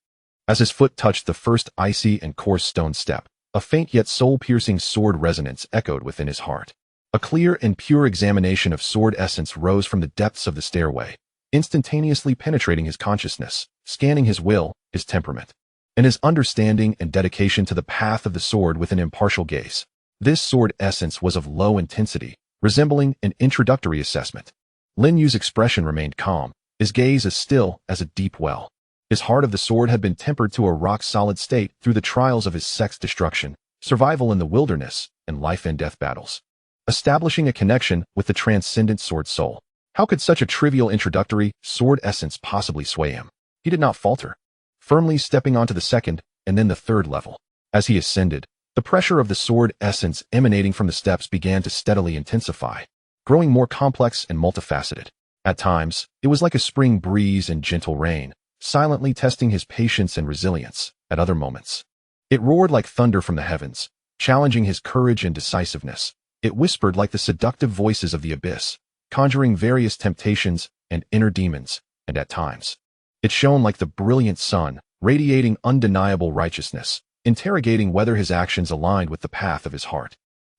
As his foot touched the first icy and coarse stone step, a faint yet soul-piercing sword resonance echoed within his heart. A clear and pure examination of sword essence rose from the depths of the stairway, instantaneously penetrating his consciousness, scanning his will, his temperament, and his understanding and dedication to the path of the sword with an impartial gaze. This sword essence was of low intensity, resembling an introductory assessment. Lin Yu's expression remained calm, his gaze as still as a deep well. His heart of the sword had been tempered to a rock-solid state through the trials of his sect's destruction, survival in the wilderness, and life-and-death battles, establishing a connection with the transcendent sword soul. How could such a trivial introductory sword essence possibly sway him? He did not falter, firmly stepping onto the second and then the third level. As he ascended, the pressure of the sword essence emanating from the steps began to steadily intensify, growing more complex and multifaceted. At times, it was like a spring breeze and gentle rain, silently testing his patience and resilience. At other moments, it roared like thunder from the heavens, challenging his courage and decisiveness. It whispered like the seductive voices of the abyss, conjuring various temptations and inner demons, and at times, it shone like the brilliant sun, radiating undeniable righteousness, interrogating whether his actions aligned with the path of his heart.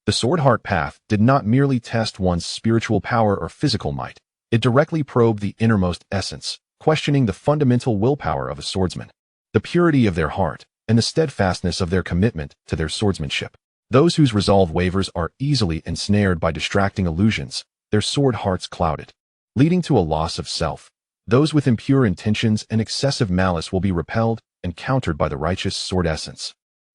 The Sword Heart Path did not merely test one's spiritual power or physical might. It directly probed the innermost essence, questioning the fundamental willpower of a swordsman, the purity of their heart, and the steadfastness of their commitment to their swordsmanship. Those whose resolve wavers are easily ensnared by distracting illusions, their sword hearts clouded, leading to a loss of self. Those with impure intentions and excessive malice will be repelled and countered by the righteous sword essence.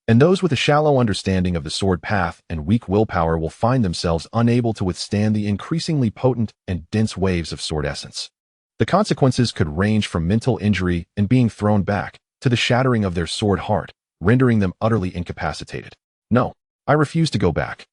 And those with a shallow understanding of the sword path and weak willpower will find themselves unable to withstand the increasingly potent and dense waves of sword essence. The consequences could range from mental injury and being thrown back to the shattering of their sword heart, rendering them utterly incapacitated. No, I refuse to go back.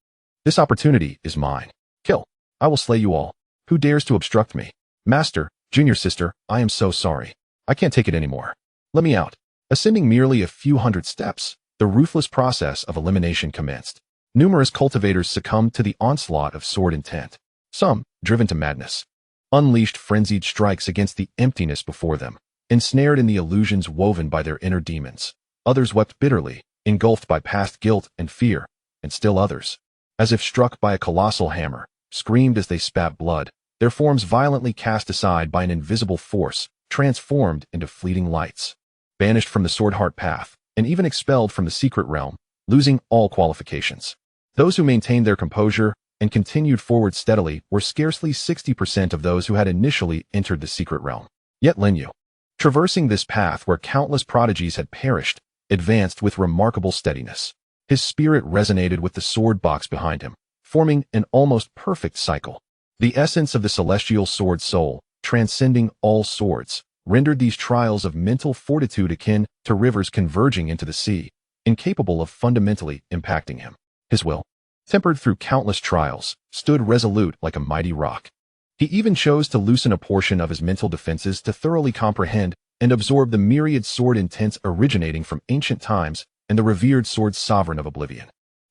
This opportunity is mine. Kill. I will slay you all. Who dares to obstruct me? Master, junior sister, I am so sorry. I can't take it anymore. Let me out. Ascending merely a few hundred steps, the ruthless process of elimination commenced. Numerous cultivators succumbed to the onslaught of sword intent. Some, driven to madness, unleashed frenzied strikes against the emptiness before them, ensnared in the illusions woven by their inner demons. Others wept bitterly, engulfed by past guilt and fear, and still others, as if struck by a colossal hammer, screamed as they spat blood, their forms violently cast aside by an invisible force, transformed into fleeting lights, banished from the sword-heart path, and even expelled from the secret realm, losing all qualifications. Those who maintained their composure and continued forward steadily were scarcely 60% of those who had initially entered the secret realm. Yet Lin Yu, traversing this path where countless prodigies had perished, advanced with remarkable steadiness. His spirit resonated with the sword box behind him, forming an almost perfect cycle. The essence of the celestial sword soul, transcending all swords, rendered these trials of mental fortitude akin to rivers converging into the sea, incapable of fundamentally impacting him. His will, tempered through countless trials, stood resolute like a mighty rock. He even chose to loosen a portion of his mental defenses to thoroughly comprehend and absorb the myriad sword intents originating from ancient times and the revered sword sovereign of oblivion,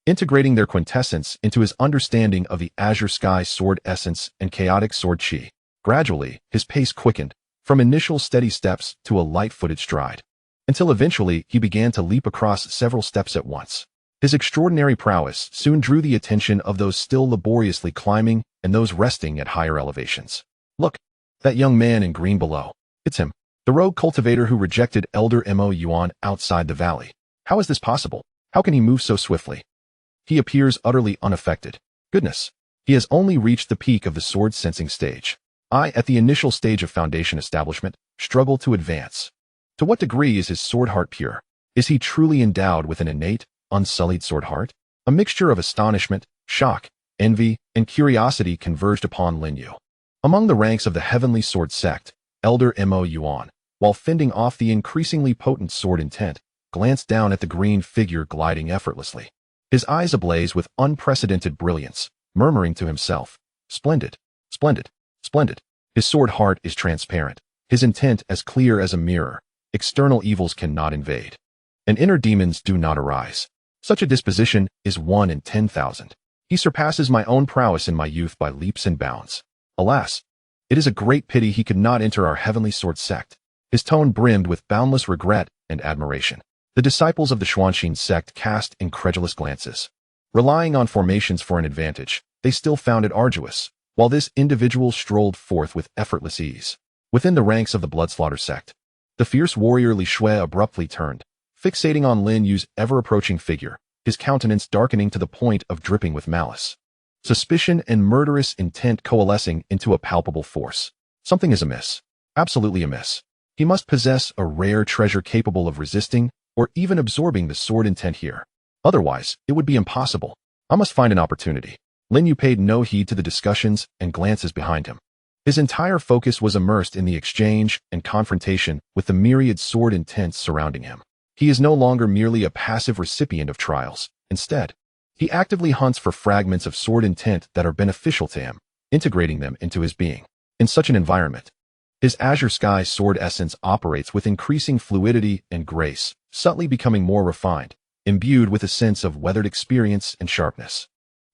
integrating their quintessence into his understanding of the azure sky sword essence and chaotic sword chi. Gradually, his pace quickened, from initial steady steps to a light-footed stride, until eventually he began to leap across several steps at once. His extraordinary prowess soon drew the attention of those still laboriously climbing and those resting at higher elevations. Look, that young man in green below. It's him, the rogue cultivator who rejected Elder Mo Yuan outside the valley. How is this possible? How can he move so swiftly? He appears utterly unaffected. Goodness, he has only reached the peak of the sword sensing stage. I, at the initial stage of foundation establishment, struggle to advance. To what degree is his sword heart pure? Is he truly endowed with an innate, unsullied sword heart? A mixture of astonishment, shock, envy, and curiosity converged upon Lin Yu. Among the ranks of the heavenly sword sect, Elder Mo Yuan, while fending off the increasingly potent sword intent, glanced down at the green figure gliding effortlessly. His eyes ablaze with unprecedented brilliance, murmuring to himself, "Splendid, splendid, splendid." His sword heart is transparent, his intent as clear as a mirror. External evils cannot invade, and inner demons do not arise. Such a disposition is 1 in 10,000. He surpasses my own prowess in my youth by leaps and bounds. Alas, it is a great pity he could not enter our heavenly sword sect. His tone brimmed with boundless regret and admiration. The disciples of the Qingyun Sect cast incredulous glances. Relying on formations for an advantage, they still found it arduous, while this individual strolled forth with effortless ease. Within the ranks of the Bloodslaughter sect, the fierce warrior Li Shui abruptly turned, fixating on Lin Yu's ever-approaching figure, his countenance darkening to the point of dripping with malice. Suspicion and murderous intent coalescing into a palpable force. Something is amiss. Absolutely amiss. He must possess a rare treasure capable of resisting or even absorbing the sword intent here. Otherwise, it would be impossible. I must find an opportunity. Lin Yu paid no heed to the discussions and glances behind him. His entire focus was immersed in the exchange and confrontation with the myriad sword intents surrounding him. He is no longer merely a passive recipient of trials. Instead, he actively hunts for fragments of sword intent that are beneficial to him, integrating them into his being. In such an environment, his azure sky sword essence operates with increasing fluidity and grace, subtly becoming more refined, imbued with a sense of weathered experience and sharpness.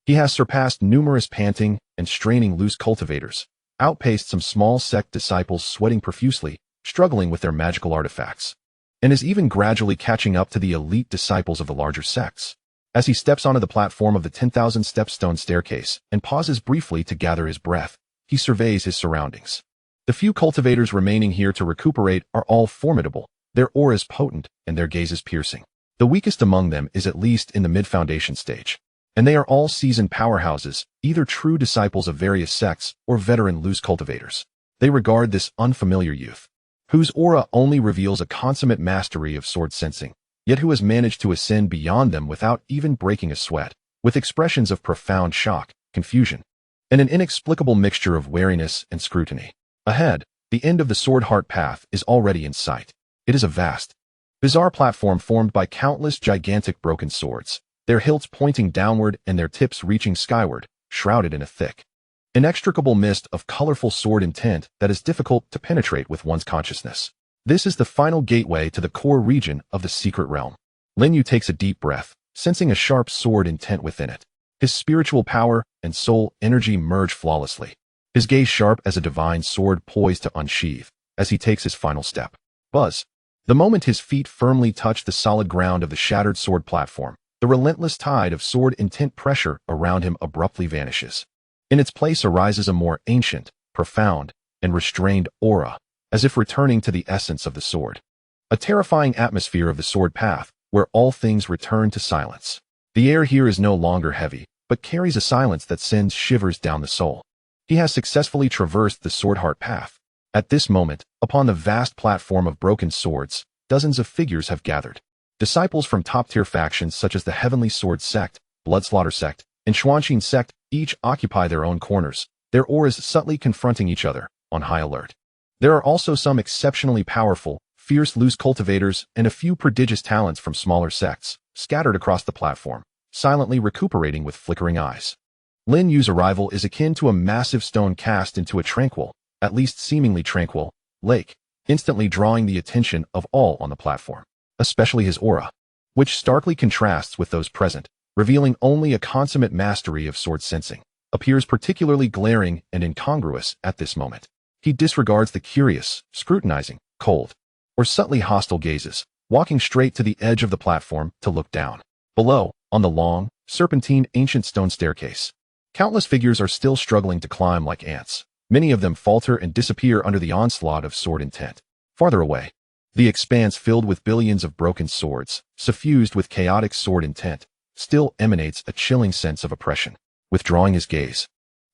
He has surpassed numerous panting and straining loose cultivators, outpaced some small sect disciples sweating profusely, struggling with their magical artifacts, and is even gradually catching up to the elite disciples of the larger sects. As he steps onto the platform of the 10,000-step stone staircase and pauses briefly to gather his breath, he surveys his surroundings. The few cultivators remaining here to recuperate are all formidable, their auras potent, and their gazes piercing. The weakest among them is at least in the mid-foundation stage, and they are all seasoned powerhouses, either true disciples of various sects or veteran loose cultivators. They regard this unfamiliar youth, whose aura only reveals a consummate mastery of sword sensing, yet who has managed to ascend beyond them without even breaking a sweat, with expressions of profound shock, confusion, and an inexplicable mixture of wariness and scrutiny. Ahead, the end of the sword heart path is already in sight. It is a vast, bizarre platform formed by countless gigantic broken swords, their hilts pointing downward and their tips reaching skyward, shrouded in a thick, inextricable mist of colorful sword intent that is difficult to penetrate with one's consciousness. This is the final gateway to the core region of the secret realm. Lin Yu takes a deep breath, sensing a sharp sword intent within it. His spiritual power and soul energy merge flawlessly, his gaze sharp as a divine sword poised to unsheathe, as he takes his final step. Buzz. The moment his feet firmly touch the solid ground of the shattered sword platform, the relentless tide of sword intent pressure around him abruptly vanishes. In its place arises a more ancient, profound, and restrained aura, as if returning to the essence of the sword. A terrifying atmosphere of the sword path, where all things return to silence. The air here is no longer heavy, but carries a silence that sends shivers down the soul. He has successfully traversed the sword heart path. At this moment, upon the vast platform of broken swords, dozens of figures have gathered. Disciples from top-tier factions such as the Heavenly Sword Sect, Bloodslaughter Sect, and Qingyun Sect each occupy their own corners, their auras subtly confronting each other, on high alert. There are also some exceptionally powerful, fierce loose cultivators and a few prodigious talents from smaller sects, scattered across the platform, silently recuperating with flickering eyes. Lin Yu's arrival is akin to a massive stone cast into a tranquil, at least seemingly tranquil, lake, instantly drawing the attention of all on the platform, especially his aura, which starkly contrasts with those present, revealing only a consummate mastery of sword sensing, appears particularly glaring and incongruous at this moment. He disregards the curious, scrutinizing, cold, or subtly hostile gazes, walking straight to the edge of the platform to look down. Below, on the long, serpentine ancient stone staircase, countless figures are still struggling to climb like ants. Many of them falter and disappear under the onslaught of sword intent. Farther away, the expanse filled with billions of broken swords, suffused with chaotic sword intent, still emanates a chilling sense of oppression. Withdrawing his gaze,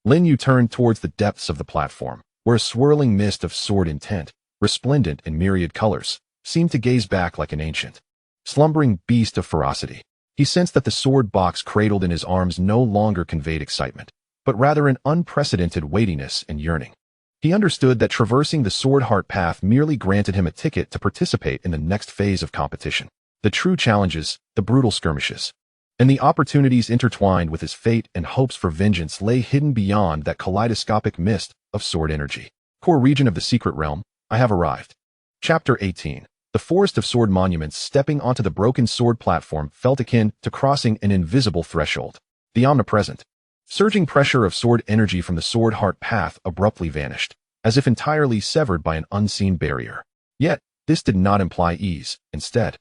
Lin Yu turned towards the depths of the platform, where a swirling mist of sword intent, resplendent in myriad colors, seemed to gaze back like an ancient, slumbering beast of ferocity. He sensed that the sword box cradled in his arms no longer conveyed excitement, but rather an unprecedented weightiness and yearning. He understood that traversing the sword heart path merely granted him a ticket to participate in the next phase of competition. The true challenges, the brutal skirmishes, and the opportunities intertwined with his fate and hopes for vengeance lay hidden beyond that kaleidoscopic mist of sword energy. Core region of the secret realm, I have arrived. Chapter 18. The forest of sword monuments. Stepping onto the broken sword platform felt akin to crossing an invisible threshold. The omnipresent, surging pressure of sword energy from the sword heart path abruptly vanished, as if entirely severed by an unseen barrier. Yet, this did not imply ease. Instead,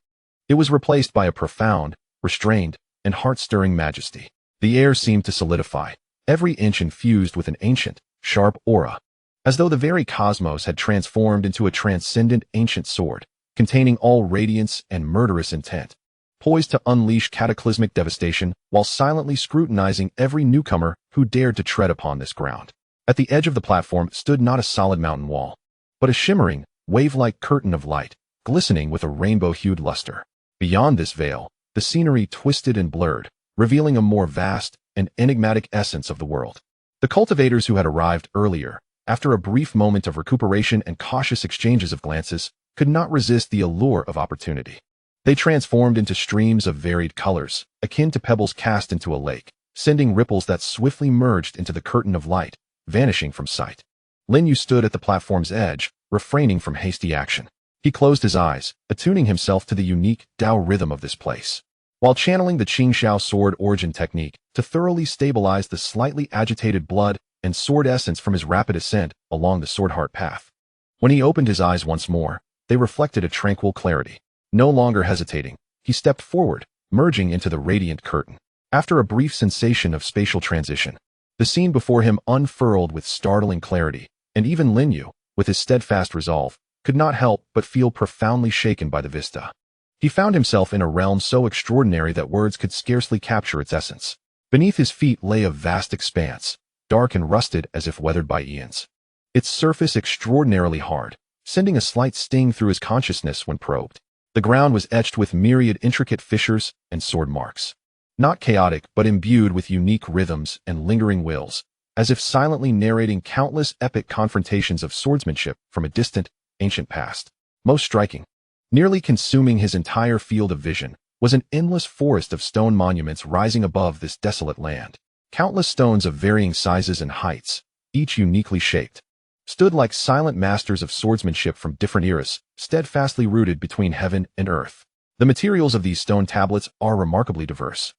it was replaced by a profound, restrained, and heart-stirring majesty. The air seemed to solidify, every inch infused with an ancient, sharp aura, as though the very cosmos had transformed into a transcendent ancient sword, containing all radiance and murderous intent, poised to unleash cataclysmic devastation while silently scrutinizing every newcomer who dared to tread upon this ground. At the edge of the platform stood not a solid mountain wall, but a shimmering, wave-like curtain of light, glistening with a rainbow-hued luster. Beyond this veil, the scenery twisted and blurred, revealing a more vast and enigmatic essence of the world. The cultivators who had arrived earlier, after a brief moment of recuperation and cautious exchanges of glances, could not resist the allure of opportunity. They transformed into streams of varied colors, akin to pebbles cast into a lake, sending ripples that swiftly merged into the curtain of light, vanishing from sight. Lin Yu stood at the platform's edge, refraining from hasty action. He closed his eyes, attuning himself to the unique Dao rhythm of this place, while channeling the Qingxiao sword origin technique to thoroughly stabilize the slightly agitated blood and sword essence from his rapid ascent along the sword heart path. When he opened his eyes once more, they reflected a tranquil clarity. No longer hesitating, he stepped forward, merging into the radiant curtain. After a brief sensation of spatial transition, the scene before him unfurled with startling clarity, and even Lin Yu, with his steadfast resolve, could not help but feel profoundly shaken by the vista. He found himself in a realm so extraordinary that words could scarcely capture its essence. Beneath his feet lay a vast expanse, dark and rusted as if weathered by eons. Its surface extraordinarily hard, sending a slight sting through his consciousness when probed. The ground was etched with myriad intricate fissures and sword marks. Not chaotic, but imbued with unique rhythms and lingering wills, as if silently narrating countless epic confrontations of swordsmanship from a distant, ancient past. Most striking, nearly consuming his entire field of vision, was an endless forest of stone monuments rising above this desolate land. Countless stones of varying sizes and heights, each uniquely shaped, stood like silent masters of swordsmanship from different eras, steadfastly rooted between heaven and earth. The materials of these stone tablets are remarkably diverse,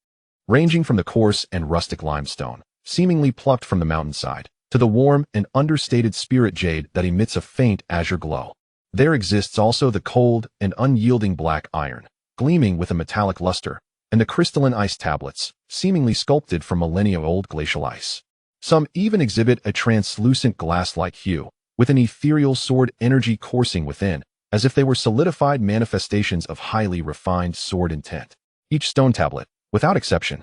ranging from the coarse and rustic limestone, seemingly plucked from the mountainside, to the warm and understated spirit jade that emits a faint azure glow. There exists also the cold and unyielding black iron, gleaming with a metallic luster, and the crystalline ice tablets, seemingly sculpted from millennia-old glacial ice. Some even exhibit a translucent glass-like hue, with an ethereal sword energy coursing within, as if they were solidified manifestations of highly refined sword intent. Each stone tablet, without exception,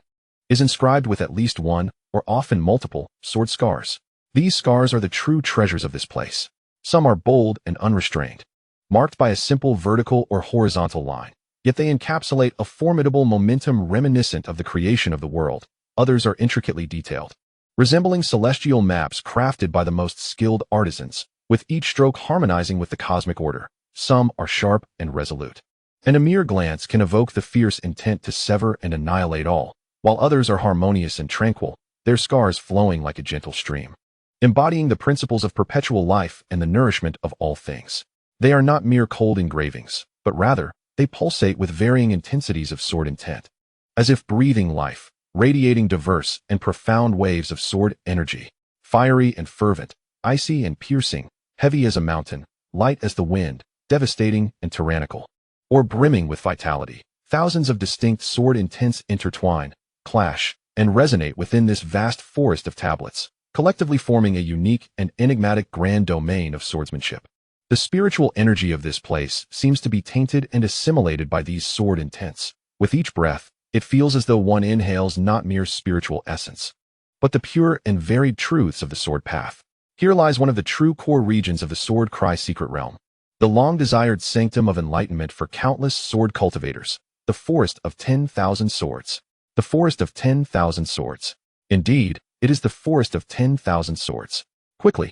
is inscribed with at least one, or often multiple, sword scars. These scars are the true treasures of this place. Some are bold and unrestrained, marked by a simple vertical or horizontal line, yet they encapsulate a formidable momentum reminiscent of the creation of the world. Others are intricately detailed, resembling celestial maps crafted by the most skilled artisans, with each stroke harmonizing with the cosmic order. Some are sharp and resolute, and a mere glance can evoke the fierce intent to sever and annihilate all, while others are harmonious and tranquil, their scars flowing like a gentle stream, embodying the principles of perpetual life and the nourishment of all things. They are not mere cold engravings, but rather, they pulsate with varying intensities of sword intent, as if breathing life, radiating diverse and profound waves of sword energy, fiery and fervent, icy and piercing, heavy as a mountain, light as the wind, devastating and tyrannical, or brimming with vitality. Thousands of distinct sword intents intertwine, clash, and resonate within this vast forest of tablets, collectively forming a unique and enigmatic grand domain of swordsmanship. The spiritual energy of this place seems to be tainted and assimilated by these sword intents. With each breath, it feels as though one inhales not mere spiritual essence, but the pure and varied truths of the sword path. Here lies one of the true core regions of the sword cry secret realm, the long-desired sanctum of enlightenment for countless sword cultivators, the forest of 10,000 swords. The forest of 10,000 swords. Indeed, it is the forest of 10,000 swords. Quickly,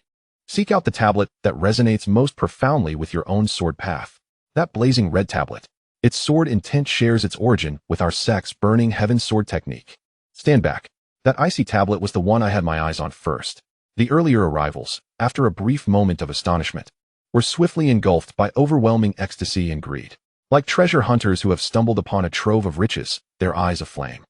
seek out the tablet that resonates most profoundly with your own sword path. That blazing red tablet. Its sword intent shares its origin with our sect's burning heaven sword technique. Stand back. That icy tablet was the one I had my eyes on first. The earlier arrivals, after a brief moment of astonishment, were swiftly engulfed by overwhelming ecstasy and greed. Like treasure hunters who have stumbled upon a trove of riches, their eyes aflame,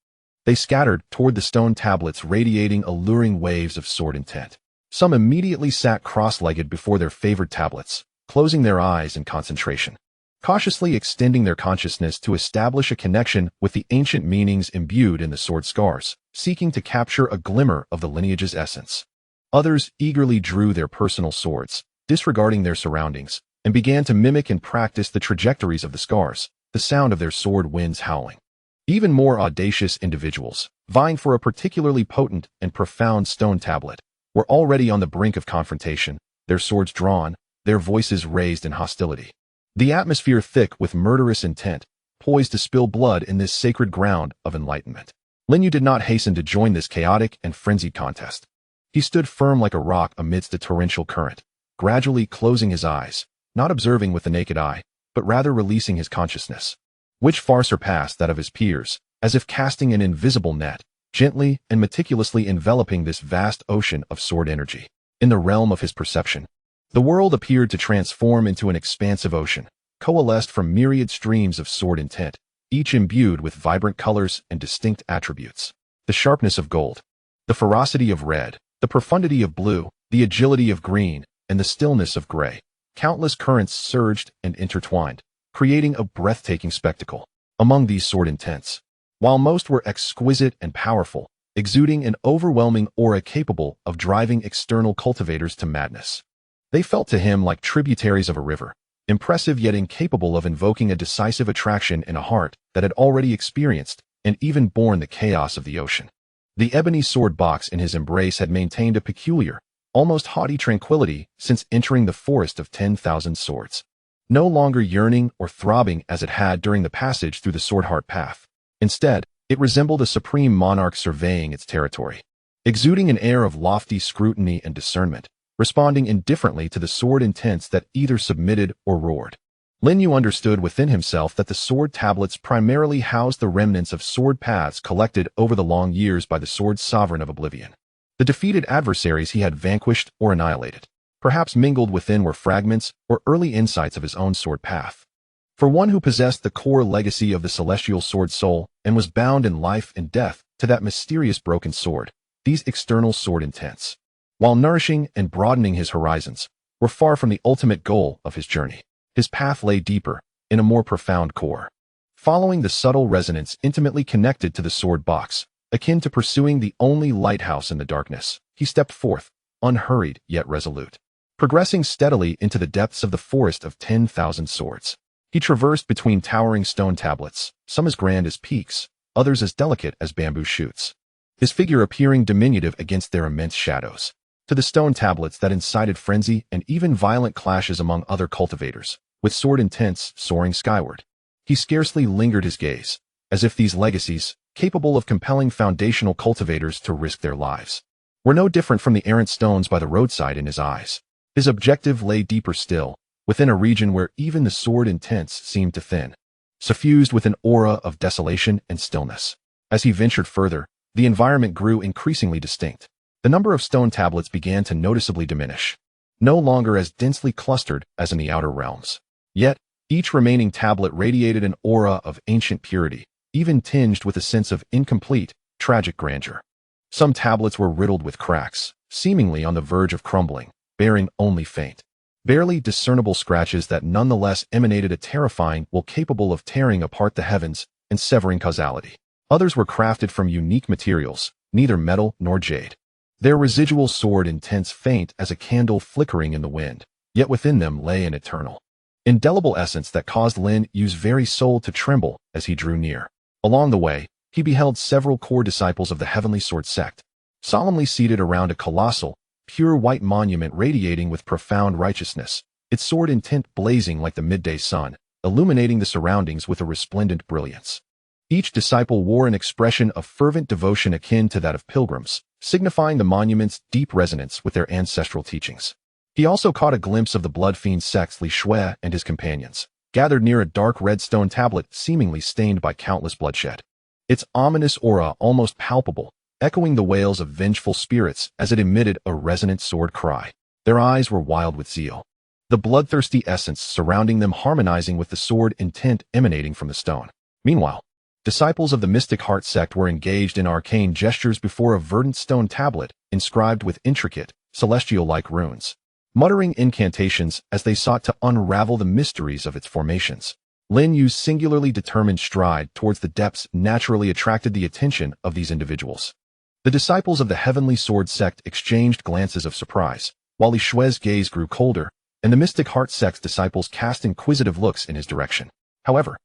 they scattered toward the stone tablets, radiating alluring waves of sword intent. Some immediately sat cross-legged before their favored tablets, closing their eyes in concentration, cautiously extending their consciousness to establish a connection with the ancient meanings imbued in the sword scars, seeking to capture a glimmer of the lineage's essence. Others eagerly drew their personal swords, disregarding their surroundings, and began to mimic and practice the trajectories of the scars, the sound of their sword winds howling. Even more audacious individuals, vying for a particularly potent and profound stone tablet, were already on the brink of confrontation, their swords drawn, their voices raised in hostility. The atmosphere thick with murderous intent, poised to spill blood in this sacred ground of enlightenment. Lin Yu did not hasten to join this chaotic and frenzied contest. He stood firm like a rock amidst a torrential current, gradually closing his eyes, not observing with the naked eye, but rather releasing his consciousness, which far surpassed that of his peers, as if casting an invisible net, gently and meticulously enveloping this vast ocean of sword energy. In the realm of his perception, the world appeared to transform into an expansive ocean, coalesced from myriad streams of sword intent, each imbued with vibrant colors and distinct attributes. The sharpness of gold, the ferocity of red, the profundity of blue, the agility of green, and the stillness of gray. Countless currents surged and intertwined, creating a breathtaking spectacle. Among these sword intents, while most were exquisite and powerful, exuding an overwhelming aura capable of driving external cultivators to madness, they felt to him like tributaries of a river, impressive yet incapable of invoking a decisive attraction in a heart that had already experienced and even borne the chaos of the ocean. The ebony sword box in his embrace had maintained a peculiar, almost haughty tranquility since entering the forest of 10,000 swords, no longer yearning or throbbing as it had during the passage through the sword heart path. Instead, it resembled a supreme monarch surveying its territory, exuding an air of lofty scrutiny and discernment, responding indifferently to the sword intents that either submitted or roared. Lin Yu understood within himself that the sword tablets primarily housed the remnants of sword paths collected over the long years by the sword sovereign of oblivion. The defeated adversaries he had vanquished or annihilated. Perhaps mingled within were fragments or early insights of his own sword path. For one who possessed the core legacy of the celestial sword soul and was bound in life and death to that mysterious broken sword, these external sword intents, while nourishing and broadening his horizons, were far from the ultimate goal of his journey. His path lay deeper, in a more profound core. Following the subtle resonance intimately connected to the sword box, akin to pursuing the only lighthouse in the darkness, he stepped forth, unhurried yet resolute. Progressing steadily into the depths of the forest of 10,000 swords. He traversed between towering stone tablets, some as grand as peaks, others as delicate as bamboo shoots, his figure appearing diminutive against their immense shadows. To the stone tablets that incited frenzy and even violent clashes among other cultivators, with sword intents soaring skyward. He scarcely lingered his gaze, as if these legacies, capable of compelling foundational cultivators to risk their lives, were no different from the errant stones by the roadside in his eyes. His objective lay deeper still, within a region where even the sword intents seemed to thin, suffused with an aura of desolation and stillness. As he ventured further, the environment grew increasingly distinct. The number of stone tablets began to noticeably diminish, no longer as densely clustered as in the outer realms. Yet, each remaining tablet radiated an aura of ancient purity, even tinged with a sense of incomplete, tragic grandeur. Some tablets were riddled with cracks, seemingly on the verge of crumbling, bearing only faint, barely discernible scratches that nonetheless emanated a terrifying will capable of tearing apart the heavens and severing causality. Others were crafted from unique materials, neither metal nor jade. Their residual sword intents faint as a candle flickering in the wind, yet within them lay an eternal, indelible essence that caused Lin Yu's very soul to tremble as he drew near. Along the way, he beheld several core disciples of the Heavenly Sword Sect, solemnly seated around a colossal, pure white monument radiating with profound righteousness, its sword intent blazing like the midday sun, illuminating the surroundings with a resplendent brilliance. Each disciple wore an expression of fervent devotion akin to that of pilgrims, signifying the monument's deep resonance with their ancestral teachings. He also caught a glimpse of the blood-fiend sect's Li Shui and his companions, gathered near a dark red stone tablet seemingly stained by countless bloodshed. Its ominous aura almost palpable, echoing the wails of vengeful spirits as it emitted a resonant sword cry. Their eyes were wild with zeal, the bloodthirsty essence surrounding them harmonizing with the sword intent emanating from the stone. Meanwhile, disciples of the Mystic Heart sect were engaged in arcane gestures before a verdant stone tablet inscribed with intricate, celestial-like runes, muttering incantations as they sought to unravel the mysteries of its formations. Lin Yu's singularly determined stride towards the depths naturally attracted the attention of these individuals. The disciples of the Heavenly Sword Sect exchanged glances of surprise, while Li Shui's gaze grew colder, and the Mystic Heart Sect's disciples cast inquisitive looks in his direction. However,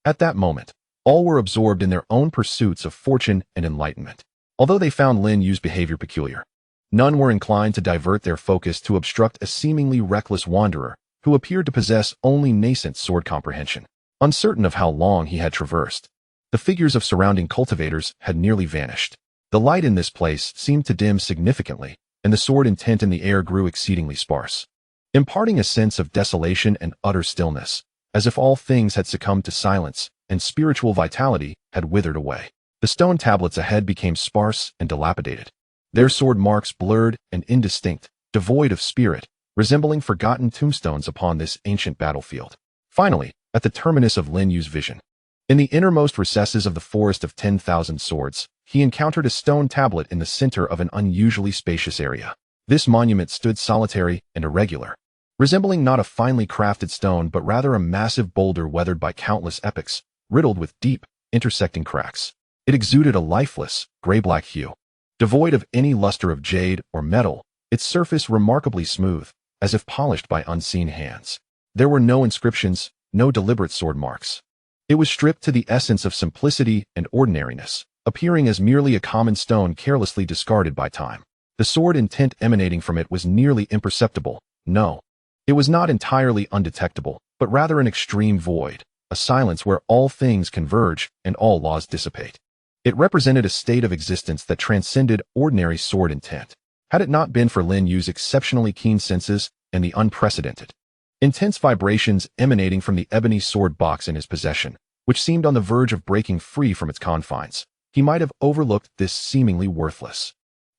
at that moment, all were absorbed in their own pursuits of fortune and enlightenment. Although they found Lin Yu's behavior peculiar, none were inclined to divert their focus to obstruct a seemingly reckless wanderer who appeared to possess only nascent sword comprehension. Uncertain of how long he had traversed, the figures of surrounding cultivators had nearly vanished. The light in this place seemed to dim significantly, and the sword intent in the air grew exceedingly sparse, imparting a sense of desolation and utter stillness, as if all things had succumbed to silence and spiritual vitality had withered away. The stone tablets ahead became sparse and dilapidated, their sword marks blurred and indistinct, devoid of spirit, resembling forgotten tombstones upon this ancient battlefield. Finally, at the terminus of Lin Yu's vision, in the innermost recesses of the forest of 10,000 swords, he encountered a stone tablet in the center of an unusually spacious area. This monument stood solitary and irregular, resembling not a finely crafted stone but rather a massive boulder weathered by countless epochs, riddled with deep, intersecting cracks. It exuded a lifeless, gray-black hue. Devoid of any luster of jade or metal, its surface remarkably smooth, as if polished by unseen hands. There were no inscriptions, no deliberate sword marks. It was stripped to the essence of simplicity and ordinariness, appearing as merely a common stone carelessly discarded by time. The sword intent emanating from it was nearly imperceptible. No, it was not entirely undetectable, but rather an extreme void, a silence where all things converge and all laws dissipate. It represented a state of existence that transcended ordinary sword intent. Had it not been for Lin Yu's exceptionally keen senses and the unprecedented, intense vibrations emanating from the ebony sword box in his possession, which seemed on the verge of breaking free from its confines, he might have overlooked this seemingly worthless,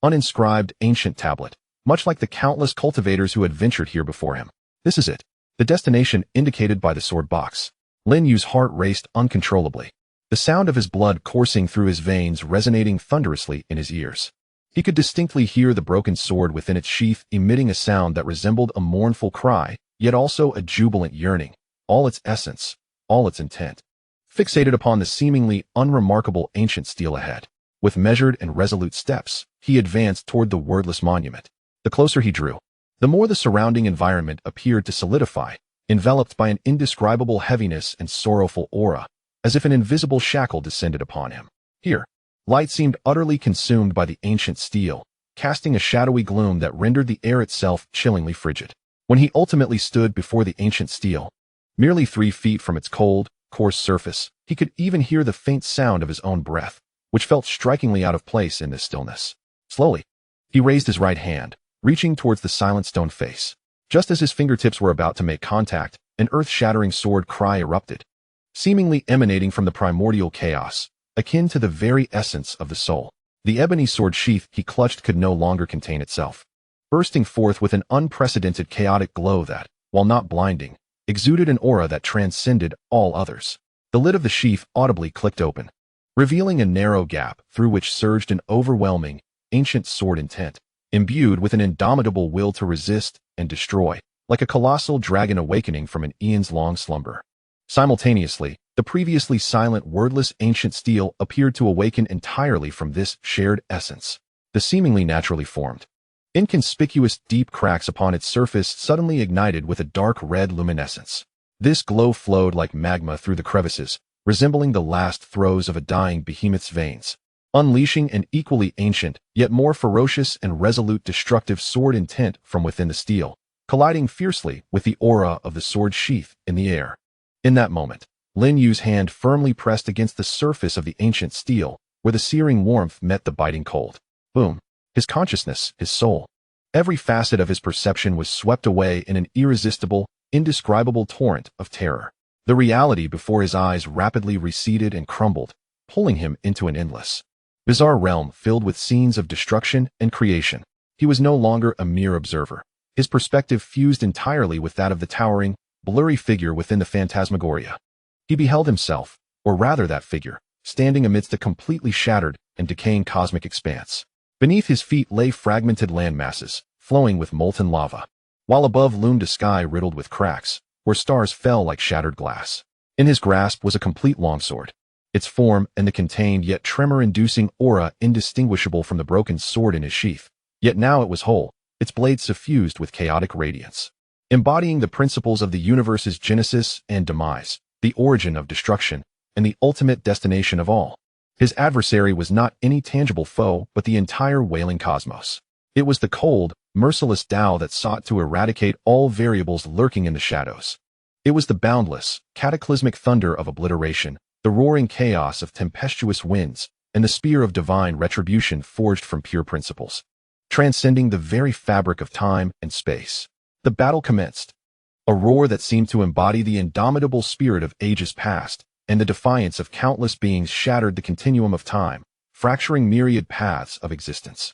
uninscribed ancient tablet, much like the countless cultivators who had ventured here before him. This is it, the destination indicated by the sword box. Lin Yu's heart raced uncontrollably, the sound of his blood coursing through his veins resonating thunderously in his ears. He could distinctly hear the broken sword within its sheath emitting a sound that resembled a mournful cry, yet also a jubilant yearning, all its essence, all its intent, fixated upon the seemingly unremarkable ancient steel ahead. With measured and resolute steps, he advanced toward the wordless monument. The closer he drew, the more the surrounding environment appeared to solidify, enveloped by an indescribable heaviness and sorrowful aura, as if an invisible shackle descended upon him. Here, light seemed utterly consumed by the ancient steel, casting a shadowy gloom that rendered the air itself chillingly frigid. When he ultimately stood before the ancient steel, merely 3 feet from its cold, coarse surface, he could even hear the faint sound of his own breath, which felt strikingly out of place in this stillness. Slowly, he raised his right hand, reaching towards the silent stone face. Just as his fingertips were about to make contact, an earth-shattering sword cry erupted, seemingly emanating from the primordial chaos, akin to the very essence of the soul. The ebony sword sheath he clutched could no longer contain itself, bursting forth with an unprecedented chaotic glow that, while not blinding, exuded an aura that transcended all others. The lid of the sheath audibly clicked open, revealing a narrow gap through which surged an overwhelming, ancient sword intent, imbued with an indomitable will to resist and destroy, like a colossal dragon awakening from an eons-long slumber. Simultaneously, the previously silent, wordless ancient steel appeared to awaken entirely from this shared essence. The seemingly naturally formed, inconspicuous deep cracks upon its surface suddenly ignited with a dark red luminescence. This glow flowed like magma through the crevices, resembling the last throes of a dying behemoth's veins, unleashing an equally ancient, yet more ferocious and resolute destructive sword intent from within the steel, colliding fiercely with the aura of the sword sheath in the air. In that moment, Lin Yu's hand firmly pressed against the surface of the ancient steel, where the searing warmth met the biting cold. Boom! His consciousness, his soul, every facet of his perception was swept away in an irresistible, indescribable torrent of terror. The reality before his eyes rapidly receded and crumbled, pulling him into an endless, bizarre realm filled with scenes of destruction and creation. He was no longer a mere observer. His perspective fused entirely with that of the towering, blurry figure within the phantasmagoria. He beheld himself, or rather that figure, standing amidst a completely shattered and decaying cosmic expanse. Beneath his feet lay fragmented landmasses, flowing with molten lava, while above loomed a sky riddled with cracks, where stars fell like shattered glass. In his grasp was a complete longsword, its form and the contained yet tremor-inducing aura indistinguishable from the broken sword in his sheath. Yet now it was whole, its blade suffused with chaotic radiance, embodying the principles of the universe's genesis and demise, the origin of destruction, and the ultimate destination of all. His adversary was not any tangible foe, but the entire wailing cosmos. It was the cold, merciless Tao that sought to eradicate all variables lurking in the shadows. It was the boundless, cataclysmic thunder of obliteration, the roaring chaos of tempestuous winds, and the spear of divine retribution forged from pure principles, transcending the very fabric of time and space. The battle commenced, a roar that seemed to embody the indomitable spirit of ages past, and the defiance of countless beings shattered the continuum of time, fracturing myriad paths of existence.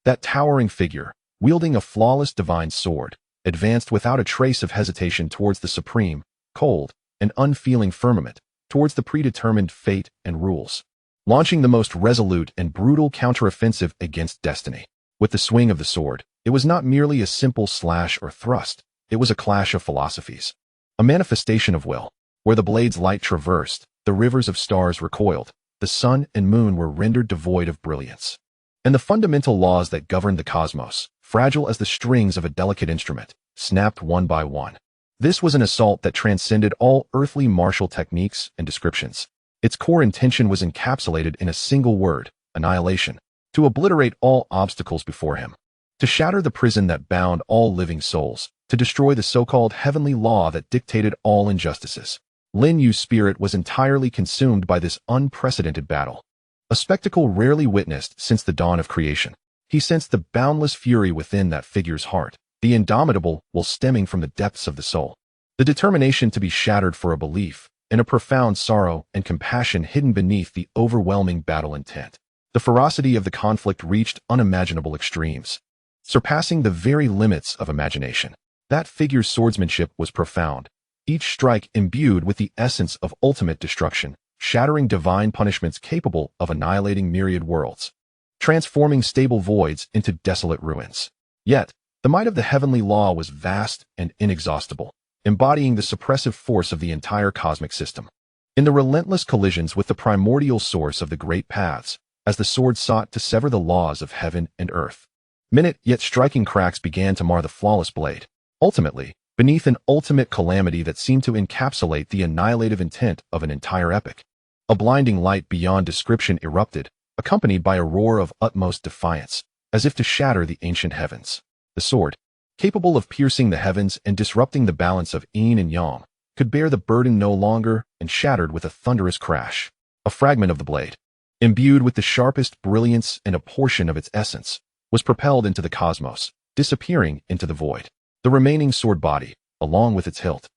That towering figure, wielding a flawless divine sword, advanced without a trace of hesitation towards the supreme, cold, and unfeeling firmament, towards the predetermined fate and rules, launching the most resolute and brutal counteroffensive against destiny. With the swing of the sword, it was not merely a simple slash or thrust, it was a clash of philosophies, a manifestation of will. Where the blade's light traversed, the rivers of stars recoiled, the sun and moon were rendered devoid of brilliance, and the fundamental laws that governed the cosmos, fragile as the strings of a delicate instrument, snapped one by one. This was an assault that transcended all earthly martial techniques and descriptions. Its core intention was encapsulated in a single word: annihilation, to obliterate all obstacles before him, to shatter the prison that bound all living souls, to destroy the so-called heavenly law that dictated all injustices. Lin Yu's spirit was entirely consumed by this unprecedented battle, a spectacle rarely witnessed since the dawn of creation. He sensed the boundless fury within that figure's heart, the indomitable will stemming from the depths of the soul, the determination to be shattered for a belief, and a profound sorrow and compassion hidden beneath the overwhelming battle intent. The ferocity of the conflict reached unimaginable extremes, surpassing the very limits of imagination. That figure's swordsmanship was profound, each strike imbued with the essence of ultimate destruction, shattering divine punishments capable of annihilating myriad worlds, transforming stable voids into desolate ruins. Yet, the might of the heavenly law was vast and inexhaustible. embodying the suppressive force of the entire cosmic system. In the relentless collisions with the primordial source of the great paths, as the sword sought to sever the laws of heaven and earth, minute yet striking cracks began to mar the flawless blade. Ultimately, beneath an ultimate calamity that seemed to encapsulate the annihilative intent of an entire epic, a blinding light beyond description erupted, accompanied by a roar of utmost defiance, as if to shatter the ancient heavens. The sword, capable of piercing the heavens and disrupting the balance of yin and yang, could bear the burden no longer and shattered with a thunderous crash. A fragment of the blade, imbued with the sharpest brilliance and a portion of its essence, was propelled into the cosmos, disappearing into the void. The remaining sword body, along with its hilt,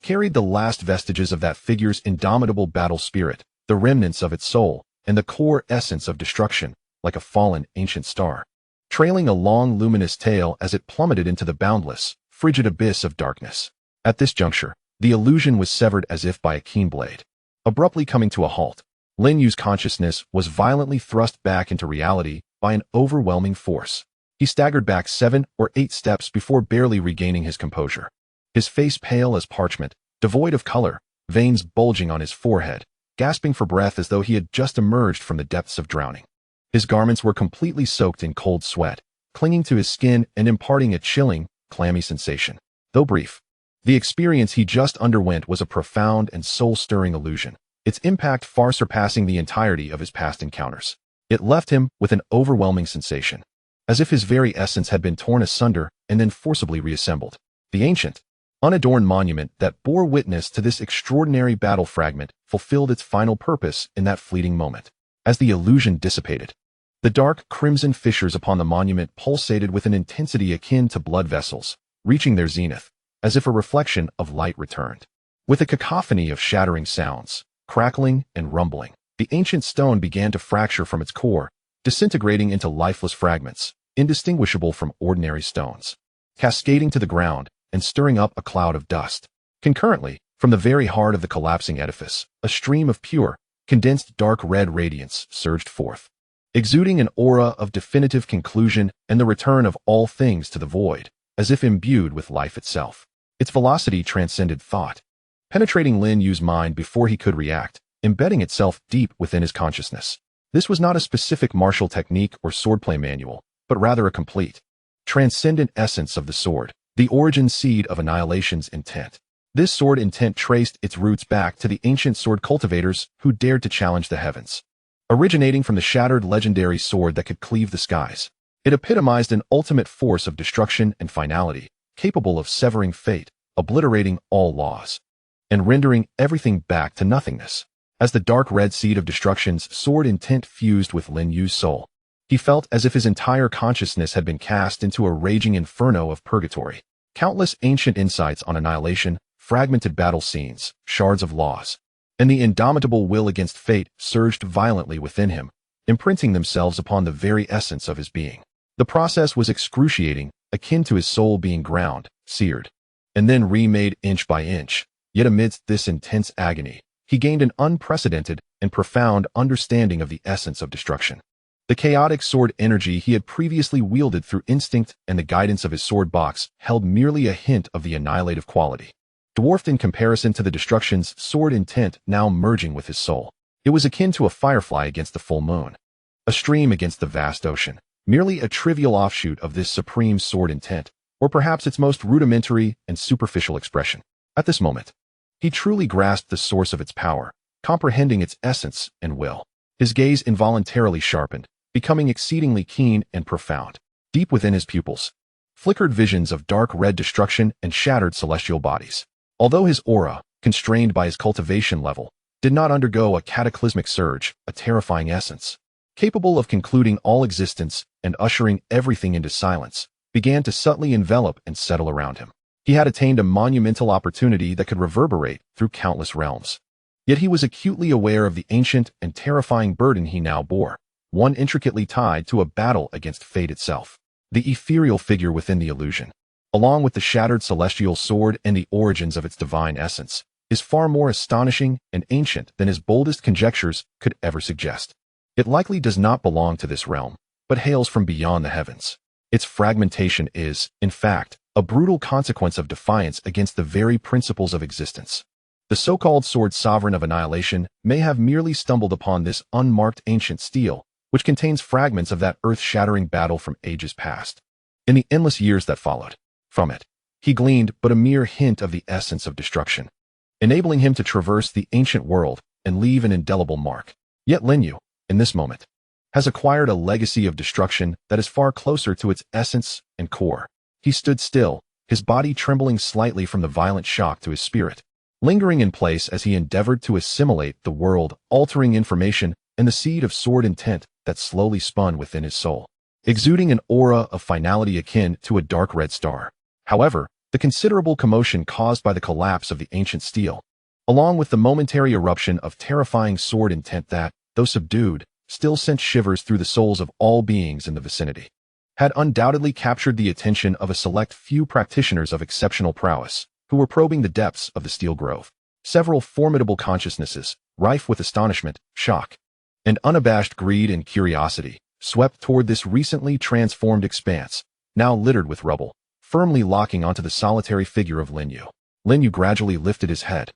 carried the last vestiges of that figure's indomitable battle spirit, the remnants of its soul, and the core essence of destruction, like a fallen ancient star, trailing a long luminous tail as it plummeted into the boundless, frigid abyss of darkness. At this juncture, the illusion was severed as if by a keen blade. Abruptly coming to a halt, Lin Yu's consciousness was violently thrust back into reality by an overwhelming force. He staggered back 7 or 8 steps before barely regaining his composure. His face pale as parchment, devoid of color, veins bulging on his forehead, gasping for breath as though he had just emerged from the depths of drowning. His garments were completely soaked in cold sweat, clinging to his skin and imparting a chilling, clammy sensation. Though brief, the experience he just underwent was a profound and soul-stirring illusion, its impact far surpassing the entirety of his past encounters. It left him with an overwhelming sensation, as if his very essence had been torn asunder and then forcibly reassembled. The ancient, unadorned monument that bore witness to this extraordinary battle fragment fulfilled its final purpose in that fleeting moment. As the illusion dissipated, the dark crimson fissures upon the monument pulsated with an intensity akin to blood vessels, reaching their zenith, as if a reflection of light returned. With a cacophony of shattering sounds, crackling and rumbling, the ancient stone began to fracture from its core, disintegrating into lifeless fragments, indistinguishable from ordinary stones, cascading to the ground and stirring up a cloud of dust. Concurrently, from the very heart of the collapsing edifice, a stream of pure, condensed dark red radiance surged forth, exuding an aura of definitive conclusion and the return of all things to the void, as if imbued with life itself. Its velocity transcended thought, penetrating Lin Yu's mind before he could react, embedding itself deep within his consciousness. This was not a specific martial technique or swordplay manual, but rather a complete, transcendent essence of the sword, the origin seed of annihilation's intent. This sword intent traced its roots back to the ancient sword cultivators who dared to challenge the heavens. Originating from the shattered legendary sword that could cleave the skies, it epitomized an ultimate force of destruction and finality, capable of severing fate, obliterating all laws, and rendering everything back to nothingness. As the dark red seed of destruction's sword intent fused with Lin Yu's soul, he felt as if his entire consciousness had been cast into a raging inferno of purgatory. Countless ancient insights on annihilation, fragmented battle scenes, shards of laws, and the indomitable will against fate surged violently within him, imprinting themselves upon the very essence of his being. The process was excruciating, akin to his soul being ground, seared, and then remade inch by inch. Yet amidst this intense agony, he gained an unprecedented and profound understanding of the essence of destruction. The chaotic sword energy he had previously wielded through instinct and the guidance of his sword box held merely a hint of the annihilative quality, dwarfed in comparison to the destruction's sword intent now merging with his soul. It was akin to a firefly against the full moon, a stream against the vast ocean, merely a trivial offshoot of this supreme sword intent, or perhaps its most rudimentary and superficial expression. At this moment, he truly grasped the source of its power, comprehending its essence and will. His gaze involuntarily sharpened, becoming exceedingly keen and profound. Deep within his pupils flickered visions of dark red destruction and shattered celestial bodies. Although his aura, constrained by his cultivation level, did not undergo a cataclysmic surge, a terrifying essence, capable of concluding all existence and ushering everything into silence, began to subtly envelop and settle around him. He had attained a monumental opportunity that could reverberate through countless realms. Yet he was acutely aware of the ancient and terrifying burden he now bore, one intricately tied to a battle against fate itself. The ethereal figure within the illusion, along with the shattered celestial sword and the origins of its divine essence, is far more astonishing and ancient than his boldest conjectures could ever suggest. It likely does not belong to this realm, but hails from beyond the heavens. Its fragmentation is, in fact, a brutal consequence of defiance against the very principles of existence. The so-called sword sovereign of annihilation may have merely stumbled upon this unmarked ancient steel, which contains fragments of that earth-shattering battle from ages past. In the endless years that followed, from it, he gleaned but a mere hint of the essence of destruction, enabling him to traverse the ancient world and leave an indelible mark. Yet Lin Yu, in this moment, has acquired a legacy of destruction that is far closer to its essence and core. He stood still, his body trembling slightly from the violent shock to his spirit, lingering in place as he endeavored to assimilate the world-altering information and the seed of sword intent that slowly spun within his soul, exuding an aura of finality akin to a dark red star. However, the considerable commotion caused by the collapse of the ancient steel, along with the momentary eruption of terrifying sword intent that, though subdued, still sent shivers through the souls of all beings in the vicinity, had undoubtedly captured the attention of a select few practitioners of exceptional prowess, who were probing the depths of the steel grove. Several formidable consciousnesses, rife with astonishment, shock, and unabashed greed and curiosity, swept toward this recently transformed expanse, now littered with rubble, firmly locking onto the solitary figure of Lin Yu. Lin Yu gradually lifted his head,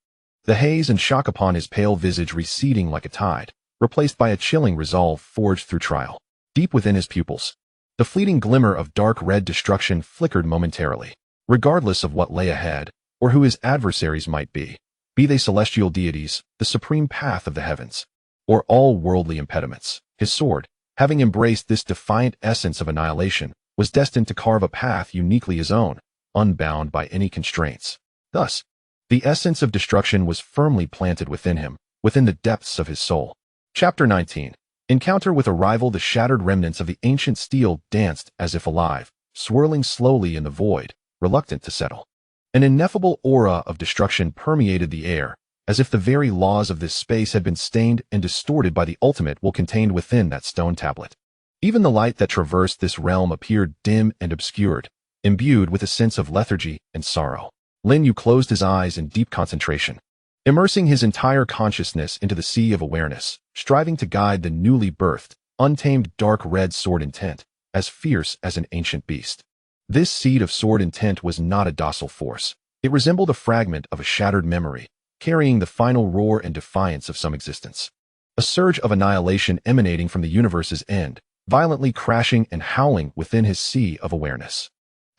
the haze and shock upon his pale visage receding like a tide, replaced by a chilling resolve forged through trial. Deep within his pupils, the fleeting glimmer of dark red destruction flickered momentarily, regardless of what lay ahead, or who his adversaries might be they celestial deities, the supreme path of the heavens, or all worldly impediments. His sword, having embraced this defiant essence of annihilation, was destined to carve a path uniquely his own, unbound by any constraints. Thus, the essence of destruction was firmly planted within him, within the depths of his soul. Chapter 19. Encounter with a rival. The shattered remnants of the ancient steel danced as if alive, swirling slowly in the void, reluctant to settle. An ineffable aura of destruction permeated the air, as if the very laws of this space had been stained and distorted by the ultimate will contained within that stone tablet. Even the light that traversed this realm appeared dim and obscured, imbued with a sense of lethargy and sorrow. Lin Yu closed his eyes in deep concentration, immersing his entire consciousness into the sea of awareness, striving to guide the newly birthed, untamed dark red sword intent, as fierce as an ancient beast. This seed of sword intent was not a docile force. It resembled a fragment of a shattered memory, carrying the final roar and defiance of some existence. A surge of annihilation emanating from the universe's end, violently crashing and howling within his sea of awareness.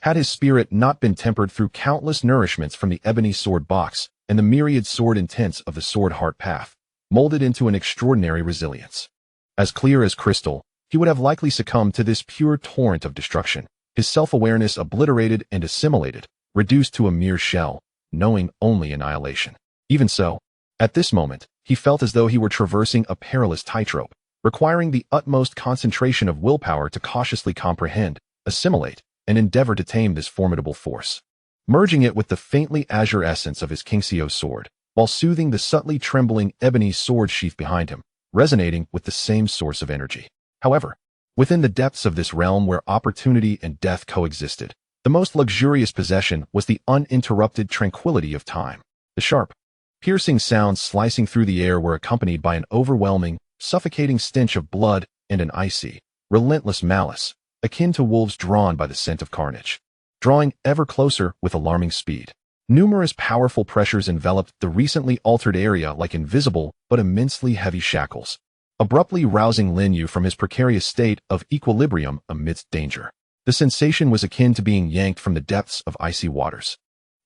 Had his spirit not been tempered through countless nourishments from the ebony sword box and the myriad sword intents of the sword heart path, molded into an extraordinary resilience. As clear as crystal, he would have likely succumbed to this pure torrent of destruction, his self-awareness obliterated and assimilated, reduced to a mere shell, knowing only annihilation. Even so, at this moment, he felt as though he were traversing a perilous tightrope, requiring the utmost concentration of willpower to cautiously comprehend, assimilate, and endeavor to tame this formidable force, merging it with the faintly azure essence of his Qingyun sword, while soothing the subtly trembling ebony sword sheath behind him, resonating with the same source of energy. However, within the depths of this realm where opportunity and death coexisted, the most luxurious possession was the uninterrupted tranquility of time. The sharp, piercing sounds slicing through the air were accompanied by an overwhelming, suffocating stench of blood and an icy, relentless malice, akin to wolves drawn by the scent of carnage, drawing ever closer with alarming speed. Numerous powerful pressures enveloped the recently altered area like invisible but immensely heavy shackles, abruptly rousing Lin Yu from his precarious state of equilibrium amidst danger. The sensation was akin to being yanked from the depths of icy waters,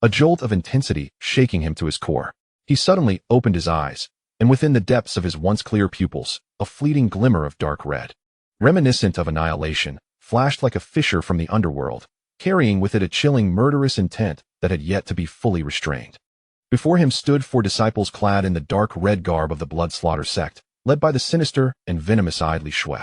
a jolt of intensity shaking him to his core. He suddenly opened his eyes, and within the depths of his once clear pupils, a fleeting glimmer of dark red, reminiscent of annihilation, flashed like a fissure from the underworld, carrying with it a chilling murderous intent that had yet to be fully restrained. Before him stood four disciples clad in the dark red garb of the blood slaughter sect, led by the sinister and venomous-eyed Li Yu,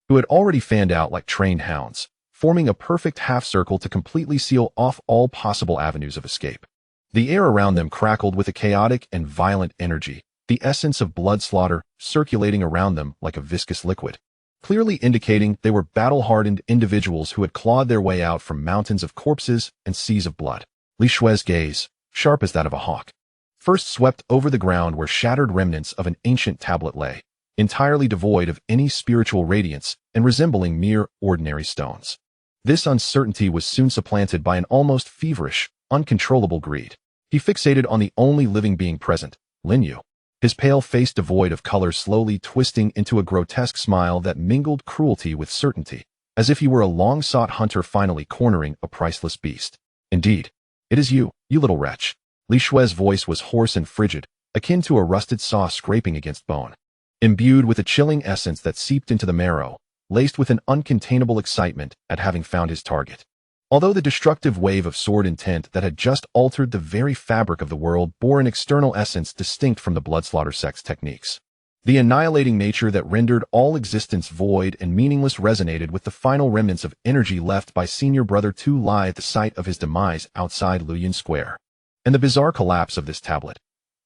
who had already fanned out like trained hounds, forming a perfect half-circle to completely seal off all possible avenues of escape. The air around them crackled with a chaotic and violent energy, the essence of blood slaughter circulating around them like a viscous liquid, clearly indicating they were battle-hardened individuals who had clawed their way out from mountains of corpses and seas of blood. Li Yu's gaze, sharp as that of a hawk, first swept over the ground where shattered remnants of an ancient tablet lay, entirely devoid of any spiritual radiance and resembling mere ordinary stones. This uncertainty was soon supplanted by an almost feverish, uncontrollable greed. He fixated on the only living being present, Lin Yu. His pale face devoid of color slowly twisting into a grotesque smile that mingled cruelty with certainty, as if he were a long-sought hunter finally cornering a priceless beast. Indeed, it is you, you little wretch. Li Shui's voice was hoarse and frigid, akin to a rusted saw scraping against bone. Imbued with a chilling essence that seeped into the marrow, laced with an uncontainable excitement at having found his target. Although the destructive wave of sword intent that had just altered the very fabric of the world bore an external essence distinct from the Bloodslaughter Sect's techniques, the annihilating nature that rendered all existence void and meaningless resonated with the final remnants of energy left by Senior Brother Tu Lai at the site of his demise outside Luoyuan Square. And the bizarre collapse of this tablet.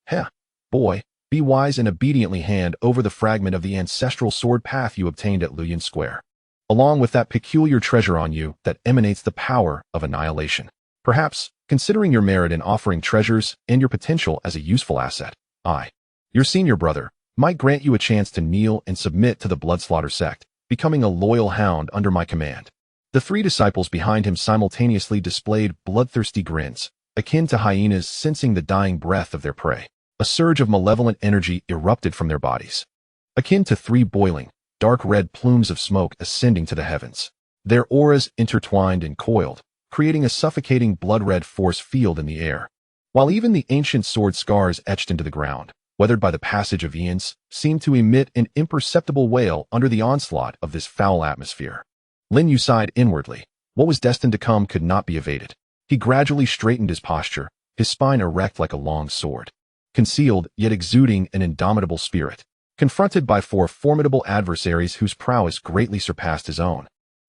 Heh, boy, be wise and obediently hand over the fragment of the ancestral sword path you obtained at Luoyuan Square, along with that peculiar treasure on you that emanates the power of annihilation. Perhaps, considering your merit in offering treasures and your potential as a useful asset, I, your senior brother, might grant you a chance to kneel and submit to the Bloodslaughter Sect, becoming a loyal hound under my command. The three disciples behind him simultaneously displayed bloodthirsty grins, akin to hyenas sensing the dying breath of their prey. A surge of malevolent energy erupted from their bodies, akin to three boiling, dark red plumes of smoke ascending to the heavens. Their auras intertwined and coiled, creating a suffocating blood-red force field in the air. While even the ancient sword scars etched into the ground, weathered by the passage of eons, seemed to emit an imperceptible wail under the onslaught of this foul atmosphere. Lin Yu sighed inwardly. What was destined to come could not be evaded. He gradually straightened his posture, his spine erect like a long sword, concealed yet exuding an indomitable spirit. Confronted by four formidable adversaries whose prowess greatly surpassed his own,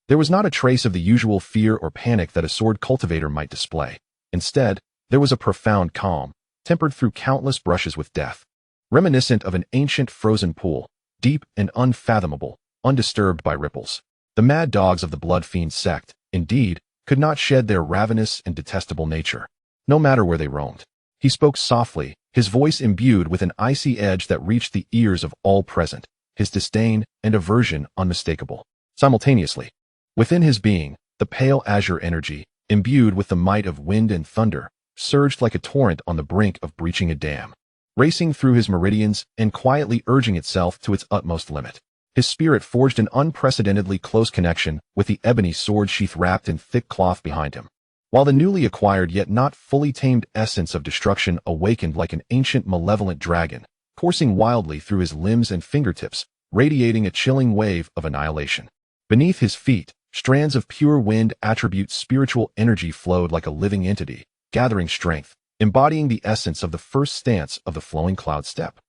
there was not a trace of the usual fear or panic that a sword cultivator might display. Instead, there was a profound calm, tempered through countless brushes with death, reminiscent of an ancient frozen pool, deep and unfathomable, undisturbed by ripples. The mad dogs of the Blood Fiend sect, indeed, could not shed their ravenous and detestable nature, no matter where they roamed. He spoke softly, his voice imbued with an icy edge that reached the ears of all present, his disdain and aversion unmistakable. Simultaneously, within his being, the pale azure energy, imbued with the might of wind and thunder, surged like a torrent on the brink of breaching a dam, racing through his meridians and quietly urging itself to its utmost limit. His spirit forged an unprecedentedly close connection with the ebony sword sheath wrapped in thick cloth behind him, while the newly acquired yet not fully tamed essence of destruction awakened like an ancient malevolent dragon, coursing wildly through his limbs and fingertips, radiating a chilling wave of annihilation. Beneath his feet, strands of pure wind attribute spiritual energy flowed like a living entity, gathering strength, embodying the essence of the first stance of the flowing cloud step.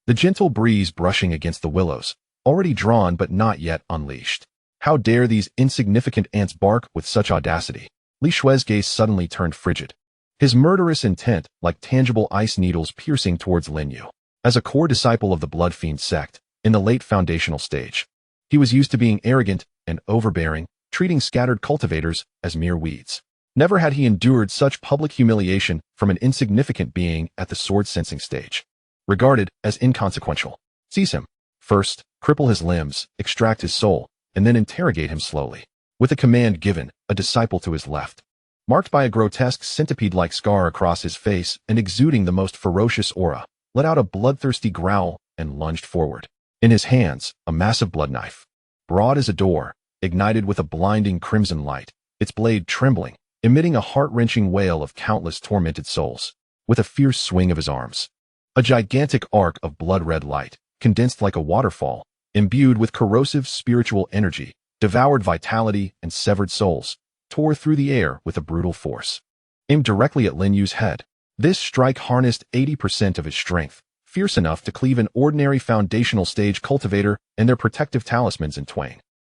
The gentle breeze brushing against the willows, already drawn but not yet unleashed. How dare these insignificant ants bark with such audacity? Li Shui's gaze suddenly turned frigid, his murderous intent like tangible ice needles piercing towards Lin Yu. As a core disciple of the Blood Fiend sect, in the late foundational stage, he was used to being arrogant and overbearing, treating scattered cultivators as mere weeds. Never had he endured such public humiliation from an insignificant being at the sword-sensing stage, regarded as inconsequential. Seize him. First, cripple his limbs, extract his soul, and then interrogate him slowly. With a command given, a disciple to his left, marked by a grotesque centipede-like scar across his face and exuding the most ferocious aura, let out a bloodthirsty growl and lunged forward. In his hands, a massive blood knife, broad as a door, ignited with a blinding crimson light, its blade trembling, emitting a heart-wrenching wail of countless tormented souls. With a fierce swing of his arms, a gigantic arc of blood-red light, condensed like a waterfall, imbued with corrosive spiritual energy, devoured vitality and severed souls, tore through the air with a brutal force. Aimed directly at Lin Yu's head, this strike harnessed 80% of his strength, fierce enough to cleave an ordinary foundational stage cultivator and their protective talismans in twain,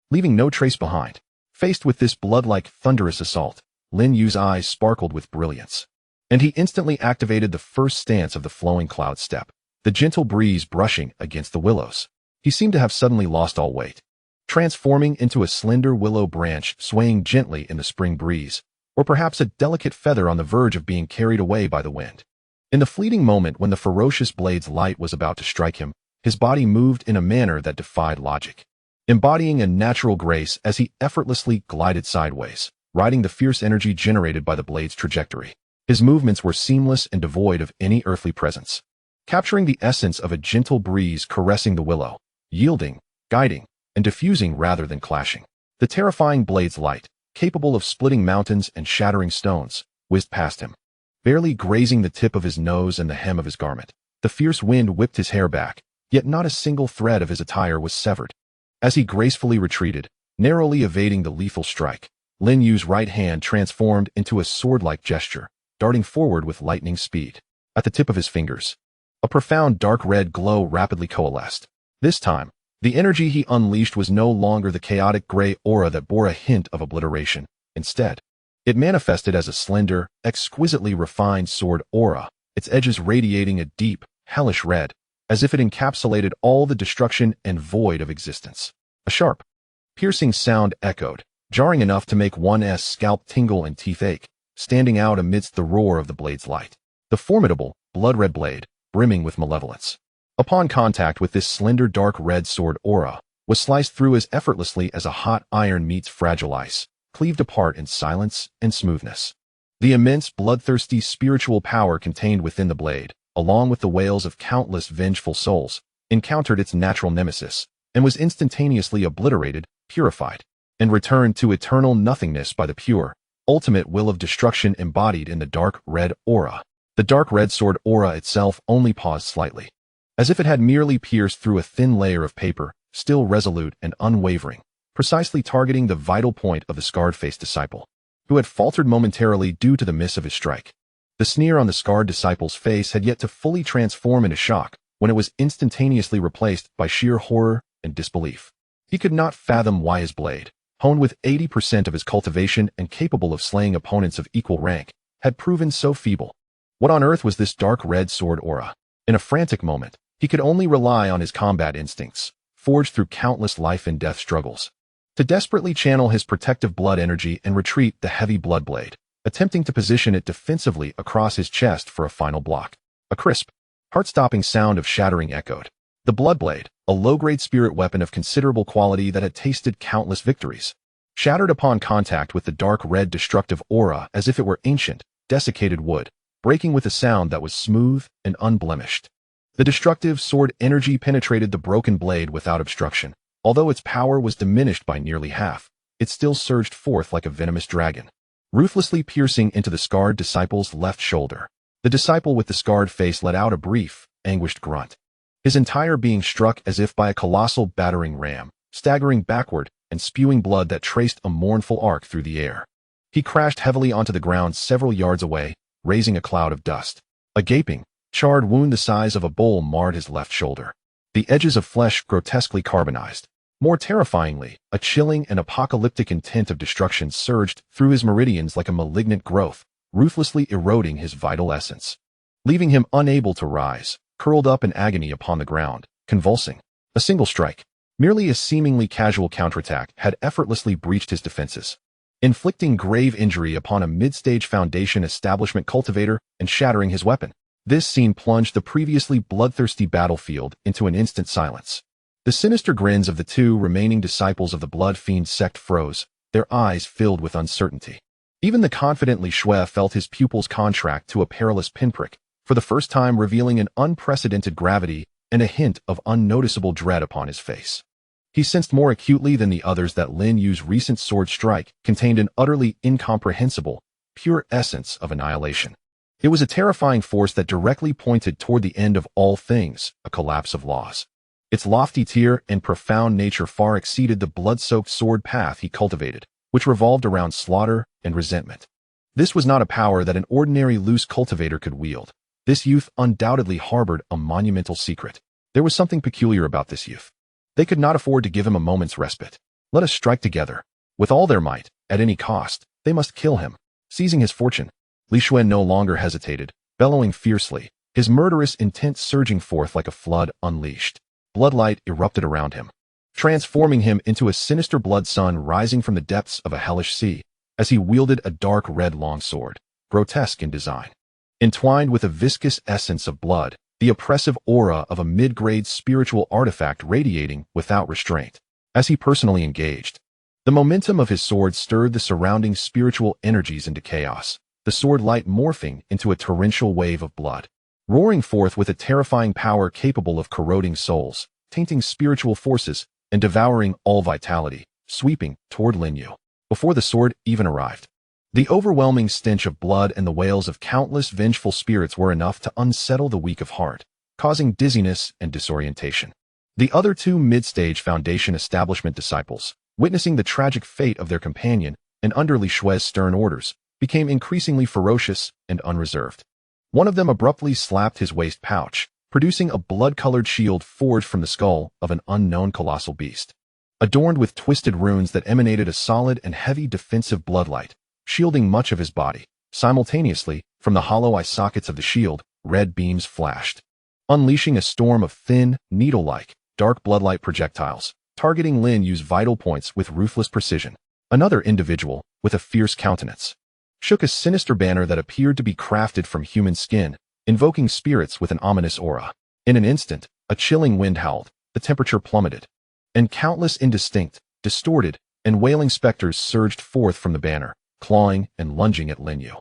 leaving no trace behind. Faced with this blood-like thunderous assault, Lin Yu's eyes sparkled with brilliance, and he instantly activated the first stance of the flowing cloud step, the gentle breeze brushing against the willows. He seemed to have suddenly lost all weight, transforming into a slender willow branch swaying gently in the spring breeze, or perhaps a delicate feather on the verge of being carried away by the wind. In the fleeting moment when the ferocious blade's light was about to strike him, his body moved in a manner that defied logic. embodying a natural grace as he effortlessly glided sideways, riding the fierce energy generated by the blade's trajectory. His movements were seamless and devoid of any earthly presence, capturing the essence of a gentle breeze caressing the willow, yielding, guiding, and diffusing rather than clashing. The terrifying blade's light, capable of splitting mountains and shattering stones, whizzed past him, barely grazing the tip of his nose and the hem of his garment. The fierce wind whipped his hair back, yet not a single thread of his attire was severed. As he gracefully retreated, narrowly evading the lethal strike, Lin Yu's right hand transformed into a sword-like gesture, darting forward with lightning speed. At the tip of his fingers, a profound dark red glow rapidly coalesced. This time, the energy he unleashed was no longer the chaotic gray aura that bore a hint of obliteration. Instead, it manifested as a slender, exquisitely refined sword aura, its edges radiating a deep, hellish red, as if it encapsulated all the destruction and void of existence. A sharp, piercing sound echoed, jarring enough to make one's scalp tingle and teeth ache, standing out amidst the roar of the blade's light. The formidable, blood-red blade, brimming with malevolence, upon contact with this slender dark red sword aura, was sliced through as effortlessly as a hot iron meets fragile ice, cleaved apart in silence and smoothness. The immense bloodthirsty spiritual power contained within the blade, along with the wails of countless vengeful souls, encountered its natural nemesis, and was instantaneously obliterated, purified, and returned to eternal nothingness by the pure, ultimate will of destruction embodied in the dark red aura. The dark red sword aura itself only paused slightly, as if it had merely pierced through a thin layer of paper, still resolute and unwavering, precisely targeting the vital point of the scarred-faced disciple, who had faltered momentarily due to the miss of his strike. The sneer on the scarred disciple's face had yet to fully transform into shock when it was instantaneously replaced by sheer horror and disbelief. He could not fathom why his blade, honed with 80% of his cultivation and capable of slaying opponents of equal rank, had proven so feeble. What on earth was this dark red sword aura? In a frantic moment, he could only rely on his combat instincts, forged through countless life and death struggles, to desperately channel his protective blood energy and retreat the heavy blood blade, attempting to position it defensively across his chest for a final block. A crisp, heart-stopping sound of shattering echoed. The blood blade, a low-grade spirit weapon of considerable quality that had tasted countless victories, shattered upon contact with the dark red destructive aura as if it were ancient, desiccated wood, breaking with a sound that was smooth and unblemished. The destructive sword energy penetrated the broken blade without obstruction. Although its power was diminished by nearly half, it still surged forth like a venomous dragon, ruthlessly piercing into the scarred disciple's left shoulder. The disciple with the scarred face let out a brief, anguished grunt, his entire being struck as if by a colossal battering ram, staggering backward and spewing blood that traced a mournful arc through the air. He crashed heavily onto the ground several yards away, raising a cloud of dust. A gaping, charred wound the size of a bowl marred his left shoulder, the edges of flesh grotesquely carbonized. More terrifyingly, a chilling and apocalyptic intent of destruction surged through his meridians like a malignant growth, ruthlessly eroding his vital essence, leaving him unable to rise, curled up in agony upon the ground, convulsing. A single strike, merely a seemingly casual counterattack, had effortlessly breached his defenses, inflicting grave injury upon a mid-stage Foundation establishment cultivator and shattering his weapon. This scene plunged the previously bloodthirsty battlefield into an instant silence. The sinister grins of the two remaining disciples of the Blood Fiend sect froze, their eyes filled with uncertainty. Even the confident Li Shui felt his pupils contract to a perilous pinprick, for the first time revealing an unprecedented gravity and a hint of unnoticeable dread upon his face. He sensed more acutely than the others that Lin Yu's recent sword strike contained an utterly incomprehensible, pure essence of annihilation. It was a terrifying force that directly pointed toward the end of all things, a collapse of laws. Its lofty tier and profound nature far exceeded the blood-soaked sword path he cultivated, which revolved around slaughter and resentment. This was not a power that an ordinary loose cultivator could wield. This youth undoubtedly harbored a monumental secret. There was something peculiar about this youth. They could not afford to give him a moment's respite. Let us strike together. With all their might, at any cost, they must kill him. Seizing his fortune, Li Shui no longer hesitated, bellowing fiercely, his murderous intent surging forth like a flood unleashed. Bloodlight erupted around him, transforming him into a sinister blood sun rising from the depths of a hellish sea, as he wielded a dark red longsword, grotesque in design. Entwined with a viscous essence of blood, the oppressive aura of a mid-grade spiritual artifact radiating without restraint. as he personally engaged. The momentum of his sword stirred the surrounding spiritual energies into chaos, the sword light morphing into a torrential wave of blood, roaring forth with a terrifying power capable of corroding souls, tainting spiritual forces, and devouring all vitality, sweeping toward Lin Yu. Before the sword even arrived, the overwhelming stench of blood and the wails of countless vengeful spirits were enough to unsettle the weak of heart, causing dizziness and disorientation. The other two mid-stage Foundation establishment disciples, witnessing the tragic fate of their companion and under Li Shui's stern orders, became increasingly ferocious and unreserved. One of them abruptly slapped his waist pouch, producing a blood-colored shield forged from the skull of an unknown colossal beast. Adorned with twisted runes that emanated a solid and heavy defensive bloodlight, shielding much of his body. Simultaneously, from the hollow eye sockets of the shield, red beams flashed, unleashing a storm of thin, needle-like, dark bloodlight projectiles, targeting Lin Yu's vital points with ruthless precision. Another individual, with a fierce countenance, shook a sinister banner that appeared to be crafted from human skin, invoking spirits with an ominous aura. In an instant, a chilling wind howled, the temperature plummeted, and countless indistinct, distorted, and wailing specters surged forth from the banner, clawing and lunging at Lin Yu.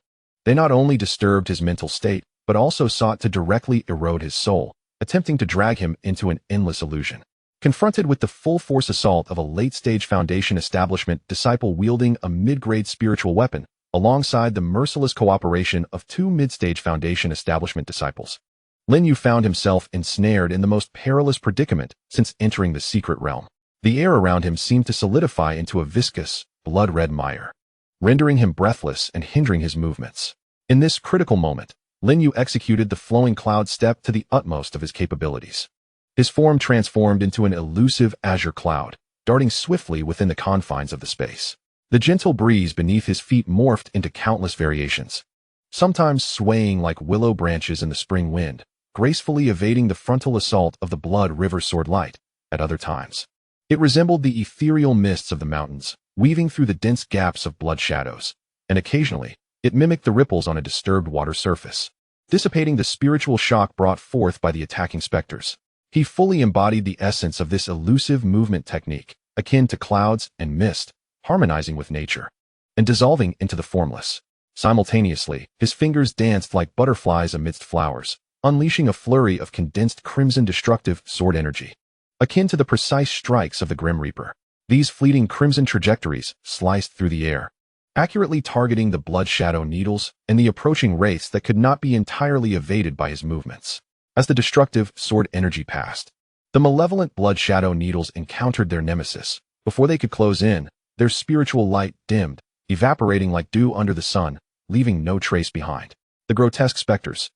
They not only disturbed his mental state, but also sought to directly erode his soul, attempting to drag him into an endless illusion. Confronted with the full-force assault of a late-stage Foundation establishment disciple wielding a mid-grade spiritual weapon, alongside the merciless cooperation of two mid-stage Foundation establishment disciples, Lin Yu found himself ensnared in the most perilous predicament since entering the secret realm. The air around him seemed to solidify into a viscous, blood-red mire, rendering him breathless and hindering his movements. In this critical moment, Lin Yu executed the flowing cloud step to the utmost of his capabilities. His form transformed into an elusive azure cloud, darting swiftly within the confines of the space. The gentle breeze beneath his feet morphed into countless variations, sometimes swaying like willow branches in the spring wind, gracefully evading the frontal assault of the Blood River sword light. At other times, it resembled the ethereal mists of the mountains, weaving through the dense gaps of blood shadows, and occasionally, it mimicked the ripples on a disturbed water surface, dissipating the spiritual shock brought forth by the attacking specters. He fully embodied the essence of this elusive movement technique, akin to clouds and mist, harmonizing with nature, and dissolving into the formless. Simultaneously, his fingers danced like butterflies amidst flowers, unleashing a flurry of condensed crimson destructive sword energy, akin to the precise strikes of the Grim Reaper. These fleeting crimson trajectories sliced through the air, accurately targeting the blood shadow needles and the approaching wraiths that could not be entirely evaded by his movements. As the destructive sword energy passed, the malevolent blood shadow needles encountered their nemesis. Before they could close in, their spiritual light dimmed, evaporating like dew under the sun, leaving no trace behind. The grotesque specters,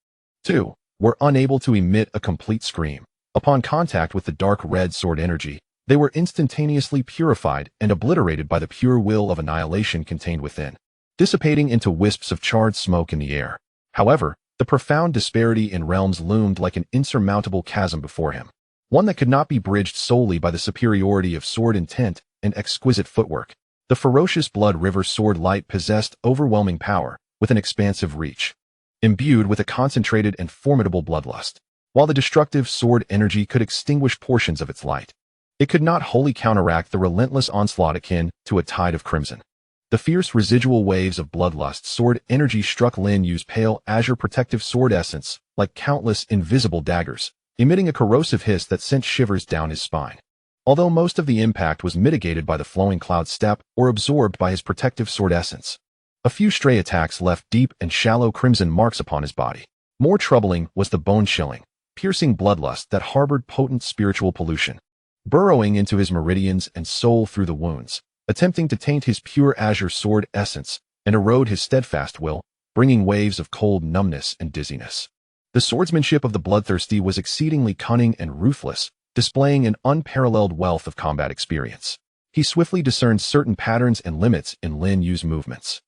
too, were unable to emit a complete scream. Upon contact with the dark red sword energy, they were instantaneously purified and obliterated by the pure will of annihilation contained within, dissipating into wisps of charred smoke in the air. However, the profound disparity in realms loomed like an insurmountable chasm before him, one that could not be bridged solely by the superiority of sword intent and exquisite footwork. The ferocious Blood River sword light possessed overwhelming power, with an expansive reach, imbued with a concentrated and formidable bloodlust. While the destructive sword energy could extinguish portions of its light, it could not wholly counteract the relentless onslaught akin to a tide of crimson. The fierce residual waves of bloodlust sword energy struck Lin Yu's pale azure protective sword essence like countless invisible daggers, emitting a corrosive hiss that sent shivers down his spine. Although most of the impact was mitigated by the flowing cloud step or absorbed by his protective sword essence, a few stray attacks left deep and shallow crimson marks upon his body. More troubling was the bone-chilling, piercing bloodlust that harbored potent spiritual pollution, burrowing into his meridians and soul through the wounds, attempting to taint his pure azure sword essence and erode his steadfast will, bringing waves of cold numbness and dizziness. The swordsmanship of the bloodthirsty was exceedingly cunning and ruthless, displaying an unparalleled wealth of combat experience. He swiftly discerned certain patterns and limits in Lin Yu's movements.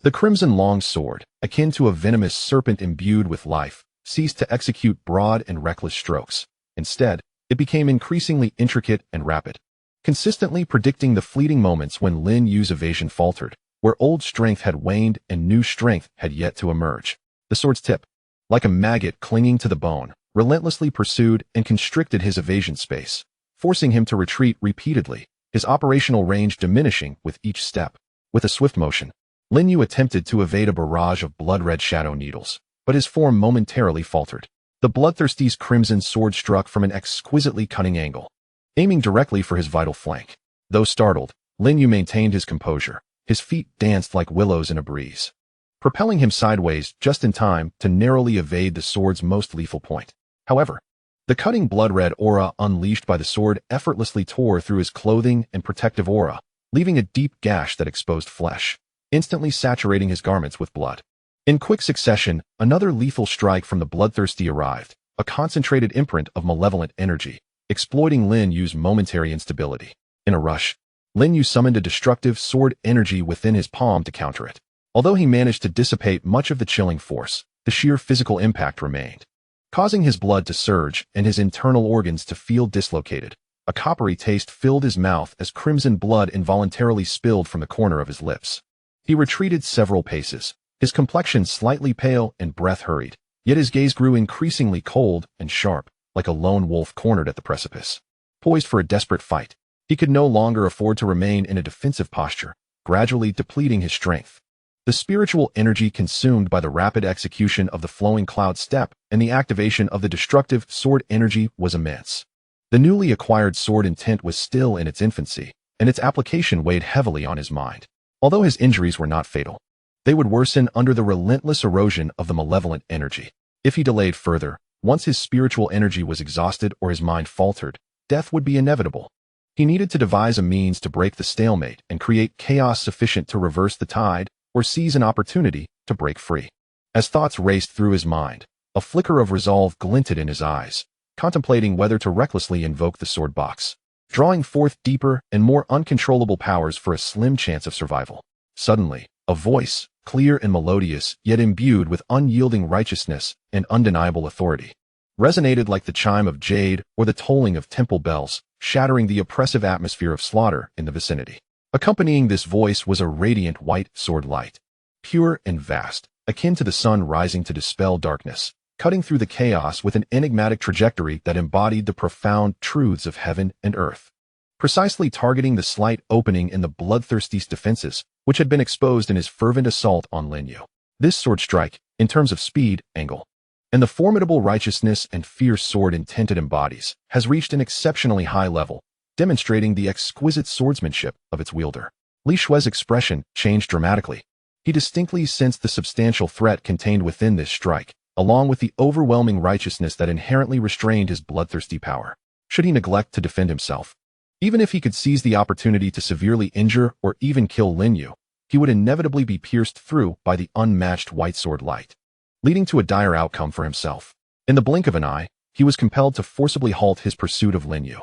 The crimson long sword, akin to a venomous serpent imbued with life, ceased to execute broad and reckless strokes. Instead, it became increasingly intricate and rapid, consistently predicting the fleeting moments when Lin Yu's evasion faltered, where old strength had waned and new strength had yet to emerge. The sword's tip, like a maggot clinging to the bone, relentlessly pursued and constricted his evasion space, forcing him to retreat repeatedly, his operational range diminishing with each step. With a swift motion, Lin Yu attempted to evade a barrage of blood-red shadow needles, but his form momentarily faltered. The bloodthirsty's crimson sword struck from an exquisitely cunning angle, aiming directly for his vital flank. Though startled, Lin Yu maintained his composure. His feet danced like willows in a breeze, propelling him sideways just in time to narrowly evade the sword's most lethal point. However, the cutting blood-red aura unleashed by the sword effortlessly tore through his clothing and protective aura, leaving a deep gash that exposed flesh, instantly saturating his garments with blood. In quick succession, another lethal strike from the bloodthirsty arrived, a concentrated imprint of malevolent energy, exploiting Lin Yu's momentary instability. In a rush, Lin Yu summoned a destructive sword energy within his palm to counter it. Although he managed to dissipate much of the chilling force, the sheer physical impact remained, causing his blood to surge and his internal organs to feel dislocated. A coppery taste filled his mouth as crimson blood involuntarily spilled from the corner of his lips. He retreated several paces, his complexion slightly pale and breath hurried, yet his gaze grew increasingly cold and sharp, like a lone wolf cornered at the precipice. Poised for a desperate fight, he could no longer afford to remain in a defensive posture, gradually depleting his strength. The spiritual energy consumed by the rapid execution of the flowing cloud step and the activation of the destructive sword energy was immense. The newly acquired sword intent was still in its infancy, and its application weighed heavily on his mind. Although his injuries were not fatal, they would worsen under the relentless erosion of the malevolent energy. If he delayed further, once his spiritual energy was exhausted or his mind faltered, death would be inevitable. He needed to devise a means to break the stalemate and create chaos sufficient to reverse the tide or seize an opportunity to break free. As thoughts raced through his mind, a flicker of resolve glinted in his eyes, contemplating whether to recklessly invoke the sword box, drawing forth deeper and more uncontrollable powers for a slim chance of survival. Suddenly, a voice, clear and melodious, yet imbued with unyielding righteousness and undeniable authority, resonated like the chime of jade or the tolling of temple bells, shattering the oppressive atmosphere of slaughter in the vicinity. Accompanying this voice was a radiant white sword light, pure and vast, akin to the sun rising to dispel darkness, cutting through the chaos with an enigmatic trajectory that embodied the profound truths of heaven and earth, precisely targeting the slight opening in the bloodthirsty's defenses, which had been exposed in his fervent assault on Lin Yu. This sword strike, in terms of speed, angle, and the formidable righteousness and fierce sword intent it embodies, has reached an exceptionally high level, demonstrating the exquisite swordsmanship of its wielder. Li Shui's expression changed dramatically. He distinctly sensed the substantial threat contained within this strike, along with the overwhelming righteousness that inherently restrained his bloodthirsty power. Should he neglect to defend himself, even if he could seize the opportunity to severely injure or even kill Lin Yu, he would inevitably be pierced through by the unmatched white sword light, leading to a dire outcome for himself. In the blink of an eye, he was compelled to forcibly halt his pursuit of Lin Yu.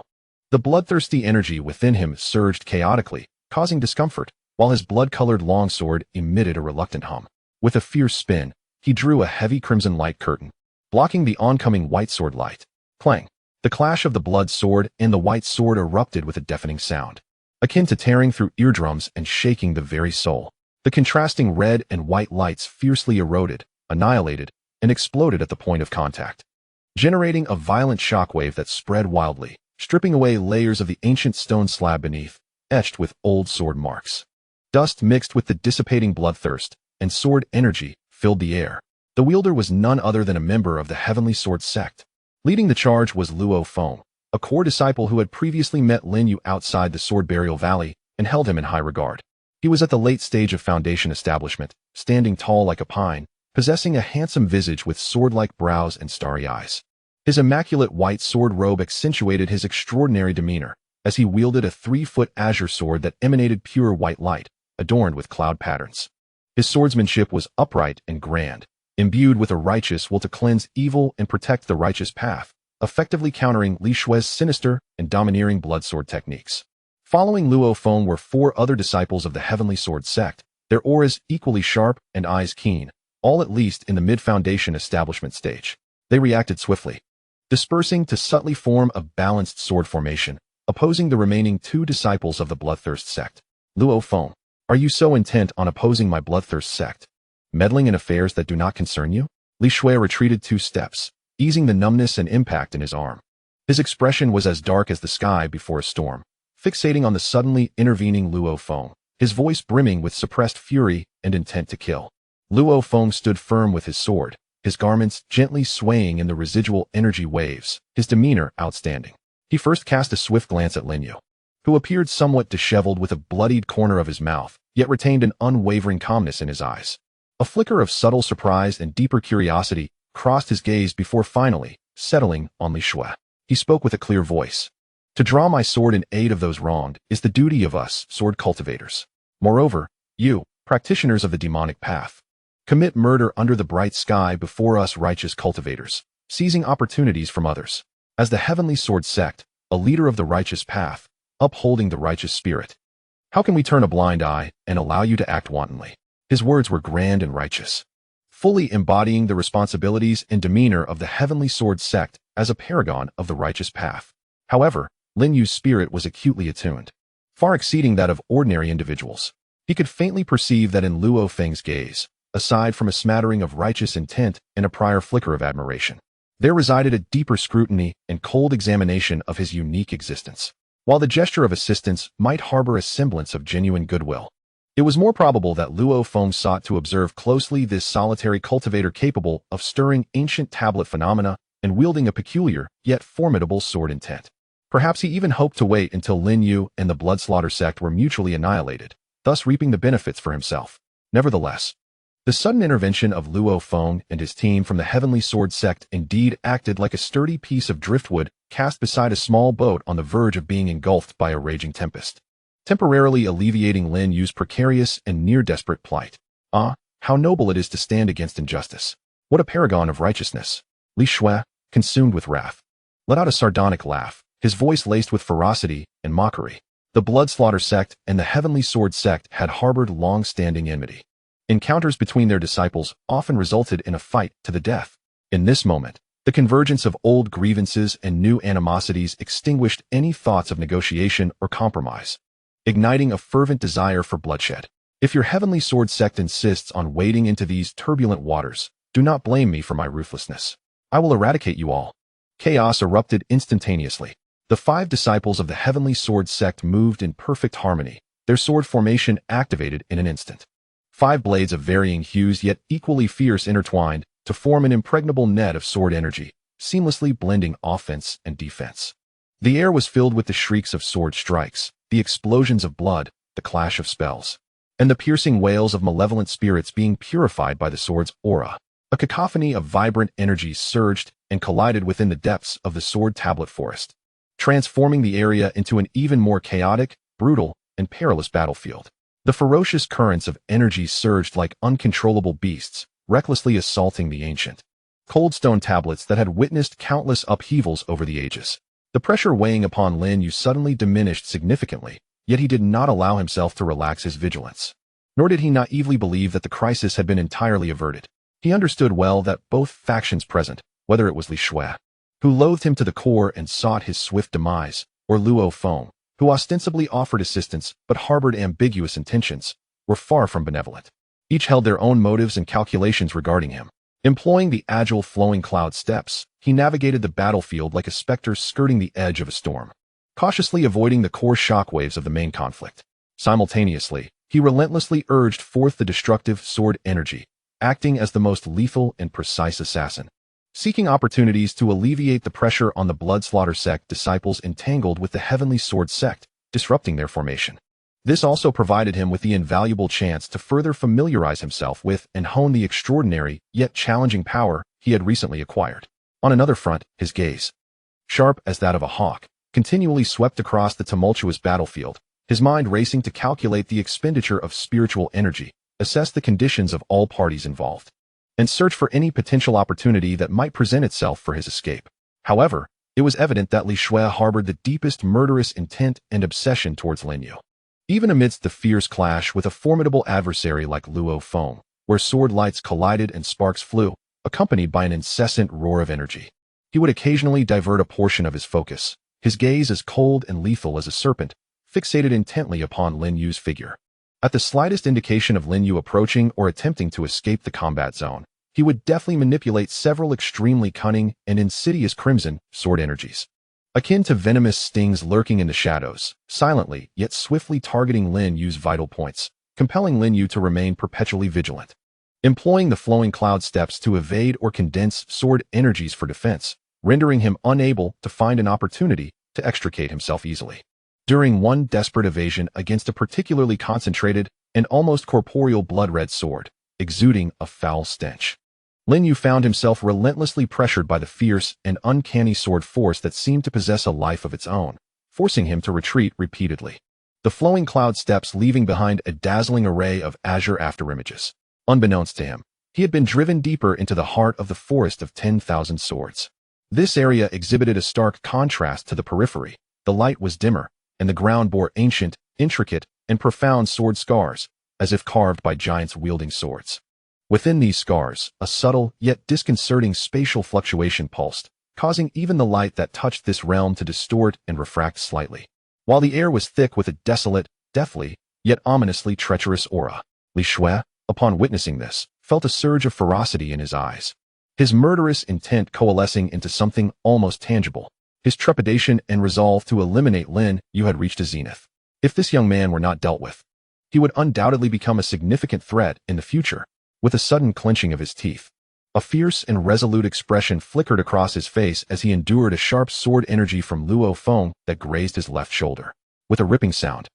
The bloodthirsty energy within him surged chaotically, causing discomfort, while his blood-colored longsword emitted a reluctant hum. With a fierce spin, he drew a heavy crimson light curtain, blocking the oncoming white sword light. Clang! The clash of the blood sword and the white sword erupted with a deafening sound, akin to tearing through eardrums and shaking the very soul. The contrasting red and white lights fiercely eroded, annihilated, and exploded at the point of contact, generating a violent shockwave that spread wildly, stripping away layers of the ancient stone slab beneath, etched with old sword marks. Dust mixed with the dissipating bloodthirst, and sword energy filled the air. The wielder was none other than a member of the Heavenly Sword Sect. Leading the charge was Luo Feng, a core disciple who had previously met Lin Yu outside the Sword Burial Valley and held him in high regard. He was at the late stage of foundation establishment, standing tall like a pine, possessing a handsome visage with sword-like brows and starry eyes. His immaculate white sword robe accentuated his extraordinary demeanor, as he wielded a 3-foot azure sword that emanated pure white light, adorned with cloud patterns. His swordsmanship was upright and grand, imbued with a righteous will to cleanse evil and protect the righteous path, effectively countering Li Shui's sinister and domineering bloodsword techniques. Following Luo Feng were 4 other disciples of the Heavenly Sword Sect, their auras equally sharp and eyes keen, all at least in the mid-foundation establishment stage. They reacted swiftly, dispersing to subtly form a balanced sword formation, opposing the remaining 2 disciples of the Bloodthirst sect. Luo Feng, are you so intent on opposing my Bloodthirst sect, meddling in affairs that do not concern you? Li Shui retreated 2 steps, easing the numbness and impact in his arm. His expression was as dark as the sky before a storm, fixating on the suddenly intervening Luo Feng, his voice brimming with suppressed fury and intent to kill. Luo Feng stood firm with his sword, his garments gently swaying in the residual energy waves, his demeanor outstanding. He first cast a swift glance at Lin Yu, who appeared somewhat disheveled with a bloodied corner of his mouth, yet retained an unwavering calmness in his eyes. A flicker of subtle surprise and deeper curiosity crossed his gaze before finally settling on Li Shui. He spoke with a clear voice. To draw my sword in aid of those wronged is the duty of us sword cultivators. Moreover, you, practitioners of the demonic path, commit murder under the bright sky before us righteous cultivators, seizing opportunities from others. As the Heavenly Sword Sect, a leader of the righteous path, upholding the righteous spirit, how can we turn a blind eye and allow you to act wantonly? His words were grand and righteous, fully embodying the responsibilities and demeanor of the Heavenly Sword Sect as a paragon of the righteous path. However, Lin Yu's spirit was acutely attuned, far exceeding that of ordinary individuals. He could faintly perceive that in Luo Feng's gaze, aside from a smattering of righteous intent and a prior flicker of admiration, there resided a deeper scrutiny and cold examination of his unique existence. While the gesture of assistance might harbor a semblance of genuine goodwill, it was more probable that Luo Feng sought to observe closely this solitary cultivator capable of stirring ancient tablet phenomena and wielding a peculiar, yet formidable sword intent. Perhaps he even hoped to wait until Lin Yu and the Bloodslaughter sect were mutually annihilated, thus reaping the benefits for himself. Nevertheless, the sudden intervention of Luo Feng and his team from the Heavenly Sword Sect indeed acted like a sturdy piece of driftwood cast beside a small boat on the verge of being engulfed by a raging tempest, temporarily alleviating Lin Yu's precarious and near-desperate plight. Ah, how noble it is to stand against injustice! What a paragon of righteousness! Li Shui, consumed with wrath, let out a sardonic laugh, his voice laced with ferocity and mockery. The Bloodslaughter sect and the Heavenly Sword Sect had harbored long-standing enmity. Encounters between their disciples often resulted in a fight to the death. In this moment, the convergence of old grievances and new animosities extinguished any thoughts of negotiation or compromise, igniting a fervent desire for bloodshed. If your Heavenly Sword Sect insists on wading into these turbulent waters, do not blame me for my ruthlessness. I will eradicate you all. Chaos erupted instantaneously. The 5 disciples of the Heavenly Sword Sect moved in perfect harmony, their sword formation activated in an instant. 5 blades of varying hues yet equally fierce intertwined to form an impregnable net of sword energy, seamlessly blending offense and defense. The air was filled with the shrieks of sword strikes, the explosions of blood, the clash of spells, and the piercing wails of malevolent spirits being purified by the sword's aura. A cacophony of vibrant energies surged and collided within the depths of the sword tablet forest, transforming the area into an even more chaotic, brutal, and perilous battlefield. The ferocious currents of energy surged like uncontrollable beasts, recklessly assaulting the ancient, cold stone tablets that had witnessed countless upheavals over the ages. The pressure weighing upon Lin Yu suddenly diminished significantly, yet he did not allow himself to relax his vigilance. Nor did he naively believe that the crisis had been entirely averted. He understood well that both factions present, whether it was Li Shui, who loathed him to the core and sought his swift demise, or Luo Feng, who ostensibly offered assistance but harbored ambiguous intentions, were far from benevolent. Each held their own motives and calculations regarding him. Employing the agile flowing cloud steps, he navigated the battlefield like a specter skirting the edge of a storm, cautiously avoiding the core shockwaves of the main conflict. Simultaneously, he relentlessly urged forth the destructive sword energy, acting as the most lethal and precise assassin, seeking opportunities to alleviate the pressure on the Bloodslaughter sect disciples entangled with the Heavenly Sword Sect, disrupting their formation. This also provided him with the invaluable chance to further familiarize himself with and hone the extraordinary yet challenging power he had recently acquired. On another front, his gaze, sharp as that of a hawk, continually swept across the tumultuous battlefield, his mind racing to calculate the expenditure of spiritual energy, assess the conditions of all parties involved, and search for any potential opportunity that might present itself for his escape. However, it was evident that Li Shui harbored the deepest murderous intent and obsession towards Lin Yu. Even amidst the fierce clash with a formidable adversary like Luo Feng, where sword lights collided and sparks flew, accompanied by an incessant roar of energy, he would occasionally divert a portion of his focus, his gaze as cold and lethal as a serpent, fixated intently upon Lin Yu's figure. At the slightest indication of Lin Yu approaching or attempting to escape the combat zone, he would deftly manipulate several extremely cunning and insidious crimson sword energies, akin to venomous stings lurking in the shadows, silently yet swiftly targeting Lin Yu's vital points, compelling Lin Yu to remain perpetually vigilant. Employing the flowing cloud steps to evade or condense sword energies for defense, rendering him unable to find an opportunity to extricate himself easily. During one desperate evasion against a particularly concentrated and almost corporeal blood-red sword, exuding a foul stench, Lin Yu found himself relentlessly pressured by the fierce and uncanny sword force that seemed to possess a life of its own, forcing him to retreat repeatedly. The flowing cloud steps leaving behind a dazzling array of azure afterimages. Unbeknownst to him, he had been driven deeper into the heart of the forest of 10,000 swords. This area exhibited a stark contrast to the periphery. The light was dimmer, and the ground bore ancient, intricate, and profound sword scars, as if carved by giants wielding swords. Within these scars, a subtle yet disconcerting spatial fluctuation pulsed, causing even the light that touched this realm to distort and refract slightly. While the air was thick with a desolate, deathly, yet ominously treacherous aura, Li Shui, upon witnessing this, felt a surge of ferocity in his eyes. His murderous intent coalescing into something almost tangible. His trepidation and resolve to eliminate Lin Yu had reached a zenith. If this young man were not dealt with, he would undoubtedly become a significant threat in the future. With a sudden clenching of his teeth, a fierce and resolute expression flickered across his face as he endured a sharp sword energy from Luo Feng that grazed his left shoulder. With a ripping sound,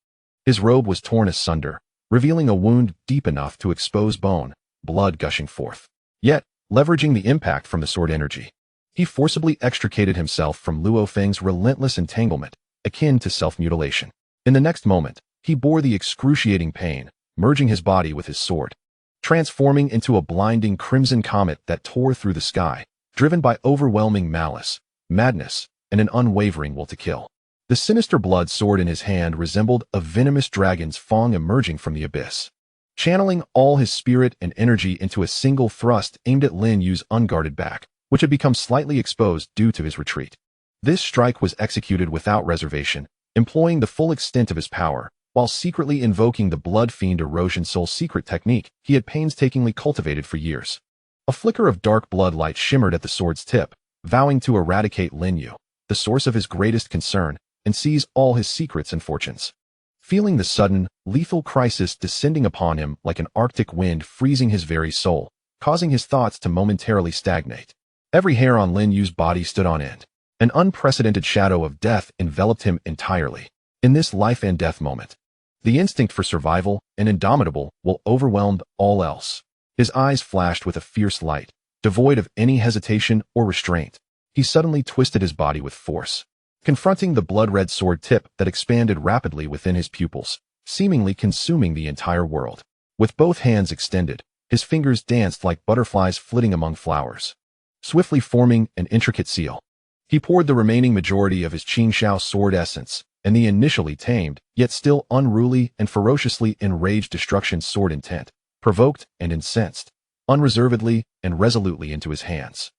his robe was torn asunder, revealing a wound deep enough to expose bone, blood gushing forth. Yet, leveraging the impact from the sword energy, he forcibly extricated himself from Luo Feng's relentless entanglement, akin to self-mutilation. In the next moment, he bore the excruciating pain, merging his body with his sword, transforming into a blinding crimson comet that tore through the sky, driven by overwhelming malice, madness, and an unwavering will to kill. The sinister blood sword in his hand resembled a venomous dragon's fang emerging from the abyss, channeling all his spirit and energy into a single thrust aimed at Lin Yu's unguarded back, which had become slightly exposed due to his retreat. This strike was executed without reservation, employing the full extent of his power, while secretly invoking the Blood Fiend Erosion Soul secret technique he had painstakingly cultivated for years. A flicker of dark blood light shimmered at the sword's tip, vowing to eradicate Lin Yu, the source of his greatest concern, and seize all his secrets and fortunes. Feeling the sudden, lethal crisis descending upon him like an arctic wind freezing his very soul, causing his thoughts to momentarily stagnate, every hair on Lin Yu's body stood on end. An unprecedented shadow of death enveloped him entirely. In this life and death moment, the instinct for survival and indomitable will overwhelmed all else. His eyes flashed with a fierce light, devoid of any hesitation or restraint. He suddenly twisted his body with force, confronting the blood-red sword tip that expanded rapidly within his pupils, seemingly consuming the entire world. With both hands extended, his fingers danced like butterflies flitting among flowers, swiftly forming an intricate seal. He poured the remaining majority of his Qingxiao sword essence, and the initially tamed, yet still unruly and ferociously enraged destruction sword intent, provoked and incensed, unreservedly and resolutely into his hands.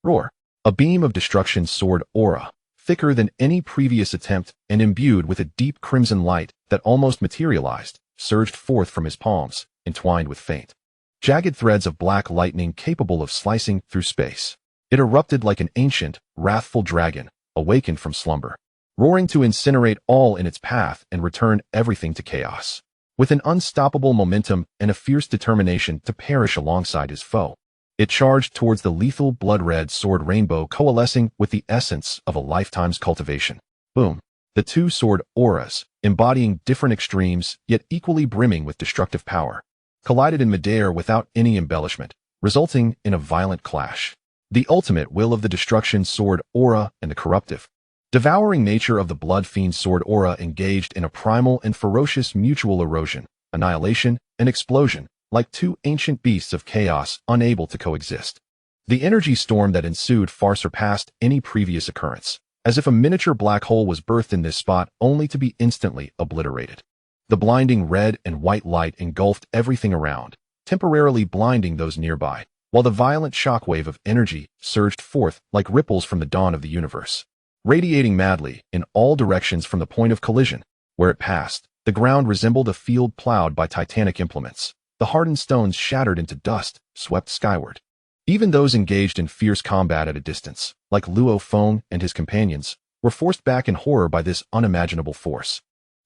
Roar! A beam of destruction sword aura, thicker than any previous attempt and imbued with a deep crimson light that almost materialized, surged forth from his palms, entwined with faint, jagged threads of black lightning capable of slicing through space. It erupted like an ancient, wrathful dragon, awakened from slumber, roaring to incinerate all in its path and return everything to chaos. With an unstoppable momentum and a fierce determination to perish alongside his foe, it charged towards the lethal blood-red sword rainbow coalescing with the essence of a lifetime's cultivation. Boom! The two sword auras, embodying different extremes yet equally brimming with destructive power, collided in midair without any embellishment, resulting in a violent clash. The ultimate will of the destruction sword aura and the corruptive, devouring nature of the blood fiend sword aura engaged in a primal and ferocious mutual erosion, annihilation, and explosion, like two ancient beasts of chaos unable to coexist. The energy storm that ensued far surpassed any previous occurrence, as if a miniature black hole was birthed in this spot only to be instantly obliterated. The blinding red and white light engulfed everything around, temporarily blinding those nearby, while the violent shockwave of energy surged forth like ripples from the dawn of the universe, radiating madly in all directions from the point of collision. Where it passed, the ground resembled a field plowed by titanic implements. The hardened stones shattered into dust, swept skyward. Even those engaged in fierce combat at a distance, like Luo Feng and his companions, were forced back in horror by this unimaginable force,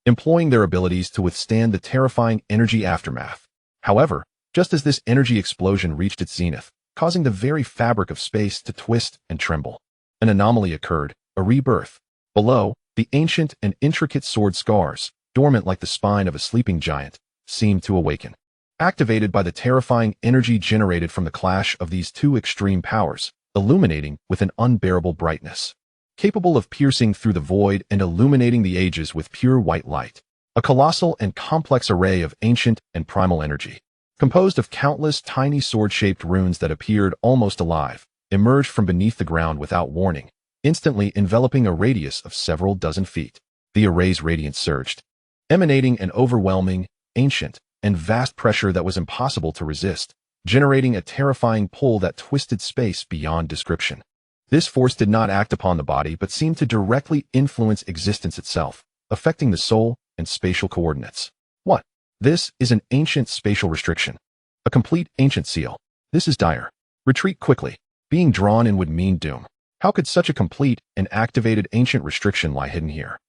employing their abilities to withstand the terrifying energy aftermath. However, just as this energy explosion reached its zenith, causing the very fabric of space to twist and tremble, an anomaly occurred, a rebirth. Below, the ancient and intricate sword scars, dormant like the spine of a sleeping giant, seemed to awaken. Activated by the terrifying energy generated from the clash of these two extreme powers, illuminating with an unbearable brightness, capable of piercing through the void and illuminating the ages with pure white light. A colossal and complex array of ancient and primal energy, composed of countless tiny sword-shaped runes that appeared almost alive, emerged from beneath the ground without warning, instantly enveloping a radius of several dozen feet. The array's radiance surged, emanating an overwhelming, ancient, and vast pressure that was impossible to resist, generating a terrifying pull that twisted space beyond description. This force did not act upon the body but seemed to directly influence existence itself, affecting the soul and spatial coordinates. What? This is an ancient spatial restriction. A complete ancient seal. This is dire. Retreat quickly. Being drawn in would mean doom. How could such a complete and activated ancient restriction lie hidden here?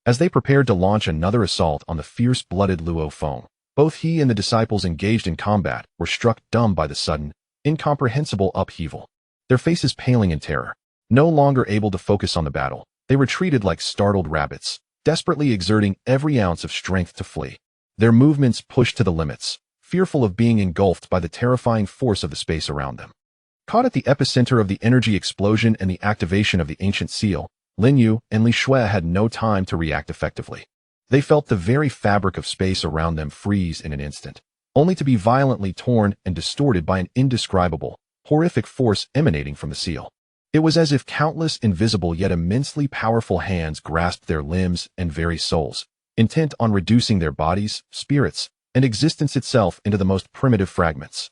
As they prepared to launch another assault on the fierce-blooded Luo Feng, both he and the disciples engaged in combat were struck dumb by the sudden, incomprehensible upheaval. Their faces paling in terror. No longer able to focus on the battle, they retreated like startled rabbits, desperately exerting every ounce of strength to flee. Their movements pushed to the limits, fearful of being engulfed by the terrifying force of the space around them. Caught at the epicenter of the energy explosion and the activation of the ancient seal, Lin Yu and Li Shui had no time to react effectively. They felt the very fabric of space around them freeze in an instant, only to be violently torn and distorted by an indescribable, horrific force emanating from the seal. It was as if countless invisible yet immensely powerful hands grasped their limbs and very souls, intent on reducing their bodies, spirits, and existence itself into the most primitive fragments.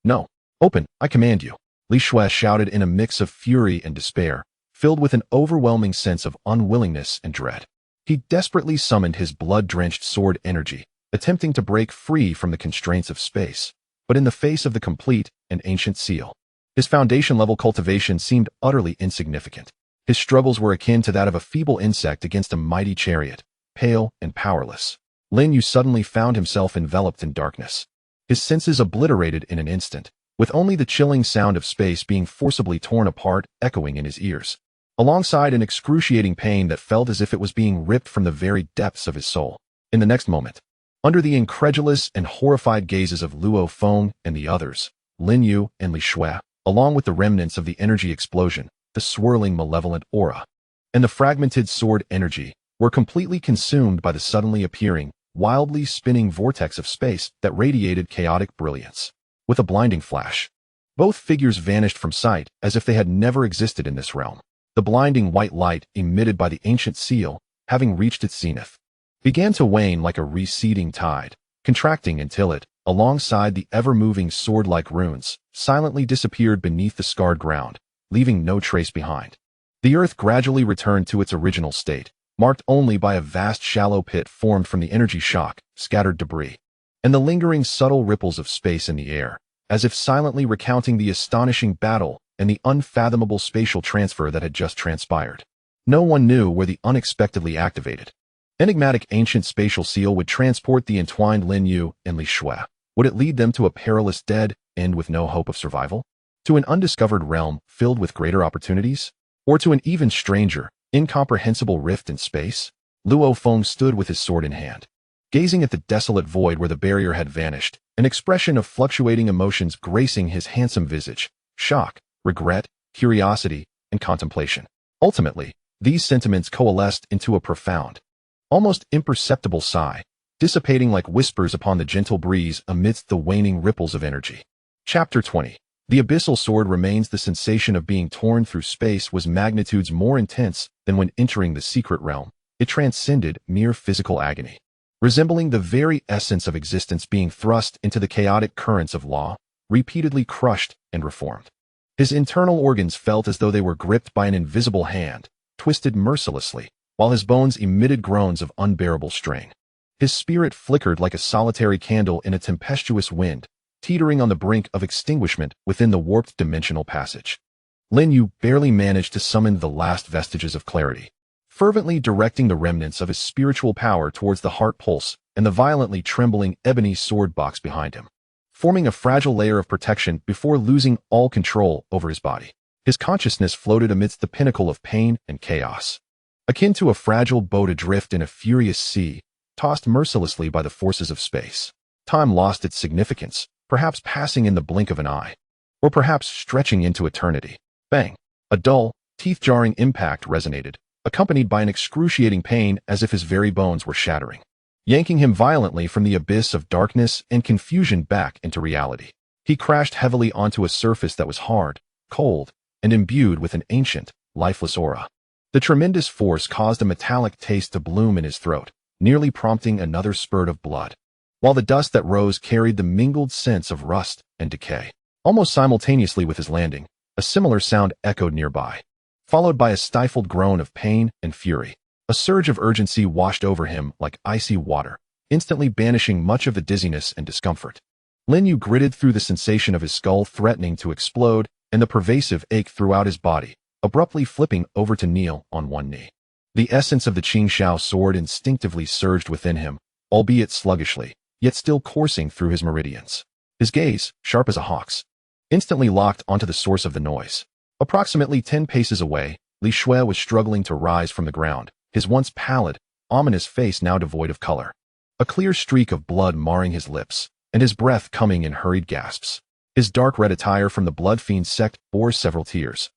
No, open, I command you, Li Shui shouted in a mix of fury and despair, filled with an overwhelming sense of unwillingness and dread. He desperately summoned his blood-drenched sword energy, attempting to break free from the constraints of space, but in the face of the complete and ancient seal, his foundation-level cultivation seemed utterly insignificant. His struggles were akin to that of a feeble insect against a mighty chariot, pale and powerless. Lin Yu suddenly found himself enveloped in darkness, his senses obliterated in an instant, with only the chilling sound of space being forcibly torn apart echoing in his ears, alongside an excruciating pain that felt as if it was being ripped from the very depths of his soul. In the next moment, under the incredulous and horrified gazes of Luo Feng and the others, Lin Yu and Li Shui, along with the remnants of the energy explosion, the swirling malevolent aura, and the fragmented sword energy, were completely consumed by the suddenly appearing, wildly spinning vortex of space that radiated chaotic brilliance. With a blinding flash, both figures vanished from sight as if they had never existed in this realm. The blinding white light emitted by the ancient seal, having reached its zenith, began to wane like a receding tide, contracting until it, alongside the ever-moving sword-like runes, silently disappeared beneath the scarred ground, leaving no trace behind. The earth gradually returned to its original state, marked only by a vast shallow pit formed from the energy shock, scattered debris, and the lingering subtle ripples of space in the air, as if silently recounting the astonishing battle and the unfathomable spatial transfer that had just transpired. No one knew where the unexpectedly activated, enigmatic ancient spatial seal would transport the entwined Lin Yu and Li Shui. Would it lead them to a perilous dead end with no hope of survival? To an undiscovered realm filled with greater opportunities? Or to an even stranger, incomprehensible rift in space? Luo Feng stood with his sword in hand, gazing at the desolate void where the barrier had vanished, an expression of fluctuating emotions gracing his handsome visage: shock, regret, curiosity, and contemplation. Ultimately, these sentiments coalesced into a profound, almost imperceptible sigh, dissipating like whispers upon the gentle breeze amidst the waning ripples of energy. Chapter 20. The abyssal sword remains. The sensation of being torn through space was magnitudes more intense than when entering the secret realm. It transcended mere physical agony, resembling the very essence of existence being thrust into the chaotic currents of law, repeatedly crushed and reformed. His internal organs felt as though they were gripped by an invisible hand, twisted mercilessly, while his bones emitted groans of unbearable strain. His spirit flickered like a solitary candle in a tempestuous wind, teetering on the brink of extinguishment within the warped dimensional passage. Lin Yu barely managed to summon the last vestiges of clarity, fervently directing the remnants of his spiritual power towards the heart pulse and the violently trembling ebony sword box behind him, forming a fragile layer of protection before losing all control over his body. His consciousness floated amidst the pinnacle of pain and chaos, akin to a fragile boat adrift in a furious sea, tossed mercilessly by the forces of space. Time lost its significance, perhaps passing in the blink of an eye, or perhaps stretching into eternity. Bang! A dull, teeth-jarring impact resonated, accompanied by an excruciating pain as if his very bones were shattering, yanking him violently from the abyss of darkness and confusion back into reality. He crashed heavily onto a surface that was hard, cold, and imbued with an ancient, lifeless aura. The tremendous force caused a metallic taste to bloom in his throat, nearly prompting another spurt of blood, while the dust that rose carried the mingled sense of rust and decay. Almost simultaneously with his landing, a similar sound echoed nearby, followed by a stifled groan of pain and fury. A surge of urgency washed over him like icy water, instantly banishing much of the dizziness and discomfort. Lin Yu gritted through the sensation of his skull threatening to explode and the pervasive ache throughout his body, abruptly flipping over to kneel on one knee. The essence of the Qingxiao sword instinctively surged within him, albeit sluggishly, yet still coursing through his meridians. His gaze, sharp as a hawk's, instantly locked onto the source of the noise. Approximately 10 paces away, Li Shui was struggling to rise from the ground, his once pallid, ominous face now devoid of color, a clear streak of blood marring his lips, and his breath coming in hurried gasps. His dark red attire from the Blood Fiend sect bore several tears,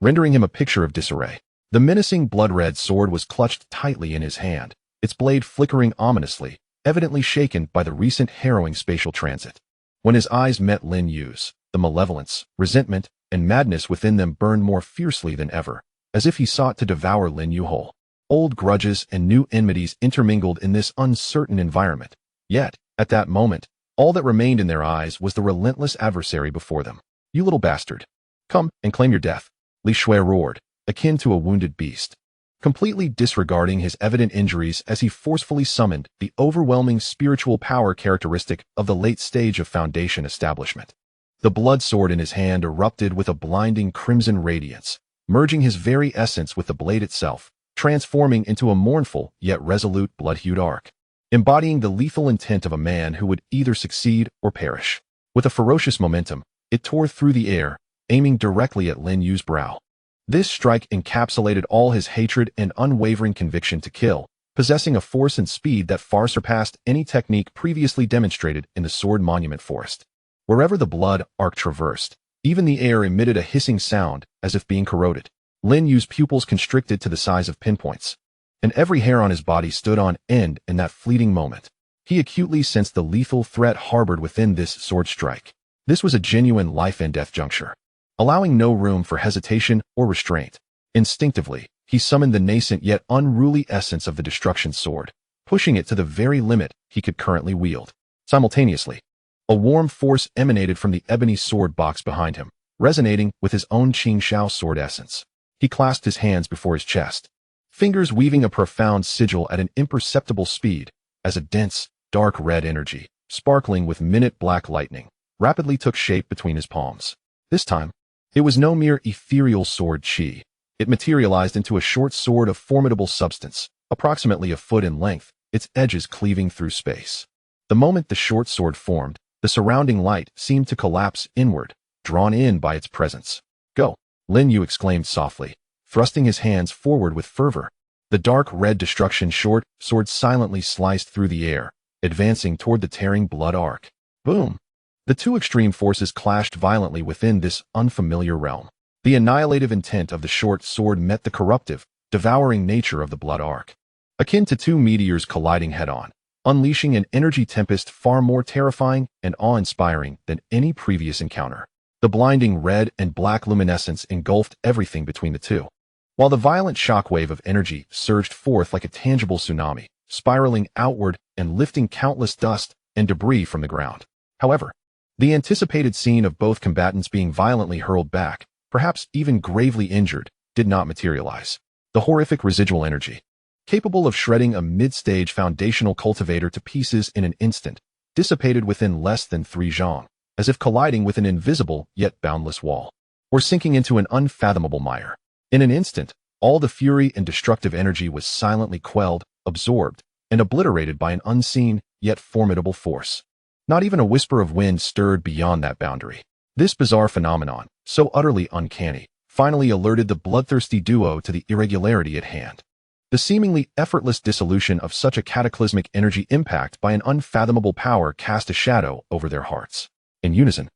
rendering him a picture of disarray. The menacing blood-red sword was clutched tightly in his hand, its blade flickering ominously, evidently shaken by the recent harrowing spatial transit. When his eyes met Lin Yu's, the malevolence, resentment, and madness within them burned more fiercely than ever, as if he sought to devour Lin Yu whole. Old grudges and new enmities intermingled in this uncertain environment. Yet, at that moment, all that remained in their eyes was the relentless adversary before them. "You little bastard. Come and claim your death," Li Shui roared, akin to a wounded beast, completely disregarding his evident injuries as he forcefully summoned the overwhelming spiritual power characteristic of the late stage of Foundation establishment. The blood sword in his hand erupted with a blinding crimson radiance, merging his very essence with the blade itself, transforming into a mournful yet resolute blood-hued arc, embodying the lethal intent of a man who would either succeed or perish. With a ferocious momentum, it tore through the air, aiming directly at Lin Yu's brow. This strike encapsulated all his hatred and unwavering conviction to kill, possessing a force and speed that far surpassed any technique previously demonstrated in the Sword Monument Forest. Wherever the blood arc traversed, even the air emitted a hissing sound as if being corroded. Lin Yu's pupils constricted to the size of pinpoints, and every hair on his body stood on end in that fleeting moment. He acutely sensed the lethal threat harbored within this sword strike. This was a genuine life-and-death juncture, allowing no room for hesitation or restraint. Instinctively, he summoned the nascent yet unruly essence of the destruction sword, pushing it to the very limit he could currently wield. Simultaneously, a warm force emanated from the ebony sword box behind him, resonating with his own Qingxiao sword essence. He clasped his hands before his chest, fingers weaving a profound sigil at an imperceptible speed, as a dense, dark red energy, sparkling with minute black lightning, rapidly took shape between his palms. This time, it was no mere ethereal sword chi. It materialized into a short sword of formidable substance, approximately a foot in length, its edges cleaving through space. The moment the short sword formed, the surrounding light seemed to collapse inward, drawn in by its presence. "Go," Lin Yu exclaimed softly, thrusting his hands forward with fervor. The dark red destruction short sword silently sliced through the air, advancing toward the tearing blood arc. Boom! The two extreme forces clashed violently within this unfamiliar realm. The annihilative intent of the short sword met the corruptive, devouring nature of the blood arc, akin to two meteors colliding head-on, unleashing an energy tempest far more terrifying and awe-inspiring than any previous encounter. The blinding red and black luminescence engulfed everything between the two, while the violent shockwave of energy surged forth like a tangible tsunami, spiraling outward and lifting countless dust and debris from the ground. However, the anticipated scene of both combatants being violently hurled back, perhaps even gravely injured, did not materialize. The horrific residual energy, capable of shredding a mid-stage foundational cultivator to pieces in an instant, dissipated within less than 3 zhang, as if colliding with an invisible yet boundless wall, or sinking into an unfathomable mire. In an instant, All the fury and destructive energy was silently quelled, absorbed, and obliterated by an unseen, yet formidable force. Not even a whisper of wind stirred beyond that boundary. This bizarre phenomenon, so utterly uncanny, finally alerted the bloodthirsty duo to the irregularity at hand. The seemingly effortless dissolution of such a cataclysmic energy impact by an unfathomable power cast a shadow over their hearts. In unison,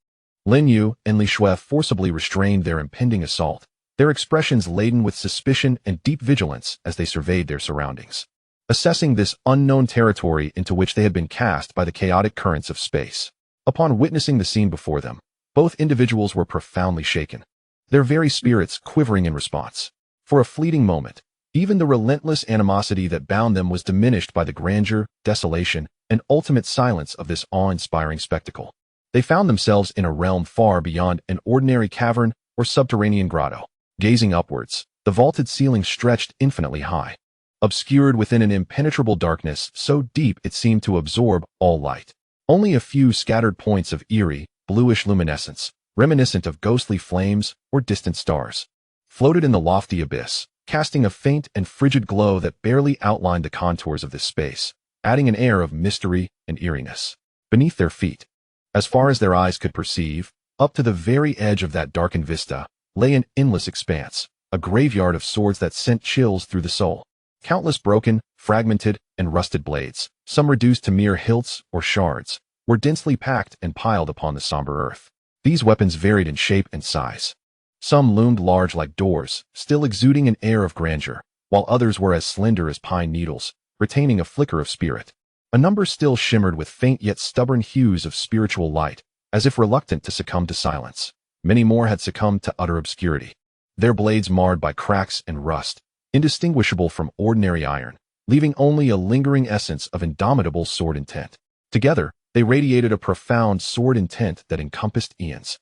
Lin Yu and Li Shui forcibly restrained their impending assault, their expressions laden with suspicion and deep vigilance as they surveyed their surroundings, assessing this unknown territory into which they had been cast by the chaotic currents of space. Upon witnessing the scene before them, both individuals were profoundly shaken, their very spirits quivering in response. For a fleeting moment, even the relentless animosity that bound them was diminished by the grandeur, desolation, and ultimate silence of this awe-inspiring spectacle. They found themselves in a realm far beyond an ordinary cavern or subterranean grotto. Gazing upwards, the vaulted ceiling stretched infinitely high, obscured within an impenetrable darkness so deep it seemed to absorb all light. Only a few scattered points of eerie, bluish luminescence, reminiscent of ghostly flames or distant stars, floated in the lofty abyss, casting a faint and frigid glow that barely outlined the contours of this space, adding an air of mystery and eeriness. Beneath their feet, as far as their eyes could perceive, up to the very edge of that darkened vista, lay an endless expanse, a graveyard of swords that sent chills through the soul. Countless broken, fragmented, and rusted blades, some reduced to mere hilts or shards, were densely packed and piled upon the somber earth. These weapons varied in shape and size. Some loomed large like doors, still exuding an air of grandeur, while others were as slender as pine needles, retaining a flicker of spirit. A number still shimmered with faint yet stubborn hues of spiritual light, as if reluctant to succumb to silence. Many more had succumbed to utter obscurity, their blades marred by cracks and rust, indistinguishable from ordinary iron, leaving only a lingering essence of indomitable sword intent. Together, they radiated a profound sword intent that encompassed eons.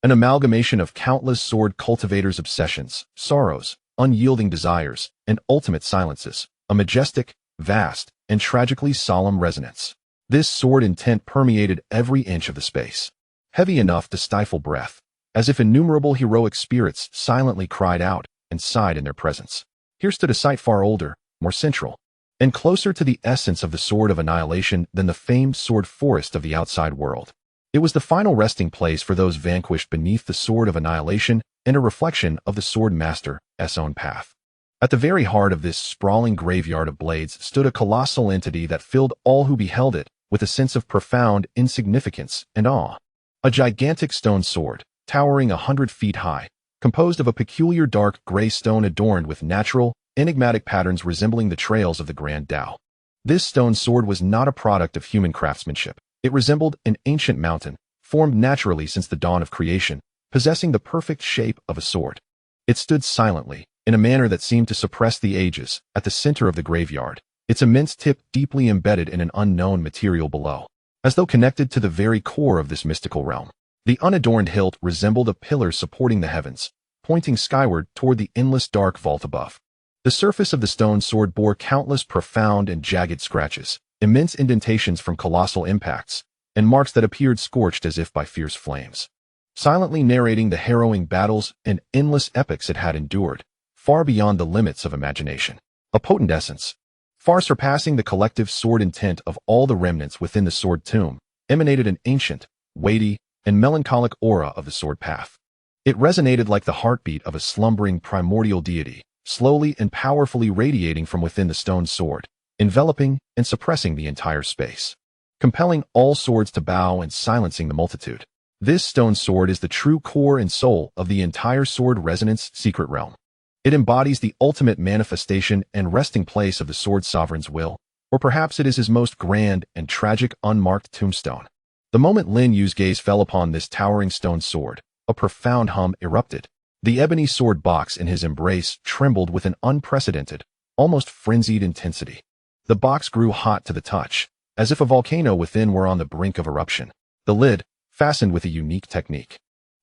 An amalgamation of countless sword cultivators' obsessions, sorrows, unyielding desires, and ultimate silences, a majestic, vast, and tragically solemn resonance. This sword intent permeated every inch of the space, heavy enough to stifle breath, as if innumerable heroic spirits silently cried out and sighed in their presence. Here stood a sight far older, more central, and closer to the essence of the sword of annihilation than the famed sword forest of the outside world. It was the final resting place for those vanquished beneath the sword of annihilation and a reflection of the sword master's own path. At the very heart of this sprawling graveyard of blades stood a colossal entity that filled all who beheld it with a sense of profound insignificance and awe. A gigantic stone sword, towering 100 feet high, composed of a peculiar dark gray stone adorned with natural, enigmatic patterns resembling the trails of the Grand Tao. This stone sword was not a product of human craftsmanship. It resembled an ancient mountain, formed naturally since the dawn of creation, possessing the perfect shape of a sword. It stood silently, in a manner that seemed to suppress the ages, at the center of the graveyard, its immense tip deeply embedded in an unknown material below, as though connected to the very core of this mystical realm. The unadorned hilt resembled a pillar supporting the heavens, pointing skyward toward the endless dark vault above. The surface of the stone sword bore countless profound and jagged scratches, immense indentations from colossal impacts, and marks that appeared scorched as if by fierce flames, silently narrating the harrowing battles and endless epics it had endured, far beyond the limits of imagination. A potent essence, far surpassing the collective sword intent of all the remnants within the sword tomb, emanated an ancient, weighty, and melancholic aura of the sword path. It resonated like the heartbeat of a slumbering primordial deity, slowly and powerfully radiating from within the stone sword, enveloping and suppressing the entire space, compelling all swords to bow and silencing the multitude. This stone sword is the true core and soul of the entire sword resonance secret realm. It embodies the ultimate manifestation and resting place of the sword sovereign's will, or perhaps it is his most grand and tragic unmarked tombstone. The moment Lin Yu's gaze fell upon this towering stone sword, a profound hum erupted. The ebony sword box in his embrace trembled with an unprecedented, almost frenzied intensity. The box grew hot to the touch, as if a volcano within were on the brink of eruption. The lid, fastened with a unique technique,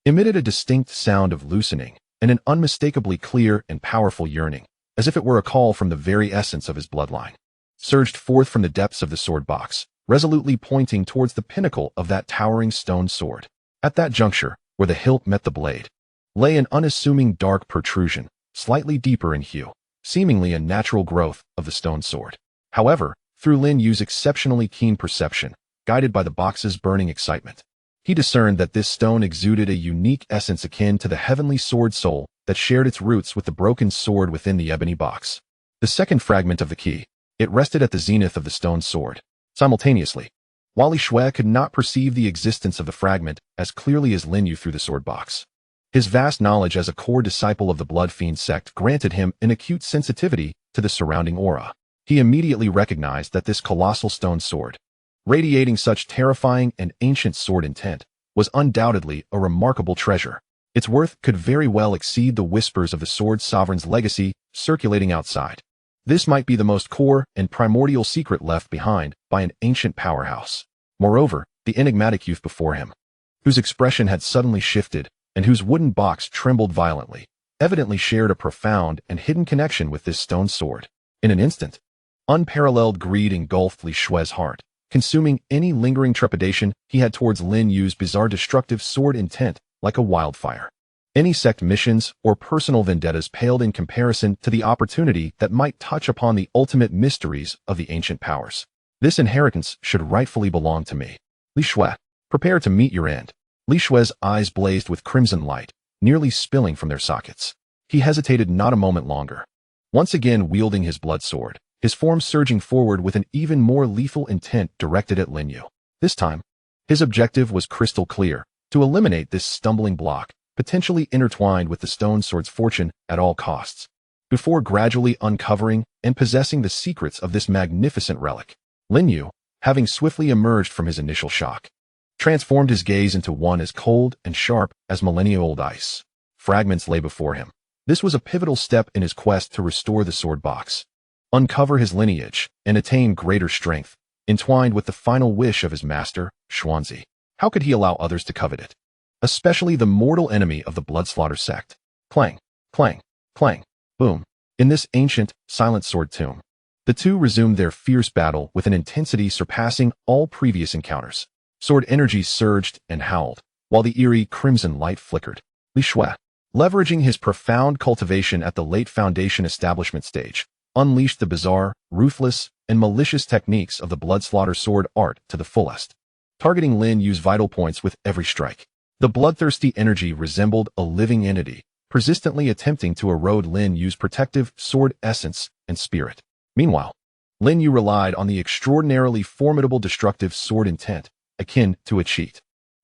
emitted a distinct sound of loosening and an unmistakably clear and powerful yearning, as if it were a call from the very essence of his bloodline, surged forth from the depths of the sword box, resolutely pointing towards the pinnacle of that towering stone sword. At that juncture, where the hilt met the blade, lay an unassuming dark protrusion, slightly deeper in hue, seemingly a natural growth of the stone sword. However, through Lin Yu's exceptionally keen perception, guided by the box's burning excitement, he discerned that this stone exuded a unique essence akin to the heavenly sword soul that shared its roots with the broken sword within the ebony box. The second fragment of the key, it rested at the zenith of the stone sword. Simultaneously, Li Shui could not perceive the existence of the fragment as clearly as Lin Yu through the sword box. His vast knowledge as a core disciple of the Blood Fiend sect granted him an acute sensitivity to the surrounding aura. He immediately recognized that this colossal stone sword, radiating such terrifying and ancient sword intent, was undoubtedly a remarkable treasure. Its worth could very well exceed the whispers of the sword sovereign's legacy circulating outside. This might be the most core and primordial secret left behind by an ancient powerhouse. Moreover, the enigmatic youth before him, whose expression had suddenly shifted and whose wooden box trembled violently, evidently shared a profound and hidden connection with this stone sword. In an instant, unparalleled greed engulfed Li Shui's heart, consuming any lingering trepidation he had towards Lin Yu's bizarre destructive sword intent like a wildfire. Any sect missions or personal vendettas paled in comparison to the opportunity that might touch upon the ultimate mysteries of the ancient powers. This inheritance should rightfully belong to me. Li Shui, prepare to meet your end. Li Shui's eyes blazed with crimson light, nearly spilling from their sockets. He hesitated not a moment longer. Once again wielding his blood sword, his form surging forward with an even more lethal intent directed at Lin Yu. This time, his objective was crystal clear: to eliminate this stumbling block, potentially intertwined with the stone sword's fortune at all costs, before gradually uncovering and possessing the secrets of this magnificent relic. Lin Yu, having swiftly emerged from his initial shock, transformed his gaze into one as cold and sharp as millennia-old ice. Fragments lay before him. This was a pivotal step in his quest to restore the sword box, uncover his lineage, and attain greater strength, entwined with the final wish of his master, Xuanzi. How could he allow others to covet it? Especially the mortal enemy of the Bloodslaughter sect. Clang, clang, clang, boom. In this ancient, silent sword tomb, the two resumed their fierce battle with an intensity surpassing all previous encounters. Sword energy surged and howled, while the eerie crimson light flickered. Li Shui, leveraging his profound cultivation at the late Foundation establishment stage, unleashed the bizarre, ruthless, and malicious techniques of the Bloodslaughter sword art to the fullest, targeting Lin Yu's vital points with every strike. The bloodthirsty energy resembled a living entity, persistently attempting to erode Lin Yu's protective sword essence and spirit. Meanwhile, Lin Yu relied on the extraordinarily formidable destructive sword intent, akin to a cheat,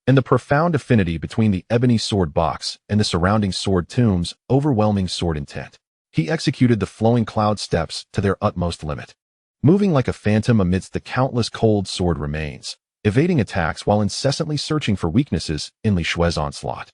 and the profound affinity between the ebony sword box and the surrounding sword tomb's overwhelming sword intent. He executed the flowing cloud steps to their utmost limit, moving like a phantom amidst the countless cold sword remains, evading attacks while incessantly searching for weaknesses in Li Shui's onslaught,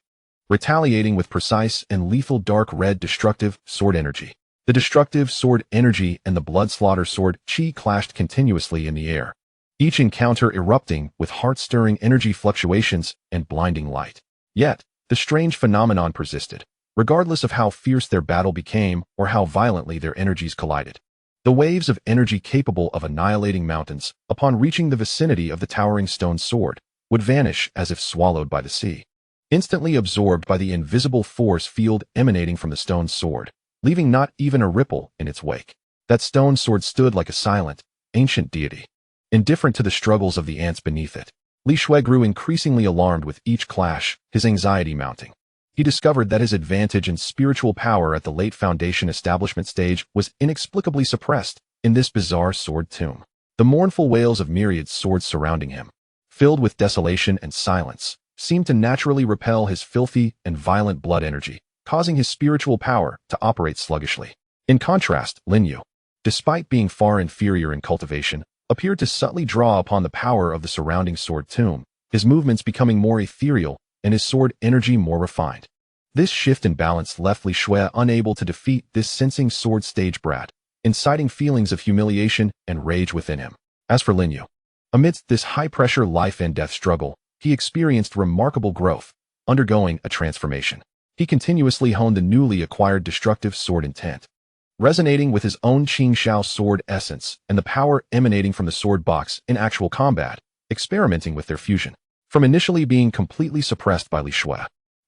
retaliating with precise and lethal dark red destructive sword energy. The destructive sword energy and the Bloodslaughter sword chi clashed continuously in the air, each encounter erupting with heart-stirring energy fluctuations and blinding light. Yet, the strange phenomenon persisted, regardless of how fierce their battle became or how violently their energies collided. The waves of energy capable of annihilating mountains, upon reaching the vicinity of the towering stone sword, would vanish as if swallowed by the sea, instantly absorbed by the invisible force field emanating from the stone sword, leaving not even a ripple in its wake. That stone sword stood like a silent, ancient deity, indifferent to the struggles of the ants beneath it. Li Shui grew increasingly alarmed with each clash, his anxiety mounting. He discovered that his advantage in spiritual power at the late Foundation establishment stage was inexplicably suppressed in this bizarre sword tomb. The mournful wails of myriad swords surrounding him, filled with desolation and silence, seemed to naturally repel his filthy and violent blood energy, causing his spiritual power to operate sluggishly. In contrast, Lin Yu, despite being far inferior in cultivation, appeared to subtly draw upon the power of the surrounding sword tomb, his movements becoming more ethereal and his sword energy more refined. This shift in balance left Li Shui unable to defeat this sensing sword stage brat, inciting feelings of humiliation and rage within him. As for Lin Yu, amidst this high-pressure life and death struggle, he experienced remarkable growth, undergoing a transformation. He continuously honed the newly acquired destructive sword intent, resonating with his own Qingxiao sword essence and the power emanating from the sword box in actual combat, experimenting with their fusion. From initially being completely suppressed by Li Shui,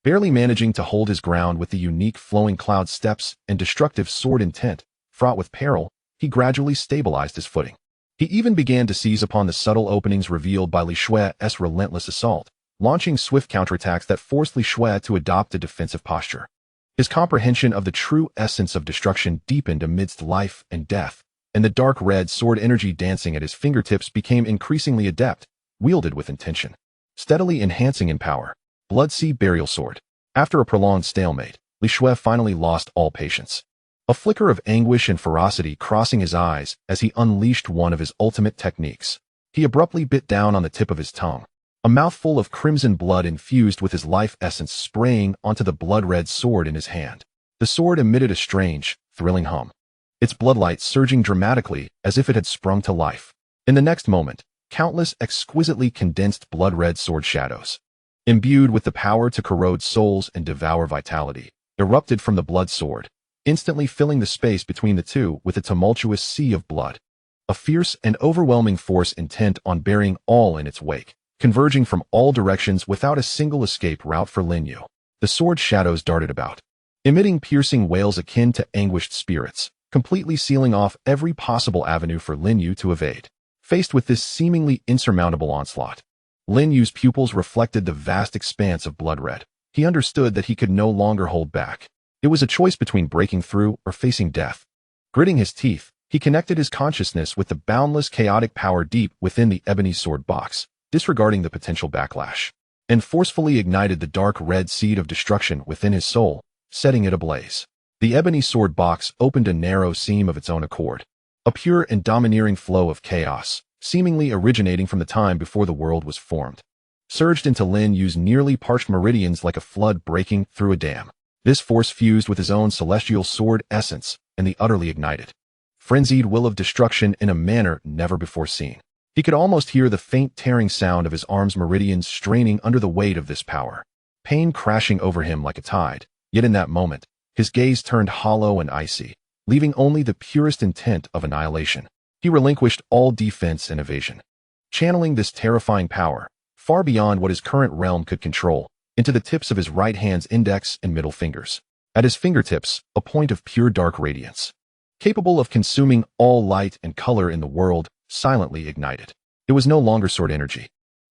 Barely managing to hold his ground with the unique flowing cloud steps and destructive sword intent, fraught with peril, he gradually stabilized his footing. He even began to seize upon the subtle openings revealed by Li Shui's relentless assault, launching swift counterattacks that forced Li Shui to adopt a defensive posture. His comprehension of the true essence of destruction deepened amidst life and death, and the dark red sword energy dancing at his fingertips became increasingly adept, wielded with intention, steadily enhancing in power. Blood-Sea Burial Sword. After a prolonged stalemate, Li Shui finally lost all patience. A flicker of anguish and ferocity crossing his eyes as he unleashed one of his ultimate techniques. He abruptly bit down on the tip of his tongue, a mouthful of crimson blood infused with his life essence spraying onto the blood-red sword in his hand. The sword emitted a strange, thrilling hum, its bloodlight surging dramatically as if it had sprung to life. In the next moment, countless exquisitely condensed blood-red sword shadows, imbued with the power to corrode souls and devour vitality, erupted from the blood sword, instantly filling the space between the two with a tumultuous sea of blood. A fierce and overwhelming force intent on burying all in its wake, converging from all directions without a single escape route for Lin Yu. The sword shadows darted about, emitting piercing wails akin to anguished spirits, completely sealing off every possible avenue for Lin Yu to evade. Faced with this seemingly insurmountable onslaught, Lin Yu's pupils reflected the vast expanse of blood red. He understood that he could no longer hold back. It was a choice between breaking through or facing death. Gritting his teeth, he connected his consciousness with the boundless chaotic power deep within the ebony sword box, disregarding the potential backlash, and forcefully ignited the dark red seed of destruction within his soul, setting it ablaze. The ebony sword box opened a narrow seam of its own accord, a pure and domineering flow of chaos, seemingly originating from the time before the world was formed, surged into Lin Yu's nearly parched meridians like a flood breaking through a dam. This force fused with his own celestial sword essence and the utterly ignited, frenzied will of destruction in a manner never before seen. He could almost hear the faint tearing sound of his arm's meridians straining under the weight of this power, pain crashing over him like a tide. Yet in that moment, his gaze turned hollow and icy, leaving only the purest intent of annihilation. He relinquished all defense and evasion, channeling this terrifying power, far beyond what his current realm could control, into the tips of his right hand's index and middle fingers. At his fingertips, a point of pure dark radiance, capable of consuming all light and color in the world, silently ignited. It was no longer sword energy,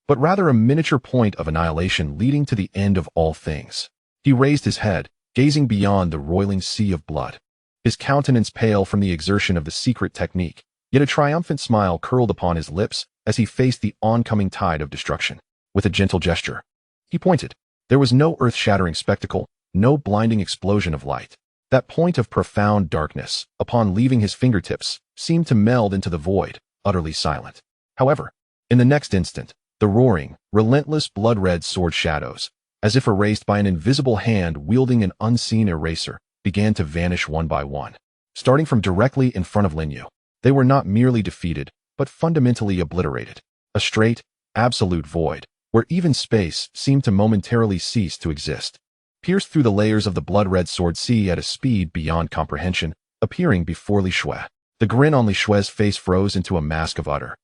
but rather a miniature point of annihilation leading to the end of all things. He raised his head, gazing beyond the roiling sea of blood, his countenance pale from the exertion of the secret technique, yet a triumphant smile curled upon his lips as he faced the oncoming tide of destruction. With a gentle gesture, he pointed. There was no earth-shattering spectacle, no blinding explosion of light. That point of profound darkness, upon leaving his fingertips, seemed to meld into the void, utterly silent. However, in the next instant, the roaring, relentless blood-red sword shadows, as if erased by an invisible hand wielding an unseen eraser, began to vanish one by one. Starting from directly in front of Lin Yu, they were not merely defeated, but fundamentally obliterated. A straight, absolute void, where even space seemed to momentarily cease to exist. Pierced through the layers of the blood-red sword sea at a speed beyond comprehension, appearing before Li Shui. The grin on Li Shui's face froze into a mask of utter,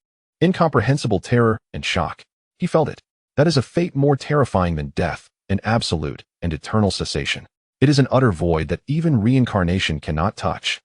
incomprehensible terror and shock. He felt it. That is a fate more terrifying than death, an absolute and eternal cessation. It is an utter void that even reincarnation cannot touch.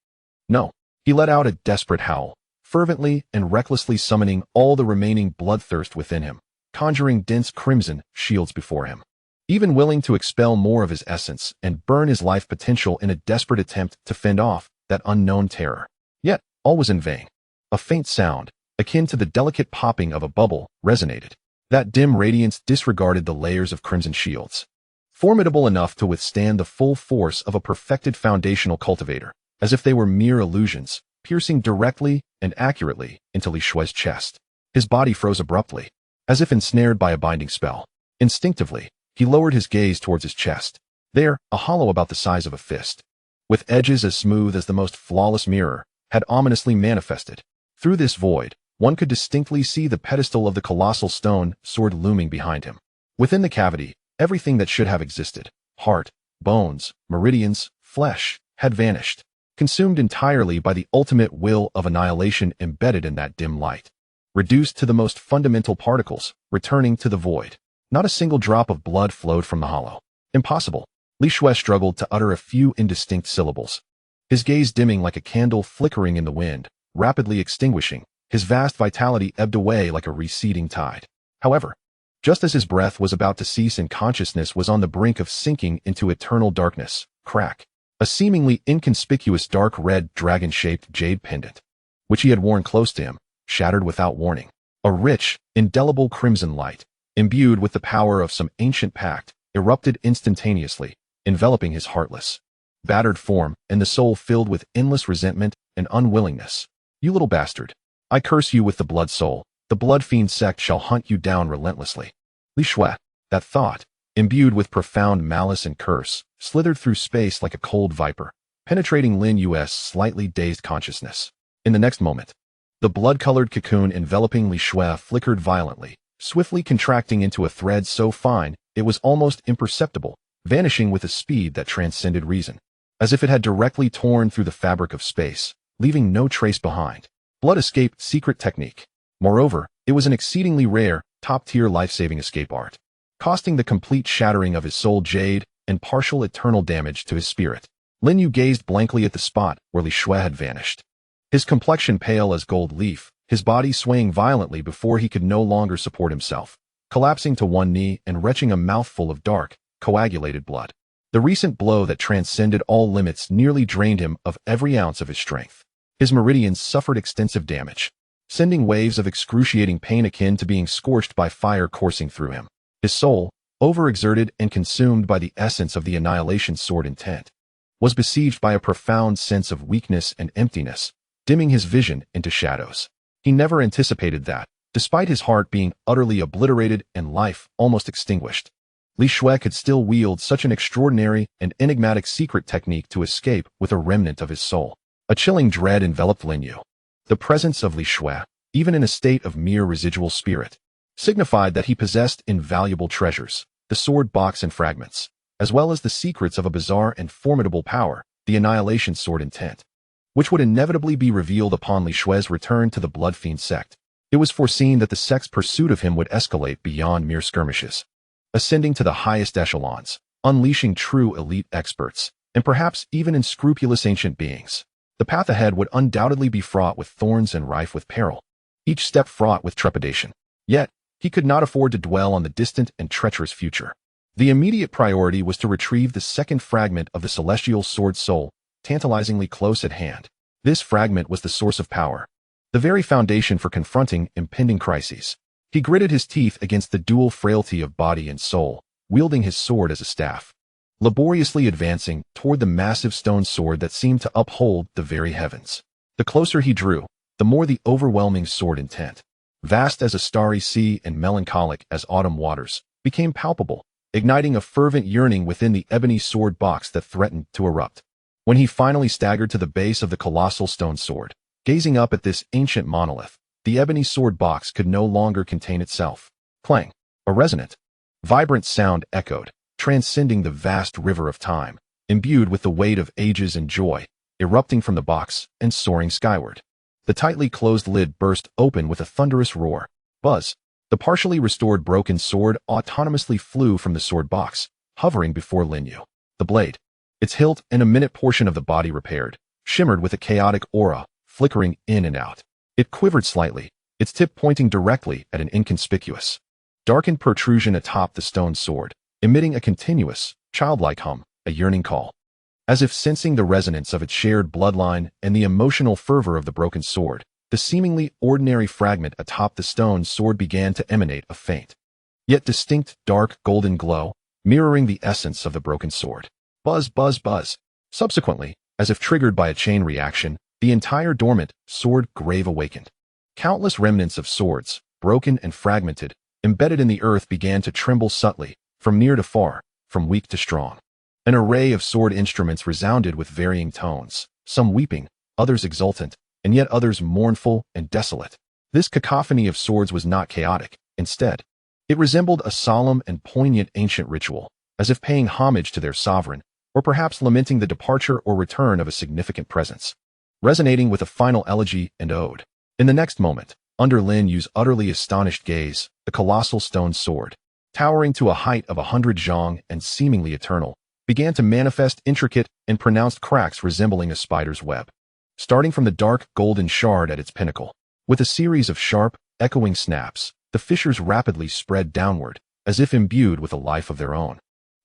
No. He let out a desperate howl, fervently and recklessly summoning all the remaining bloodthirst within him, conjuring dense crimson shields before him, even willing to expel more of his essence and burn his life potential in a desperate attempt to fend off that unknown terror. Yet, all was in vain. A faint sound, akin to the delicate popping of a bubble, resonated. That dim radiance disregarded the layers of crimson shields, formidable enough to withstand the full force of a perfected foundational cultivator, as if they were mere illusions, piercing directly and accurately into Li Shui's chest. His body froze abruptly, as if ensnared by a binding spell. Instinctively, he lowered his gaze towards his chest. There, a hollow about the size of a fist, with edges as smooth as the most flawless mirror, had ominously manifested. Through this void, one could distinctly see the pedestal of the colossal stone sword looming behind him. Within the cavity, everything that should have existed, heart, bones, meridians, flesh, had vanished, consumed entirely by the ultimate will of annihilation embedded in that dim light. Reduced to the most fundamental particles, returning to the void. Not a single drop of blood flowed from the hollow. Impossible. Li Shui struggled to utter a few indistinct syllables. His gaze dimming like a candle flickering in the wind, rapidly extinguishing, his vast vitality ebbed away like a receding tide. However, just as his breath was about to cease and consciousness was on the brink of sinking into eternal darkness, crack, a seemingly inconspicuous dark red dragon-shaped jade pendant, which he had worn close to him, shattered without warning. A rich, indelible crimson light, imbued with the power of some ancient pact, erupted instantaneously, enveloping his heartless, battered form and the soul filled with endless resentment and unwillingness. You little bastard. I curse you with the blood soul. The blood fiend sect shall hunt you down relentlessly. Li Shui, that thought, imbued with profound malice and curse, slithered through space like a cold viper, penetrating Lin Yu's slightly dazed consciousness. In the next moment, the blood-colored cocoon enveloping Li Shui flickered violently, swiftly contracting into a thread so fine it was almost imperceptible, vanishing with a speed that transcended reason, as if it had directly torn through the fabric of space, leaving no trace behind. Blood escape secret technique. Moreover, it was an exceedingly rare, top-tier life-saving escape art, costing the complete shattering of his soul jade and partial eternal damage to his spirit. Lin Yu gazed blankly at the spot where Li Shui had vanished. His complexion pale as gold leaf, his body swaying violently before he could no longer support himself, collapsing to one knee and retching a mouthful of dark, coagulated blood. The recent blow that transcended all limits nearly drained him of every ounce of his strength. His meridians suffered extensive damage, sending waves of excruciating pain akin to being scorched by fire coursing through him. His soul, overexerted and consumed by the essence of the annihilation sword intent, was besieged by a profound sense of weakness and emptiness, dimming his vision into shadows. He never anticipated that, despite his heart being utterly obliterated and life almost extinguished, Li Shui could still wield such an extraordinary and enigmatic secret technique to escape with a remnant of his soul. A chilling dread enveloped Lin Yu. The presence of Li Shui, even in a state of mere residual spirit, signified that he possessed invaluable treasures, the sword box and fragments, as well as the secrets of a bizarre and formidable power, the annihilation sword intent, which would inevitably be revealed upon Li Shui's return to the Blood Fiend sect. It was foreseen that the sect's pursuit of him would escalate beyond mere skirmishes, ascending to the highest echelons, unleashing true elite experts, and perhaps even unscrupulous ancient beings. The path ahead would undoubtedly be fraught with thorns and rife with peril, each step fraught with trepidation. Yet, he could not afford to dwell on the distant and treacherous future. The immediate priority was to retrieve the second fragment of the celestial sword soul, tantalizingly close at hand. This fragment was the source of power, the very foundation for confronting impending crises. He gritted his teeth against the dual frailty of body and soul, wielding his sword as a staff, laboriously advancing toward the massive stone sword that seemed to uphold the very heavens. The closer he drew, the more the overwhelming sword intent, vast as a starry sea and melancholic as autumn waters, became palpable, igniting a fervent yearning within the ebony sword box that threatened to erupt. When he finally staggered to the base of the colossal stone sword, gazing up at this ancient monolith, the ebony sword box could no longer contain itself. Clang! A resonant, vibrant sound echoed, transcending the vast river of time, imbued with the weight of ages and joy, erupting from the box and soaring skyward. The tightly closed lid burst open with a thunderous roar. Buzz! The partially restored broken sword autonomously flew from the sword box, hovering before Lin Yu. The blade, its hilt and a minute portion of the body repaired, shimmered with a chaotic aura, flickering in and out. It quivered slightly, its tip pointing directly at an inconspicuous, darkened protrusion atop the stone sword, emitting a continuous, childlike hum, a yearning call. As if sensing the resonance of its shared bloodline and the emotional fervor of the broken sword, the seemingly ordinary fragment atop the stone sword began to emanate a faint, yet distinct dark golden glow, mirroring the essence of the broken sword. Buzz, buzz, buzz. Subsequently, as if triggered by a chain reaction, the entire dormant sword grave awakened. Countless remnants of swords, broken and fragmented, embedded in the earth began to tremble subtly, from near to far, from weak to strong. An array of sword instruments resounded with varying tones, some weeping, others exultant, and yet others mournful and desolate. This cacophony of swords was not chaotic. Instead, it resembled a solemn and poignant ancient ritual, as if paying homage to their sovereign, or perhaps lamenting the departure or return of a significant presence, resonating with a final elegy and ode. In the next moment, under Lin Yu's utterly astonished gaze, the colossal stone sword, towering to a height of 100 zhang and seemingly eternal, began to manifest intricate and pronounced cracks resembling a spider's web. Starting from the dark golden shard at its pinnacle, with a series of sharp, echoing snaps, the fissures rapidly spread downward, as if imbued with a life of their own,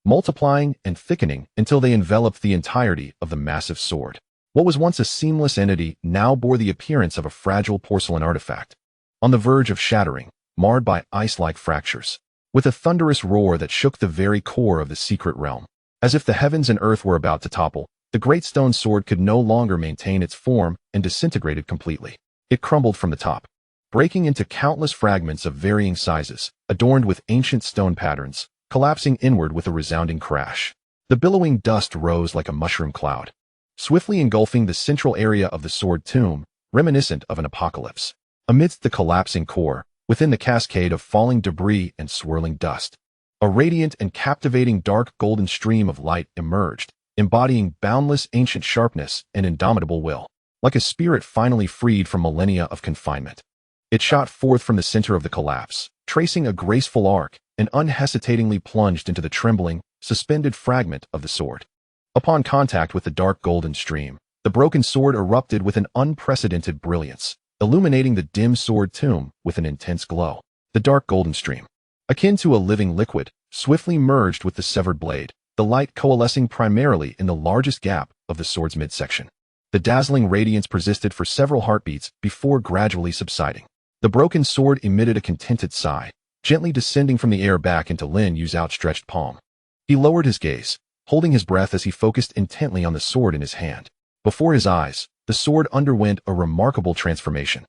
multiplying and thickening until they enveloped the entirety of the massive sword. What was once a seamless entity now bore the appearance of a fragile porcelain artifact, on the verge of shattering, marred by ice-like fractures. With a thunderous roar that shook the very core of the secret realm, as if the heavens and earth were about to topple, the great stone sword could no longer maintain its form and disintegrated completely. It crumbled from the top, breaking into countless fragments of varying sizes, adorned with ancient stone patterns, collapsing inward with a resounding crash. The billowing dust rose like a mushroom cloud, swiftly engulfing the central area of the sword tomb, reminiscent of an apocalypse. Amidst the collapsing core, within the cascade of falling debris and swirling dust, a radiant and captivating dark golden stream of light emerged, embodying boundless ancient sharpness and indomitable will. Like a spirit finally freed from millennia of confinement, it shot forth from the center of the collapse, tracing a graceful arc, and unhesitatingly plunged into the trembling, suspended fragment of the sword. Upon contact with the dark golden stream, the broken sword erupted with an unprecedented brilliance, illuminating the dim sword tomb with an intense glow. The dark golden stream, akin to a living liquid, swiftly merged with the severed blade, the light coalescing primarily in the largest gap of the sword's midsection. The dazzling radiance persisted for several heartbeats before gradually subsiding. The broken sword emitted a contented sigh, gently descending from the air back into Lin Yu's outstretched palm. He lowered his gaze, holding his breath as he focused intently on the sword in his hand. Before his eyes, the sword underwent a remarkable transformation,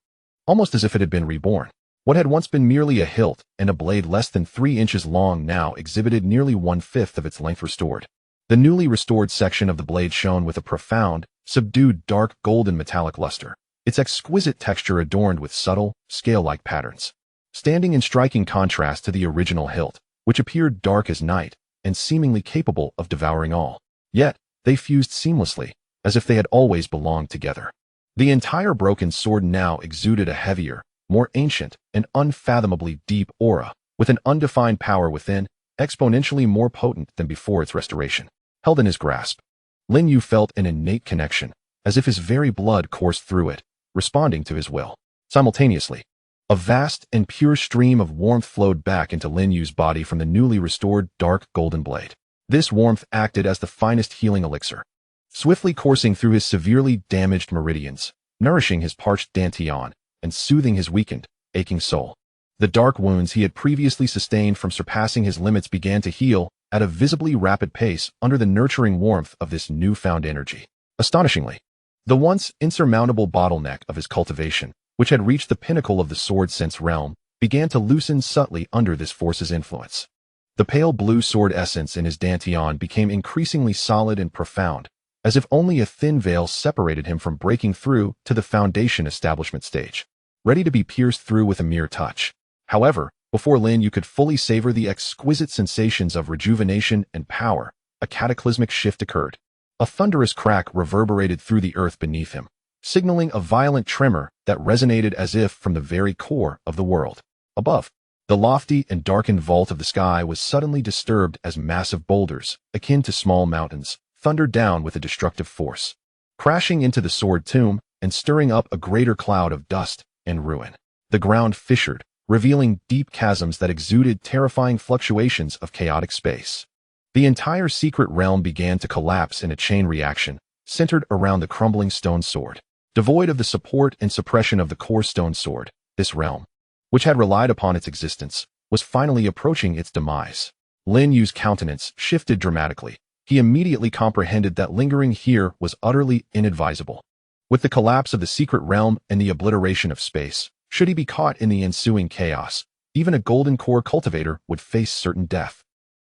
almost as if it had been reborn. What had once been merely a hilt and a blade less than 3 inches long now exhibited nearly 1/5 of its length restored. The newly restored section of the blade shone with a profound, subdued dark golden metallic luster, its exquisite texture adorned with subtle, scale-like patterns, standing in striking contrast to the original hilt, which appeared dark as night and seemingly capable of devouring all. Yet, they fused seamlessly, as if they had always belonged together. The entire broken sword now exuded a heavier, more ancient, and unfathomably deep aura, with an undefined power within, exponentially more potent than before its restoration. Held in his grasp, Lin Yu felt an innate connection, as if his very blood coursed through it, responding to his will. Simultaneously, a vast and pure stream of warmth flowed back into Lin Yu's body from the newly restored dark golden blade. This warmth acted as the finest healing elixir, swiftly coursing through his severely damaged meridians, nourishing his parched dantian, and soothing his weakened, aching soul. The dark wounds he had previously sustained from surpassing his limits began to heal at a visibly rapid pace under the nurturing warmth of this newfound energy. Astonishingly, the once insurmountable bottleneck of his cultivation, which had reached the pinnacle of the sword sense realm, began to loosen subtly under this force's influence. The pale blue sword essence in his dantian became increasingly solid and profound, as if only a thin veil separated him from breaking through to the foundation establishment stage, ready to be pierced through with a mere touch. However, before Lin Yu could fully savor the exquisite sensations of rejuvenation and power, a cataclysmic shift occurred. A thunderous crack reverberated through the earth beneath him, signaling a violent tremor that resonated as if from the very core of the world. Above, the lofty and darkened vault of the sky was suddenly disturbed as massive boulders, akin to small mountains, thundered down with a destructive force, crashing into the sword tomb and stirring up a greater cloud of dust and ruin. The ground fissured, revealing deep chasms that exuded terrifying fluctuations of chaotic space. The entire secret realm began to collapse in a chain reaction, centered around the crumbling stone sword. Devoid of the support and suppression of the core stone sword, this realm, which had relied upon its existence, was finally approaching its demise. Lin Yu's countenance shifted dramatically. He immediately comprehended that lingering here was utterly inadvisable. With the collapse of the secret realm and the obliteration of space, should he be caught in the ensuing chaos, even a golden core cultivator would face certain death.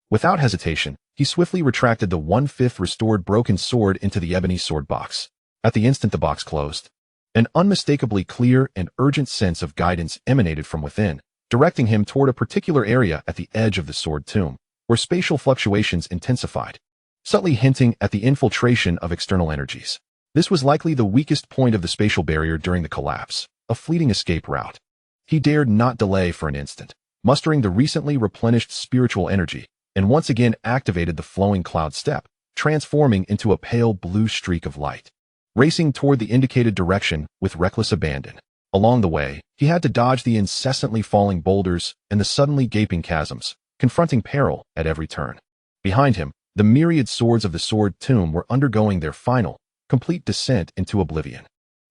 Without hesitation, he swiftly retracted the 1/5 restored broken sword into the ebony sword box. At the instant the box closed, an unmistakably clear and urgent sense of guidance emanated from within, directing him toward a particular area at the edge of the sword tomb, where spatial fluctuations intensified, subtly hinting at the infiltration of external energies. This was likely the weakest point of the spatial barrier during the collapse, a fleeting escape route. He dared not delay for an instant. mustering the recently replenished spiritual energy, and once again activated the flowing cloud step, transforming into a pale blue streak of light. Racing toward the indicated direction with reckless abandon. Along the way, he had to dodge the incessantly falling boulders and the suddenly gaping chasms, confronting peril at every turn. Behind him, the myriad swords of the Sword Tomb were undergoing their final, complete descent into oblivion.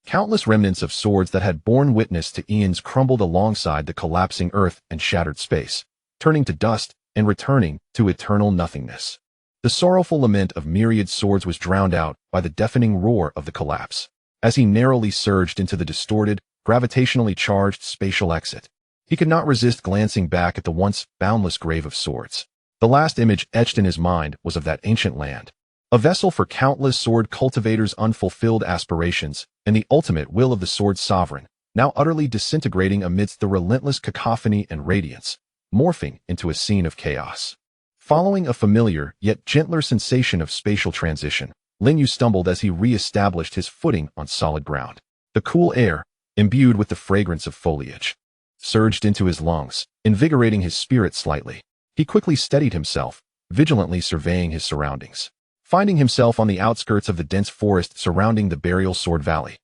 Countless remnants of swords that had borne witness to eons crumbled alongside the collapsing earth and shattered space, turning to dust and returning to eternal nothingness. The sorrowful lament of myriad swords was drowned out by the deafening roar of the collapse. As he narrowly surged into the distorted, gravitationally charged spatial exit, he could not resist glancing back at the once boundless grave of swords. The last image etched in his mind was of that ancient land, a vessel for countless sword cultivators' unfulfilled aspirations, and the ultimate will of the sword sovereign, now utterly disintegrating amidst the relentless cacophony and radiance, morphing into a scene of chaos. Following a familiar yet gentler sensation of spatial transition, Lin Yu stumbled as he re-established his footing on solid ground. The cool air, imbued with the fragrance of foliage, surged into his lungs, invigorating his spirit slightly. He quickly steadied himself, vigilantly surveying his surroundings. Finding himself on the outskirts of the dense forest surrounding the Burial Sword Valley,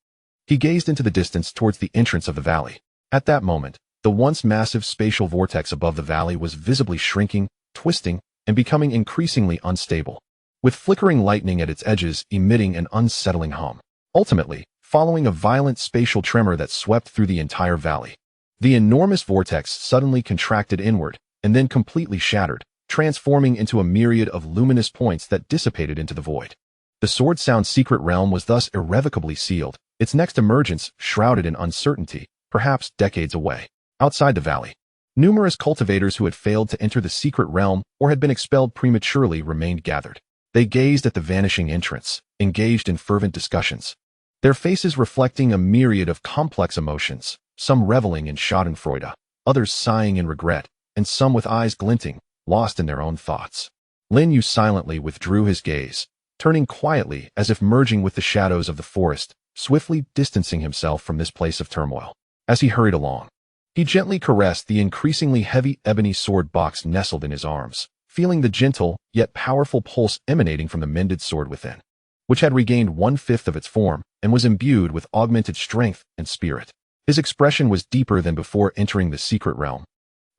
he gazed into the distance towards the entrance of the valley. At that moment, the once massive spatial vortex above the valley was visibly shrinking, twisting, and becoming increasingly unstable, with flickering lightning at its edges emitting an unsettling hum. Ultimately, following a violent spatial tremor that swept through the entire valley, the enormous vortex suddenly contracted inward and then completely shattered, transforming into a myriad of luminous points that dissipated into the void. The Sword Sound's secret realm was thus irrevocably sealed, its next emergence shrouded in uncertainty, perhaps decades away. Outside the valley, numerous cultivators who had failed to enter the secret realm or had been expelled prematurely remained gathered. They gazed at the vanishing entrance, engaged in fervent discussions, their faces reflecting a myriad of complex emotions, some reveling in schadenfreude, others sighing in regret, and some with eyes glinting, lost in their own thoughts. Lin Yu silently withdrew his gaze, turning quietly as if merging with the shadows of the forest, swiftly distancing himself from this place of turmoil. As he hurried along, he gently caressed the increasingly heavy ebony sword box nestled in his arms, feeling the gentle yet powerful pulse emanating from the mended sword within, which had regained 1/5 of its form and was imbued with augmented strength and spirit. His expression was deeper than before entering the secret realm,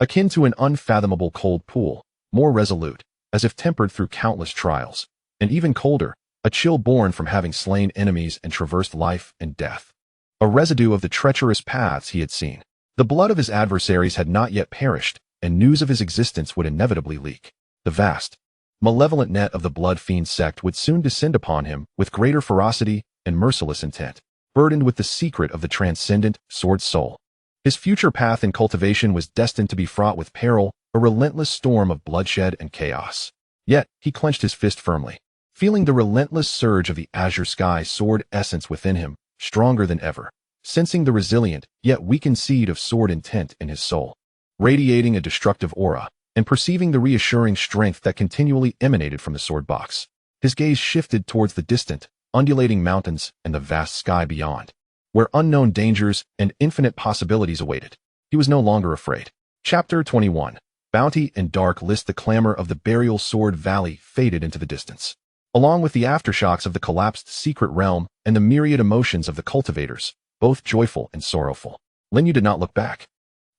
akin to an unfathomable cold pool, more resolute, as if tempered through countless trials, and even colder, a chill born from having slain enemies and traversed life and death, a residue of the treacherous paths he had seen. The blood of his adversaries had not yet perished, and news of his existence would inevitably leak. The vast, malevolent net of the Blood Fiend sect would soon descend upon him with greater ferocity and merciless intent, burdened with the secret of the transcendent sword soul. His future path in cultivation was destined to be fraught with peril, a relentless storm of bloodshed and chaos. Yet, he clenched his fist firmly, feeling the relentless surge of the azure sky sword essence within him, stronger than ever, sensing the resilient, yet weakened seed of sword intent in his soul, radiating a destructive aura, and perceiving the reassuring strength that continually emanated from the sword box. His gaze shifted towards the distant, undulating mountains and the vast sky beyond, where unknown dangers and infinite possibilities awaited. He was no longer afraid. Chapter 21. Bounty and dark list. The clamor of the Burial Sword Valley faded into the distance, along with the aftershocks of the collapsed secret realm and the myriad emotions of the cultivators, both joyful and sorrowful. Lin Yu did not look back.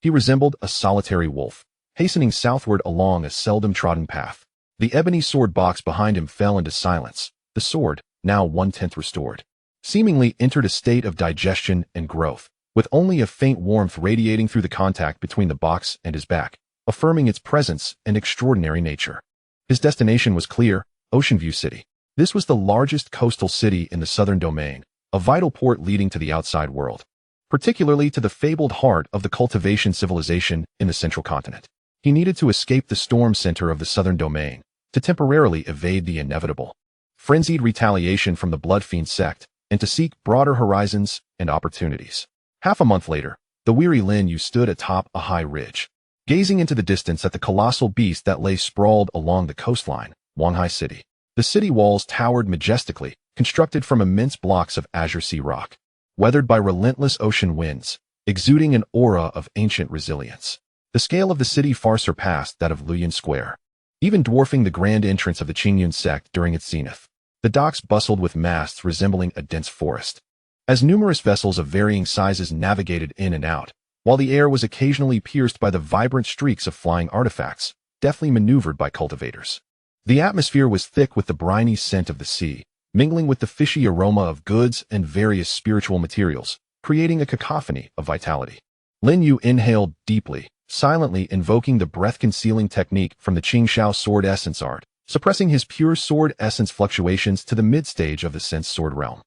He resembled a solitary wolf, hastening southward along a seldom trodden path. The ebony sword box behind him fell into silence. The sword, now 1/10 restored, seemingly entered a state of digestion and growth, with only a faint warmth radiating through the contact between the box and his back, affirming its presence and extraordinary nature. His destination was clear: Ocean View City. This was the largest coastal city in the southern domain, a vital port leading to the outside world, particularly to the fabled heart of the cultivation civilization in the central continent. He needed to escape the storm center of the southern domain, to temporarily evade the inevitable, frenzied retaliation from the Blood Fiend sect, and to seek broader horizons and opportunities. Half a month later, the weary Lin Yu stood atop a high ridge, gazing into the distance at the colossal beast that lay sprawled along the coastline, Wanghai City. The city walls towered majestically, constructed from immense blocks of azure sea rock, weathered by relentless ocean winds, exuding an aura of ancient resilience. The scale of the city far surpassed that of Luoyang Square, even dwarfing the grand entrance of the Qingyun Sect during its zenith. The docks bustled with masts resembling a dense forest, as numerous vessels of varying sizes navigated in and out, while the air was occasionally pierced by the vibrant streaks of flying artifacts, deftly maneuvered by cultivators. The atmosphere was thick with the briny scent of the sea, mingling with the fishy aroma of goods and various spiritual materials, creating a cacophony of vitality. Lin Yu inhaled deeply, silently invoking the breath-concealing technique from the Qingxiao sword essence art, suppressing his pure sword essence fluctuations to the mid-stage of the sense sword realm.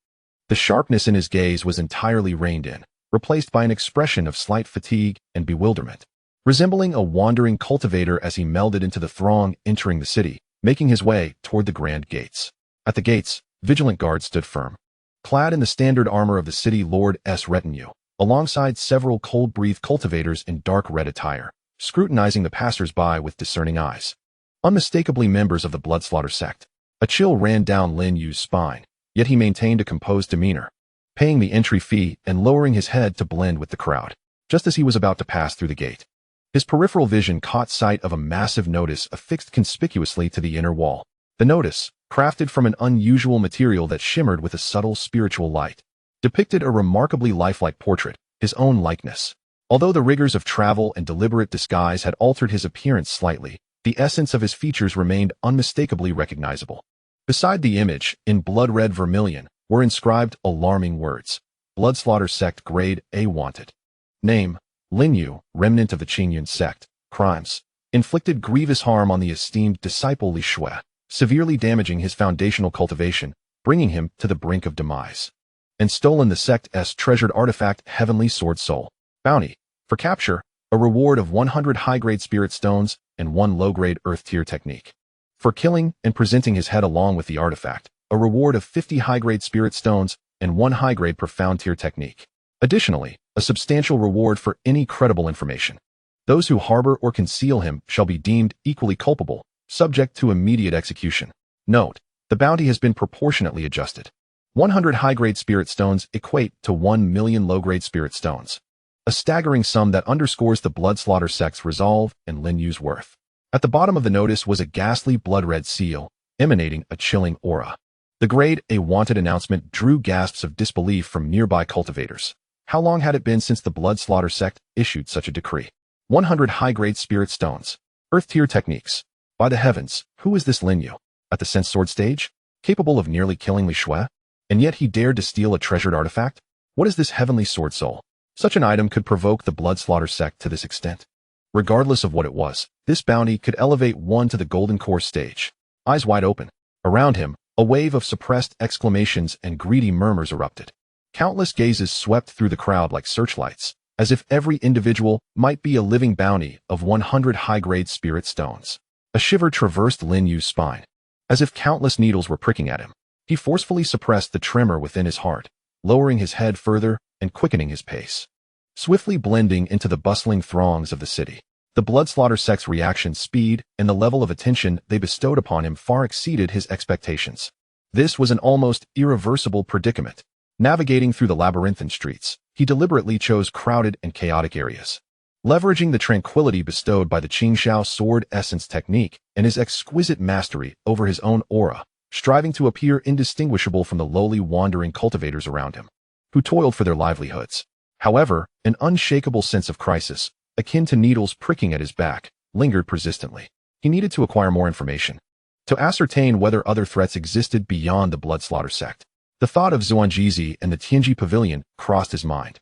The sharpness in his gaze was entirely reined in, replaced by an expression of slight fatigue and bewilderment, resembling a wandering cultivator as he melded into the throng entering the city, making his way toward the grand gates. At the gates, vigilant guards stood firm, clad in the standard armor of the city lord's retinue, alongside several cold-breathed cultivators in dark red attire, scrutinizing the passers-by with discerning eyes. Unmistakably members of the Bloodslaughter sect. A chill ran down Lin Yu's spine, yet he maintained a composed demeanor, paying the entry fee and lowering his head to blend with the crowd, just as he was about to pass through the gate. His peripheral vision caught sight of a massive notice affixed conspicuously to the inner wall. The notice, crafted from an unusual material that shimmered with a subtle spiritual light, depicted a remarkably lifelike portrait, his own likeness. Although the rigors of travel and deliberate disguise had altered his appearance slightly, the essence of his features remained unmistakably recognizable. Beside the image, in blood-red vermilion, were inscribed alarming words: Bloodslaughter Sect Grade A Wanted. Name: Lin Yu, remnant of the Qingyun Sect. Crimes: inflicted grievous harm on the esteemed disciple Li Shui, severely damaging his foundational cultivation, bringing him to the brink of demise. And stolen the sect's treasured artifact Heavenly Sword Soul. Bounty: for capture, a reward of 100 high-grade spirit stones and 1 low-grade earth-tier technique. For killing and presenting his head along with the artifact, a reward of 50 high-grade spirit stones and 1 high-grade profound-tier technique. Additionally, a substantial reward for any credible information. Those who harbor or conceal him shall be deemed equally culpable, subject to immediate execution. Note: the bounty has been proportionately adjusted. 100 high-grade spirit stones equate to 1 million low-grade spirit stones. A staggering sum that underscores the Bloodslaughter sect's resolve and Lin Yu's worth. At the bottom of the notice was a ghastly blood-red seal, emanating a chilling aura. The Grade A Wanted announcement drew gasps of disbelief from nearby cultivators. How long had it been since the Bloodslaughter sect issued such a decree? 100 high-grade spirit stones. Earth-tier techniques. By the heavens, who is this Lin Yu? At the sense sword stage? Capable of nearly killing Li Shui? And yet he dared to steal a treasured artifact? What is this Heavenly Sword Soul? Such an item could provoke the Bloodslaughter sect to this extent. Regardless of what it was, this bounty could elevate one to the Golden Core stage. Eyes wide open. Around him, a wave of suppressed exclamations and greedy murmurs erupted. Countless gazes swept through the crowd like searchlights, as if every individual might be a living bounty of 100 high-grade spirit stones. A shiver traversed Lin Yu's spine, as if countless needles were pricking at him. He forcefully suppressed the tremor within his heart, lowering his head further and quickening his pace. Swiftly blending into the bustling throngs of the city, the Bloodslaughter sect's reaction speed and the level of attention they bestowed upon him far exceeded his expectations. This was an almost irreversible predicament. Navigating through the labyrinthine streets, he deliberately chose crowded and chaotic areas. Leveraging the tranquility bestowed by the Qingxiao sword essence technique and his exquisite mastery over his own aura, striving to appear indistinguishable from the lowly wandering cultivators around him, who toiled for their livelihoods. However, an unshakable sense of crisis, akin to needles pricking at his back, lingered persistently. He needed to acquire more information, to ascertain whether other threats existed beyond the Bloodslaughter sect. The thought of Zhuangjizi and the Tianji Pavilion crossed his mind.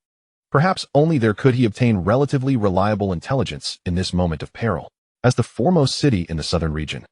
Perhaps only there could he obtain relatively reliable intelligence in this moment of peril. As the foremost city in the southern region,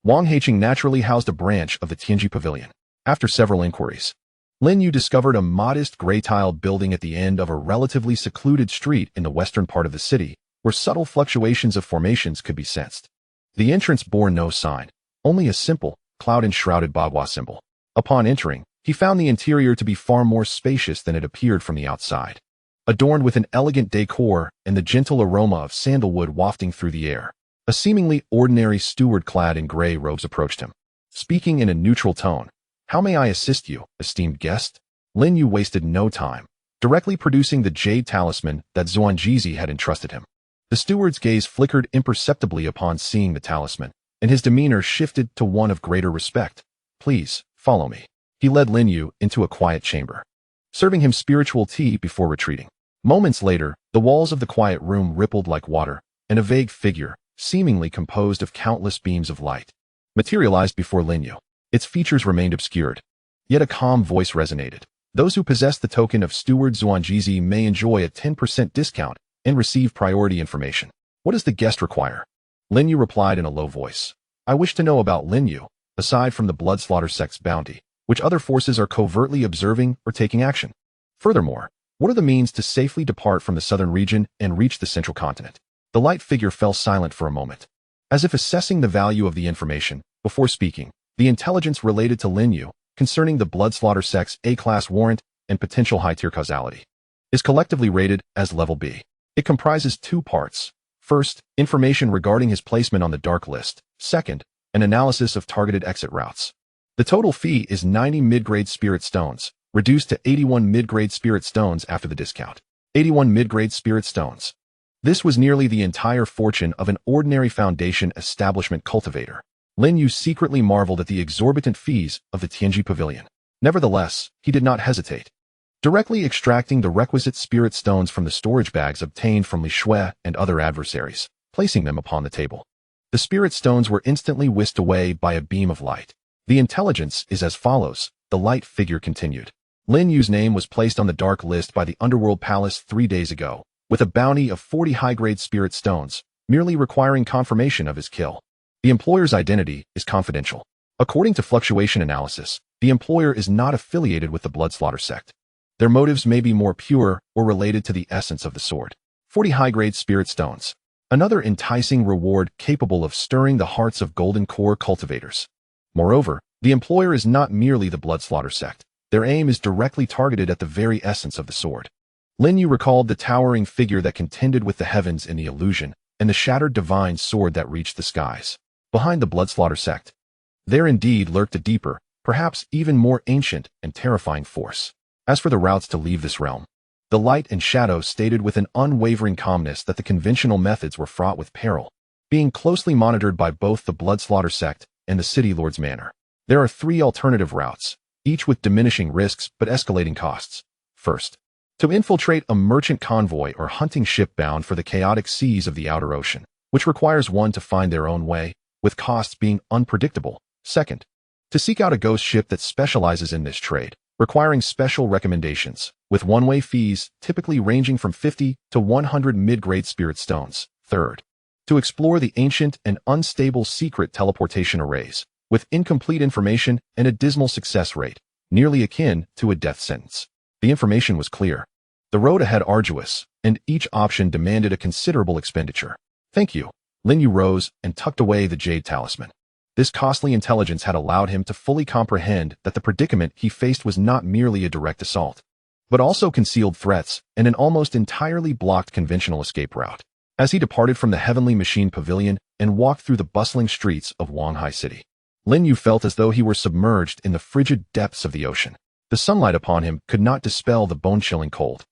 Wanghaiqing naturally housed a branch of the Tianji Pavilion. After several inquiries, Lin Yu discovered a modest gray-tiled building at the end of a relatively secluded street in the western part of the city, where subtle fluctuations of formations could be sensed. The entrance bore no sign, only a simple, cloud-enshrouded bagua symbol. Upon entering, he found the interior to be far more spacious than it appeared from the outside. Adorned with an elegant decor and the gentle aroma of sandalwood wafting through the air, a seemingly ordinary steward clad in gray robes approached him. Speaking in a neutral tone, "How may I assist you, esteemed guest?" Lin Yu wasted no time, directly producing the jade talisman that Zhuangjizi had entrusted him. The steward's gaze flickered imperceptibly upon seeing the talisman, and his demeanor shifted to one of greater respect. "Please, follow me." He led Lin Yu into a quiet chamber, serving him spiritual tea before retreating. Moments later, the walls of the quiet room rippled like water, and a vague figure, seemingly composed of countless beams of light, materialized before Lin Yu. Its features remained obscured, yet a calm voice resonated. "Those who possess the token of Steward Zhuangjizi may enjoy a 10% discount and receive priority information. What does the guest require?" Lin Yu replied in a low voice. "I wish to know about Lin Yu, aside from the Bloodslaughter Sect's bounty, which other forces are covertly observing or taking action. Furthermore, what are the means to safely depart from the southern region and reach the central continent?" The light figure fell silent for a moment, as if assessing the value of the information. Before speaking, the intelligence related to Lin Yu concerning the Bloodslaughter Sect's A-class warrant and potential high-tier causality is collectively rated as Level B. It comprises two parts. First, information regarding his placement on the dark list. Second, an analysis of targeted exit routes. The total fee is 90 mid-grade spirit stones, reduced to 81 mid-grade spirit stones after the discount. 81 mid-grade spirit stones. This was nearly the entire fortune of an ordinary Foundation establishment cultivator. Lin Yu secretly marveled at the exorbitant fees of the Tianji Pavilion. Nevertheless, he did not hesitate. Directly extracting the requisite spirit stones from the storage bags obtained from Li Shui and other adversaries, placing them upon the table. The spirit stones were instantly whisked away by a beam of light. "The intelligence is as follows," the light figure continued. "Lin Yu's name was placed on the dark list by the Underworld Palace 3 days ago, with a bounty of 40 high-grade spirit stones, merely requiring confirmation of his kill. The employer's identity is confidential. According to fluctuation analysis, the employer is not affiliated with the Bloodslaughter Sect. Their motives may be more pure or related to the essence of the sword. 40 high-grade spirit stones. Another enticing reward capable of stirring the hearts of golden core cultivators. Moreover, the employer is not merely the Bloodslaughter Sect. Their aim is directly targeted at the very essence of the sword." Lin Yu recalled the towering figure that contended with the heavens in the illusion, and the shattered divine sword that reached the skies. Behind the Bloodslaughter Sect, there indeed lurked a deeper, perhaps even more ancient and terrifying force. As for the routes to leave this realm, the light and shadow stated with an unwavering calmness that the conventional methods were fraught with peril, being closely monitored by both the Bloodslaughter Sect and the City Lord's Manor. There are 3 alternative routes, each with diminishing risks but escalating costs. First, to infiltrate a merchant convoy or hunting ship bound for the chaotic seas of the outer ocean, which requires one to find their own way, with costs being unpredictable. Second, to seek out a ghost ship that specializes in this trade, requiring special recommendations, with one-way fees typically ranging from 50 to 100 mid-grade spirit stones. Third, to explore the ancient and unstable secret teleportation arrays, with incomplete information and a dismal success rate, nearly akin to a death sentence. The information was clear. The road ahead arduous, and each option demanded a considerable expenditure. "Thank you." Lin Yu rose and tucked away the jade talisman. This costly intelligence had allowed him to fully comprehend that the predicament he faced was not merely a direct assault, but also concealed threats and an almost entirely blocked conventional escape route. As he departed from the Heavenly Machine Pavilion and walked through the bustling streets of Wanghai City, Lin Yu felt as though he were submerged in the frigid depths of the ocean. The sunlight upon him could not dispel the bone-chilling cold.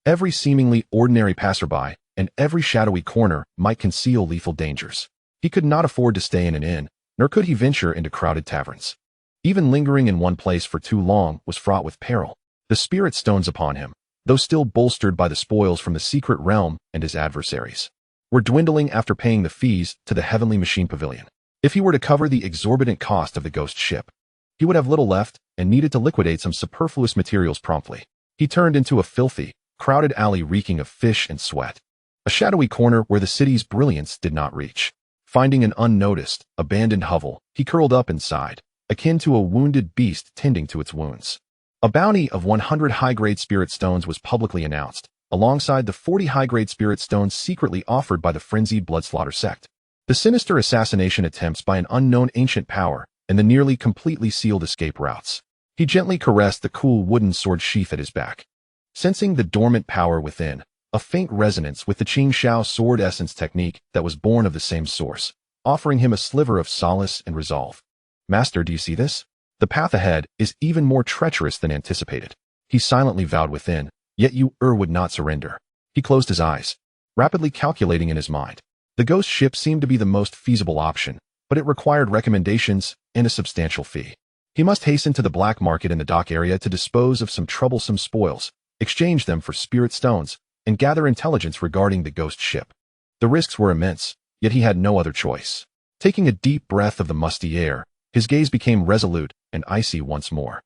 Every seemingly ordinary passerby and every shadowy corner might conceal lethal dangers. He could not afford to stay in an inn, nor could he venture into crowded taverns. Even lingering in one place for too long was fraught with peril. The spirit stones upon him, though still bolstered by the spoils from the secret realm and his adversaries, were dwindling after paying the fees to the Heavenly Machine Pavilion. If he were to cover the exorbitant cost of the ghost ship, he would have little left and needed to liquidate some superfluous materials promptly. He turned into a filthy, crowded alley reeking of fish and sweat, a shadowy corner where the city's brilliance did not reach. Finding an unnoticed, abandoned hovel, he curled up inside, akin to a wounded beast tending to its wounds. A bounty of 100 high-grade spirit stones was publicly announced, alongside the 40 high-grade spirit stones secretly offered by the frenzied Bloodslaughter Sect. The sinister assassination attempts by an unknown ancient power and the nearly completely sealed escape routes. He gently caressed the cool wooden sword sheath at his back, sensing the dormant power within, a faint resonance with the Qingxiao sword essence technique that was born of the same source, offering him a sliver of solace and resolve. "Master, do you see this? The path ahead is even more treacherous than anticipated." He silently vowed within, "Yet you would not surrender." He closed his eyes, rapidly calculating in his mind. The ghost ship seemed to be the most feasible option, but it required recommendations and a substantial fee. He must hasten to the black market in the dock area to dispose of some troublesome spoils, exchange them for spirit stones, and gather intelligence regarding the ghost ship. The risks were immense, yet he had no other choice. Taking a deep breath of the musty air, his gaze became resolute and icy once more.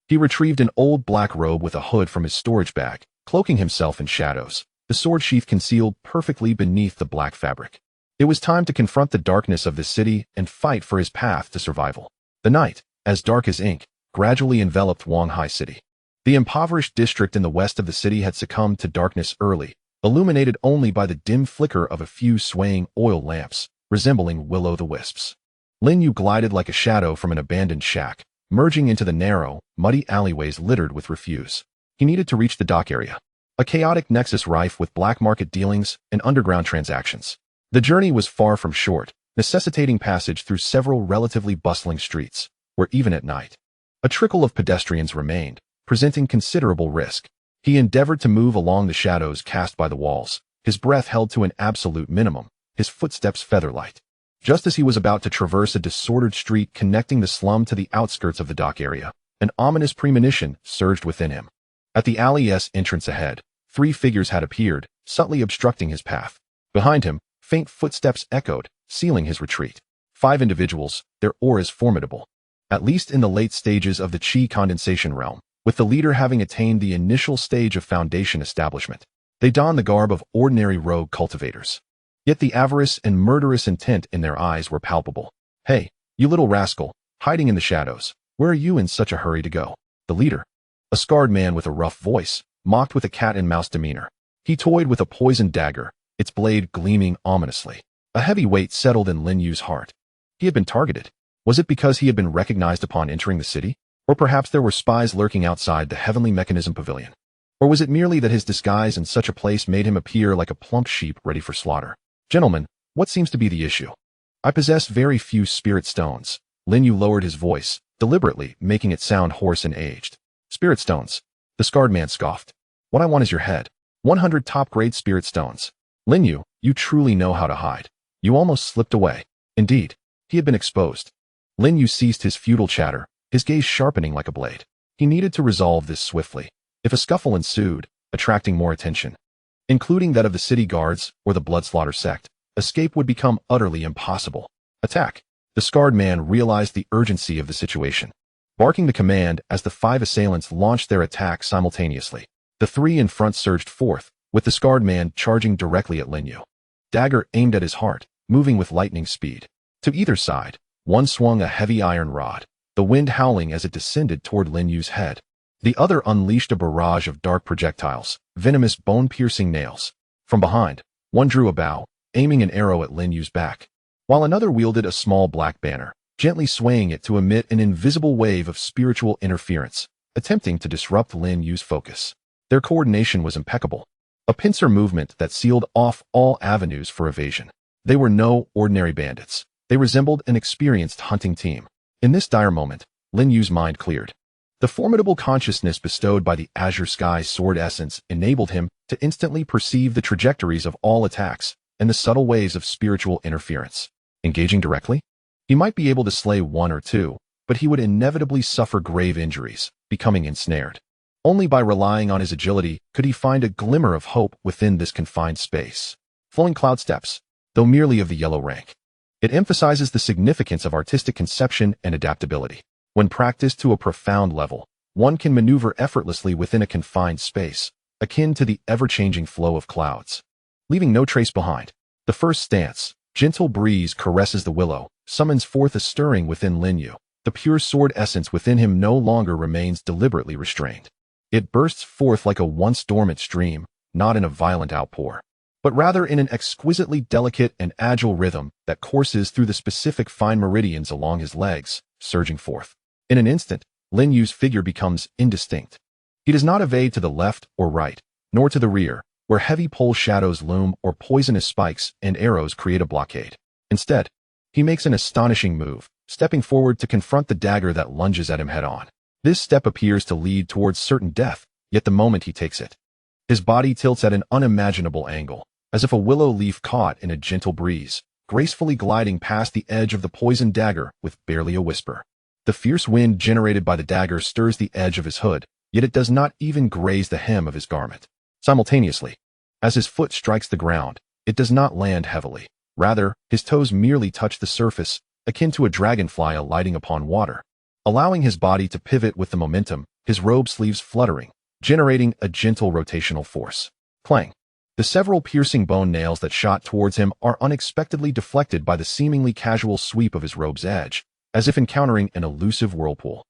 He retrieved an old black robe with a hood from his storage bag, cloaking himself in shadows, the sword sheath concealed perfectly beneath the black fabric. It was time to confront the darkness of the city and fight for his path to survival. The night, as dark as ink, gradually enveloped Wanghai City. The impoverished district in the west of the city had succumbed to darkness early, illuminated only by the dim flicker of a few swaying oil lamps, resembling will-o'-the-wisps. Lin Yu glided like a shadow from an abandoned shack, merging into the narrow, muddy alleyways littered with refuse. He needed to reach the dock area, a chaotic nexus rife with black market dealings and underground transactions. The journey was far from short, necessitating passage through several relatively bustling streets, where even at night, a trickle of pedestrians remained, presenting considerable risk. He endeavored to move along the shadows cast by the walls, his breath held to an absolute minimum, his footsteps feather-light. Just as he was about to traverse a disordered street connecting the slum to the outskirts of the dock area, an ominous premonition surged within him. At the alley's entrance ahead, 3 figures had appeared, subtly obstructing his path. Behind him, faint footsteps echoed, sealing his retreat. 5 individuals, their auras formidable. At least in the late stages of the Qi condensation realm, with the leader having attained the initial stage of foundation establishment. They donned the garb of ordinary rogue cultivators. Yet the avarice and murderous intent in their eyes were palpable. "Hey, you little rascal, hiding in the shadows, where are you in such a hurry to go?" The leader, a scarred man with a rough voice, mocked with a cat-and-mouse demeanor. He toyed with a poisoned dagger, its blade gleaming ominously. A heavy weight settled in Lin Yu's heart. He had been targeted. Was it because he had been recognized upon entering the city? Or perhaps there were spies lurking outside the heavenly mechanism pavilion? Or was it merely that his disguise in such a place made him appear like a plump sheep ready for slaughter? "Gentlemen, what seems to be the issue?" "I possess very few spirit stones." Lin Yu lowered his voice, deliberately making it sound hoarse and aged. "Spirit stones?" The scarred man scoffed. "What I want is your head. 100 top-grade spirit stones." "Lin Yu, you truly know how to hide. You almost slipped away." Indeed, he had been exposed. Lin Yu ceased his futile chatter, his gaze sharpening like a blade. He needed to resolve this swiftly. If a scuffle ensued, attracting more attention, including that of the city guards or the bloodslaughter sect, escape would become utterly impossible. "Attack!" The scarred man realized the urgency of the situation. Barking the command as the 5 assailants launched their attack simultaneously, the 3 in front surged forth, with the scarred man charging directly at Lin Yu. Dagger aimed at his heart, moving with lightning speed. To either side, one swung a heavy iron rod, the wind howling as it descended toward Lin Yu's head. The other unleashed a barrage of dark projectiles, venomous bone-piercing nails. From behind, one drew a bow, aiming an arrow at Lin Yu's back, while another wielded a small black banner, gently swaying it to emit an invisible wave of spiritual interference, attempting to disrupt Lin Yu's focus. Their coordination was impeccable, a pincer movement that sealed off all avenues for evasion. They were no ordinary bandits. They resembled an experienced hunting team. In this dire moment, Lin Yu's mind cleared. The formidable consciousness bestowed by the azure sky sword essence enabled him to instantly perceive the trajectories of all attacks and the subtle ways of spiritual interference. Engaging directly? He might be able to slay 1 or 2, but he would inevitably suffer grave injuries, becoming ensnared. Only by relying on his agility could he find a glimmer of hope within this confined space. Flowing cloud steps, though merely of the yellow rank. It emphasizes the significance of artistic conception and adaptability. When practiced to a profound level, one can maneuver effortlessly within a confined space, akin to the ever-changing flow of clouds, leaving no trace behind. The first stance, gentle breeze caresses the willow, summons forth a stirring within Lin Yu. The pure sword essence within him no longer remains deliberately restrained. It bursts forth like a once dormant stream, not in a violent outpour, but rather in an exquisitely delicate and agile rhythm that courses through the specific fine meridians along his legs, surging forth. In an instant, Lin Yu's figure becomes indistinct. He does not evade to the left or right, nor to the rear, where heavy pole shadows loom or poisonous spikes and arrows create a blockade. Instead, he makes an astonishing move, stepping forward to confront the dagger that lunges at him head-on. This step appears to lead towards certain death, yet the moment he takes it, his body tilts at an unimaginable angle, as if a willow leaf caught in a gentle breeze, gracefully gliding past the edge of the poisoned dagger with barely a whisper. The fierce wind generated by the dagger stirs the edge of his hood, yet it does not even graze the hem of his garment. Simultaneously, as his foot strikes the ground, it does not land heavily. Rather, his toes merely touch the surface, akin to a dragonfly alighting upon water. Allowing his body to pivot with the momentum, his robe sleeves fluttering, generating a gentle rotational force. Clang. The several piercing bone nails that shot towards him are unexpectedly deflected by the seemingly casual sweep of his robe's edge, as if encountering an elusive whirlpool.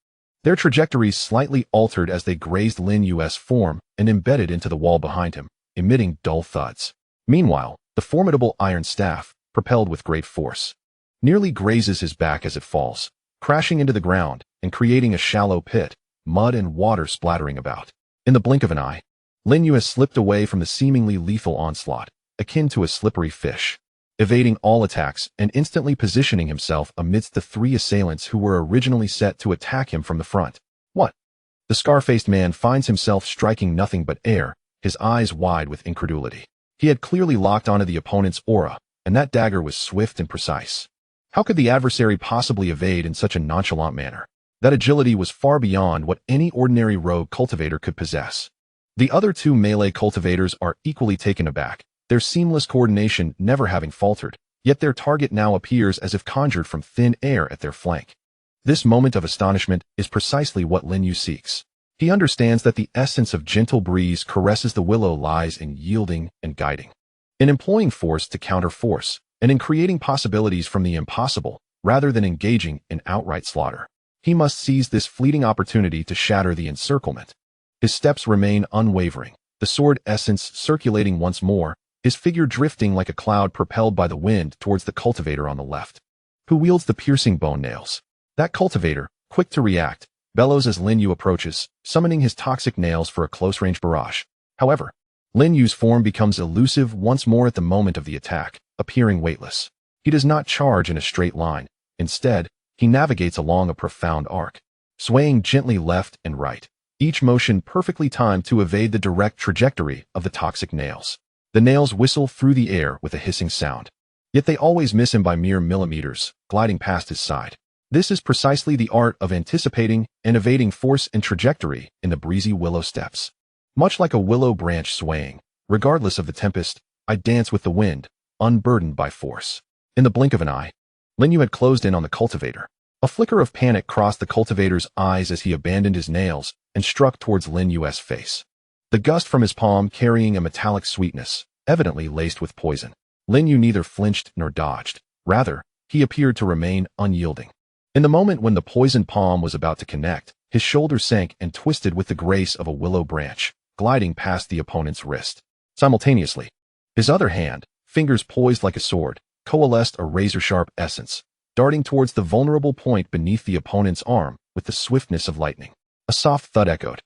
Their trajectories slightly altered as they grazed Lin Yu's form and embedded into the wall behind him, emitting dull thuds. Meanwhile, the formidable iron staff, propelled with great force, nearly grazes his back as it falls, crashing into the ground and creating a shallow pit, mud and water splattering about. In the blink of an eye, Lin Yu has slipped away from the seemingly lethal onslaught, akin to a slippery fish, evading all attacks and instantly positioning himself amidst the three assailants who were originally set to attack him from the front. What? The scar-faced man finds himself striking nothing but air, his eyes wide with incredulity. He had clearly locked onto the opponent's aura, and that dagger was swift and precise. How could the adversary possibly evade in such a nonchalant manner? That agility was far beyond what any ordinary rogue cultivator could possess. The other two melee cultivators are equally taken aback, their seamless coordination never having faltered, yet their target now appears as if conjured from thin air at their flank. This moment of astonishment is precisely what Lin Yu seeks. He understands that the essence of gentle breeze caresses the willow lies in yielding and guiding, in employing force to counter force, and in creating possibilities from the impossible, rather than engaging in outright slaughter. He must seize this fleeting opportunity to shatter the encirclement. His steps remain unwavering, the sword essence circulating once more, his figure drifting like a cloud propelled by the wind towards the cultivator on the left, who wields the piercing bone nails. That cultivator, quick to react, bellows as Lin Yu approaches, summoning his toxic nails for a close-range barrage. However, Lin Yu's form becomes elusive once more at the moment of the attack, appearing weightless. He does not charge in a straight line. Instead, he navigates along a profound arc, swaying gently left and right, each motion perfectly timed to evade the direct trajectory of the toxic nails. The nails whistle through the air with a hissing sound, yet they always miss him by mere millimeters, gliding past his side. This is precisely the art of anticipating and evading force and trajectory in the breezy willow steppes. Much like a willow branch swaying, regardless of the tempest, I dance with the wind, unburdened by force. In the blink of an eye, Lin Yu had closed in on the cultivator. A flicker of panic crossed the cultivator's eyes as he abandoned his nails and struck towards Lin Yu's face. The gust from his palm carrying a metallic sweetness, evidently laced with poison. Lin Yu neither flinched nor dodged. Rather, he appeared to remain unyielding. In the moment when the poisoned palm was about to connect, his shoulder sank and twisted with the grace of a willow branch, gliding past the opponent's wrist. Simultaneously, his other hand, fingers poised like a sword, coalesced a razor-sharp essence, darting towards the vulnerable point beneath the opponent's arm with the swiftness of lightning. A soft thud echoed.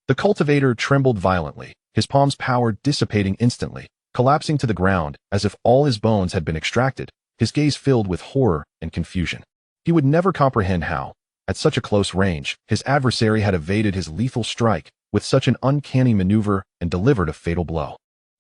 The cultivator trembled violently, his palm's power dissipating instantly, collapsing to the ground as if all his bones had been extracted, his gaze filled with horror and confusion. He would never comprehend how, at such a close range, his adversary had evaded his lethal strike with such an uncanny maneuver and delivered a fatal blow.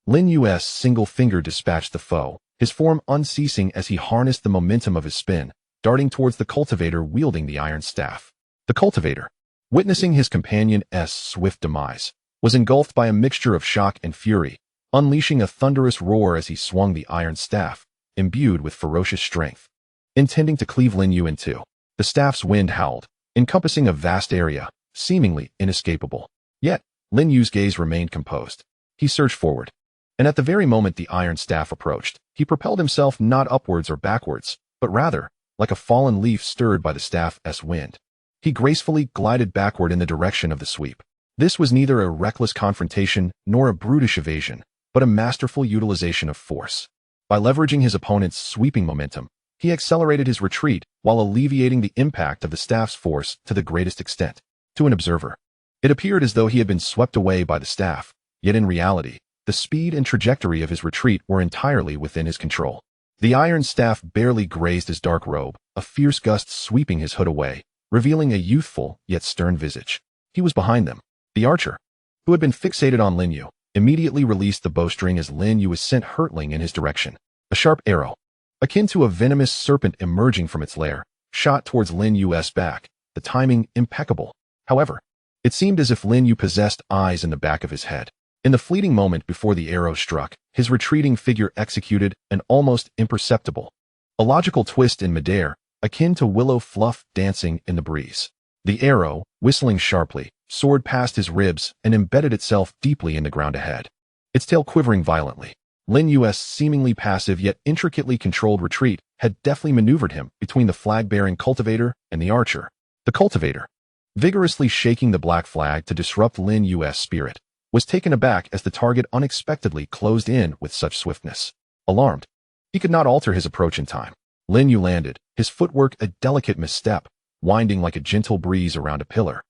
Lin Yu's single finger dispatched the foe, his form unceasing as he harnessed the momentum of his spin, darting towards the cultivator wielding the iron staff. The cultivator, witnessing his companion's swift demise, was engulfed by a mixture of shock and fury, unleashing a thunderous roar as he swung the iron staff, imbued with ferocious strength, intending to cleave Lin Yu in two. The staff's wind howled, encompassing a vast area, seemingly inescapable. Yet, Lin Yu's gaze remained composed. He surged forward, and at the very moment the iron staff approached, he propelled himself not upwards or backwards, but rather, like a fallen leaf stirred by the staff's wind. He gracefully glided backward in the direction of the sweep. This was neither a reckless confrontation nor a brutish evasion, but a masterful utilization of force. By leveraging his opponent's sweeping momentum, he accelerated his retreat while alleviating the impact of the staff's force to the greatest extent. To an observer, it appeared as though he had been swept away by the staff, yet in reality, the speed and trajectory of his retreat were entirely within his control. The iron staff barely grazed his dark robe, a fierce gust sweeping his hood away, revealing a youthful yet stern visage. He was behind them. The archer, who had been fixated on Lin Yu, immediately released the bowstring as Lin Yu was sent hurtling in his direction. A sharp arrow, akin to a venomous serpent emerging from its lair, shot towards Lin Yu's back, the timing impeccable. However, it seemed as if Lin Yu possessed eyes in the back of his head. In the fleeting moment before the arrow struck, his retreating figure executed an almost imperceptible, a logical twist in midair, akin to willow fluff dancing in the breeze. The arrow, whistling sharply, soared past his ribs and embedded itself deeply in the ground ahead, its tail quivering violently. Lin Yu's seemingly passive yet intricately controlled retreat had deftly maneuvered him between the flag-bearing cultivator and the archer. The cultivator, vigorously shaking the black flag to disrupt Lin Yu's spirit, was taken aback as the target unexpectedly closed in with such swiftness. Alarmed, he could not alter his approach in time. Lin Yu landed, his footwork a delicate misstep, winding like a gentle breeze around a pillar,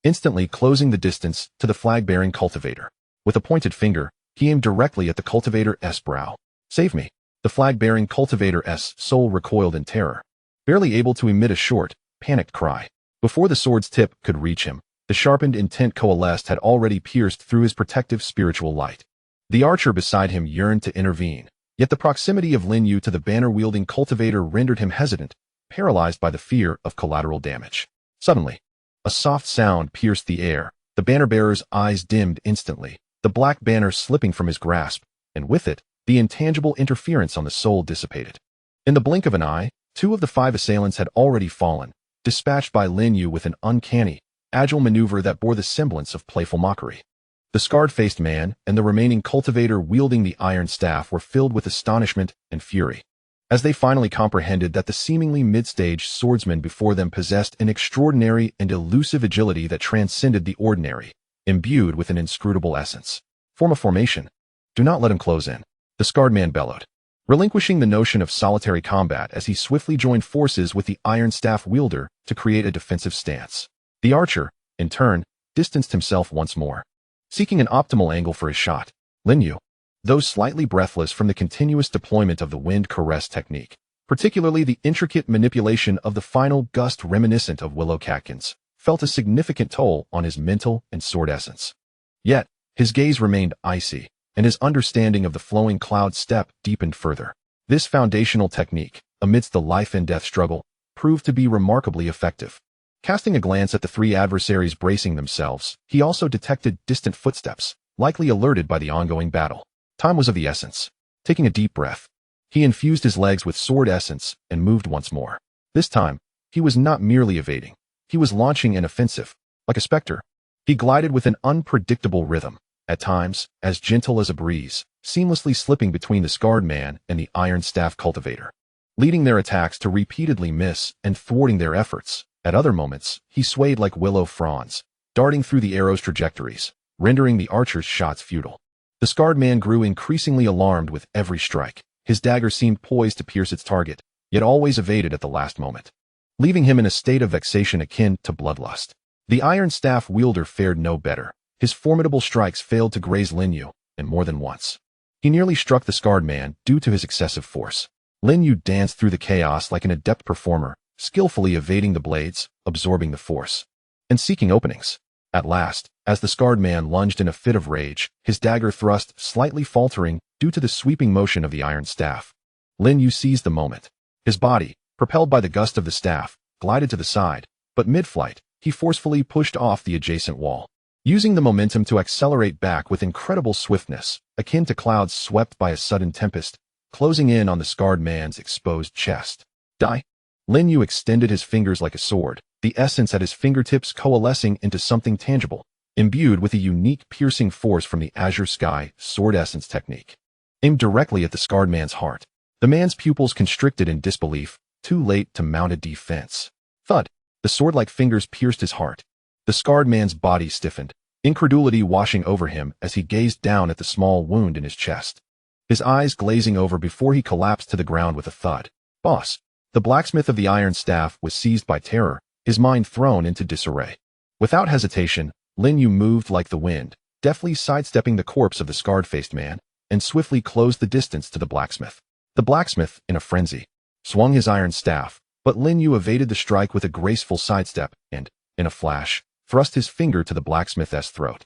instantly closing the distance to the flag-bearing cultivator. With a pointed finger, he aimed directly at the cultivator's brow. "Save me!" The flag-bearing cultivator's soul recoiled in terror, barely able to emit a short, panicked cry. Before the sword's tip could reach him, the sharpened intent coalesced had already pierced through his protective spiritual light. The archer beside him yearned to intervene, yet the proximity of Lin Yu to the banner-wielding cultivator rendered him hesitant, paralyzed by the fear of collateral damage. Suddenly, a soft sound pierced the air. The banner-bearer's eyes dimmed instantly, the black banner slipping from his grasp, and with it, the intangible interference on the soul dissipated. In the blink of an eye, 2 of the 5 assailants had already fallen, dispatched by Lin Yu with an uncanny, agile maneuver that bore the semblance of playful mockery. The scarred-faced man and the remaining cultivator wielding the iron staff were filled with astonishment and fury, as they finally comprehended that the seemingly mid-stage swordsman before them possessed an extraordinary and elusive agility that transcended the ordinary, imbued with an inscrutable essence. "Form a formation. Do not let him close in," the scarred man bellowed, relinquishing the notion of solitary combat as he swiftly joined forces with the iron staff wielder to create a defensive stance. The archer, in turn, distanced himself once more, seeking an optimal angle for his shot. Lin Yu, though slightly breathless from the continuous deployment of the wind caress technique, particularly the intricate manipulation of the final gust reminiscent of willow catkins, felt a significant toll on his mental and sword essence. Yet, his gaze remained icy, and his understanding of the flowing cloud step deepened further. This foundational technique, amidst the life-and-death struggle, proved to be remarkably effective. Casting a glance at the 3 adversaries bracing themselves, he also detected distant footsteps, likely alerted by the ongoing battle. Time was of the essence. Taking a deep breath, he infused his legs with sword essence and moved once more. This time, he was not merely evading. He was launching an offensive. Like a specter, he glided with an unpredictable rhythm, at times as gentle as a breeze, seamlessly slipping between the scarred man and the iron staff cultivator, leading their attacks to repeatedly miss and thwarting their efforts. At other moments, he swayed like willow fronds, darting through the arrow's trajectories, rendering the archer's shots futile. The scarred man grew increasingly alarmed with every strike. His dagger seemed poised to pierce its target, yet always evaded at the last moment, leaving him in a state of vexation akin to bloodlust. The iron staff wielder fared no better. His formidable strikes failed to graze Lin Yu, and more than once. He nearly struck the scarred man due to his excessive force. Lin Yu danced through the chaos like an adept performer, skillfully evading the blades, absorbing the force, and seeking openings. At last, as the scarred man lunged in a fit of rage, his dagger thrust slightly faltering due to the sweeping motion of the iron staff. Lin Yu seized the moment. His body, propelled by the gust of the staff, glided to the side, but mid-flight, he forcefully pushed off the adjacent wall, using the momentum to accelerate back with incredible swiftness, akin to clouds swept by a sudden tempest, closing in on the scarred man's exposed chest. Die! Lin Yu extended his fingers like a sword, the essence at his fingertips coalescing into something tangible, imbued with a unique piercing force from the azure sky sword essence technique. Aimed directly at the scarred man's heart. The man's pupils constricted in disbelief, too late to mount a defense. Thud! The sword-like fingers pierced his heart. The scarred man's body stiffened, incredulity washing over him as he gazed down at the small wound in his chest, his eyes glazing over before he collapsed to the ground with a thud. Boss! The blacksmith of the iron staff was seized by terror, his mind thrown into disarray. Without hesitation, Lin Yu moved like the wind, deftly sidestepping the corpse of the scarred-faced man, and swiftly closed the distance to the blacksmith. The blacksmith, in a frenzy, swung his iron staff, but Lin Yu evaded the strike with a graceful sidestep and, in a flash, thrust his finger to the blacksmith's throat.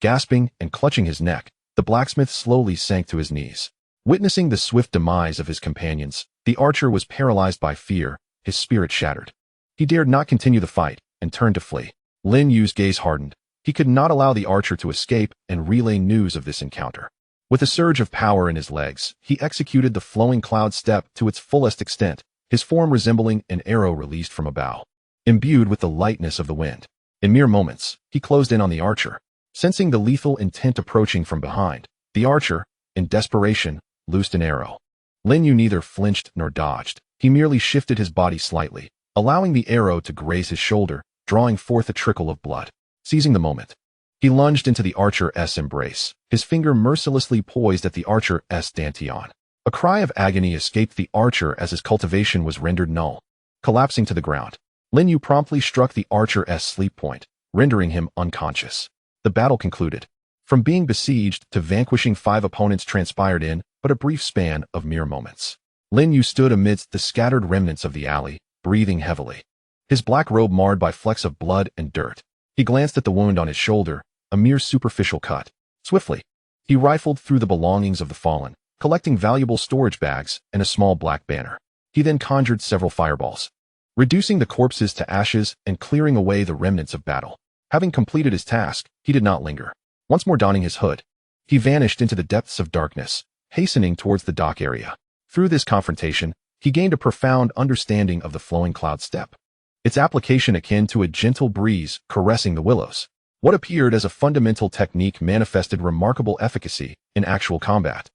Gasping and clutching his neck, The blacksmith slowly sank to his knees. Witnessing the swift demise of his companions, the archer was paralyzed by fear, his spirit shattered. He dared not continue the fight, and turned to flee. Lin Yu's gaze hardened. He could not allow the archer to escape and relay news of this encounter. With a surge of power in his legs, he executed the flowing cloud step to its fullest extent, his form resembling an arrow released from a bow. Imbued with the lightness of the wind, in mere moments, he closed in on the archer. Sensing the lethal intent approaching from behind, the archer, in desperation, loosed an arrow. Lin Yu neither flinched nor dodged. He merely shifted his body slightly, allowing the arrow to graze his shoulder, drawing forth a trickle of blood. Seizing the moment, he lunged into the archer's embrace, his finger mercilessly poised at the archer's dantian. A cry of agony escaped the archer as his cultivation was rendered null. Collapsing to the ground, Lin Yu promptly struck the archer's sleep point, rendering him unconscious. The battle concluded. From being besieged to vanquishing 5 opponents transpired in but a brief span of mere moments. Lin Yu stood amidst the scattered remnants of the alley, breathing heavily. His black robe marred by flecks of blood and dirt. He glanced at the wound on his shoulder, a mere superficial cut. Swiftly, he rifled through the belongings of the fallen, collecting valuable storage bags and a small black banner. He then conjured several fireballs, reducing the corpses to ashes and clearing away the remnants of battle. Having completed his task, he did not linger. Once more donning his hood, he vanished into the depths of darkness, hastening towards the dock area. Through this confrontation, he gained a profound understanding of the flowing cloud step, its application akin to a gentle breeze caressing the willows. What appeared as a fundamental technique manifested remarkable efficacy in actual combat,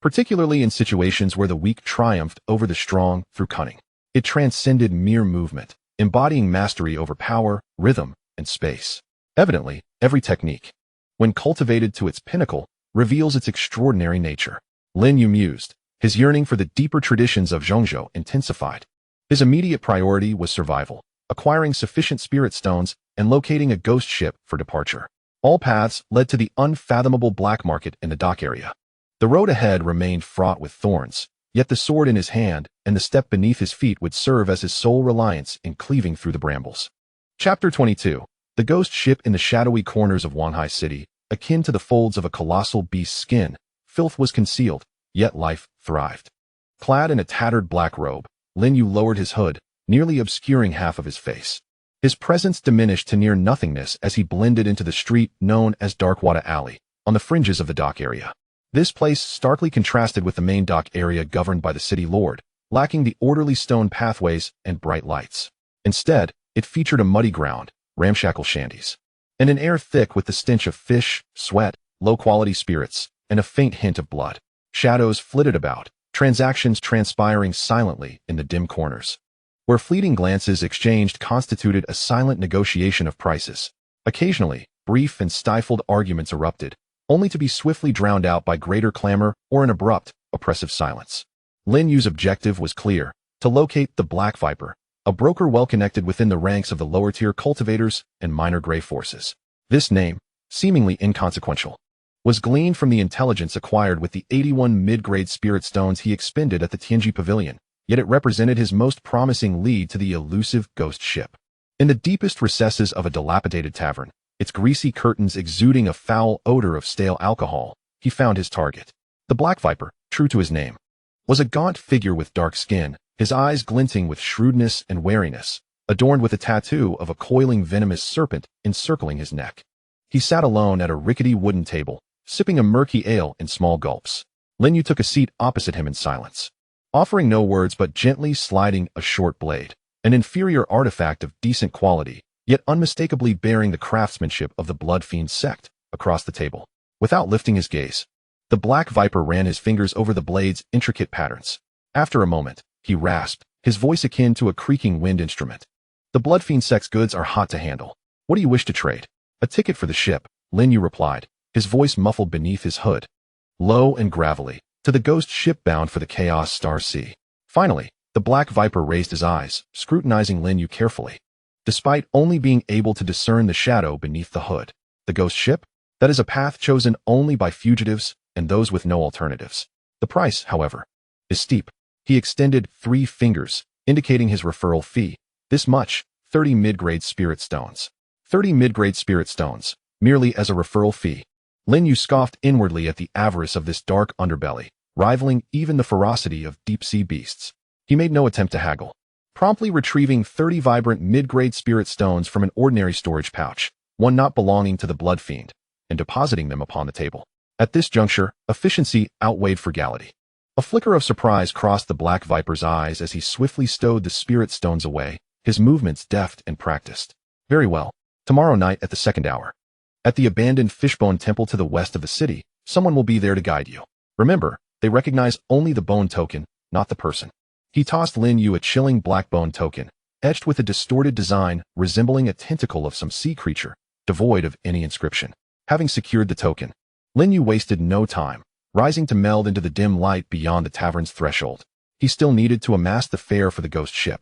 particularly in situations where the weak triumphed over the strong through cunning. It transcended mere movement, embodying mastery over power, rhythm, and space. Evidently, every technique, when cultivated to its pinnacle, reveals its extraordinary nature. Lin Yu mused, his yearning for the deeper traditions of Zhongzhou intensified. His immediate priority was survival, acquiring sufficient spirit stones and locating a ghost ship for departure. All paths led to the unfathomable black market in the dock area. The road ahead remained fraught with thorns, yet the sword in his hand and the step beneath his feet would serve as his sole reliance in cleaving through the brambles. Chapter 22. The ghost ship in the shadowy corners of Wanhai City, akin to the folds of a colossal beast's skin, filth was concealed, yet life thrived. Clad in a tattered black robe, Lin Yu lowered his hood, nearly obscuring half of his face. His presence diminished to near nothingness as he blended into the street known as Darkwada Alley, on the fringes of the dock area. This place starkly contrasted with the main dock area governed by the city lord, lacking the orderly stone pathways and bright lights. Instead, it featured a muddy ground, ramshackle shanties, and an air thick with the stench of fish, sweat, low-quality spirits, and a faint hint of blood. Shadows flitted about, transactions transpiring silently in the dim corners. Where fleeting glances exchanged constituted a silent negotiation of prices. Occasionally, brief and stifled arguments erupted, only to be swiftly drowned out by greater clamor or an abrupt, oppressive silence. Lin Yu's objective was clear: to locate the Black Viper, a broker well connected within the ranks of the lower-tier cultivators and minor gray forces. This name, seemingly inconsequential, was gleaned from the intelligence acquired with the 81 mid-grade spirit stones he expended at the Tianji Pavilion, yet it represented his most promising lead to the elusive ghost ship. In the deepest recesses of a dilapidated tavern, its greasy curtains exuding a foul odor of stale alcohol, he found his target. The Black Viper, true to his name, was a gaunt figure with dark skin, his eyes glinting with shrewdness and wariness, adorned with a tattoo of a coiling venomous serpent encircling his neck. He sat alone at a rickety wooden table, sipping a murky ale in small gulps. Lin Yu took a seat opposite him in silence, offering no words but gently sliding a short blade, an inferior artifact of decent quality, yet unmistakably bearing the craftsmanship of the Bloodfiend sect, across the table. Without lifting his gaze, the Black Viper ran his fingers over the blade's intricate patterns. After a moment, he rasped, his voice akin to a creaking wind instrument. The Bloodfiend sect's goods are hot to handle. What do you wish to trade? A ticket for the ship, Lin Yu replied, his voice muffled beneath his hood. Low and gravelly, to the ghost ship bound for the Chaos Star Sea. Finally, the Black Viper raised his eyes, scrutinizing Lin Yu carefully. Despite only being able to discern the shadow beneath the hood, the ghost ship? That is a path chosen only by fugitives and those with no alternatives. The price, however, is steep. He extended 3 fingers, indicating his referral fee. This much, 30 mid-grade spirit stones. 30 mid-grade spirit stones, merely as a referral fee. Lin Yu scoffed inwardly at the avarice of this dark underbelly, rivaling even the ferocity of deep-sea beasts. He made no attempt to haggle, promptly retrieving 30 vibrant mid-grade spirit stones from an ordinary storage pouch, one not belonging to the blood fiend, and depositing them upon the table. At this juncture, efficiency outweighed frugality. A flicker of surprise crossed the Black Viper's eyes as he swiftly stowed the spirit stones away, his movements deft and practiced. Very well. Tomorrow night at the second hour. At the abandoned fishbone temple to the west of the city, someone will be there to guide you. Remember, they recognize only the bone token, not the person. He tossed Lin Yu a chilling black bone token, etched with a distorted design resembling a tentacle of some sea creature, devoid of any inscription. Having secured the token, Lin Yu wasted no time, rising to meld into the dim light beyond the tavern's threshold. He still needed to amass the fare for the ghost ship.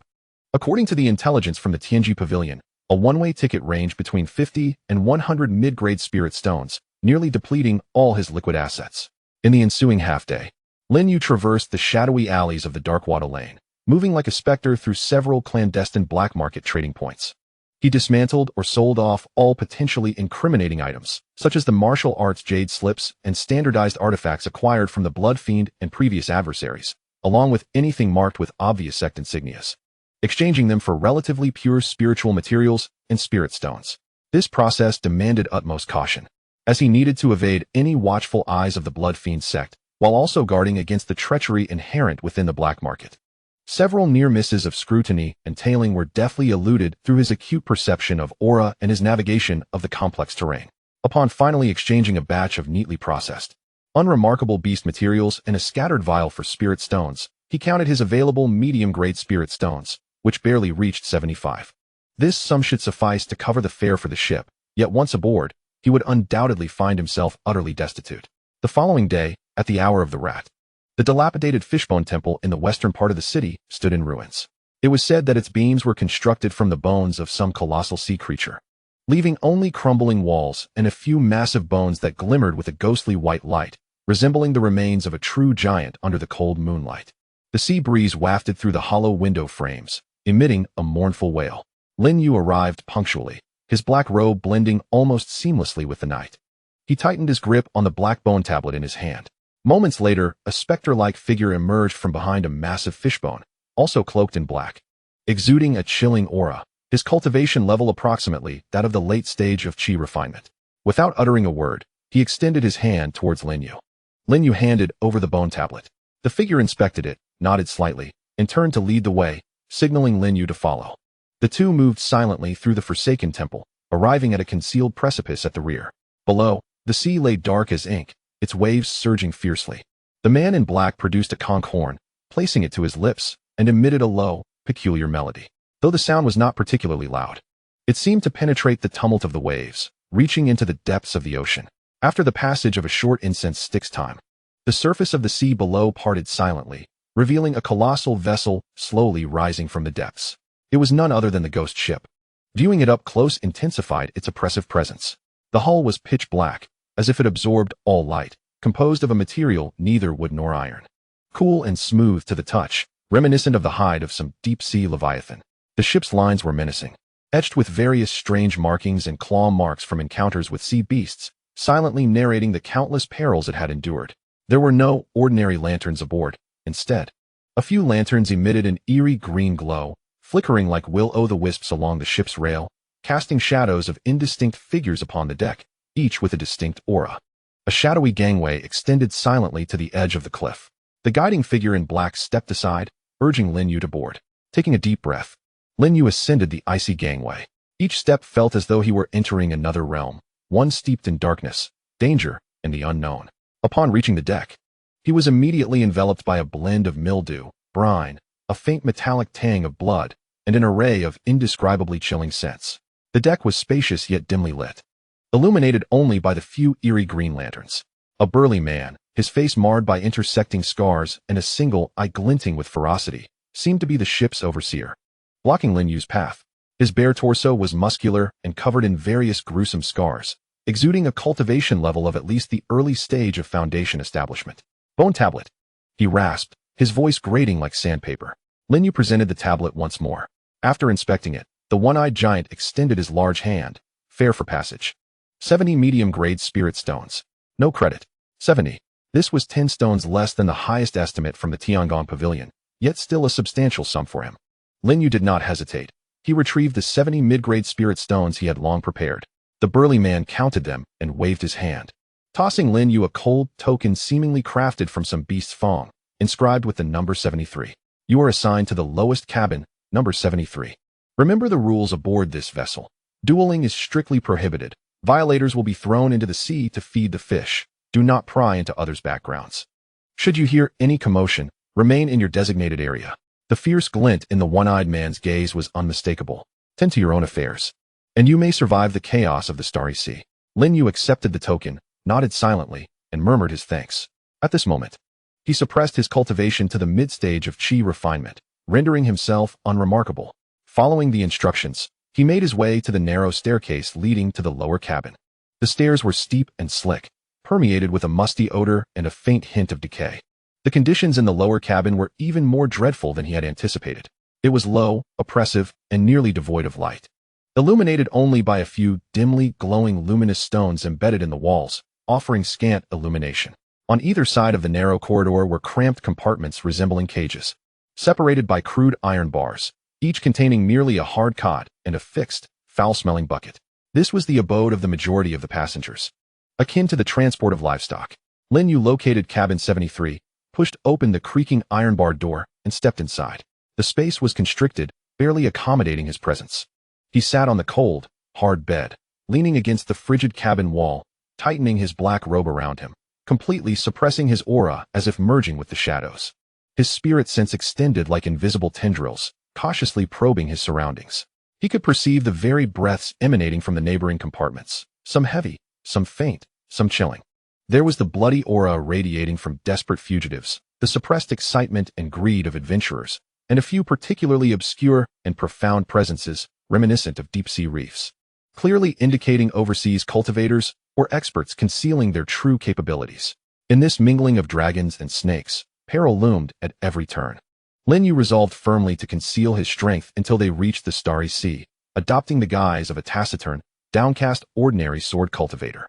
According to the intelligence from the Tianji Pavilion, a one-way ticket ranged between 50 and 100 mid-grade spirit stones, nearly depleting all his liquid assets. In the ensuing half-day, Lin Yu traversed the shadowy alleys of the Darkwater Lane, moving like a specter through several clandestine black market trading points. He dismantled or sold off all potentially incriminating items, such as the martial arts jade slips and standardized artifacts acquired from the Blood Fiend and previous adversaries, along with anything marked with obvious sect insignias, exchanging them for relatively pure spiritual materials and spirit stones. This process demanded utmost caution, as he needed to evade any watchful eyes of the Blood Fiend sect, while also guarding against the treachery inherent within the black market. Several near misses of scrutiny and tailing were deftly eluded through his acute perception of aura and his navigation of the complex terrain. Upon finally exchanging a batch of neatly processed, unremarkable beast materials and a scattered vial for spirit stones, he counted his available medium-grade spirit stones, which barely reached 75. This sum should suffice to cover the fare for the ship, yet once aboard, he would undoubtedly find himself utterly destitute. The following day, at the hour of the rat, the dilapidated Fishbone Temple in the western part of the city stood in ruins. It was said that its beams were constructed from the bones of some colossal sea creature, leaving only crumbling walls and a few massive bones that glimmered with a ghostly white light, resembling the remains of a true giant under the cold moonlight. The sea breeze wafted through the hollow window frames, emitting a mournful wail. Lin Yu arrived punctually, his black robe blending almost seamlessly with the night. He tightened his grip on the black bone tablet in his hand. Moments later, a specter-like figure emerged from behind a massive fishbone, also cloaked in black, exuding a chilling aura, his cultivation level approximately that of the late stage of chi refinement. Without uttering a word, he extended his hand towards Lin Yu. Lin Yu handed over the bone tablet. The figure inspected it, nodded slightly, and turned to lead the way, signaling Lin Yu to follow. The two moved silently through the Forsaken Temple, arriving at a concealed precipice at the rear. Below, the sea lay dark as ink, its waves surging fiercely. The man in black produced a conch horn, placing it to his lips, and emitted a low, peculiar melody. Though the sound was not particularly loud, it seemed to penetrate the tumult of the waves, reaching into the depths of the ocean. After the passage of a short incense stick's time, the surface of the sea below parted silently, revealing a colossal vessel slowly rising from the depths. It was none other than the ghost ship. Viewing it up close intensified its oppressive presence. The hull was pitch black, as if it absorbed all light, composed of a material neither wood nor iron. Cool and smooth to the touch, reminiscent of the hide of some deep-sea leviathan. The ship's lines were menacing, etched with various strange markings and claw marks from encounters with sea beasts, silently narrating the countless perils it had endured. There were no ordinary lanterns aboard. Instead, a few lanterns emitted an eerie green glow, flickering like will-o'-the-wisps along the ship's rail, casting shadows of indistinct figures upon the deck, each with a distinct aura. A shadowy gangway extended silently to the edge of the cliff. The guiding figure in black stepped aside, urging Lin Yu to board. Taking a deep breath, Lin Yu ascended the icy gangway. Each step felt as though he were entering another realm, one steeped in darkness, danger, and the unknown. Upon reaching the deck, he was immediately enveloped by a blend of mildew, brine, a faint metallic tang of blood, and an array of indescribably chilling scents. The deck was spacious yet dimly lit, illuminated only by the few eerie green lanterns. A burly man, his face marred by intersecting scars and a single eye glinting with ferocity, seemed to be the ship's overseer, blocking Lin Yu's path. His bare torso was muscular and covered in various gruesome scars, exuding a cultivation level of at least the early stage of Foundation establishment. Bone tablet, he rasped, his voice grating like sandpaper. Lin Yu presented the tablet once more. After inspecting it, the one-eyed giant extended his large hand, fair for passage. 70 medium-grade spirit stones. No credit. 70. This was 10 stones less than the highest estimate from the Tiangong Pavilion, yet still a substantial sum for him. Lin Yu did not hesitate. He retrieved the 70 mid-grade spirit stones he had long prepared. The burly man counted them and waved his hand, tossing Lin Yu a cold token seemingly crafted from some beast's fong, inscribed with the number 73. You are assigned to the lowest cabin, number 73. Remember the rules aboard this vessel. Dueling is strictly prohibited. Violators will be thrown into the sea to feed the fish. Do not pry into others' backgrounds. Should you hear any commotion, remain in your designated area. The fierce glint in the one-eyed man's gaze was unmistakable. Tend to your own affairs, and you may survive the chaos of the starry sea. Lin Yu accepted the token, nodded silently, and murmured his thanks. At this moment, he suppressed his cultivation to the mid-stage of qi refinement, rendering himself unremarkable. Following the instructions, he made his way to the narrow staircase leading to the lower cabin. The stairs were steep and slick, permeated with a musty odor and a faint hint of decay. The conditions in the lower cabin were even more dreadful than he had anticipated. It was low, oppressive, and nearly devoid of light. Illuminated only by a few dimly glowing luminous stones embedded in the walls, offering scant illumination. On either side of the narrow corridor were cramped compartments resembling cages, separated by crude iron bars, each containing merely a hard cot and a fixed, foul-smelling bucket. This was the abode of the majority of the passengers, akin to the transport of livestock. Lin Yu located cabin 73, pushed open the creaking iron-barred door, and stepped inside. The space was constricted, barely accommodating his presence. He sat on the cold, hard bed, leaning against the frigid cabin wall, tightening his black robe around him, completely suppressing his aura as if merging with the shadows. His spirit sense extended like invisible tendrils, cautiously probing his surroundings. He could perceive the very breaths emanating from the neighboring compartments, some heavy, some faint, some chilling. There was the bloody aura radiating from desperate fugitives, the suppressed excitement and greed of adventurers, and a few particularly obscure and profound presences reminiscent of deep-sea reefs, clearly indicating overseas cultivators or experts concealing their true capabilities. In this mingling of dragons and snakes, peril loomed at every turn. Lin Yu resolved firmly to conceal his strength until they reached the starry sea, adopting the guise of a taciturn, downcast ordinary sword cultivator.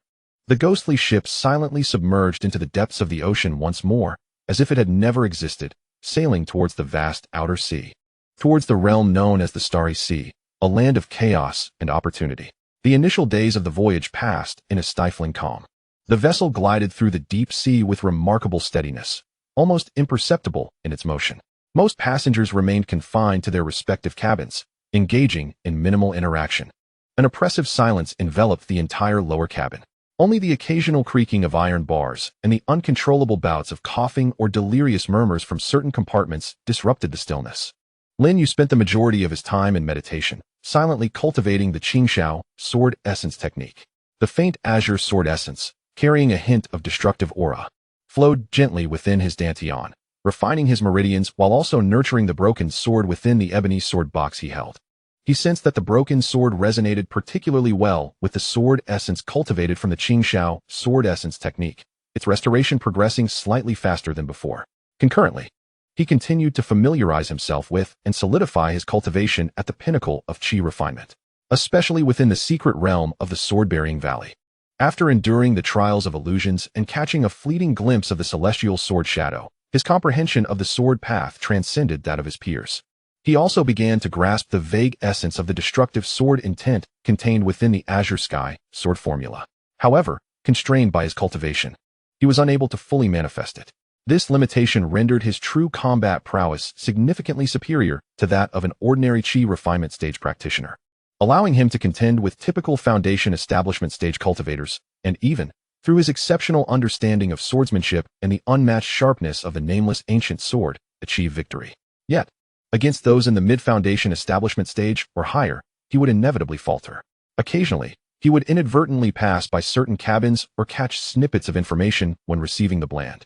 The ghostly ship silently submerged into the depths of the ocean once more, as if it had never existed, sailing towards the vast outer sea, towards the realm known as the Starry Sea, a land of chaos and opportunity. The initial days of the voyage passed in a stifling calm. The vessel glided through the deep sea with remarkable steadiness, almost imperceptible in its motion. Most passengers remained confined to their respective cabins, engaging in minimal interaction. An oppressive silence enveloped the entire lower cabin. Only the occasional creaking of iron bars and the uncontrollable bouts of coughing or delirious murmurs from certain compartments disrupted the stillness. Lin Yu spent the majority of his time in meditation, silently cultivating the Qingxiao sword essence technique. The faint azure sword essence, carrying a hint of destructive aura, flowed gently within his dantian, refining his meridians while also nurturing the broken sword within the ebony sword box he held. He sensed that the broken sword resonated particularly well with the sword essence cultivated from the Qingxiao sword essence technique, its restoration progressing slightly faster than before. Concurrently, he continued to familiarize himself with and solidify his cultivation at the pinnacle of qi refinement, especially within the secret realm of the sword-bearing valley. After enduring the trials of illusions and catching a fleeting glimpse of the celestial sword shadow, his comprehension of the sword path transcended that of his peers. He also began to grasp the vague essence of the destructive sword intent contained within the azure sky sword formula. However, constrained by his cultivation, he was unable to fully manifest it. This limitation rendered his true combat prowess significantly superior to that of an ordinary qi refinement stage practitioner, allowing him to contend with typical foundation establishment stage cultivators, and even, through his exceptional understanding of swordsmanship and the unmatched sharpness of the nameless ancient sword, achieve victory. Yet, against those in the mid-foundation establishment stage or higher, he would inevitably falter. Occasionally, he would inadvertently pass by certain cabins or catch snippets of information when receiving the bland,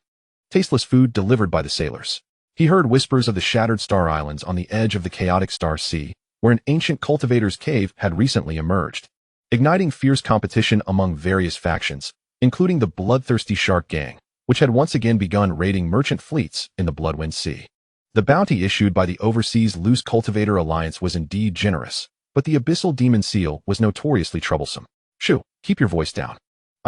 tasteless food delivered by the sailors. He heard whispers of the shattered star islands on the edge of the chaotic star sea, where an ancient cultivator's cave had recently emerged, igniting fierce competition among various factions, including the bloodthirsty shark gang, which had once again begun raiding merchant fleets in the Bloodwind Sea. The bounty issued by the Overseas Loose Cultivator Alliance was indeed generous, but the Abyssal Demon Seal was notoriously troublesome. Shoo, keep your voice down.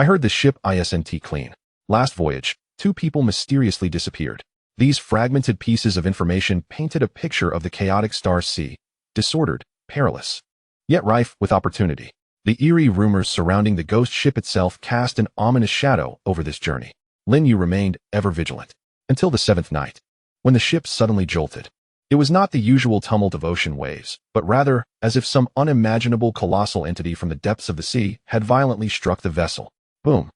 I heard the ship isn't clean. Last voyage, 2 people mysteriously disappeared. These fragmented pieces of information painted a picture of the chaotic star sea, disordered, perilous, yet rife with opportunity. The eerie rumors surrounding the ghost ship itself cast an ominous shadow over this journey. Lin Yu remained ever vigilant until the 7th night, when the ship suddenly jolted. It was not the usual tumult of ocean waves, but rather as if some unimaginable colossal entity from the depths of the sea had violently struck the vessel. Boom!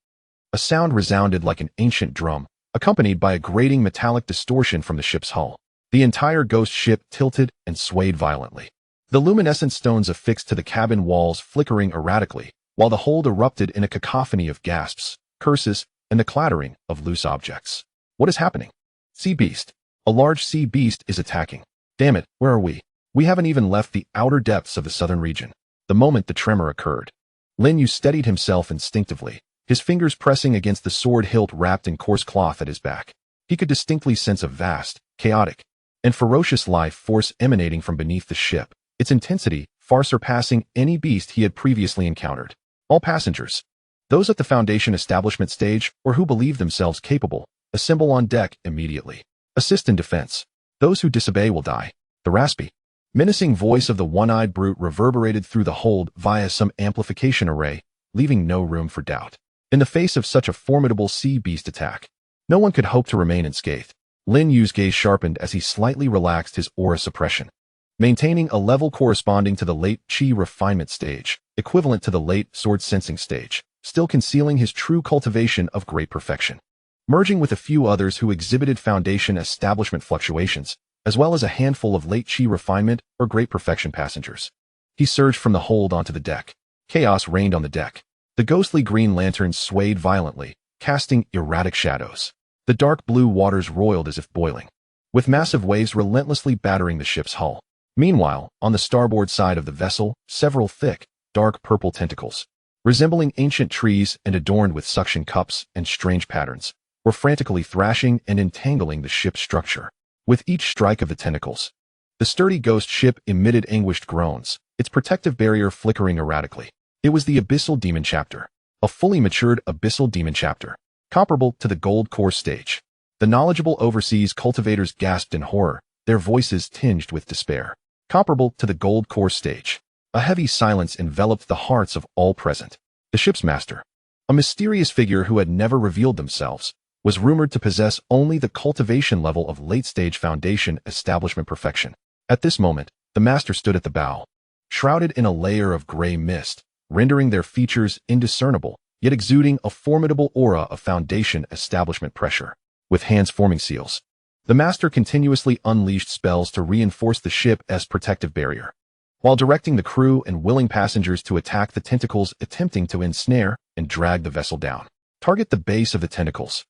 A sound resounded like an ancient drum, accompanied by a grating metallic distortion from the ship's hull. The entire ghost ship tilted and swayed violently, the luminescent stones affixed to the cabin walls flickering erratically, while the hold erupted in a cacophony of gasps, curses, and the clattering of loose objects. What is happening? Sea beast. A large sea beast is attacking. Damn it, where are we? We haven't even left the outer depths of the southern region. The moment the tremor occurred, Lin Yu steadied himself instinctively, his fingers pressing against the sword hilt wrapped in coarse cloth at his back. He could distinctly sense a vast, chaotic, and ferocious life force emanating from beneath the ship, its intensity far surpassing any beast he had previously encountered. All passengers, those at the Foundation establishment stage or who believe themselves capable, assemble on deck immediately. Assist in defense. Those who disobey will die. The raspy, menacing voice of the one-eyed brute reverberated through the hold via some amplification array, leaving no room for doubt. In the face of such a formidable sea beast attack, no one could hope to remain unscathed. Lin Yu's gaze sharpened as he slightly relaxed his aura suppression, maintaining a level corresponding to the late Qi refinement stage, equivalent to the late sword sensing stage, still concealing his true cultivation of great perfection. Merging with a few others who exhibited Foundation establishment fluctuations, as well as a handful of late Qi refinement or great perfection passengers. He surged from the hold onto the deck. Chaos reigned on the deck. The ghostly green lanterns swayed violently, casting erratic shadows. The dark blue waters roiled as if boiling, with massive waves relentlessly battering the ship's hull. Meanwhile, on the starboard side of the vessel, several thick, dark purple tentacles, resembling ancient trees and adorned with suction cups and strange patterns, were frantically thrashing and entangling the ship's structure. With each strike of the tentacles, the sturdy ghost ship emitted anguished groans, its protective barrier flickering erratically. It was the Abyssal Demon Chapter, a fully matured Abyssal Demon Chapter, comparable to the Gold Core stage. The knowledgeable overseas cultivators gasped in horror, their voices tinged with despair. Comparable to the Gold Core stage. A heavy silence enveloped the hearts of all present. The ship's master, a mysterious figure who had never revealed themselves, was rumored to possess only the cultivation level of late-stage Foundation establishment perfection. At this moment, the master stood at the bow, shrouded in a layer of gray mist, rendering their features indiscernible, yet exuding a formidable aura of Foundation establishment pressure. With hands forming seals, the master continuously unleashed spells to reinforce the ship as protective barrier, while directing the crew and willing passengers to attack the tentacles attempting to ensnare and drag the vessel down. Target the base of the tentacles.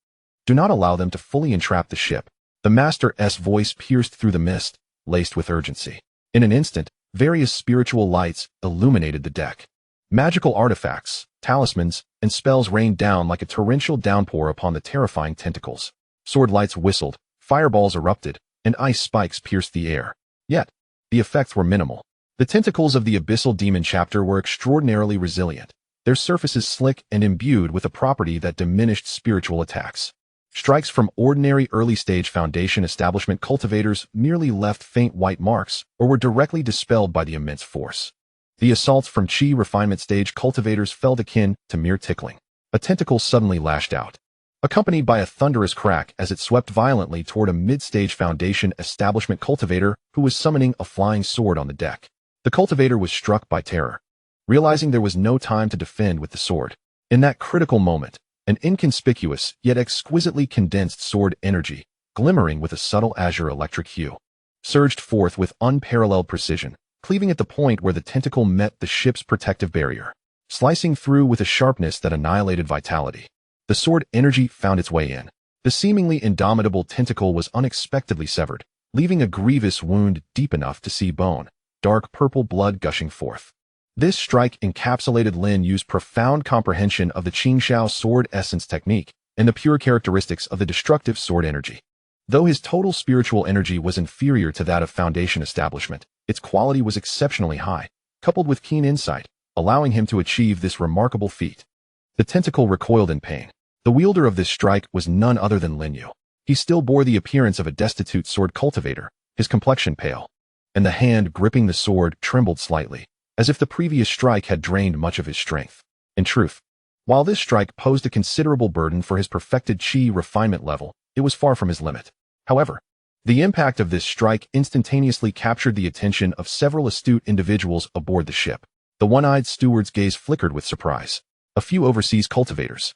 Do not allow them to fully entrap the ship. The master's voice pierced through the mist, laced with urgency. In an instant, various spiritual lights illuminated the deck. Magical artifacts, talismans, and spells rained down like a torrential downpour upon the terrifying tentacles. Sword lights whistled, fireballs erupted, and ice spikes pierced the air. Yet, the effects were minimal. The tentacles of the Abyssal Demon Chapter were extraordinarily resilient, their surfaces slick and imbued with a property that diminished spiritual attacks. Strikes from ordinary early-stage Foundation establishment cultivators merely left faint white marks or were directly dispelled by the immense force. The assaults from Qi refinement stage cultivators felt akin to mere tickling. A tentacle suddenly lashed out, accompanied by a thunderous crack as it swept violently toward a mid-stage Foundation establishment cultivator who was summoning a flying sword on the deck. The cultivator was struck by terror, realizing there was no time to defend with the sword. In that critical moment, an inconspicuous yet exquisitely condensed sword energy, glimmering with a subtle azure electric hue, surged forth with unparalleled precision, cleaving at the point where the tentacle met the ship's protective barrier, slicing through with a sharpness that annihilated vitality. The sword energy found its way in. The seemingly indomitable tentacle was unexpectedly severed, leaving a grievous wound deep enough to see bone, dark purple blood gushing forth. This strike encapsulated Lin Yu's profound comprehension of the Qingxiao sword essence technique and the pure characteristics of the destructive sword energy. Though his total spiritual energy was inferior to that of Foundation establishment, its quality was exceptionally high, coupled with keen insight, allowing him to achieve this remarkable feat. The tentacle recoiled in pain. The wielder of this strike was none other than Lin Yu. He still bore the appearance of a destitute sword cultivator, his complexion pale, and the hand gripping the sword trembled slightly, as if the previous strike had drained much of his strength. In truth, while this strike posed a considerable burden for his perfected qi refinement level, it was far from his limit. However, the impact of this strike instantaneously captured the attention of several astute individuals aboard the ship. The one-eyed steward's gaze flickered with surprise. A few overseas cultivators,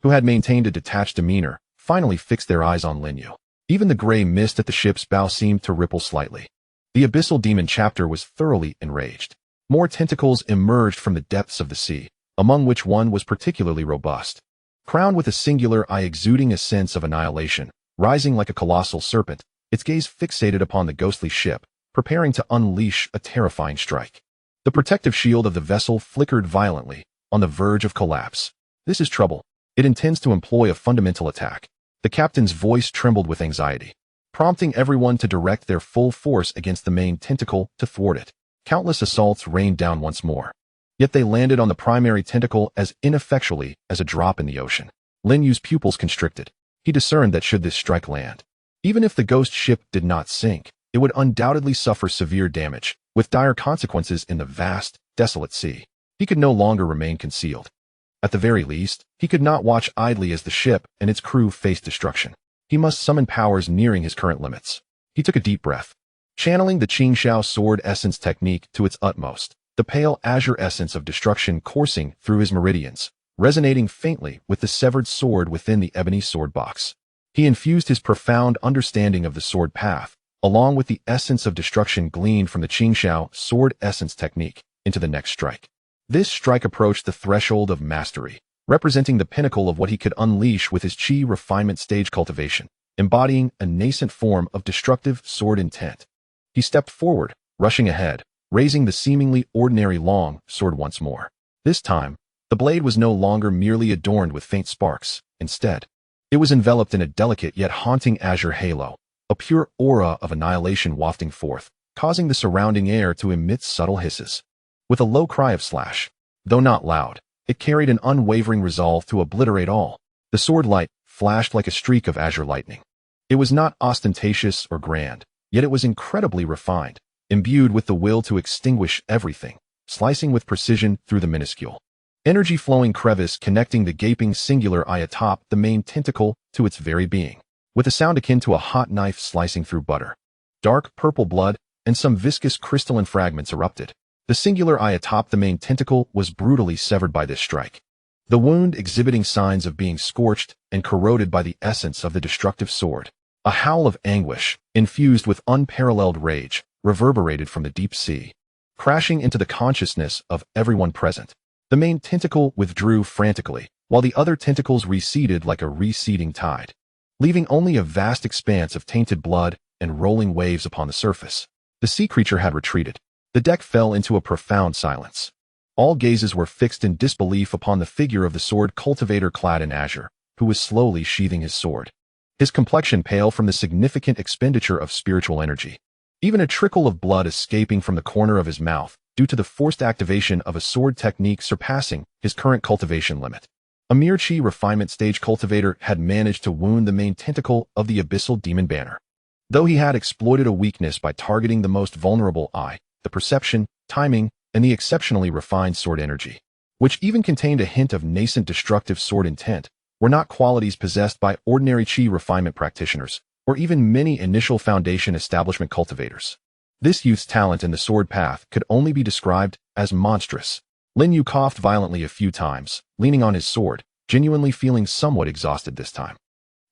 who had maintained a detached demeanor, finally fixed their eyes on Lin Yu. Even the gray mist at the ship's bow seemed to ripple slightly. The abyssal demon chapter was thoroughly enraged. More tentacles emerged from the depths of the sea, among which one was particularly robust. Crowned with a singular eye exuding a sense of annihilation, rising like a colossal serpent, its gaze fixated upon the ghostly ship, preparing to unleash a terrifying strike. The protective shield of the vessel flickered violently, on the verge of collapse. This is trouble. It intends to employ a fundamental attack. The captain's voice trembled with anxiety, prompting everyone to direct their full force against the main tentacle to thwart it. Countless assaults rained down once more. Yet they landed on the primary tentacle as ineffectually as a drop in the ocean. Lin Yu's pupils constricted. He discerned that should this strike land, even if the ghost ship did not sink, it would undoubtedly suffer severe damage, with dire consequences in the vast, desolate sea. He could no longer remain concealed. At the very least, he could not watch idly as the ship and its crew faced destruction. He must summon powers nearing his current limits. He took a deep breath, channeling the Qingyun sword essence technique to its utmost, the pale azure essence of destruction coursing through his meridians, resonating faintly with the severed sword within the ebony sword box. He infused his profound understanding of the sword path, along with the essence of destruction gleaned from the Qingyun sword essence technique, into the next strike. This strike approached the threshold of mastery, representing the pinnacle of what he could unleash with his qi refinement stage cultivation, embodying a nascent form of destructive sword intent. He stepped forward, rushing ahead, raising the seemingly ordinary long sword once more. This time, the blade was no longer merely adorned with faint sparks. Instead, it was enveloped in a delicate yet haunting azure halo, a pure aura of annihilation wafting forth, causing the surrounding air to emit subtle hisses. With a low cry of slash, though not loud, it carried an unwavering resolve to obliterate all. The sword light flashed like a streak of azure lightning. It was not ostentatious or grand, yet it was incredibly refined, imbued with the will to extinguish everything, slicing with precision through the minuscule, energy-flowing crevice connecting the gaping singular eye atop the main tentacle to its very being, with a sound akin to a hot knife slicing through butter. Dark purple blood and some viscous crystalline fragments erupted. The singular eye atop the main tentacle was brutally severed by this strike, the wound exhibiting signs of being scorched and corroded by the essence of the destructive sword. A howl of anguish, infused with unparalleled rage, reverberated from the deep sea, crashing into the consciousness of everyone present. The main tentacle withdrew frantically, while the other tentacles receded like a receding tide, leaving only a vast expanse of tainted blood and rolling waves upon the surface. The sea creature had retreated. The deck fell into a profound silence. All gazes were fixed in disbelief upon the figure of the sword cultivator clad in azure, who was slowly sheathing his sword, his complexion pale from the significant expenditure of spiritual energy. Even a trickle of blood escaping from the corner of his mouth, due to the forced activation of a sword technique surpassing his current cultivation limit. A mere qi refinement stage cultivator had managed to wound the main tentacle of the abyssal demon banner. Though he had exploited a weakness by targeting the most vulnerable eye, the perception, timing, and the exceptionally refined sword energy, which even contained a hint of nascent destructive sword intent, were not qualities possessed by ordinary qi refinement practitioners, or even many initial foundation establishment cultivators. This youth's talent in the sword path could only be described as monstrous. Lin Yu coughed violently a few times, leaning on his sword, genuinely feeling somewhat exhausted this time.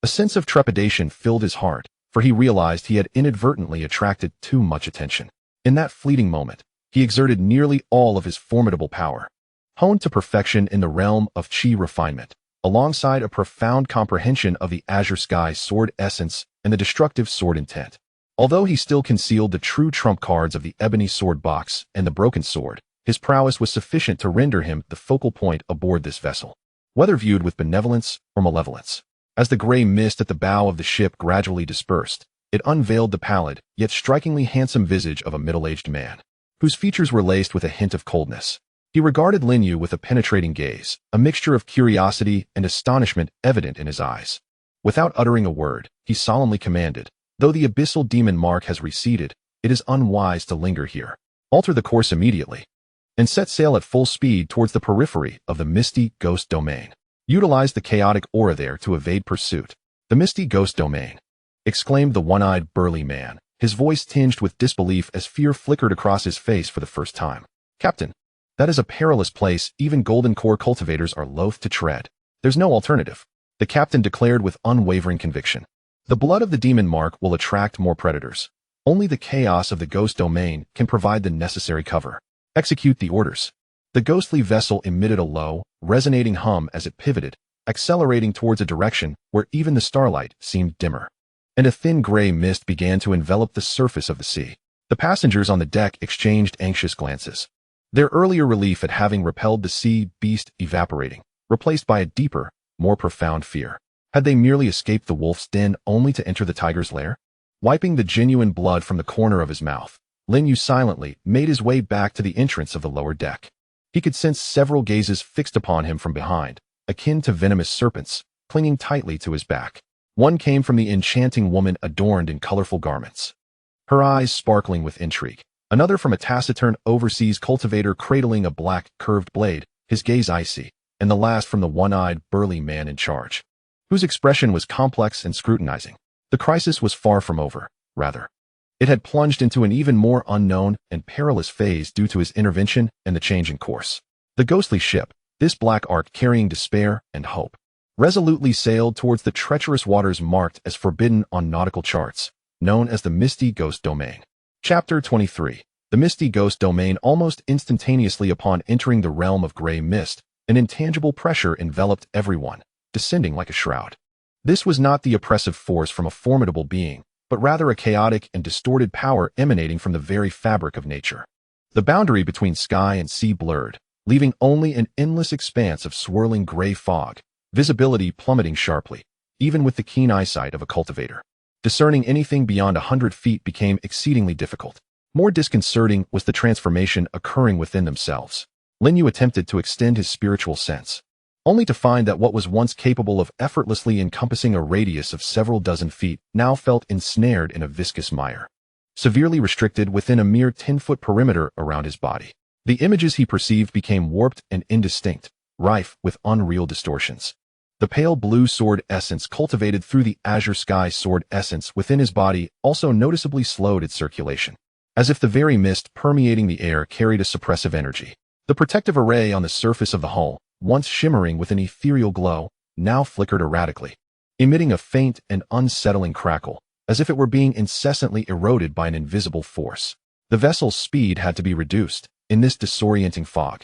A sense of trepidation filled his heart, for he realized he had inadvertently attracted too much attention. In that fleeting moment, he exerted nearly all of his formidable power, honed to perfection in the realm of qi refinement, alongside a profound comprehension of the azure sky sword essence and the destructive sword intent. Although he still concealed the true trump cards of the ebony sword box and the broken sword, his prowess was sufficient to render him the focal point aboard this vessel, whether viewed with benevolence or malevolence. As the gray mist at the bow of the ship gradually dispersed, it unveiled the pallid, yet strikingly handsome visage of a middle-aged man, whose features were laced with a hint of coldness. He regarded Lin Yu with a penetrating gaze, a mixture of curiosity and astonishment evident in his eyes. Without uttering a word, he solemnly commanded, "Though the abyssal demon mark has receded, it is unwise to linger here. Alter the course immediately, and set sail at full speed towards the periphery of the misty ghost domain. Utilize the chaotic aura there to evade pursuit." "The misty ghost domain," exclaimed the one-eyed burly man, his voice tinged with disbelief as fear flickered across his face for the first time. "Captain, that is a perilous place even golden core cultivators are loath to tread. There's no alternative," the captain declared with unwavering conviction. "The blood of the demon mark will attract more predators. Only the chaos of the ghost domain can provide the necessary cover. Execute the orders." The ghostly vessel emitted a low, resonating hum as it pivoted, accelerating towards a direction where even the starlight seemed dimmer. And a thin gray mist began to envelop the surface of the sea. The passengers on the deck exchanged anxious glances. Their earlier relief at having repelled the sea beast evaporating, replaced by a deeper, more profound fear. Had they merely escaped the wolf's den only to enter the tiger's lair? Wiping the genuine blood from the corner of his mouth, Lin Yu silently made his way back to the entrance of the lower deck. He could sense several gazes fixed upon him from behind, akin to venomous serpents, clinging tightly to his back. One came from the enchanting woman adorned in colorful garments, her eyes sparkling with intrigue. Another from a taciturn overseas cultivator cradling a black, curved blade, his gaze icy, and the last from the one-eyed, burly man in charge, whose expression was complex and scrutinizing. The crisis was far from over, rather. It had plunged into an even more unknown and perilous phase due to his intervention and the change in course. The ghostly ship, this black ark carrying despair and hope, resolutely sailed towards the treacherous waters marked as forbidden on nautical charts, known as the Misty Ghost Domain. Chapter 23. The Misty Ghost Domain. Almost instantaneously upon entering the realm of gray mist, an intangible pressure enveloped everyone, descending like a shroud. This was not the oppressive force from a formidable being, but rather a chaotic and distorted power emanating from the very fabric of nature. The boundary between sky and sea blurred, leaving only an endless expanse of swirling gray fog, visibility plummeting sharply, even with the keen eyesight of a cultivator. Discerning anything beyond 100 feet became exceedingly difficult. More disconcerting was the transformation occurring within themselves. Lin Yu attempted to extend his spiritual sense, only to find that what was once capable of effortlessly encompassing a radius of several dozen feet now felt ensnared in a viscous mire, severely restricted within a mere 10-foot perimeter around his body. The images he perceived became warped and indistinct, rife with unreal distortions. The pale blue sword essence cultivated through the azure sky sword essence within his body also noticeably slowed its circulation, as if the very mist permeating the air carried a suppressive energy. The protective array on the surface of the hull, once shimmering with an ethereal glow, now flickered erratically, emitting a faint and unsettling crackle, as if it were being incessantly eroded by an invisible force. The vessel's speed had to be reduced in this disorienting fog,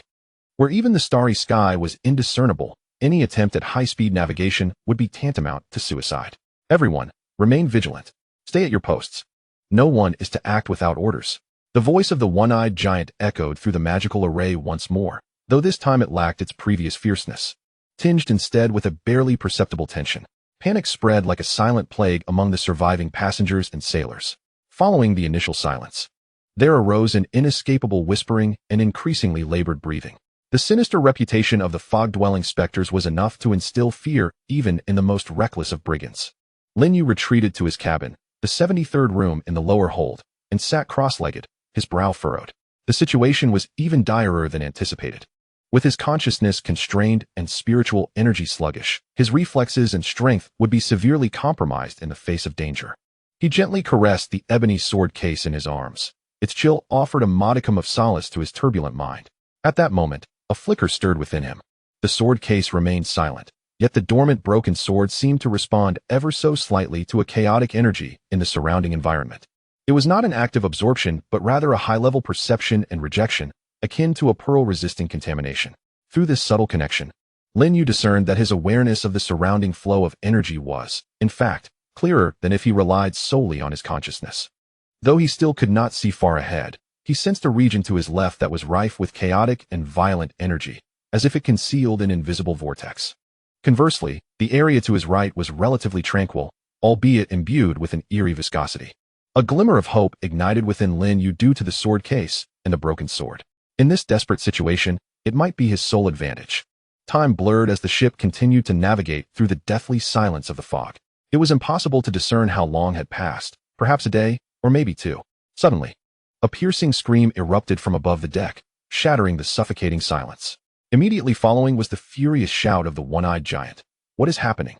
where even the starry sky was indiscernible. Any attempt at high-speed navigation would be tantamount to suicide. Everyone, remain vigilant. Stay at your posts. No one is to act without orders. The voice of the one-eyed giant echoed through the magical array once more, though this time it lacked its previous fierceness, tinged instead with a barely perceptible tension. Panic spread like a silent plague among the surviving passengers and sailors. Following the initial silence, there arose an inescapable whispering and increasingly labored breathing. The sinister reputation of the fog-dwelling specters was enough to instill fear even in the most reckless of brigands. Lin Yu retreated to his cabin, the 73rd room in the lower hold, and sat cross-legged, his brow furrowed. The situation was even direr than anticipated. With his consciousness constrained and spiritual energy sluggish, his reflexes and strength would be severely compromised in the face of danger. He gently caressed the ebony sword case in his arms. Its chill offered a modicum of solace to his turbulent mind. At that moment, a flicker stirred within him. The sword case remained silent, yet the dormant broken sword seemed to respond ever so slightly to a chaotic energy in the surrounding environment. It was not an act of absorption, but rather a high-level perception and rejection, akin to a pearl-resisting contamination. Through this subtle connection, Lin Yu discerned that his awareness of the surrounding flow of energy was, in fact, clearer than if he relied solely on his consciousness. Though he still could not see far ahead, he sensed a region to his left that was rife with chaotic and violent energy, as if it concealed an invisible vortex. Conversely, the area to his right was relatively tranquil, albeit imbued with an eerie viscosity. A glimmer of hope ignited within Lin Yu due to the sword case and the broken sword. In this desperate situation, It might be his sole advantage. Time blurred as the ship continued to navigate through the deathly silence of the fog. It was impossible to discern how long had passed, perhaps a day, or maybe two. Suddenly, a piercing scream erupted from above the deck, shattering the suffocating silence. Immediately following was the furious shout of the one-eyed giant. What is happening?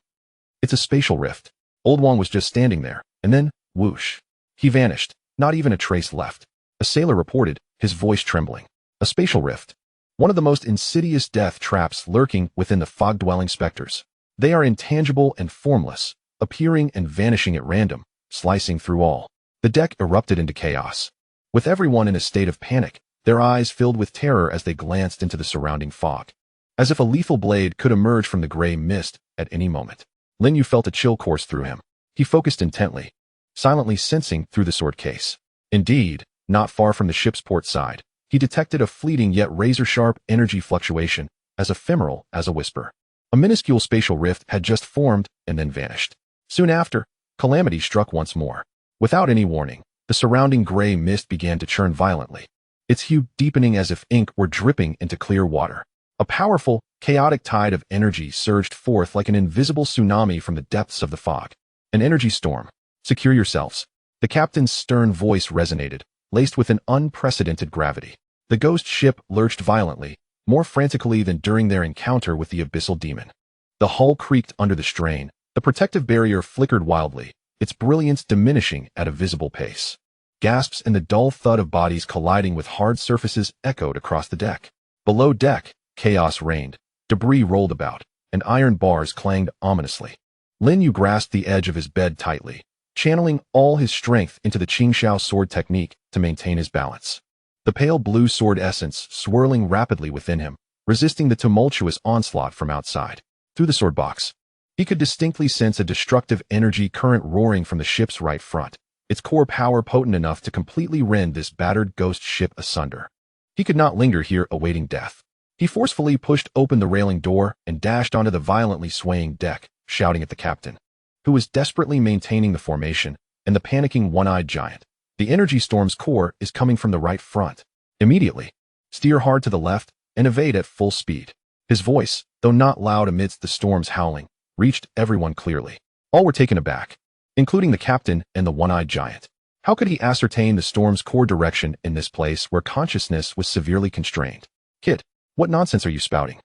It's a spatial rift. Old Wong was just standing there, and then, whoosh. He vanished, not even a trace left. A sailor reported, his voice trembling. A spatial rift. One of the most insidious death traps lurking within the fog-dwelling specters. They are intangible and formless, appearing and vanishing at random, slicing through all. The deck erupted into chaos. With everyone in a state of panic, their eyes filled with terror as they glanced into the surrounding fog. As if a lethal blade could emerge from the gray mist at any moment. Lin Yu felt a chill course through him. He focused intently, silently sensing through the sword case. Indeed, not far from the ship's port side, he detected a fleeting yet razor-sharp energy fluctuation, as ephemeral as a whisper. A minuscule spatial rift had just formed and then vanished. Soon after, calamity struck once more. Without any warning, the surrounding gray mist began to churn violently, its hue deepening as if ink were dripping into clear water. A powerful, chaotic tide of energy surged forth like an invisible tsunami from the depths of the fog. An energy storm. Secure yourselves. The captain's stern voice resonated, laced with an unprecedented gravity. The ghost ship lurched violently, more frantically than during their encounter with the abyssal demon. The hull creaked under the strain, the protective barrier flickered wildly, its brilliance diminishing at a visible pace. Gasps and the dull thud of bodies colliding with hard surfaces echoed across the deck. Below deck, chaos reigned, debris rolled about, and iron bars clanged ominously. Lin Yu grasped the edge of his bed tightly, channeling all his strength into the Qingyun sword technique to maintain his balance. The pale blue sword essence swirling rapidly within him, resisting the tumultuous onslaught from outside. Through the sword box, he could distinctly sense a destructive energy current roaring from the ship's right front, its core power potent enough to completely rend this battered ghost ship asunder. He could not linger here awaiting death. He forcefully pushed open the railing door and dashed onto the violently swaying deck, shouting at the captain, who was desperately maintaining the formation, and the panicking one-eyed giant. The energy storm's core is coming from the right front. Immediately, steer hard to the left and evade at full speed. His voice, though not loud amidst the storm's howling, reached everyone clearly. All were taken aback, including the captain and the one-eyed giant. How could he ascertain the storm's core direction in this place where consciousness was severely constrained? Kid, what nonsense are you spouting?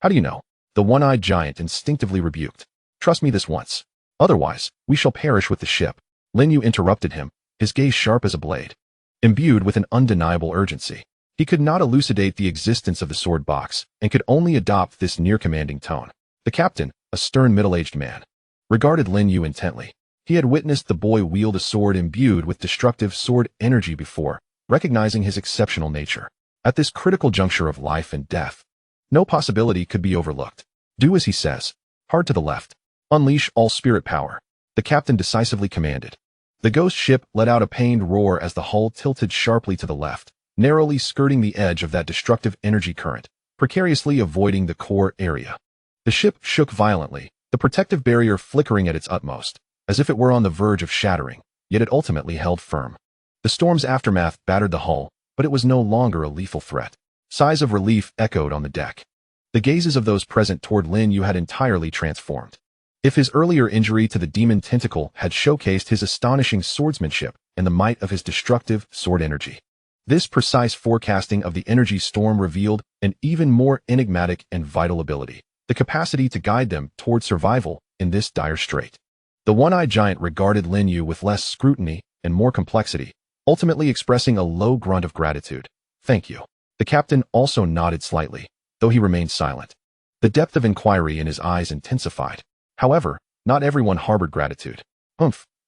How do you know? The one-eyed giant instinctively rebuked. Trust me this once. Otherwise, we shall perish with the ship. Lin Yu interrupted him, his gaze sharp as a blade. Imbued with an undeniable urgency, he could not elucidate the existence of the sword box and could only adopt this near-commanding tone. The captain, a stern middle-aged man, regarded Lin Yu intently. He had witnessed the boy wield a sword imbued with destructive sword energy before, recognizing his exceptional nature. At this critical juncture of life and death, no possibility could be overlooked. Do as he says. Hard to the left. Unleash all spirit power. The captain decisively commanded. The ghost ship let out a pained roar as the hull tilted sharply to the left, narrowly skirting the edge of that destructive energy current, precariously avoiding the core area. The ship shook violently, the protective barrier flickering at its utmost, as if it were on the verge of shattering, yet it ultimately held firm. The storm's aftermath battered the hull, but it was no longer a lethal threat. Sighs of relief echoed on the deck. The gazes of those present toward Lin Yu had entirely transformed. If his earlier injury to the demon tentacle had showcased his astonishing swordsmanship and the might of his destructive sword energy, this precise forecasting of the energy storm revealed an even more enigmatic and vital ability, the capacity to guide them toward survival in this dire strait. The one-eyed giant regarded Lin Yu with less scrutiny and more complexity, ultimately expressing a low grunt of gratitude. Thank you. The captain also nodded slightly, though he remained silent. The depth of inquiry in his eyes intensified. However, not everyone harbored gratitude.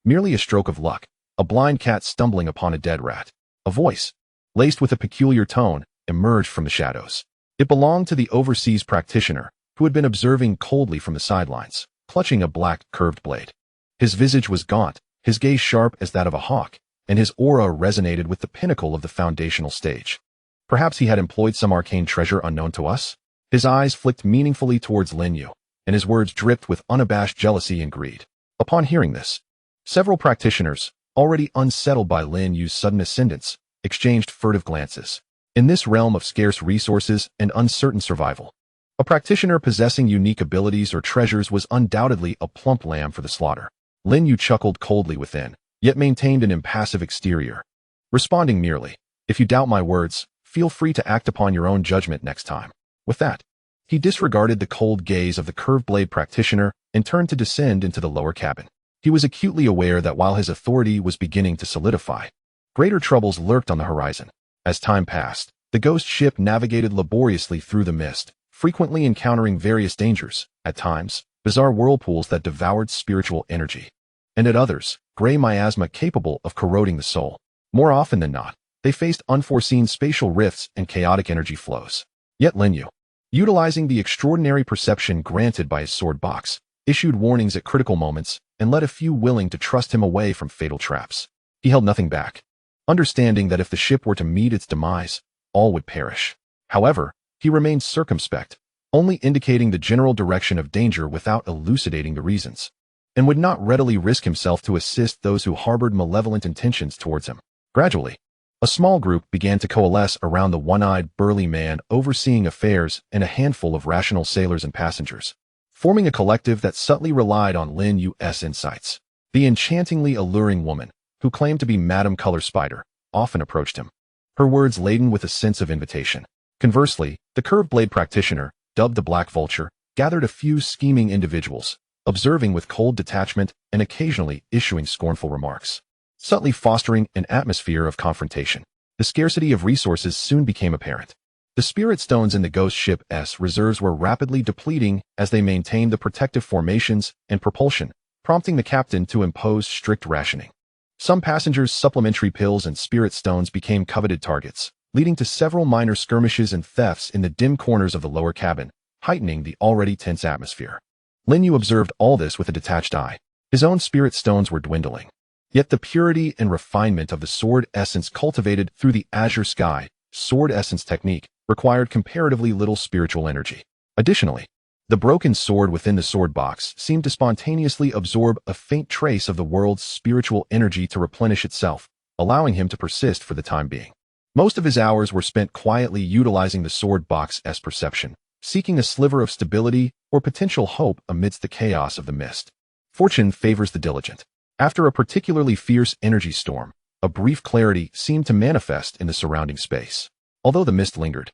Merely a stroke of luck, a blind cat stumbling upon a dead rat. A voice, laced with a peculiar tone, emerged from the shadows. It belonged to the overseas practitioner, who had been observing coldly from the sidelines, clutching a black, curved blade. His visage was gaunt, his gaze sharp as that of a hawk, and his aura resonated with the pinnacle of the foundational stage. Perhaps he had employed some arcane treasure unknown to us? His eyes flicked meaningfully towards Lin Yu, and his words dripped with unabashed jealousy and greed. Upon hearing this, several practitioners, already unsettled by Lin Yu's sudden ascendance, exchanged furtive glances. In this realm of scarce resources and uncertain survival, a practitioner possessing unique abilities or treasures was undoubtedly a plump lamb for the slaughter. Lin Yu chuckled coldly within, yet maintained an impassive exterior, responding merely, "If you doubt my words, feel free to act upon your own judgment next time." With that, he disregarded the cold gaze of the curved blade practitioner and turned to descend into the lower cabin. He was acutely aware that while his authority was beginning to solidify, greater troubles lurked on the horizon. As time passed, the ghost ship navigated laboriously through the mist, frequently encountering various dangers, at times, bizarre whirlpools that devoured spiritual energy, and at others, gray miasma capable of corroding the soul. More often than not, they faced unforeseen spatial rifts and chaotic energy flows. Yet Lin Yu, utilizing the extraordinary perception granted by his sword box, issued warnings at critical moments and led a few willing to trust him away from fatal traps. He held nothing back, understanding that if the ship were to meet its demise, all would perish. However, he remained circumspect, only indicating the general direction of danger without elucidating the reasons, and would not readily risk himself to assist those who harbored malevolent intentions towards him. Gradually, a small group began to coalesce around the one-eyed, burly man overseeing affairs and a handful of rational sailors and passengers, forming a collective that subtly relied on Lin Yu's insights. The enchantingly alluring woman, who claimed to be Madame Color Spider, often approached him, her words laden with a sense of invitation. Conversely, the curved blade practitioner, dubbed the Black Vulture, gathered a few scheming individuals, observing with cold detachment and occasionally issuing scornful remarks, subtly fostering an atmosphere of confrontation. The scarcity of resources soon became apparent. The spirit stones in the ghost ship's reserves were rapidly depleting as they maintained the protective formations and propulsion, prompting the captain to impose strict rationing. Some passengers' supplementary pills and spirit stones became coveted targets, leading to several minor skirmishes and thefts in the dim corners of the lower cabin, heightening the already tense atmosphere. Lin Yu observed all this with a detached eye. His own spirit stones were dwindling. Yet the purity and refinement of the sword essence cultivated through the azure sky, sword essence technique, required comparatively little spiritual energy. Additionally, the broken sword within the sword box seemed to spontaneously absorb a faint trace of the world's spiritual energy to replenish itself, allowing him to persist for the time being. Most of his hours were spent quietly utilizing the sword box's perception, seeking a sliver of stability or potential hope amidst the chaos of the mist. Fortune favors the diligent. After a particularly fierce energy storm, a brief clarity seemed to manifest in the surrounding space. Although the mist lingered,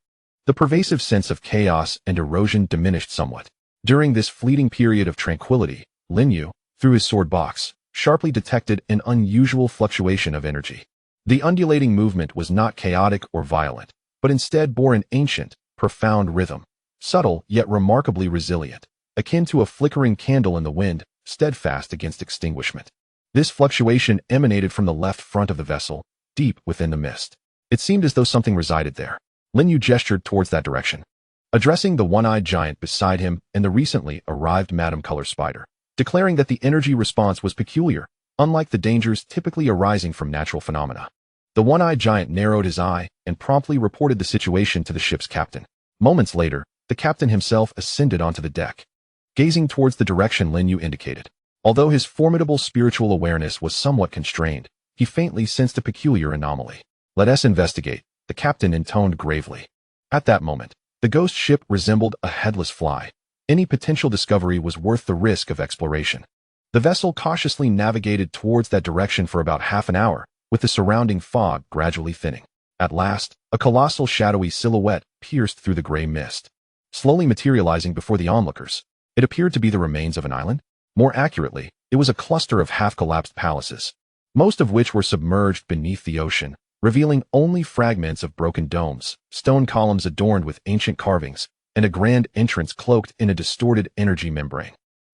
the pervasive sense of chaos and erosion diminished somewhat. During this fleeting period of tranquility, Lin Yu, through his sword box, sharply detected an unusual fluctuation of energy. The undulating movement was not chaotic or violent, but instead bore an ancient, profound rhythm, subtle yet remarkably resilient, akin to a flickering candle in the wind, steadfast against extinguishment. This fluctuation emanated from the left front of the vessel, deep within the mist. It seemed as though something resided there. Lin Yu gestured towards that direction, addressing the one-eyed giant beside him and the recently arrived Madame Color Spider, declaring that the energy response was peculiar, unlike the dangers typically arising from natural phenomena. The one-eyed giant narrowed his eye and promptly reported the situation to the ship's captain. Moments later, the captain himself ascended onto the deck, gazing towards the direction Lin Yu indicated. Although his formidable spiritual awareness was somewhat constrained, he faintly sensed a peculiar anomaly. "Let us investigate," the captain intoned gravely. At that moment, the ghost ship resembled a headless fly. Any potential discovery was worth the risk of exploration. The vessel cautiously navigated towards that direction for about half an hour, with the surrounding fog gradually thinning. At last, a colossal shadowy silhouette pierced through the gray mist, slowly materializing before the onlookers. It appeared to be the remains of an island. More accurately, it was a cluster of half-collapsed palaces, most of which were submerged beneath the ocean, revealing only fragments of broken domes, stone columns adorned with ancient carvings, and a grand entrance cloaked in a distorted energy membrane.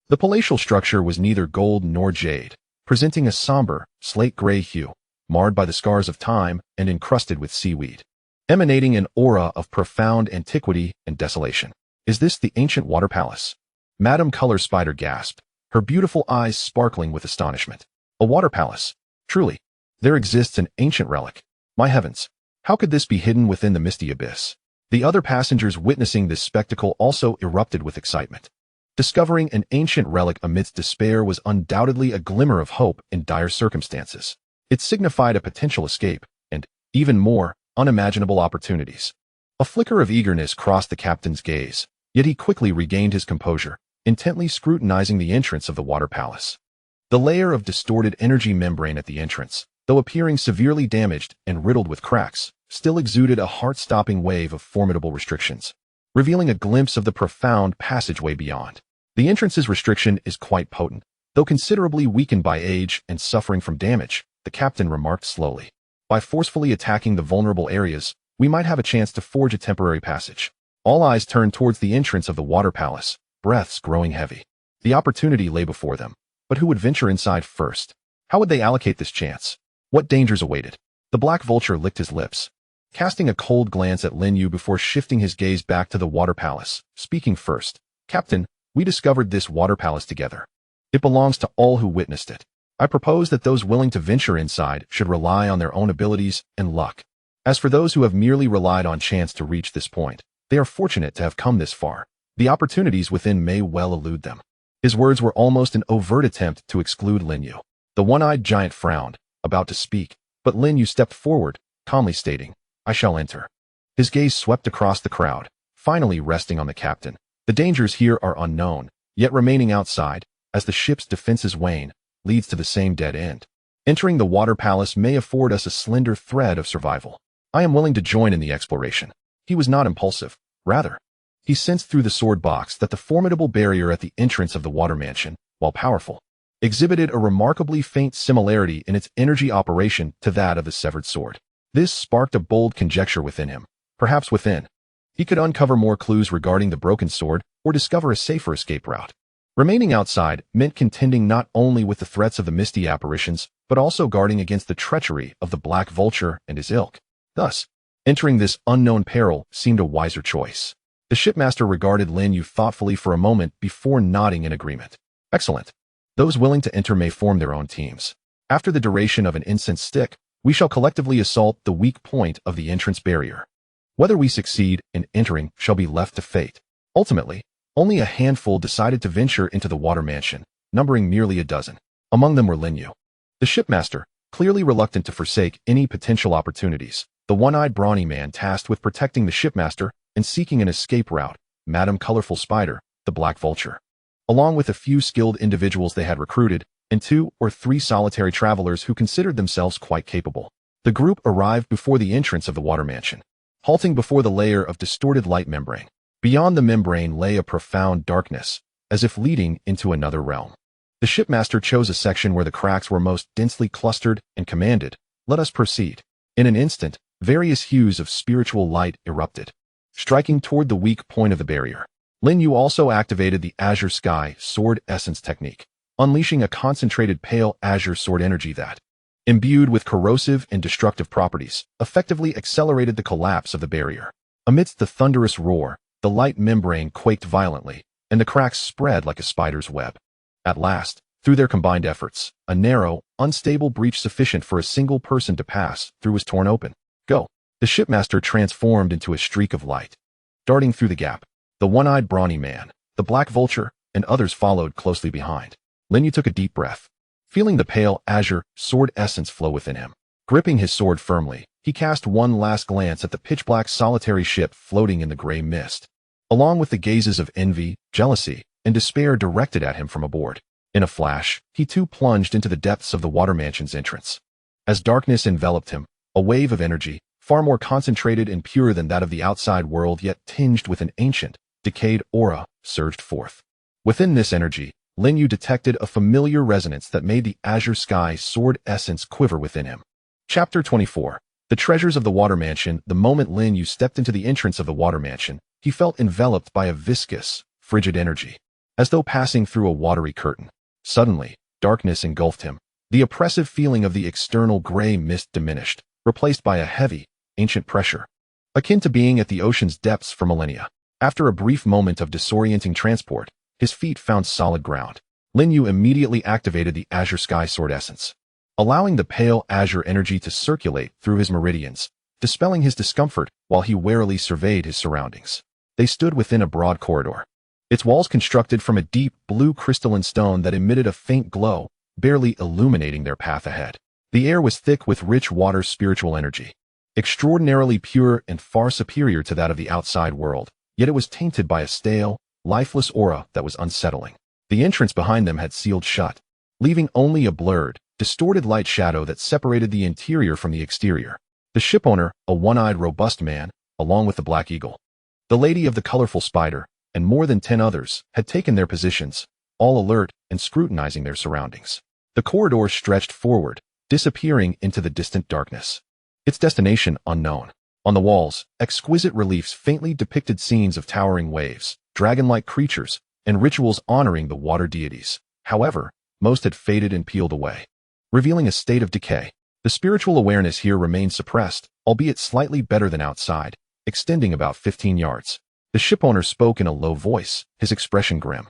The palatial structure was neither gold nor jade, presenting a somber, slate-gray hue, marred by the scars of time and encrusted with seaweed, emanating an aura of profound antiquity and desolation. "Is this the ancient water palace?" Madame Color Spider gasped, her beautiful eyes sparkling with astonishment. "A water palace? Truly, there exists an ancient relic. My heavens, how could this be hidden within the misty abyss?" The other passengers witnessing this spectacle also erupted with excitement. Discovering an ancient relic amidst despair was undoubtedly a glimmer of hope in dire circumstances. It signified a potential escape, and, even more, unimaginable opportunities. A flicker of eagerness crossed the captain's gaze, yet he quickly regained his composure, intently scrutinizing the entrance of the water palace. The layer of distorted energy membrane at the entrance, though appearing severely damaged and riddled with cracks, still exuded a heart-stopping wave of formidable restrictions, revealing a glimpse of the profound passageway beyond. The entrance's restriction is quite potent, though considerably weakened by age and suffering from damage, the captain remarked slowly. By forcefully attacking the vulnerable areas, we might have a chance to forge a temporary passage. All eyes turned towards the entrance of the water palace, breaths growing heavy. The opportunity lay before them, but who would venture inside first? How would they allocate this chance? What dangers awaited? The black vulture licked his lips, casting a cold glance at Lin Yu before shifting his gaze back to the water palace, speaking first. Captain, we discovered this water palace together. It belongs to all who witnessed it. I propose that those willing to venture inside should rely on their own abilities and luck. As for those who have merely relied on chance to reach this point, they are fortunate to have come this far. The opportunities within may well elude them. His words were almost an overt attempt to exclude Lin Yu. The one-eyed giant frowned, about to speak, but Lin Yu stepped forward, calmly stating, I shall enter. His gaze swept across the crowd, finally resting on the captain. The dangers here are unknown, yet remaining outside, as the ship's defenses wane, leads to the same dead end. Entering the water palace may afford us a slender thread of survival. I am willing to join in the exploration. He was not impulsive. Rather, he sensed through the sword box that the formidable barrier at the entrance of the water mansion, while powerful, exhibited a remarkably faint similarity in its energy operation to that of the severed sword. This sparked a bold conjecture within him. Perhaps within, he could uncover more clues regarding the broken sword or discover a safer escape route. Remaining outside meant contending not only with the threats of the misty apparitions, but also guarding against the treachery of the black vulture and his ilk. Thus, entering this unknown peril seemed a wiser choice. The shipmaster regarded Lin Yu thoughtfully for a moment before nodding in agreement. Excellent. Those willing to enter may form their own teams. After the duration of an incense stick, we shall collectively assault the weak point of the entrance barrier. Whether we succeed in entering shall be left to fate. Ultimately, only a handful decided to venture into the water mansion, numbering merely a dozen. Among them were Lin Yu, the shipmaster, clearly reluctant to forsake any potential opportunities, the one-eyed brawny man tasked with protecting the shipmaster and seeking an escape route, Madame Colorful Spider, the black vulture, along with a few skilled individuals they had recruited, and 2 or 3 solitary travelers who considered themselves quite capable. The group arrived before the entrance of the water mansion, halting before the layer of distorted light membrane. Beyond the membrane lay a profound darkness, as if leading into another realm. The shipmaster chose a section where the cracks were most densely clustered and commanded, "Let us proceed." In an instant, various hues of spiritual light erupted, striking toward the weak point of the barrier. Lin Yu also activated the Azure Sky Sword Essence technique, unleashing a concentrated pale azure sword energy that, imbued with corrosive and destructive properties, effectively accelerated the collapse of the barrier. Amidst the thunderous roar, the light membrane quaked violently, and the cracks spread like a spider's web. At last, through their combined efforts, a narrow, unstable breach sufficient for a single person to pass through was torn open. Go! The shipmaster transformed into a streak of light. Darting through the gap, the one-eyed brawny man, the black vulture, and others followed closely behind. Lin Yu took a deep breath, feeling the pale azure sword essence flow within him. Gripping his sword firmly, he cast one last glance at the pitch-black solitary ship floating in the gray mist, along with the gazes of envy, jealousy, and despair directed at him from aboard. In a flash, he too plunged into the depths of the water mansion's entrance. As darkness enveloped him, a wave of energy, far more concentrated and pure than that of the outside world yet tinged with an ancient, decayed aura, surged forth. Within this energy, Lin Yu detected a familiar resonance that made the Azure Sky Sword Essence quiver within him. Chapter 24. The Treasures of the Water Mansion. The moment Lin Yu stepped into the entrance of the water mansion, he felt enveloped by a viscous, frigid energy, as though passing through a watery curtain. Suddenly, darkness engulfed him. The oppressive feeling of the external gray mist diminished, replaced by a heavy, ancient pressure, akin to being at the ocean's depths for millennia. After a brief moment of disorienting transport, his feet found solid ground. Lin Yu immediately activated the Azure Sky Sword Essence, allowing the pale azure energy to circulate through his meridians, dispelling his discomfort while he warily surveyed his surroundings. They stood within a broad corridor, its walls constructed from a deep blue crystalline stone that emitted a faint glow, barely illuminating their path ahead. The air was thick with rich water spiritual energy, extraordinarily pure and far superior to that of the outside world, yet it was tainted by a stale, lifeless aura that was unsettling. The entrance behind them had sealed shut, leaving only a blurred, distorted light shadow that separated the interior from the exterior. The shipowner, a one-eyed robust man, along with the Black Eagle, the lady of the colorful spider, and more than 10 others, had taken their positions, all alert and scrutinizing their surroundings. The corridor stretched forward, disappearing into the distant darkness, its destination unknown. On the walls, exquisite reliefs faintly depicted scenes of towering waves, dragon-like creatures, and rituals honoring the water deities. However, most had faded and peeled away, revealing a state of decay. The spiritual awareness here remained suppressed, albeit slightly better than outside, extending about 15 yards. The shipowner spoke in a low voice, his expression grim,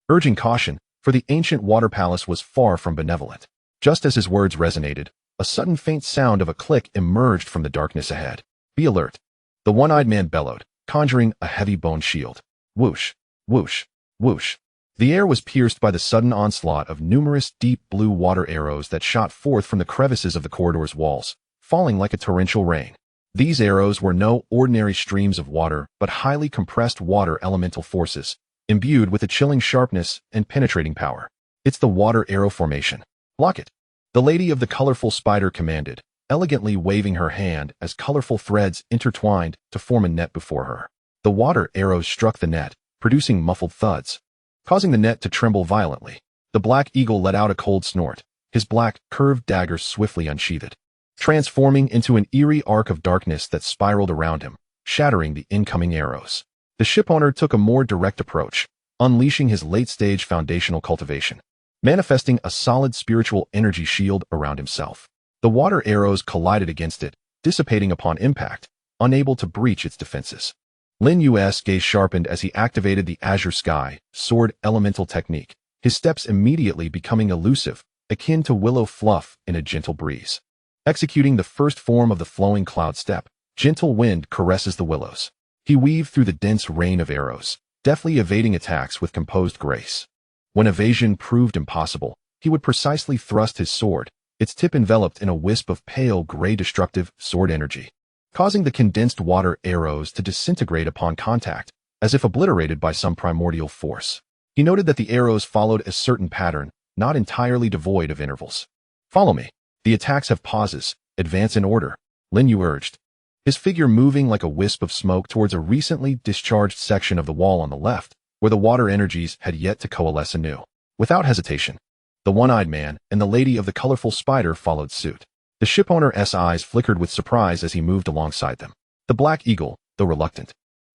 urging caution, for the ancient water palace was far from benevolent. Just as his words resonated, a sudden faint sound of a click emerged from the darkness ahead. "Be alert," the one-eyed man bellowed, conjuring a heavy bone shield. Whoosh, whoosh, whoosh. The air was pierced by the sudden onslaught of numerous deep blue water arrows that shot forth from the crevices of the corridor's walls, falling like a torrential rain. These arrows were no ordinary streams of water, but highly compressed water elemental forces, imbued with a chilling sharpness and penetrating power. "It's the water arrow formation. Block it," the lady of the colorful spider commanded, elegantly waving her hand as colorful threads intertwined to form a net before her. The water arrows struck the net, producing muffled thuds, causing the net to tremble violently. The Black Eagle let out a cold snort, his black, curved dagger swiftly unsheathed, transforming into an eerie arc of darkness that spiraled around him, shattering the incoming arrows. The shipowner took a more direct approach, unleashing his late-stage foundational cultivation, manifesting a solid spiritual energy shield around himself. The water arrows collided against it, dissipating upon impact, unable to breach its defenses. Lin Yu's gaze sharpened as he activated the Azure Sky Sword Elemental technique, his steps immediately becoming elusive, akin to willow fluff in a gentle breeze. Executing the first form of the flowing cloud step, gentle wind caresses the willows. He weaved through the dense rain of arrows, deftly evading attacks with composed grace. When evasion proved impossible, he would precisely thrust his sword, its tip enveloped in a wisp of pale gray destructive sword energy, causing the condensed water arrows to disintegrate upon contact, as if obliterated by some primordial force. He noted that the arrows followed a certain pattern, not entirely devoid of intervals. "Follow me. The attacks have pauses. Advance in order," Lin Yu urged, his figure moving like a wisp of smoke towards a recently discharged section of the wall on the left, where the water energies had yet to coalesce anew. Without hesitation, the one-eyed man and the lady of the colorful spider followed suit. The shipowner's eyes flickered with surprise as he moved alongside them. The Black Eagle, though reluctant,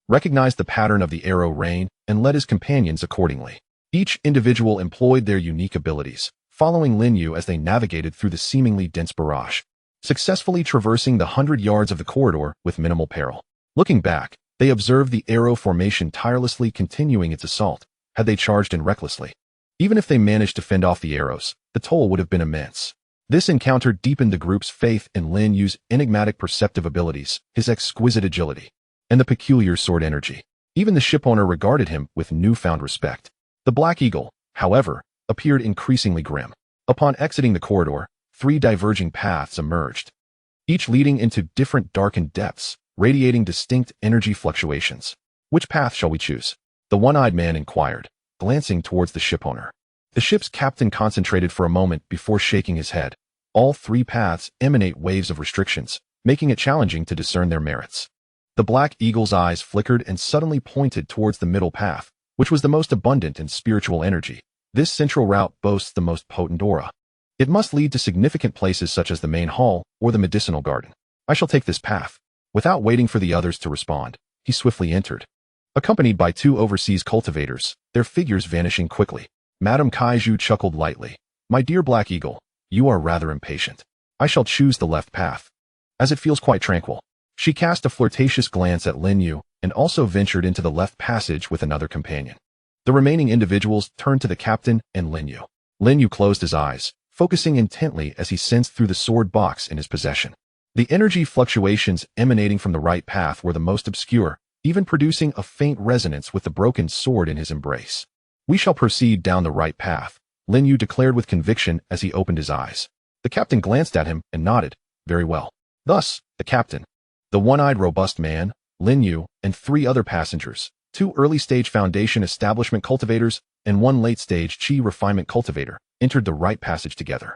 recognized the pattern of the arrow rain and led his companions accordingly. Each individual employed their unique abilities, following Lin Yu as they navigated through the seemingly dense barrage, successfully traversing the 100 yards of the corridor with minimal peril. Looking back, they observed the arrow formation tirelessly continuing its assault. Had they charged in recklessly, even if they managed to fend off the arrows, the toll would have been immense. This encounter deepened the group's faith in Lin Yu's enigmatic perceptive abilities, his exquisite agility, and the peculiar sword energy. Even the shipowner regarded him with newfound respect. The Black Eagle, however, appeared increasingly grim. Upon exiting the corridor, 3 diverging paths emerged, each leading into different darkened depths, radiating distinct energy fluctuations. "Which path shall we choose?" the one-eyed man inquired, glancing towards the shipowner. The ship's captain concentrated for a moment before shaking his head. All 3 paths emanate waves of restrictions, making it challenging to discern their merits. The Black Eagle's eyes flickered and suddenly pointed towards the middle path, which was the most abundant in spiritual energy. This central route boasts the most potent aura. It must lead to significant places such as the main hall or the medicinal garden. "I shall take this path." Without waiting for the others to respond, he swiftly entered, accompanied by 2 overseas cultivators, their figures vanishing quickly. Madame Kaiju chuckled lightly. "My dear Black Eagle, you are rather impatient. I shall choose the left path, as it feels quite tranquil." She cast a flirtatious glance at Lin Yu and also ventured into the left passage with another companion. The remaining individuals turned to the captain and Lin Yu. Lin Yu closed his eyes, focusing intently as he sensed through the sword box in his possession. The energy fluctuations emanating from the right path were the most obscure, even producing a faint resonance with the broken sword in his embrace. "We shall proceed down the right path," Lin Yu declared with conviction as he opened his eyes. The captain glanced at him and nodded. "Very well." Thus, the captain, The one-eyed robust man, Lin Yu, and 3 other passengers, 2 early-stage Foundation establishment cultivators and 1 late-stage Qi refinement cultivator, entered the right passage together.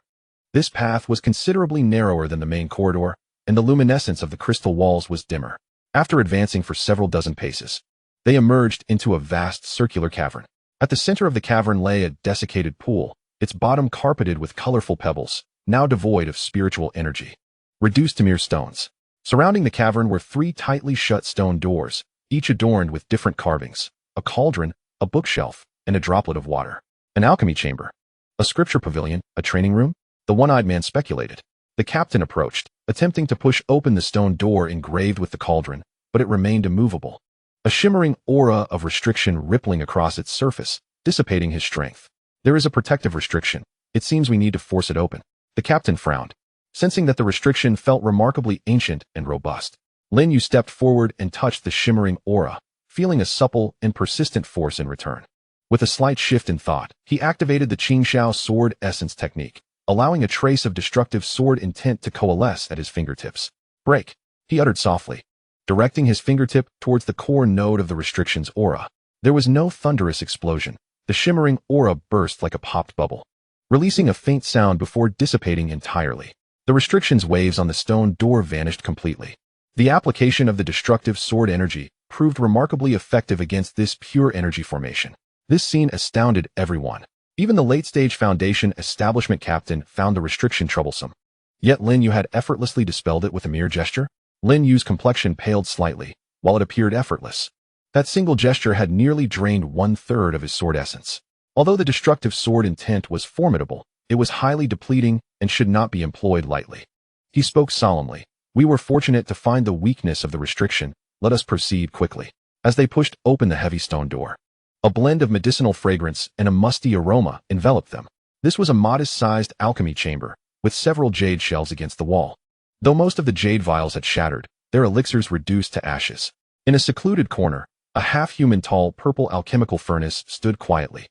This path was considerably narrower than the main corridor, and the luminescence of the crystal walls was dimmer. After advancing for several dozen paces, they emerged into a vast circular cavern. At the center of the cavern lay a desiccated pool, its bottom carpeted with colorful pebbles, now devoid of spiritual energy, reduced to mere stones. Surrounding the cavern were 3 tightly shut stone doors, each adorned with different carvings: a cauldron, a bookshelf, and a droplet of water. An alchemy chamber, a scripture pavilion, a training room? The one-eyed man speculated. The captain approached, attempting to push open the stone door engraved with the cauldron, but it remained immovable, a shimmering aura of restriction rippling across its surface, dissipating his strength. There is a protective restriction. It seems we need to force it open. The captain frowned, sensing that the restriction felt remarkably ancient and robust. Lin Yu stepped forward and touched the shimmering aura, feeling a supple and persistent force in return. With a slight shift in thought, he activated the Qingxiao sword essence technique, allowing a trace of destructive sword intent to coalesce at his fingertips. "Break," he uttered softly, directing his fingertip towards the core node of the restriction's aura. There was no thunderous explosion. The shimmering aura burst like a popped bubble, releasing a faint sound before dissipating entirely. The restriction's waves on the stone door vanished completely. The application of the destructive sword energy proved remarkably effective against this pure energy formation. This scene astounded everyone. Even the late-stage Foundation establishment captain found the restriction troublesome. Yet Lin Yu had effortlessly dispelled it with a mere gesture. Lin Yu's complexion paled slightly, while it appeared effortless. That single gesture had nearly drained 1/3 of his sword essence. Although the destructive sword intent was formidable, it was highly depleting and should not be employed lightly. He spoke solemnly. "We were fortunate to find the weakness of the restriction. Let us proceed quickly." As they pushed open the heavy stone door, a blend of medicinal fragrance and a musty aroma enveloped them. This was a modest-sized alchemy chamber, with several jade shells against the wall. Though most of the jade vials had shattered, their elixirs reduced to ashes. In a secluded corner, a half-human tall purple alchemical furnace stood quietly,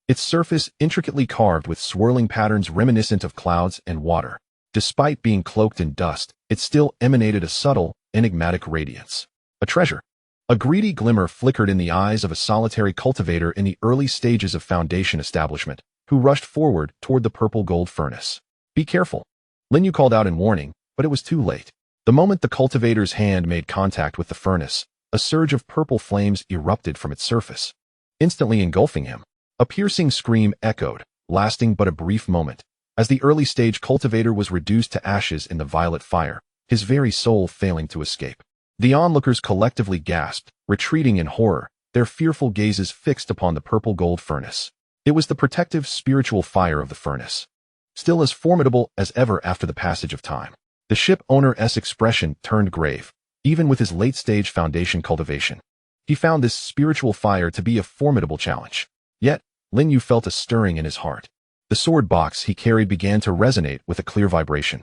its surface intricately carved with swirling patterns reminiscent of clouds and water. Despite being cloaked in dust, it still emanated a subtle, enigmatic radiance. A treasure. A greedy glimmer flickered in the eyes of a solitary cultivator in the early stages of Foundation establishment, who rushed forward toward the purple-gold furnace. "Be careful," Lin Yu called out in warning, but it was too late. The moment the cultivator's hand made contact with the furnace, a surge of purple flames erupted from its surface, instantly engulfing him. A piercing scream echoed, lasting but a brief moment. As the early-stage cultivator was reduced to ashes in the violet fire, his very soul failing to escape. The onlookers collectively gasped, retreating in horror, their fearful gazes fixed upon the purple-gold furnace. It was the protective spiritual fire of the furnace, still as formidable as ever after the passage of time. The ship owner's expression turned grave, even with his late-stage Foundation cultivation. He found this spiritual fire to be a formidable challenge. Yet, Lin Yu felt a stirring in his heart. The sword box he carried began to resonate with a clear vibration,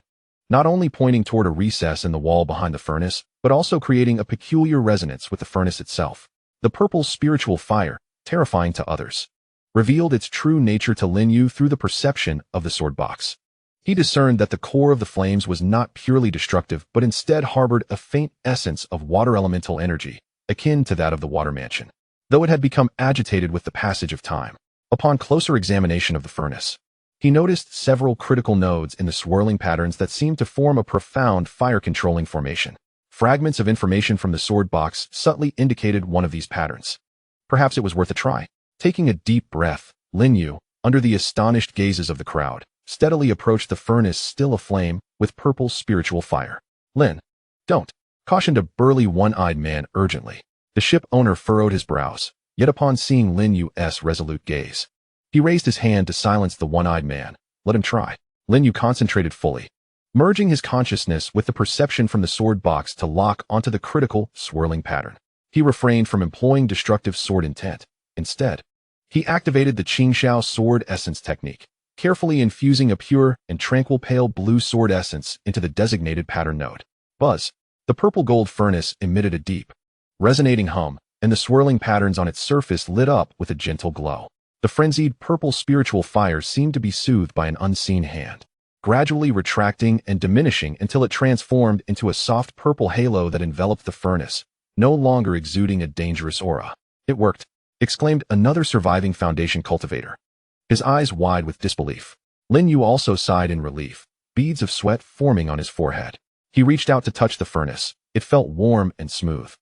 not only pointing toward a recess in the wall behind the furnace, but also creating a peculiar resonance with the furnace itself. The purple spiritual fire, terrifying to others, revealed its true nature to Lin Yu through the perception of the sword box. He discerned that the core of the flames was not purely destructive, but instead harbored a faint essence of water elemental energy, akin to that of the water mansion, though it had become agitated with the passage of time. Upon closer examination of the furnace, he noticed several critical nodes in the swirling patterns that seemed to form a profound fire-controlling formation. Fragments of information from the sword box subtly indicated one of these patterns. Perhaps it was worth a try. Taking a deep breath, Lin Yu, under the astonished gazes of the crowd, steadily approached the furnace still aflame with purple spiritual fire. "Lin, don't," cautioned a burly one-eyed man urgently. The ship owner furrowed his brows, yet upon seeing Lin Yu's resolute gaze, he raised his hand to silence the one-eyed man. "Let him try." Lin Yu concentrated fully, merging his consciousness with the perception from the sword box to lock onto the critical, swirling pattern. He refrained from employing destructive sword intent. Instead, he activated the Qingxiao sword essence technique, carefully infusing a pure and tranquil pale blue sword essence into the designated pattern node. Buzz. The purple-gold furnace emitted a deep, resonating hum, and the swirling patterns on its surface lit up with a gentle glow. The frenzied purple spiritual fire seemed to be soothed by an unseen hand. gradually retracting and diminishing until it transformed into a soft purple halo that enveloped the furnace, no longer exuding a dangerous aura. "It worked," exclaimed another surviving Foundation cultivator, his eyes wide with disbelief. Lin Yu also sighed in relief, beads of sweat forming on his forehead. He reached out to touch the furnace. It felt warm and smooth,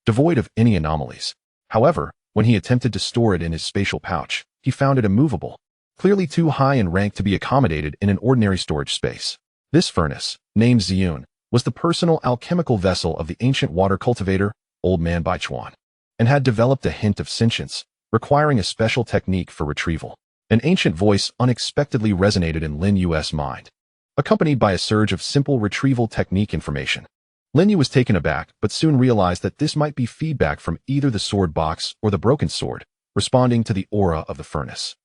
devoid of any anomalies. However, when he attempted to store it in his spatial pouch, he found it immovable, clearly too high in rank to be accommodated in an ordinary storage space. This furnace, named Qingyun, was the personal alchemical vessel of the ancient water cultivator, Old Man Baichuan, and had developed a hint of sentience, requiring a special technique for retrieval. An ancient voice unexpectedly resonated in Lin Yu's mind, accompanied by a surge of simple retrieval technique information. Lin Yu was taken aback, but soon realized that this might be feedback from either the sword box or the broken sword, responding to the aura of the furnace.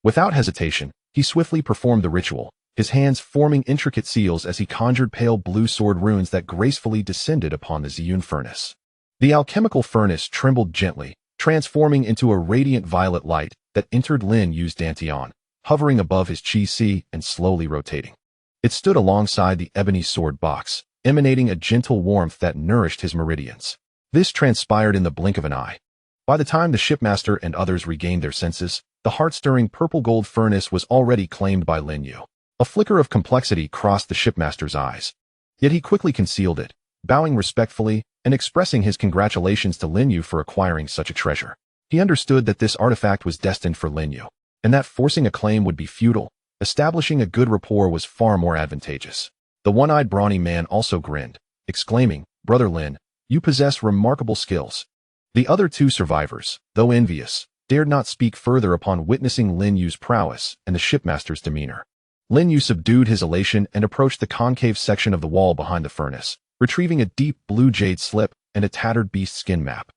Without hesitation, he swiftly performed the ritual, his hands forming intricate seals as he conjured pale blue sword runes that gracefully descended upon the Qingyun furnace. The alchemical furnace trembled gently, transforming into a radiant violet light that entered Lin Yu's dantian, hovering above his chi and slowly rotating. It stood alongside the ebony sword box, emanating a gentle warmth that nourished his meridians. This transpired in the blink of an eye. By the time the shipmaster and others regained their senses, the heart-stirring purple-gold furnace was already claimed by Lin Yu. A flicker of complexity crossed the shipmaster's eyes. Yet he quickly concealed it, bowing respectfully and expressing his congratulations to Lin Yu for acquiring such a treasure. He understood that this artifact was destined for Lin Yu, and that forcing a claim would be futile. Establishing a good rapport was far more advantageous. The one-eyed brawny man also grinned, exclaiming, "Brother Lin, you possess remarkable skills." The other two survivors, though envious, dared not speak further upon witnessing Lin Yu's prowess and the shipmaster's demeanor. Lin Yu subdued his elation and approached the concave section of the wall behind the furnace, retrieving a deep blue jade slip and a tattered beast skin map.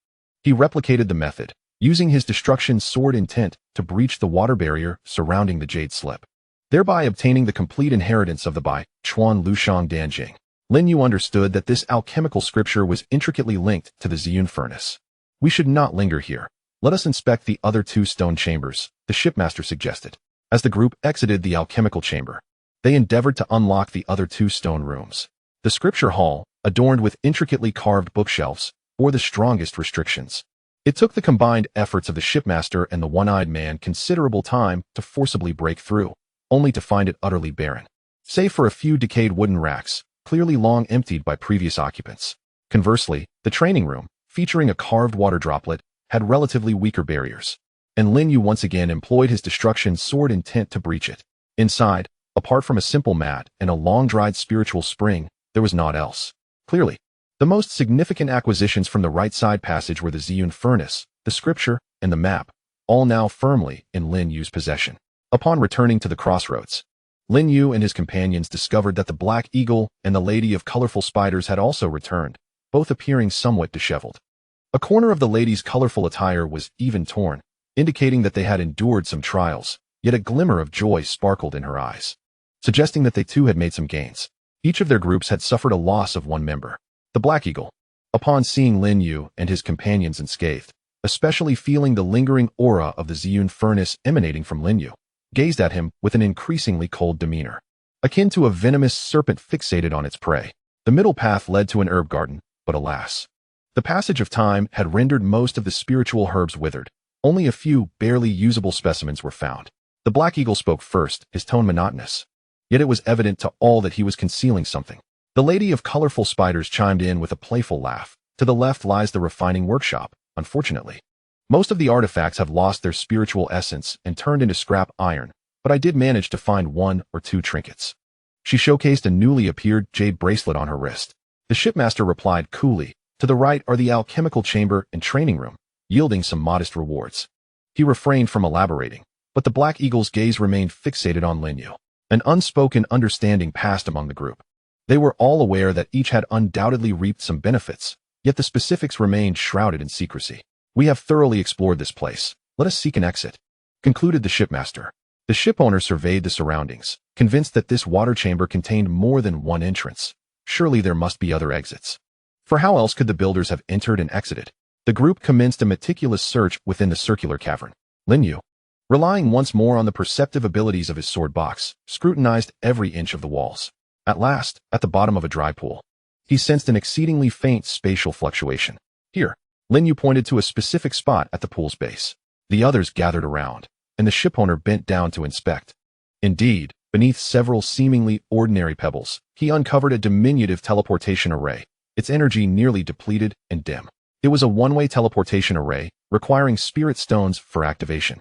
He replicated the method, using his destruction sword intent to breach the water barrier surrounding the jade slip, thereby obtaining the complete inheritance of the Bai Chuan Lushang Danjing. Lin Yu understood that this alchemical scripture was intricately linked to the Qingyun furnace. "We should not linger here. Let us inspect the other two stone chambers," the shipmaster suggested. As the group exited the alchemical chamber, they endeavored to unlock the other two stone rooms. The scripture hall, adorned with intricately carved bookshelves, bore the strongest restrictions. It took the combined efforts of the shipmaster and the one-eyed man considerable time to forcibly break through, only to find it utterly barren, save for a few decayed wooden racks, clearly long emptied by previous occupants. Conversely, the training room, featuring a carved water droplet, had relatively weaker barriers, and Lin Yu once again employed his destruction sword intent to breach it. Inside, apart from a simple mat and a long-dried spiritual spring, there was naught else. Clearly, the most significant acquisitions from the right side passage were the Qingyun furnace, the scripture, and the map, all now firmly in Lin Yu's possession. Upon returning to the crossroads, Lin Yu and his companions discovered that the Black Eagle and the Lady of Colorful Spiders had also returned, both appearing somewhat disheveled. A corner of the lady's colorful attire was even torn, indicating that they had endured some trials, yet a glimmer of joy sparkled in her eyes, suggesting that they too had made some gains. Each of their groups had suffered a loss of one member. The Black Eagle, upon seeing Lin Yu and his companions unscathed, especially feeling the lingering aura of the Qingyun furnace emanating from Lin Yu, gazed at him with an increasingly cold demeanor, akin to a venomous serpent fixated on its prey. The middle path led to an herb garden, but alas, the passage of time had rendered most of the spiritual herbs withered. Only a few barely usable specimens were found. The Black Eagle spoke first, his tone monotonous, yet it was evident to all that he was concealing something. The Lady of Colorful Spiders chimed in with a playful laugh. "To the left lies the refining workshop, unfortunately. Most of the artifacts have lost their spiritual essence and turned into scrap iron, but I did manage to find one or two trinkets." She showcased a newly appeared jade bracelet on her wrist. The shipmaster replied coolly, "To the right are the alchemical chamber and training room, yielding some modest rewards." He refrained from elaborating, but the Black Eagle's gaze remained fixated on Lin Yu. An unspoken understanding passed among the group. They were all aware that each had undoubtedly reaped some benefits, yet the specifics remained shrouded in secrecy. "We have thoroughly explored this place. Let us seek an exit," concluded the shipmaster. The shipowner surveyed the surroundings, convinced that this water chamber contained more than one entrance. Surely there must be other exits. For how else could the builders have entered and exited? The group commenced a meticulous search within the circular cavern. Lin Yu, Relying once more on the perceptive abilities of his sword box, scrutinized every inch of the walls. At last, at the bottom of a dry pool, he sensed an exceedingly faint spatial fluctuation. Here, Lin Yu pointed to a specific spot at the pool's base. The others gathered around, and the shipowner bent down to inspect. Indeed, beneath several seemingly ordinary pebbles, he uncovered a diminutive teleportation array, its energy nearly depleted and dim. It was a one-way teleportation array, requiring spirit stones for activation.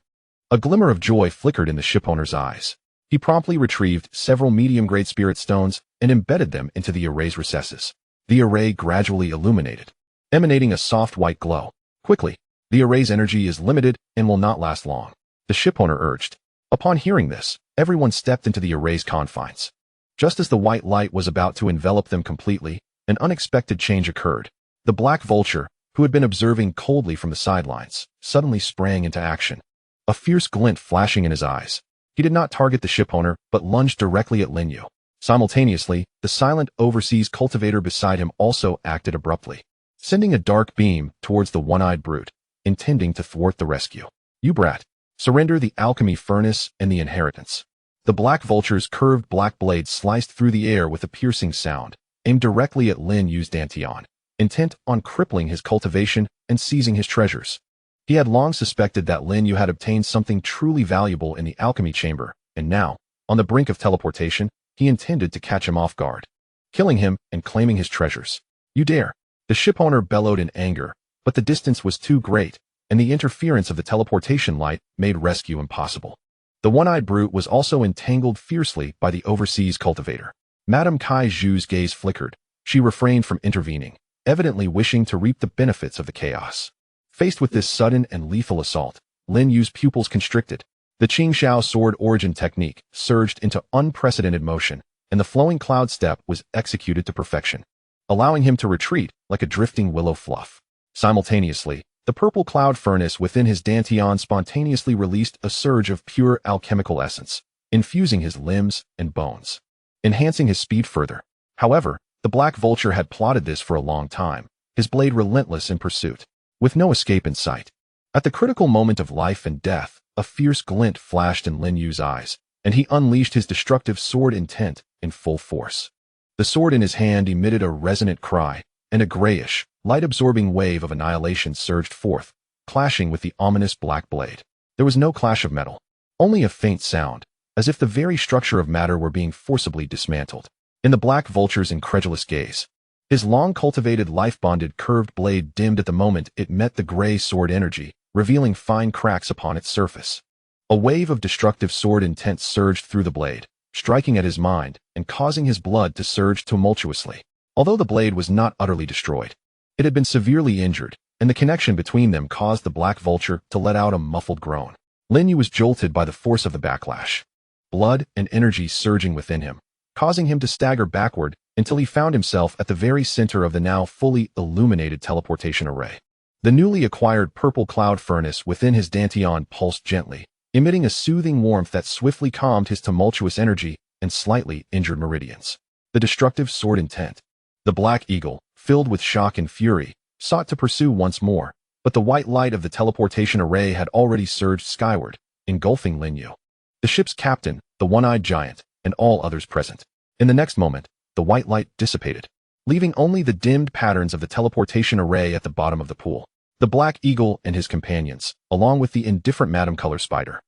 A glimmer of joy flickered in the shipowner's eyes. He promptly retrieved several medium-grade spirit stones and embedded them into the array's recesses. The array gradually illuminated, emanating a soft white glow. Quickly, the array's energy is limited and will not last long, the shipowner urged. Upon hearing this, everyone stepped into the array's confines. Just as the white light was about to envelop them completely, an unexpected change occurred. The black vulture, who had been observing coldly from the sidelines, suddenly sprang into action. A fierce glint flashing in his eyes. He did not target the shipowner, but lunged directly at Lin Yu. Simultaneously, the silent overseas cultivator beside him also acted abruptly, sending a dark beam towards the one-eyed brute, intending to thwart the rescue. "You brat, surrender the alchemy furnace and the inheritance." The black vulture's curved black blade sliced through the air with a piercing sound, aimed directly at Lin Yu's dantian, intent on crippling his cultivation and seizing his treasures. He had long suspected that Lin Yu had obtained something truly valuable in the alchemy chamber, and now, on the brink of teleportation, he intended to catch him off guard, killing him and claiming his treasures. "You dare!" The shipowner bellowed in anger, but the distance was too great, and the interference of the teleportation light made rescue impossible. The one-eyed brute was also entangled fiercely by the overseas cultivator. Madame Kai Zhu's gaze flickered. She refrained from intervening, evidently wishing to reap the benefits of the chaos. Faced with this sudden and lethal assault, Lin Yu's pupils constricted. The Qingxiao sword origin technique surged into unprecedented motion, and the flowing cloud step was executed to perfection, allowing him to retreat like a drifting willow fluff. Simultaneously, the purple cloud furnace within his dantian spontaneously released a surge of pure alchemical essence, infusing his limbs and bones, enhancing his speed further. However, the black vulture had plotted this for a long time, his blade relentless in pursuit, with no escape in sight. At the critical moment of life and death, a fierce glint flashed in Lin Yu's eyes, and he unleashed his destructive sword intent in full force. The sword in his hand emitted a resonant cry, and a grayish, light-absorbing wave of annihilation surged forth, clashing with the ominous black blade. There was no clash of metal, only a faint sound, as if the very structure of matter were being forcibly dismantled. In the black vulture's incredulous gaze, his long-cultivated life-bonded curved blade dimmed at the moment it met the gray sword energy, revealing fine cracks upon its surface. A wave of destructive sword intent surged through the blade, striking at his mind and causing his blood to surge tumultuously. Although the blade was not utterly destroyed, it had been severely injured, and the connection between them caused the black vulture to let out a muffled groan. Lin Yu was jolted by the force of the backlash, blood and energy surging within him, causing him to stagger backward until he found himself at the very center of the now fully illuminated teleportation array. The newly acquired purple cloud furnace within his dantian pulsed gently, emitting a soothing warmth that swiftly calmed his tumultuous energy and slightly injured meridians. The destructive sword intent. The black eagle, filled with shock and fury, sought to pursue once more, but the white light of the teleportation array had already surged skyward, engulfing Lin Yu, the ship's captain, the one-eyed giant, and all others present. In the next moment, the white light dissipated, leaving only the dimmed patterns of the teleportation array at the bottom of the pool. The black eagle and his companions, along with the indifferent Madame Color Spider,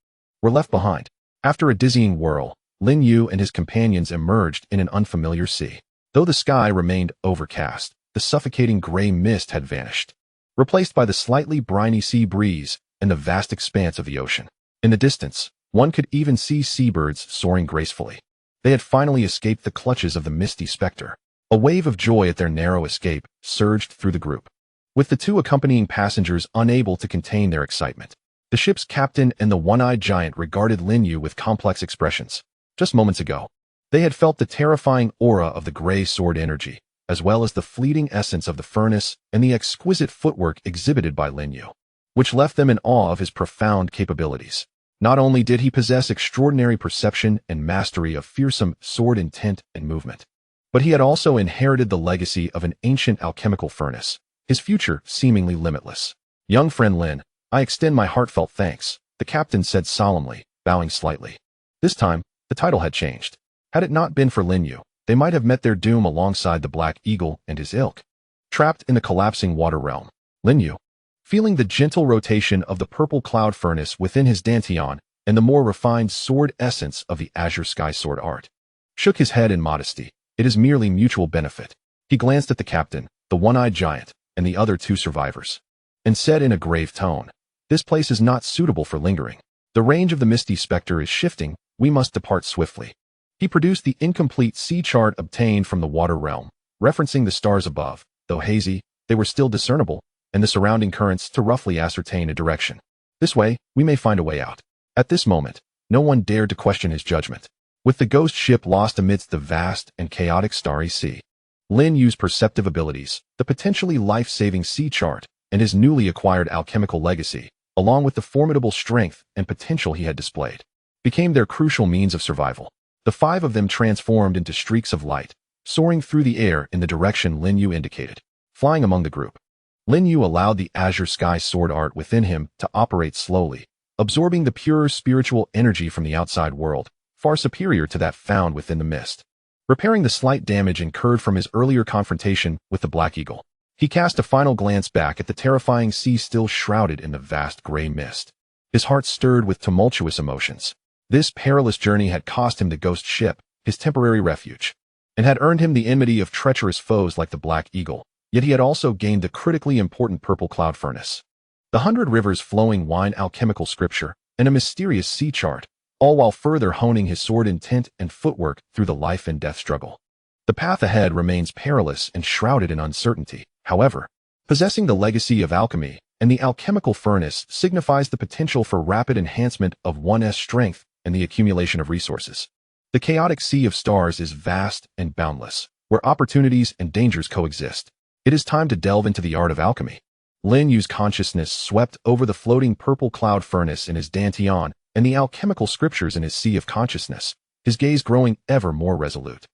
were left behind. After a dizzying whirl, Lin Yu and his companions emerged in an unfamiliar sea. Though the sky remained overcast, the suffocating gray mist had vanished, replaced by the slightly briny sea breeze and the vast expanse of the ocean. In the distance, one could even see seabirds soaring gracefully. They had finally escaped the clutches of the misty specter. A wave of joy at their narrow escape surged through the group, with the two accompanying passengers unable to contain their excitement. The ship's captain and the one-eyed giant regarded Lin Yu with complex expressions. Just moments ago, they had felt the terrifying aura of the gray sword energy, as well as the fleeting essence of the furnace and the exquisite footwork exhibited by Lin Yu, which left them in awe of his profound capabilities. Not only did he possess extraordinary perception and mastery of fearsome sword intent and movement, but he had also inherited the legacy of an ancient alchemical furnace, his future seemingly limitless. "Young friend Lin, I extend my heartfelt thanks," the the captain said solemnly, bowing slightly. This time, the title had changed. Had it not been for Lin Yu, they might have met their doom alongside the Black Eagle and his ilk. Trapped in the collapsing water realm, Lin Yu, feeling the gentle rotation of the purple cloud furnace within his dantian and the more refined sword essence of the azure sky sword art, shook his head in modesty. It is merely mutual benefit. He glanced at the captain, the one-eyed giant, and the other two survivors, and said in a grave tone, "This place is not suitable for lingering. The range of the misty specter is shifting. We must depart swiftly." He produced the incomplete sea chart obtained from the water realm, referencing the stars above. Though hazy, they were still discernible, and the surrounding currents to roughly ascertain a direction. "This way, we may find a way out." At this moment, no one dared to question his judgment. With the ghost ship lost amidst the vast and chaotic starry sea, Lin Yu's perceptive abilities, the potentially life-saving sea chart, and his newly acquired alchemical legacy, along with the formidable strength and potential he had displayed, became their crucial means of survival. The five of them transformed into streaks of light, soaring through the air in the direction Lin Yu indicated, flying among the group. Lin Yu allowed the azure sky sword art within him to operate slowly, absorbing the purer spiritual energy from the outside world, far superior to that found within the mist. Repairing the slight damage incurred from his earlier confrontation with the Black Eagle, he cast a final glance back at the terrifying sea still shrouded in the vast gray mist. His heart stirred with tumultuous emotions. This perilous journey had cost him the ghost ship, his temporary refuge, and had earned him the enmity of treacherous foes like the Black Eagle, yet he had also gained the critically important purple cloud furnace, the 100 rivers flowing wine alchemical scripture, and a mysterious sea chart, all while further honing his sword intent and footwork through the life and death struggle. The path ahead remains perilous and shrouded in uncertainty. However, possessing the legacy of alchemy and the alchemical furnace signifies the potential for rapid enhancement of one's strength and the accumulation of resources. The chaotic sea of stars is vast and boundless, where opportunities and dangers coexist. It is time to delve into the art of alchemy. Lin Yu's consciousness swept over the floating purple cloud furnace in his dantian and the alchemical scriptures in his sea of consciousness, his gaze growing ever more resolute.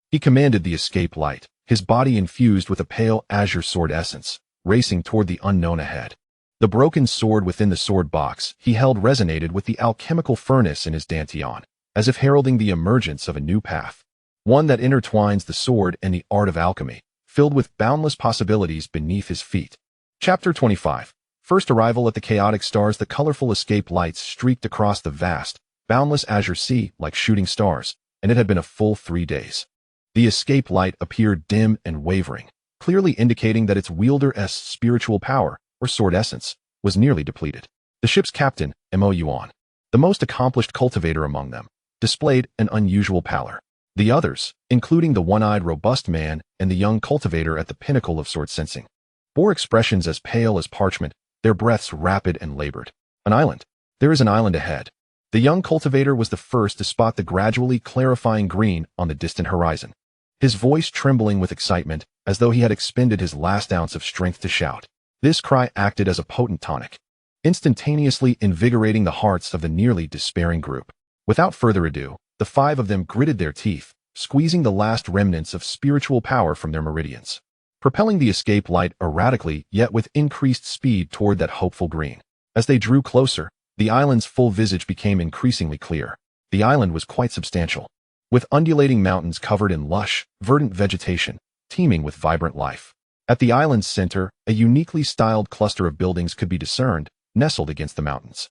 He commanded the escape light, his body infused with a pale azure sword essence, racing toward the unknown ahead. The broken sword within the sword box he held resonated with the alchemical furnace in his dantian, as if heralding the emergence of a new path, one that intertwines the sword and the art of alchemy, filled with boundless possibilities beneath his feet. Chapter 25. First arrival at the chaotic stars. The colorful escape lights streaked across the vast, boundless azure sea like shooting stars, and it had been a full 3 days. The escape light appeared dim and wavering, clearly indicating that its wielder's spiritual power, or sword essence, was nearly depleted. The ship's captain, Mo Yuan, the most accomplished cultivator among them, displayed an unusual pallor. The others, including the one-eyed robust man and the young cultivator at the pinnacle of sword sensing, bore expressions as pale as parchment, their breaths rapid and labored. An island. There is an island ahead. The young cultivator was the first to spot the gradually clarifying green on the distant horizon, his voice trembling with excitement as though he had expended his last ounce of strength to shout. This cry acted as a potent tonic, instantaneously invigorating the hearts of the nearly despairing group. Without further ado, the five of them gritted their teeth, squeezing the last remnants of spiritual power from their meridians, propelling the escape light erratically yet with increased speed toward that hopeful green. As they drew closer, the island's full visage became increasingly clear. The island was quite substantial, with undulating mountains covered in lush, verdant vegetation, teeming with vibrant life. At the island's center, a uniquely styled cluster of buildings could be discerned, nestled against the mountains.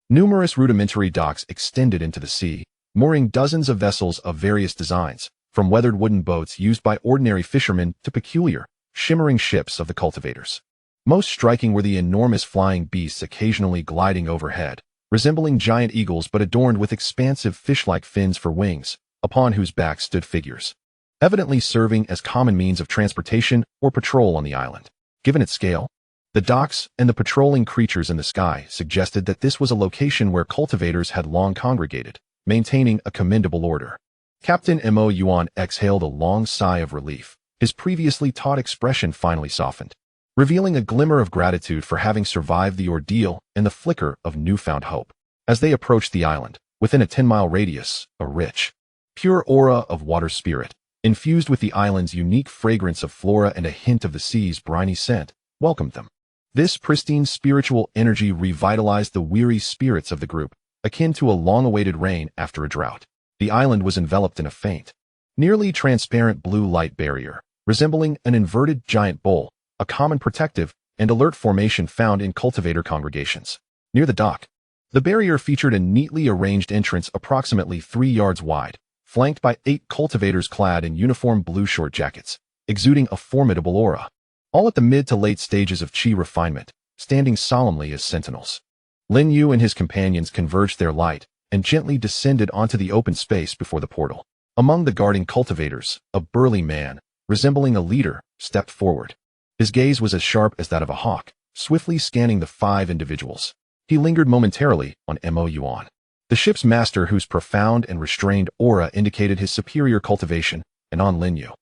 Numerous rudimentary docks extended into the sea, mooring dozens of vessels of various designs, from weathered wooden boats used by ordinary fishermen to peculiar, shimmering ships of the cultivators. Most striking were the enormous flying beasts occasionally gliding overhead, resembling giant eagles but adorned with expansive fish-like fins for wings, upon whose backs stood figures, evidently serving as common means of transportation or patrol on the island. Given its scale, the docks and the patrolling creatures in the sky suggested that this was a location where cultivators had long congregated, maintaining a commendable order. Captain Mo Yuan exhaled a long sigh of relief. His previously taut expression finally softened, revealing a glimmer of gratitude for having survived the ordeal and the flicker of newfound hope. As they approached the island, within a 10-mile radius, a rich, pure aura of water spirit, infused with the island's unique fragrance of flora and a hint of the sea's briny scent, welcomed them. This pristine spiritual energy revitalized the weary spirits of the group, akin to a long-awaited rain after a drought. The island was enveloped in a faint, nearly transparent blue light barrier, resembling an inverted giant bowl, a common protective and alert formation found in cultivator congregations. Near the dock, the barrier featured a neatly arranged entrance approximately 3 yards wide, flanked by 8 cultivators clad in uniform blue short jackets, exuding a formidable aura. All at the mid to late stages of chi refinement, standing solemnly as sentinels. Lin Yu and his companions converged their light and gently descended onto the open space before the portal. Among the guarding cultivators, a burly man, resembling a leader, stepped forward. His gaze was as sharp as that of a hawk, swiftly scanning the 5 individuals. He lingered momentarily on Mo Yuan, the ship's master, whose profound and restrained aura indicated his superior cultivation, and on Lin Yu,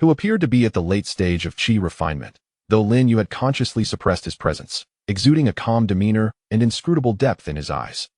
who appeared to be at the late stage of chi refinement, though Lin Yu had consciously suppressed his presence, exuding a calm demeanor and inscrutable depth in his eyes.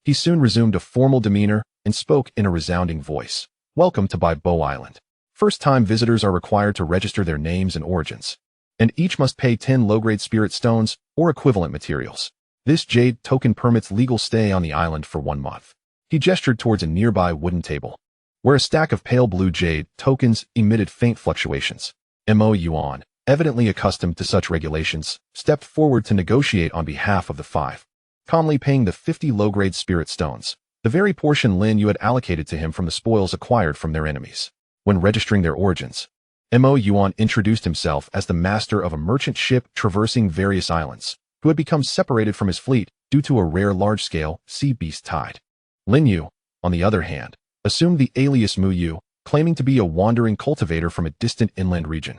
He soon resumed a formal demeanor and spoke in a resounding voice. Welcome to Bai Bo Island. First-time visitors are required to register their names and origins, and each must pay 10 low-grade spirit stones or equivalent materials. This jade token permits legal stay on the island for 1 month. He gestured towards a nearby wooden table, where a stack of pale blue jade tokens emitted faint fluctuations. Mo Yuan, evidently accustomed to such regulations, stepped forward to negotiate on behalf of the 5, calmly paying the 50 low-grade spirit stones, the very portion Lin Yu had allocated to him from the spoils acquired from their enemies. When registering their origins, Mo Yuan introduced himself as the master of a merchant ship traversing various islands, who had become separated from his fleet due to a rare large-scale sea beast tide. Lin Yu, on the other hand, assumed the alias Mu Yu, claiming to be a wandering cultivator from a distant inland region,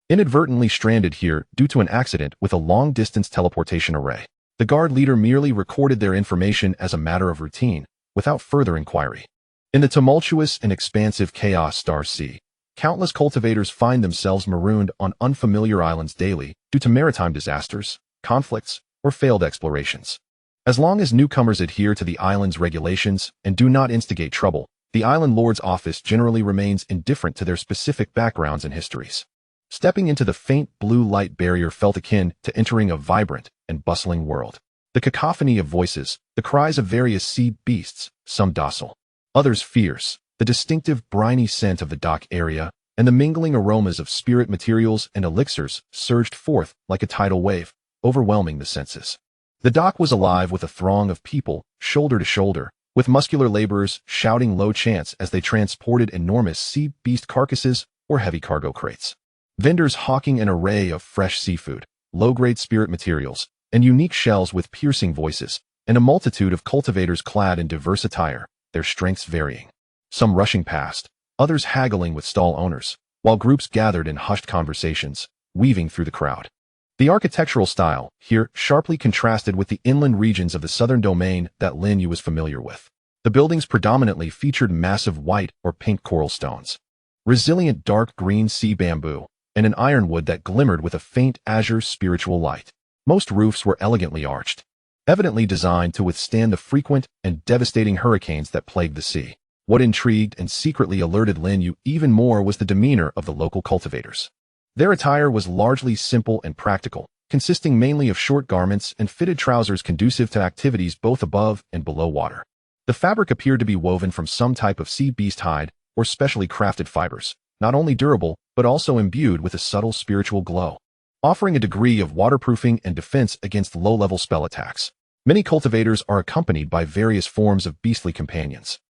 inadvertently stranded here due to an accident with a long-distance teleportation array. The guard leader merely recorded their information as a matter of routine, without further inquiry. In the tumultuous and expansive chaos star sea, countless cultivators find themselves marooned on unfamiliar islands daily due to maritime disasters, conflicts, or failed explorations. As long as newcomers adhere to the island's regulations and do not instigate trouble, the island lord's office generally remains indifferent to their specific backgrounds and histories. Stepping into the faint blue light barrier felt akin to entering a vibrant and bustling world. The cacophony of voices, the cries of various sea beasts, some docile, others fierce, the distinctive briny scent of the dock area, and the mingling aromas of spirit materials and elixirs surged forth like a tidal wave, overwhelming the senses. The dock was alive with a throng of people, shoulder to shoulder, with muscular laborers shouting low chants as they transported enormous sea beast carcasses or heavy cargo crates. Vendors hawking an array of fresh seafood, low-grade spirit materials, and unique shells with piercing voices, and a multitude of cultivators clad in diverse attire, their strengths varying. Some rushing past, others haggling with stall owners, while groups gathered in hushed conversations, weaving through the crowd. The architectural style, here, sharply contrasted with the inland regions of the southern domain that Lin Yu was familiar with. The buildings predominantly featured massive white or pink coral stones, resilient dark green sea bamboo, and an ironwood that glimmered with a faint azure spiritual light. Most roofs were elegantly arched, evidently designed to withstand the frequent and devastating hurricanes that plagued the sea. What intrigued and secretly alerted Lin Yu even more was the demeanor of the local cultivators. Their attire was largely simple and practical, consisting mainly of short garments and fitted trousers conducive to activities both above and below water. The fabric appeared to be woven from some type of sea beast hide or specially crafted fibers, not only durable, but also imbued with a subtle spiritual glow, offering a degree of waterproofing and defense against low-level spell attacks. Many cultivators are accompanied by various forms of beastly companions,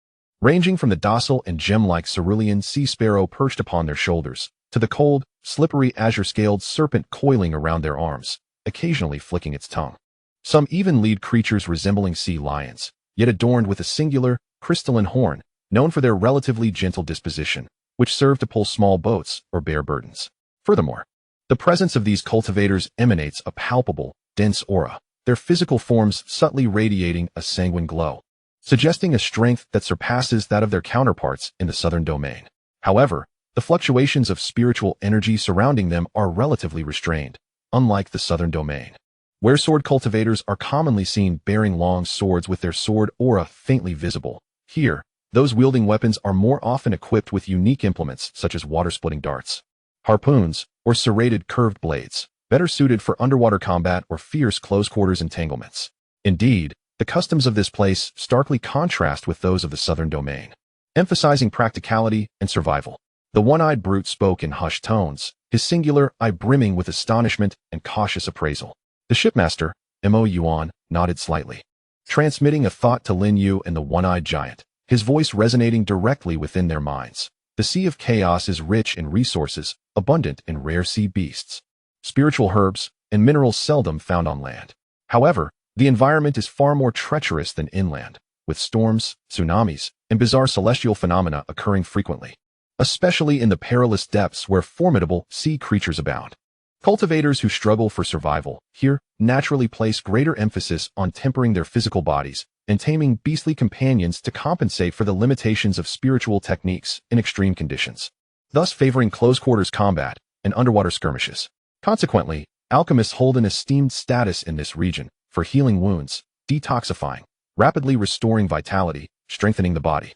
ranging from the docile and gem-like cerulean sea sparrow perched upon their shoulders, to the cold, slippery azure-scaled serpent coiling around their arms, occasionally flicking its tongue. Some even lead creatures resembling sea lions, yet adorned with a singular, crystalline horn, known for their relatively gentle disposition, which serve to pull small boats or bear burdens. Furthermore, the presence of these cultivators emanates a palpable, dense aura, their physical forms subtly radiating a sanguine glow, suggesting a strength that surpasses that of their counterparts in the southern domain. However, the fluctuations of spiritual energy surrounding them are relatively restrained, unlike the southern domain, where sword cultivators are commonly seen bearing long swords with their sword aura faintly visible. Here, those wielding weapons are more often equipped with unique implements such as water-splitting darts, harpoons, or serrated curved blades, better suited for underwater combat or fierce close-quarters entanglements. Indeed, the customs of this place starkly contrast with those of the southern domain, emphasizing practicality and survival. The one-eyed brute spoke in hushed tones, his singular eye brimming with astonishment and cautious appraisal. The shipmaster, Mo Yuan, nodded slightly, transmitting a thought to Lin Yu and the one-eyed giant, his voice resonating directly within their minds. The Sea of Chaos is rich in resources, abundant in rare sea beasts, spiritual herbs, and minerals seldom found on land. However, the environment is far more treacherous than inland, with storms, tsunamis, and bizarre celestial phenomena occurring frequently, especially in the perilous depths where formidable sea creatures abound. Cultivators who struggle for survival here naturally place greater emphasis on tempering their physical bodies and taming beastly companions to compensate for the limitations of spiritual techniques in extreme conditions, thus favoring close-quarters combat and underwater skirmishes. Consequently, alchemists hold an esteemed status in this region for healing wounds, detoxifying, rapidly restoring vitality, strengthening the body,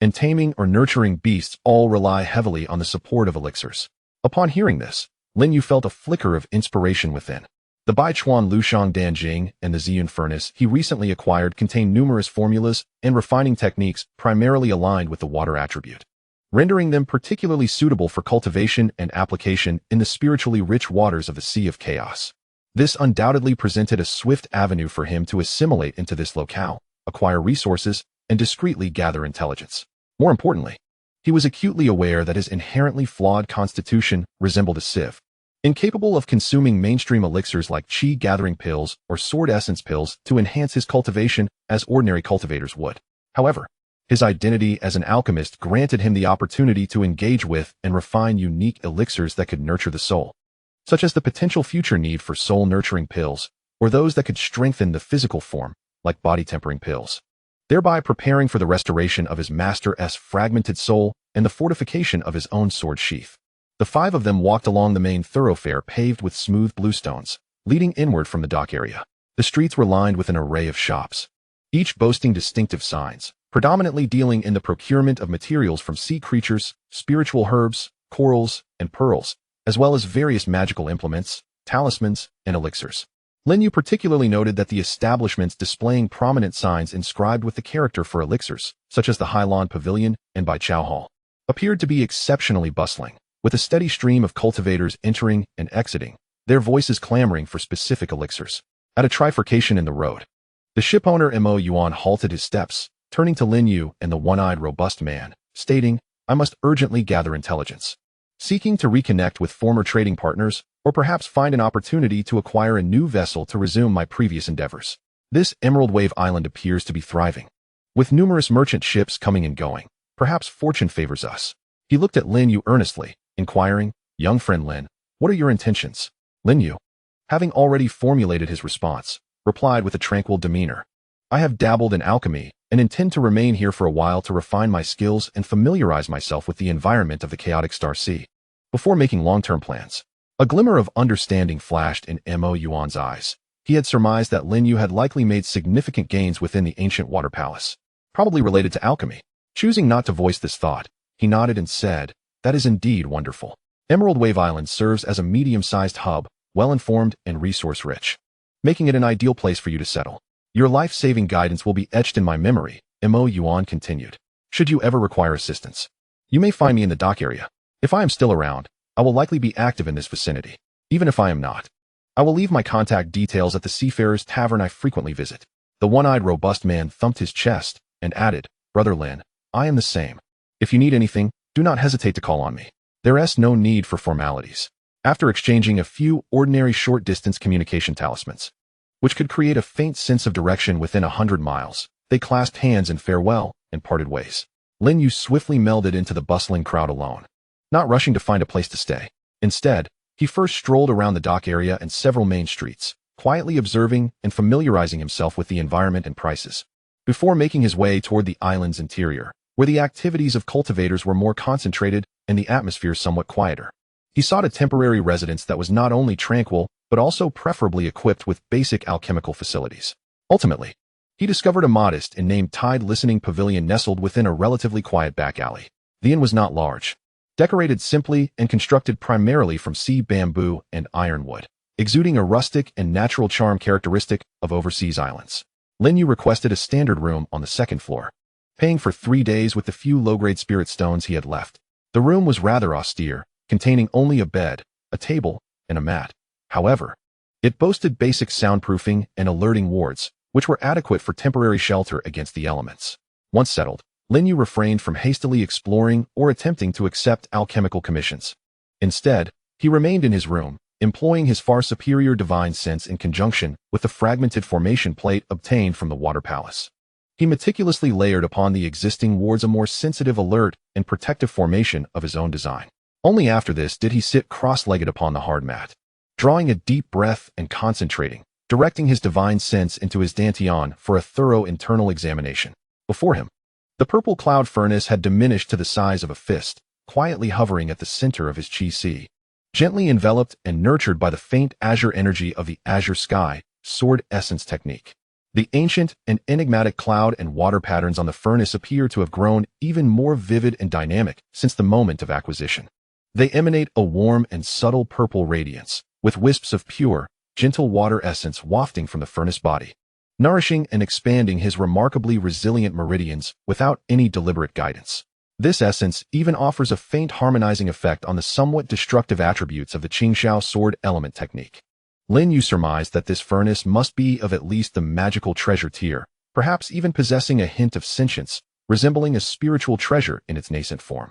and taming or nurturing beasts all rely heavily on the support of elixirs. Upon hearing this, Lin Yu felt a flicker of inspiration within. The Baichuan Lushang Danjing and the Ziyun furnace he recently acquired contain numerous formulas and refining techniques primarily aligned with the water attribute, rendering them particularly suitable for cultivation and application in the spiritually rich waters of the Sea of Chaos. This undoubtedly presented a swift avenue for him to assimilate into this locale, acquire resources, and discreetly gather intelligence. More importantly, he was acutely aware that his inherently flawed constitution resembled a sieve, incapable of consuming mainstream elixirs like chi-gathering pills or sword essence pills to enhance his cultivation as ordinary cultivators would. However, his identity as an alchemist granted him the opportunity to engage with and refine unique elixirs that could nurture the soul, such as the potential future need for soul-nurturing pills, or those that could strengthen the physical form, like body-tempering pills, thereby preparing for the restoration of his master's fragmented soul and the fortification of his own sword sheath. The five of them walked along the main thoroughfare paved with smooth bluestones, leading inward from the dock area. The streets were lined with an array of shops, each boasting distinctive signs, predominantly dealing in the procurement of materials from sea creatures, spiritual herbs, corals, and pearls, as well as various magical implements, talismans, and elixirs. Lin Yu particularly noted that the establishments displaying prominent signs inscribed with the character for elixirs, such as the Hailan Pavilion and Baichao Hall, appeared to be exceptionally bustling, with a steady stream of cultivators entering and exiting, their voices clamoring for specific elixirs. At a trifurcation in the road, the shipowner Mo Yuan halted his steps, turning to Lin Yu and the one-eyed robust man, stating, "I must urgently gather intelligence. Seeking to reconnect with former trading partners, or perhaps find an opportunity to acquire a new vessel to resume my previous endeavors. This Emerald Wave Island appears to be thriving, with numerous merchant ships coming and going. Perhaps fortune favors us." He looked at Lin Yu earnestly, inquiring, "Young friend Lin, what are your intentions?" Lin Yu, having already formulated his response, replied with a tranquil demeanor, "I have dabbled in alchemy and intend to remain here for a while to refine my skills and familiarize myself with the environment of the chaotic Star Sea, before making long-term plans." A glimmer of understanding flashed in Mo Yuan's eyes. He had surmised that Lin Yu had likely made significant gains within the ancient water palace, probably related to alchemy. Choosing not to voice this thought, he nodded and said, "That is indeed wonderful. Emerald Wave Island serves as a medium-sized hub, well-informed and resource-rich, making it an ideal place for you to settle. Your life-saving guidance will be etched in my memory," Mo Yuan continued. "Should you ever require assistance, you may find me in the dock area. If I am still around, I will likely be active in this vicinity. Even if I am not, I will leave my contact details at the Seafarers Tavern I frequently visit." The one-eyed robust man thumped his chest and added, "Brother Lin, I am the same. If you need anything, do not hesitate to call on me. There's no need for formalities." After exchanging a few ordinary short-distance communication talismans, which could create a faint sense of direction within 100 miles, they clasped hands in farewell and parted ways. Lin Yu swiftly melded into the bustling crowd alone, not rushing to find a place to stay. Instead, he first strolled around the dock area and several main streets, quietly observing and familiarizing himself with the environment and prices, before making his way toward the island's interior, where the activities of cultivators were more concentrated and the atmosphere somewhat quieter. He sought a temporary residence that was not only tranquil, but also preferably equipped with basic alchemical facilities. Ultimately, he discovered a modest and named Tide Listening Pavilion nestled within a relatively quiet back alley. The inn was not large, decorated simply and constructed primarily from sea bamboo and ironwood. exuding a rustic and natural charm characteristic of overseas islands. Lin Yu requested a standard room on the second floor, paying for 3 days with the few low-grade spirit stones he had left. The room was rather austere, containing only a bed, a table, and a mat. However, it boasted basic soundproofing and alerting wards, which were adequate for temporary shelter against the elements. Once settled, Lin Yu refrained from hastily exploring or attempting to accept alchemical commissions. Instead, he remained in his room, employing his far superior divine sense in conjunction with the fragmented formation plate obtained from the water palace. He meticulously layered upon the existing wards a more sensitive alert and protective formation of his own design. Only after this did he sit cross-legged upon the hard mat, drawing a deep breath and concentrating, directing his divine sense into his dantian for a thorough internal examination. Before him, the purple cloud furnace had diminished to the size of a fist, quietly hovering at the center of his chi, gently enveloped and nurtured by the faint azure energy of the azure sky sword essence technique. The ancient and enigmatic cloud and water patterns on the furnace appear to have grown even more vivid and dynamic since the moment of acquisition. They emanate a warm and subtle purple radiance, with wisps of pure, gentle water essence wafting from the furnace body, nourishing and expanding his remarkably resilient meridians without any deliberate guidance. This essence even offers a faint harmonizing effect on the somewhat destructive attributes of the Qingxiao sword element technique. Lin Yu surmised that this furnace must be of at least the magical treasure tier, perhaps even possessing a hint of sentience, resembling a spiritual treasure in its nascent form,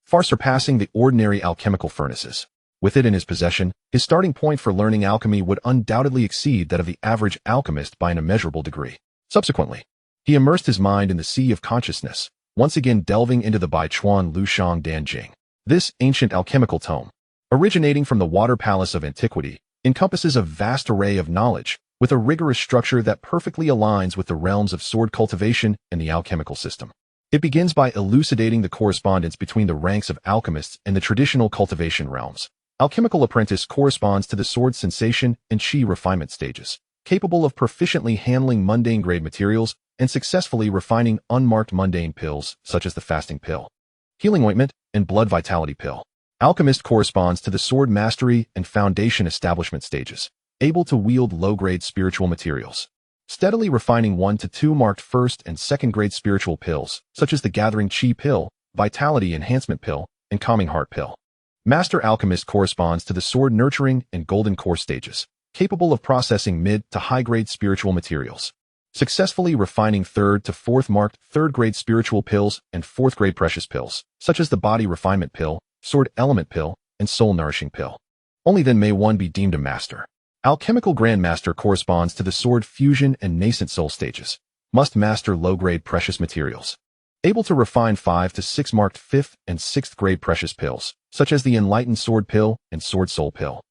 far surpassing the ordinary alchemical furnaces. With it in his possession, his starting point for learning alchemy would undoubtedly exceed that of the average alchemist by an immeasurable degree. Subsequently, he immersed his mind in the sea of consciousness, once again delving into the Baichuan Lushang Danjing. This ancient alchemical tome, originating from the water palace of antiquity, encompasses a vast array of knowledge, with a rigorous structure that perfectly aligns with the realms of sword cultivation and the alchemical system. It begins by elucidating the correspondence between the ranks of alchemists and the traditional cultivation realms. Alchemical apprentice corresponds to the sword sensation and chi refinement stages, capable of proficiently handling mundane-grade materials and successfully refining unmarked mundane pills, such as the fasting pill, healing ointment, and blood vitality pill. Alchemist corresponds to the sword mastery and foundation establishment stages, able to wield low-grade spiritual materials, steadily refining 1 to 2 marked first and second-grade spiritual pills, such as the gathering chi pill, vitality enhancement pill, and calming heart pill. Master alchemist corresponds to the sword nurturing and golden core stages, capable of processing mid to high-grade spiritual materials, successfully refining 3rd to 4th marked 3rd-grade spiritual pills and 4th-grade precious pills, such as the body refinement pill, sword element pill, and soul nourishing pill. Only then may one be deemed a master. Alchemical grandmaster corresponds to the sword fusion and nascent soul stages, must master low-grade precious materials, able to refine 5 to 6 marked 5th and 6th grade precious pills, such as the enlightened sword pill and sword soul pill,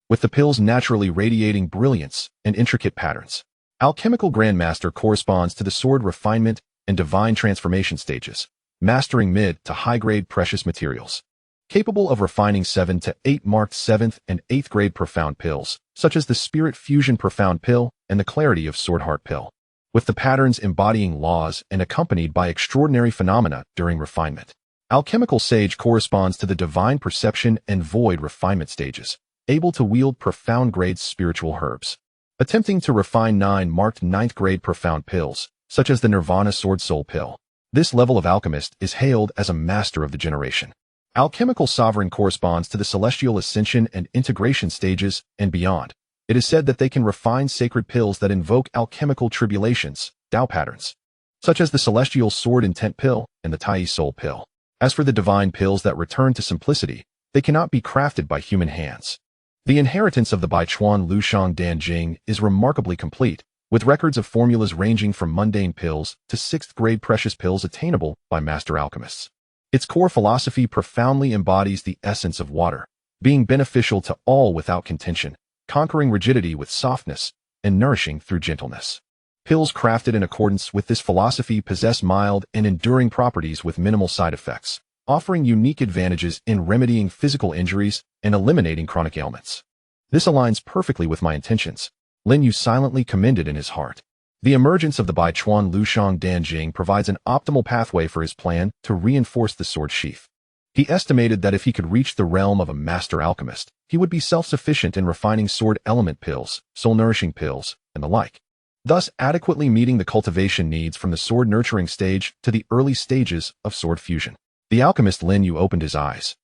with the pills naturally radiating brilliance and intricate patterns. Alchemical grandmaster corresponds to the sword refinement and divine transformation stages, mastering mid to high-grade precious materials, capable of refining 7 to 8 marked 7th and 8th grade profound pills, such as the spirit fusion profound pill and the clarity of sword heart pill, with the patterns embodying laws and accompanied by extraordinary phenomena during refinement. Alchemical sage corresponds to the divine perception and void refinement stages, able to wield profound grade spiritual herbs, attempting to refine 9 marked 9th grade profound pills, such as the Nirvana sword soul pill. This level of alchemist is hailed as a master of the generation. Alchemical sovereign corresponds to the celestial ascension and integration stages and beyond. It is said that they can refine sacred pills that invoke alchemical tribulations, Tao patterns, such as the celestial sword intent pill and the Tai soul pill. As for the divine pills that return to simplicity, they cannot be crafted by human hands. The inheritance of the Baichuan Lushang Danjing is remarkably complete, with records of formulas ranging from mundane pills to 6th grade precious pills attainable by master alchemists. Its core philosophy profoundly embodies the essence of water, being beneficial to all without contention, conquering rigidity with softness, and nourishing through gentleness. Pills crafted in accordance with this philosophy possess mild and enduring properties with minimal side effects, offering unique advantages in remedying physical injuries and eliminating chronic ailments. This aligns perfectly with my intentions, Lin Yu silently commended in his heart. The emergence of the Baichuan Lushang Danjing provides an optimal pathway for his plan to reinforce the sword sheath. He estimated that if he could reach the realm of a master alchemist, he would be self-sufficient in refining sword element pills, soul-nourishing pills, and the like, thus adequately meeting the cultivation needs from the sword-nurturing stage to the early stages of sword fusion. The alchemist Lin Yu opened his eyes,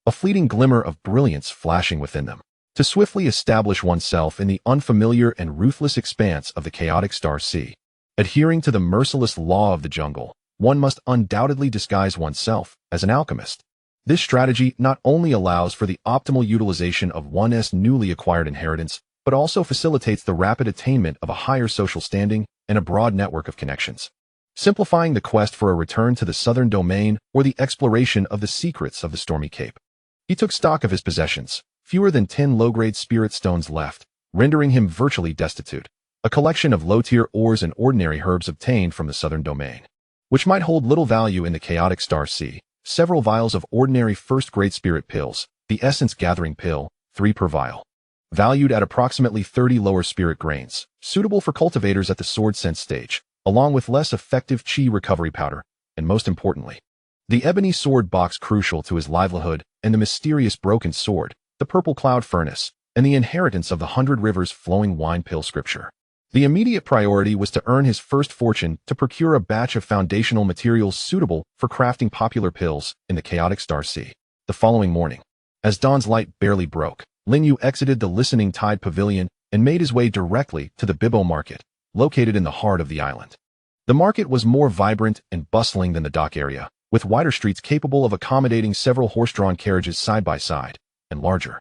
a fleeting glimmer of brilliance flashing within them. To swiftly establish oneself in the unfamiliar and ruthless expanse of the chaotic star sea, adhering to the merciless law of the jungle, one must undoubtedly disguise oneself as an alchemist. This strategy not only allows for the optimal utilization of one's newly acquired inheritance, but also facilitates the rapid attainment of a higher social standing and a broad network of connections, simplifying the quest for a return to the southern domain or the exploration of the secrets of the stormy cape. He took stock of his possessions, fewer than 10 low-grade spirit stones left, rendering him virtually destitute, a collection of low-tier ores and ordinary herbs obtained from the southern domain, which might hold little value in the chaotic star sea, several vials of ordinary first-grade spirit pills, the essence-gathering pill, 3 per vial, valued at approximately 30 lower spirit grains, suitable for cultivators at the sword sense stage, along with less effective chi recovery powder, and most importantly, the ebony sword box crucial to his livelihood and the mysterious broken sword, the purple cloud furnace, and the inheritance of the 100 rivers flowing wine pill scripture. The immediate priority was to earn his first fortune to procure a batch of foundational materials suitable for crafting popular pills in the chaotic star sea. The following morning, as dawn's light barely broke, Lin Yu exited the listening tide pavilion and made his way directly to the Bibo market, located in the heart of the island. The market was more vibrant and bustling than the dock area, with wider streets capable of accommodating several horse-drawn carriages side by side, and larger,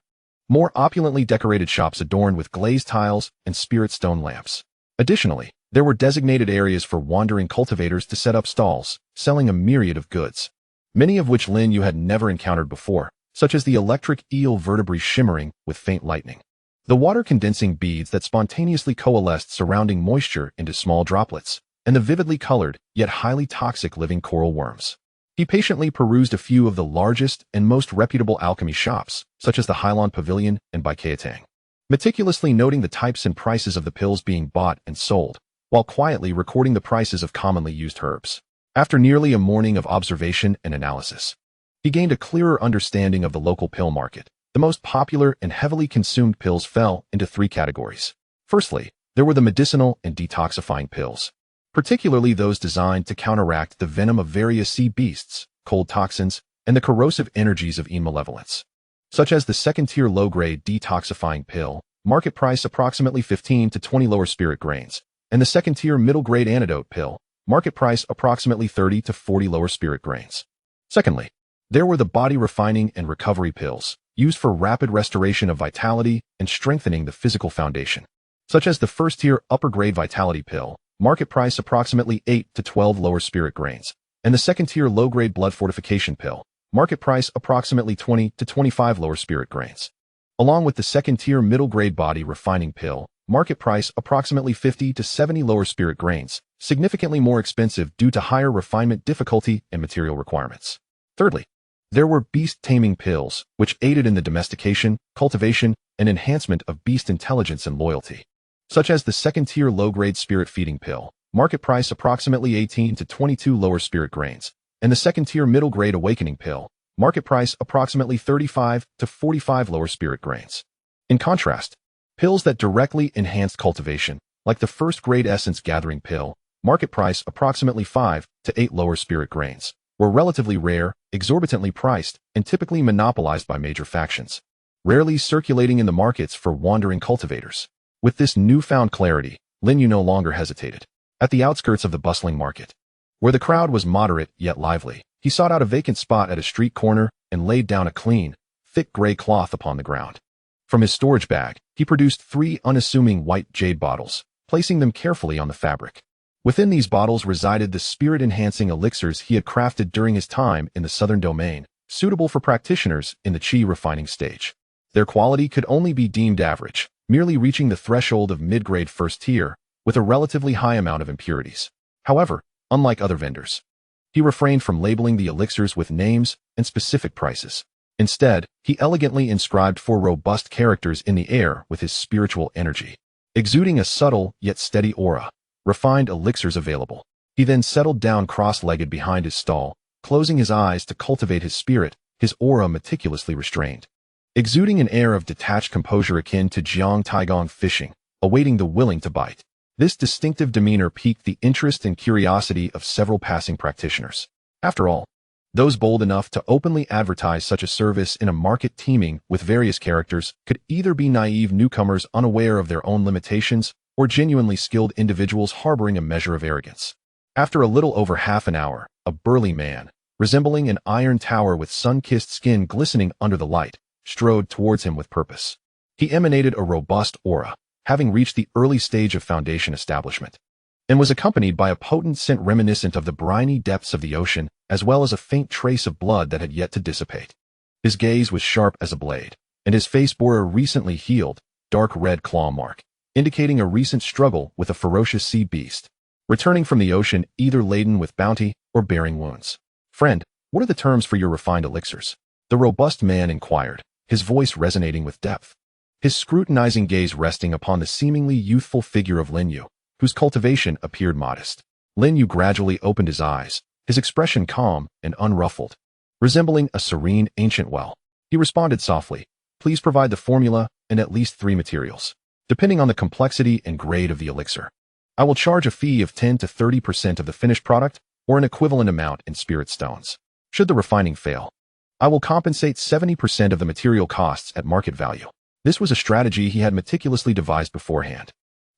more opulently decorated shops adorned with glazed tiles and spirit stone lamps. Additionally, there were designated areas for wandering cultivators to set up stalls, selling a myriad of goods, many of which Lin Yu had never encountered before, such as the electric eel vertebrae shimmering with faint lightning, the water-condensing beads that spontaneously coalesced surrounding moisture into small droplets, and the vividly colored, yet highly toxic living coral worms. He patiently perused a few of the largest and most reputable alchemy shops, such as the Hylon Pavilion and Baikatang, meticulously noting the types and prices of the pills being bought and sold, while quietly recording the prices of commonly used herbs. After nearly a morning of observation and analysis, he gained a clearer understanding of the local pill market. The most popular and heavily consumed pills fell into 3 categories. Firstly, there were the medicinal and detoxifying pills, particularly those designed to counteract the venom of various sea beasts, cold toxins, and the corrosive energies of malevolence, such as the second-tier low-grade detoxifying pill, market price approximately 15 to 20 lower spirit grains, and the second-tier middle-grade antidote pill, market price approximately 30 to 40 lower spirit grains. Secondly, there were the body-refining and recovery pills, used for rapid restoration of vitality and strengthening the physical foundation, such as the first-tier upper-grade vitality pill, market price approximately 8 to 12 lower spirit grains, and the second-tier low-grade blood fortification pill, market price approximately 20 to 25 lower spirit grains, along with the second-tier middle-grade body refining pill, market price approximately 50 to 70 lower spirit grains, significantly more expensive due to higher refinement difficulty and material requirements. Thirdly, there were beast-taming pills, which aided in the domestication, cultivation, and enhancement of beast intelligence and loyalty, such as the second-tier low-grade spirit-feeding pill, market price approximately 18 to 22 lower spirit grains, and the second-tier middle-grade awakening pill, market price approximately 35 to 45 lower spirit grains. In contrast, pills that directly enhanced cultivation, like the first-grade essence-gathering pill, market price approximately 5 to 8 lower spirit grains, were relatively rare, exorbitantly priced, and typically monopolized by major factions, rarely circulating in the markets for wandering cultivators. With this newfound clarity, Lin Yu no longer hesitated. At the outskirts of the bustling market, where the crowd was moderate yet lively, he sought out a vacant spot at a street corner and laid down a clean, thick gray cloth upon the ground. From his storage bag, he produced 3 unassuming white jade bottles, placing them carefully on the fabric. Within these bottles resided the spirit-enhancing elixirs he had crafted during his time in the southern domain, suitable for practitioners in the chi refining stage. Their quality could only be deemed average, merely reaching the threshold of mid-grade first tier, with a relatively high amount of impurities. However, unlike other vendors, he refrained from labeling the elixirs with names and specific prices. Instead, he elegantly inscribed 4 robust characters in the air with his spiritual energy, exuding a subtle yet steady aura. Refined elixirs available. He then settled down cross-legged behind his stall, closing his eyes to cultivate his spirit, his aura meticulously restrained. exuding an air of detached composure akin to Jiang Taigong fishing, awaiting the willing to bite. This distinctive demeanor piqued the interest and curiosity of several passing practitioners. After all, those bold enough to openly advertise such a service in a market teeming with various characters could either be naive newcomers unaware of their own limitations or genuinely skilled individuals harboring a measure of arrogance. After a little over half an hour, a burly man, resembling an iron tower with sun-kissed skin glistening under the light, strode towards him with purpose. He emanated a robust aura, having reached the early stage of foundation establishment, and was accompanied by a potent scent reminiscent of the briny depths of the ocean, as well as a faint trace of blood that had yet to dissipate. His gaze was sharp as a blade, and his face bore a recently healed, dark red claw mark, indicating a recent struggle with a ferocious sea beast, returning from the ocean either laden with bounty or bearing wounds. "Friend, what are the terms for your refined elixirs?" the robust man inquired, his voice resonating with depth. His scrutinizing gaze resting upon the seemingly youthful figure of Lin Yu, whose cultivation appeared modest. Lin Yu gradually opened his eyes, his expression calm and unruffled, resembling a serene ancient well. He responded softly, "Please provide the formula and at least 3 materials, depending on the complexity and grade of the elixir. I will charge a fee of 10 to 30% of the finished product or an equivalent amount in spirit stones. Should the refining fail, I will compensate 70% of the material costs at market value." This was a strategy he had meticulously devised beforehand.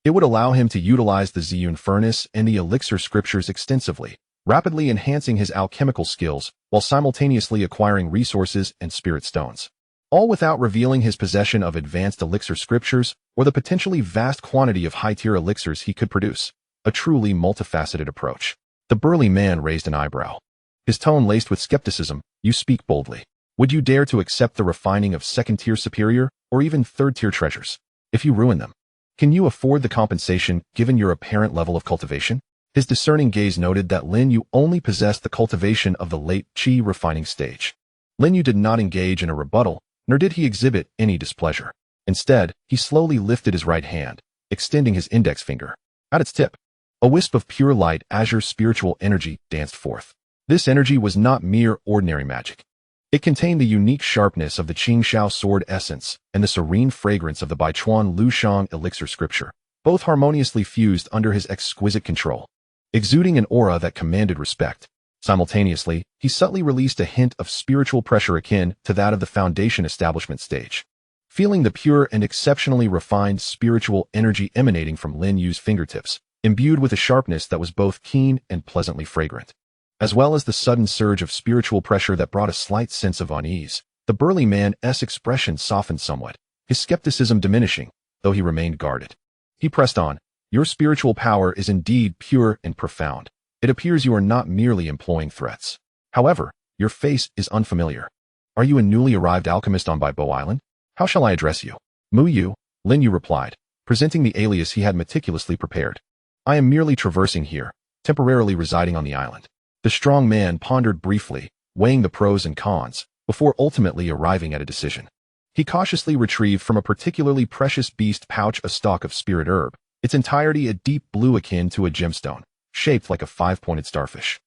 It would allow him to utilize the Qingyun furnace and the elixir scriptures extensively, rapidly enhancing his alchemical skills while simultaneously acquiring resources and spirit stones, all without revealing his possession of advanced elixir scriptures or the potentially vast quantity of high-tier elixirs he could produce. A truly multifaceted approach. The burly man raised an eyebrow, his tone laced with skepticism. "You speak boldly. Would you dare to accept the refining of second-tier superior or even third-tier treasures? If you ruin them, can you afford the compensation given your apparent level of cultivation?" His discerning gaze noted that Lin Yu only possessed the cultivation of the late Qi refining stage. Lin Yu did not engage in a rebuttal, nor did he exhibit any displeasure. Instead, he slowly lifted his right hand, extending his index finger. At its tip, a wisp of pure light azure spiritual energy danced forth. This energy was not mere ordinary magic. It contained the unique sharpness of the Qingxiao sword essence and the serene fragrance of the Baichuan Lushang elixir scripture, both harmoniously fused under his exquisite control, exuding an aura that commanded respect. Simultaneously, he subtly released a hint of spiritual pressure akin to that of the foundation establishment stage. Feeling the pure and exceptionally refined spiritual energy emanating from Lin Yu's fingertips, imbued with a sharpness that was both keen and pleasantly fragrant, as well as the sudden surge of spiritual pressure that brought a slight sense of unease, the burly man's expression softened somewhat, his skepticism diminishing, though he remained guarded. He pressed on, "Your spiritual power is indeed pure and profound. It appears you are not merely employing threats. However, your face is unfamiliar. Are you a newly arrived alchemist on Baibo Island? How shall I address you?" "Mu Yu," Lin Yu replied, presenting the alias he had meticulously prepared. "I am merely traversing here, temporarily residing on the island." The strong man pondered briefly, weighing the pros and cons, before ultimately arriving at a decision. He cautiously retrieved from a particularly precious beast pouch a stalk of spirit herb, its entirety a deep blue akin to a gemstone, shaped like a 5-pointed starfish,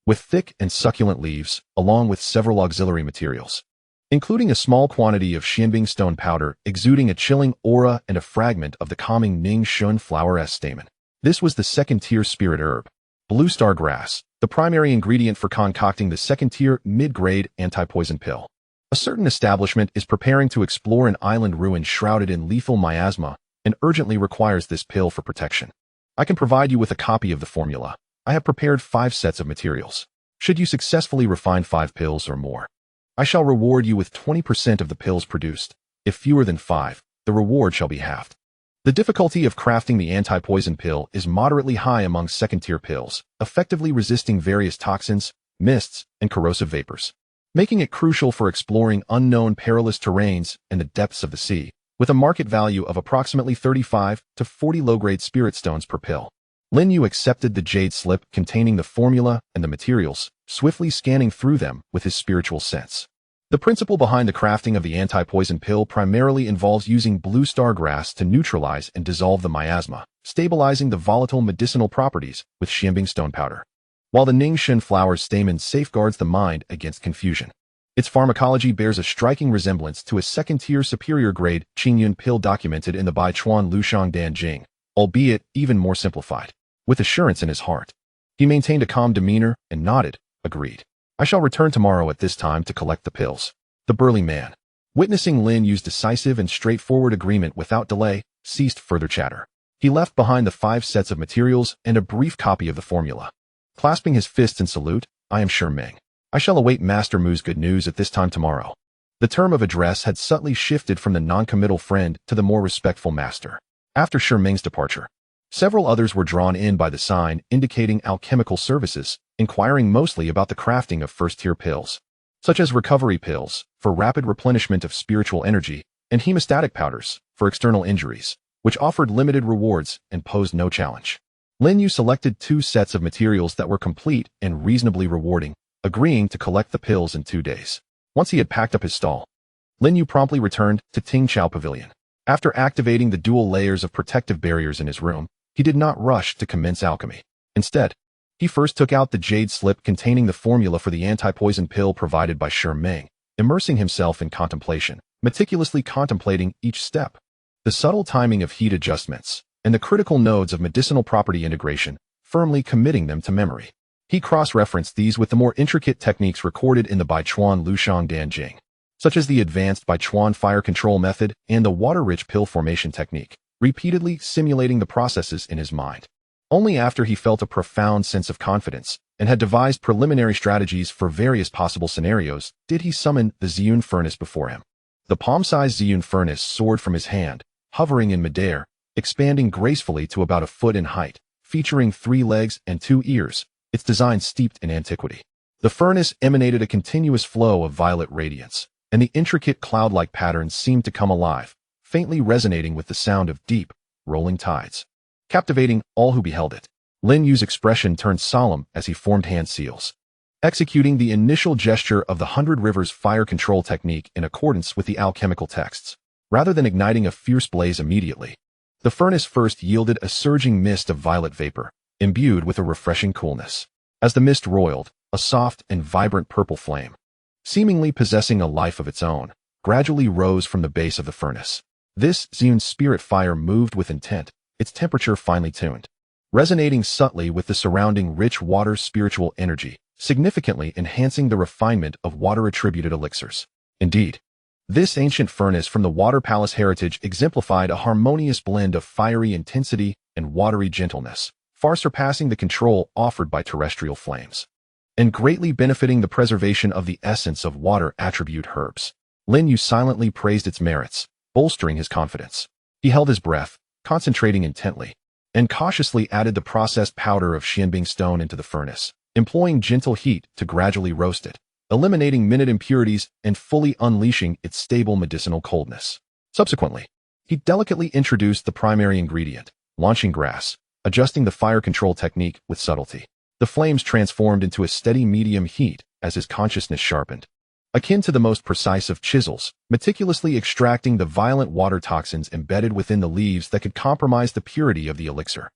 with thick and succulent leaves, along with several auxiliary materials, including a small quantity of xianbing stone powder exuding a chilling aura and a fragment of the calming Ning Shun flower stamen. This was the second-tier spirit herb, blue star grass, the primary ingredient for concocting the second-tier mid-grade anti-poison pill. A certain establishment is preparing to explore an island ruin shrouded in lethal miasma and urgently requires this pill for protection. I can provide you with a copy of the formula. I have prepared 5 sets of materials. Should you successfully refine 5 pills or more, I shall reward you with 20% of the pills produced. If fewer than 5, the reward shall be halved. The difficulty of crafting the anti-poison pill is moderately high among second-tier pills, effectively resisting various toxins, mists, and corrosive vapors, making it crucial for exploring unknown perilous terrains and the depths of the sea, with a market value of approximately 35 to 40 low-grade spirit stones per pill. Lin Yu accepted the jade slip containing the formula and the materials, swiftly scanning through them with his spiritual sense. The principle behind the crafting of the anti-poison pill primarily involves using blue star grass to neutralize and dissolve the miasma, stabilizing the volatile medicinal properties with xianbing stone powder, while the Ning Shun flower's stamen safeguards the mind against confusion. Its pharmacology bears a striking resemblance to a second-tier superior-grade Qingyun pill documented in the Baichuan Lushang Dan Jing, albeit even more simplified. With assurance in his heart, he maintained a calm demeanor and nodded, agreed. I shall return tomorrow at this time to collect the pills. The burly man, witnessing Lin Yu's decisive and straightforward agreement without delay, ceased further chatter. He left behind the 5 sets of materials and a brief copy of the formula. Clasping his fists in salute, I am sure Ming. I shall await Master Mu's good news at this time tomorrow. The term of address had subtly shifted from the non-committal friend to the more respectful master. After Shi Ming's departure, several others were drawn in by the sign indicating alchemical services, inquiring mostly about the crafting of first-tier pills, such as recovery pills for rapid replenishment of spiritual energy and hemostatic powders for external injuries, which offered limited rewards and posed no challenge. Lin Yu selected 2 sets of materials that were complete and reasonably rewarding, agreeing to collect the pills in 2 days. Once he had packed up his stall, Lin Yu promptly returned to Tingqiao Pavilion. After activating the dual layers of protective barriers in his room, he did not rush to commence alchemy. Instead, he first took out the jade slip containing the formula for the anti-poison pill provided by Shi Ming, immersing himself in contemplation, meticulously contemplating each step. The subtle timing of heat adjustments, and the critical nodes of medicinal property integration, firmly committing them to memory. He cross-referenced these with the more intricate techniques recorded in the Baichuan Lushang Dan Jing, such as the advanced Baichuan fire control method and the water-rich pill formation technique, repeatedly simulating the processes in his mind. Only after he felt a profound sense of confidence and had devised preliminary strategies for various possible scenarios did he summon the Ziyun furnace before him. The palm-sized Ziyun furnace soared from his hand, hovering in midair, expanding gracefully to about a foot in height, featuring 3 legs and 2 ears, its design steeped in antiquity. The furnace emanated a continuous flow of violet radiance, and the intricate cloud-like patterns seemed to come alive, faintly resonating with the sound of deep, rolling tides, captivating all who beheld it. Lin Yu's expression turned solemn as he formed hand seals, executing the initial gesture of the 100 Rivers fire control technique in accordance with the alchemical texts. Rather than igniting a fierce blaze immediately, the furnace first yielded a surging mist of violet vapor, imbued with a refreshing coolness. As the mist roiled, a soft and vibrant purple flame, seemingly possessing a life of its own, gradually rose from the base of the furnace. This Ziyun spirit fire moved with intent, its temperature finely tuned, resonating subtly with the surrounding rich water spiritual energy, significantly enhancing the refinement of water-attributed elixirs. Indeed, this ancient furnace from the Water Palace heritage exemplified a harmonious blend of fiery intensity and watery gentleness, far surpassing the control offered by terrestrial flames, and greatly benefiting the preservation of the essence of water attribute herbs. Lin Yu silently praised its merits, bolstering his confidence. He held his breath, concentrating intently, and cautiously added the processed powder of Xianbing stone into the furnace, employing gentle heat to gradually roast it, eliminating minute impurities and fully unleashing its stable medicinal coldness. Subsequently, he delicately introduced the primary ingredient, launching grass, adjusting the fire control technique with subtlety. The flames transformed into a steady medium heat as his consciousness sharpened, akin to the most precise of chisels, meticulously extracting the violent water toxins embedded within the leaves that could compromise the purity of the elixir,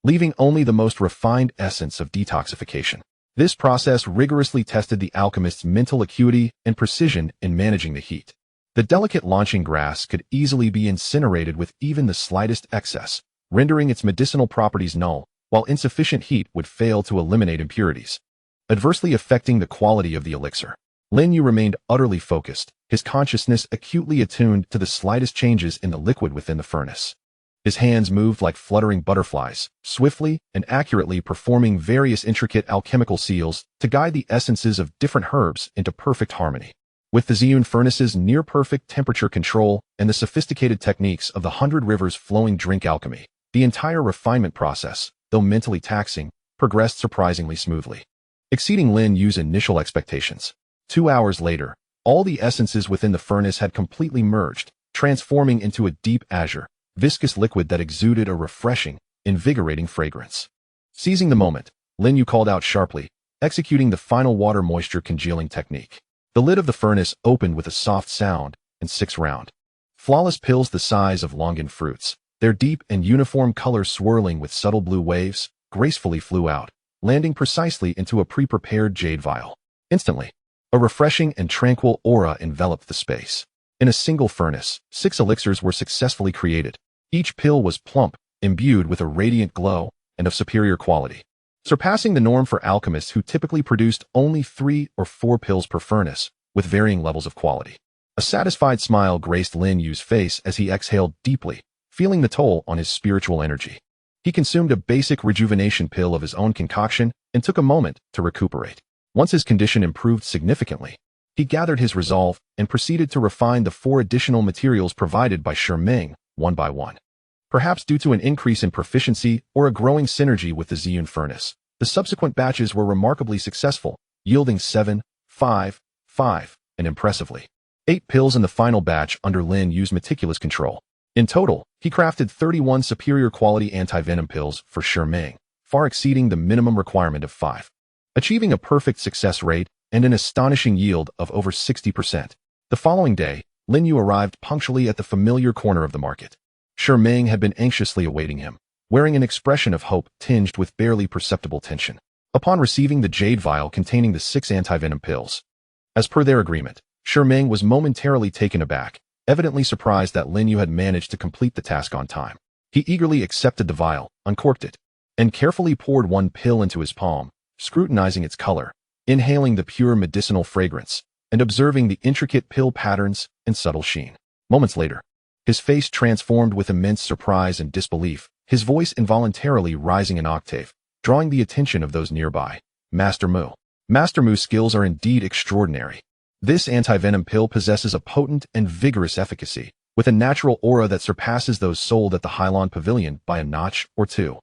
leaving only the most refined essence of detoxification. This process rigorously tested the alchemist's mental acuity and precision in managing the heat. The delicate launching grass could easily be incinerated with even the slightest excess, rendering its medicinal properties null, while insufficient heat would fail to eliminate impurities, adversely affecting the quality of the elixir. Lin Yu remained utterly focused, his consciousness acutely attuned to the slightest changes in the liquid within the furnace. His hands moved like fluttering butterflies, swiftly and accurately performing various intricate alchemical seals to guide the essences of different herbs into perfect harmony. With the Ziyun furnace's near-perfect temperature control and the sophisticated techniques of the 100 Rivers flowing drink alchemy, the entire refinement process, though mentally taxing, progressed surprisingly smoothly, exceeding Lin Yu's initial expectations. 2 hours later, all the essences within the furnace had completely merged, transforming into a deep azure, viscous liquid that exuded a refreshing, invigorating fragrance. Seizing the moment, Lin Yu called out sharply, executing the final water moisture congealing technique. The lid of the furnace opened with a soft sound, and 6 round, flawless pills the size of longan fruits, their deep and uniform color swirling with subtle blue waves, gracefully flew out, landing precisely into a pre-prepared jade vial. Instantly, A refreshing and tranquil aura enveloped the space. In a single furnace, 6 elixirs were successfully created. Each pill was plump, imbued with a radiant glow, and of superior quality, surpassing the norm for alchemists who typically produced only 3 or 4 pills per furnace, with varying levels of quality. A satisfied smile graced Lin Yu's face as he exhaled deeply, feeling the toll on his spiritual energy. He consumed a basic rejuvenation pill of his own concoction and took a moment to recuperate. Once his condition improved significantly, he gathered his resolve and proceeded to refine the 4 additional materials provided by Meng, one by one. Perhaps due to an increase in proficiency or a growing synergy with the Qingyun furnace, the subsequent batches were remarkably successful, yielding 7, 5, 5, and impressively 8 pills in the final batch under Lin Yu's meticulous control. In total, he crafted 31 superior quality anti-venom pills for Meng, far exceeding the minimum requirement of 5, achieving a perfect success rate and an astonishing yield of over 60%. The following day, Lin Yu arrived punctually at the familiar corner of the market. Meng had been anxiously awaiting him, wearing an expression of hope tinged with barely perceptible tension. Upon receiving the jade vial containing the 6 anti-venom pills, as per their agreement, Meng was momentarily taken aback, evidently surprised that Lin Yu had managed to complete the task on time. He eagerly accepted the vial, uncorked it, and carefully poured 1 pill into his palm, scrutinizing its color, inhaling the pure medicinal fragrance, and observing the intricate pill patterns and subtle sheen. Moments later, his face transformed with immense surprise and disbelief, his voice involuntarily rising an octave, drawing the attention of those nearby. Master Mu. Master Mu's skills are indeed extraordinary. This anti-venom pill possesses a potent and vigorous efficacy, with a natural aura that surpasses those sold at the Hylon Pavilion by a notch or 2.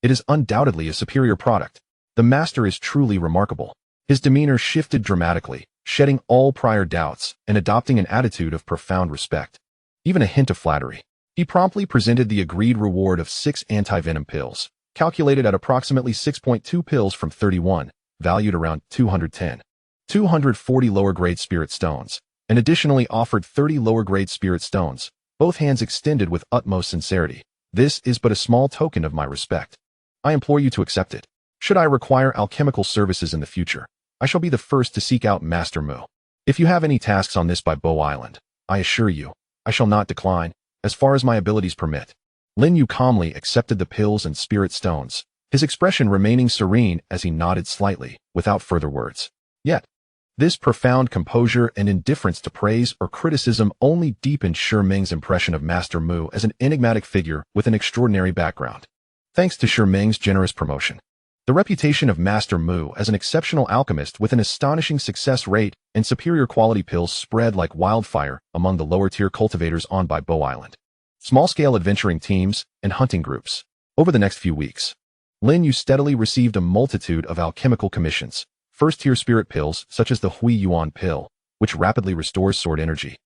It is undoubtedly a superior product. The master is truly remarkable. His demeanor shifted dramatically, shedding all prior doubts and adopting an attitude of profound respect. Even a hint of flattery. He promptly presented the agreed reward of 6 anti-venom pills, calculated at approximately 6.2 pills from 31, valued around 210. 240 lower-grade spirit stones, and additionally offered 30 lower-grade spirit stones, both hands extended with utmost sincerity. This is but a small token of my respect. I implore you to accept it. Should I require alchemical services in the future, I shall be the first to seek out Master Mu. If you have any tasks on this by Bow Island, I assure you, I shall not decline, as far as my abilities permit. Lin Yu calmly accepted the pills and spirit stones, his expression remaining serene as he nodded slightly, without further words. Yet, this profound composure and indifference to praise or criticism only deepened Meng's impression of Master Mu as an enigmatic figure with an extraordinary background. Thanks to Meng's generous promotion, the reputation of Master Mu as an exceptional alchemist with an astonishing success rate and superior quality pills spread like wildfire among the lower-tier cultivators on by Bow Island. Small-scale adventuring teams and hunting groups. Over the next few weeks, Lin Yu steadily received a multitude of alchemical commissions. First-tier spirit pills, such as the Hui Yuan pill, which rapidly restores sword energy.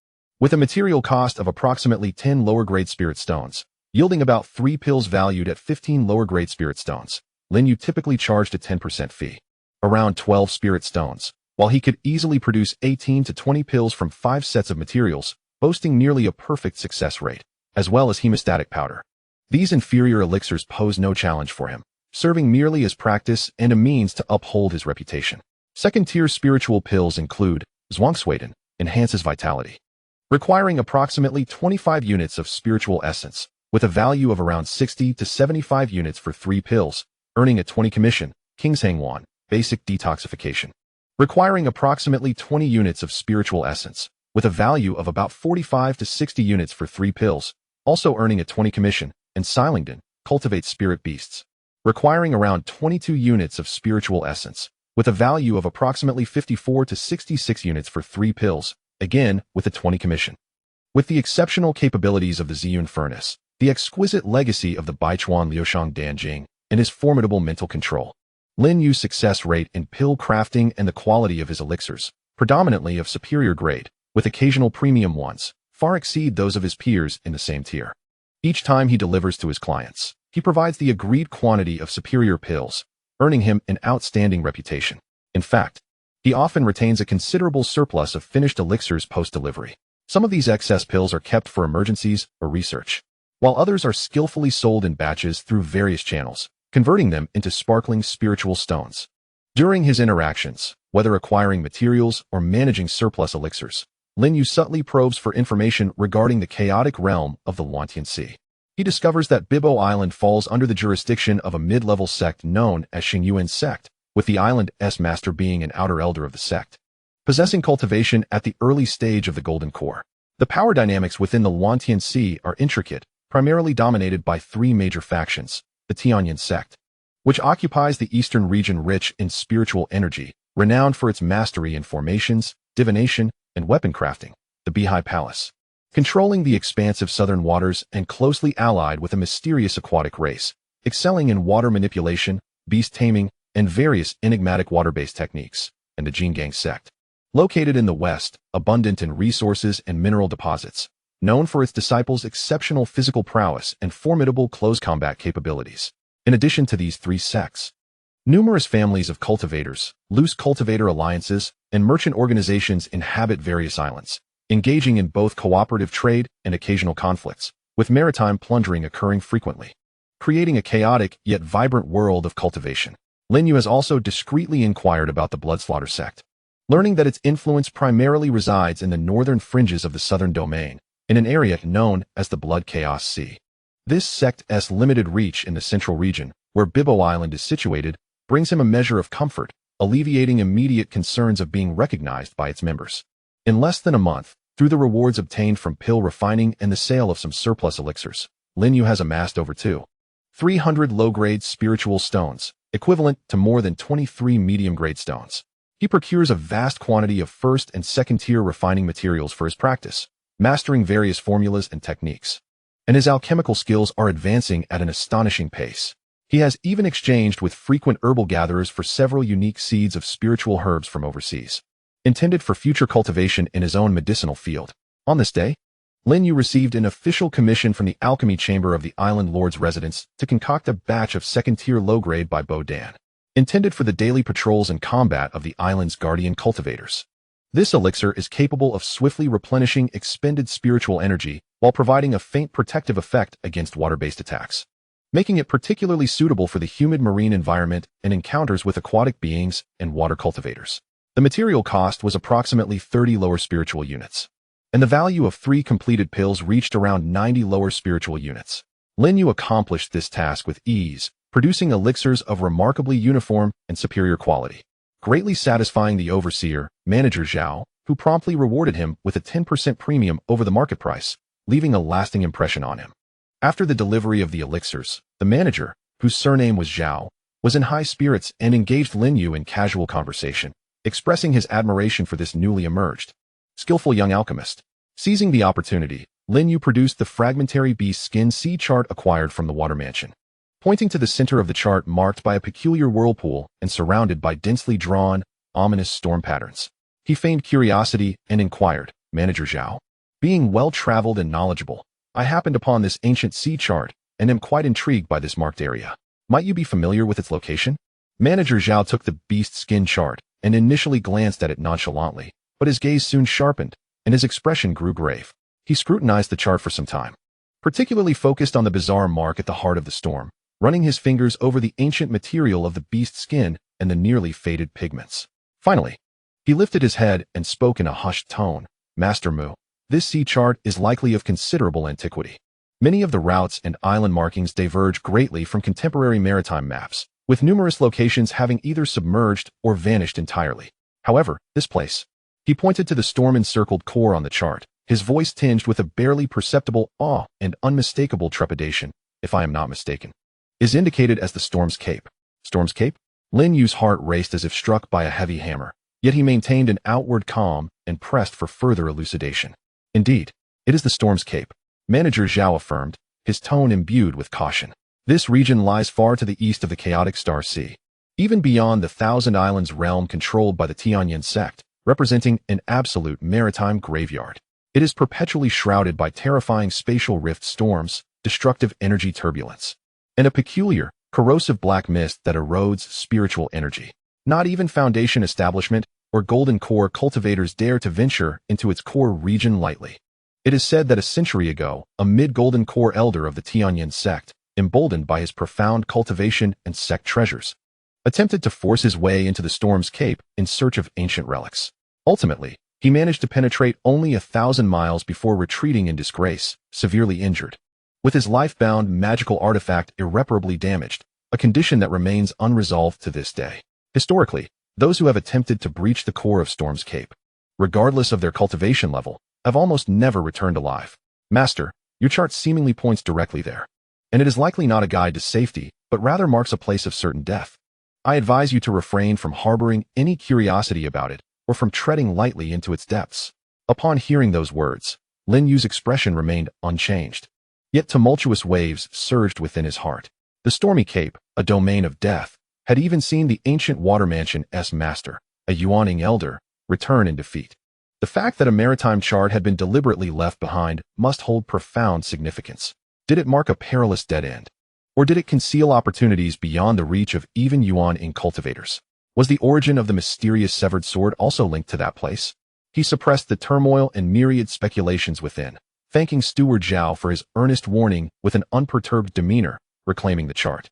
With a material cost of approximately 10 lower-grade spirit stones, yielding about 3 pills valued at 15 lower-grade spirit stones, Lin Yu typically charged a 10% fee. Around 12 spirit stones, while he could easily produce 18 to 20 pills from 5 sets of materials, boasting nearly a perfect success rate, as well as hemostatic powder. These inferior elixirs pose no challenge for him, serving merely as practice and a means to uphold his reputation. Second-tier spiritual pills include Zwangswaden, enhances vitality, requiring approximately 25 units of spiritual essence, with a value of around 60 to 75 units for 3 pills, earning a 20 commission. Qingyun, basic detoxification, requiring approximately 20 units of spiritual essence, with a value of about 45 to 60 units for 3 pills, also earning a 20 commission. And Silingdon, cultivate spirit beasts, requiring around 22 units of spiritual essence, with a value of approximately 54 to 66 units for 3 pills, again with a 20 commission. With the exceptional capabilities of the Qingyun furnace, the exquisite legacy of the Baichuan Liushang Danjing, and his formidable mental control, Lin Yu's success rate in pill crafting and the quality of his elixirs, predominantly of superior grade, with occasional premium ones, far exceed those of his peers in the same tier. Each time he delivers to his clients, he provides the agreed quantity of superior pills, earning him an outstanding reputation. In fact, he often retains a considerable surplus of finished elixirs post-delivery. Some of these excess pills are kept for emergencies or research, while others are skillfully sold in batches through various channels, converting them into sparkling spiritual stones. During his interactions, Whether acquiring materials or managing surplus elixirs, Lin Yu subtly probes for information regarding the chaotic realm of the Qingyun Sect. He discovers that Bibo Island falls under the jurisdiction of a mid-level sect known as Qingyun Sect, with the island's master being an outer elder of the sect, possessing cultivation at the early stage of the Golden Core. The power dynamics within the Qingyun Sect are intricate, primarily dominated by three major factions: the Qingyun Sect, which occupies the eastern region rich in spiritual energy, renowned for its mastery in formations, divination, and weapon crafting; the Beehive Palace, controlling the expansive southern waters and closely allied with a mysterious aquatic race, excelling in water manipulation, beast taming, and various enigmatic water-based techniques; and the Qingyun Sect, located in the west, abundant in resources and mineral deposits, known for its disciples' exceptional physical prowess and formidable close combat capabilities. In addition to these three sects, numerous families of cultivators, loose cultivator alliances, and merchant organizations inhabit various islands, engaging in both cooperative trade and occasional conflicts, with maritime plundering occurring frequently, creating a chaotic yet vibrant world of cultivation. Lin Yu has also discreetly inquired about the Bloodslaughter sect, learning that its influence primarily resides in the northern fringes of the southern domain, in an area known as the Blood Chaos Sea. This sect's limited reach in the central region, where Bibo Island is situated, brings him a measure of comfort, alleviating immediate concerns of being recognized by its members. In less than a month, through the rewards obtained from pill refining and the sale of some surplus elixirs, Lin Yu has amassed over 300 low-grade spiritual stones, equivalent to more than 23 medium-grade stones. He procures a vast quantity of first and second-tier refining materials for his practice, mastering various formulas and techniques, and his alchemical skills are advancing at an astonishing pace. He has even exchanged with frequent herbal gatherers for several unique seeds of spiritual herbs from overseas, intended for future cultivation in his own medicinal field. On this day, Lin Yu received an official commission from the alchemy chamber of the island lord's residence to concoct a batch of second-tier low-grade by Bo Dan, intended for the daily patrols and combat of the island's guardian cultivators. This elixir is capable of swiftly replenishing expended spiritual energy while providing a faint protective effect against water-based attacks, making it particularly suitable for the humid marine environment and encounters with aquatic beings and water cultivators. The material cost was approximately 30 lower spiritual units, and the value of 3 completed pills reached around 90 lower spiritual units. Lin Yu accomplished this task with ease, producing elixirs of remarkably uniform and superior quality, greatly satisfying the overseer, Manager Zhao, who promptly rewarded him with a 10% premium over the market price, leaving a lasting impression on him. After the delivery of the elixirs, the manager, whose surname was Zhao, was in high spirits and engaged Lin Yu in casual conversation, expressing his admiration for this newly emerged, skillful young alchemist. Seizing the opportunity, Lin Yu produced the fragmentary beast skin sea chart acquired from the water mansion, pointing to the center of the chart marked by a peculiar whirlpool and surrounded by densely drawn, ominous storm patterns. He feigned curiosity and inquired, "Manager Zhao, being well-traveled and knowledgeable, I happened upon this ancient sea chart and am quite intrigued by this marked area. Might you be familiar with its location?" Manager Zhao took the beast skin chart and initially glanced at it nonchalantly, but his gaze soon sharpened and his expression grew grave. He scrutinized the chart for some time, particularly focused on the bizarre mark at the heart of the storm, running his fingers over the ancient material of the beast skin and the nearly faded pigments. Finally, he lifted his head and spoke in a hushed tone, "Master Mu, this sea chart is likely of considerable antiquity. Many of the routes and island markings diverge greatly from contemporary maritime maps, with numerous locations having either submerged or vanished entirely. However, this place," he pointed to the storm-encircled core on the chart, his voice tinged with a barely perceptible awe and unmistakable trepidation, "if I am not mistaken, is indicated as the Storm's Cape." Storm's Cape? Lin Yu's heart raced as if struck by a heavy hammer, yet he maintained an outward calm and pressed for further elucidation. "Indeed, it is the Storm's Cape," Manager Zhao affirmed, his tone imbued with caution. "This region lies far to the east of the chaotic Star Sea, even beyond the Thousand Islands realm controlled by the Qingyun Sect, representing an absolute maritime graveyard. It is perpetually shrouded by terrifying spatial rift storms, destructive energy turbulence, and a peculiar, corrosive black mist that erodes spiritual energy. Not even Foundation establishment or Golden Core cultivators dare to venture into its core region lightly. It is said that a century ago, a mid-Golden Core elder of the Qingyun Sect, emboldened by his profound cultivation and sect treasures, attempted to force his way into the Storm's Cape in search of ancient relics. Ultimately, he managed to penetrate only 1,000 miles before retreating in disgrace, severely injured. With his life-bound magical artifact irreparably damaged, a condition that remains unresolved to this day. Historically, those who have attempted to breach the core of Storm's Cape, regardless of their cultivation level, have almost never returned alive. Master, your chart seemingly points directly there. And it is likely not a guide to safety, but rather marks a place of certain death. I advise you to refrain from harboring any curiosity about it, or from treading lightly into its depths. Upon hearing those words, Lin Yu's expression remained unchanged. Yet tumultuous waves surged within his heart. The Stormy Cape, a domain of death, had even seen the ancient water mansion's master, a Yuaning elder, return in defeat. The fact that a maritime chart had been deliberately left behind must hold profound significance. Did it mark a perilous dead end? Or did it conceal opportunities beyond the reach of even Yuaning cultivators? Was the origin of the mysterious severed sword also linked to that place? He suppressed the turmoil and myriad speculations within, thanking Steward Zhao for his earnest warning with an unperturbed demeanor, reclaiming the chart,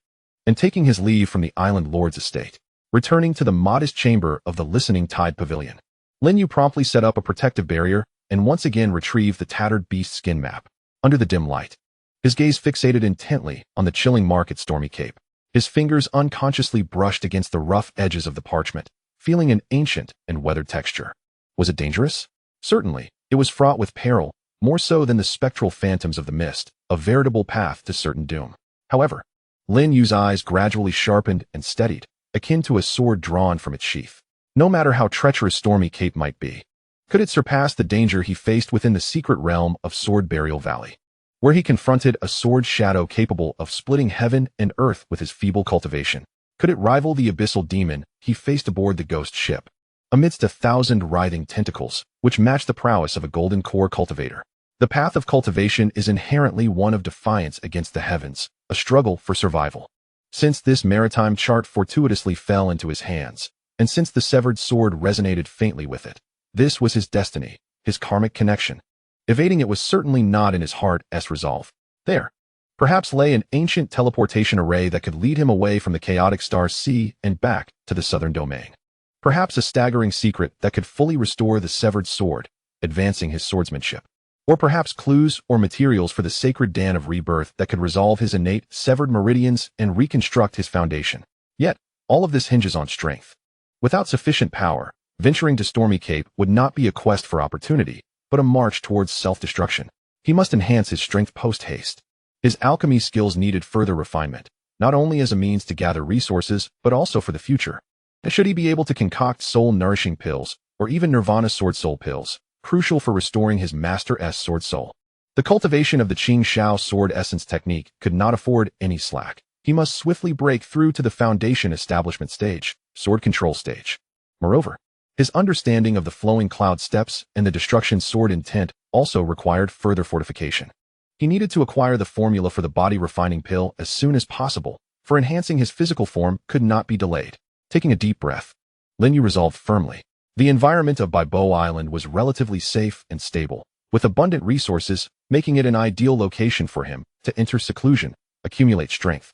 and taking his leave from the island lord's estate, returning to the modest chamber of the Listening Tide Pavilion. Lin Yu promptly set up a protective barrier and once again retrieved the tattered beast skin map. Under the dim light, his gaze fixated intently on the chilling mark at Stormy Cape. His fingers unconsciously brushed against the rough edges of the parchment, feeling an ancient and weathered texture. Was it dangerous? Certainly, it was fraught with peril, more so than the spectral phantoms of the mist, a veritable path to certain doom. However, Lin Yu's eyes gradually sharpened and steadied, akin to a sword drawn from its sheath. No matter how treacherous Stormy Cape might be, could it surpass the danger he faced within the secret realm of Sword Burial Valley, where he confronted a sword shadow capable of splitting heaven and earth with his feeble cultivation? Could it rival the abyssal demon he faced aboard the ghost ship, amidst 1,000 writhing tentacles, which matched the prowess of a golden core cultivator? The path of cultivation is inherently one of defiance against the heavens, a struggle for survival. Since this maritime chart fortuitously fell into his hands, and since the severed sword resonated faintly with it, this was his destiny, his karmic connection. Evading it was certainly not in his heart's resolve. There, perhaps lay an ancient teleportation array that could lead him away from the chaotic Star Sea and back to the southern domain. Perhaps a staggering secret that could fully restore the severed sword, advancing his swordsmanship. Or perhaps clues or materials for the sacred dance of rebirth that could resolve his innate severed meridians and reconstruct his foundation. Yet, all of this hinges on strength. Without sufficient power, venturing to Stormy Cape would not be a quest for opportunity, but a march towards self-destruction. He must enhance his strength post-haste. His alchemy skills needed further refinement, not only as a means to gather resources, but also for the future. Should he be able to concoct soul-nourishing pills, or even nirvana sword soul pills, crucial for restoring his master's sword soul. The cultivation of the Qingyun sword essence technique could not afford any slack. He must swiftly break through to the foundation establishment stage, sword control stage. Moreover, his understanding of the flowing cloud steps and the destruction sword intent also required further fortification. He needed to acquire the formula for the body refining pill as soon as possible, for enhancing his physical form could not be delayed. Taking a deep breath, Lin Yu resolved firmly. The environment of Baibo Island was relatively safe and stable, with abundant resources, making it an ideal location for him to enter seclusion, accumulate strength,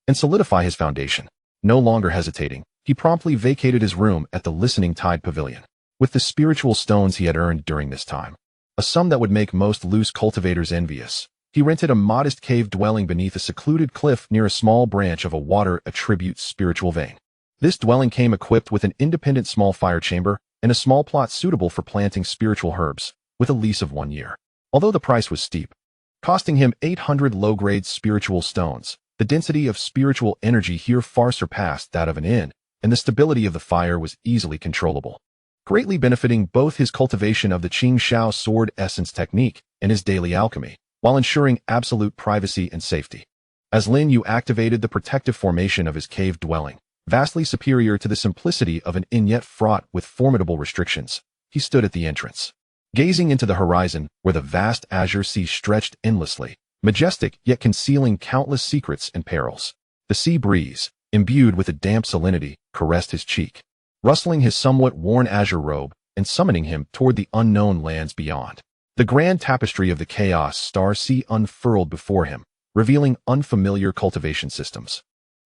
and solidify his foundation. No longer hesitating, he promptly vacated his room at the Listening Tide Pavilion. With the spiritual stones he had earned during this time, a sum that would make most loose cultivators envious, he rented a modest cave dwelling beneath a secluded cliff near a small branch of a water attribute spiritual vein. This dwelling came equipped with an independent small fire chamber and a small plot suitable for planting spiritual herbs, with a lease of 1 year. Although the price was steep, costing him 800 low-grade spiritual stones, the density of spiritual energy here far surpassed that of an inn, and the stability of the fire was easily controllable, greatly benefiting both his cultivation of the Qingyun sword essence technique and his daily alchemy, while ensuring absolute privacy and safety. As Lin Yu activated the protective formation of his cave dwelling, vastly superior to the simplicity of an inn yet fraught with formidable restrictions, he stood at the entrance, gazing into the horizon where the vast azure sea stretched endlessly, majestic yet concealing countless secrets and perils. The sea breeze, imbued with a damp salinity, caressed his cheek, rustling his somewhat worn azure robe and summoning him toward the unknown lands beyond. The grand tapestry of the chaos star sea unfurled before him, revealing unfamiliar cultivation systems,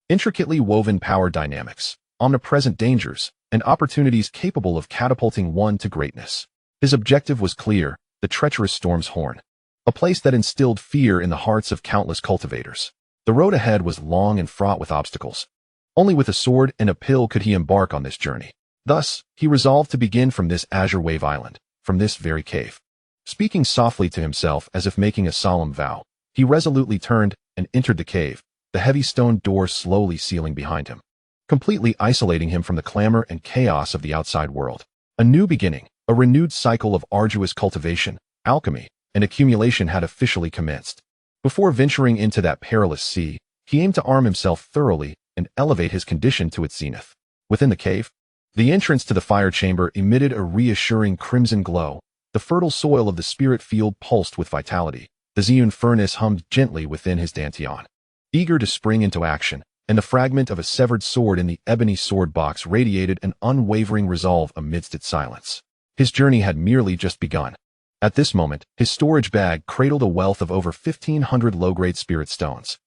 intricately woven power dynamics, omnipresent dangers, and opportunities capable of catapulting one to greatness. His objective was clear: the treacherous Storm's Horn, a place that instilled fear in the hearts of countless cultivators. The road ahead was long and fraught with obstacles. Only with a sword and a pill could he embark on this journey. Thus, he resolved to begin from this azure wave island, from this very cave. Speaking softly to himself as if making a solemn vow, he resolutely turned and entered the cave, the heavy stone door slowly sealing behind him, completely isolating him from the clamor and chaos of the outside world. A new beginning, a renewed cycle of arduous cultivation, alchemy, and accumulation had officially commenced. Before venturing into that perilous sea, he aimed to arm himself thoroughly and elevate his condition to its zenith. Within the cave, the entrance to the fire chamber emitted a reassuring crimson glow. The fertile soil of the spirit field pulsed with vitality. The Qingyun furnace hummed gently within his dantian, eager to spring into action, and the fragment of a severed sword in the ebony sword box radiated an unwavering resolve amidst its silence. His journey had merely just begun. At this moment, his storage bag cradled a wealth of over 1,500 low-grade spirit stones,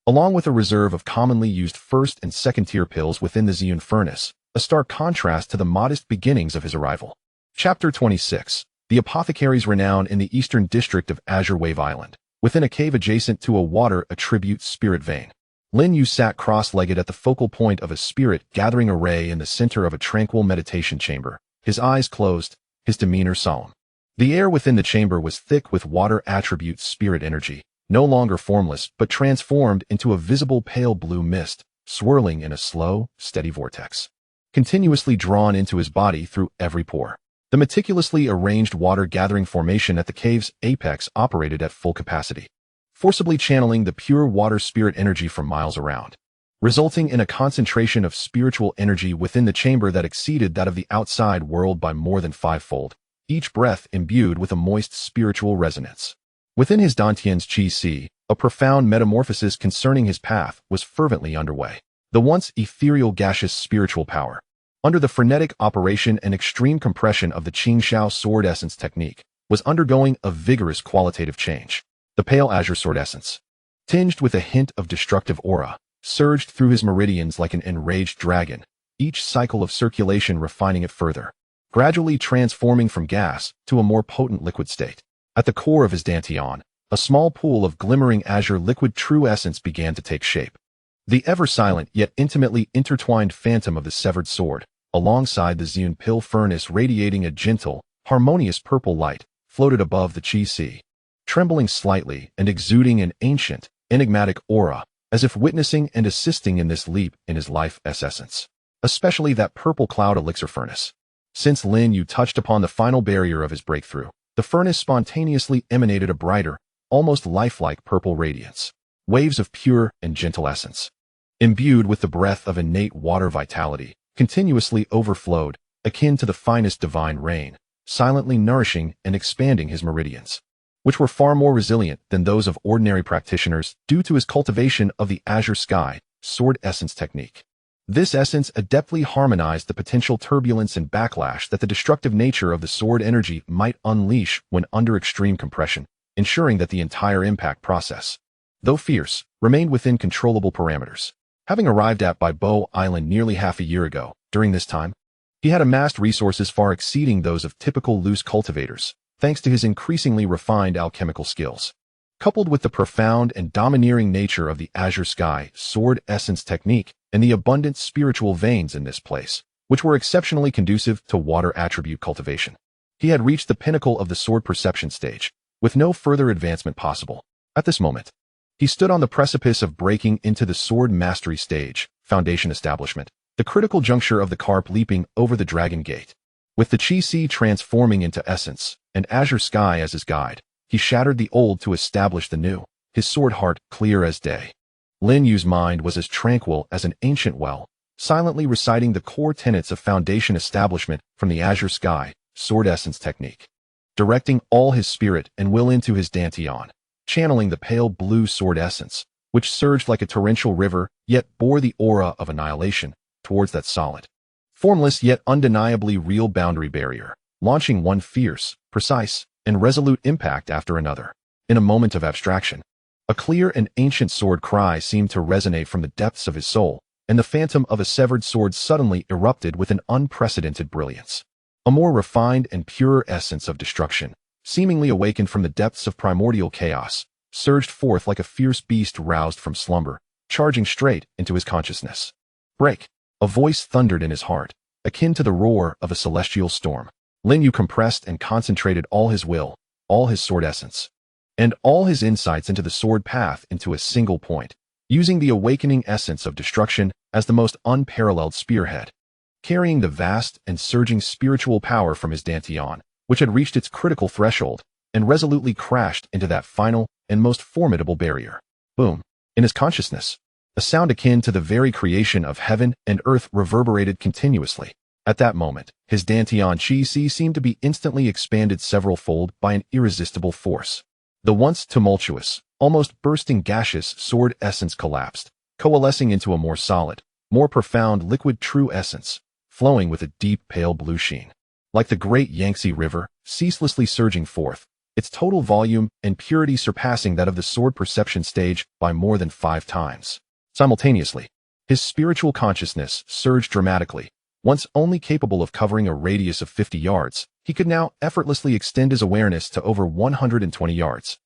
along with a reserve of commonly used first- and second-tier pills within the Qingyun furnace, a stark contrast to the modest beginnings of his arrival. Chapter 26. The apothecary's renown in the eastern district of Azure Wave Island. Within a cave adjacent to a water attribute spirit vein, Lin Yu sat cross-legged at the focal point of a spirit-gathering array in the center of a tranquil meditation chamber, his eyes closed, his demeanor solemn. The air within the chamber was thick with water attribute spirit energy, no longer formless but transformed into a visible pale blue mist, swirling in a slow, steady vortex, continuously drawn into his body through every pore. The meticulously arranged water-gathering formation at the cave's apex operated at full capacity, forcibly channeling the pure water spirit energy from miles around, resulting in a concentration of spiritual energy within the chamber that exceeded that of the outside world by more than fivefold, each breath imbued with a moist spiritual resonance. Within his dantian's qi, a profound metamorphosis concerning his path was fervently underway. The once ethereal gaseous spiritual power, under the frenetic operation and extreme compression of the Qingxiao sword essence technique, was undergoing a vigorous qualitative change. The pale azure sword essence, tinged with a hint of destructive aura, surged through his meridians like an enraged dragon, each cycle of circulation refining it further, gradually transforming from gas to a more potent liquid state. At the core of his dantian, a small pool of glimmering azure liquid true essence began to take shape. The ever-silent yet intimately intertwined phantom of the severed sword, alongside the Qingyun pill furnace radiating a gentle, harmonious purple light, floated above the qi, trembling slightly and exuding an ancient, enigmatic aura, as if witnessing and assisting in this leap in his life's essence. Especially that purple cloud elixir furnace. Since Lin Yu touched upon the final barrier of his breakthrough, the furnace spontaneously emanated a brighter, almost lifelike purple radiance. Waves of pure and gentle essence, imbued with the breath of innate water vitality, continuously overflowed, akin to the finest divine rain, silently nourishing and expanding his meridians, which were far more resilient than those of ordinary practitioners due to his cultivation of the azure sky sword essence technique. This essence adeptly harmonized the potential turbulence and backlash that the destructive nature of the sword energy might unleash when under extreme compression, ensuring that the entire impact process, though fierce, remained within controllable parameters. Having arrived at Bow Island nearly half a year ago, during this time, he had amassed resources far exceeding those of typical loose cultivators, thanks to his increasingly refined alchemical skills. Coupled with the profound and domineering nature of the azure sky sword essence technique and the abundant spiritual veins in this place, which were exceptionally conducive to water attribute cultivation, he had reached the pinnacle of the sword perception stage, with no further advancement possible. At this moment, he stood on the precipice of breaking into the sword mastery stage, foundation establishment, the critical juncture of the carp leaping over the dragon gate. With the qi transforming into essence, and azure sky as his guide, he shattered the old to establish the new, his sword heart clear as day. Lin Yu's mind was as tranquil as an ancient well, silently reciting the core tenets of foundation establishment from the azure sky sword essence technique, directing all his spirit and will into his dantian, channeling the pale blue sword essence, which surged like a torrential river, yet bore the aura of annihilation, towards that solid, formless yet undeniably real boundary barrier, launching one fierce, precise, and resolute impact after another. In a moment of abstraction, a clear and ancient sword cry seemed to resonate from the depths of his soul, and the phantom of a severed sword suddenly erupted with an unprecedented brilliance. A more refined and purer essence of destruction, seemingly awakened from the depths of primordial chaos, surged forth like a fierce beast roused from slumber, charging straight into his consciousness. Break! A voice thundered in his heart, akin to the roar of a celestial storm. Lin Yu compressed and concentrated all his will, all his sword essence, and all his insights into the sword path into a single point, using the awakening essence of destruction as the most unparalleled spearhead. Carrying the vast and surging spiritual power from his dantian, which had reached its critical threshold, and resolutely crashed into that final and most formidable barrier. Boom! In his consciousness, a sound akin to the very creation of heaven and earth reverberated continuously. At that moment, his dantian chi seemed to be instantly expanded several-fold by an irresistible force. The once tumultuous, almost bursting gaseous sword essence collapsed, coalescing into a more solid, more profound liquid true essence, flowing with a deep pale blue sheen. Like the great Yangtze River, ceaselessly surging forth, its total volume and purity surpassing that of the sword perception stage by more than 5 times. Simultaneously, his spiritual consciousness surged dramatically. Once only capable of covering a radius of 50 yards, he could now effortlessly extend his awareness to over 120 yards.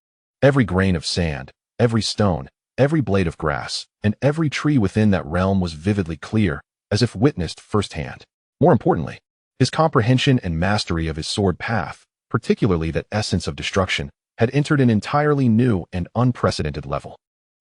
Every grain of sand, every stone, every blade of grass, and every tree within that realm was vividly clear, as if witnessed firsthand. More importantly, his comprehension and mastery of his sword path, particularly that essence of destruction, had entered an entirely new and unprecedented level.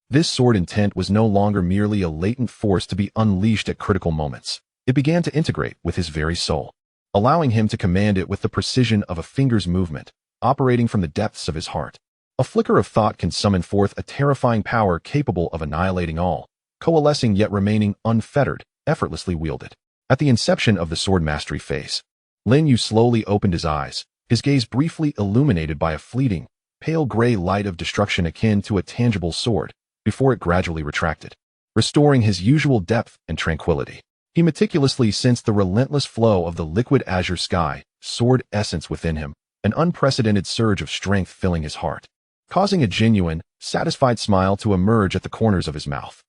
This sword intent was no longer merely a latent force to be unleashed at critical moments. It began to integrate with his very soul, allowing him to command it with the precision of a finger's movement, operating from the depths of his heart. A flicker of thought can summon forth a terrifying power capable of annihilating all, coalescing yet remaining unfettered, effortlessly wielded. At the inception of the sword mastery phase, Lin Yu slowly opened his eyes, his gaze briefly illuminated by a fleeting, pale gray light of destruction akin to a tangible sword, before it gradually retracted, restoring his usual depth and tranquility. He meticulously sensed the relentless flow of the liquid azure sky, sword essence within him, an unprecedented surge of strength filling his heart, causing a genuine, satisfied smile to emerge at the corners of his mouth.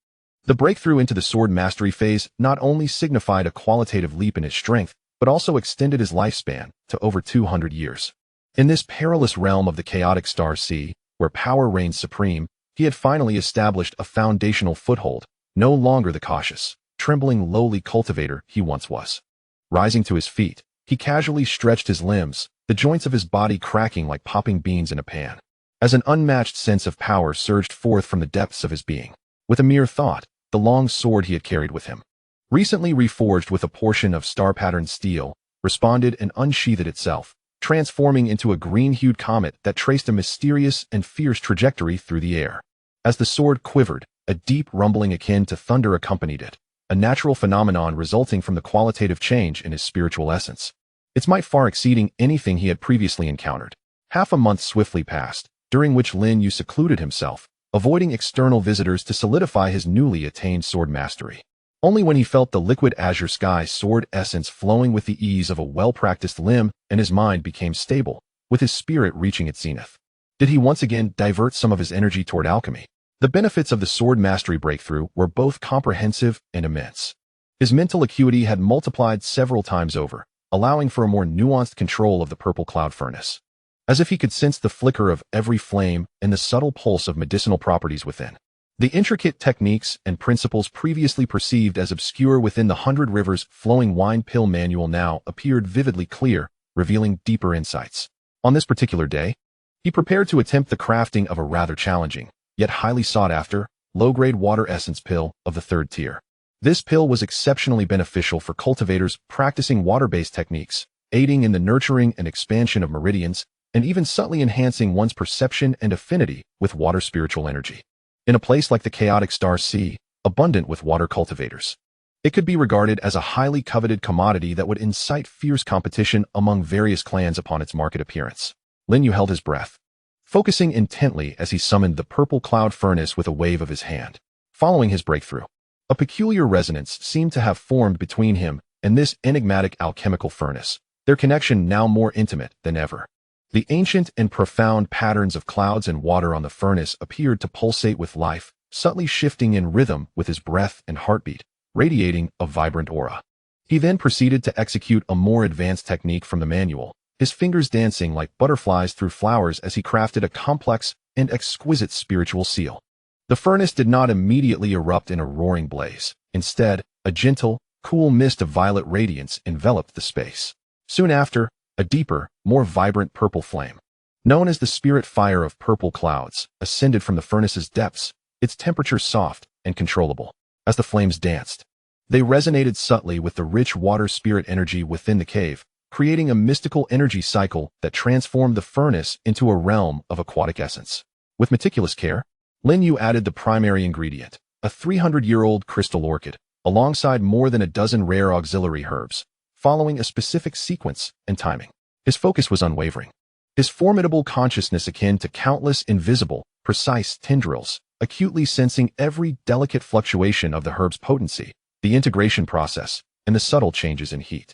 The breakthrough into the sword mastery phase not only signified a qualitative leap in his strength, but also extended his lifespan to over 200 years. In this perilous realm of the chaotic star sea, where power reigns supreme, he had finally established a foundational foothold, no longer the cautious, trembling lowly cultivator he once was. Rising to his feet, he casually stretched his limbs, the joints of his body cracking like popping beans in a pan, as an unmatched sense of power surged forth from the depths of his being. With a mere thought, the long sword he had carried with him, recently reforged with a portion of star-patterned steel, responded and unsheathed itself, transforming into a green-hued comet that traced a mysterious and fierce trajectory through the air. As the sword quivered, a deep rumbling akin to thunder accompanied it, a natural phenomenon resulting from the qualitative change in his spiritual essence. Its might far exceeding anything he had previously encountered. Half a month swiftly passed, during which Lin Yu secluded himself, avoiding external visitors to solidify his newly attained sword mastery. Only when he felt the liquid azure sky sword essence flowing with the ease of a well-practiced limb and his mind became stable, with his spirit reaching its zenith, did he once again divert some of his energy toward alchemy. The benefits of the sword mastery breakthrough were both comprehensive and immense. His mental acuity had multiplied several times over, allowing for a more nuanced control of the purple cloud furnace, as if he could sense the flicker of every flame and the subtle pulse of medicinal properties within. The intricate techniques and principles previously perceived as obscure within the 100 Rivers Flowing Wine Pill manual now appeared vividly clear, revealing deeper insights. On this particular day, he prepared to attempt the crafting of a rather challenging, yet highly sought-after, low-grade water essence pill of the 3rd tier. This pill was exceptionally beneficial for cultivators practicing water-based techniques, aiding in the nurturing and expansion of meridians, and even subtly enhancing one's perception and affinity with water spiritual energy. In a place like the chaotic star sea, abundant with water cultivators, it could be regarded as a highly coveted commodity that would incite fierce competition among various clans upon its market appearance. Lin Yu held his breath, focusing intently as he summoned the purple cloud furnace with a wave of his hand. Following his breakthrough, a peculiar resonance seemed to have formed between him and this enigmatic alchemical furnace, their connection now more intimate than ever. The ancient and profound patterns of clouds and water on the furnace appeared to pulsate with life, subtly shifting in rhythm with his breath and heartbeat, radiating a vibrant aura. He then proceeded to execute a more advanced technique from the manual, his fingers dancing like butterflies through flowers as he crafted a complex and exquisite spiritual seal. The furnace did not immediately erupt in a roaring blaze. Instead, a gentle, cool mist of violet radiance enveloped the space. Soon after, a deeper, more vibrant purple flame, known as the spirit fire of purple clouds, ascended from the furnace's depths, its temperature soft and controllable. As the flames danced, they resonated subtly with the rich water spirit energy within the cave, creating a mystical energy cycle that transformed the furnace into a realm of aquatic essence. With meticulous care, Lin Yu added the primary ingredient, a 300-year-old crystal orchid, alongside more than a dozen rare auxiliary herbs, following a specific sequence and timing. His focus was unwavering, his formidable consciousness akin to countless invisible, precise tendrils, acutely sensing every delicate fluctuation of the herb's potency, the integration process, and the subtle changes in heat.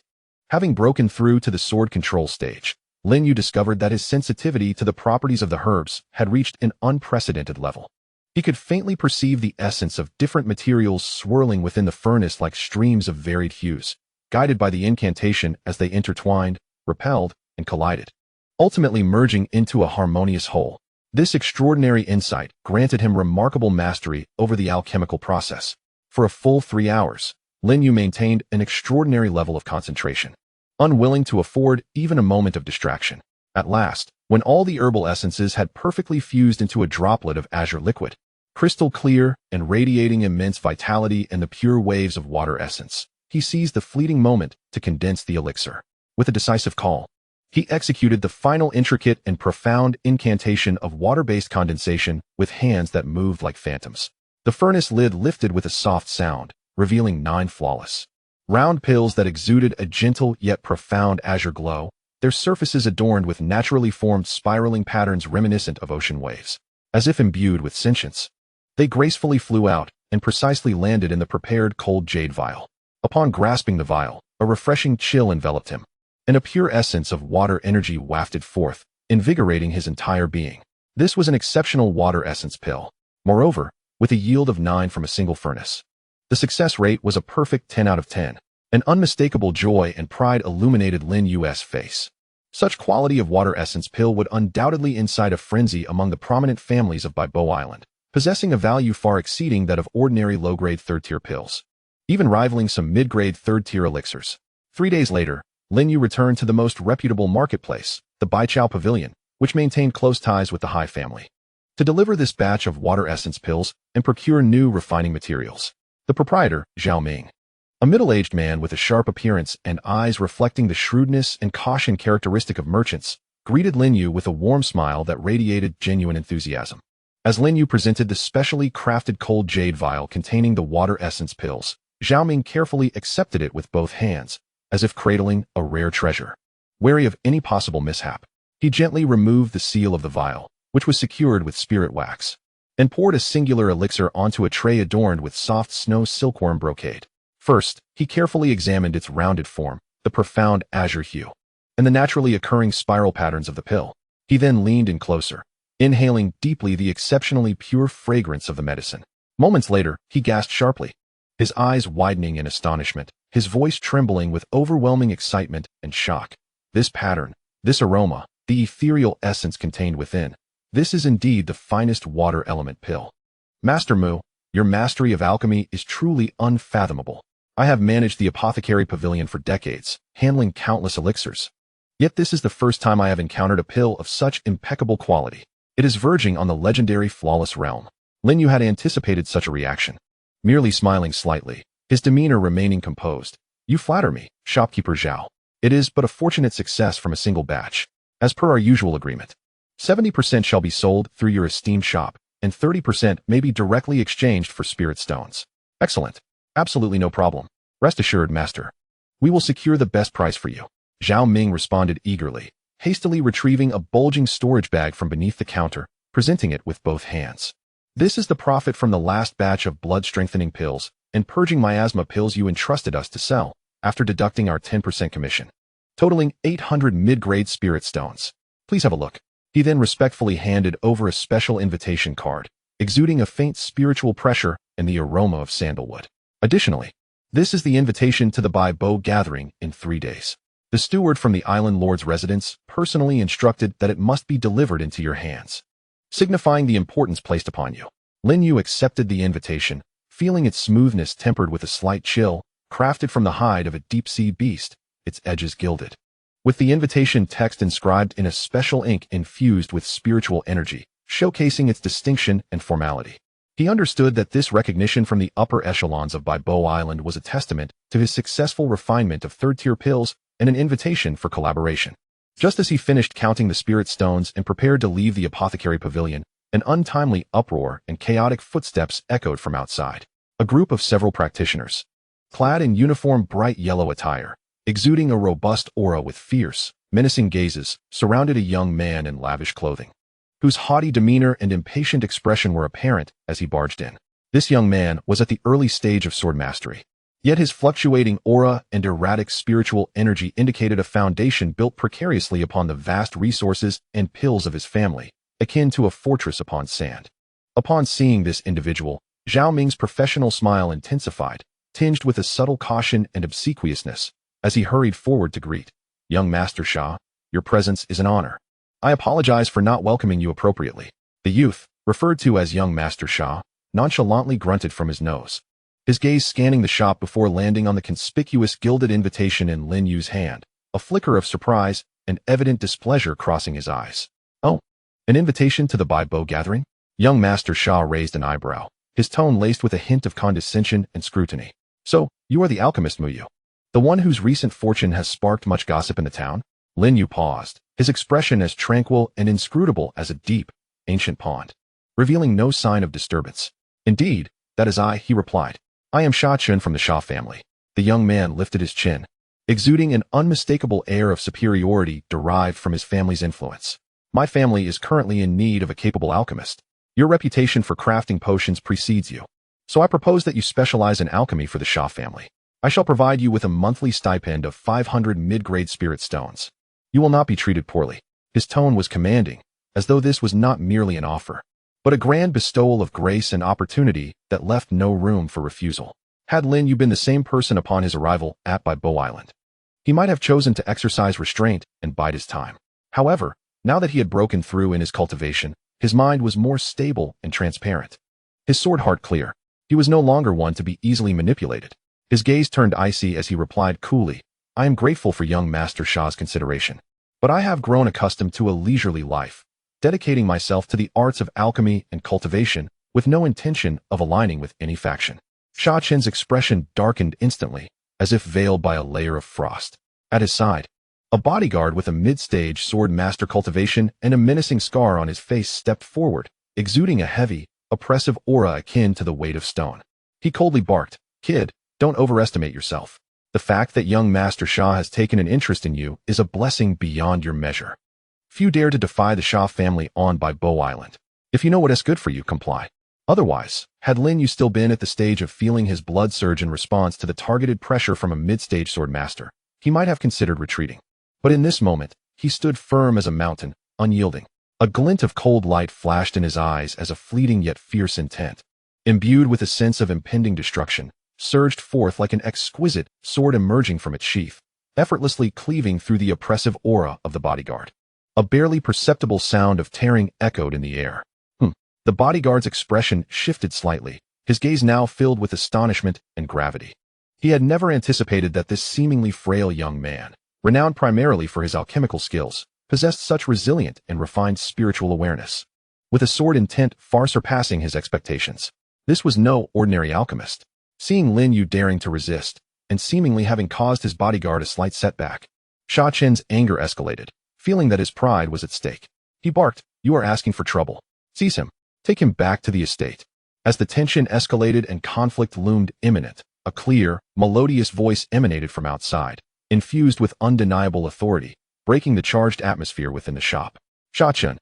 Having broken through to the sword control stage, Lin Yu discovered that his sensitivity to the properties of the herbs had reached an unprecedented level. He could faintly perceive the essence of different materials swirling within the furnace like streams of varied hues, guided by the incantation as they intertwined, repelled, and collided, ultimately merging into a harmonious whole. This extraordinary insight granted him remarkable mastery over the alchemical process. For a full 3 hours, Lin Yu maintained an extraordinary level of concentration, unwilling to afford even a moment of distraction. At last, when all the herbal essences had perfectly fused into a droplet of azure liquid, crystal clear and radiating immense vitality and the pure waves of water essence, he seized the fleeting moment to condense the elixir. With a decisive call, he executed the final intricate and profound incantation of water-based condensation with hands that moved like phantoms. The furnace lid lifted with a soft sound, revealing 9 flawless, round pills that exuded a gentle yet profound azure glow, their surfaces adorned with naturally formed spiraling patterns reminiscent of ocean waves. As if imbued with sentience, they gracefully flew out and precisely landed in the prepared cold jade vial. Upon grasping the vial, a refreshing chill enveloped him, and a pure essence of water energy wafted forth, invigorating his entire being. This was an exceptional water essence pill. Moreover, with a yield of 9 from a single furnace, the success rate was a perfect 10 out of 10. An unmistakable joy and pride illuminated Lin Yu's face. Such quality of water essence pill would undoubtedly incite a frenzy among the prominent families of Baibo Island, possessing a value far exceeding that of ordinary low-grade third-tier pills, even rivaling some mid-grade third-tier elixirs. 3 days later, Lin Yu returned to the most reputable marketplace, the Baichao Pavilion, which maintained close ties with the Hai family, to deliver this batch of water essence pills and procure new refining materials. The proprietor, Zhao Ming, a middle-aged man with a sharp appearance and eyes reflecting the shrewdness and caution characteristic of merchants, greeted Lin Yu with a warm smile that radiated genuine enthusiasm. As Lin Yu presented the specially crafted cold jade vial containing the water essence pills, Zhao Ming carefully accepted it with both hands, as if cradling a rare treasure. Wary of any possible mishap, he gently removed the seal of the vial, which was secured with spirit wax, and poured a singular elixir onto a tray adorned with soft snow silkworm brocade. First, he carefully examined its rounded form, the profound azure hue, and the naturally occurring spiral patterns of the pill. He then leaned in closer, inhaling deeply the exceptionally pure fragrance of the medicine. Moments later, he gasped sharply, his eyes widening in astonishment, his voice trembling with overwhelming excitement and shock. This pattern, this aroma, the ethereal essence contained within, this is indeed the finest water element pill. Master Mu, your mastery of alchemy is truly unfathomable. I have managed the apothecary pavilion for decades, handling countless elixirs. Yet this is the first time I have encountered a pill of such impeccable quality. It is verging on the legendary flawless realm. Lin Yu had anticipated such a reaction, merely smiling slightly, his demeanor remaining composed. You flatter me, shopkeeper Zhao. It is but a fortunate success from a single batch. As per our usual agreement, 70% shall be sold through your esteemed shop, and 30% may be directly exchanged for spirit stones. Excellent. Absolutely no problem. Rest assured, master. We will secure the best price for you. Zhao Ming responded eagerly, hastily retrieving a bulging storage bag from beneath the counter, presenting it with both hands. This is the profit from the last batch of blood-strengthening pills and purging miasma pills you entrusted us to sell, after deducting our 10% commission, totaling 800 mid-grade spirit stones. Please have a look. He then respectfully handed over a special invitation card, exuding a faint spiritual pressure and the aroma of sandalwood. Additionally, This is the invitation to the Bai Bo gathering in 3 days. The steward from the island lord's residence personally instructed that it must be delivered into your hands, signifying the importance placed upon you. Lin Yu accepted the invitation, feeling its smoothness tempered with a slight chill, crafted from the hide of a deep-sea beast, its edges gilded. With the invitation text inscribed in a special ink infused with spiritual energy, showcasing its distinction and formality. He understood that this recognition from the upper echelons of Bai Bo Island was a testament to his successful refinement of third-tier pills and an invitation for collaboration. Just as he finished counting the spirit stones and prepared to leave the apothecary pavilion, an untimely uproar and chaotic footsteps echoed from outside. A group of several practitioners, clad in uniform bright yellow attire, exuding a robust aura with fierce, menacing gazes, surrounded a young man in lavish clothing, whose haughty demeanor and impatient expression were apparent as he barged in. This young man was at the early stage of sword mastery, yet his fluctuating aura and erratic spiritual energy indicated a foundation built precariously upon the vast resources and pills of his family, akin to a fortress upon sand. Upon seeing this individual, Zhao Ming's professional smile intensified, tinged with a subtle caution and obsequiousness, as he hurried forward to greet. Young Master Sha, your presence is an honor. I apologize for not welcoming you appropriately. The youth, referred to as young Master Sha, nonchalantly grunted from his nose, his gaze scanning the shop before landing on the conspicuous gilded invitation in Lin Yu's hand, a flicker of surprise and evident displeasure crossing his eyes. Oh, an invitation to the Bai Bo gathering? Young Master Sha raised an eyebrow, his tone laced with a hint of condescension and scrutiny. So, you are the alchemist Mu Yu, the one whose recent fortune has sparked much gossip in the town? Lin Yu paused, his expression as tranquil and inscrutable as a deep, ancient pond, revealing no sign of disturbance. Indeed, that is I, he replied. I am Sha Chun from the Sha family. The young man lifted his chin, exuding an unmistakable air of superiority derived from his family's influence. My family is currently in need of a capable alchemist. Your reputation for crafting potions precedes you, so I propose that you specialize in alchemy for the Sha family. I shall provide you with a monthly stipend of 500 mid-grade spirit stones. You will not be treated poorly. His tone was commanding, as though this was not merely an offer, but a grand bestowal of grace and opportunity that left no room for refusal. Had Lin Yu been the same person upon his arrival at Bai Bo Island, he might have chosen to exercise restraint and bide his time. However, now that he had broken through in his cultivation, his mind was more stable and transparent, his sword heart clear. He was no longer one to be easily manipulated. His gaze turned icy as he replied coolly, I am grateful for young Master Sha's consideration, but I have grown accustomed to a leisurely life, dedicating myself to the arts of alchemy and cultivation with no intention of aligning with any faction. Sha Chen's expression darkened instantly, as if veiled by a layer of frost. At his side, a bodyguard with a mid-stage sword master cultivation and a menacing scar on his face stepped forward, exuding a heavy, oppressive aura akin to the weight of stone. He coldly barked, Kid, don't overestimate yourself. The fact that young Master Sha has taken an interest in you is a blessing beyond your measure. Few dare to defy the Sha family on Bai Bo Island. If you know what is good for you, comply. Otherwise, had Lin Yu still been at the stage of feeling his blood surge in response to the targeted pressure from a mid-stage sword master, he might have considered retreating. But in this moment, he stood firm as a mountain, unyielding. A glint of cold light flashed in his eyes as a fleeting yet fierce intent, imbued with a sense of impending destruction, surged forth like an exquisite sword emerging from its sheath, effortlessly cleaving through the oppressive aura of the bodyguard. A barely perceptible sound of tearing echoed in the air. The bodyguard's expression shifted slightly, his gaze now filled with astonishment and gravity. He had never anticipated that this seemingly frail young man, renowned primarily for his alchemical skills, possessed such resilient and refined spiritual awareness, with a sword intent far surpassing his expectations. This was no ordinary alchemist. Seeing Lin Yu daring to resist, and seemingly having caused his bodyguard a slight setback, Sha Chen's anger escalated, feeling that his pride was at stake. He barked, You are asking for trouble. Seize him. Take him back to the estate. As the tension escalated and conflict loomed imminent, a clear, melodious voice emanated from outside, infused with undeniable authority, breaking the charged atmosphere within the shop. Sha Chen,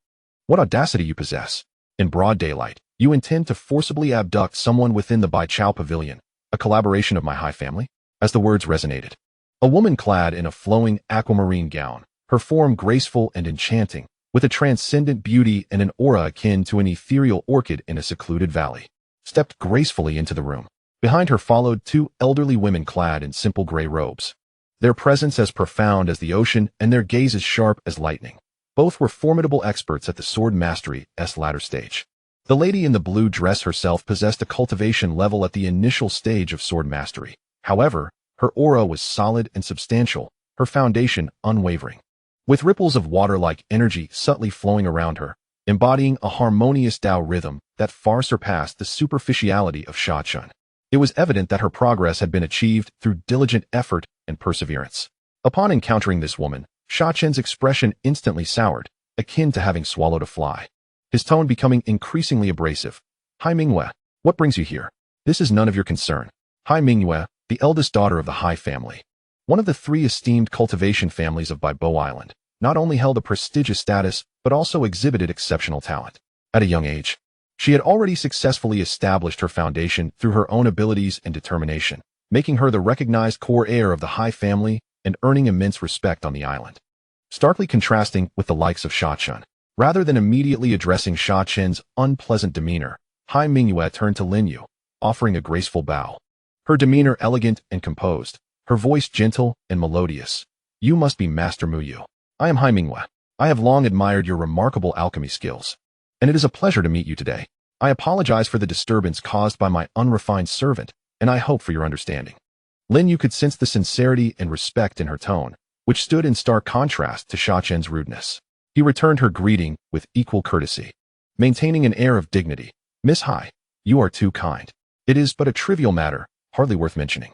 what audacity you possess. In broad daylight, you intend to forcibly abduct someone within the Bai Chao Pavilion, a collaboration of my high family? As the words resonated, a woman clad in a flowing aquamarine gown, her form graceful and enchanting, with a transcendent beauty and an aura akin to an ethereal orchid in a secluded valley, stepped gracefully into the room. Behind her followed two elderly women clad in simple gray robes. Their presence as profound as the ocean and their gaze as sharp as lightning. Both were formidable experts at the sword mastery's latter stage. The lady in the blue dress herself possessed a cultivation level at the initial stage of sword mastery. However, her aura was solid and substantial, her foundation unwavering. With ripples of water-like energy subtly flowing around her, embodying a harmonious Tao rhythm that far surpassed the superficiality of Shachun. It was evident that her progress had been achieved through diligent effort and perseverance. Upon encountering this woman, Shachun's expression instantly soured, akin to having swallowed a fly. His tone becoming increasingly abrasive. Hai Mingyue, what brings you here? This is none of your concern. Hai Mingyue, the eldest daughter of the Hai family. One of the three esteemed cultivation families of Baibo Island, not only held a prestigious status, but also exhibited exceptional talent. At a young age, she had already successfully established her foundation through her own abilities and determination, making her the recognized core heir of the Hai family and earning immense respect on the island. Starkly contrasting with the likes of Shachun. Rather than immediately addressing Shachun's unpleasant demeanor, Hai Mingyue turned to Lin Yu, offering a graceful bow. Her demeanor elegant and composed, her voice gentle and melodious. You must be Master Mu Yu. I am Hai Mingyue. I have long admired your remarkable alchemy skills, and it is a pleasure to meet you today. I apologize for the disturbance caused by my unrefined servant, and I hope for your understanding. Lin Yu could sense the sincerity and respect in her tone, which stood in stark contrast to Shachun's rudeness. He returned her greeting with equal courtesy, maintaining an air of dignity. Miss Hai, you are too kind. It is but a trivial matter, hardly worth mentioning.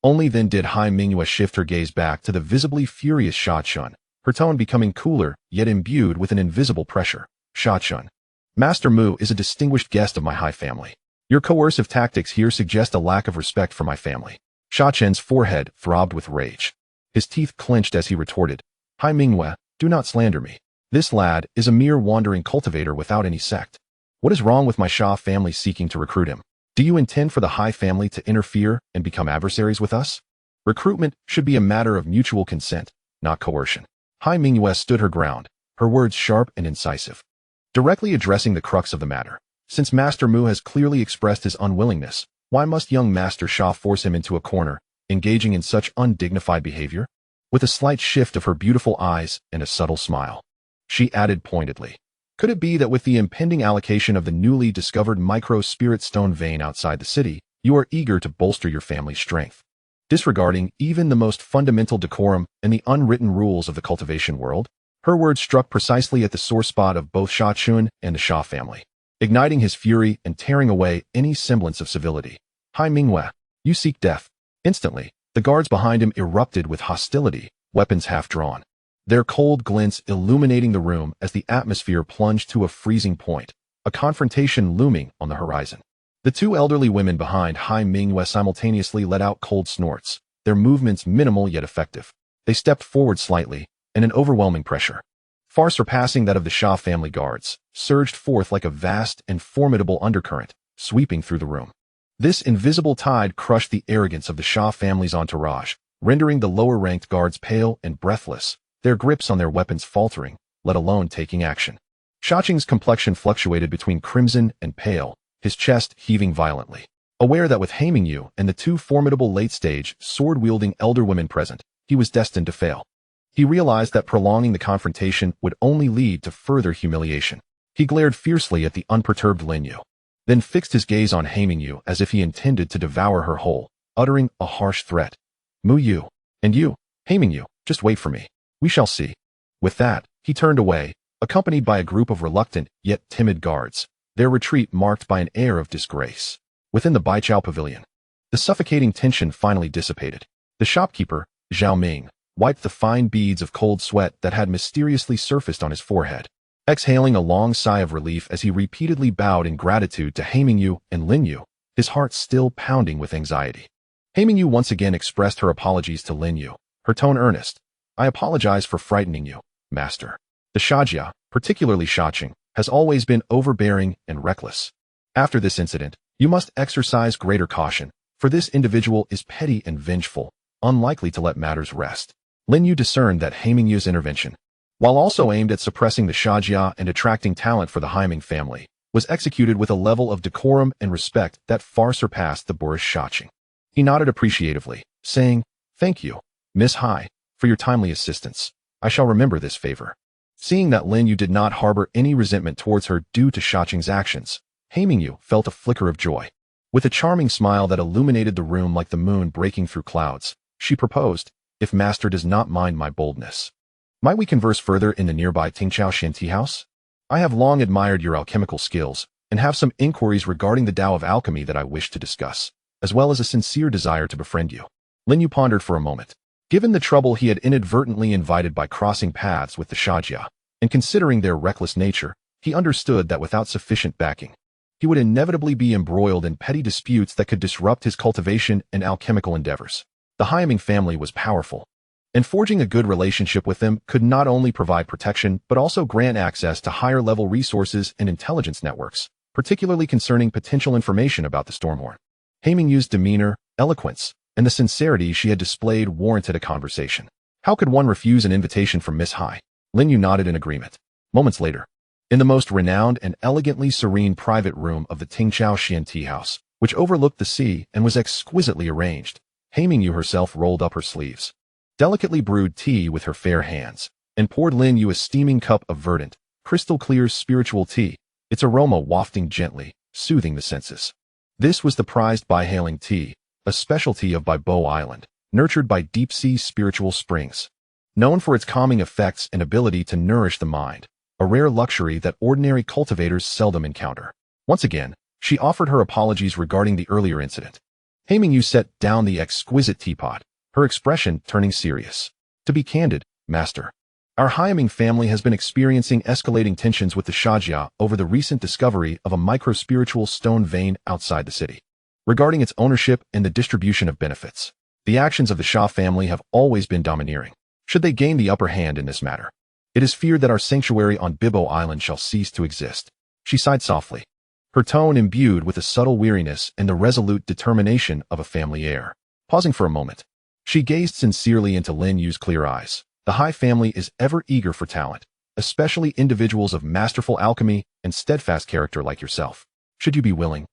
Only then did Hai Mingyue shift her gaze back to the visibly furious Shachun, her tone becoming cooler, yet imbued with an invisible pressure. Shachun, Master Mu is a distinguished guest of my Hai family. Your coercive tactics here suggest a lack of respect for my family. Shachun's forehead throbbed with rage. His teeth clenched as he retorted, Hai Mingyue, do not slander me. This lad is a mere wandering cultivator without any sect. What is wrong with my Sha family seeking to recruit him? Do you intend for the Hai family to interfere and become adversaries with us? Recruitment should be a matter of mutual consent, not coercion. Hai Mingyue stood her ground, her words sharp and incisive. Directly addressing the crux of the matter. Since Master Mu has clearly expressed his unwillingness, why must young Master Sha force him into a corner, engaging in such undignified behavior? With a slight shift of her beautiful eyes and a subtle smile, she added pointedly, could it be that with the impending allocation of the newly discovered micro-spirit stone vein outside the city, you are eager to bolster your family's strength? Disregarding even the most fundamental decorum and the unwritten rules of the cultivation world, her words struck precisely at the sore spot of both Shachun and the Sha family, igniting his fury and tearing away any semblance of civility. Hai Mingyue, you seek death. Instantly, the guards behind him erupted with hostility, weapons half drawn. Their cold glints illuminating the room as the atmosphere plunged to a freezing point, a confrontation looming on the horizon. The two elderly women behind Hai Mingyue simultaneously let out cold snorts, their movements minimal yet effective. They stepped forward slightly, and an overwhelming pressure, far surpassing that of the Sha family guards, surged forth like a vast and formidable undercurrent, sweeping through the room. This invisible tide crushed the arrogance of the Sha family's entourage, rendering the lower-ranked guards pale and breathless, their grips on their weapons faltering, let alone taking action. Shachung's complexion fluctuated between crimson and pale, his chest heaving violently. Aware that with Hai Mingyue and the two formidable late-stage, sword-wielding elder women present, he was destined to fail. He realized that prolonging the confrontation would only lead to further humiliation. He glared fiercely at the unperturbed Lin Yu, then fixed his gaze on Hai Mingyue as if he intended to devour her whole, uttering a harsh threat. Mu Yu, and you, Hai Mingyue, just wait for me. We shall see. With that, he turned away, accompanied by a group of reluctant yet timid guards, their retreat marked by an air of disgrace. Within the Baichao pavilion, the suffocating tension finally dissipated. The shopkeeper, Zhao Ming, wiped the fine beads of cold sweat that had mysteriously surfaced on his forehead, exhaling a long sigh of relief as he repeatedly bowed in gratitude to Hai Mingyue and Lin Yu, his heart still pounding with anxiety. Hai Mingyue once again expressed her apologies to Lin Yu, her tone earnest. I apologize for frightening you, master. The Shajia, particularly Shachung, has always been overbearing and reckless. After this incident, you must exercise greater caution, for this individual is petty and vengeful, unlikely to let matters rest. Lin Yu discerned that Hai Mingyue's intervention, while also aimed at suppressing the Shajia and attracting talent for the Hai Ming family, was executed with a level of decorum and respect that far surpassed the boorish Shaching. He nodded appreciatively, saying, "Thank you, Miss Hai, for your timely assistance. I shall remember this favor." Seeing that Lin Yu did not harbor any resentment towards her due to Shaching's actions, Yu felt a flicker of joy. With a charming smile that illuminated the room like the moon breaking through clouds, she proposed, "If Master does not mind my boldness, might we converse further in the nearby Tingchao Shen tea house? I have long admired your alchemical skills, and have some inquiries regarding the Tao of alchemy that I wish to discuss, as well as a sincere desire to befriend you." Lin Yu pondered for a moment. Given the trouble he had inadvertently invited by crossing paths with the Shajia, and considering their reckless nature, he understood that without sufficient backing, he would inevitably be embroiled in petty disputes that could disrupt his cultivation and alchemical endeavors. The Hyaming family was powerful, and forging a good relationship with them could not only provide protection but also grant access to higher-level resources and intelligence networks, particularly concerning potential information about the Stormhorn. Yu's demeanor, eloquence, and the sincerity she had displayed warranted a conversation. How could one refuse an invitation from Miss Hai? Lin Yu nodded in agreement. Moments later, in the most renowned and elegantly serene private room of the Tingchao Shen tea house, which overlooked the sea and was exquisitely arranged, Yu herself rolled up her sleeves, delicately brewed tea with her fair hands, and poured Lin Yu a steaming cup of verdant, crystal-clear spiritual tea, its aroma wafting gently, soothing the senses. This was the prized Bai-hailing tea, a specialty of Baibo Island, nurtured by deep-sea spiritual springs. Known for its calming effects and ability to nourish the mind, a rare luxury that ordinary cultivators seldom encounter. Once again, she offered her apologies regarding the earlier incident. Yu set down the exquisite teapot, her expression turning serious. "To be candid, Master, our Hyaming family has been experiencing escalating tensions with the Shajia over the recent discovery of a micro-spiritual stone vein outside the city. Regarding its ownership and the distribution of benefits, the actions of the Shah family have always been domineering. Should they gain the upper hand in this matter, it is feared that our sanctuary on Bibo Island shall cease to exist." She sighed softly, her tone imbued with a subtle weariness and the resolute determination of a family heir. Pausing for a moment, she gazed sincerely into Lin Yu's clear eyes. "The Hai family is ever eager for talent, especially individuals of masterful alchemy and steadfast character like yourself. Should you be willing,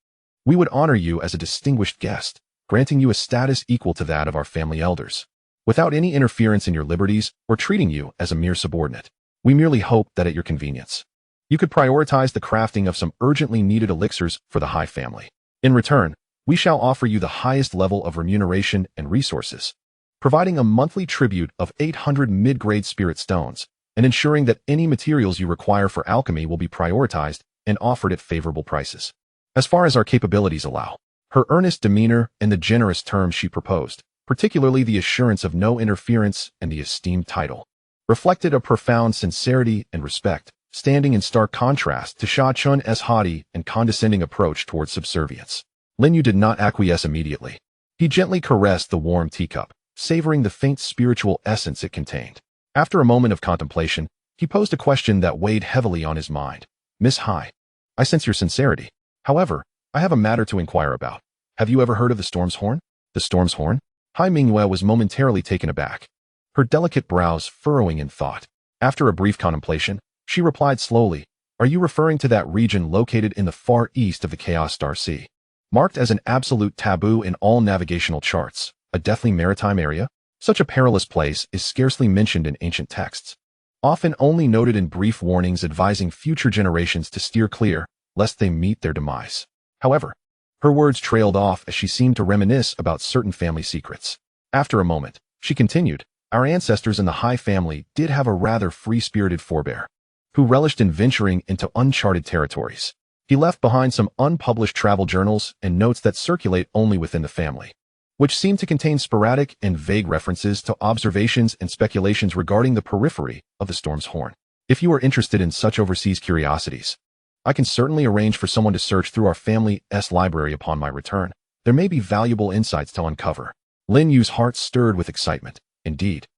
we would honor you as a distinguished guest, granting you a status equal to that of our family elders, without any interference in your liberties or treating you as a mere subordinate. We merely hope that at your convenience, you could prioritize the crafting of some urgently needed elixirs for the Hai family. In return, we shall offer you the highest level of remuneration and resources, providing a monthly tribute of 800 mid-grade spirit stones, and ensuring that any materials you require for alchemy will be prioritized and offered at favorable prices. As far as our capabilities allow." Her earnest demeanor and the generous terms she proposed, particularly the assurance of no interference and the esteemed title, reflected a profound sincerity and respect, standing in stark contrast to Sha Chun's haughty and condescending approach towards subservience. Lin Yu did not acquiesce immediately. He gently caressed the warm teacup, savoring the faint spiritual essence it contained. After a moment of contemplation, he posed a question that weighed heavily on his mind. "Miss Hai, I sense your sincerity. However, I have a matter to inquire about. Have you ever heard of the Storm's Horn?" "The Storm's Horn?" Hai Mingyue was momentarily taken aback, her delicate brows furrowing in thought. After a brief contemplation, she replied slowly, "Are you referring to that region located in the far east of the Chaos Star Sea, marked as an absolute taboo in all navigational charts, a deathly maritime area? Such a perilous place is scarcely mentioned in ancient texts, often only noted in brief warnings advising future generations to steer clear, lest they meet their demise." However, her words trailed off as she seemed to reminisce about certain family secrets. After a moment, she continued, "Our ancestors in the Hai family did have a rather free-spirited forebear, who relished in venturing into uncharted territories. He left behind some unpublished travel journals and notes that circulate only within the family, which seem to contain sporadic and vague references to observations and speculations regarding the periphery of the Storm's Horn. If you are interested in such overseas curiosities, I can certainly arrange for someone to search through our family's library upon my return. There may be valuable insights to uncover." Lin Yu's heart stirred with excitement. Indeed,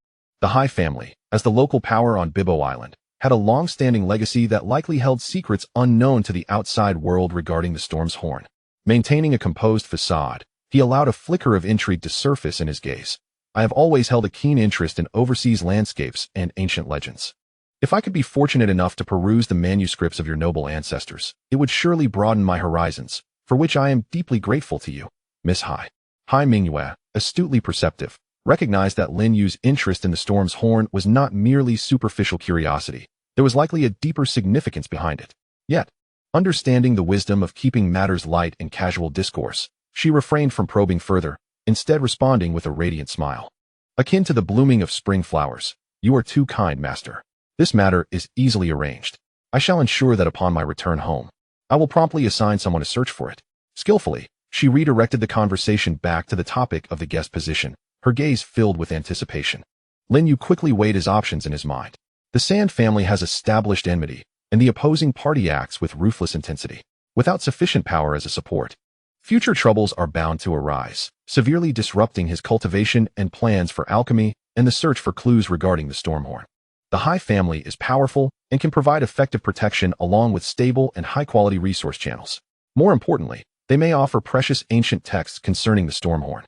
the Hai family, as the local power on Bibo Island, had a long-standing legacy that likely held secrets unknown to the outside world regarding the Storm's Horn. Maintaining a composed facade, he allowed a flicker of intrigue to surface in his gaze. "I have always held a keen interest in overseas landscapes and ancient legends. If I could be fortunate enough to peruse the manuscripts of your noble ancestors, it would surely broaden my horizons, for which I am deeply grateful to you, Miss Hai. Hai Mingyue, astutely perceptive, recognized that Lin Yu's interest in the storm's horn was not merely superficial curiosity. There was likely a deeper significance behind it. Yet, understanding the wisdom of keeping matters light in casual discourse, she refrained from probing further, instead responding with a radiant smile. Akin to the blooming of spring flowers, you are too kind, master. This matter is easily arranged. I shall ensure that upon my return home, I will promptly assign someone to search for it. Skillfully, she redirected the conversation back to the topic of the guest position, her gaze filled with anticipation. Lin Yu quickly weighed his options in his mind. The Sand family has established enmity, and the opposing party acts with ruthless intensity. Without sufficient power as a support, future troubles are bound to arise, severely disrupting his cultivation and plans for alchemy and the search for clues regarding the Stormhorn. The Hai family is powerful and can provide effective protection along with stable and high-quality resource channels. More importantly, they may offer precious ancient texts concerning the Stormhorn.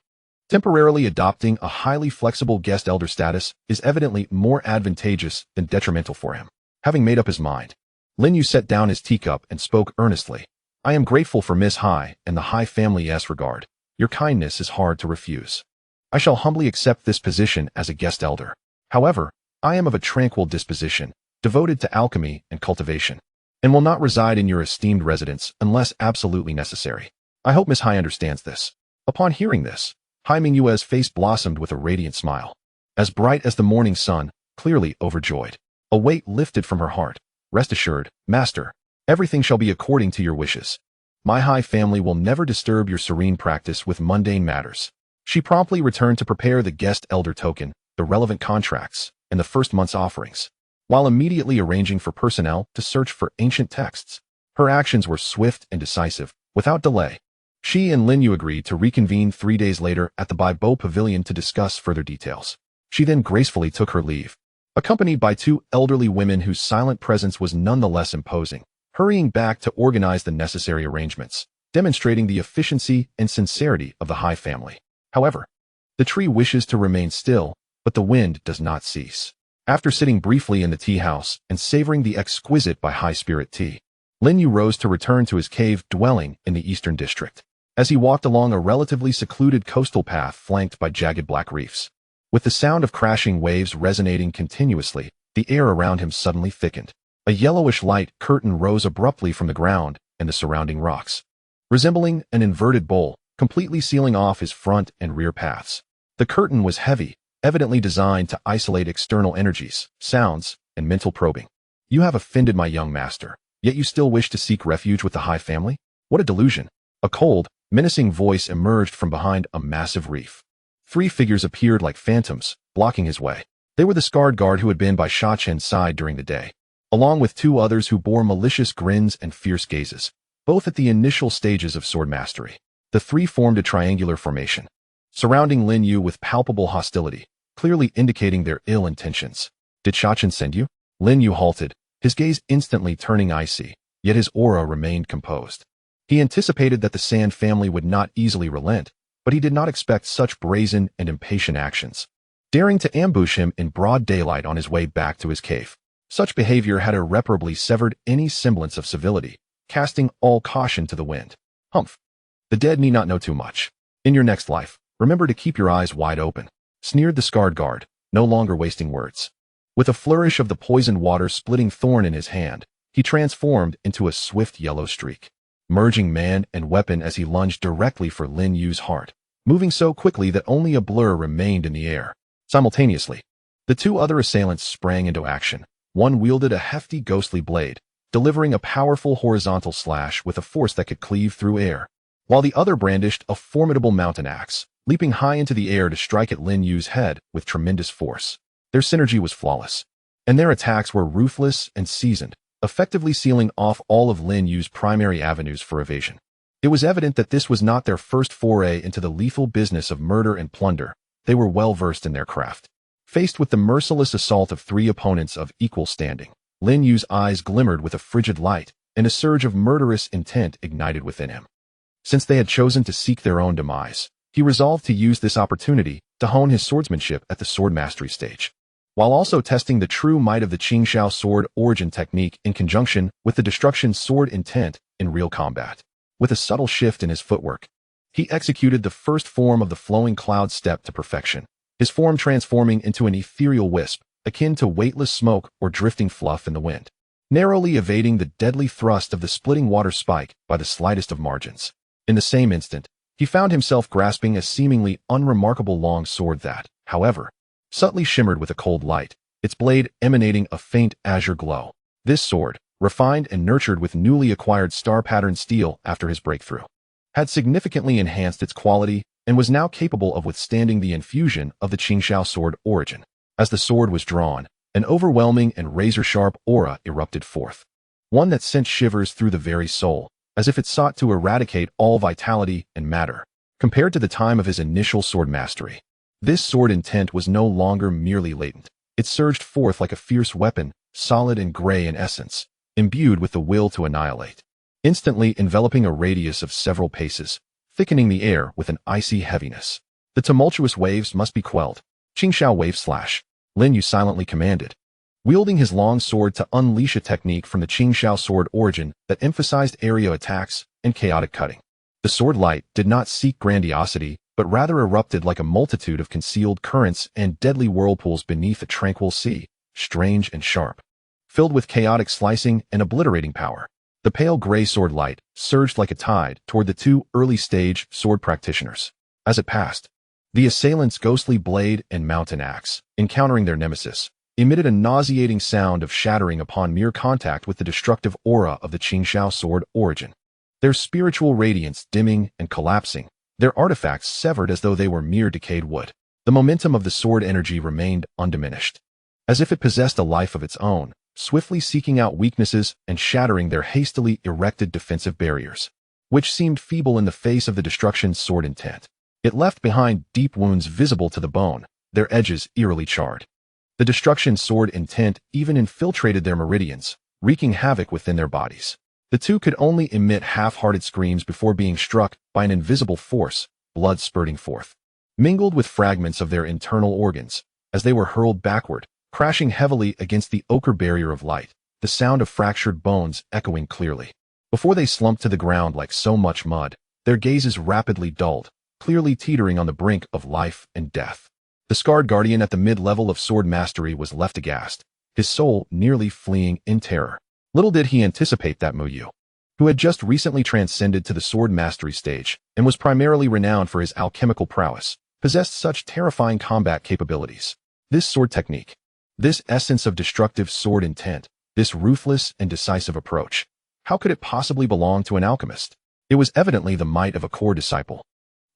Temporarily adopting a highly flexible guest elder status is evidently more advantageous than detrimental for him. Having made up his mind, Lin Yu set down his teacup and spoke earnestly. I am grateful for Miss Hai and the Hai family's regard. Your kindness is hard to refuse. I shall humbly accept this position as a guest elder. However, I am of a tranquil disposition, devoted to alchemy and cultivation, and will not reside in your esteemed residence unless absolutely necessary. I hope Miss Hai understands this. Upon hearing this, Hai Mingyue's face blossomed with a radiant smile. As bright as the morning sun, clearly overjoyed. A weight lifted from her heart. Rest assured, master, everything shall be according to your wishes. My Hai family will never disturb your serene practice with mundane matters. She promptly returned to prepare the guest elder token, the relevant contracts, and the first month's offerings, while immediately arranging for personnel to search for ancient texts. Her actions were swift and decisive, without delay. She and Lin Yu agreed to reconvene 3 days later at the Baibo Pavilion to discuss further details. She then gracefully took her leave, accompanied by 2 elderly women whose silent presence was nonetheless imposing, hurrying back to organize the necessary arrangements, demonstrating the efficiency and sincerity of the Hai family. However, the tree wishes to remain still, but the wind does not cease. After sitting briefly in the tea house and savoring the exquisite by High Spirit tea, Lin Yu rose to return to his cave dwelling in the eastern district. As he walked along a relatively secluded coastal path flanked by jagged black reefs, with the sound of crashing waves resonating continuously, the air around him suddenly thickened. A yellowish light curtain rose abruptly from the ground and the surrounding rocks, resembling an inverted bowl, completely sealing off his front and rear paths. The curtain was heavy, evidently designed to isolate external energies, sounds, and mental probing. You have offended my young master, yet you still wish to seek refuge with the Hai family? What a delusion! A cold, menacing voice emerged from behind a massive reef. 3 figures appeared like phantoms, blocking his way. They were the scarred guard who had been by Sha Chen's side during the day, along with 2 others who bore malicious grins and fierce gazes, both at the initial stages of sword mastery. The 3 formed a triangular formation, surrounding Lin Yu with palpable hostility, clearly indicating their ill intentions. Did Sha Chen send you? Lin Yu halted, his gaze instantly turning icy, yet his aura remained composed. He anticipated that the Sand family would not easily relent, but he did not expect such brazen and impatient actions, daring to ambush him in broad daylight on his way back to his cave. Such behavior had irreparably severed any semblance of civility, casting all caution to the wind. Humph. The dead need not know too much. In your next life, remember to keep your eyes wide open, sneered the scarred guard, no longer wasting words. With a flourish of the poisoned water-splitting thorn in his hand, he transformed into a swift yellow streak, merging man and weapon as he lunged directly for Lin Yu's heart, moving so quickly that only a blur remained in the air. Simultaneously, the 2 other assailants sprang into action. One wielded a hefty ghostly blade, delivering a powerful horizontal slash with a force that could cleave through air, while the other brandished a formidable mountain axe, leaping high into the air to strike at Lin Yu's head with tremendous force. Their synergy was flawless, and their attacks were ruthless and seasoned, effectively sealing off all of Lin Yu's primary avenues for evasion. It was evident that this was not their first foray into the lethal business of murder and plunder. They were well versed in their craft. Faced with the merciless assault of 3 opponents of equal standing, Lin Yu's eyes glimmered with a frigid light, and a surge of murderous intent ignited within him. Since they had chosen to seek their own demise, he resolved to use this opportunity to hone his swordsmanship at the sword mastery stage. while also testing the true might of the Qingyun sword origin technique in conjunction with the destruction sword intent in real combat. With a subtle shift in his footwork, he executed the first form of the flowing cloud step to perfection, his form transforming into an ethereal wisp, akin to weightless smoke or drifting fluff in the wind, narrowly evading the deadly thrust of the splitting water spike by the slightest of margins. In the same instant, he found himself grasping a seemingly unremarkable long sword that, however, subtly shimmered with a cold light, its blade emanating a faint azure glow. This sword, refined and nurtured with newly acquired star-patterned steel after his breakthrough, had significantly enhanced its quality and was now capable of withstanding the infusion of the Qingyun sword origin. As the sword was drawn, an overwhelming and razor-sharp aura erupted forth, one that sent shivers through the very soul, as if it sought to eradicate all vitality and matter. Compared to the time of his initial sword mastery, this sword intent was no longer merely latent. It surged forth like a fierce weapon, solid and gray in essence, imbued with the will to annihilate, instantly enveloping a radius of several paces, thickening the air with an icy heaviness. The tumultuous waves must be quelled. Qingyun wave slash, Lin Yu silently commanded, wielding his long sword to unleash a technique from the Qingyun sword origin that emphasized area attacks and chaotic cutting. The sword light did not seek grandiosity, but rather erupted like a multitude of concealed currents and deadly whirlpools beneath a tranquil sea, strange and sharp, filled with chaotic slicing and obliterating power. The pale gray sword light surged like a tide toward the two early-stage sword practitioners. As it passed, the assailant's ghostly blade and mountain axe, encountering their nemesis, emitted a nauseating sound of shattering upon mere contact with the destructive aura of the Qingyun sword origin. Their spiritual radiance dimming and collapsing, their artifacts severed as though they were mere decayed wood. The momentum of the sword energy remained undiminished, as if it possessed a life of its own, swiftly seeking out weaknesses and shattering their hastily erected defensive barriers, which seemed feeble in the face of the destruction's sword intent. It left behind deep wounds visible to the bone, their edges eerily charred. The destruction's sword intent even infiltrated their meridians, wreaking havoc within their bodies. The two could only emit half-hearted screams before being struck by an invisible force, blood spurting forth, mingled with fragments of their internal organs, as they were hurled backward, crashing heavily against the ochre barrier of light, the sound of fractured bones echoing clearly. Before they slumped to the ground like so much mud, their gazes rapidly dulled, clearly teetering on the brink of life and death. The scarred guardian at the mid-level of sword mastery was left aghast, his soul nearly fleeing in terror. Little did he anticipate that Lin Yu, who had just recently transcended to the sword mastery stage and was primarily renowned for his alchemical prowess, possessed such terrifying combat capabilities. This sword technique, this essence of destructive sword intent, this ruthless and decisive approach, how could it possibly belong to an alchemist? It was evidently the might of a core disciple,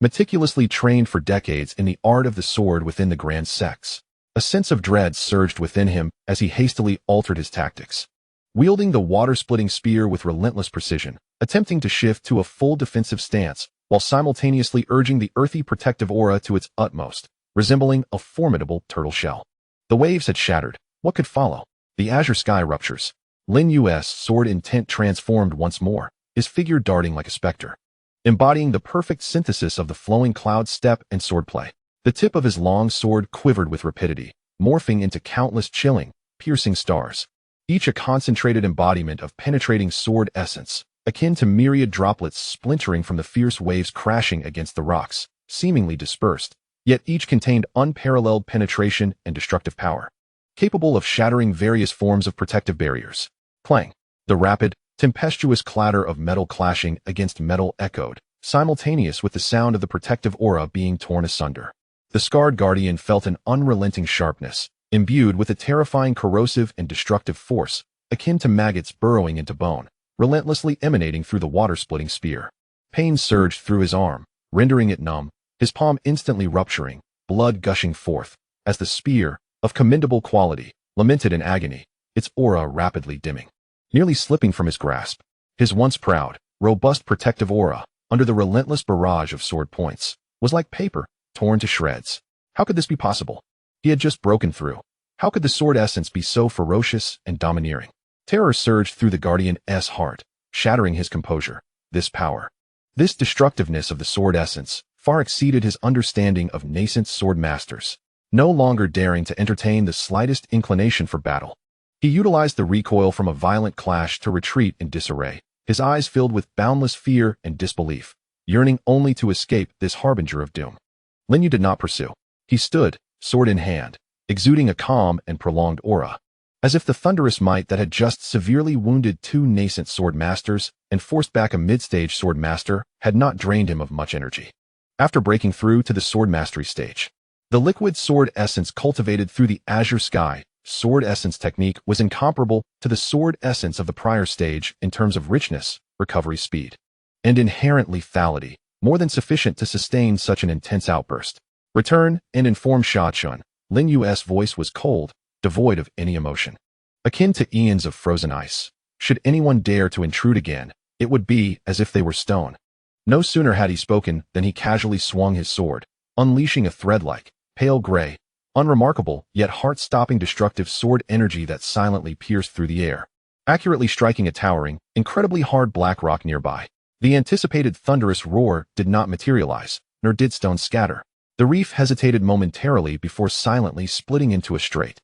meticulously trained for decades in the art of the sword within the grand sects. A sense of dread surged within him as he hastily altered his tactics, wielding the water-splitting spear with relentless precision, attempting to shift to a full defensive stance, while simultaneously urging the earthy protective aura to its utmost, resembling a formidable turtle shell. The waves had shattered. What could follow? The azure sky ruptures. Lin Yu's sword intent transformed once more, his figure darting like a specter, embodying the perfect synthesis of the flowing cloud step and swordplay. The tip of his long sword quivered with rapidity, morphing into countless chilling, piercing stars, each a concentrated embodiment of penetrating sword essence, akin to myriad droplets splintering from the fierce waves crashing against the rocks, seemingly dispersed, yet each contained unparalleled penetration and destructive power, capable of shattering various forms of protective barriers. Clang! The rapid, tempestuous clatter of metal clashing against metal echoed, simultaneous with the sound of the protective aura being torn asunder. The scarred guardian felt an unrelenting sharpness, imbued with a terrifying corrosive and destructive force, akin to maggots burrowing into bone, relentlessly emanating through the water-splitting spear. Pain surged through his arm, rendering it numb, his palm instantly rupturing, blood gushing forth, as the spear, of commendable quality, lamented in agony, its aura rapidly dimming, nearly slipping from his grasp. His once proud, robust protective aura, under the relentless barrage of sword points, was like paper, torn to shreds. How could this be possible? He had just broken through. How could the sword essence be so ferocious and domineering? Terror surged through the guardian's heart, shattering his composure. This power, this destructiveness of the sword essence, far exceeded his understanding of nascent sword masters. no longer daring to entertain the slightest inclination for battle. He utilized the recoil from a violent clash to retreat in disarray, his eyes filled with boundless fear and disbelief, yearning only to escape this harbinger of doom. Lin Yu did not pursue. He stood, sword in hand, exuding a calm and prolonged aura, as if the thunderous might that had just severely wounded two nascent sword masters and forced back a mid-stage sword master had not drained him of much energy. After breaking through to the sword mastery stage, the liquid sword essence cultivated through the azure sky, sword essence technique was incomparable to the sword essence of the prior stage in terms of richness, recovery speed, and inherent lethality, more than sufficient to sustain such an intense outburst. Return and inform Sha Chun. Lin Yu's voice was cold, devoid of any emotion, akin to eons of frozen ice. Should anyone dare to intrude again, it would be as if they were stone. No sooner had he spoken than he casually swung his sword, unleashing a thread-like, pale gray, unremarkable yet heart-stopping destructive sword energy that silently pierced through the air, accurately striking a towering, incredibly hard black rock nearby. The anticipated thunderous roar did not materialize, nor did stones scatter. The reef hesitated momentarily before silently splitting into a straight,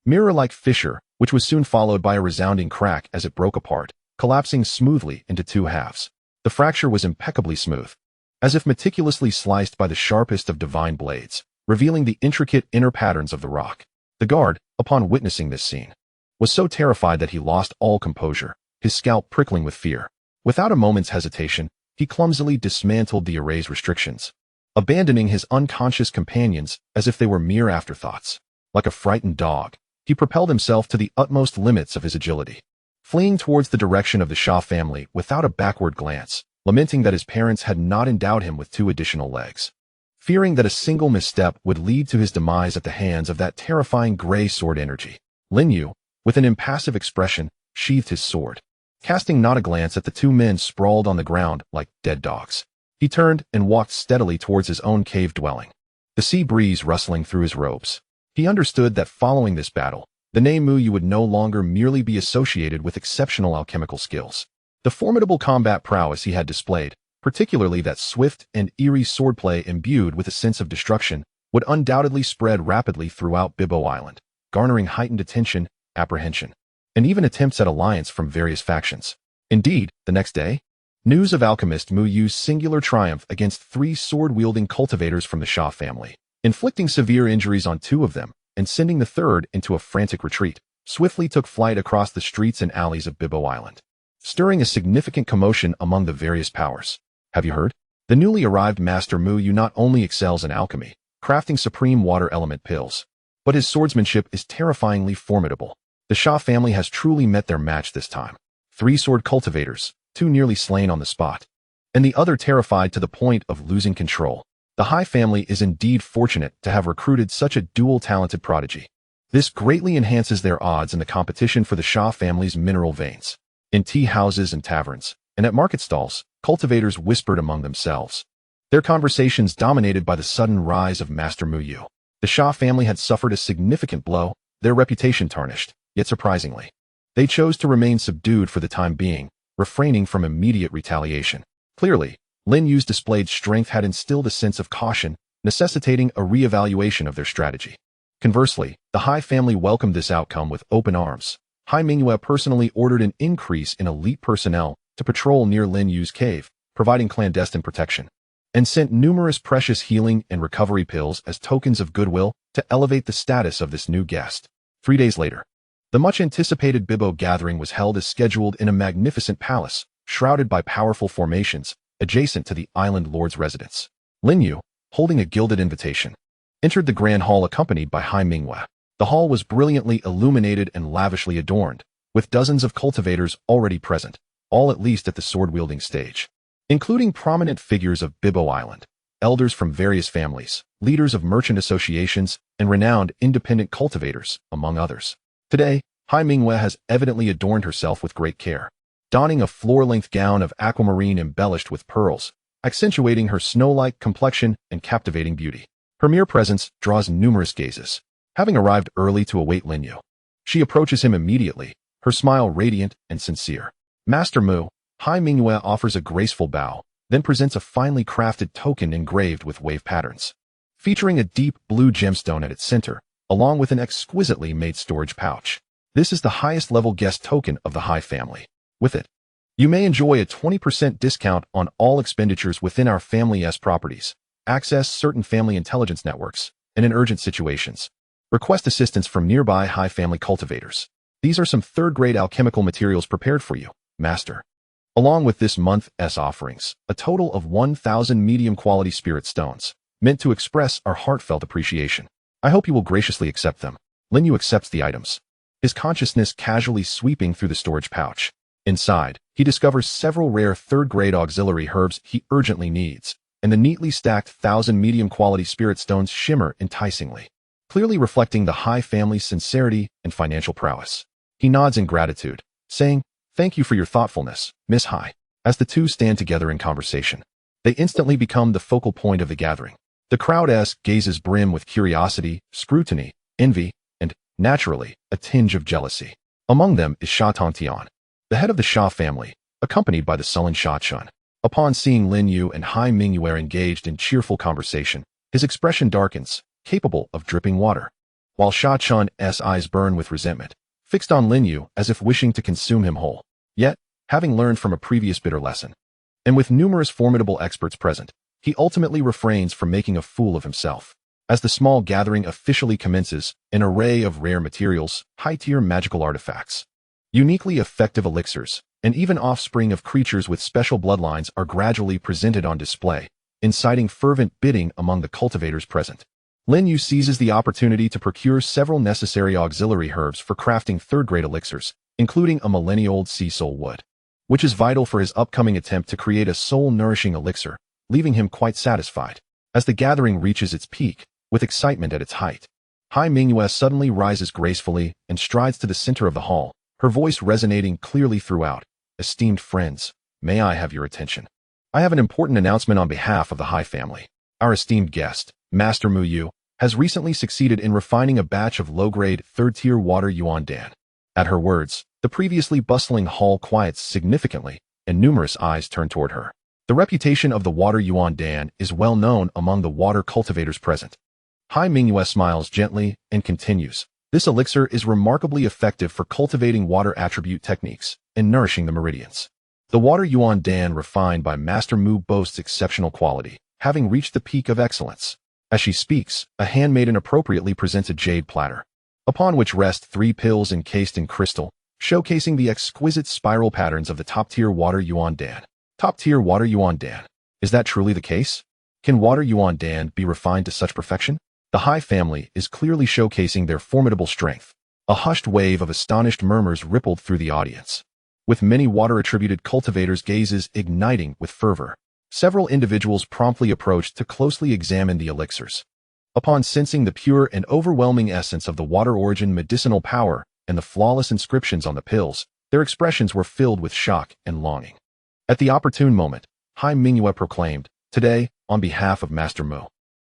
mirror-like fissure, which was soon followed by a resounding crack as it broke apart, collapsing smoothly into two halves. The fracture was impeccably smooth, as if meticulously sliced by the sharpest of divine blades, revealing the intricate inner patterns of the rock. The guard, upon witnessing this scene, was so terrified that he lost all composure, his scalp prickling with fear. Without a moment's hesitation, he clumsily dismantled the array's restrictions, abandoning his unconscious companions as if they were mere afterthoughts. Like a frightened dog, he propelled himself to the utmost limits of his agility, fleeing towards the direction of the Sha family without a backward glance, lamenting that his parents had not endowed him with 2 additional legs. Fearing that a single misstep would lead to his demise at the hands of that terrifying gray sword energy, Lin Yu, with an impassive expression, sheathed his sword, casting not a glance at the 2 men sprawled on the ground like dead dogs. He turned and walked steadily towards his own cave dwelling, the sea breeze rustling through his robes. He understood that following this battle, the name Mu Yu would no longer merely be associated with exceptional alchemical skills. The formidable combat prowess he had displayed, particularly that swift and eerie swordplay imbued with a sense of destruction, would undoubtedly spread rapidly throughout Bibo Island, garnering heightened attention, apprehension, and even attempts at alliance from various factions. Indeed, the next day, news of alchemist Mu Yu's singular triumph against 3 sword-wielding cultivators from the Sha family, inflicting severe injuries on 2 of them and sending the 3rd into a frantic retreat, swiftly took flight across the streets and alleys of Bibo Island, stirring a significant commotion among the various powers. Have you heard? The newly arrived Master Mu Yu not only excels in alchemy, crafting supreme water element pills, but his swordsmanship is terrifyingly formidable. The Sha family has truly met their match this time. 3 sword cultivators, 2 nearly slain on the spot, and the other terrified to the point of losing control. The Hai family is indeed fortunate to have recruited such a dual-talented prodigy. This greatly enhances their odds in the competition for the Sha family's mineral veins. In tea houses and taverns, and at market stalls, cultivators whispered among themselves, their conversations dominated by the sudden rise of Master Mu Yu. The Sha family had suffered a significant blow, their reputation tarnished, yet surprisingly, they chose to remain subdued for the time being, refraining from immediate retaliation. Clearly, Lin Yu's displayed strength had instilled a sense of caution, necessitating a re-evaluation of their strategy. Conversely, the Hai family welcomed this outcome with open arms. Hai Mingyue personally ordered an increase in elite personnel to patrol near Lin Yu's cave, providing clandestine protection, and sent numerous precious healing and recovery pills as tokens of goodwill to elevate the status of this new guest. 3 days later, the much-anticipated Bibo gathering was held as scheduled in a magnificent palace, shrouded by powerful formations, adjacent to the island lord's residence. Lin Yu, holding a gilded invitation, entered the grand hall accompanied by Hai Mingyue. The hall was brilliantly illuminated and lavishly adorned, with dozens of cultivators already present, all at least at the sword-wielding stage, including prominent figures of Bibo Island, elders from various families, leaders of merchant associations, and renowned independent cultivators, among others. Today, Hai Mingyue has evidently adorned herself with great care, donning a floor-length gown of aquamarine embellished with pearls, accentuating her snow-like complexion and captivating beauty. Her mere presence draws numerous gazes. Having arrived early to await Lin Yu, she approaches him immediately, her smile radiant and sincere. Master Mu, Hai Mingyue offers a graceful bow, then presents a finely crafted token engraved with wave patterns. featuring a deep blue gemstone at its center, along with an exquisitely made storage pouch. This is the highest level guest token of the Hai family. With it, you may enjoy a 20% discount on all expenditures within our Family properties, access certain family intelligence networks, and in urgent situations, request assistance from nearby Hai family cultivators. These are some third-grade alchemical materials prepared for you, Master. Along with this month's offerings, a total of 1,000 medium-quality spirit stones, meant to express our heartfelt appreciation. I hope you will graciously accept them. Lin Yu accepts the items, his consciousness casually sweeping through the storage pouch. Inside, he discovers several rare third-grade auxiliary herbs he urgently needs, and the neatly stacked 1,000 medium-quality spirit stones shimmer enticingly, clearly reflecting the Hai family's sincerity and financial prowess. He nods in gratitude, saying, "Thank you for your thoughtfulness, Miss Hai." As the two stand together in conversation, they instantly become the focal point of the gathering. The crowd's gazes brim with curiosity, scrutiny, envy, and, naturally, a tinge of jealousy. Among them is Sha Tongtian, the head of the Sha family, accompanied by the sullen Sha Chun. Upon seeing Lin Yu and Hai Mingyu engaged in cheerful conversation, his expression darkens, capable of dripping water, while Sha Chun's eyes burn with resentment, fixed on Lin Yu as if wishing to consume him whole. Yet, having learned from a previous bitter lesson, and with numerous formidable experts present, he ultimately refrains from making a fool of himself. As the small gathering officially commences, an array of rare materials, high-tier magical artifacts, uniquely effective elixirs, and even offspring of creatures with special bloodlines are gradually presented on display, inciting fervent bidding among the cultivators present. Lin Yu seizes the opportunity to procure several necessary auxiliary herbs for crafting third-grade elixirs, including a millennia-old sea soul wood, which is vital for his upcoming attempt to create a soul-nourishing elixir, leaving him quite satisfied. As the gathering reaches its peak, with excitement at its height, Hai Mingyu suddenly rises gracefully and strides to the center of the hall, her voice resonating clearly throughout. "Esteemed friends, may I have your attention? I have an important announcement on behalf of the Hai family. Our esteemed guest, Master Mu Yu, has recently succeeded in refining a batch of low-grade, third-tier water yuan dan." At her words, the previously bustling hall quiets significantly, and numerous eyes turn toward her. The reputation of the water yuan dan is well known among the water cultivators present. Hai Mingyu smiles gently and continues, "This elixir is remarkably effective for cultivating water attribute techniques and nourishing the meridians. The water yuan dan refined by Master Mu boasts exceptional quality, having reached the peak of excellence." As she speaks, a handmaiden appropriately presents a jade platter, upon which rest 3 pills encased in crystal, showcasing the exquisite spiral patterns of the top-tier water yuan dan. Top-tier water yuan dan. Is that truly the case? Can water yuan dan be refined to such perfection? The Hai family is clearly showcasing their formidable strength. A hushed wave of astonished murmurs rippled through the audience, with many water-attributed cultivators' gazes igniting with fervor. Several individuals promptly approached to closely examine the elixirs. Upon sensing the pure and overwhelming essence of the water origin medicinal power and the flawless inscriptions on the pills, their expressions were filled with shock and longing. At the opportune moment, Hai Mingyu proclaimed, "Today, on behalf of Master Mu,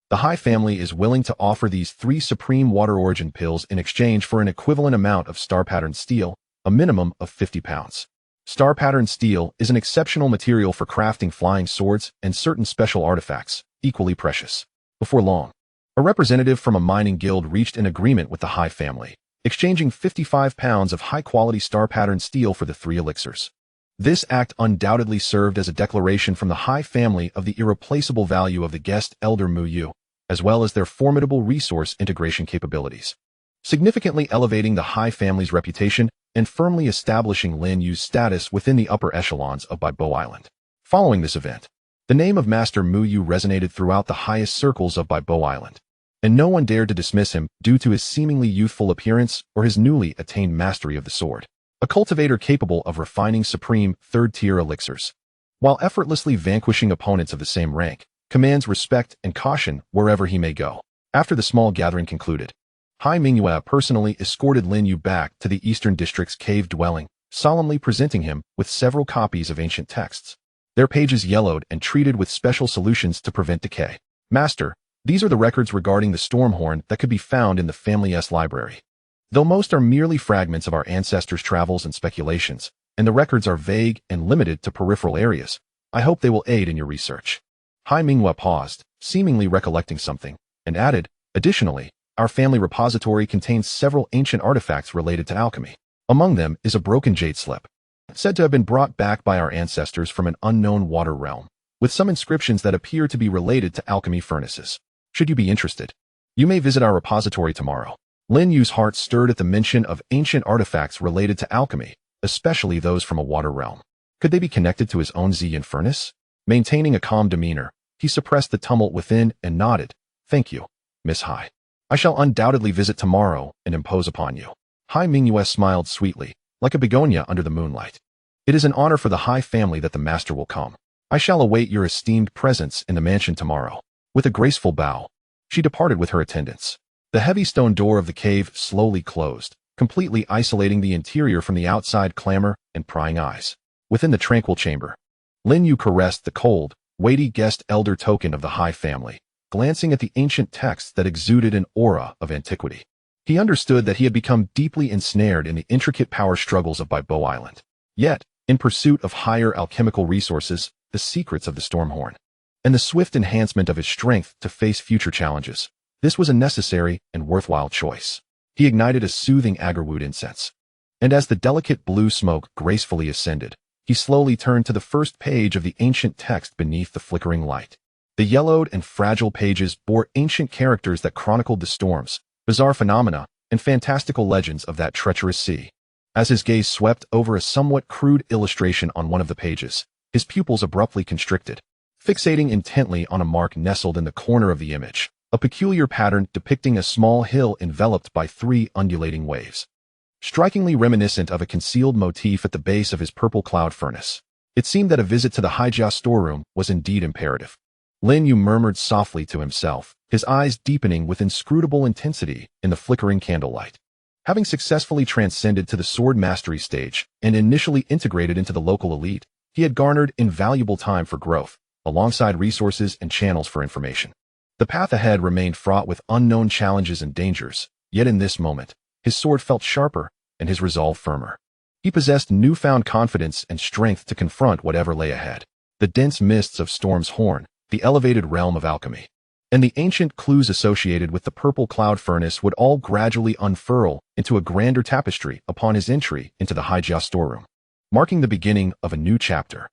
the Hai family is willing to offer these 3 supreme water origin pills in exchange for an equivalent amount of star-patterned steel, a minimum of 50 pounds. Star-patterned steel is an exceptional material for crafting flying swords and certain special artifacts, equally precious." Before long, a representative from a mining guild reached an agreement with the Hai family, exchanging 55 pounds of high-quality star-patterned steel for the 3 elixirs. This act undoubtedly served as a declaration from the Hai family of the irreplaceable value of the guest elder Mu Yu, as well as their formidable resource integration capabilities, significantly elevating the Hai family's reputation and firmly establishing Lin Yu's status within the upper echelons of Baibo Island. Following this event, the name of Master Mu Yu resonated throughout the highest circles of Baibo Island, and no one dared to dismiss him due to his seemingly youthful appearance or his newly attained mastery of the sword. A cultivator capable of refining supreme, third-tier elixirs, while effortlessly vanquishing opponents of the same rank, commands respect and caution wherever he may go. After the small gathering concluded, Hai Mingyu personally escorted Lin Yu back to the Eastern District's cave dwelling, solemnly presenting him with several copies of ancient texts, their pages yellowed and treated with special solutions to prevent decay. "Master, these are the records regarding the Stormhorn that could be found in the family's library. Though most are merely fragments of our ancestors' travels and speculations, and the records are vague and limited to peripheral areas, I hope they will aid in your research." Hai Mingyu paused, seemingly recollecting something, and added, "Additionally, our family repository contains several ancient artifacts related to alchemy. Among them is a broken jade slip, said to have been brought back by our ancestors from an unknown water realm, with some inscriptions that appear to be related to alchemy furnaces. Should you be interested, you may visit our repository tomorrow." Lin Yu's heart stirred at the mention of ancient artifacts related to alchemy, especially those from a water realm. Could they be connected to his own Xian furnace? Maintaining a calm demeanor, he suppressed the tumult within and nodded. "Thank you, Miss Hai. I shall undoubtedly visit tomorrow and impose upon you." Hai Mingyue smiled sweetly, like a begonia under the moonlight. "It is an honor for the Hai family that the master will come. I shall await your esteemed presence in the mansion tomorrow." With a graceful bow, she departed with her attendants. The heavy stone door of the cave slowly closed, completely isolating the interior from the outside clamor and prying eyes. Within the tranquil chamber, Lin Yu caressed the cold, weighty guest elder token of the Hai family, glancing at the ancient texts that exuded an aura of antiquity. He understood that he had become deeply ensnared in the intricate power struggles of Baibo Island. Yet, in pursuit of higher alchemical resources, the secrets of the Stormhorn, and the swift enhancement of his strength to face future challenges, this was a necessary and worthwhile choice. He ignited a soothing agarwood incense, and as the delicate blue smoke gracefully ascended, he slowly turned to the first page of the ancient text beneath the flickering light. The yellowed and fragile pages bore ancient characters that chronicled the storms, bizarre phenomena, and fantastical legends of that treacherous sea. As his gaze swept over a somewhat crude illustration on one of the pages, his pupils abruptly constricted, fixating intently on a mark nestled in the corner of the image, a peculiar pattern depicting a small hill enveloped by 3 undulating waves, strikingly reminiscent of a concealed motif at the base of his purple cloud furnace. It seemed that a visit to the Haijia storeroom was indeed imperative. Lin Yu murmured softly to himself, his eyes deepening with inscrutable intensity in the flickering candlelight. Having successfully transcended to the sword mastery stage and initially integrated into the local elite, he had garnered invaluable time for growth, alongside resources and channels for information. The path ahead remained fraught with unknown challenges and dangers, yet in this moment, his sword felt sharper and his resolve firmer. He possessed newfound confidence and strength to confront whatever lay ahead. The dense mists of Storm's Horn, the elevated realm of alchemy, and the ancient clues associated with the purple cloud furnace would all gradually unfurl into a grander tapestry upon his entry into the Haijia storeroom, marking the beginning of a new chapter.